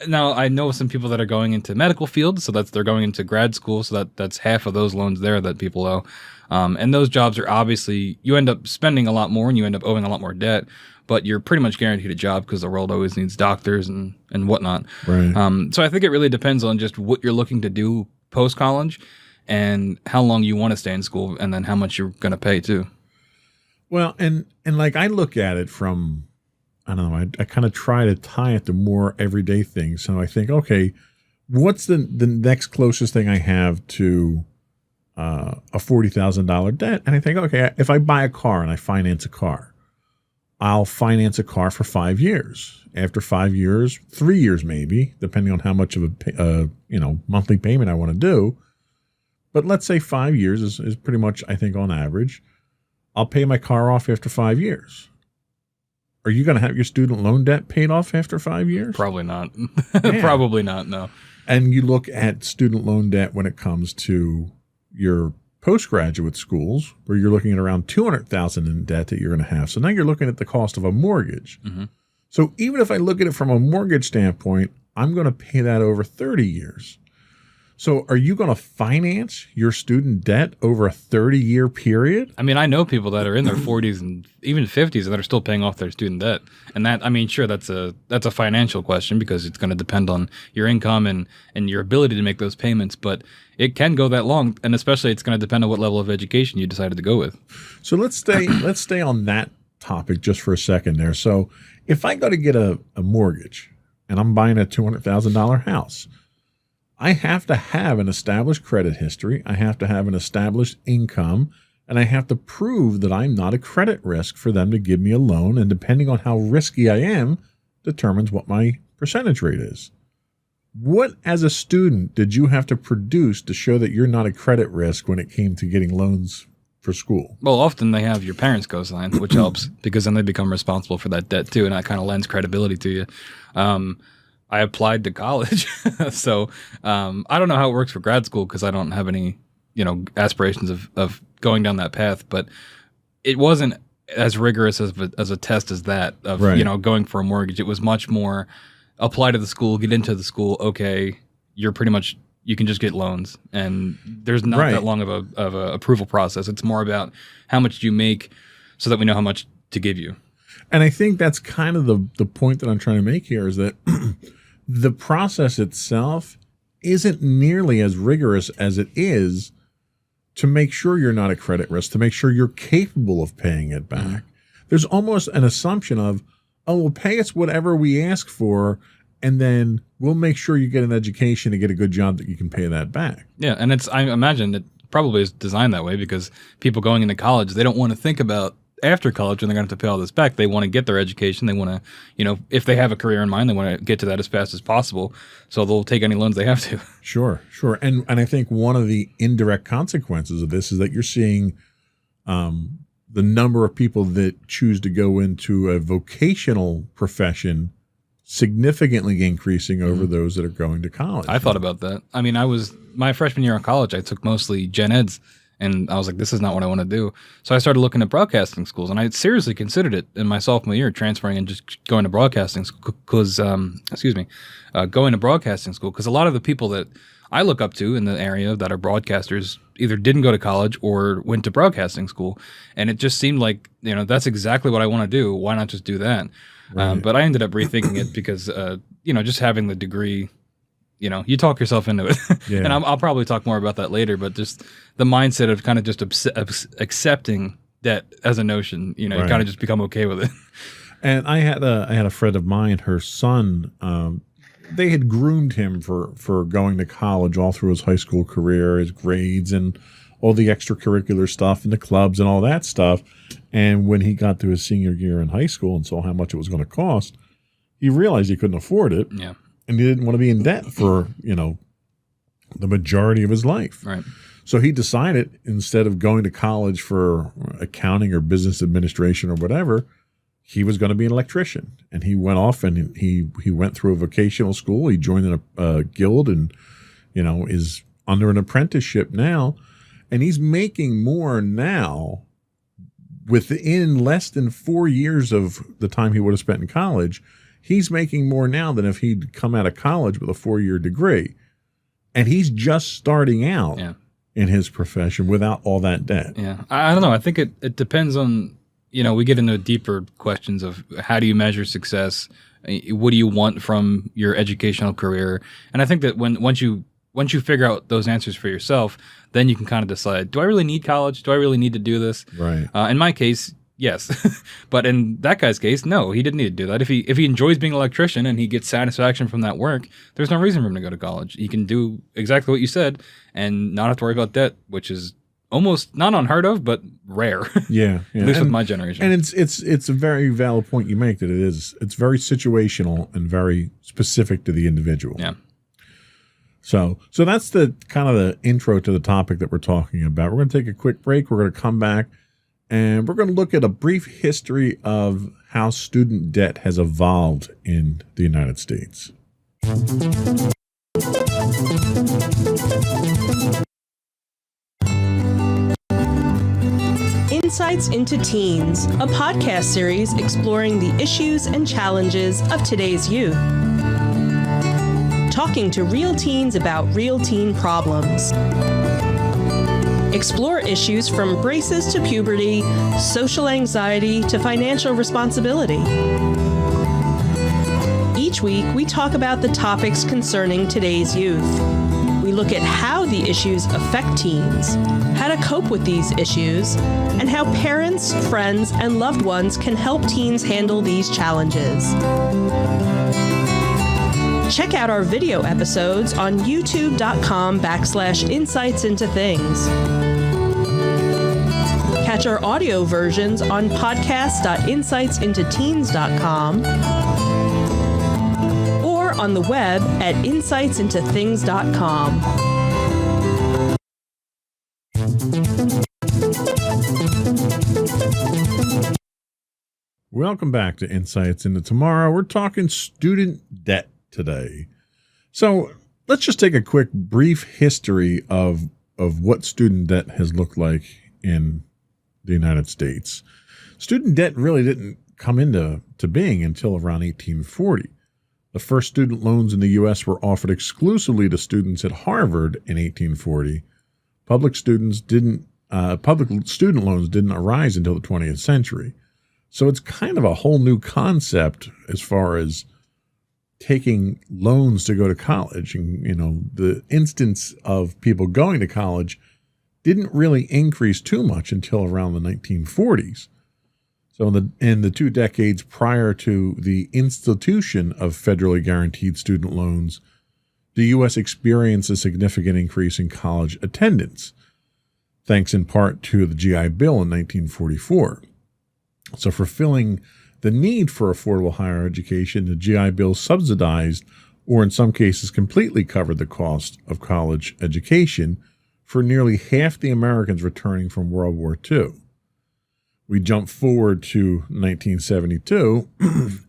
Now I know some people that are going into medical field, so they're going into grad school. So that's half of those loans there that people owe. And those jobs are obviously, you end up spending a lot more and you end up owing a lot more debt, but you're pretty much guaranteed a job because the world always needs doctors and whatnot. Right. So I think it really depends on just what you're looking to do post-college and how long you want to stay in school and then how much you're going to pay too. Well, and like I look at it from, I don't know, I kind of try to tie it to more everyday things. So I think, okay, what's the next closest thing I have to a $40,000 debt? And I think, okay, if I buy a car and I finance a car, I'll finance a car for 5 years. After 5 years, 3 years maybe, depending on how much of a monthly payment I want to do. But let's say 5 years is pretty much, I think, on average. I'll pay my car off after 5 years. Are you going to have your student loan debt paid off after 5 years? Probably not. Yeah. Probably not, no. And you look at student loan debt when it comes to your postgraduate schools, where you're looking at around $200,000 in debt that you're going to have. So now you're looking at the cost of a mortgage. Mm-hmm. So even if I look at it from a mortgage standpoint, I'm going to pay that over 30 years. So are you going to finance your student debt over a 30-year period? I mean, I know people that are in their 40s and even 50s that are still paying off their student debt. And that, I mean, sure, that's a financial question because it's going to depend on your income and your ability to make those payments. But it can go that long, and especially it's going to depend on what level of education you decided to go with. So let's stay on that topic just for a second there. So if I go to get a mortgage and I'm buying a $200,000 house, I have to have an established credit history. I have to have an established income, and I have to prove that I'm not a credit risk for them to give me a loan. And depending on how risky I am, determines what my percentage rate is. What, as a student, did you have to produce to show that you're not a credit risk when it came to getting loans for school? Well, often they have your parents co-sign, which helps because then they become responsible for that debt too, and that kind of lends credibility to you. I applied to college, so I don't know how it works for grad school because I don't have any, aspirations of going down that path. But it wasn't as rigorous as a test as that of Right. Going for a mortgage. It was much more apply to the school, get into the school. Okay, you're pretty much you can just get loans, and there's not Right. that long of a approval process. It's more about how much do you make, so that we know how much to give you. And I think that's kind of the point that I'm trying to make here is that the process itself isn't nearly as rigorous as it is to make sure you're not a credit risk, to make sure you're capable of paying it back. Mm-hmm. There's almost an assumption of, we'll pay us whatever we ask for, and then we'll make sure you get an education and get a good job that you can pay that back. Yeah, and I imagine it probably is designed that way because people going into college, they don't want to think about after college when they're going to have to pay all this back. They want to get their education. They want to, if they have a career in mind, they want to get to that as fast as possible. So they'll take any loans they have to. Sure. And I think one of the indirect consequences of this is that you're seeing the number of people that choose to go into a vocational profession significantly increasing over those that are going to college. I thought about that. I mean, my freshman year in college, I took mostly gen eds, and I was like, this is not what I want to do. So I started looking at broadcasting schools, and I seriously considered it in my sophomore year, transferring and just going to broadcasting school because, going to broadcasting school because a lot of the people that I look up to in the area that are broadcasters either didn't go to college or went to broadcasting school, and it just seemed like, that's exactly what I want to do. Why not just do that? Right. But I ended up rethinking it because, just having the degree, you talk yourself into it. Yeah. And I'll probably talk more about that later, but just the mindset of kind of just accepting debt as a notion, you kind of just become okay with it. And I had a friend of mine, her son, they had groomed him for going to college all through his high school career, his grades and all the extracurricular stuff and the clubs and all that stuff. And when he got to his senior year in high school and saw how much it was going to cost, he realized he couldn't afford it. Yeah. And he didn't want to be in debt for, the majority of his life. Right. So he decided, instead of going to college for accounting or business administration or whatever, he was going to be an electrician. And he went off and he went through a vocational school. He joined a guild and, is under an apprenticeship now. And he's making more now within less than 4 years of the time he would have spent in college. He's making more now than if he'd come out of college with a 4-year degree. And he's just starting out in his profession without all that debt. Yeah. I don't know. I think it depends on, we get into deeper questions of how do you measure success? What do you want from your educational career? And I think that once you figure out those answers for yourself, then you can kind of decide, do I really need college? Do I really need to do this? Right. In my case, yes. But in that guy's case, no, he didn't need to do that. If he enjoys being an electrician and he gets satisfaction from that work, there's no reason for him to go to college. He can do exactly what you said and not have to worry about debt, which is almost not unheard of, but rare. Yeah. At least with my generation. And it's a very valid point you make that it's very situational and very specific to the individual. Yeah. So that's the kind of the intro to the topic that we're talking about. We're going to take a quick break. We're going to come back and we're going to look at a brief history of how student debt has evolved in the United States. Insights into Teens, a podcast series exploring the issues and challenges of today's youth. Talking to real teens about real teen problems. Explore issues from braces to puberty, social anxiety to financial responsibility. Each week, we talk about the topics concerning today's youth. We look at how the issues affect teens, how to cope with these issues, and how parents, friends, and loved ones can help teens handle these challenges. Check out our video episodes on youtube.com/insightsintothings. Catch our audio versions on podcast.insightsintoteens.com or on the web at insightsintothings.com. Welcome back to Insights into Tomorrow. We're talking student debt today. So let's just take a quick brief history of what student debt has looked like in the United States. Student debt really didn't come into being until around 1840. The first student loans in the U.S. were offered exclusively to students at Harvard in 1840. Public student loans didn't arise until the 20th century. So it's kind of a whole new concept as far as taking loans to go to college. And, the instance of people going to college didn't really increase too much until around the 1940s. So in the 2 decades prior to the institution of federally guaranteed student loans, the U.S. experienced a significant increase in college attendance, thanks in part to the GI Bill in 1944. So fulfilling the need for affordable higher education, the GI Bill subsidized, or in some cases completely covered, the cost of college education for nearly half the Americans returning from World War II. we jump forward to 1972,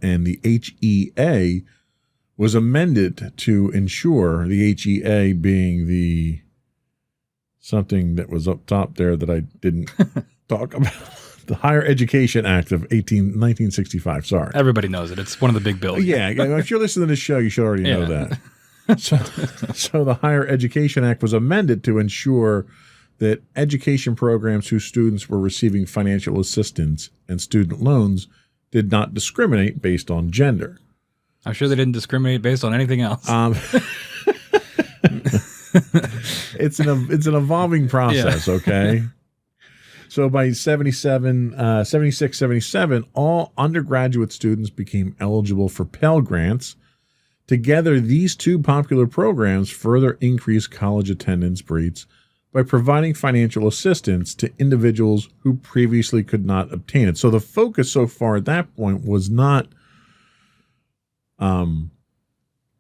and the HEA was amended to ensure, the HEA being the something that was up top there that I didn't talk about, the Higher Education Act of 1965. Sorry. Everybody knows it. It's one of the big bills. Yeah, if you're listening to this show, you should already know that. So the Higher Education Act was amended to ensure that education programs whose students were receiving financial assistance and student loans did not discriminate based on gender. I'm sure they didn't discriminate based on anything else. It's an evolving process, okay? So by 76, 77, all undergraduate students became eligible for Pell Grants. Together, these two popular programs further increased college attendance rates by providing financial assistance to individuals who previously could not obtain it. So the focus so far at that point was not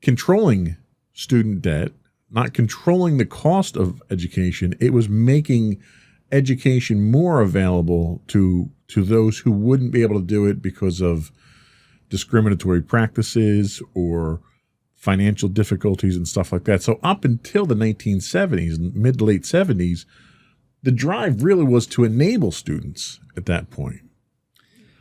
controlling student debt, not controlling the cost of education. It was making education more available to those who wouldn't be able to do it because of discriminatory practices or financial difficulties and stuff like that. So up until the 1970s, mid to late 70s, the drive really was to enable students at that point.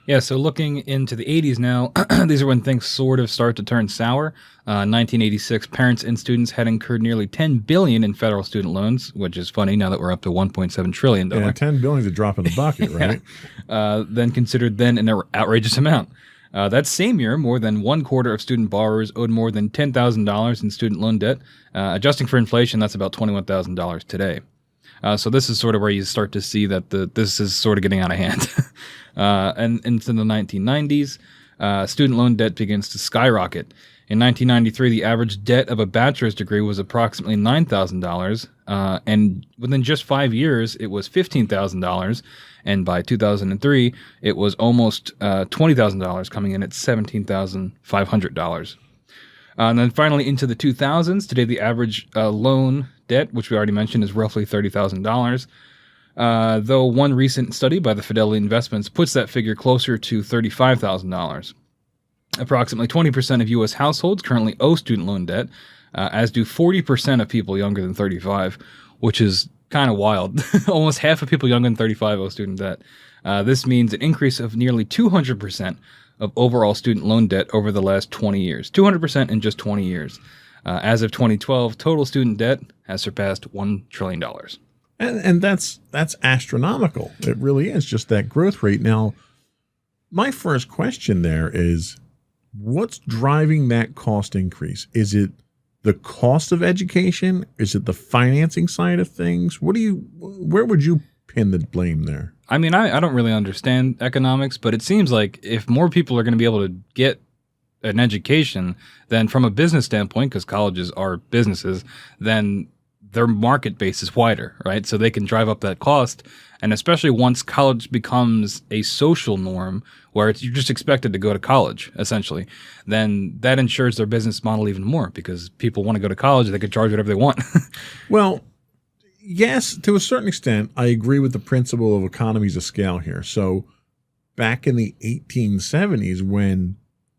Yeah, so looking into the 80s now, these are when things sort of start to turn sour. 1986, parents and students had incurred nearly $10 billion in federal student loans, which is funny now that we're up to $1.7 trillion. Yeah, $10 billion is a drop in the bucket, right? Then considered then an outrageous amount. That same year, more than 1/4 of student borrowers owed more than $10,000 in student loan debt. Adjusting for inflation, that's about $21,000 today. So this is sort of where you start to see that this is sort of getting out of hand. And into the 1990s, student loan debt begins to skyrocket. In 1993, the average debt of a bachelor's degree was approximately $9,000, and within just 5 years, it was $15,000, and by 2003, it was almost $20,000, coming in at $17,500. And then finally into the 2000s, today the average loan debt, which we already mentioned, is roughly $30,000. Though one recent study by the Fidelity Investments puts that figure closer to $35,000. Approximately 20% of U.S. households currently owe student loan debt, as do 40% of people younger than 35, which is kind of wild. Almost half of people younger than 35 owe student debt. This means an increase of nearly 200% of overall student loan debt over the last 20 years. 200% in just 20 years. As of 2012, total student debt has surpassed $1 trillion. And that's astronomical. It really is, just that growth rate. Now, my first question there is, what's driving that cost increase? Is it the cost of education? Is it the financing side of things? Where would you pin the blame there? I mean, I don't really understand economics, but it seems like if more people are going to be able to get an education, then from a business standpoint, because colleges are businesses, then their market base is wider, right? So they can drive up that cost. And especially once college becomes a social norm where you're just expected to go to college, essentially, then that ensures their business model even more because people want to go to college. They can charge whatever they want. Well, yes, to a certain extent, I agree with the principle of economies of scale here. So back in the 1870s, when,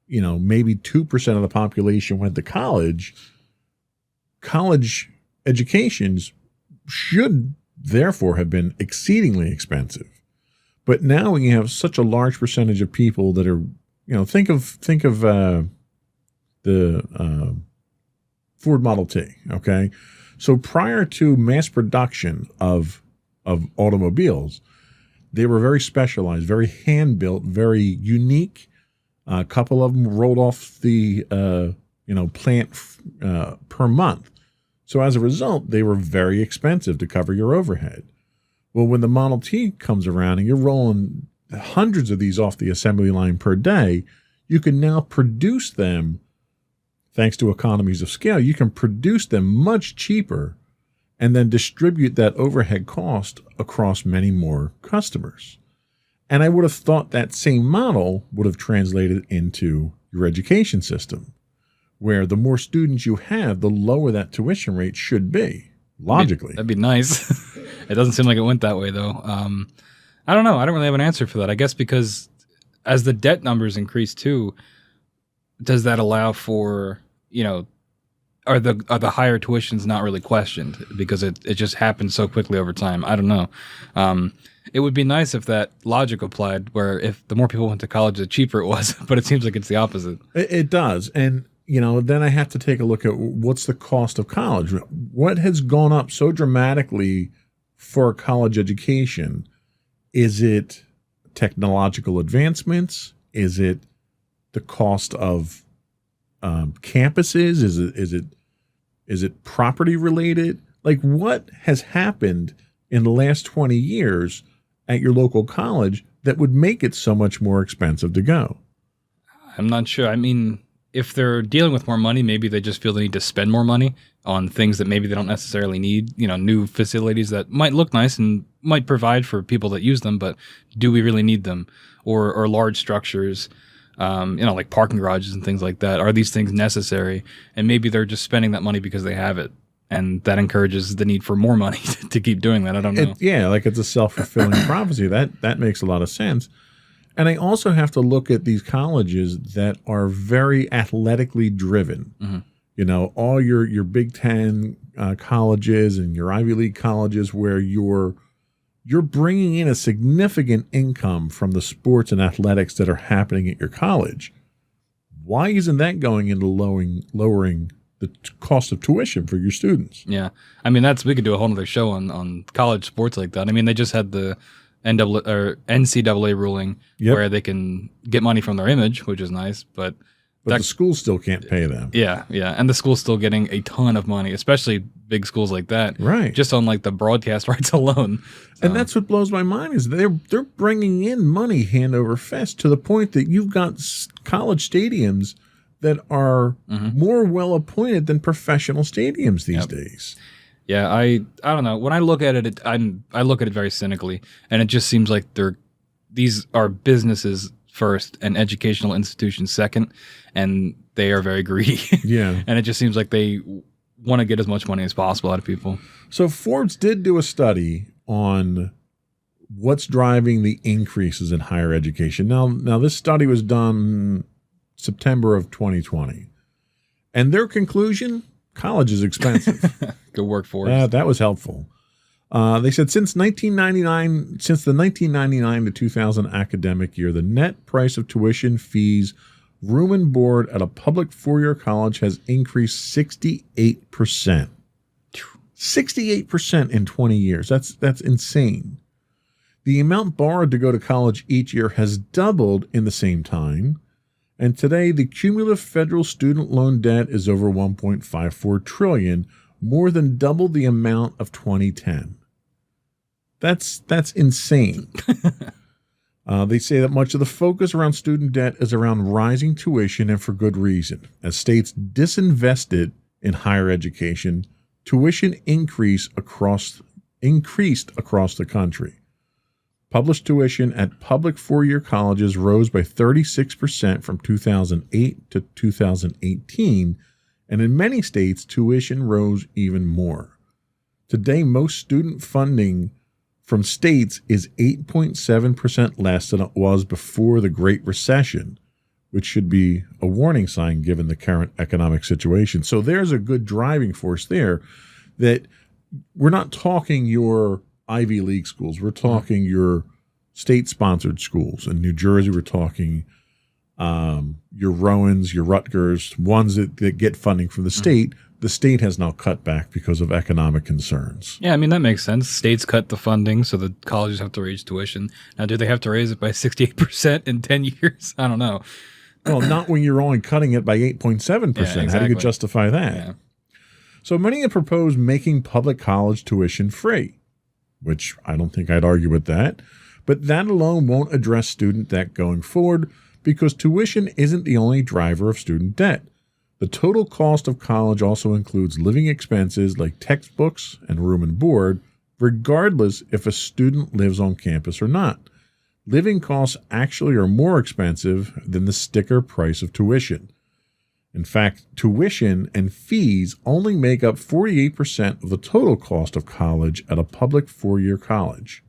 maybe 2% of the population went to college educations should therefore have been exceedingly expensive. But now when you have such a large percentage of people that are, think of the Ford Model T, okay? So prior to mass production of automobiles, they were very specialized, very hand-built, very unique. A couple of them rolled off the plant per month. So as a result, they were very expensive to cover your overhead. Well, when the Model T comes around and you're rolling hundreds of these off the assembly line per day, you can now produce them, thanks to economies of scale, you can produce them much cheaper and then distribute that overhead cost across many more customers. And I would have thought that same model would have translated into your education system, where the more students you have, the lower that tuition rate should be, logically. That'd be nice. It doesn't seem like it went that way, though. I don't know. I don't really have an answer for that. I guess because as the debt numbers increase too, does that allow for, are the higher tuitions not really questioned because it just happens so quickly over time? I don't know. It would be nice if that logic applied, where if the more people went to college, the cheaper it was. But it seems like it's the opposite. It does. And, then I have to take a look at what's the cost of college. What has gone up so dramatically for a college education? Is it technological advancements? Is it the cost of campuses? Is it property related? Like, what has happened in the last 20 years at your local college that would make it so much more expensive to go? I'm not sure. I mean, if they're dealing with more money, maybe they just feel the need to spend more money on things that maybe they don't necessarily need, new facilities that might look nice and might provide for people that use them, but do we really need them? Or large structures, like parking garages and things like that. Are these things necessary? And maybe they're just spending that money because they have it. And that encourages the need for more money to keep doing that. I don't know. Like it's a self-fulfilling prophecy. That makes a lot of sense. And I also have to look at these colleges that are very athletically driven. Mm-hmm. All your Big Ten colleges and your Ivy League colleges where you're bringing in a significant income from the sports and athletics that are happening at your college. Why isn't that going into lowering the cost of tuition for your students? Yeah. I mean, we could do a whole other show on college sports like that. I mean, they just had the NCAA ruling where they can get money from their image, which is nice, but the schools still can't pay them. Yeah. And the school's still getting a ton of money, especially big schools like that. Right. Just on like the broadcast rights alone. And that's what blows my mind is they're bringing in money hand over fist to the point that you've got college stadiums that are more well appointed than professional stadiums these days. Yeah, I don't know. When I look at it, I look at it very cynically, and it just seems like these are businesses first and educational institutions second, and they are very greedy. Yeah, and it just seems like they want to get as much money as possible out of people. So Forbes did do a study on what's driving the increases in higher education. Now this study was done September of 2020. And their conclusion, college is expensive. Good work for us. That was helpful. They said since the 1999 to 2000 academic year, the net price of tuition, fees, room and board at a public four-year college has increased 68%. 68% in 20 years. That's insane. The amount borrowed to go to college each year has doubled in the same time. And today, the cumulative federal student loan debt is over $1.54 trillion, more than double the amount of 2010. That's insane. They say that much of the focus around student debt is around rising tuition, and for good reason. As states disinvested in higher education, tuition increased across the country. Published tuition at public four-year colleges rose by 36% from 2008 to 2018, and in many states, tuition rose even more. Today, most student funding from states is 8.7% less than it was before the Great Recession, which should be a warning sign given the current economic situation. So there's a good driving force there that we're not talking your Ivy League schools. We're talking your state-sponsored schools. In New Jersey, we're talking your Rowans, your Rutgers, ones that get funding from the state. The state has now cut back because of economic concerns. Yeah, I mean, that makes sense. States cut the funding, so the colleges have to raise tuition. Now, do they have to raise it by 68% in 10 years? I don't know. Well, not when you're only cutting it by 8.7%. Yeah, exactly. How do you justify that? Yeah. So many have proposed making public college tuition free, which I don't think I'd argue with that. But that alone won't address student debt going forward because tuition isn't the only driver of student debt. The total cost of college also includes living expenses like textbooks and room and board, regardless if a student lives on campus or not. Living costs actually are more expensive than the sticker price of tuition. In fact, tuition and fees only make up 48% of the total cost of college at a public four-year college.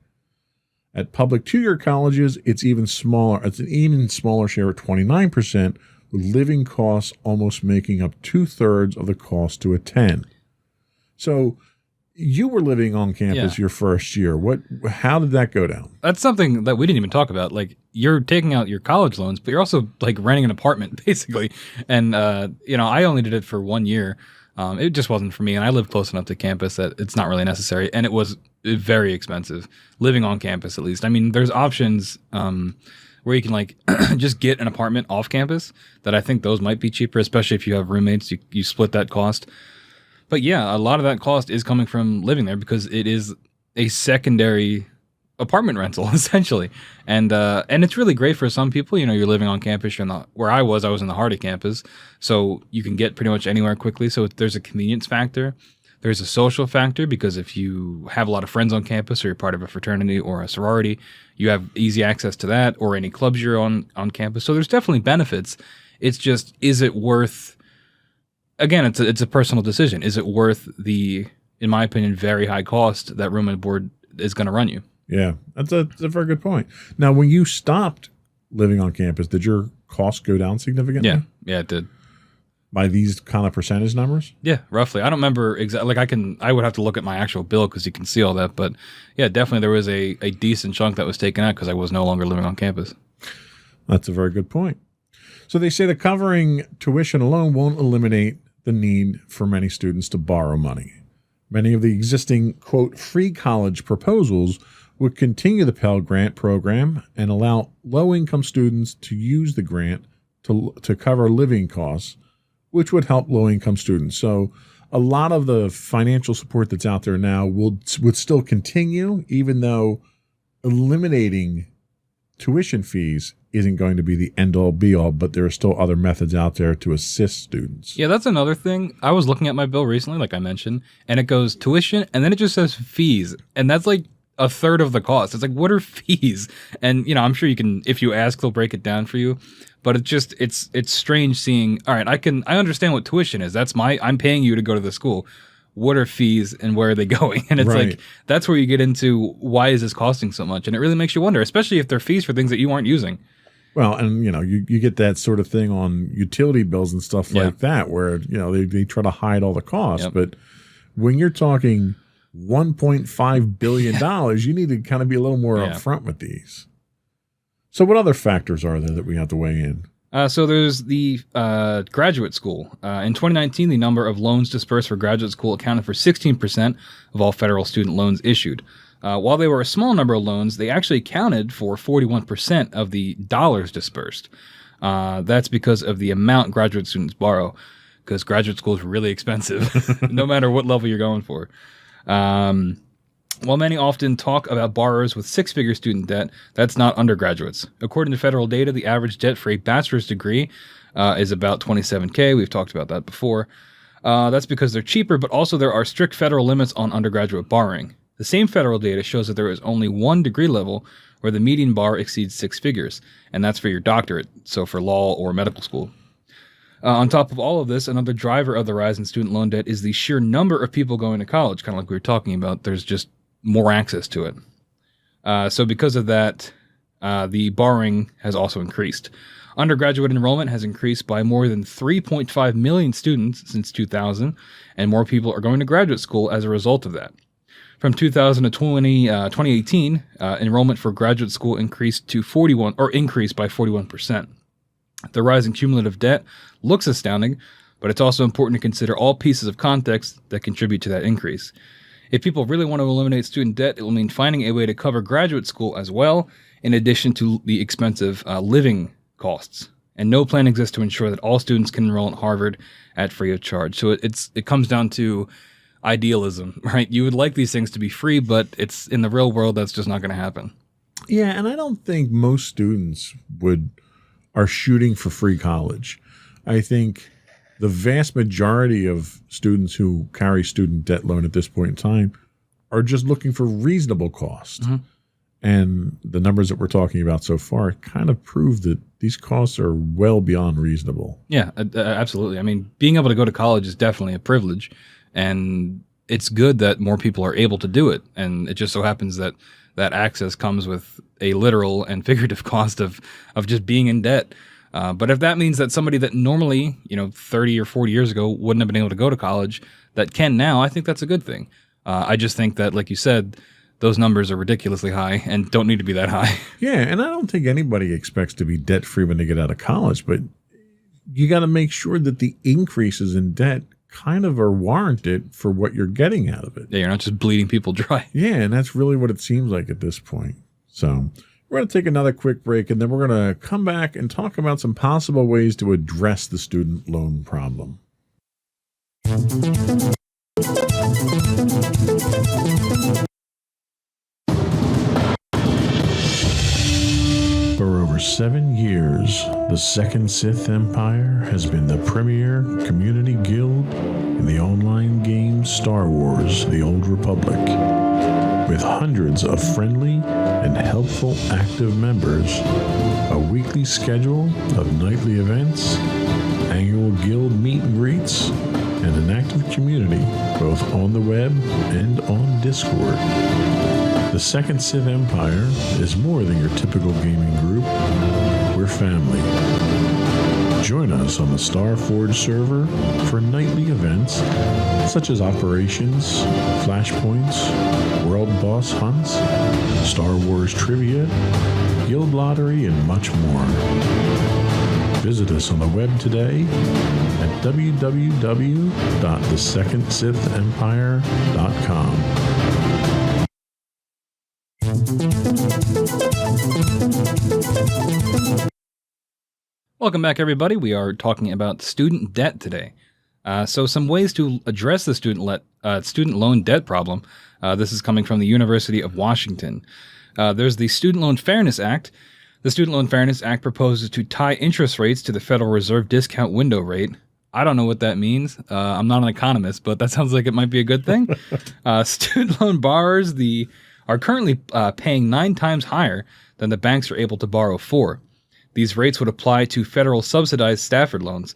At public two-year colleges, it's even smaller. It's an even smaller share at 29%, with living costs almost making up 2/3 of the cost to attend. So you were living on campus your first year. How did that go down? That's something that we didn't even talk about. Like, you're taking out your college loans, but you're also like renting an apartment basically. And I only did it for 1 year. It just wasn't for me, and I live close enough to campus that it's not really necessary, and it was very expensive living on campus. At least, I mean, there's options where you can like just get an apartment off campus. That I think those might be cheaper, especially if you have roommates. You split that cost. But yeah, a lot of that cost is coming from living there because it is a secondary apartment rental essentially, and it's really great for some people. You're living on campus. Where I was in the heart of campus, so you can get pretty much anywhere quickly. So there's a convenience factor. There's a social factor because if you have a lot of friends on campus or you're part of a fraternity or a sorority, you have easy access to that or any clubs you're on campus. So there's definitely benefits. It's just, is it worth? Again, it's a personal decision. Is it worth the, in my opinion, very high cost that room and board is going to run you? Yeah, that's a very good point. Now, when you stopped living on campus, did your costs go down significantly? Yeah, it did. By these kind of percentage numbers? Yeah, roughly. I don't remember exactly. Like I would have to look at my actual bill because you can see all that. But yeah, definitely there was a decent chunk that was taken out because I was no longer living on campus. That's a very good point. So they say that covering tuition alone won't eliminate the need for many students to borrow money. Many of the existing, quote, free college proposals would continue the Pell Grant program and allow low-income students to use the grant to cover living costs, which would help low-income students. So a lot of the financial support that's out there now would still continue, even though eliminating tuition fees isn't going to be the end-all, be-all, but there are still other methods out there to assist students. Yeah, that's another thing. I was looking at my bill recently, like I mentioned, and it goes tuition, and then it just says fees, and that's like a third of the cost. It's like, what are fees? And, I'm sure you can, if you ask, they'll break it down for you. But it's strange seeing, all right, I understand what tuition is. I'm paying you to go to the school. What are fees and where are they going? And it's like, that's where you get into why is this costing so much? And it really makes you wonder, especially if they're fees for things that you aren't using. Well, and you get that sort of thing on utility bills and stuff like that, where they try to hide all the costs. Yep. But when you're talking $1.5 billion, you need to kind of be a little more upfront with these. So, what other factors are there that we have to weigh in? So there's the graduate school. In 2019, the number of loans dispersed for graduate school accounted for 16% of all federal student loans issued. While they were a small number of loans, they actually accounted for 41% of the dollars dispersed. That's because of the amount graduate students borrow, because graduate school is really expensive, no matter what level you're going for. While many often talk about borrowers with six-figure student debt, that's not undergraduates. According to federal data, the average debt for a bachelor's degree is about $27K. We've talked about that before. That's because they're cheaper, but also there are strict federal limits on undergraduate borrowing. The same federal data shows that there is only one degree level where the median bar exceeds six figures, and that's for your doctorate, so for law or medical school. On top of all of this, another driver of the rise in student loan debt is the sheer number of people going to college, kind of like we were talking about. There's just more access to it. So because of that, the borrowing has also increased. Undergraduate enrollment has increased by more than 3.5 million students since 2000, and more people are going to graduate school as a result of that. From 2000 to 2018, enrollment for graduate school increased by 41%. The rise in cumulative debt looks astounding, but it's also important to consider all pieces of context that contribute to that increase. If people really want to eliminate student debt, it will mean finding a way to cover graduate school as well, in addition to the expensive living costs. And no plan exists to ensure that all students can enroll at Harvard at free of charge. So it comes down to idealism, right? You would like these things to be free, but it's in the real world, that's just not going to happen. Yeah, and I don't think most students are shooting for free college. I think the vast majority of students who carry student debt loan at this point in time are just looking for reasonable cost. Mm-hmm. And the numbers that we're talking about so far kind of prove that these costs are well beyond reasonable. Yeah, absolutely. I mean, being able to go to college is definitely a privilege, and it's good that more people are able to do it. And it just so happens that that access comes with a literal and figurative cost of just being in debt. But if that means that somebody that normally, 30 or 40 years ago wouldn't have been able to go to college that can now, I think that's a good thing. I just think that, like you said, those numbers are ridiculously high and don't need to be that high. Yeah, and I don't think anybody expects to be debt-free when they get out of college, but you got to make sure that the increases in debt kind of are warranted for what you're getting out of it. Yeah, you're not just bleeding people dry. Yeah, and that's really what it seems like at this point. So we're going to take another quick break, and then we're going to come back and talk about some possible ways to address the student loan problem. For over 7 years, the Second Sith Empire has been the premier community guild in the online game Star Wars: The Old Republic. With hundreds of friendly and helpful active members, a weekly schedule of nightly events, annual guild meet and greets, and an active community both on the web and on Discord. The Second Sith Empire is more than your typical gaming group. We're family. Join us on the Starforge server for nightly events such as operations, flashpoints, world boss hunts, Star Wars trivia, guild lottery, and much more. Visit us on the web today at www.thesecondsithempire.com. Welcome back, everybody. We are talking about student debt today. So some ways to address the student loan debt problem. This is coming from the University of Washington. There's the Student Loan Fairness Act. The Student Loan Fairness Act proposes to tie interest rates to the Federal Reserve discount window rate. I don't know what that means. I'm not an economist, but that sounds like it might be a good thing. Student loan borrowers are currently paying 9 times higher than the banks are able to borrow for. These rates would apply to federal subsidized Stafford loans.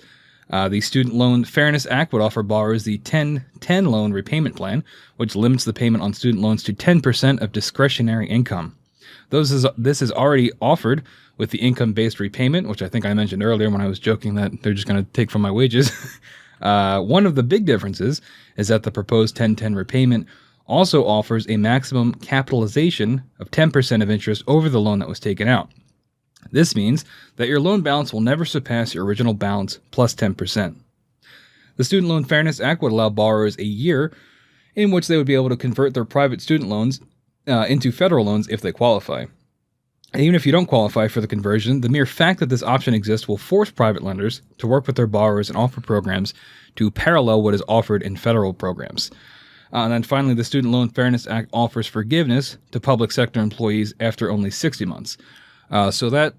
The Student Loan Fairness Act would offer borrowers the 10-10 loan repayment plan, which limits the payment on student loans to 10% of discretionary income. This is already offered with the income-based repayment, which I think I mentioned earlier when I was joking that they're just going to take from my wages. One of the big differences is that the proposed 10-10 repayment also offers a maximum capitalization of 10% of interest over the loan that was taken out. This means that your loan balance will never surpass your original balance plus 10%. The Student Loan Fairness Act would allow borrowers a year in which they would be able to convert their private student loans into federal loans if they qualify. And even if you don't qualify for the conversion, the mere fact that this option exists will force private lenders to work with their borrowers and offer programs to parallel what is offered in federal programs. And then finally, the Student Loan Fairness Act offers forgiveness to public sector employees after only 60 months. So that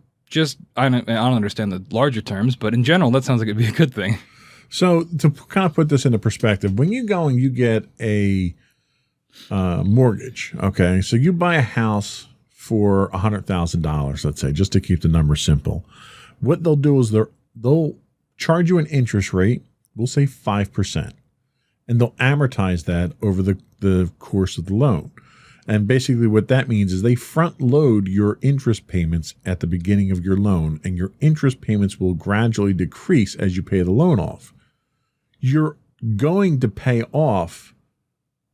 I don't understand the larger terms, but in general, that sounds like it'd be a good thing. So to kind of put this into perspective, when you go and you get a mortgage, okay, so you buy a house for $100,000, let's say, just to keep the number simple. What they'll do is they'll charge you an interest rate, we'll say 5%, and they'll amortize that over the course of the loan. And basically what that means is they front load your interest payments at the beginning of your loan, and your interest payments will gradually decrease as you pay the loan off. You're going to pay off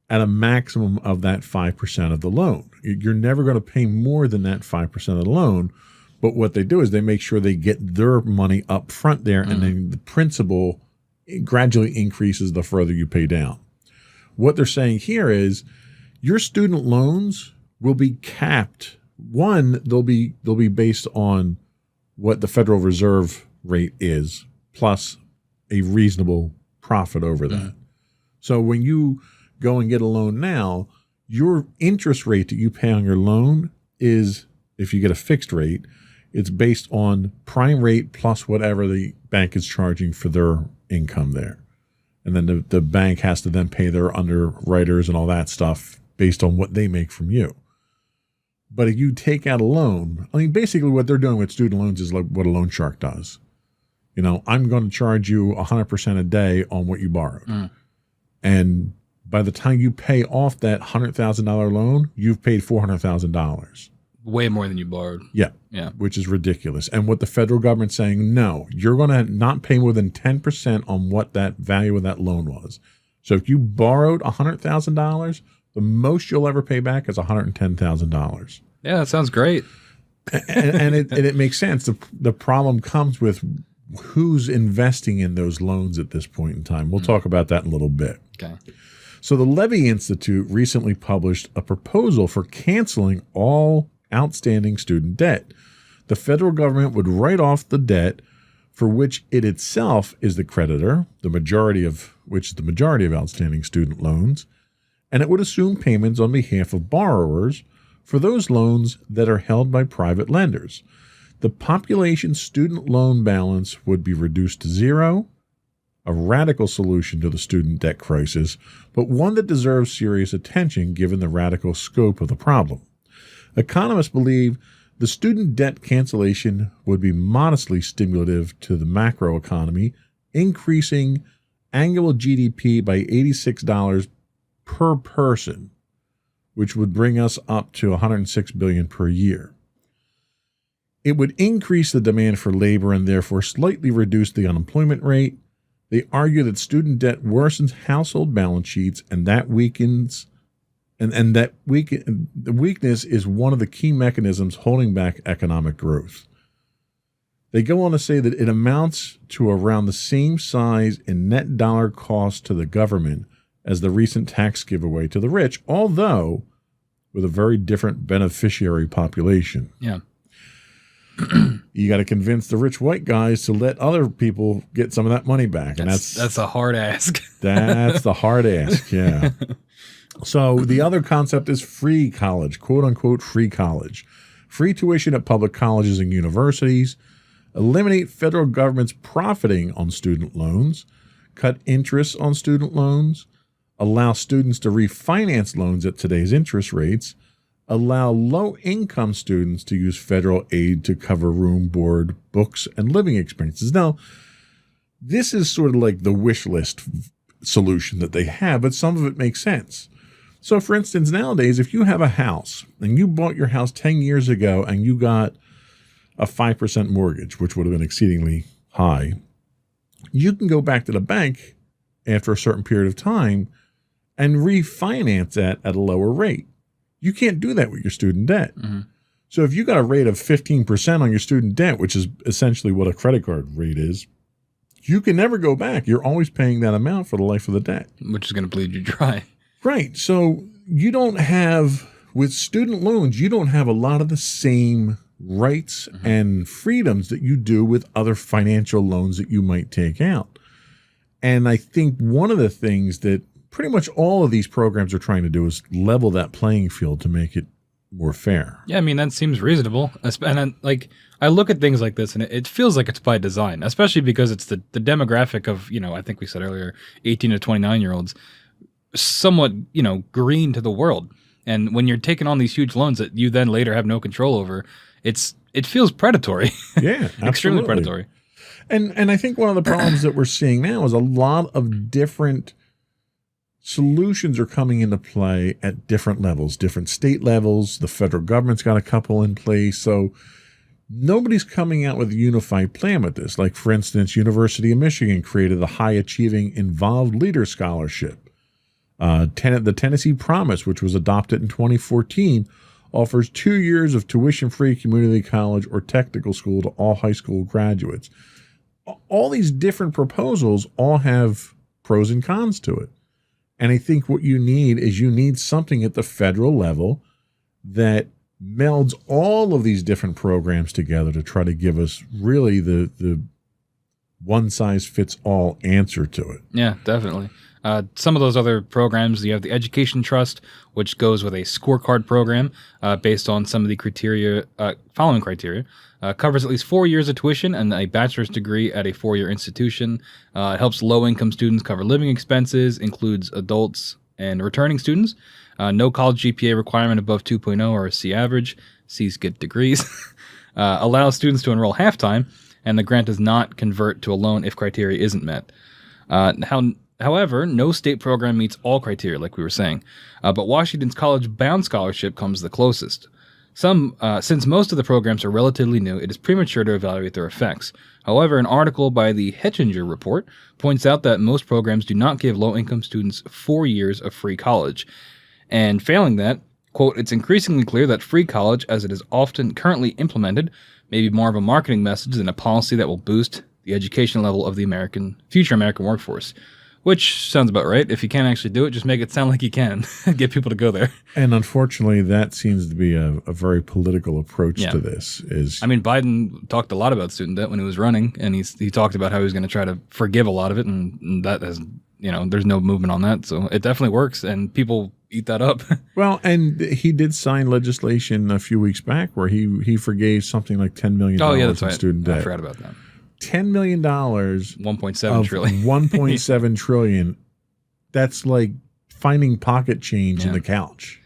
at a maximum of that 5% of the loan. You're never going to pay more than that 5% of the loan. But what they do is they make sure they get their money up front there, and then the principal gradually increases the further you pay down. What they're saying here is, your student loans will be capped. One, they'll be based on what the Federal Reserve rate is, plus a reasonable profit over that. So when you go and get a loan now, your interest rate that you pay on your loan is, if you get a fixed rate, it's based on prime rate plus whatever the bank is charging for their income there. And then the bank has to then pay their underwriters and all that stuff based on what they make from you. But if you take out a loan, I mean, basically what they're doing with student loans is like what a loan shark does. I'm going to charge you 100% a day on what you borrowed. And by the time you pay off that $100,000 loan, you've paid $400,000. Way more than you borrowed. Yeah. Yeah. Which is ridiculous. And what the federal government's saying, no, you're going to not pay more than 10% on what that value of that loan was. So if you borrowed $100,000, the most you'll ever pay back is $110,000. Yeah, that sounds great. and it makes sense. The problem comes with who's investing in those loans at this point in time. We'll talk about that in a little bit. Okay. So the Levy Institute recently published a proposal for canceling all outstanding student debt. The federal government would write off the debt for which it itself is the creditor, the majority of outstanding student loans, and it would assume payments on behalf of borrowers for those loans that are held by private lenders. The population student loan balance would be reduced to zero, a radical solution to the student debt crisis, but one that deserves serious attention given the radical scope of the problem. Economists believe the student debt cancellation would be modestly stimulative to the macroeconomy, increasing annual GDP by $86 per person, which would bring us up to $106 billion per year. It would increase the demand for labor and therefore slightly reduce the unemployment rate. They argue that student debt worsens household balance sheets, and that weakens, the weakness is one of the key mechanisms holding back economic growth. They go on to say that it amounts to around the same size in net dollar cost to the government as the recent tax giveaway to the rich, although with a very different beneficiary population. Yeah. You got to convince the rich white guys to let other people get some of that money back. That's a hard ask. That's the hard ask, yeah. So the other concept is free college, quote unquote free college. Free tuition at public colleges and universities, eliminate federal government's profiting on student loans, cut interest on student loans, allow students to refinance loans at today's interest rates, allow low-income students to use federal aid to cover room, board, books, and living expenses. Now, this is sort of like the wish list solution that they have, but some of it makes sense. So, for instance, nowadays, if you have a house and you bought your house 10 years ago and you got a 5% mortgage, which would have been exceedingly high, you can go back to the bank after a certain period of time and refinance that at a lower rate. You can't do that with your student debt. Mm-hmm. So if you got a rate of 15% on your student debt, which is essentially what a credit card rate is, you can never go back. You're always paying that amount for the life of the debt. Which is going to bleed you dry. Right. So you don't have, with student loans, you don't have a lot of the same rights and freedoms that you do with other financial loans that you might take out. And I think one of the things that pretty much all of these programs are trying to do is level that playing field to make it more fair. Yeah, I mean, that seems reasonable. And I look at things like this and it feels like it's by design, especially because it's the demographic of, I think we said earlier, 18 to 29-year-olds, somewhat, green to the world. And when you're taking on these huge loans that you then later have no control over, it feels predatory. Yeah, extremely predatory. And I think one of the problems that we're seeing now is a lot of different solutions are coming into play at different levels, different state levels. The federal government's got a couple in place. So nobody's coming out with a unified plan with this. Like, for instance, University of Michigan created the High Achieving Involved Leader Scholarship. The Tennessee Promise, which was adopted in 2014, offers 2 years of tuition-free community college or technical school to all high school graduates. All these different proposals all have pros and cons to it. And I think what you need something at the federal level that melds all of these different programs together to try to give us really the one-size-fits-all answer to it. Yeah, definitely. Some of those other programs, you have the Education Trust, which goes with a scorecard program based on some of the following criteria. Covers at least 4 years of tuition and a bachelor's degree at a 4-year institution. It helps low-income students cover living expenses, includes adults and returning students. No college GPA requirement above 2.0 or a C average. C's get degrees. Allows students to enroll half-time, and the grant does not convert to a loan if criteria isn't met. However, no state program meets all criteria, like we were saying. But Washington's college-bound scholarship comes the closest. Since most of the programs are relatively new, it is premature to evaluate their effects. However, an article by the Hetchinger Report points out that most programs do not give low-income students 4 years of free college. And failing that, quote, it's increasingly clear that free college, as it is often currently implemented, may be more of a marketing message than a policy that will boost the education level of the future American workforce. Which sounds about right. If you can't actually do it, just make it sound like you can. Get people to go there. And unfortunately, that seems to be a very political approach to this. Biden talked a lot about student debt when he was running, and he talked about how he was going to try to forgive a lot of it, and that has, there's no movement on that. So it definitely works, and people eat that up. Well, and he did sign legislation a few weeks back where he forgave something like $10 million in student debt. I forgot about that. $10 million. 1.7 trillion. 1.7 trillion. That's like finding pocket change in the couch.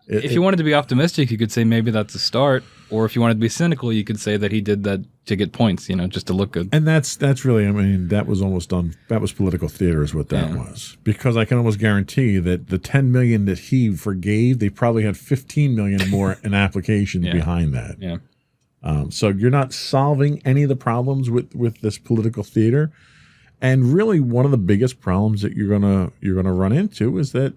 If you wanted to be optimistic, you could say maybe that's a start. Or if you wanted to be cynical, you could say that he did that to get points, just to look good. And that's really, that was almost done. That was political theater is what that was. Because I can almost guarantee that the 10 million that he forgave, they probably had 15 million more in applications behind that. Yeah. So you're not solving any of the problems with this political theater. And really one of the biggest problems that you're gonna run into is that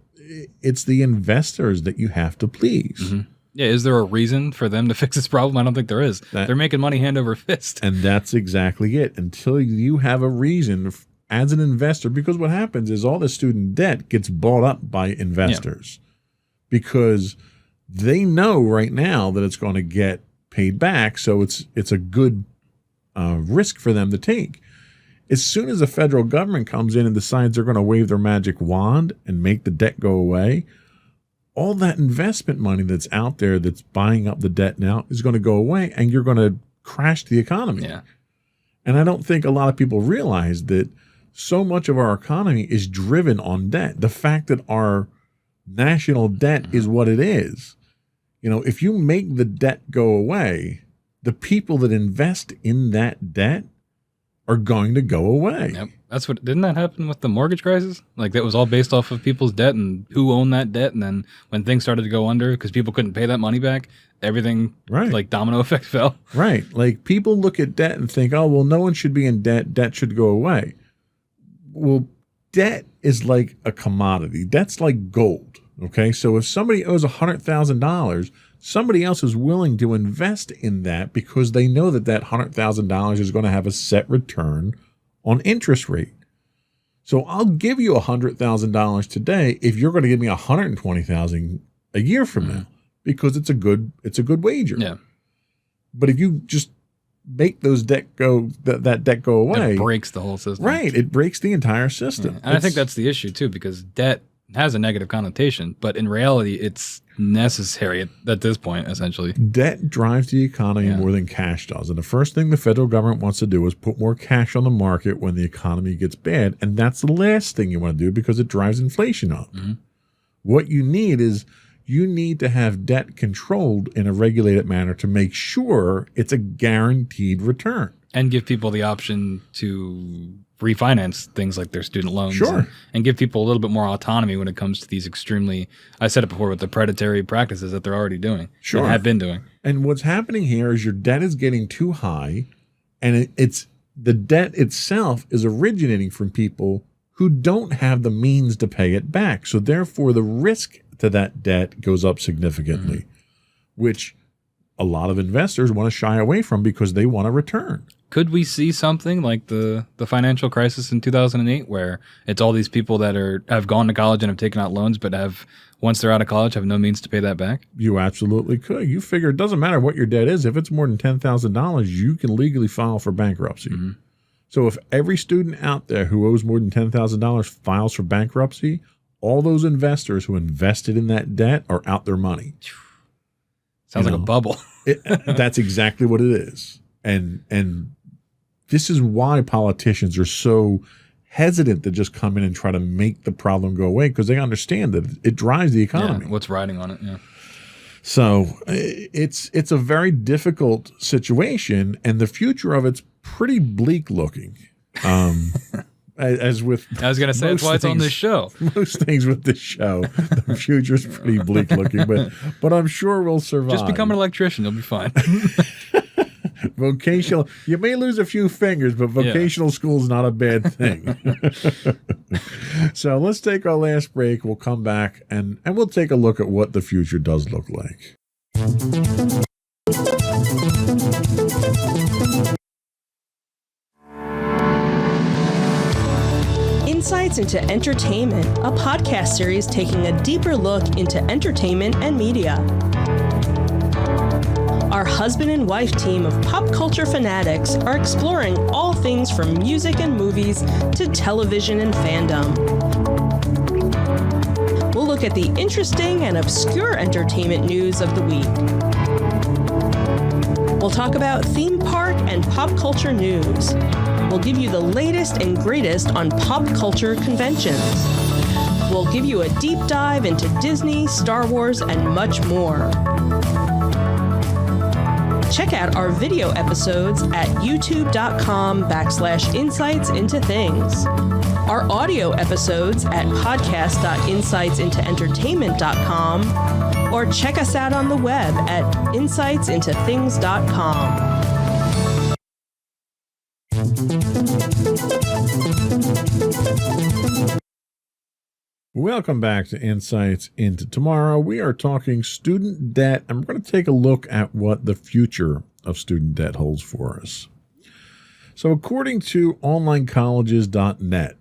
it's the investors that you have to please. Mm-hmm. Yeah, is there a reason for them to fix this problem? I don't think there is. They're making money hand over fist. And that's exactly it. Until you have a reason as an investor, because what happens is all the student debt gets bought up by investors because they know right now that it's going to get paid back. So it's a good risk for them to take. As soon as the federal government comes in and decides they're going to wave their magic wand and make the debt go away, all that investment money that's out there that's buying up the debt now is going to go away, and you're going to crash the economy. Yeah. And I don't think a lot of people realize that so much of our economy is driven on debt. The fact that our national debt is what it is. If you make the debt go away, the people that invest in that debt are going to go away. Yep. Didn't that happen with the mortgage crisis? Like that was all based off of people's debt and who owned that debt. And then when things started to go under because people couldn't pay that money back, everything like domino effect fell. Right. Like people look at debt and think, oh, well, no one should be in debt. Debt should go away. Well, debt is like a commodity. Debt's like gold. Okay. So if somebody owes $100,000, somebody else is willing to invest in that because they know that $100,000 is going to have a set return on interest rate. So I'll give you $100,000 today if you're going to give me $120,000 a year from now because it's a good wager. Yeah. But if you just make those debt go away, it breaks the whole system. Right, it breaks the entire system. Yeah. And I think that's the issue too, because debt has a negative connotation, but in reality, it's necessary at this point, essentially. Debt drives the economy more than cash does. And the first thing the federal government wants to do is put more cash on the market when the economy gets bad. And that's the last thing you want to do because it drives inflation up. Mm-hmm. What you need is to have debt controlled in a regulated manner to make sure it's a guaranteed return. And give people the option to refinance things like their student loans. Sure. And give people a little bit more autonomy when it comes to these extremely, I said it before, with the predatory practices that they're already doing. Sure. And have been doing. And what's happening here is your debt is getting too high, and it's the debt itself is originating from people who don't have the means to pay it back. So therefore, the risk to that debt goes up significantly, which a lot of investors want to shy away from because they want a return. Could we see something like the financial crisis in 2008 where it's all these people that have gone to college and have taken out loans but once they're out of college, have no means to pay that back? You absolutely could. You figure it doesn't matter what your debt is. If it's more than $10,000, you can legally file for bankruptcy. Mm-hmm. So if every student out there who owes more than $10,000 files for bankruptcy, all those investors who invested in that debt are out their money. Sounds like a bubble. That's exactly what it is. And this is why politicians are so hesitant to just come in and try to make the problem go away, because they understand that it drives the economy. Yeah, what's riding on it, yeah. So it's a very difficult situation, and the future of it's pretty bleak looking. As with I was going to say, that's why it's on this show. Most things with this show, the future's pretty bleak looking, but I'm sure we'll survive. Just become an electrician. You'll be fine. Vocational, you may lose a few fingers, but vocational school's not a bad thing. So let's take our last break. We'll come back and we'll take a look at what the future does look like. Insights into Entertainment, a podcast series taking a deeper look into entertainment and media. Our husband and wife team of pop culture fanatics are exploring all things from music and movies to television and fandom. We'll look at the interesting and obscure entertainment news of the week. We'll talk about theme park and pop culture news. We'll give you the latest and greatest on pop culture conventions. We'll give you a deep dive into Disney, Star Wars, and much more. Check out our video episodes at youtube.com/insightsintothings. Our audio episodes at podcast.insightsintoentertainment.com, or check us out on the web at insightsintothings.com. Welcome back to Insights into Tomorrow. We are talking student debt, and we're going to take a look at what the future of student debt holds for us. So according to onlinecolleges.net,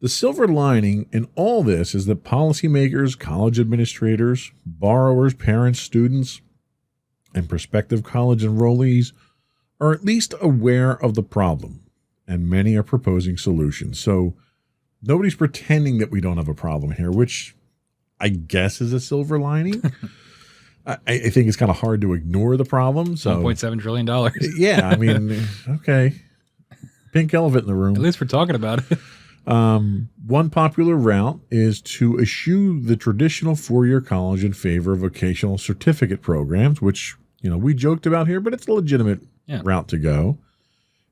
the silver lining in all this is that policymakers, college administrators, borrowers, parents, students, and prospective college enrollees are at least aware of the problem, and many are proposing solutions. So nobody's pretending that we don't have a problem here, which I guess is a silver lining. I think it's kind of hard to ignore the problem. So $1.7 trillion. Yeah, I mean, okay. Pink elephant in the room. At least we're talking about it. One popular route is to eschew the traditional four-year college in favor of vocational certificate programs, which, we joked about here, but it's a legitimate route to go.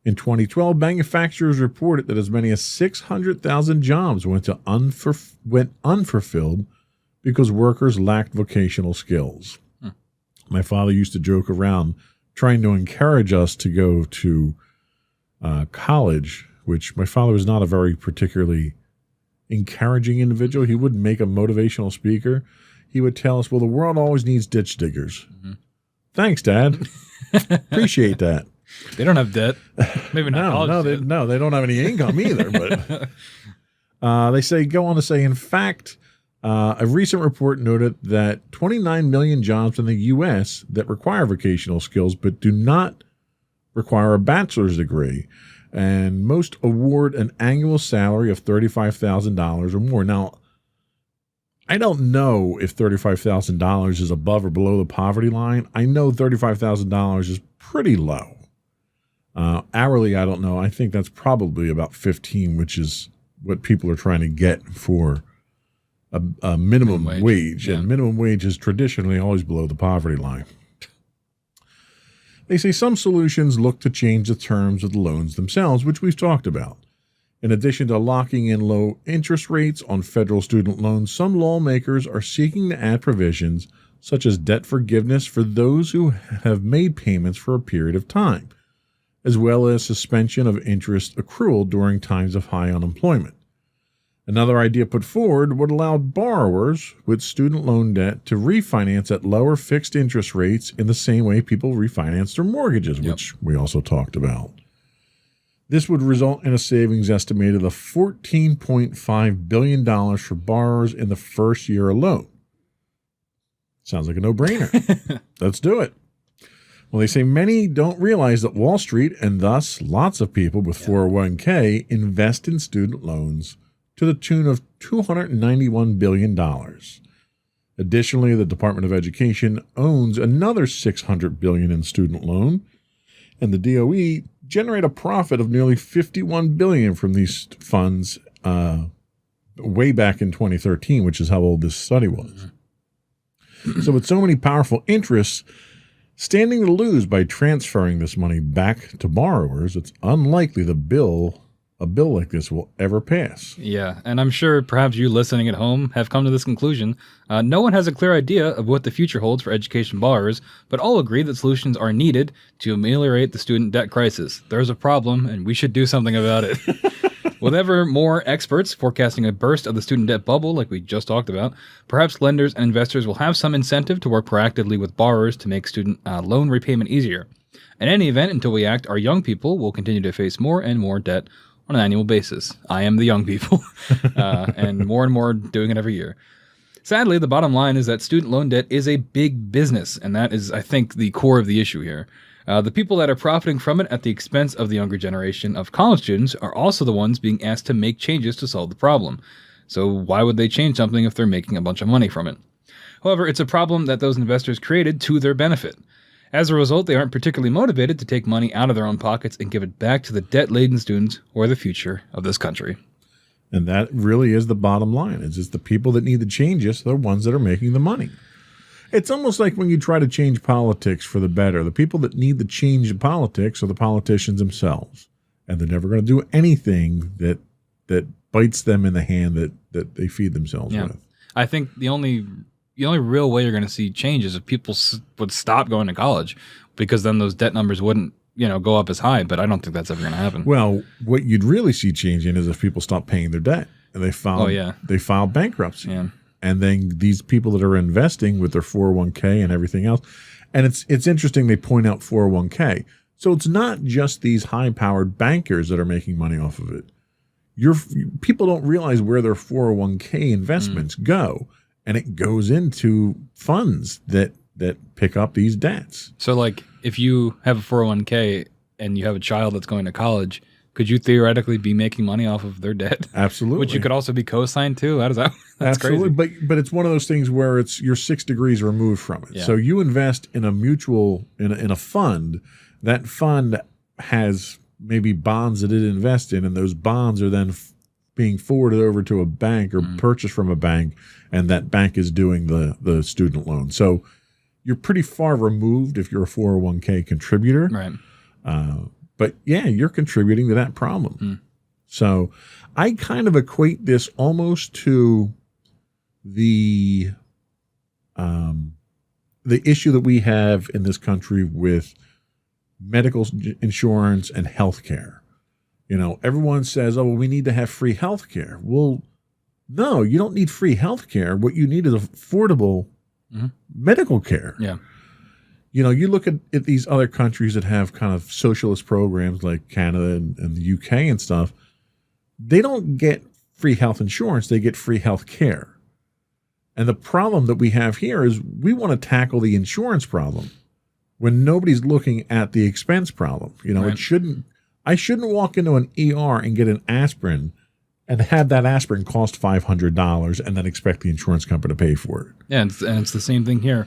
In 2012, manufacturers reported that as many as 600,000 jobs went unfulfilled because workers lacked vocational skills. My father used to joke around trying to encourage us to go to college, which my father was not a very particularly encouraging individual. He wouldn't make a motivational speaker. He would tell us, well, the world always needs ditch diggers. Mm-hmm. Thanks, Dad. Appreciate that. They don't have debt. Maybe not college debt. They don't have any income either. But they go on to say, in fact, a recent report noted that 29 million jobs in the U.S. that require vocational skills but do not require a bachelor's degree, and most award an annual salary of $35,000 or more. Now, I don't know if $35,000 is above or below the poverty line. I know $35,000 is pretty low. Hourly, I don't know. I think that's probably about 15, which is what people are trying to get for a minimum wage. And minimum wage is traditionally always below the poverty line. They say some solutions look to change the terms of the loans themselves, which we've talked about. In addition to locking in low interest rates on federal student loans, some lawmakers are seeking to add provisions such as debt forgiveness for those who have made payments for a period of time, as well as suspension of interest accrual during times of high unemployment. Another idea put forward would allow borrowers with student loan debt to refinance at lower fixed interest rates in the same way people refinance their mortgages, which we also talked about. This would result in a savings estimated of $14.5 billion for borrowers in the first year alone. Sounds like a no-brainer. Let's do it. Well, they say many don't realize that Wall Street, and thus lots of people with 401k, invest in student loans to the tune of $291 billion. Additionally, the Department of Education owns another $600 billion in student loan, and the DOE generate a profit of nearly $51 billion from these funds way back in 2013, which is how old this study was. So with so many powerful interests standing to lose by transferring this money back to borrowers, it's unlikely the bill a bill like this will ever pass. Yeah, and I'm sure perhaps you listening at home have come to this conclusion. No one has a clear idea of what the future holds for education borrowers, but all agree that solutions are needed to ameliorate the student debt crisis. There's a problem, and we should do something about it. With ever more experts forecasting a burst of the student debt bubble like we just talked about, perhaps lenders and investors will have some incentive to work proactively with borrowers to make student loan repayment easier. In any event, until we act, our young people will continue to face more and more debt on an annual basis. I am the young people, and more doing it every year. Sadly, the bottom line is that student loan debt is a big business, and that is, I think, the core of the issue here. The people that are profiting from it at the expense of the younger generation of college students are also the ones being asked to make changes to solve the problem. So why would they change something if they're making a bunch of money from it? However, it's a problem that those investors created to their benefit. As a result, they aren't particularly motivated to take money out of their own pockets and give it back to the debt-laden students or the future of this country. And that really is the bottom line. It's just the people that need the changes are the ones that are making the money. It's almost like when you try to change politics for the better. The people that need the change in politics are the politicians themselves. And they're never going to do anything that bites them in the hand that they feed themselves with. I think the only real way you're going to see change is if people would stop going to college, because then those debt numbers wouldn't, go up as high. But I don't think that's ever going to happen. Well, what you'd really see changing is if people stop paying their debt and they file bankruptcy. Yeah. And then these people that are investing with their 401k and everything else. And it's interesting they point out 401k. So it's not just these high-powered bankers that are making money off of it. People don't realize where their 401k investments go. And it goes into funds that pick up these debts. So, like, if you have a 401k and you have a child that's going to college, could you theoretically be making money off of their debt? Absolutely. Which you could also be co-signed to? How does that? That's Absolutely. crazy. But it's one of those things where you're 6 degrees removed from it. Yeah. So you invest in a mutual, in a fund. That fund has maybe bonds that it invests in, and those bonds are then being forwarded over to a bank or purchased from a bank, and that bank is doing the student loan. So you're pretty far removed if you're a 401k contributor. Right. But yeah, you're contributing to that problem. So I kind of equate this almost to the issue that we have in this country with medical insurance and health care. Everyone says, oh, well, we need to have free health care. Well, no, you don't need free health care. What you need is affordable medical care. Yeah. You look at these other countries that have kind of socialist programs like Canada and the UK and stuff. They don't get free health insurance. They get free health care. And the problem that we have here is we want to tackle the insurance problem when nobody's looking at the expense problem. Right. I shouldn't walk into an ER and get an aspirin and have that aspirin cost $500 and then expect the insurance company to pay for it. Yeah, and it's the same thing here.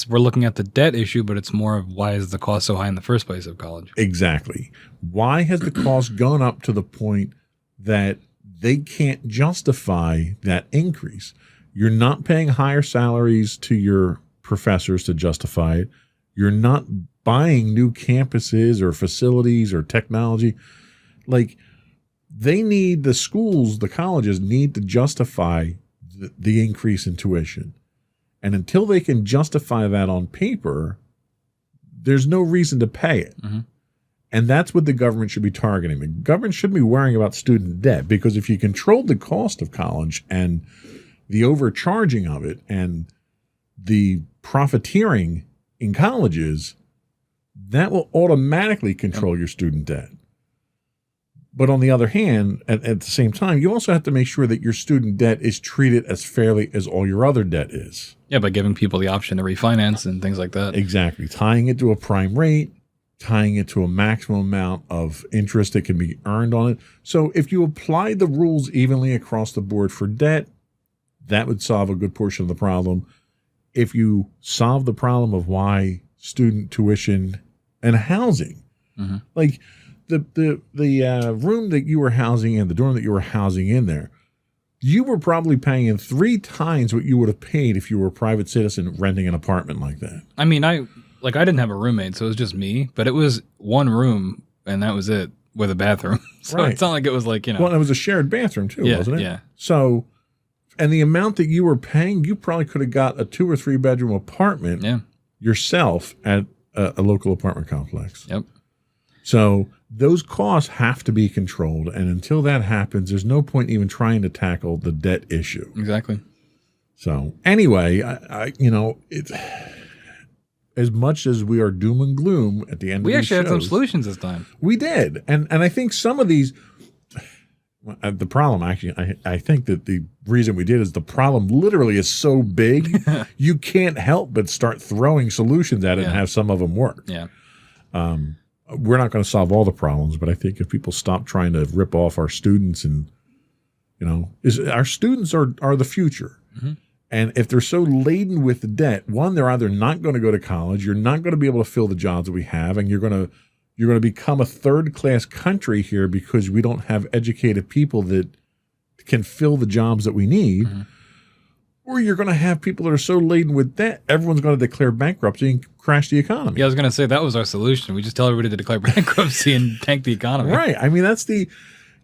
We're looking at the debt issue, but it's more of why is the cost so high in the first place of college? Exactly. Why has the cost gone up to the point that they can't justify that increase? You're not paying higher salaries to your professors to justify it. You're not buying new campuses or facilities or technology. Like, the colleges need to justify the increase in tuition. And until they can justify that on paper, there's no reason to pay it. Mm-hmm. And that's what the government should be targeting. The government shouldn't be worrying about student debt, because if you control the cost of college and the overcharging of it and the profiteering in colleges, that will automatically control your student debt. But on the other hand, at the same time, you also have to make sure that your student debt is treated as fairly as all your other debt is. Yeah, by giving people the option to refinance and things like that. Exactly. Tying it to a prime rate, tying it to a maximum amount of interest that can be earned on it. So if you apply the rules evenly across the board for debt, that would solve a good portion of the problem. If you solve the problem of why student tuition and housing, like the room that you were housing in, the dorm that you were housing in there, you were probably paying 3 times what you would have paid if you were a private citizen renting an apartment like that. I mean, I didn't have a roommate, so it was just me, but it was one room and that was it. with a bathroom. So Right. it's not like it was like, Well, it was a shared bathroom too, Yeah, wasn't it? yeah. So, and the amount that you were paying, you probably could have got a 2 or 3 bedroom apartment Yeah. yourself at a local apartment complex. Yep. So those costs have to be controlled. And until that happens, there's no point even trying to tackle the debt issue. Exactly. So anyway, it's as much as we are doom and gloom at the end We of these actually had some shows, solutions this time. we did. And I think some of these, the problem actually, I think that the reason we did is the problem literally is so big, you can't help but start throwing solutions at it and Yeah. have some of them work. Yeah. We're not going to solve all the problems, but I think if people stop trying to rip off our students and, our students are the future. Mm-hmm. And if they're so laden with the debt, one, they're either not going to go to college, you're not going to be able to fill the jobs that we have, and you're going to become a third-class country here because we don't have educated people that can fill the jobs that we need. Mm-hmm. Or you're going to have people that are so laden with debt, everyone's going to declare bankruptcy and crash the economy. Yeah, I was going to say that was our solution. We just tell everybody to declare bankruptcy and tank the economy. Right. I mean, that's then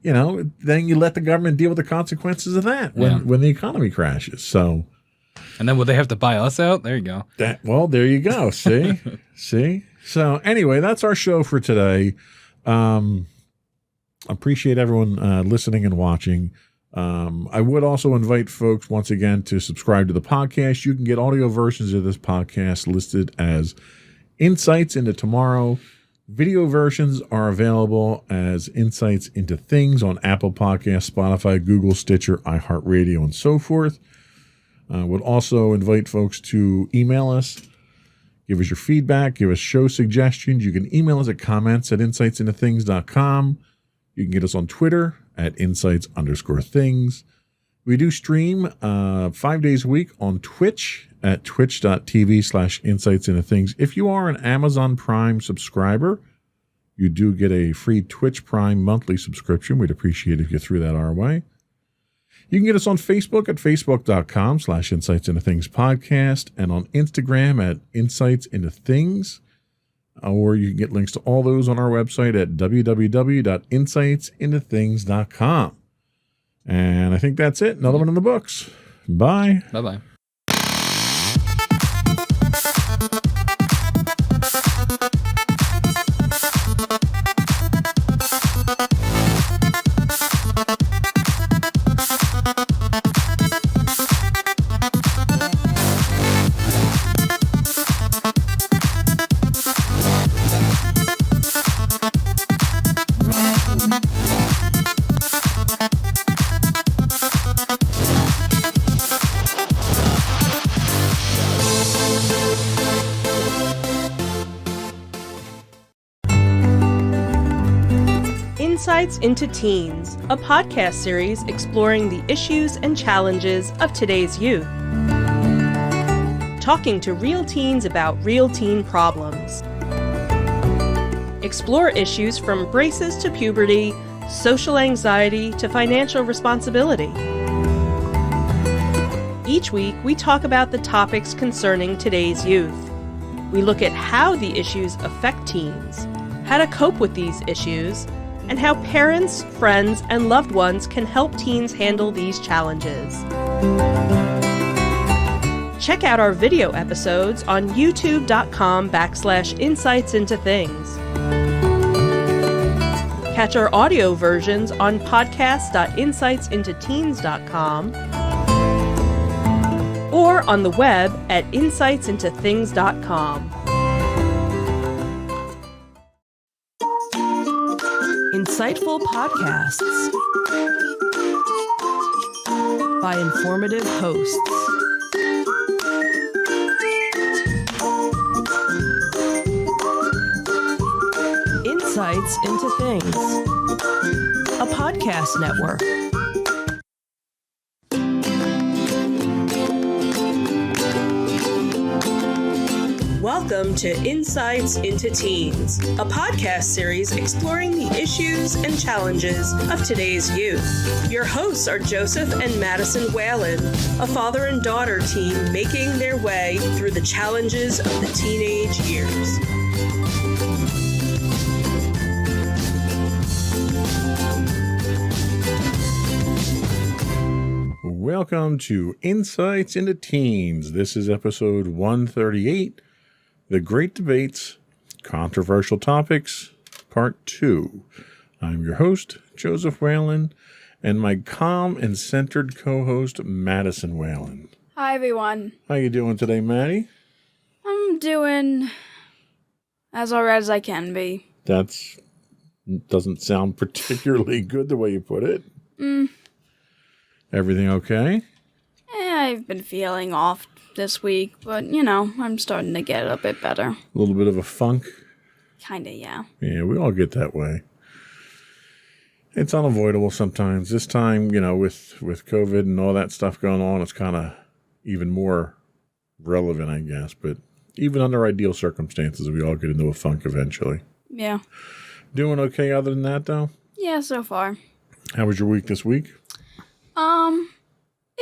you let the government deal with the consequences of that when the economy crashes. So, and then will they have to buy us out? There you go. There you go. See? See? So anyway, that's our show for today. Appreciate everyone listening and watching. I would also invite folks once again to subscribe to the podcast. You can get audio versions of this podcast listed as Insights into Tomorrow. Video versions are available as Insights into Things on Apple Podcasts, Spotify, Google, Stitcher, iHeartRadio, and so forth. Would also invite folks to email us, give us your feedback, give us show suggestions. You can email us at comments@insightsintothings.com. You can get us on Twitter at insights_things. We do stream 5 days a week on Twitch at twitch.tv/insightsintothings. If you are an Amazon Prime subscriber, you do get a free Twitch Prime monthly subscription. We'd appreciate it if you threw that our way. You can get us on Facebook at facebook.com/insightsintothings podcast and on Instagram at insightsintothings. Or you can get links to all those on our website at www.insightsintothings.com. And I think that's it. Another one in the books. Bye. Bye-bye. Insights into Teens, a podcast series exploring the issues and challenges of today's youth. Talking to real teens about real teen problems. Explore issues from braces to puberty, social anxiety to financial responsibility. Each week, we talk about the topics concerning today's youth. We look at how the issues affect teens, how to cope with these issues, and how parents, friends, and loved ones can help teens handle these challenges. Check out our video episodes on youtube.com/insightsintothings. Catch our audio versions on podcast.insightsintoteens.com or on the web at insightsintothings.com. Insightful podcasts by informative hosts. Insights into Things, a podcast network. Welcome to Insights into Teens, a podcast series exploring the issues and challenges of today's youth. Your hosts are Joseph and Madison Whalen, a father and daughter team making their way through the challenges of the teenage years. Welcome to Insights into Teens. This is episode 138, The Great Debates, Controversial Topics, Part 2. I'm your host, Joseph Whalen, and my calm and centered co-host, Madison Whalen. Hi, everyone. How you doing today, Maddie? I'm doing as alright as I can be. Doesn't sound particularly good the way you put it. Everything okay? I've been feeling off this week, but, I'm starting to get a bit better. A little bit of a funk? Kinda, yeah. Yeah, we all get that way. It's unavoidable sometimes. This time, with COVID and all that stuff going on, it's kind of even more relevant, I guess. But even under ideal circumstances, we all get into a funk eventually. Yeah. Doing okay other than that, though? Yeah, so far. How was your week this week?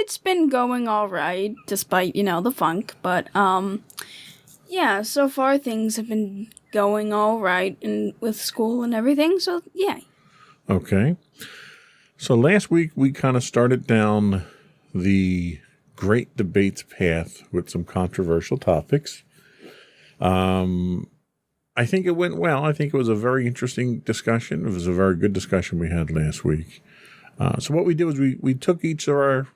It's been going alright, despite, the funk, but, yeah, so far things have been going alright with school and everything, so, yeah. Okay. So last week we kind of started down the great debates path with some controversial topics. I think it went well. I think it was a very interesting discussion. It was a very good discussion we had last week. So what we did was we took each of our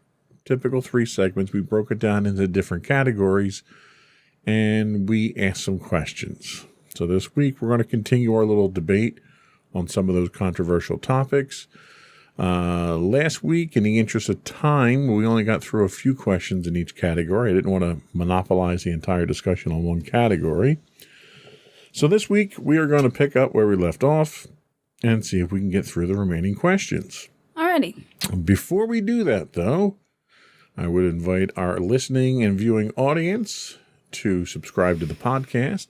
typical 3 segments, we broke it down into different categories, and we asked some questions. So this week we're going to continue our little debate on some of those controversial topics. Last week, in the interest of time, we only got through a few questions in each category. I didn't want to monopolize the entire discussion on one category. So this week, we are going to pick up where we left off and see if we can get through the remaining questions. Alrighty. Before we do that, though, I would invite our listening and viewing audience to subscribe to the podcast.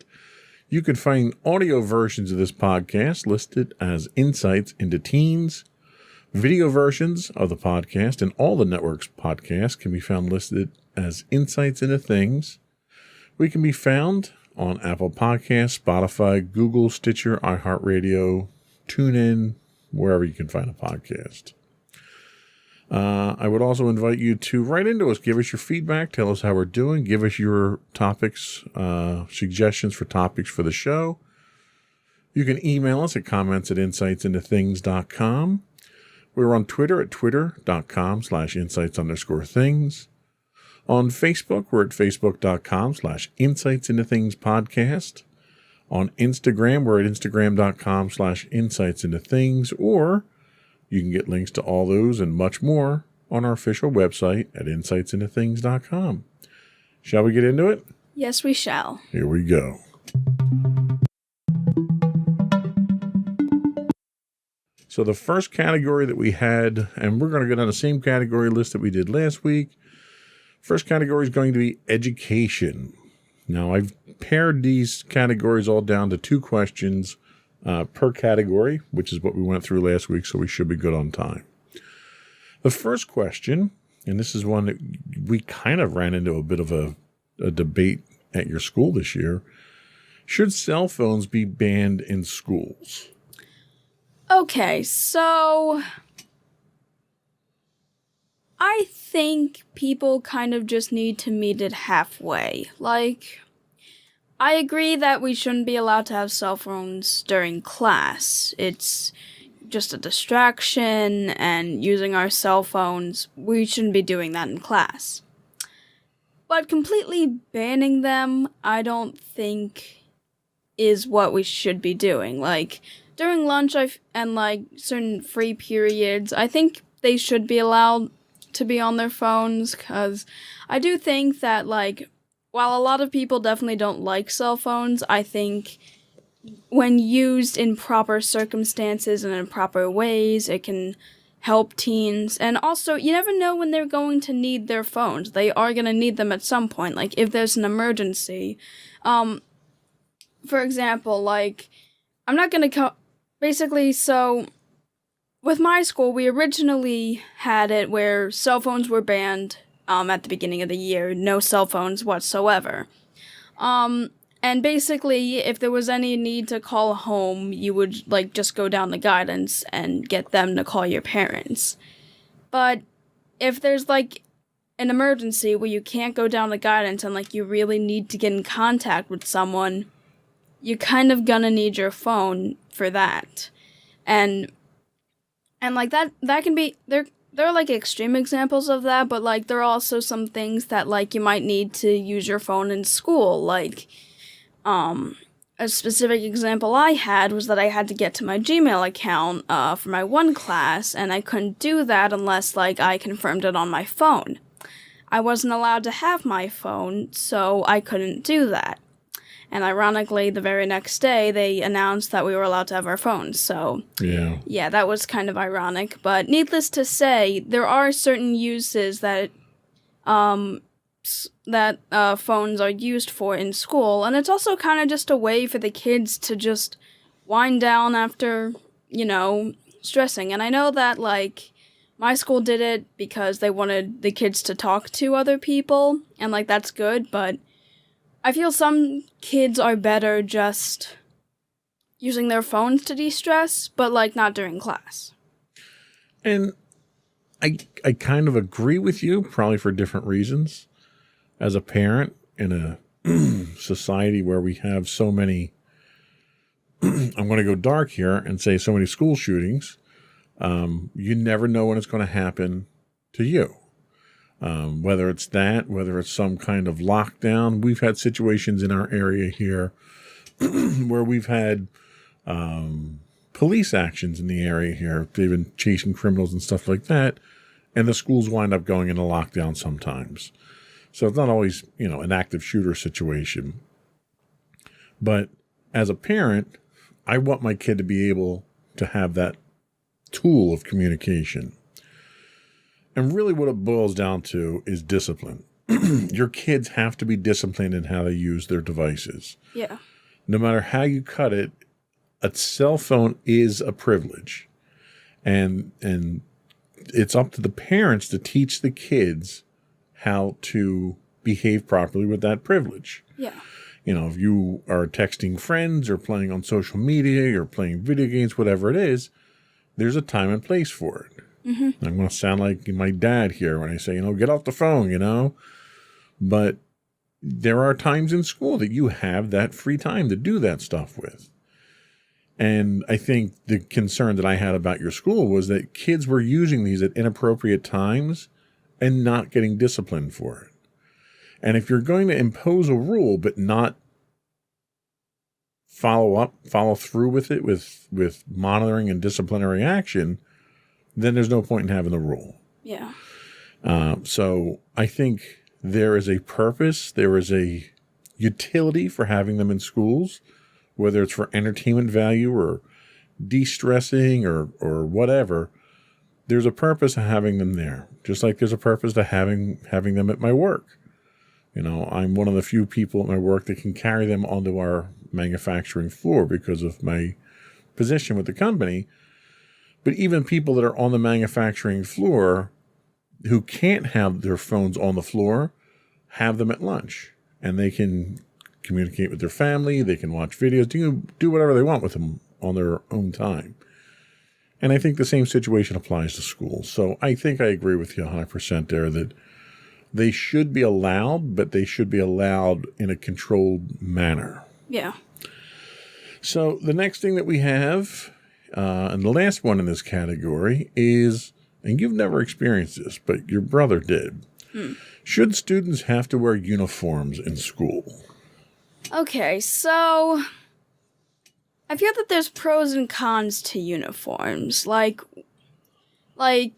You can find audio versions of this podcast listed as Insights into Teens. Video versions of the podcast and all the network's podcasts can be found listed as Insights into Things. We can be found on Apple Podcasts, Spotify, Google, Stitcher, iHeartRadio, TuneIn, wherever you can find a podcast. I would also invite you to write into us. Give us your feedback. Tell us how we're doing. Give us your topics, suggestions for topics for the show. You can email us at comments@insightsintothings.com. We're on Twitter at twitter.com/insights_things. On Facebook, we're at facebook.com/insightsintothingspodcast. On Instagram, we're at instagram.com/insightsintothings, or you can get links to all those and much more on our official website at insightsintothings.com. Shall we get into it? Yes, we shall. Here we go. So the first category that we had, and we're going to go down the same category list that we did last week. First category is going to be education. Now, I've pared these categories all down to 2 questions per category, which is what we went through last week, so we should be good on time. The first question, and this is one that we kind of ran into a bit of a debate at your school this year. Should cell phones be banned in schools? Okay, so I think people kind of just need to meet it halfway. I agree that we shouldn't be allowed to have cell phones during class. It's just a distraction, and using our cell phones, we shouldn't be doing that in class. But completely banning them, I don't think is what we should be doing. During lunch and certain free periods, I think they should be allowed to be on their phones, because I do think that while a lot of people definitely don't like cell phones, I think when used in proper circumstances and in proper ways, it can help teens. And also, you never know when they're going to need their phones. They are going to need them at some point, if there's an emergency. For example, I'm not going to basically, so with my school, we originally had it where cell phones were banned at the beginning of the year. No cell phones whatsoever. And basically, if there was any need to call home, you would, just go down the guidance and get them to call your parents. But if there's, like, an emergency where you can't go down to guidance and, like, you really need to get in contact with someone, you're kind of gonna need your phone for that. And like, that can be, there are, like, extreme examples of that, but, like, there are also some things that, like, you might need to use your phone in school. Like, a specific example I had was that I had to get to my Gmail account for my one class, and I couldn't do that unless, like, I confirmed it on my phone. I wasn't allowed to have my phone, so I couldn't do that. And ironically, the very next day, they announced that we were allowed to have our phones. So, yeah, that was kind of ironic. But needless to say, there are certain uses that phones are used for in school. And it's also kind of just a way for the kids to just wind down after, stressing. And I know that, like, my school did it because they wanted the kids to talk to other people. And, like, that's good, but I feel some kids are better just using their phones to de-stress, but, like, not during class. And I kind of agree with you, probably for different reasons. As a parent in a society where we have so many, I'm going to go dark here and say so many school shootings, you never know when it's going to happen to you. Whether it's that, whether it's some kind of lockdown. We've had situations in our area here where we've had police actions in the area here. They've been chasing criminals and stuff like that, and the schools wind up going into lockdown sometimes. So it's not always, an active shooter situation. But as a parent, I want my kid to be able to have that tool of communication. And really what it boils down to is discipline. Your kids have to be disciplined in how they use their devices. Yeah. No matter how you cut it, a cell phone is a privilege. And it's up to the parents to teach the kids how to behave properly with that privilege. Yeah. If you are texting friends or playing on social media or playing video games, whatever it is, there's a time and place for it. Mm-hmm. I'm going to sound like my dad here when I say, get off the phone, But there are times in school that you have that free time to do that stuff with. And I think the concern that I had about your school was that kids were using these at inappropriate times and not getting disciplined for it. And if you're going to impose a rule but not follow through with it with monitoring and disciplinary action, then there's no point in having the rule. Yeah. So I think there is a purpose, there is a utility for having them in schools, whether it's for entertainment value or de-stressing or whatever. There's a purpose to having them there, just like there's a purpose to having them at my work. I'm one of the few people at my work that can carry them onto our manufacturing floor because of my position with the company. But even people that are on the manufacturing floor who can't have their phones on the floor have them at lunch. And they can communicate with their family, they can watch videos, do whatever they want with them on their own time. And I think the same situation applies to schools. So I think I agree with you 100% there that they should be allowed, but they should be allowed in a controlled manner. Yeah. So the next thing that we have, and the last one in this category is, and you've never experienced this, but your brother did. Should students have to wear uniforms in school? Okay, so I feel that there's pros and cons to uniforms. Like I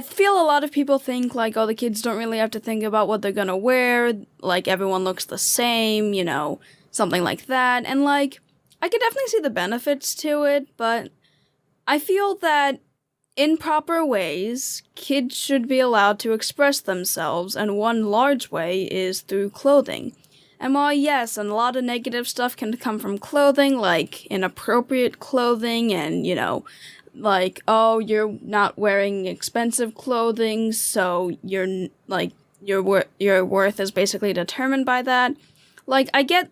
feel a lot of people think, like, oh, the kids don't really have to think about what they're gonna wear, like, everyone looks the same, something like that, and, like, I could definitely see the benefits to it, but I feel that in proper ways, kids should be allowed to express themselves, and one large way is through clothing. And while, yes, and a lot of negative stuff can come from clothing, like inappropriate clothing and, like, oh, you're not wearing expensive clothing, so your worth is basically determined by that. Like, I get,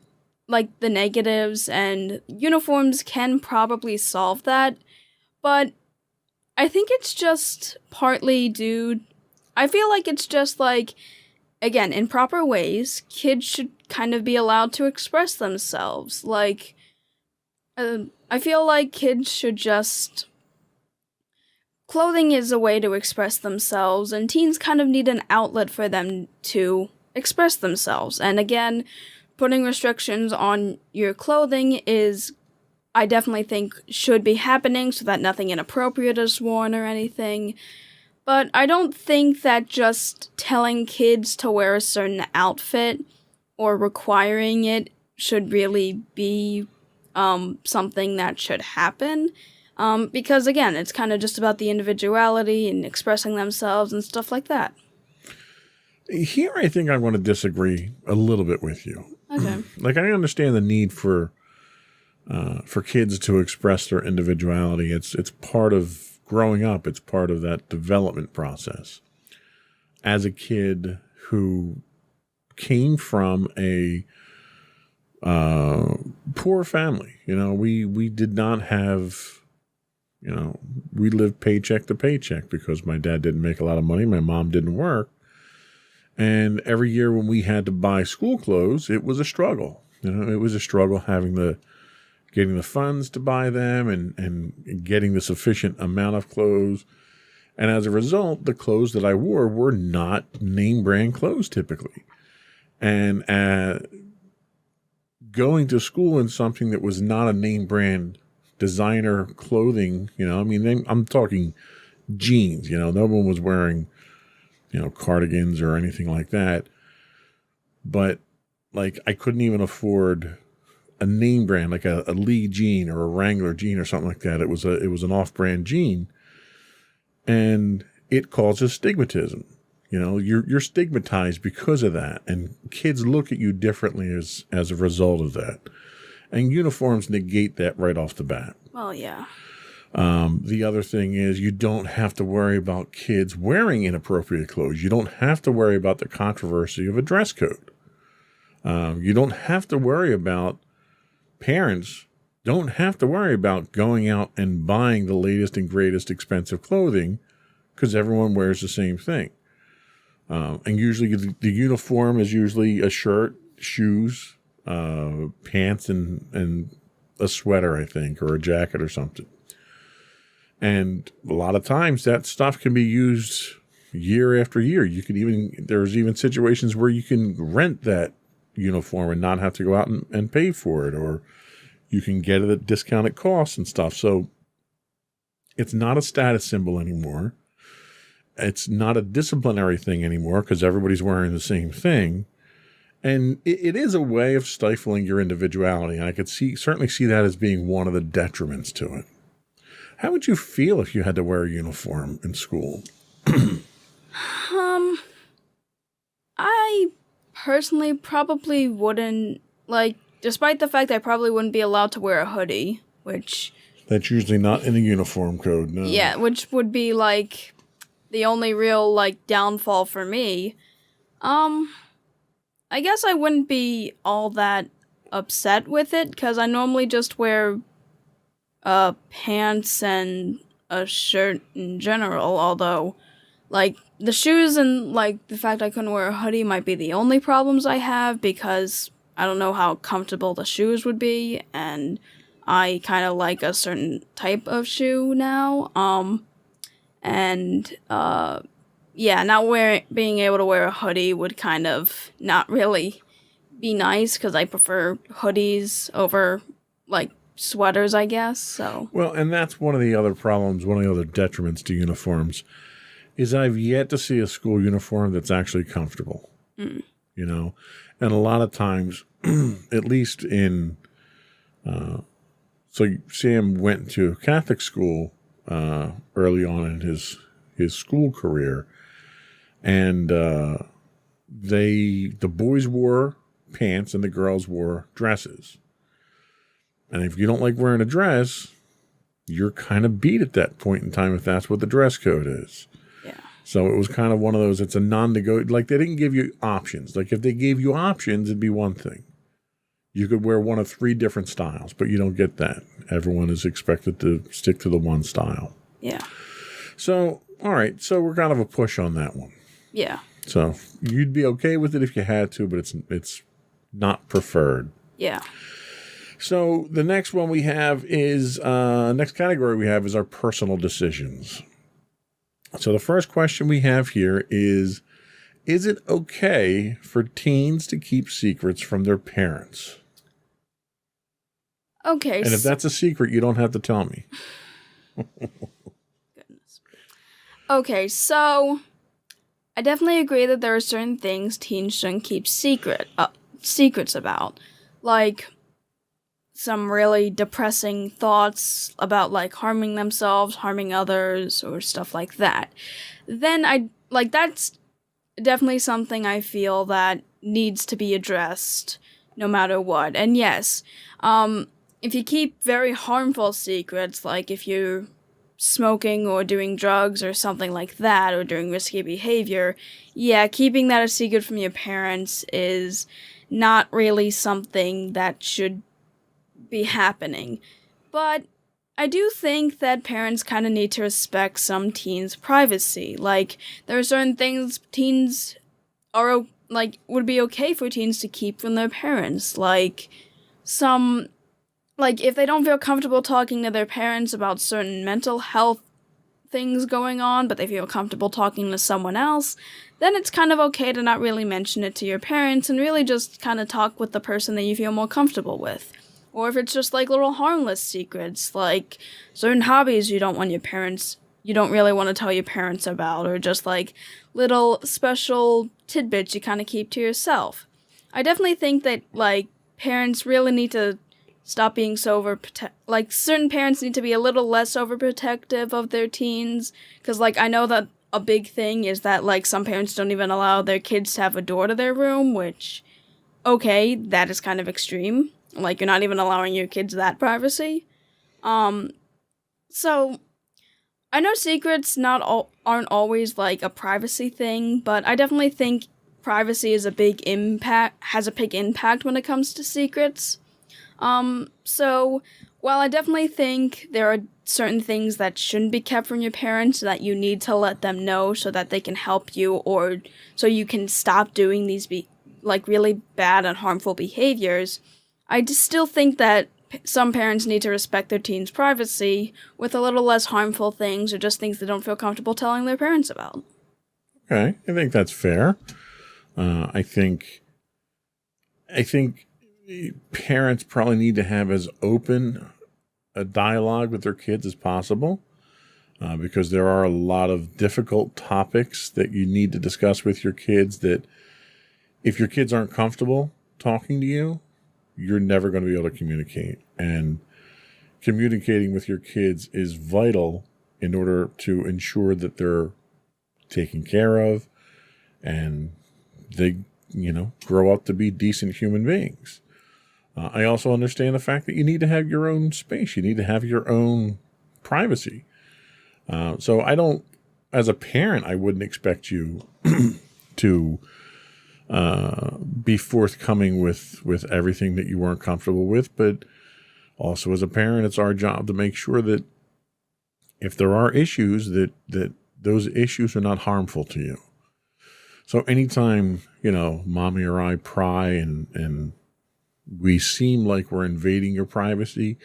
like, the negatives, and uniforms can probably solve that, but I think it's just partly due I feel like it's just like, again, in proper ways, kids should kind of be allowed to express themselves. Like, I feel like kids should just... Clothing is a way to express themselves, and teens kind of need an outlet for them to express themselves. And again, putting restrictions on your clothing is, I definitely think, should be happening so that nothing inappropriate is worn or anything. But I don't think that just telling kids to wear a certain outfit or requiring it should really be something that should happen. Because, again, it's kind of just about the individuality and expressing themselves and stuff like that. Here, I think I'm going to disagree a little bit with you. Okay. Like, I understand the need for kids to express their individuality. It's part of growing up. It's part of that development process. As a kid who came from a poor family, we did not have... we lived paycheck to paycheck because my dad didn't make a lot of money. My mom didn't work. And every year when we had to buy school clothes, it was a struggle. It was a struggle getting the funds to buy them and getting the sufficient amount of clothes. And as a result, the clothes that I wore were not name brand clothes typically. And going to school in something that was not a name brand designer clothing, I'm talking jeans, no one was wearing, cardigans or anything like that. But like, I couldn't even afford a name brand, like a Lee jean or a Wrangler jean or something like that. It was an off-brand jean, and it causes stigmatism. You're stigmatized because of that, and kids look at you differently as a result of that. And uniforms negate that right off the bat. Well, yeah. The other thing is you don't have to worry about kids wearing inappropriate clothes. You don't have to worry about the controversy of a dress code. You don't have to worry about parents don't have to worry about going out and buying the latest and greatest expensive clothing because everyone wears the same thing. And usually the uniform is usually a shirt, shoes, pants and a sweater, I think, or a jacket or something. And a lot of times that stuff can be used year after year. There's even situations where you can rent that uniform and not have to go out and pay for it, or you can get it at discounted costs and stuff. So it's not a status symbol anymore. It's not a disciplinary thing anymore because everybody's wearing the same thing. And it is a way of stifling your individuality. And I could certainly see that as being one of the detriments to it. How would you feel if you had to wear a uniform in school? I personally probably wouldn't, despite the fact I probably wouldn't be allowed to wear a hoodie, which... That's usually not in a uniform code, no. Yeah, which would be, the only real, downfall for me. I guess I wouldn't be all that upset with it, because I normally just wear pants and a shirt in general, although, the shoes and, the fact I couldn't wear a hoodie might be the only problems I have, because I don't know how comfortable the shoes would be, and I kind of like a certain type of shoe now, not being able to wear a hoodie would kind of not really be nice, because I prefer hoodies over, sweaters, I guess, so. Well, and that's one of the other problems, one of the other detriments to uniforms, is I've yet to see a school uniform that's actually comfortable, And a lot of times, at least in, so Sam went to Catholic school early on in his school career, and the boys wore pants and the girls wore dresses. And if you don't like wearing a dress, you're kind of beat at that point in time if that's what the dress code is. Yeah. So it was kind of one of those, it's a non-negotiable, they didn't give you options. If they gave you options, it'd be one thing. You could wear one of 3 different styles, but you don't get that. Everyone is expected to stick to the one style. Yeah. So, all right, so we're kind of a push on that one. Yeah. So you'd be okay with it if you had to, but it's not preferred. Yeah. So the next one we have is next category we have is our personal decisions. So the first question we have here is it okay for teens to keep secrets from their parents? Okay. And if that's a secret, you don't have to tell me. Goodness. Okay, so I definitely agree that there are certain things teens shouldn't keep secrets about. Like some really depressing thoughts about like harming themselves, harming others, or stuff like that. Then that's definitely something I feel that needs to be addressed no matter what. And yes, if you keep very harmful secrets, like if you're smoking or doing drugs or something like that, or doing risky behavior, yeah, keeping that a secret from your parents is not really something that should be happening. But I do think that parents kind of need to respect some teens' privacy. Like, there are certain things teens are, like, would be okay for teens to keep from their parents. Like, if they don't feel comfortable talking to their parents about certain mental health things going on, but they feel comfortable talking to someone else, then it's kind of okay to not really mention it to your parents and really just kind of talk with the person that you feel more comfortable with. Or if it's just like little harmless secrets, like certain hobbies you don't really want to tell your parents about, or just like little special tidbits you kind of keep to yourself. I definitely think that like parents really need to stop being so certain parents need to be a little less overprotective of their teens, because like I know that a big thing is that like some parents don't even allow their kids to have a door to their room, which, okay, that is kind of extreme. Like, you're not even allowing your kids that privacy. So, I know secrets aren't always, like, a privacy thing, but I definitely think privacy has a big impact when it comes to secrets. So, while I definitely think there are certain things that shouldn't be kept from your parents that you need to let them know so that they can help you, or so you can stop doing these really bad and harmful behaviors, I just still think that some parents need to respect their teens' privacy with a little less harmful things, or just things they don't feel comfortable telling their parents about. Okay, I think that's fair. I think parents probably need to have as open a dialogue with their kids as possible, because there are a lot of difficult topics that you need to discuss with your kids that if your kids aren't comfortable talking to you, you're never going to be able to communicate. And communicating with your kids is vital in order to ensure that they're taken care of and they, grow up to be decent human beings. I also understand the fact that you need to have your own space. You need to have your own privacy. So as a parent, I wouldn't expect you to be forthcoming with everything that you weren't comfortable with. But also as a parent, it's our job to make sure that if there are issues, that those issues are not harmful to you. So anytime, mommy or I pry and we seem like we're invading your privacy,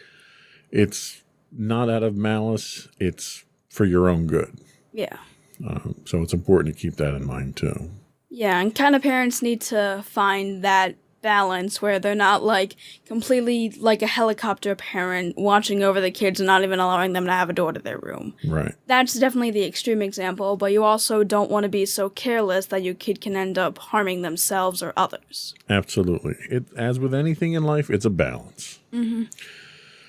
it's not out of malice. It's for your own good. Yeah. So it's important to keep that in mind too. Yeah, and kind of parents need to find that balance where they're not like completely like a helicopter parent watching over the kids and not even allowing them to have a door to their room. Right. That's definitely the extreme example, but you also don't want to be so careless that your kid can end up harming themselves or others. Absolutely. As with anything in life, it's a balance. Mm-hmm.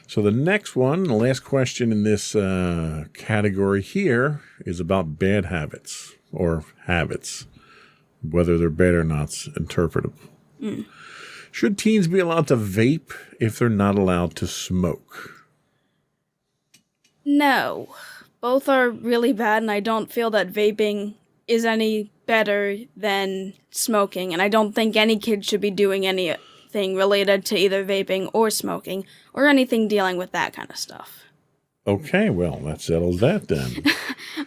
So the next one, the last question in this category here, is about bad habits or habits. Whether they're bad or not's interpretable. Mm. Should teens be allowed to vape if they're not allowed to smoke? No. Both are really bad, and I don't feel that vaping is any better than smoking, and I don't think any kid should be doing anything related to either vaping or smoking, or anything dealing with that kind of stuff. Okay, well, that settles that then.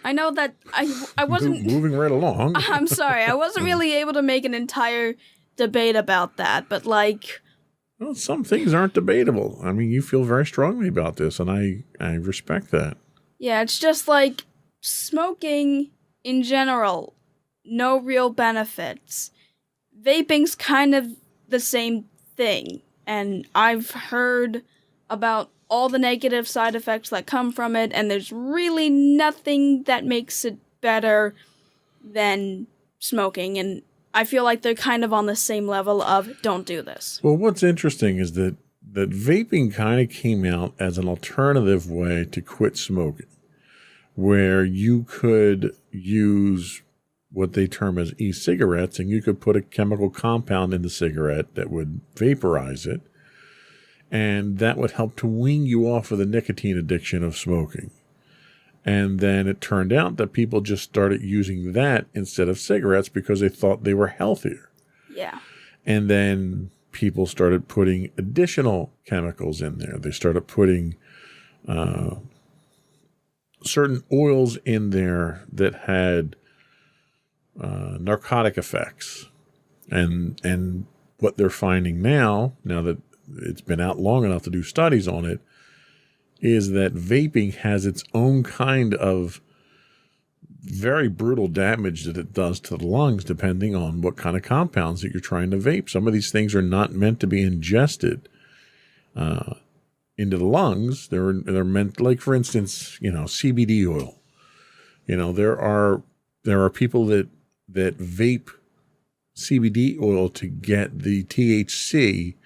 I know that I wasn't. Moving right along. I'm sorry, I wasn't really able to make an entire debate about that, but like, Well, some things aren't debatable. I mean, you feel very strongly about this, and I respect that. yeah, it's just like smoking in general, no real benefits. Vaping's kind of the same thing, and I've heard about all the negative side effects that come from it, and there's really nothing that makes it better than smoking, and I feel like they're kind of on the same level of don't do this. Well, what's interesting is that vaping kind of came out as an alternative way to quit smoking, where you could use what they term as e-cigarettes, and you could put a chemical compound in the cigarette that would vaporize it, and that would help to wean you off of the nicotine addiction of smoking. And then it turned out that people just started using that instead of cigarettes because they thought they were healthier. Yeah. And then people started putting additional chemicals in there. They started putting certain oils in there that had narcotic effects. And what they're finding now that it's been out long enough to do studies on it, is that vaping has its own kind of very brutal damage that it does to the lungs, depending on what kind of compounds that you're trying to vape. Some of these things are not meant to be ingested into the lungs. They're meant, like, for instance, CBD oil. There are people that vape CBD oil to get the THC.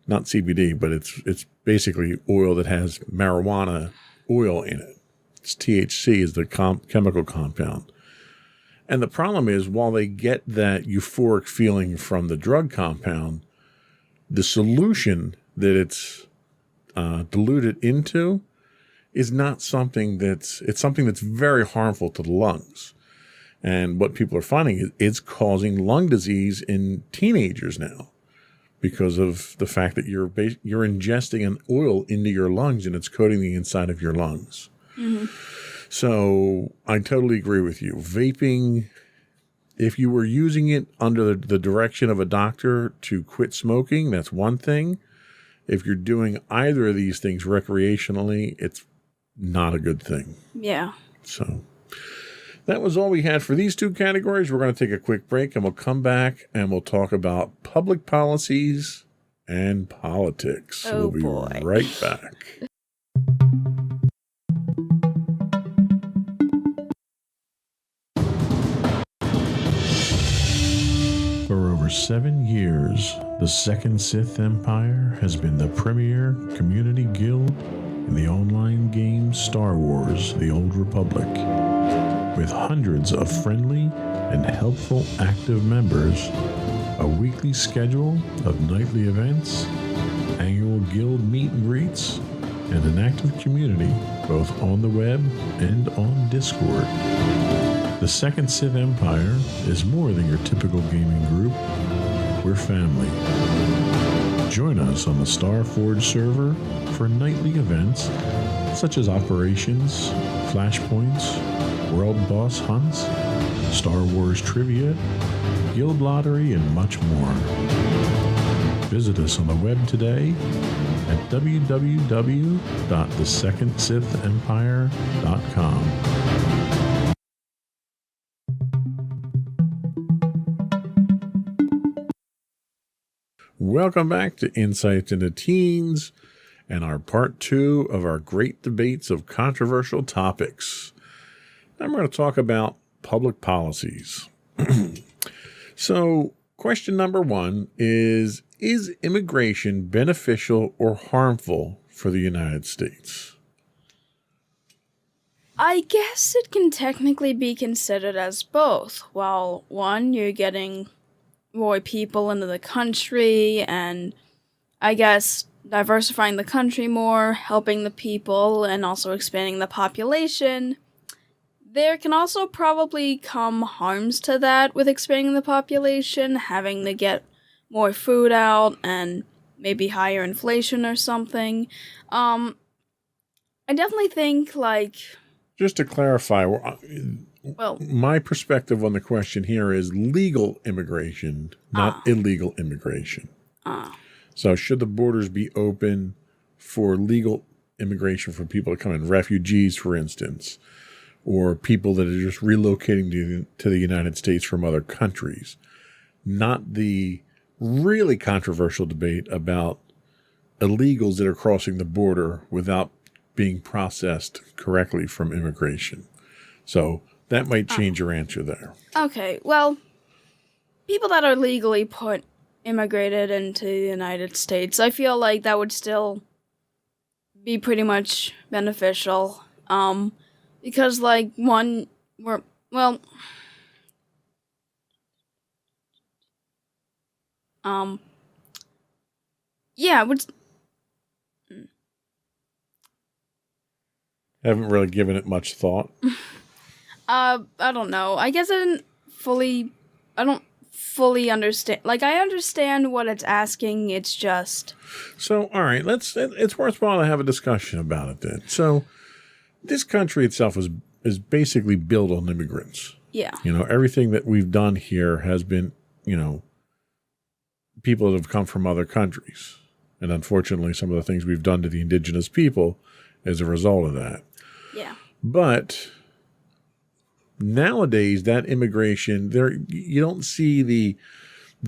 Not CBD, but it's basically oil that has marijuana oil in it. It's THC is the chemical compound. And the problem is, while they get that euphoric feeling from the drug compound, the solution that it's diluted into is not something it's something that's very harmful to the lungs. And what people are finding is it's causing lung disease in teenagers now, because of the fact that you're ingesting an oil into your lungs and it's coating the inside of your lungs. Mm-hmm. So I totally agree with you. Vaping, if you were using it under the direction of a doctor to quit smoking, that's one thing. If you're doing either of these things recreationally, it's not a good thing. Yeah. So that was all we had for these two categories. We're going to take a quick break, and we'll come back and we'll talk about public policies and politics. Oh, we'll be boy. right back. For over 7 years, the Second Sith Empire has been the premier community guild in the online game Star Wars: The Old Republic. With hundreds of friendly and helpful active members, a weekly schedule of nightly events, annual guild meet and greets, and an active community both on the web and on Discord. The Second Sith Empire is more than your typical gaming group. We're family. Join us on the Starforge server for nightly events such as operations, flashpoints, world boss hunts, Star Wars trivia, guild lottery, and much more. Visit us on the web today at www.thesecondsithempire.com. Welcome back to Insights into Teens and our part 2 of our great debates of controversial topics. I'm going to talk about public policies. So, question number 1 is immigration beneficial or harmful for the United States? I guess it can technically be considered as both. While one, you're getting more people into the country, and I guess diversifying the country more, helping the people, and also expanding the population. There can also probably come harms to that with expanding the population, having to get more food out and maybe higher inflation or something. I definitely think, like, Just to clarify, well, my perspective on the question here is legal immigration, not illegal immigration. So should the borders be open for legal immigration for people to come in, refugees, for instance, or people that are just relocating to the United States from other countries? Not the really controversial debate about illegals that are crossing the border without being processed correctly from immigration. So that might change your answer there. okay, well, people that are legally immigrated into the United States, I feel like that would still be pretty much beneficial. Because, like, yeah, which, Haven't really given it much thought. I don't know. I guess I don't fully understand. Like, I understand what it's asking. It's just, So, all right, it's worthwhile to have a discussion about it then. So, this country itself is basically built on immigrants. yeah, Everything that we've done here has been, people that have come from other countries. And unfortunately, some of the things we've done to the indigenous people is a result of that. yeah. But nowadays, that immigration, you don't see the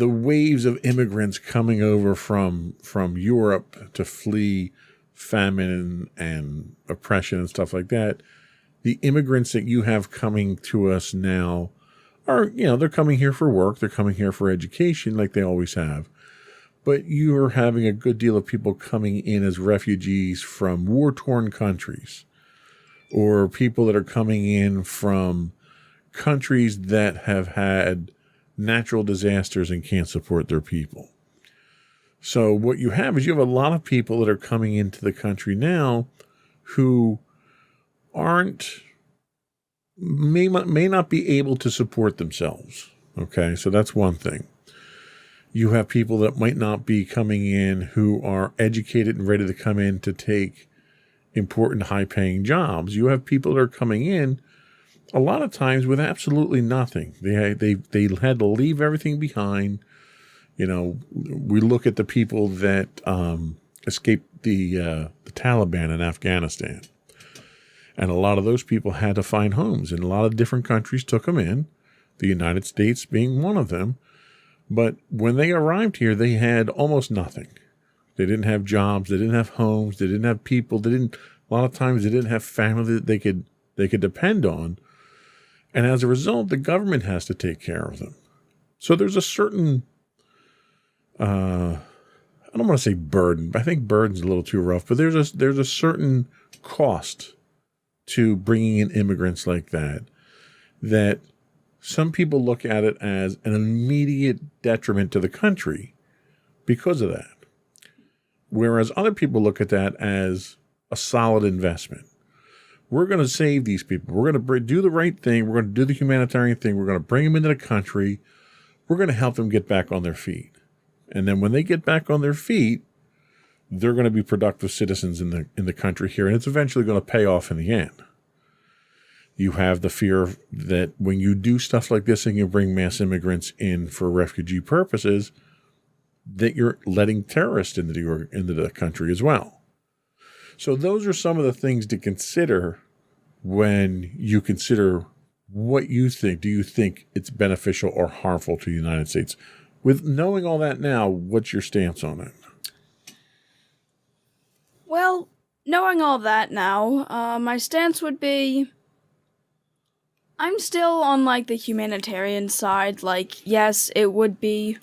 waves of immigrants coming over from Europe to flee famine and oppression and stuff like that. The immigrants that you have coming to us now are, they're coming here for work, they're coming here for education like they always have. But you're having a good deal of people coming in as refugees from war-torn countries, or people that are coming in from countries that have had natural disasters and can't support their people. So what you have is you have a lot of people that are coming into the country now who may not be able to support themselves. Okay, so that's one thing. You have people that might not be coming in who are educated and ready to come in to take important high-paying jobs. You have people that are coming in a lot of times with absolutely nothing. They had to leave everything behind. We look at the people that escaped the Taliban in Afghanistan. And a lot of those people had to find homes, and a lot of different countries took them in, the United States being one of them. But when they arrived here, they had almost nothing. They didn't have jobs. They didn't have homes. They didn't have people. A lot of times they didn't have family that they could depend on. And as a result, the government has to take care of them. So there's a certain, I don't want to say burden, but I think burden's a little too rough, but there's a certain cost to bringing in immigrants like that some people look at it as an immediate detriment to the country because of that. Whereas other people look at that as a solid investment. We're going to save these people. We're going to do the right thing. We're going to do the humanitarian thing. We're going to bring them into the country. We're going to help them get back on their feet. And then when they get back on their feet, they're going to be productive citizens in the country here. And it's eventually going to pay off in the end. You have the fear that when you do stuff like this and you bring mass immigrants in for refugee purposes, that you're letting terrorists into the country as well. So those are some of the things to consider when you consider what you think. Do you think it's beneficial or harmful to the United States? With knowing all that now, what's your stance on it? Well, knowing all that now, my stance would be, I'm still on, like, the humanitarian side. Like, yes, we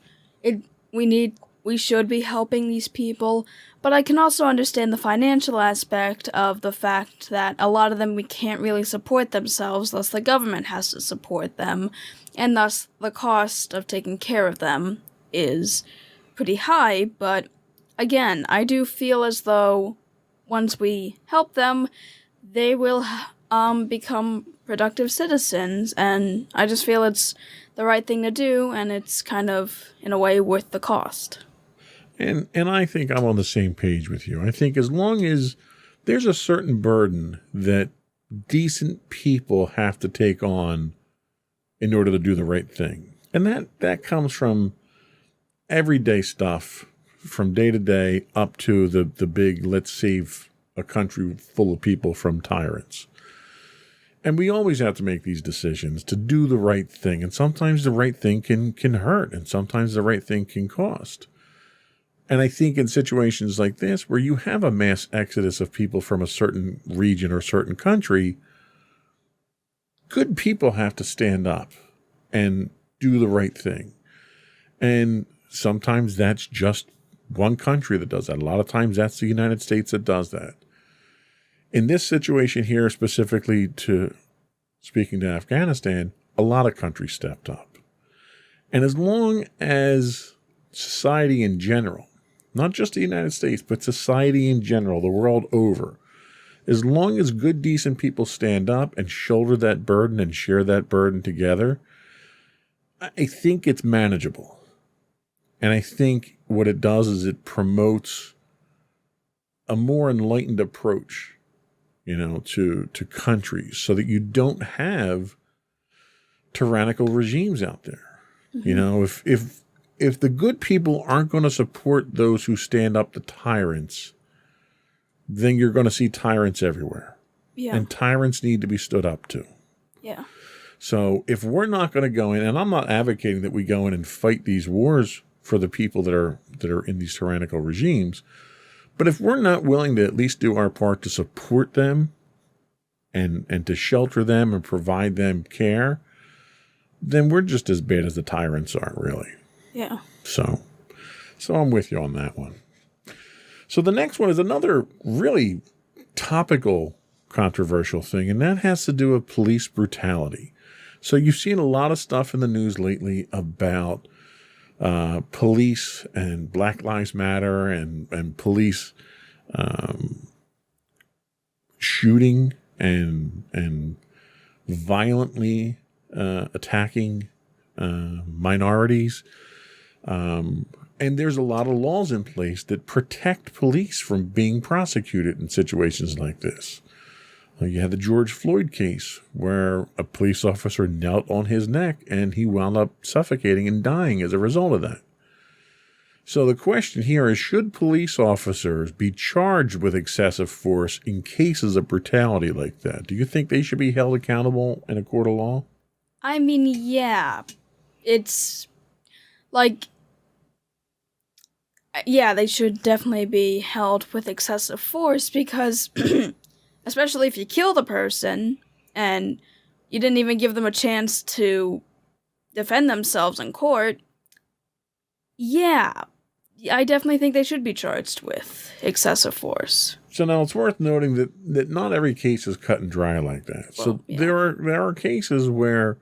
should be helping these people, but I can also understand the financial aspect of the fact that a lot of them we can't really support themselves, thus the government has to support them, and thus the cost of taking care of them is pretty high. But again, I do feel as though once we help them, they will become productive citizens, and I just feel it's the right thing to do, and it's kind of, in a way, worth the cost. And I think I'm on the same page with you. I think as long as there's a certain burden that decent people have to take on in order to do the right thing. And that comes from everyday stuff, from day to day up to the big, let's save a country full of people from tyrants. And we always have to make these decisions to do the right thing. And sometimes the right thing can hurt, and sometimes the right thing can cost. And I think in situations like this, where you have a mass exodus of people from a certain region or certain country, good people have to stand up and do the right thing. And sometimes that's just one country that does that. A lot of times that's the United States that does that. In this situation here, specifically speaking to Afghanistan, a lot of countries stepped up. And as long as society in general, not just the United States, but society in general, the world over, as long as good, decent people stand up and shoulder that burden and share that burden together, I think it's manageable. And I think what it does is it promotes a more enlightened approach, to countries, so that you don't have tyrannical regimes out there. Mm-hmm. If the good people aren't going to support those who stand up to tyrants, then you're going to see tyrants everywhere. Yeah. And tyrants need to be stood up to. Yeah. So if we're not going to go in, and I'm not advocating that we go in and fight these wars for the people that are in these tyrannical regimes, but if we're not willing to at least do our part to support them and to shelter them and provide them care, then we're just as bad as the tyrants are, really. Yeah. So I'm with you on that one. So the next one is another really topical, controversial thing, and that has to do with police brutality. So you've seen a lot of stuff in the news lately about police and Black Lives Matter and police shooting and violently attacking minorities. And there's a lot of laws in place that protect police from being prosecuted in situations like this. You had the George Floyd case where a police officer knelt on his neck and he wound up suffocating and dying as a result of that. So the question here is, should police officers be charged with excessive force in cases of brutality like that? Do you think they should be held accountable in a court of law? I mean, yeah. It's like, yeah, they should definitely be held with excessive force because, especially if you kill the person and you didn't even give them a chance to defend themselves in court, yeah, I definitely think they should be charged with excessive force. So now it's worth noting that not every case is cut and dry like that. Well, so yeah. there are cases where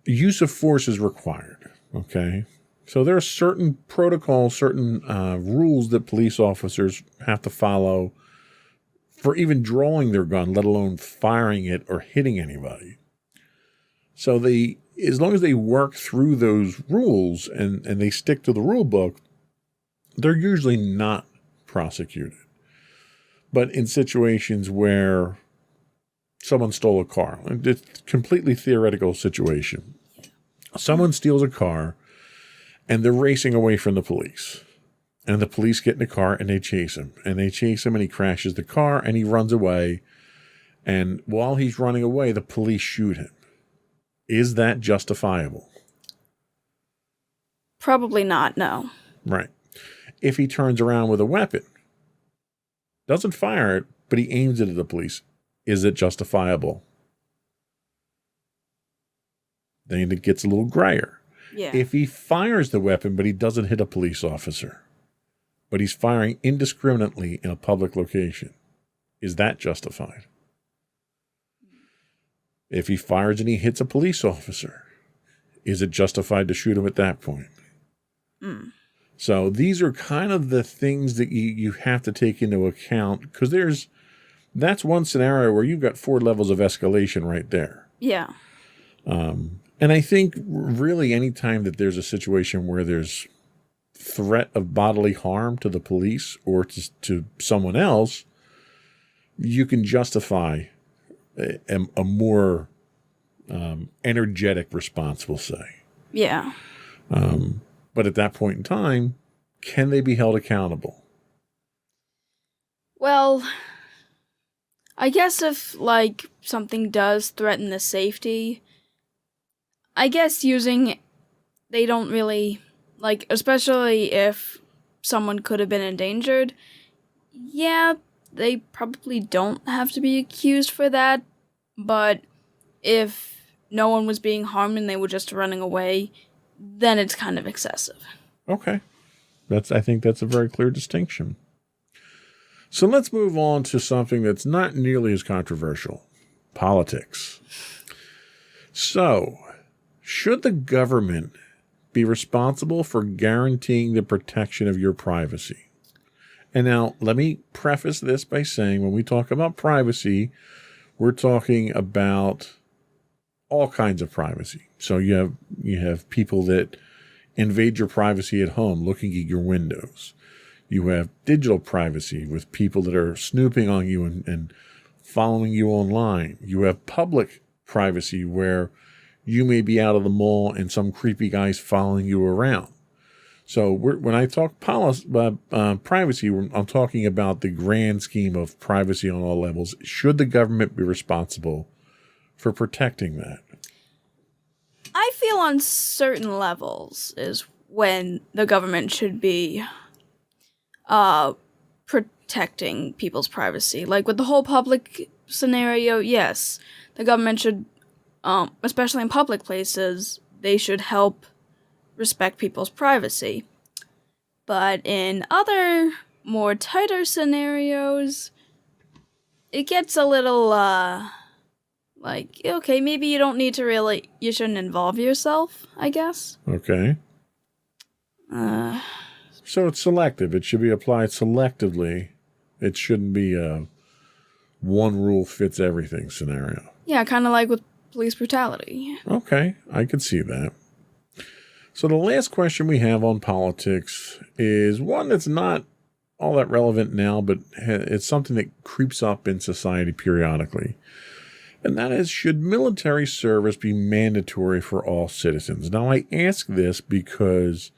use of force is required, okay? So there are certain protocols, certain rules that police officers have to follow for even drawing their gun, let alone firing it or hitting anybody. So as long as they work through those rules and they stick to the rule book, they're usually not prosecuted. But in situations where someone stole a car, it's a completely theoretical situation. Someone steals a car and they're racing away from the police. And the police get in the car and they chase him. And they chase him and he crashes the car and he runs away. And while he's running away, the police shoot him. Is that justifiable? Probably not, no. Right. If he turns around with a weapon, doesn't fire it, but he aims it at the police, is it justifiable? Then it gets a little grayer. Yeah. If he fires the weapon, but he doesn't hit a police officer, but he's firing indiscriminately in a public location, is that justified? If he fires and he hits a police officer, is it justified to shoot him at that point? Mm. So these are kind of the things that you have to take into account, because that's one scenario where you've got 4 levels of escalation right there. Yeah. And I think really anytime that there's a situation where there's threat of bodily harm to the police or to someone else, you can justify a more energetic response, we'll say. Yeah. But at that point in time, can they be held accountable? Well, I guess if, like, something does threaten the safety, I guess they don't really, like, especially if someone could have been endangered, yeah, they probably don't have to be accused for that, but if no one was being harmed and they were just running away, then it's kind of excessive. Okay. I think that's a very clear distinction. So let's move on to something that's not nearly as controversial. Politics. So, should the government be responsible for guaranteeing the protection of your privacy? And now, let me preface this by saying when we talk about privacy, we're talking about all kinds of privacy. So you have people that invade your privacy at home, looking at your windows. You have digital privacy with people that are snooping on you and following you online. You have public privacy where you may be out of the mall and some creepy guy's following you around. So when I talk privacy, I'm talking about the grand scheme of privacy on all levels. Should the government be responsible for protecting that? I feel on certain levels is when the government should be protecting people's privacy. Like with the whole public scenario, yes, the government should, especially in public places, they should help respect people's privacy. But in other, more tighter scenarios, it gets a little, like, okay, maybe you don't need to you shouldn't involve yourself, I guess. Okay. So it's selective. It should be applied selectively. It shouldn't be a one rule fits everything scenario. Yeah, kind of like with police brutality. Okay, I could see that. So the last question we have on politics is one that's not all that relevant now, but it's something that creeps up in society periodically. And that is, should military service be mandatory for all citizens? Now, I ask this because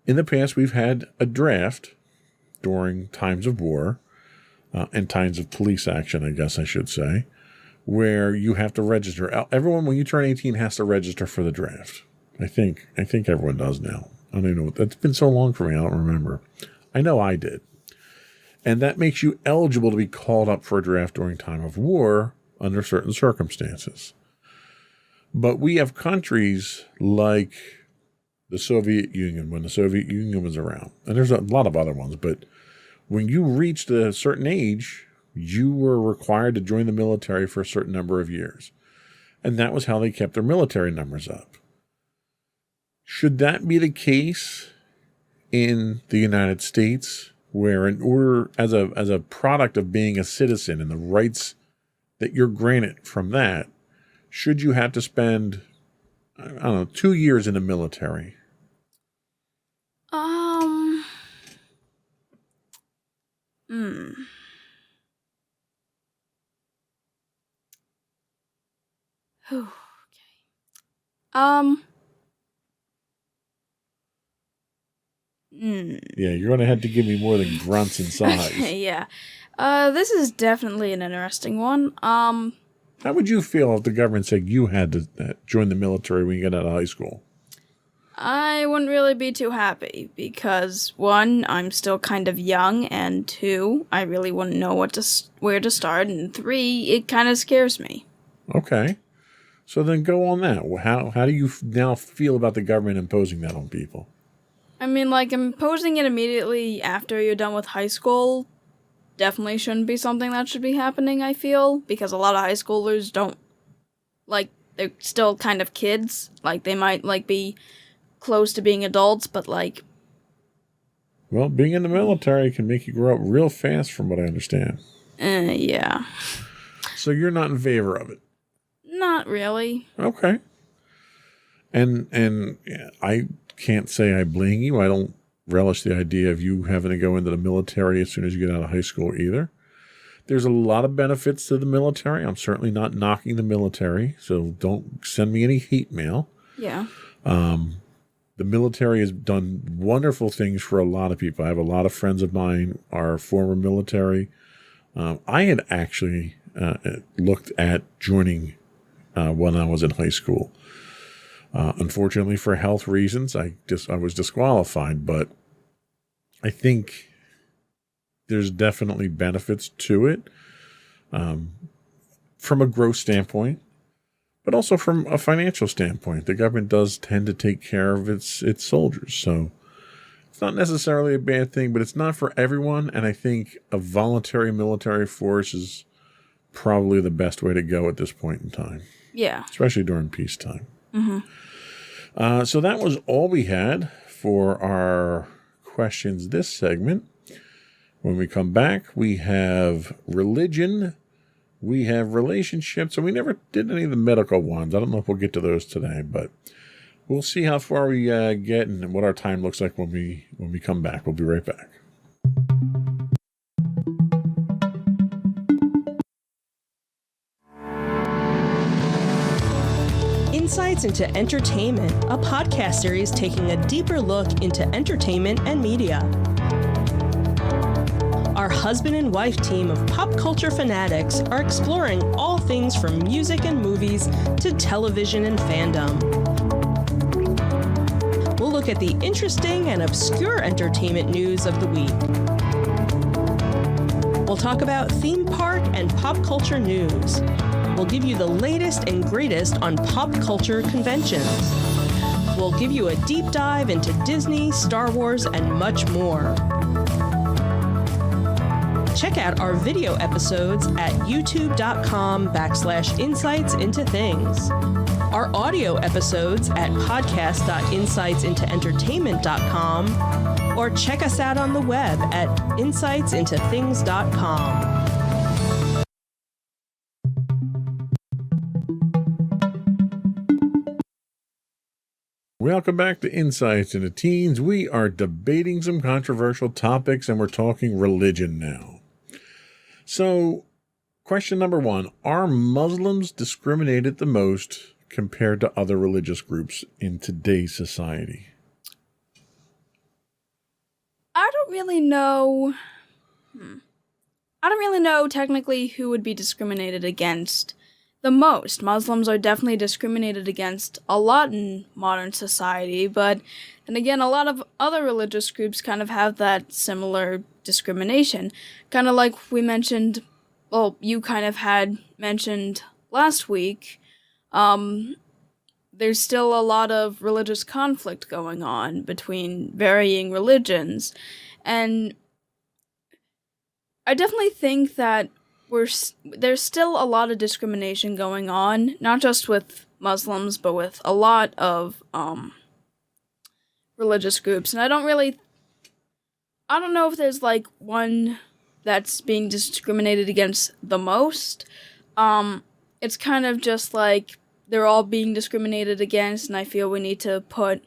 in the past we've had a draft during times of war and times of police action, I guess I should say, where you have to register. Everyone, when you turn 18, has to register for the draft. I think everyone does now. I don't even know. That's been so long for me, I don't remember. I know I did. And that makes you eligible to be called up for a draft during time of war under certain circumstances. But we have countries like the Soviet Union, when the Soviet Union was around, and there's a lot of other ones, but when you reached a certain age, you were required to join the military for a certain number of years. And that was how they kept their military numbers up. Should that be the case in the United States, where in order, as a product of being a citizen and the rights that you're granted from that, should you have to spend, I don't know, 2 years in the military? Okay. Yeah, you're going to have to give me more than grunts and sighs. Yeah. This is definitely an interesting one. How would you feel if the government said you had to join the military when you get out of high school? I wouldn't really be too happy because, one, I'm still kind of young, and two, I really wouldn't know where to start, and three, it kind of scares me. Okay. So then go on that. How do you now feel about the government imposing that on people? I mean, like, imposing it immediately after you're done with high school definitely shouldn't be something that should be happening, I feel, because a lot of high schoolers don't, like, they're still kind of kids. Like, they might, like, be close to being adults, but, like... Well, being in the military can make you grow up real fast, from what I understand. Yeah. So you're not in favor of it? Not really. Okay. And I can't say I blame you. I don't relish the idea of you having to go into the military as soon as you get out of high school either. There's a lot of benefits to the military. I'm certainly not knocking the military, so don't send me any hate mail. Yeah. The military has done wonderful things for a lot of people. I have a lot of friends of mine are former military. I had actually looked at joining when I was in high school. Unfortunately, for health reasons, I was disqualified. But I think there's definitely benefits to it from a growth standpoint, but also from a financial standpoint. The government does tend to take care of its soldiers, so it's not necessarily a bad thing, but it's not for everyone. And I think a voluntary military force is probably the best way to go at this point in time. Yeah. Especially during peacetime. Mm-hmm. So that was all we had for our questions this segment. When we come back, we have religion, we have relationships, and we never did any of the medical ones. I don't know if we'll get to those today, but we'll see how far we get and what our time looks like when we come back. We'll be right back. Insights into Entertainment, a podcast series taking a deeper look into entertainment and media. Our husband and wife team of pop culture fanatics are exploring all things from music and movies to television and fandom. We'll look at the interesting and obscure entertainment news of the week. We'll talk about theme park and pop culture news. We'll give you the latest and greatest on pop culture conventions. We'll give you a deep dive into Disney, Star Wars, and much more. Check out our video episodes at youtube.com/insightsintothings. Our audio episodes at podcast.insightsintoentertainment.com, or check us out on the web at insightsintothings.com. Welcome back to Insights into Teens. We are debating some controversial topics, and we're talking religion now. So, question number 1, are Muslims discriminated the most compared to other religious groups in today's society? I don't really know. I don't really know technically who would be discriminated against the most. Muslims are definitely discriminated against a lot in modern society, but then again, a lot of other religious groups kind of have that similar discrimination. Kind of like we mentioned, well, you kind of had mentioned last week, there's still a lot of religious conflict going on between varying religions, and I definitely think that there's still a lot of discrimination going on, not just with Muslims, but with a lot of religious groups. And I don't know if there's like one that's being discriminated against the most. It's kind of just like they're all being discriminated against, and I feel we need to put,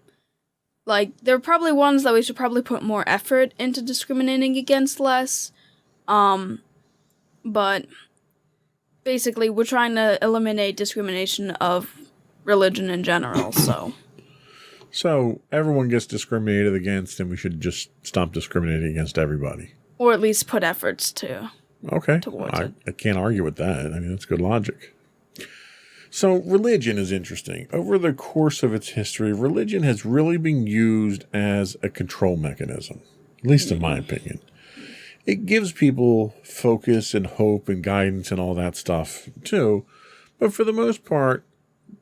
like, there are probably ones that we should probably put more effort into discriminating against less. But basically, we're trying to eliminate discrimination of religion in general, so. So, everyone gets discriminated against, and we should just stop discriminating against everybody. Or at least put efforts to. Okay. Towards it. I can't argue with that. I mean, that's good logic. So, religion is interesting. Over the course of its history, religion has really been used as a control mechanism, at least in my opinion. It gives people focus and hope and guidance and all that stuff, too. But for the most part,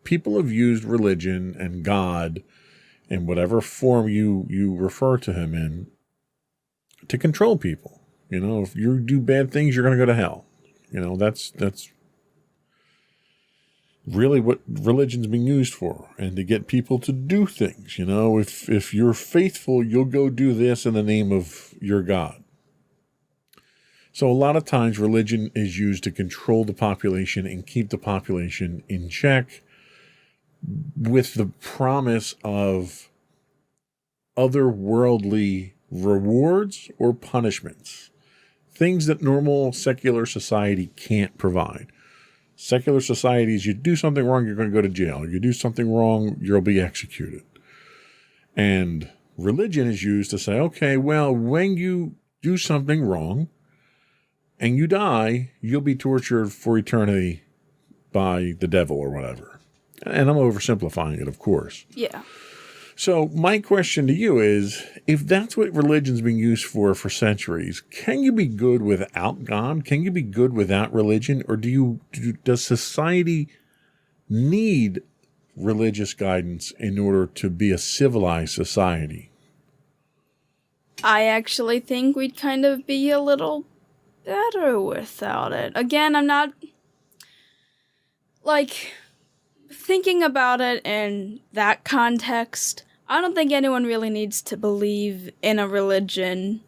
people have used religion and God, in whatever form you refer to him in, to control people. You know, if you do bad things, you're going to go to hell. You know, that's really what religion's being used for, and to get people to do things. You know, if you're faithful, you'll go do this in the name of your God. So a lot of times religion is used to control the population and keep the population in check, with the promise of otherworldly rewards or punishments. Things that normal secular society can't provide. Secular societies, you do something wrong, you're going to go to jail. You do something wrong, you'll be executed. And religion is used to say, okay, well, when you do something wrong and you die, you'll be tortured for eternity by the devil or whatever. And I'm oversimplifying it, of course. Yeah. So my question to you is, if that's what religion's been used for centuries, can you be good without God? Can you be good without religion? Or does society need religious guidance in order to be a civilized society? I actually think we'd kind of be a little better without it. Again, I'm not, thinking about it in that context. I don't think anyone really needs to believe in a religion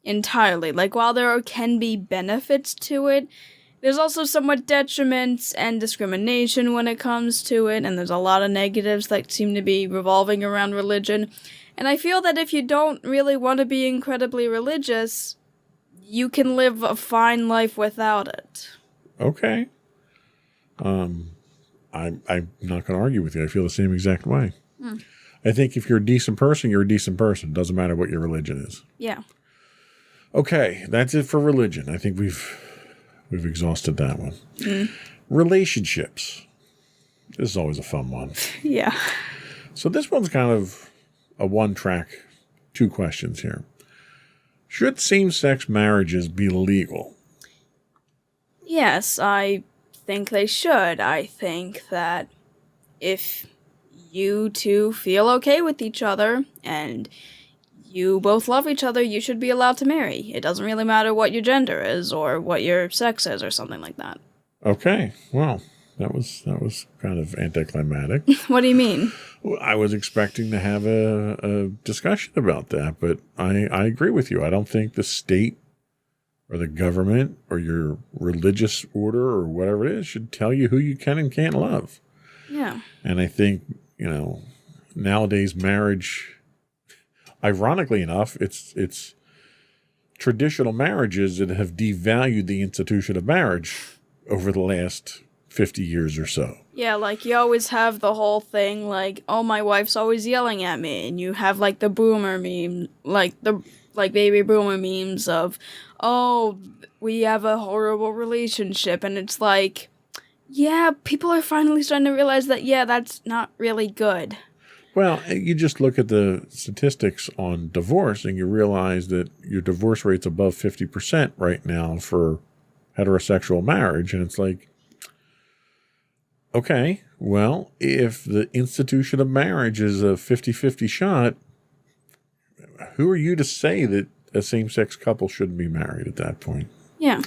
entirely. While there can be benefits to it, there's also somewhat detriments and discrimination when it comes to it, and there's a lot of negatives that seem to be revolving around religion. And I feel that if you don't really want to be incredibly religious, you can live a fine life without it. Okay. I'm not going to argue with you. I feel the same exact way. I think if you're a decent person, you're a decent person. Doesn't matter what your religion is. Yeah. Okay, that's it for religion. I think we've exhausted that one. Relationships. This is always a fun one. Yeah. So this one's kind of a one-track, 2 questions here. Should same-sex marriages be legal? Yes, I think they should. I think that if you two feel okay with each other and you both love each other, you should be allowed to marry. It doesn't really matter what your gender is or what your sex is or something like that. Okay, well, that was kind of anticlimactic. What do you mean? I was expecting to have a discussion about that, but I agree with you. I don't think the state or the government or your religious order or whatever it is should tell you who you can and can't love. Yeah. And I think, nowadays marriage, ironically enough, it's traditional marriages that have devalued the institution of marriage over the last 50 years or so. Yeah, you always have the whole thing, oh, my wife's always yelling at me, and you have, the boomer meme, baby boomer memes of, oh, we have a horrible relationship, and it's yeah, people are finally starting to realize that, yeah, that's not really good. Well, you just look at the statistics on divorce, and you realize that your divorce rate's above 50% right now for heterosexual marriage, and it's okay, well, if the institution of marriage is a 50-50 shot, who are you to say that a same-sex couple shouldn't be married at that point? Yeah.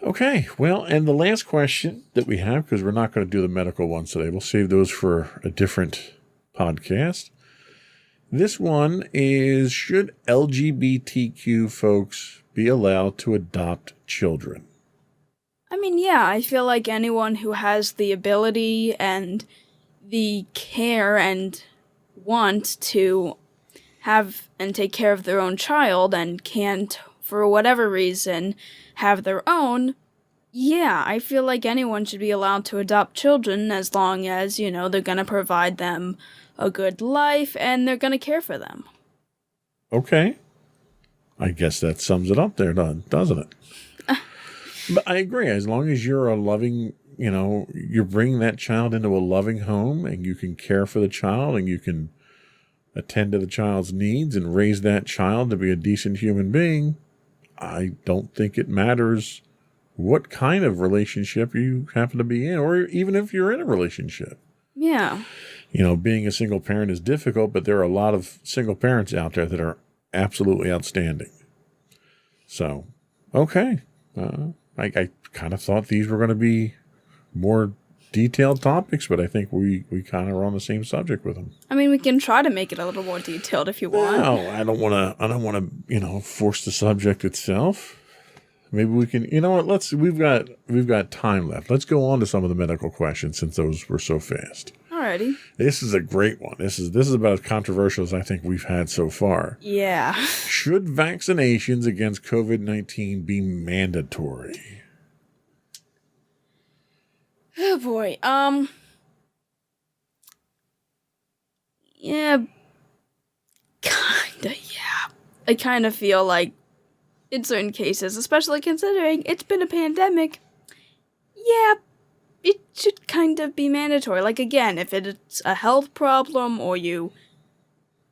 Okay, well, and the last question that we have, because we're not going to do the medical ones today, we'll save those for a different podcast. This one is, should LGBTQ folks be allowed to adopt children? I mean, yeah, I feel like anyone who has the ability and the care and want to have and take care of their own child and can't, for whatever reason, have their own, yeah, I feel like anyone should be allowed to adopt children as long as, they're going to provide them a good life and they're going to care for them. Okay. I guess that sums it up there, doesn't it? But I agree. As long as you're a loving, you're bringing that child into a loving home and you can care for the child and you can attend to the child's needs and raise that child to be a decent human being, I don't think it matters what kind of relationship you happen to be in, or even if you're in a relationship. Yeah. Being a single parent is difficult, but there are a lot of single parents out there that are absolutely outstanding. So, okay. I kind of thought these were going to be more detailed topics, but I think we kind of are on the same subject with them. I mean, we can try to make it a little more detailed if you want. No, I don't want to, force the subject itself. Maybe we can, we've got time left. Let's go on to some of the medical questions since those were so fast. All Alrighty. This is a great one. This is about as controversial as I think we've had so far. Yeah. Should vaccinations against COVID-19 be mandatory? Oh boy. Yeah. Kinda, yeah. I kind of feel like in certain cases, especially considering it's been a pandemic, yeah, it should kind of be mandatory. Like, again, if it's a health problem or you...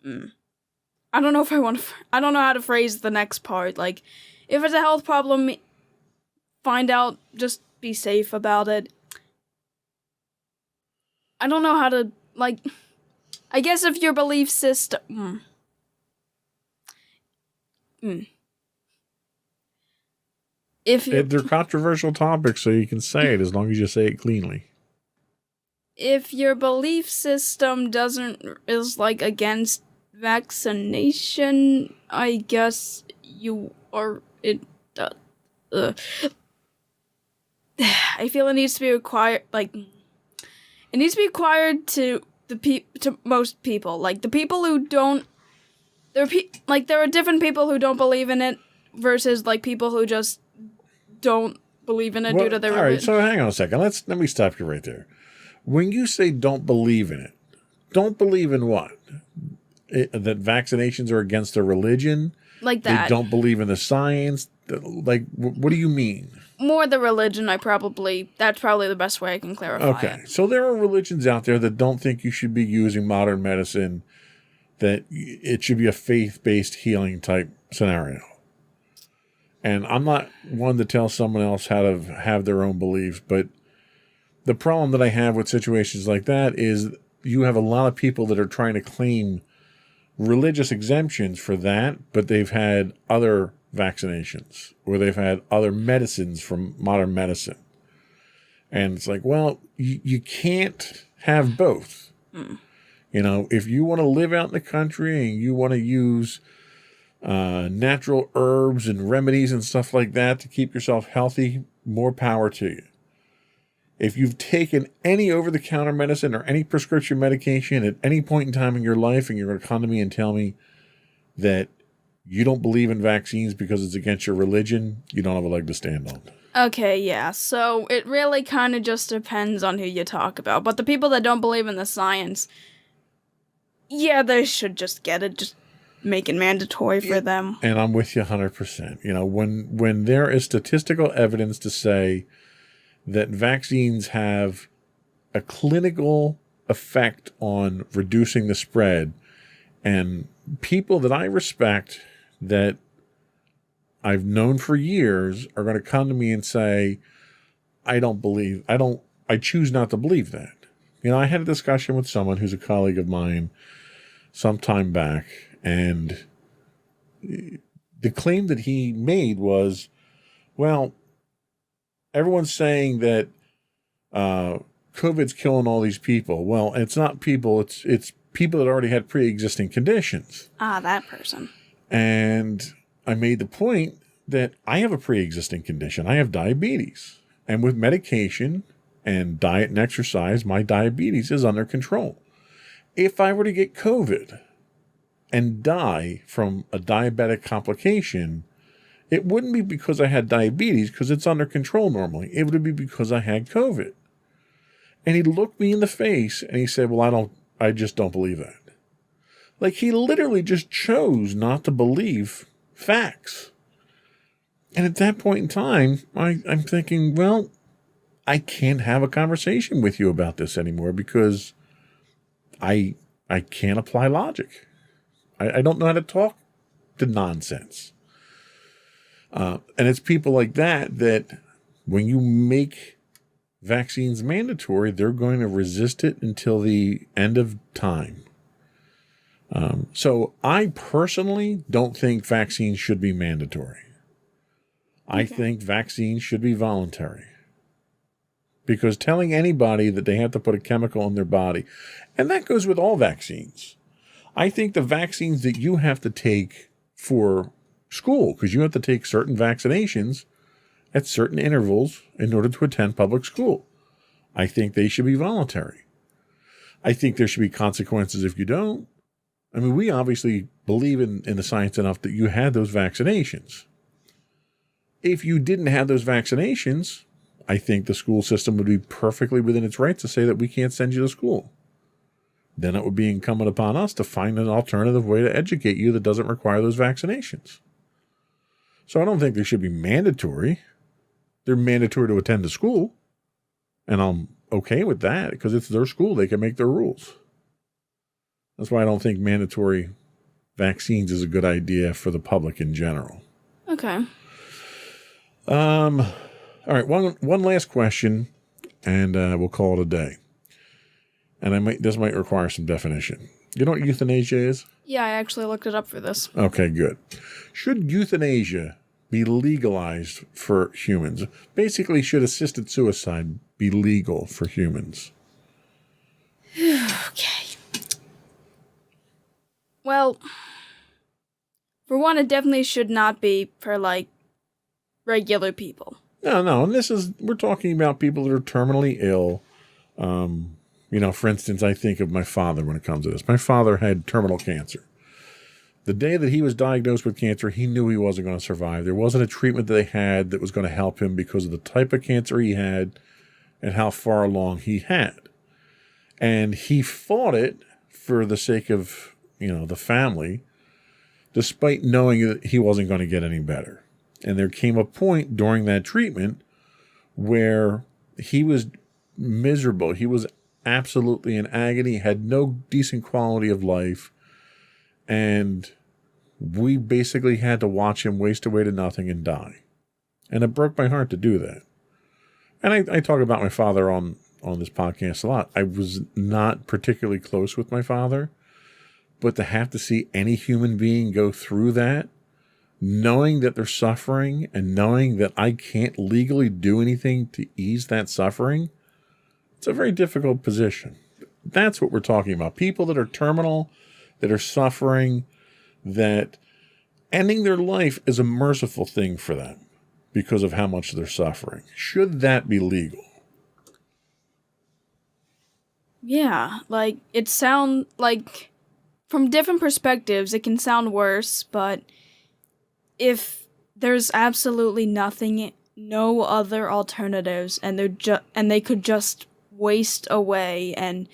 I don't know if I want to... I don't know how to phrase the next part. Like, if it's a health problem, find out, just be safe about it. I don't know how to, like... I guess if your belief system... If They're controversial topics, so you can say it as long as you say it cleanly. If your belief system is like against vaccination, I guess you are. I feel it needs to be required. Like, it needs to be required to to most people. Like the people who don't. There are different people who don't believe in it versus like people who just don't believe in it due to their religion. All right, so hang on a second. Let me stop you right there. When you say don't believe in it, don't believe in what? That vaccinations are against their religion? Like that. They don't believe in the science? Like, what do you mean? More the religion, that's probably the best way I can clarify it. Okay, so there are religions out there that don't think you should be using modern medicine, that it should be a faith-based healing type scenario. And I'm not one to tell someone else how to have their own beliefs, but the problem that I have with situations like that is you have a lot of people that are trying to claim religious exemptions for that, but they've had other vaccinations or they've had other medicines from modern medicine. And it's like, well, you can't have both. You know, if you want to live out in the country and you want to use natural herbs and remedies and stuff like that to keep yourself healthy, more power to you. If you've taken any over-the-counter medicine or any prescription medication at any point in time in your life and you're going to come to me and tell me that you don't believe in vaccines because it's against your religion, you don't have a leg to stand on. Okay, yeah, so it really kind of just depends on who you talk about. But the people that don't believe in the science, yeah, they should just get it, just make it mandatory for them. And I'm with you 100%. You know, when there is statistical evidence to say that vaccines have a clinical effect on reducing the spread, and people that I respect that I've known for years are going to come to me and say, I choose not to believe that. You know, I had a discussion with someone who's a colleague of mine some time back, and the claim that he made was, well, everyone's saying that COVID's killing all these people. Well, it's not people, it's people that already had pre-existing conditions. Ah, that person. And I made the point that I have a pre-existing condition. I have diabetes. And with medication and diet and exercise, my diabetes is under control. If I were to get COVID and die from a diabetic complication, it wouldn't be because I had diabetes, because it's under control normally. It would be because I had COVID. And he looked me in the face and he said, well, I just don't believe that. Like, he literally just chose not to believe facts. And at that point in time, I'm thinking, well, I can't have a conversation with you about this anymore because I can't apply logic. I don't know how to talk to nonsense. And it's people like that when you make vaccines mandatory, they're going to resist it until the end of time. So I personally don't think vaccines should be mandatory. I think vaccines should be voluntary. Because telling anybody that they have to put a chemical in their body, and that goes with all vaccines. I think the vaccines that you have to take for school, because you have to take certain vaccinations at certain intervals in order to attend public school, I think they should be voluntary. I think there should be consequences if you don't. I mean, we obviously believe in the science enough that you had those vaccinations. If you didn't have those vaccinations, I think the school system would be perfectly within its rights to say that we can't send you to school. Then it would be incumbent upon us to find an alternative way to educate you that doesn't require those vaccinations. So I don't think they should be mandatory. They're mandatory to attend to school. And I'm okay with that because it's their school. They can make their rules. That's why I don't think mandatory vaccines is a good idea for the public in general. Okay. All right, one last question, and we'll call it a day. And this might require some definition. You know what euthanasia is? Yeah, I actually looked it up for this. Okay, good. Should euthanasia be legalized for humans? Basically, should assisted suicide be legal for humans? Okay. Well, for one, it definitely should not be for, like, regular people. No, and we're talking about people that are terminally ill. For instance, I think of my father when it comes to this. My father had terminal cancer. The day that he was diagnosed with cancer, he knew he wasn't going to survive. There wasn't a treatment that they had that was going to help him because of the type of cancer he had and how far along he had. And he fought it for the sake of, the family, despite knowing that he wasn't going to get any better. And there came a point during that treatment where he was miserable. He was absolutely in agony, had no decent quality of life. And we basically had to watch him waste away to nothing and die. And it broke my heart to do that. And I talk about my father on this podcast a lot. I was not particularly close with my father, but to have to see any human being go through that, knowing that they're suffering and knowing that I can't legally do anything to ease that suffering, it's a very difficult position. That's what we're talking about. People that are terminal, that are suffering, that ending their life is a merciful thing for them because of how much they're suffering. Should that be legal? Yeah, it sounds like, from different perspectives, it can sound worse, but if there's absolutely nothing, no other alternatives, and they could just waste away, and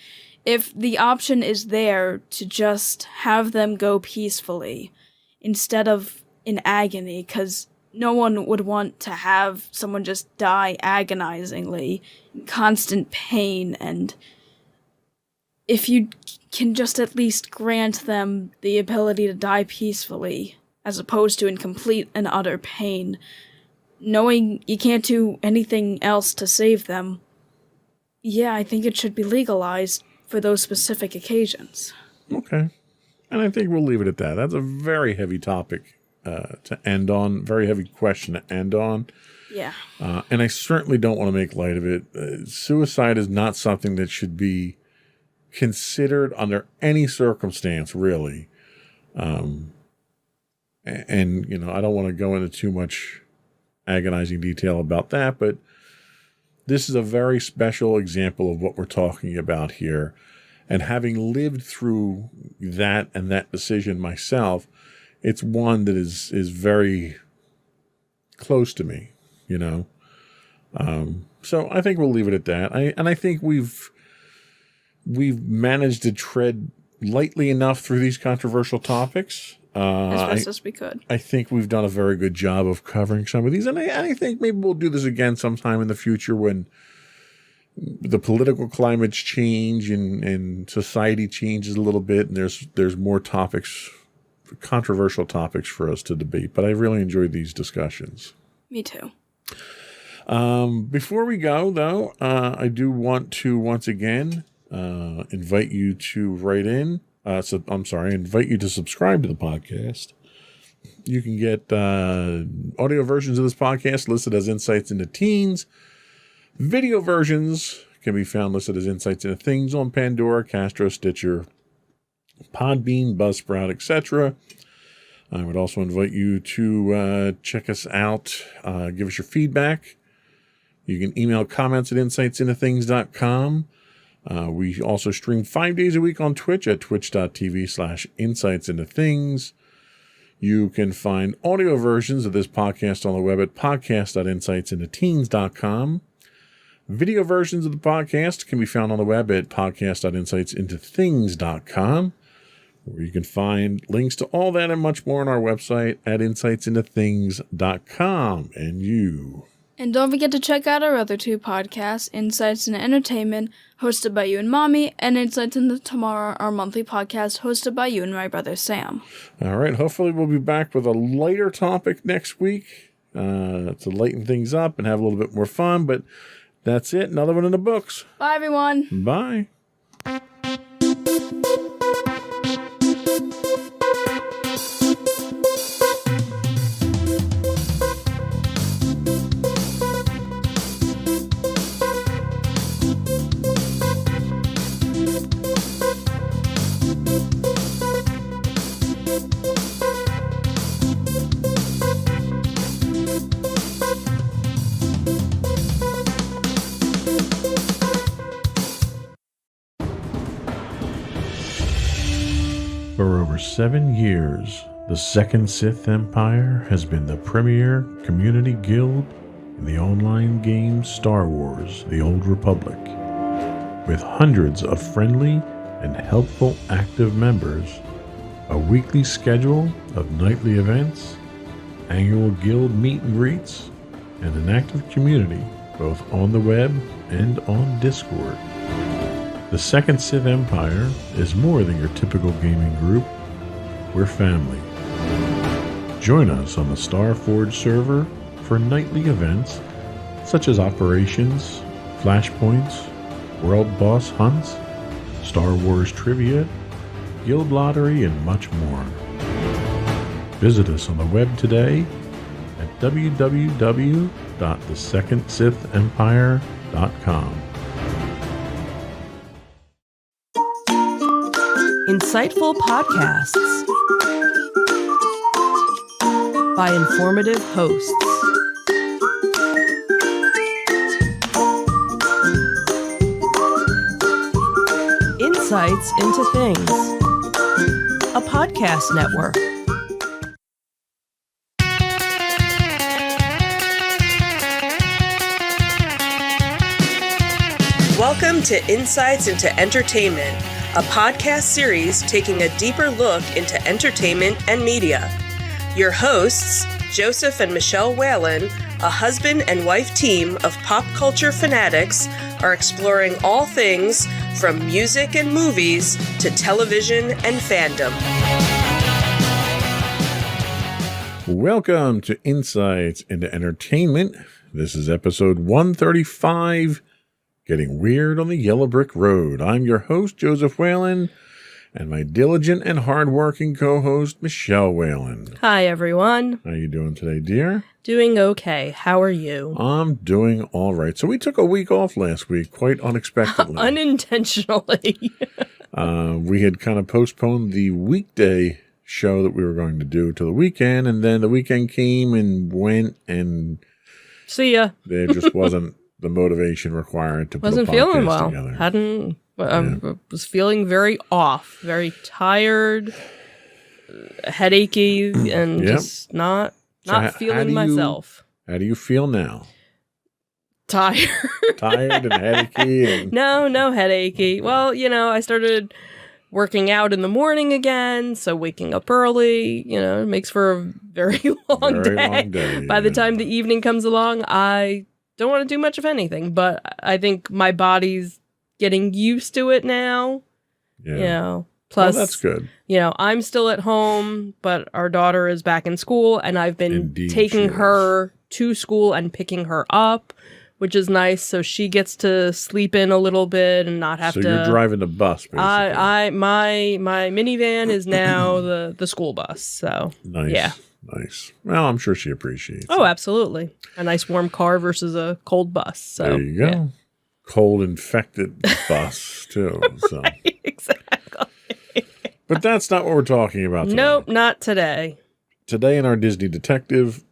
if the option is there to just have them go peacefully instead of in agony, because no one would want to have someone just die agonizingly, in constant pain, and if you can just at least grant them the ability to die peacefully, as opposed to in complete and utter pain, knowing you can't do anything else to save them, yeah, I think it should be legalized for those specific occasions. Okay. And I think we'll leave it at that. That's a very heavy topic to end on, very heavy question to end on. Yeah. And I certainly don't want to make light of it. Suicide is not something that should be considered under any circumstance, really. And I don't want to go into too much agonizing detail about that, but this is a very special example of what we're talking about here. And having lived through that and that decision myself, it's one that is very close to me, So I think we'll leave it at that. I think we've managed to tread lightly enough through these controversial topics. As best as we could. I think we've done a very good job of covering some of these. And I think maybe we'll do this again sometime in the future when the political climates change and society changes a little bit, and there's more topics, controversial topics for us to debate. But I really enjoyed these discussions. Me too. Before we go, though, I do want to once again invite you to write in. Invite you to subscribe to the podcast. You can get audio versions of this podcast listed as Insights into Teens. Video versions can be found listed as Insights into Things on Pandora, Castro, Stitcher, Podbean, Buzzsprout, etc. I would also invite you to check us out, give us your feedback. You can email comments at insightsintothings.com. We also stream 5 days a week on Twitch at twitch.tv/insightsintothings. You can find audio versions of this podcast on the web at podcast.insightsintoteens.com. Video versions of the podcast can be found on the web at podcast.insightsintothings.com, where you can find links to all that and much more on our website at insightsintothings.com. And don't forget to check out our other 2 podcasts, Insights into Entertainment, hosted by you and Mommy, and Insights into Tomorrow, our monthly podcast, hosted by you and my brother Sam. All right, hopefully we'll be back with a lighter topic next week to lighten things up and have a little bit more fun, but that's it. Another one in the books. Bye, everyone. Bye. For over 7 years, the Second Sith Empire has been the premier community guild in the online game Star Wars: The Old Republic. With hundreds of friendly and helpful active members, a weekly schedule of nightly events, annual guild meet and greets, and an active community both on the web and on Discord. The Second Sith Empire is more than your typical gaming group. We're family. Join us on the Starforge server for nightly events such as operations, flashpoints, world boss hunts, Star Wars trivia, guild lottery, and much more. Visit us on the web today at www.thesecondsithempire.com. Insightful podcasts by informative hosts. Insights into Things, a podcast network. Welcome to Insights into Entertainment, a podcast series taking a deeper look into entertainment and media. Your hosts, Joseph and Michelle Whalen, a husband and wife team of pop culture fanatics, are exploring all things from music and movies to television and fandom. Welcome to Insights into Entertainment. This is episode 135, Getting Weird on the Yellow Brick Road. I'm your host, Joseph Whalen, and my diligent and hardworking co-host, Michelle Whalen. Hi, everyone. How you doing today, dear? Doing okay. How are you? I'm doing all right. So we took a week off last week, quite unexpectedly. Unintentionally. We had kind of postponed the weekday show that we were going to do to the weekend, and then the weekend came and went, and see ya. There just wasn't the motivation required to wasn't put a podcast feeling well. together. Was feeling very off, very tired, headachy, and just not feeling myself. How do you feel now? Tired. Tired and headachy? And... No headachy. Well, I started working out in the morning again, so waking up early, makes for a very long day. By the time the evening comes along, I don't want to do much of anything, but I think my body's getting used to it now. Yeah. Plus, that's good. I'm still at home, but our daughter is back in school, and I've been taking her to school and picking her up, which is nice. So she gets to sleep in a little bit and not have to. So you're driving the bus, basically. My minivan is now the school bus. So nice. Yeah. Nice. Well, I'm sure she appreciates it. Oh, absolutely. A nice warm car versus a cold bus. So there you go. Yeah. Cold infected bus too. So right, exactly. But that's not what we're talking about today. Nope, not today. Today in our Disney Detective,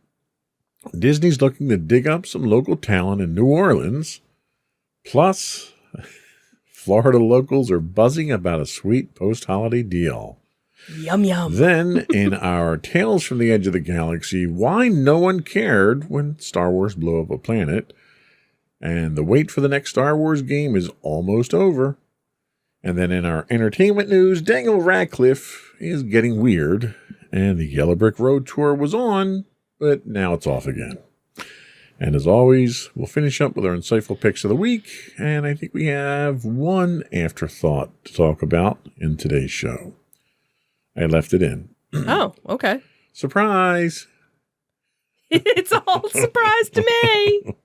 Disney's looking to dig up some local talent in New Orleans, plus Florida locals are buzzing about a sweet post-holiday deal. Yum, yum. Then, in our Tales from the Edge of the Galaxy, why no one cared when Star Wars blew up a planet. And the wait for the next Star Wars game is almost over. And then in our entertainment news, Daniel Radcliffe is getting weird. And the Yellow Brick Road tour was on, but now it's off again. And as always, we'll finish up with our insightful picks of the week. And I think we have one afterthought to talk about in today's show. I left it in. Oh, okay. Surprise! It's all surprise to me.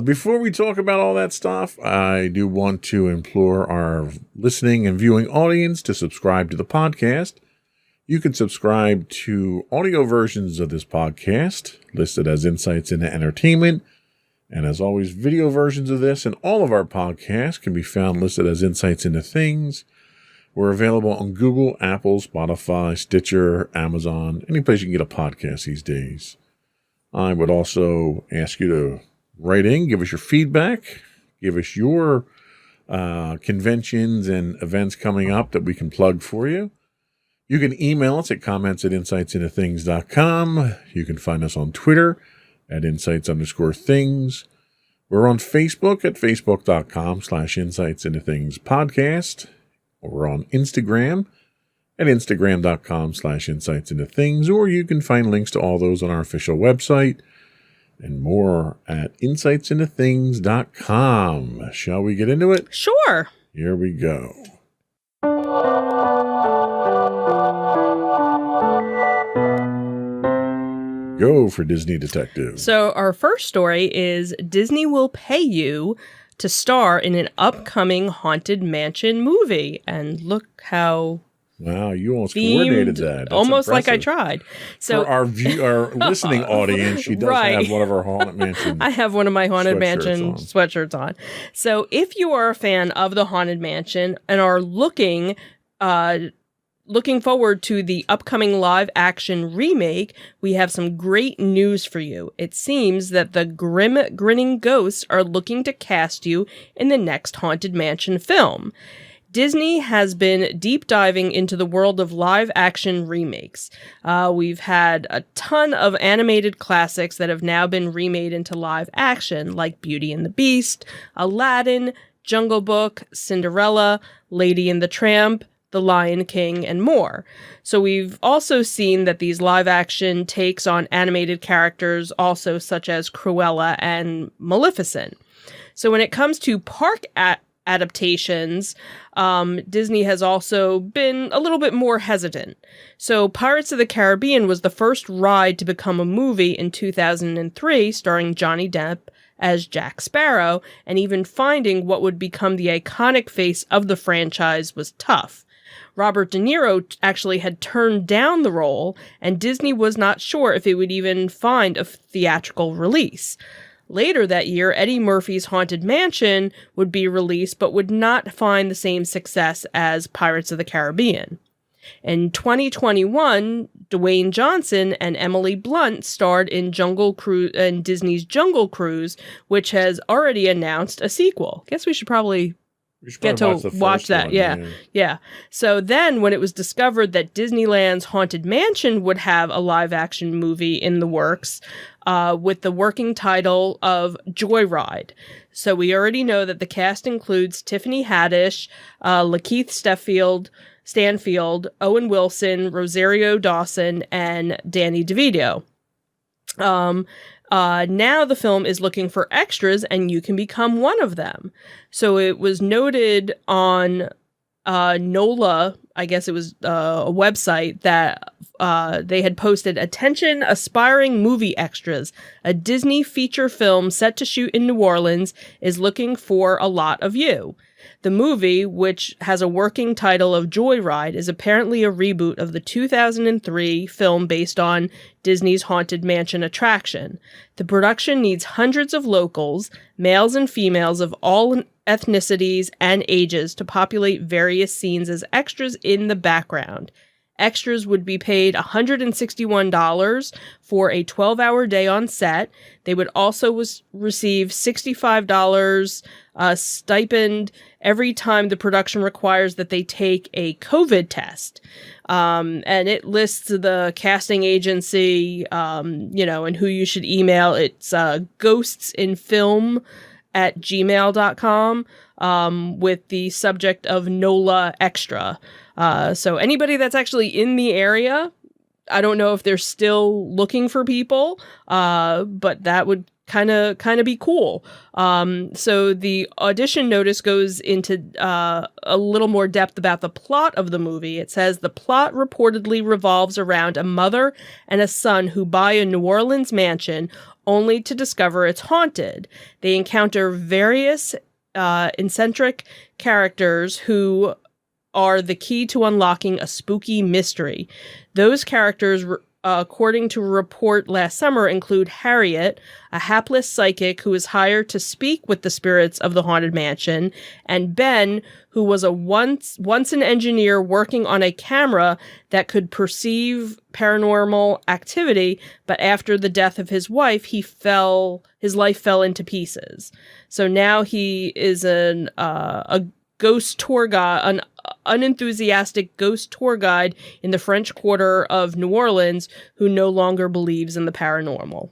Before we talk about all that stuff, I do want to implore our listening and viewing audience to subscribe to the podcast. You can subscribe to audio versions of this podcast, listed as Insights into Entertainment. And as always, video versions of this and all of our podcasts can be found listed as Insights into Things. We're available on Google, Apple, Spotify, Stitcher, Amazon, any place you can get a podcast these days. I would also ask you to write in, give us your feedback, give us your conventions and events coming up that we can plug for you. You can email us at comments@insightsintothings.com. You can find us on Twitter at insights_things. We're on Facebook at facebook.com/insightsintothingspodcast. We're on Instagram at instagram.com/insightsintothings, or you can find links to all those on our official website and more at insightsintothings.com. Shall we get into it? Sure. Here we go. Go for Disney Detective. So our first story is Disney will pay you to star in an upcoming Haunted Mansion movie. And look how Wow, you almost coordinated that. That's almost like I impressive. tried. So for our listening audience, she does Right. have one of our Haunted Mansion. I have one of my Haunted Sweatshirts Mansion on. sweatshirts on. So if you are a fan of the Haunted Mansion and are looking forward to the upcoming live action remake, we have some great news for you. It seems that the grinning ghosts are looking to cast you in the next Haunted Mansion film. Disney has been deep diving into the world of live action remakes. We've had a ton of animated classics that have now been remade into live action, like Beauty and the Beast, Aladdin, Jungle Book, Cinderella, Lady and the Tramp, The Lion King, and more. So we've also seen that these live action takes on animated characters also such as Cruella and Maleficent. So when it comes to park adaptations, Disney has also been a little bit more hesitant. So Pirates of the Caribbean was the first ride to become a movie in 2003, starring Johnny Depp as Jack Sparrow, and even finding what would become the iconic face of the franchise was tough. Robert De Niro actually had turned down the role, and Disney was not sure if it would even find a theatrical release. Later that year, Eddie Murphy's Haunted Mansion would be released, but would not find the same success as Pirates of the Caribbean. In 2021, Dwayne Johnson and Emily Blunt starred in Disney's Jungle Cruise, which has already announced a sequel. Guess we should probably get to watch that. Yeah. So then when it was discovered that Disneyland's Haunted Mansion would have a live action movie in the works, with the working title of Joyride. So we already know that the cast includes Tiffany Haddish, Lakeith Stanfield, Owen Wilson, Rosario Dawson, and Danny DeVito. Now the film is looking for extras, and you can become one of them. So it was noted on NOLA, I guess it was a website, that they had posted, "Attention aspiring movie extras. A Disney feature film set to shoot in New Orleans is looking for a lot of you." The movie, which has a working title of Joyride, is apparently a reboot of the 2003 film based on Disney's Haunted Mansion attraction. The production needs hundreds of locals, males and females of all ethnicities and ages, to populate various scenes as extras in the background. Extras would be paid $161 for a 12-hour day on set. They would also receive $65 stipend every time the production requires that they take a COVID test. And it lists the casting agency, and who you should email. It's ghostsinfilm@gmail.com with the subject of NOLA Extra. So anybody that's actually in the area, I don't know if they're still looking for people, but that would kind of be cool. So the audition notice goes into a little more depth about the plot of the movie. It says the plot reportedly revolves around a mother and a son who buy a New Orleans mansion only to discover it's haunted. They encounter various eccentric characters who are the key to unlocking a spooky mystery. Those characters, according to a report last summer, include Harriet, a hapless psychic who is hired to speak with the spirits of the haunted mansion, and Ben, who was once an engineer working on a camera that could perceive paranormal activity, but after the death of his wife, his life fell into pieces. So now he is a ghost tour guide, an unenthusiastic ghost tour guide in the French Quarter of New Orleans who no longer believes in the paranormal.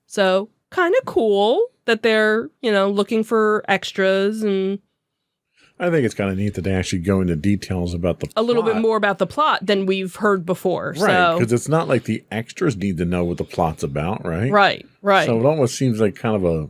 So kind of cool that they're, looking for extras, and I think it's kind of neat that they actually go into details about the plot. A little bit more about the plot than we've heard before. Right, because it's not like the extras need to know what the plot's about, right? Right. So it almost seems like kind of a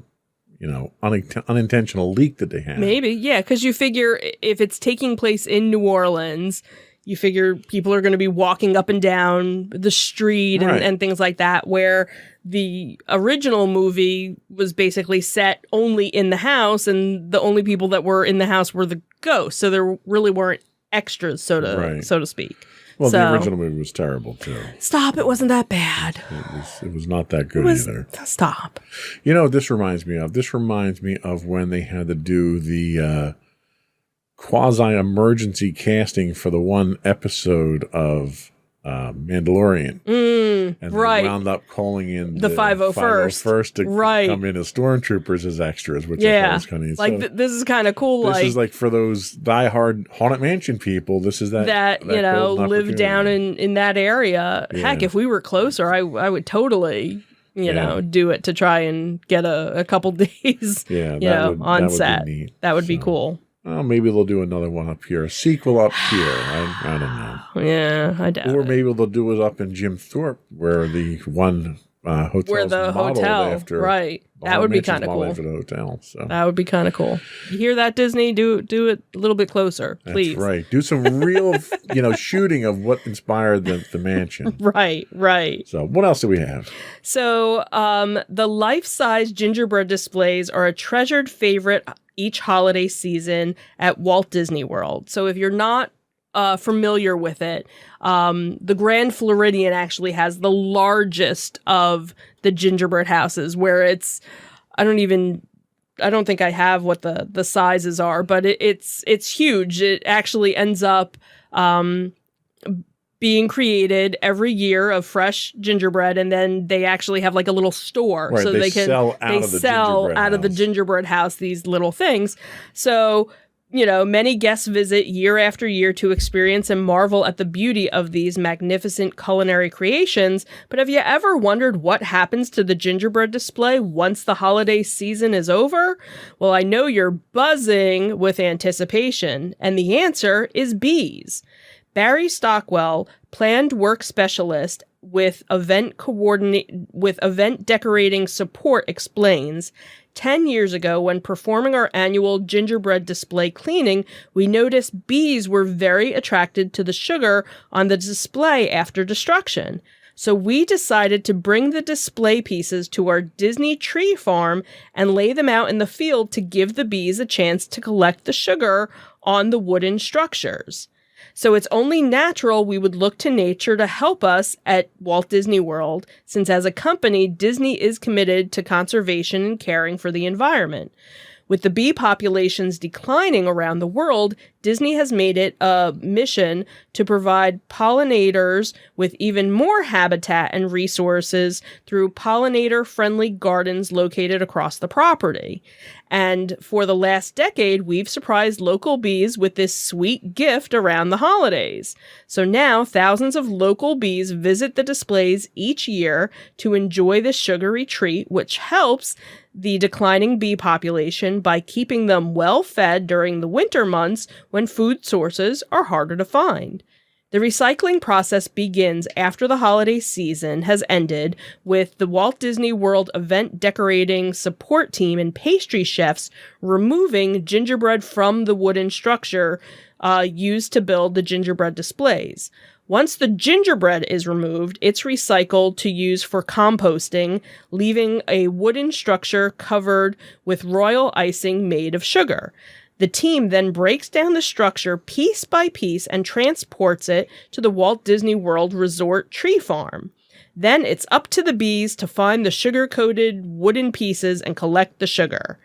unintentional leak that they have. Maybe, yeah, because you figure if it's taking place in New Orleans, you figure people are going to be walking up and down the street and things like that, where the original movie was basically set only in the house, and the only people that were in the house were the ghosts, so there really weren't extras, so to speak. Well, the original movie was terrible, too. Stop, it wasn't that bad. It was not that good either. Stop. You know what this reminds me of? This reminds me of when they had to do the quasi-emergency casting for the one episode of Mandalorian. And they wound up calling in the 501st to come in as stormtroopers as extras, which I thought was kind of neat. Like, this is kind of cool. This is like for those diehard Haunted Mansion people, this is that live down in that area. Yeah. Heck, if we were closer, I would totally, do it to try and get a couple days, on set. That would be cool. Well, maybe they'll do another one up here, a sequel up here. I don't know. Yeah, I doubt. Or maybe they'll do it up in Jim Thorpe, where the one hotel's where the hotel, after right? That would be kind of cool. After the hotel, so that would be kind of cool. You hear that, Disney? Do it a little bit closer, please. That's right. Do some real, shooting of what inspired the mansion. Right. So, what else do we have? So, the life-size gingerbread displays are a treasured favorite each holiday season at Walt Disney World. So if you're not familiar with it, the Grand Floridian actually has the largest of the gingerbread houses, where it's, I don't think I have what the sizes are, but it's huge. It actually ends up being created every year of fresh gingerbread, and then they actually have like a little store, so they sell out of the gingerbread house these little things. So, many guests visit year after year to experience and marvel at the beauty of these magnificent culinary creations. But have you ever wondered what happens to the gingerbread display once the holiday season is over? Well, I know you're buzzing with anticipation, and the answer is bees. Barry Stockwell, planned work specialist with event decorating support, explains, 10 years ago, when performing our annual gingerbread display cleaning, we noticed bees were very attracted to the sugar on the display after destruction. So we decided to bring the display pieces to our Disney tree farm and lay them out in the field to give the bees a chance to collect the sugar on the wooden structures. So it's only natural we would look to nature to help us at Walt Disney World, since as a company, Disney is committed to conservation and caring for the environment. With the bee populations declining around the world, Disney has made it a mission to provide pollinators with even more habitat and resources through pollinator-friendly gardens located across the property. And for the last decade, we've surprised local bees with this sweet gift around the holidays. So now thousands of local bees visit the displays each year to enjoy the sugary treat, which helps the declining bee population by keeping them well fed during the winter months when food sources are harder to find. The recycling process begins after the holiday season has ended, with the Walt Disney World event decorating support team and pastry chefs removing gingerbread from the wooden structure used to build the gingerbread displays. Once the gingerbread is removed, it's recycled to use for composting, leaving a wooden structure covered with royal icing made of sugar. The team then breaks down the structure piece by piece and transports it to the Walt Disney World Resort Tree Farm. Then it's up to the bees to find the sugar-coated wooden pieces and collect the sugar.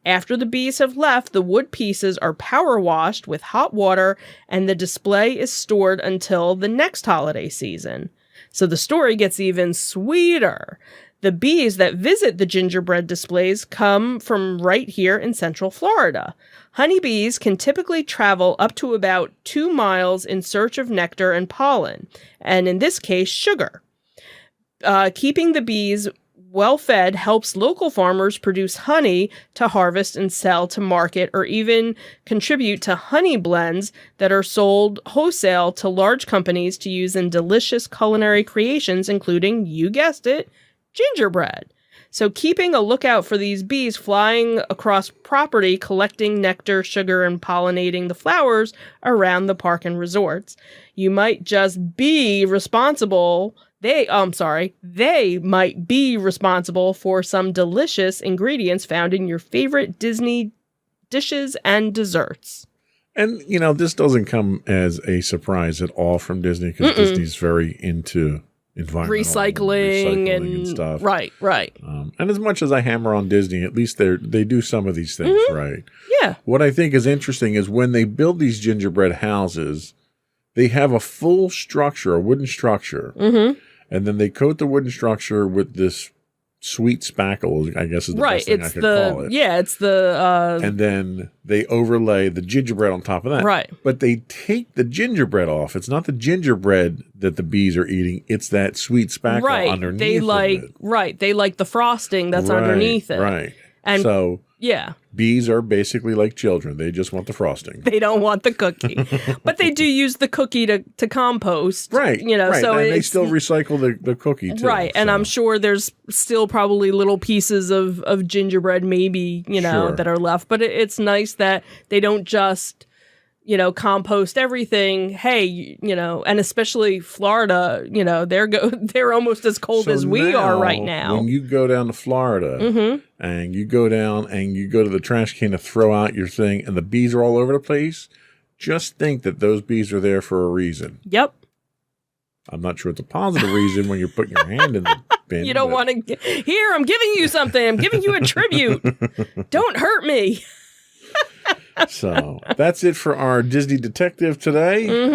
After the bees have left, the wood pieces are power washed with hot water and the display is stored until the next holiday season. So the story gets even sweeter. The bees that visit the gingerbread displays come from right here in Central Florida. Honeybees can typically travel up to about 2 miles in search of nectar and pollen, and in this case, sugar. Keeping the bees well-fed helps local farmers produce honey to harvest and sell to market, or even contribute to honey blends that are sold wholesale to large companies to use in delicious culinary creations, including, you guessed it, gingerbread. So keeping a lookout for these bees flying across property, collecting nectar, sugar, and pollinating the flowers around the park and resorts. You might just be responsible. They might be responsible for some delicious ingredients found in your favorite Disney dishes and desserts. And, this doesn't come as a surprise at all from Disney, because Disney's very into environmental recycling and stuff. Right. And as much as I hammer on Disney, at least they do some of these things right. Yeah. What I think is interesting is when they build these gingerbread houses, they have a full structure, a wooden structure, and then they coat the wooden structure with this sweet spackle, I guess is the best thing I could call it. Yeah, it's the... And then they overlay the gingerbread on top of that. Right. But they take the gingerbread off. It's not the gingerbread that the bees are eating. It's that sweet spackle underneath They like the frosting that's underneath it. Right. And so... Yeah. Bees are basically like children. They just want the frosting. They don't want the cookie. But they do use the cookie to compost. Right. Right. So and they still recycle the cookie too. Right. And I'm sure there's still probably little pieces of gingerbread maybe, that are left. But it's nice that they don't just, compost everything. Hey, and especially Florida, they're almost as cold as we are right now. When you go down to Florida and you go down and you go to the trash can to throw out your thing and the bees are all over the place, just think that those bees are there for a reason. Yep. I'm not sure it's a positive reason when you're putting your hand in the bin. You don't want to... Here, I'm giving you something. I'm giving you a tribute. Don't hurt me. So that's it for our Disney Detective today.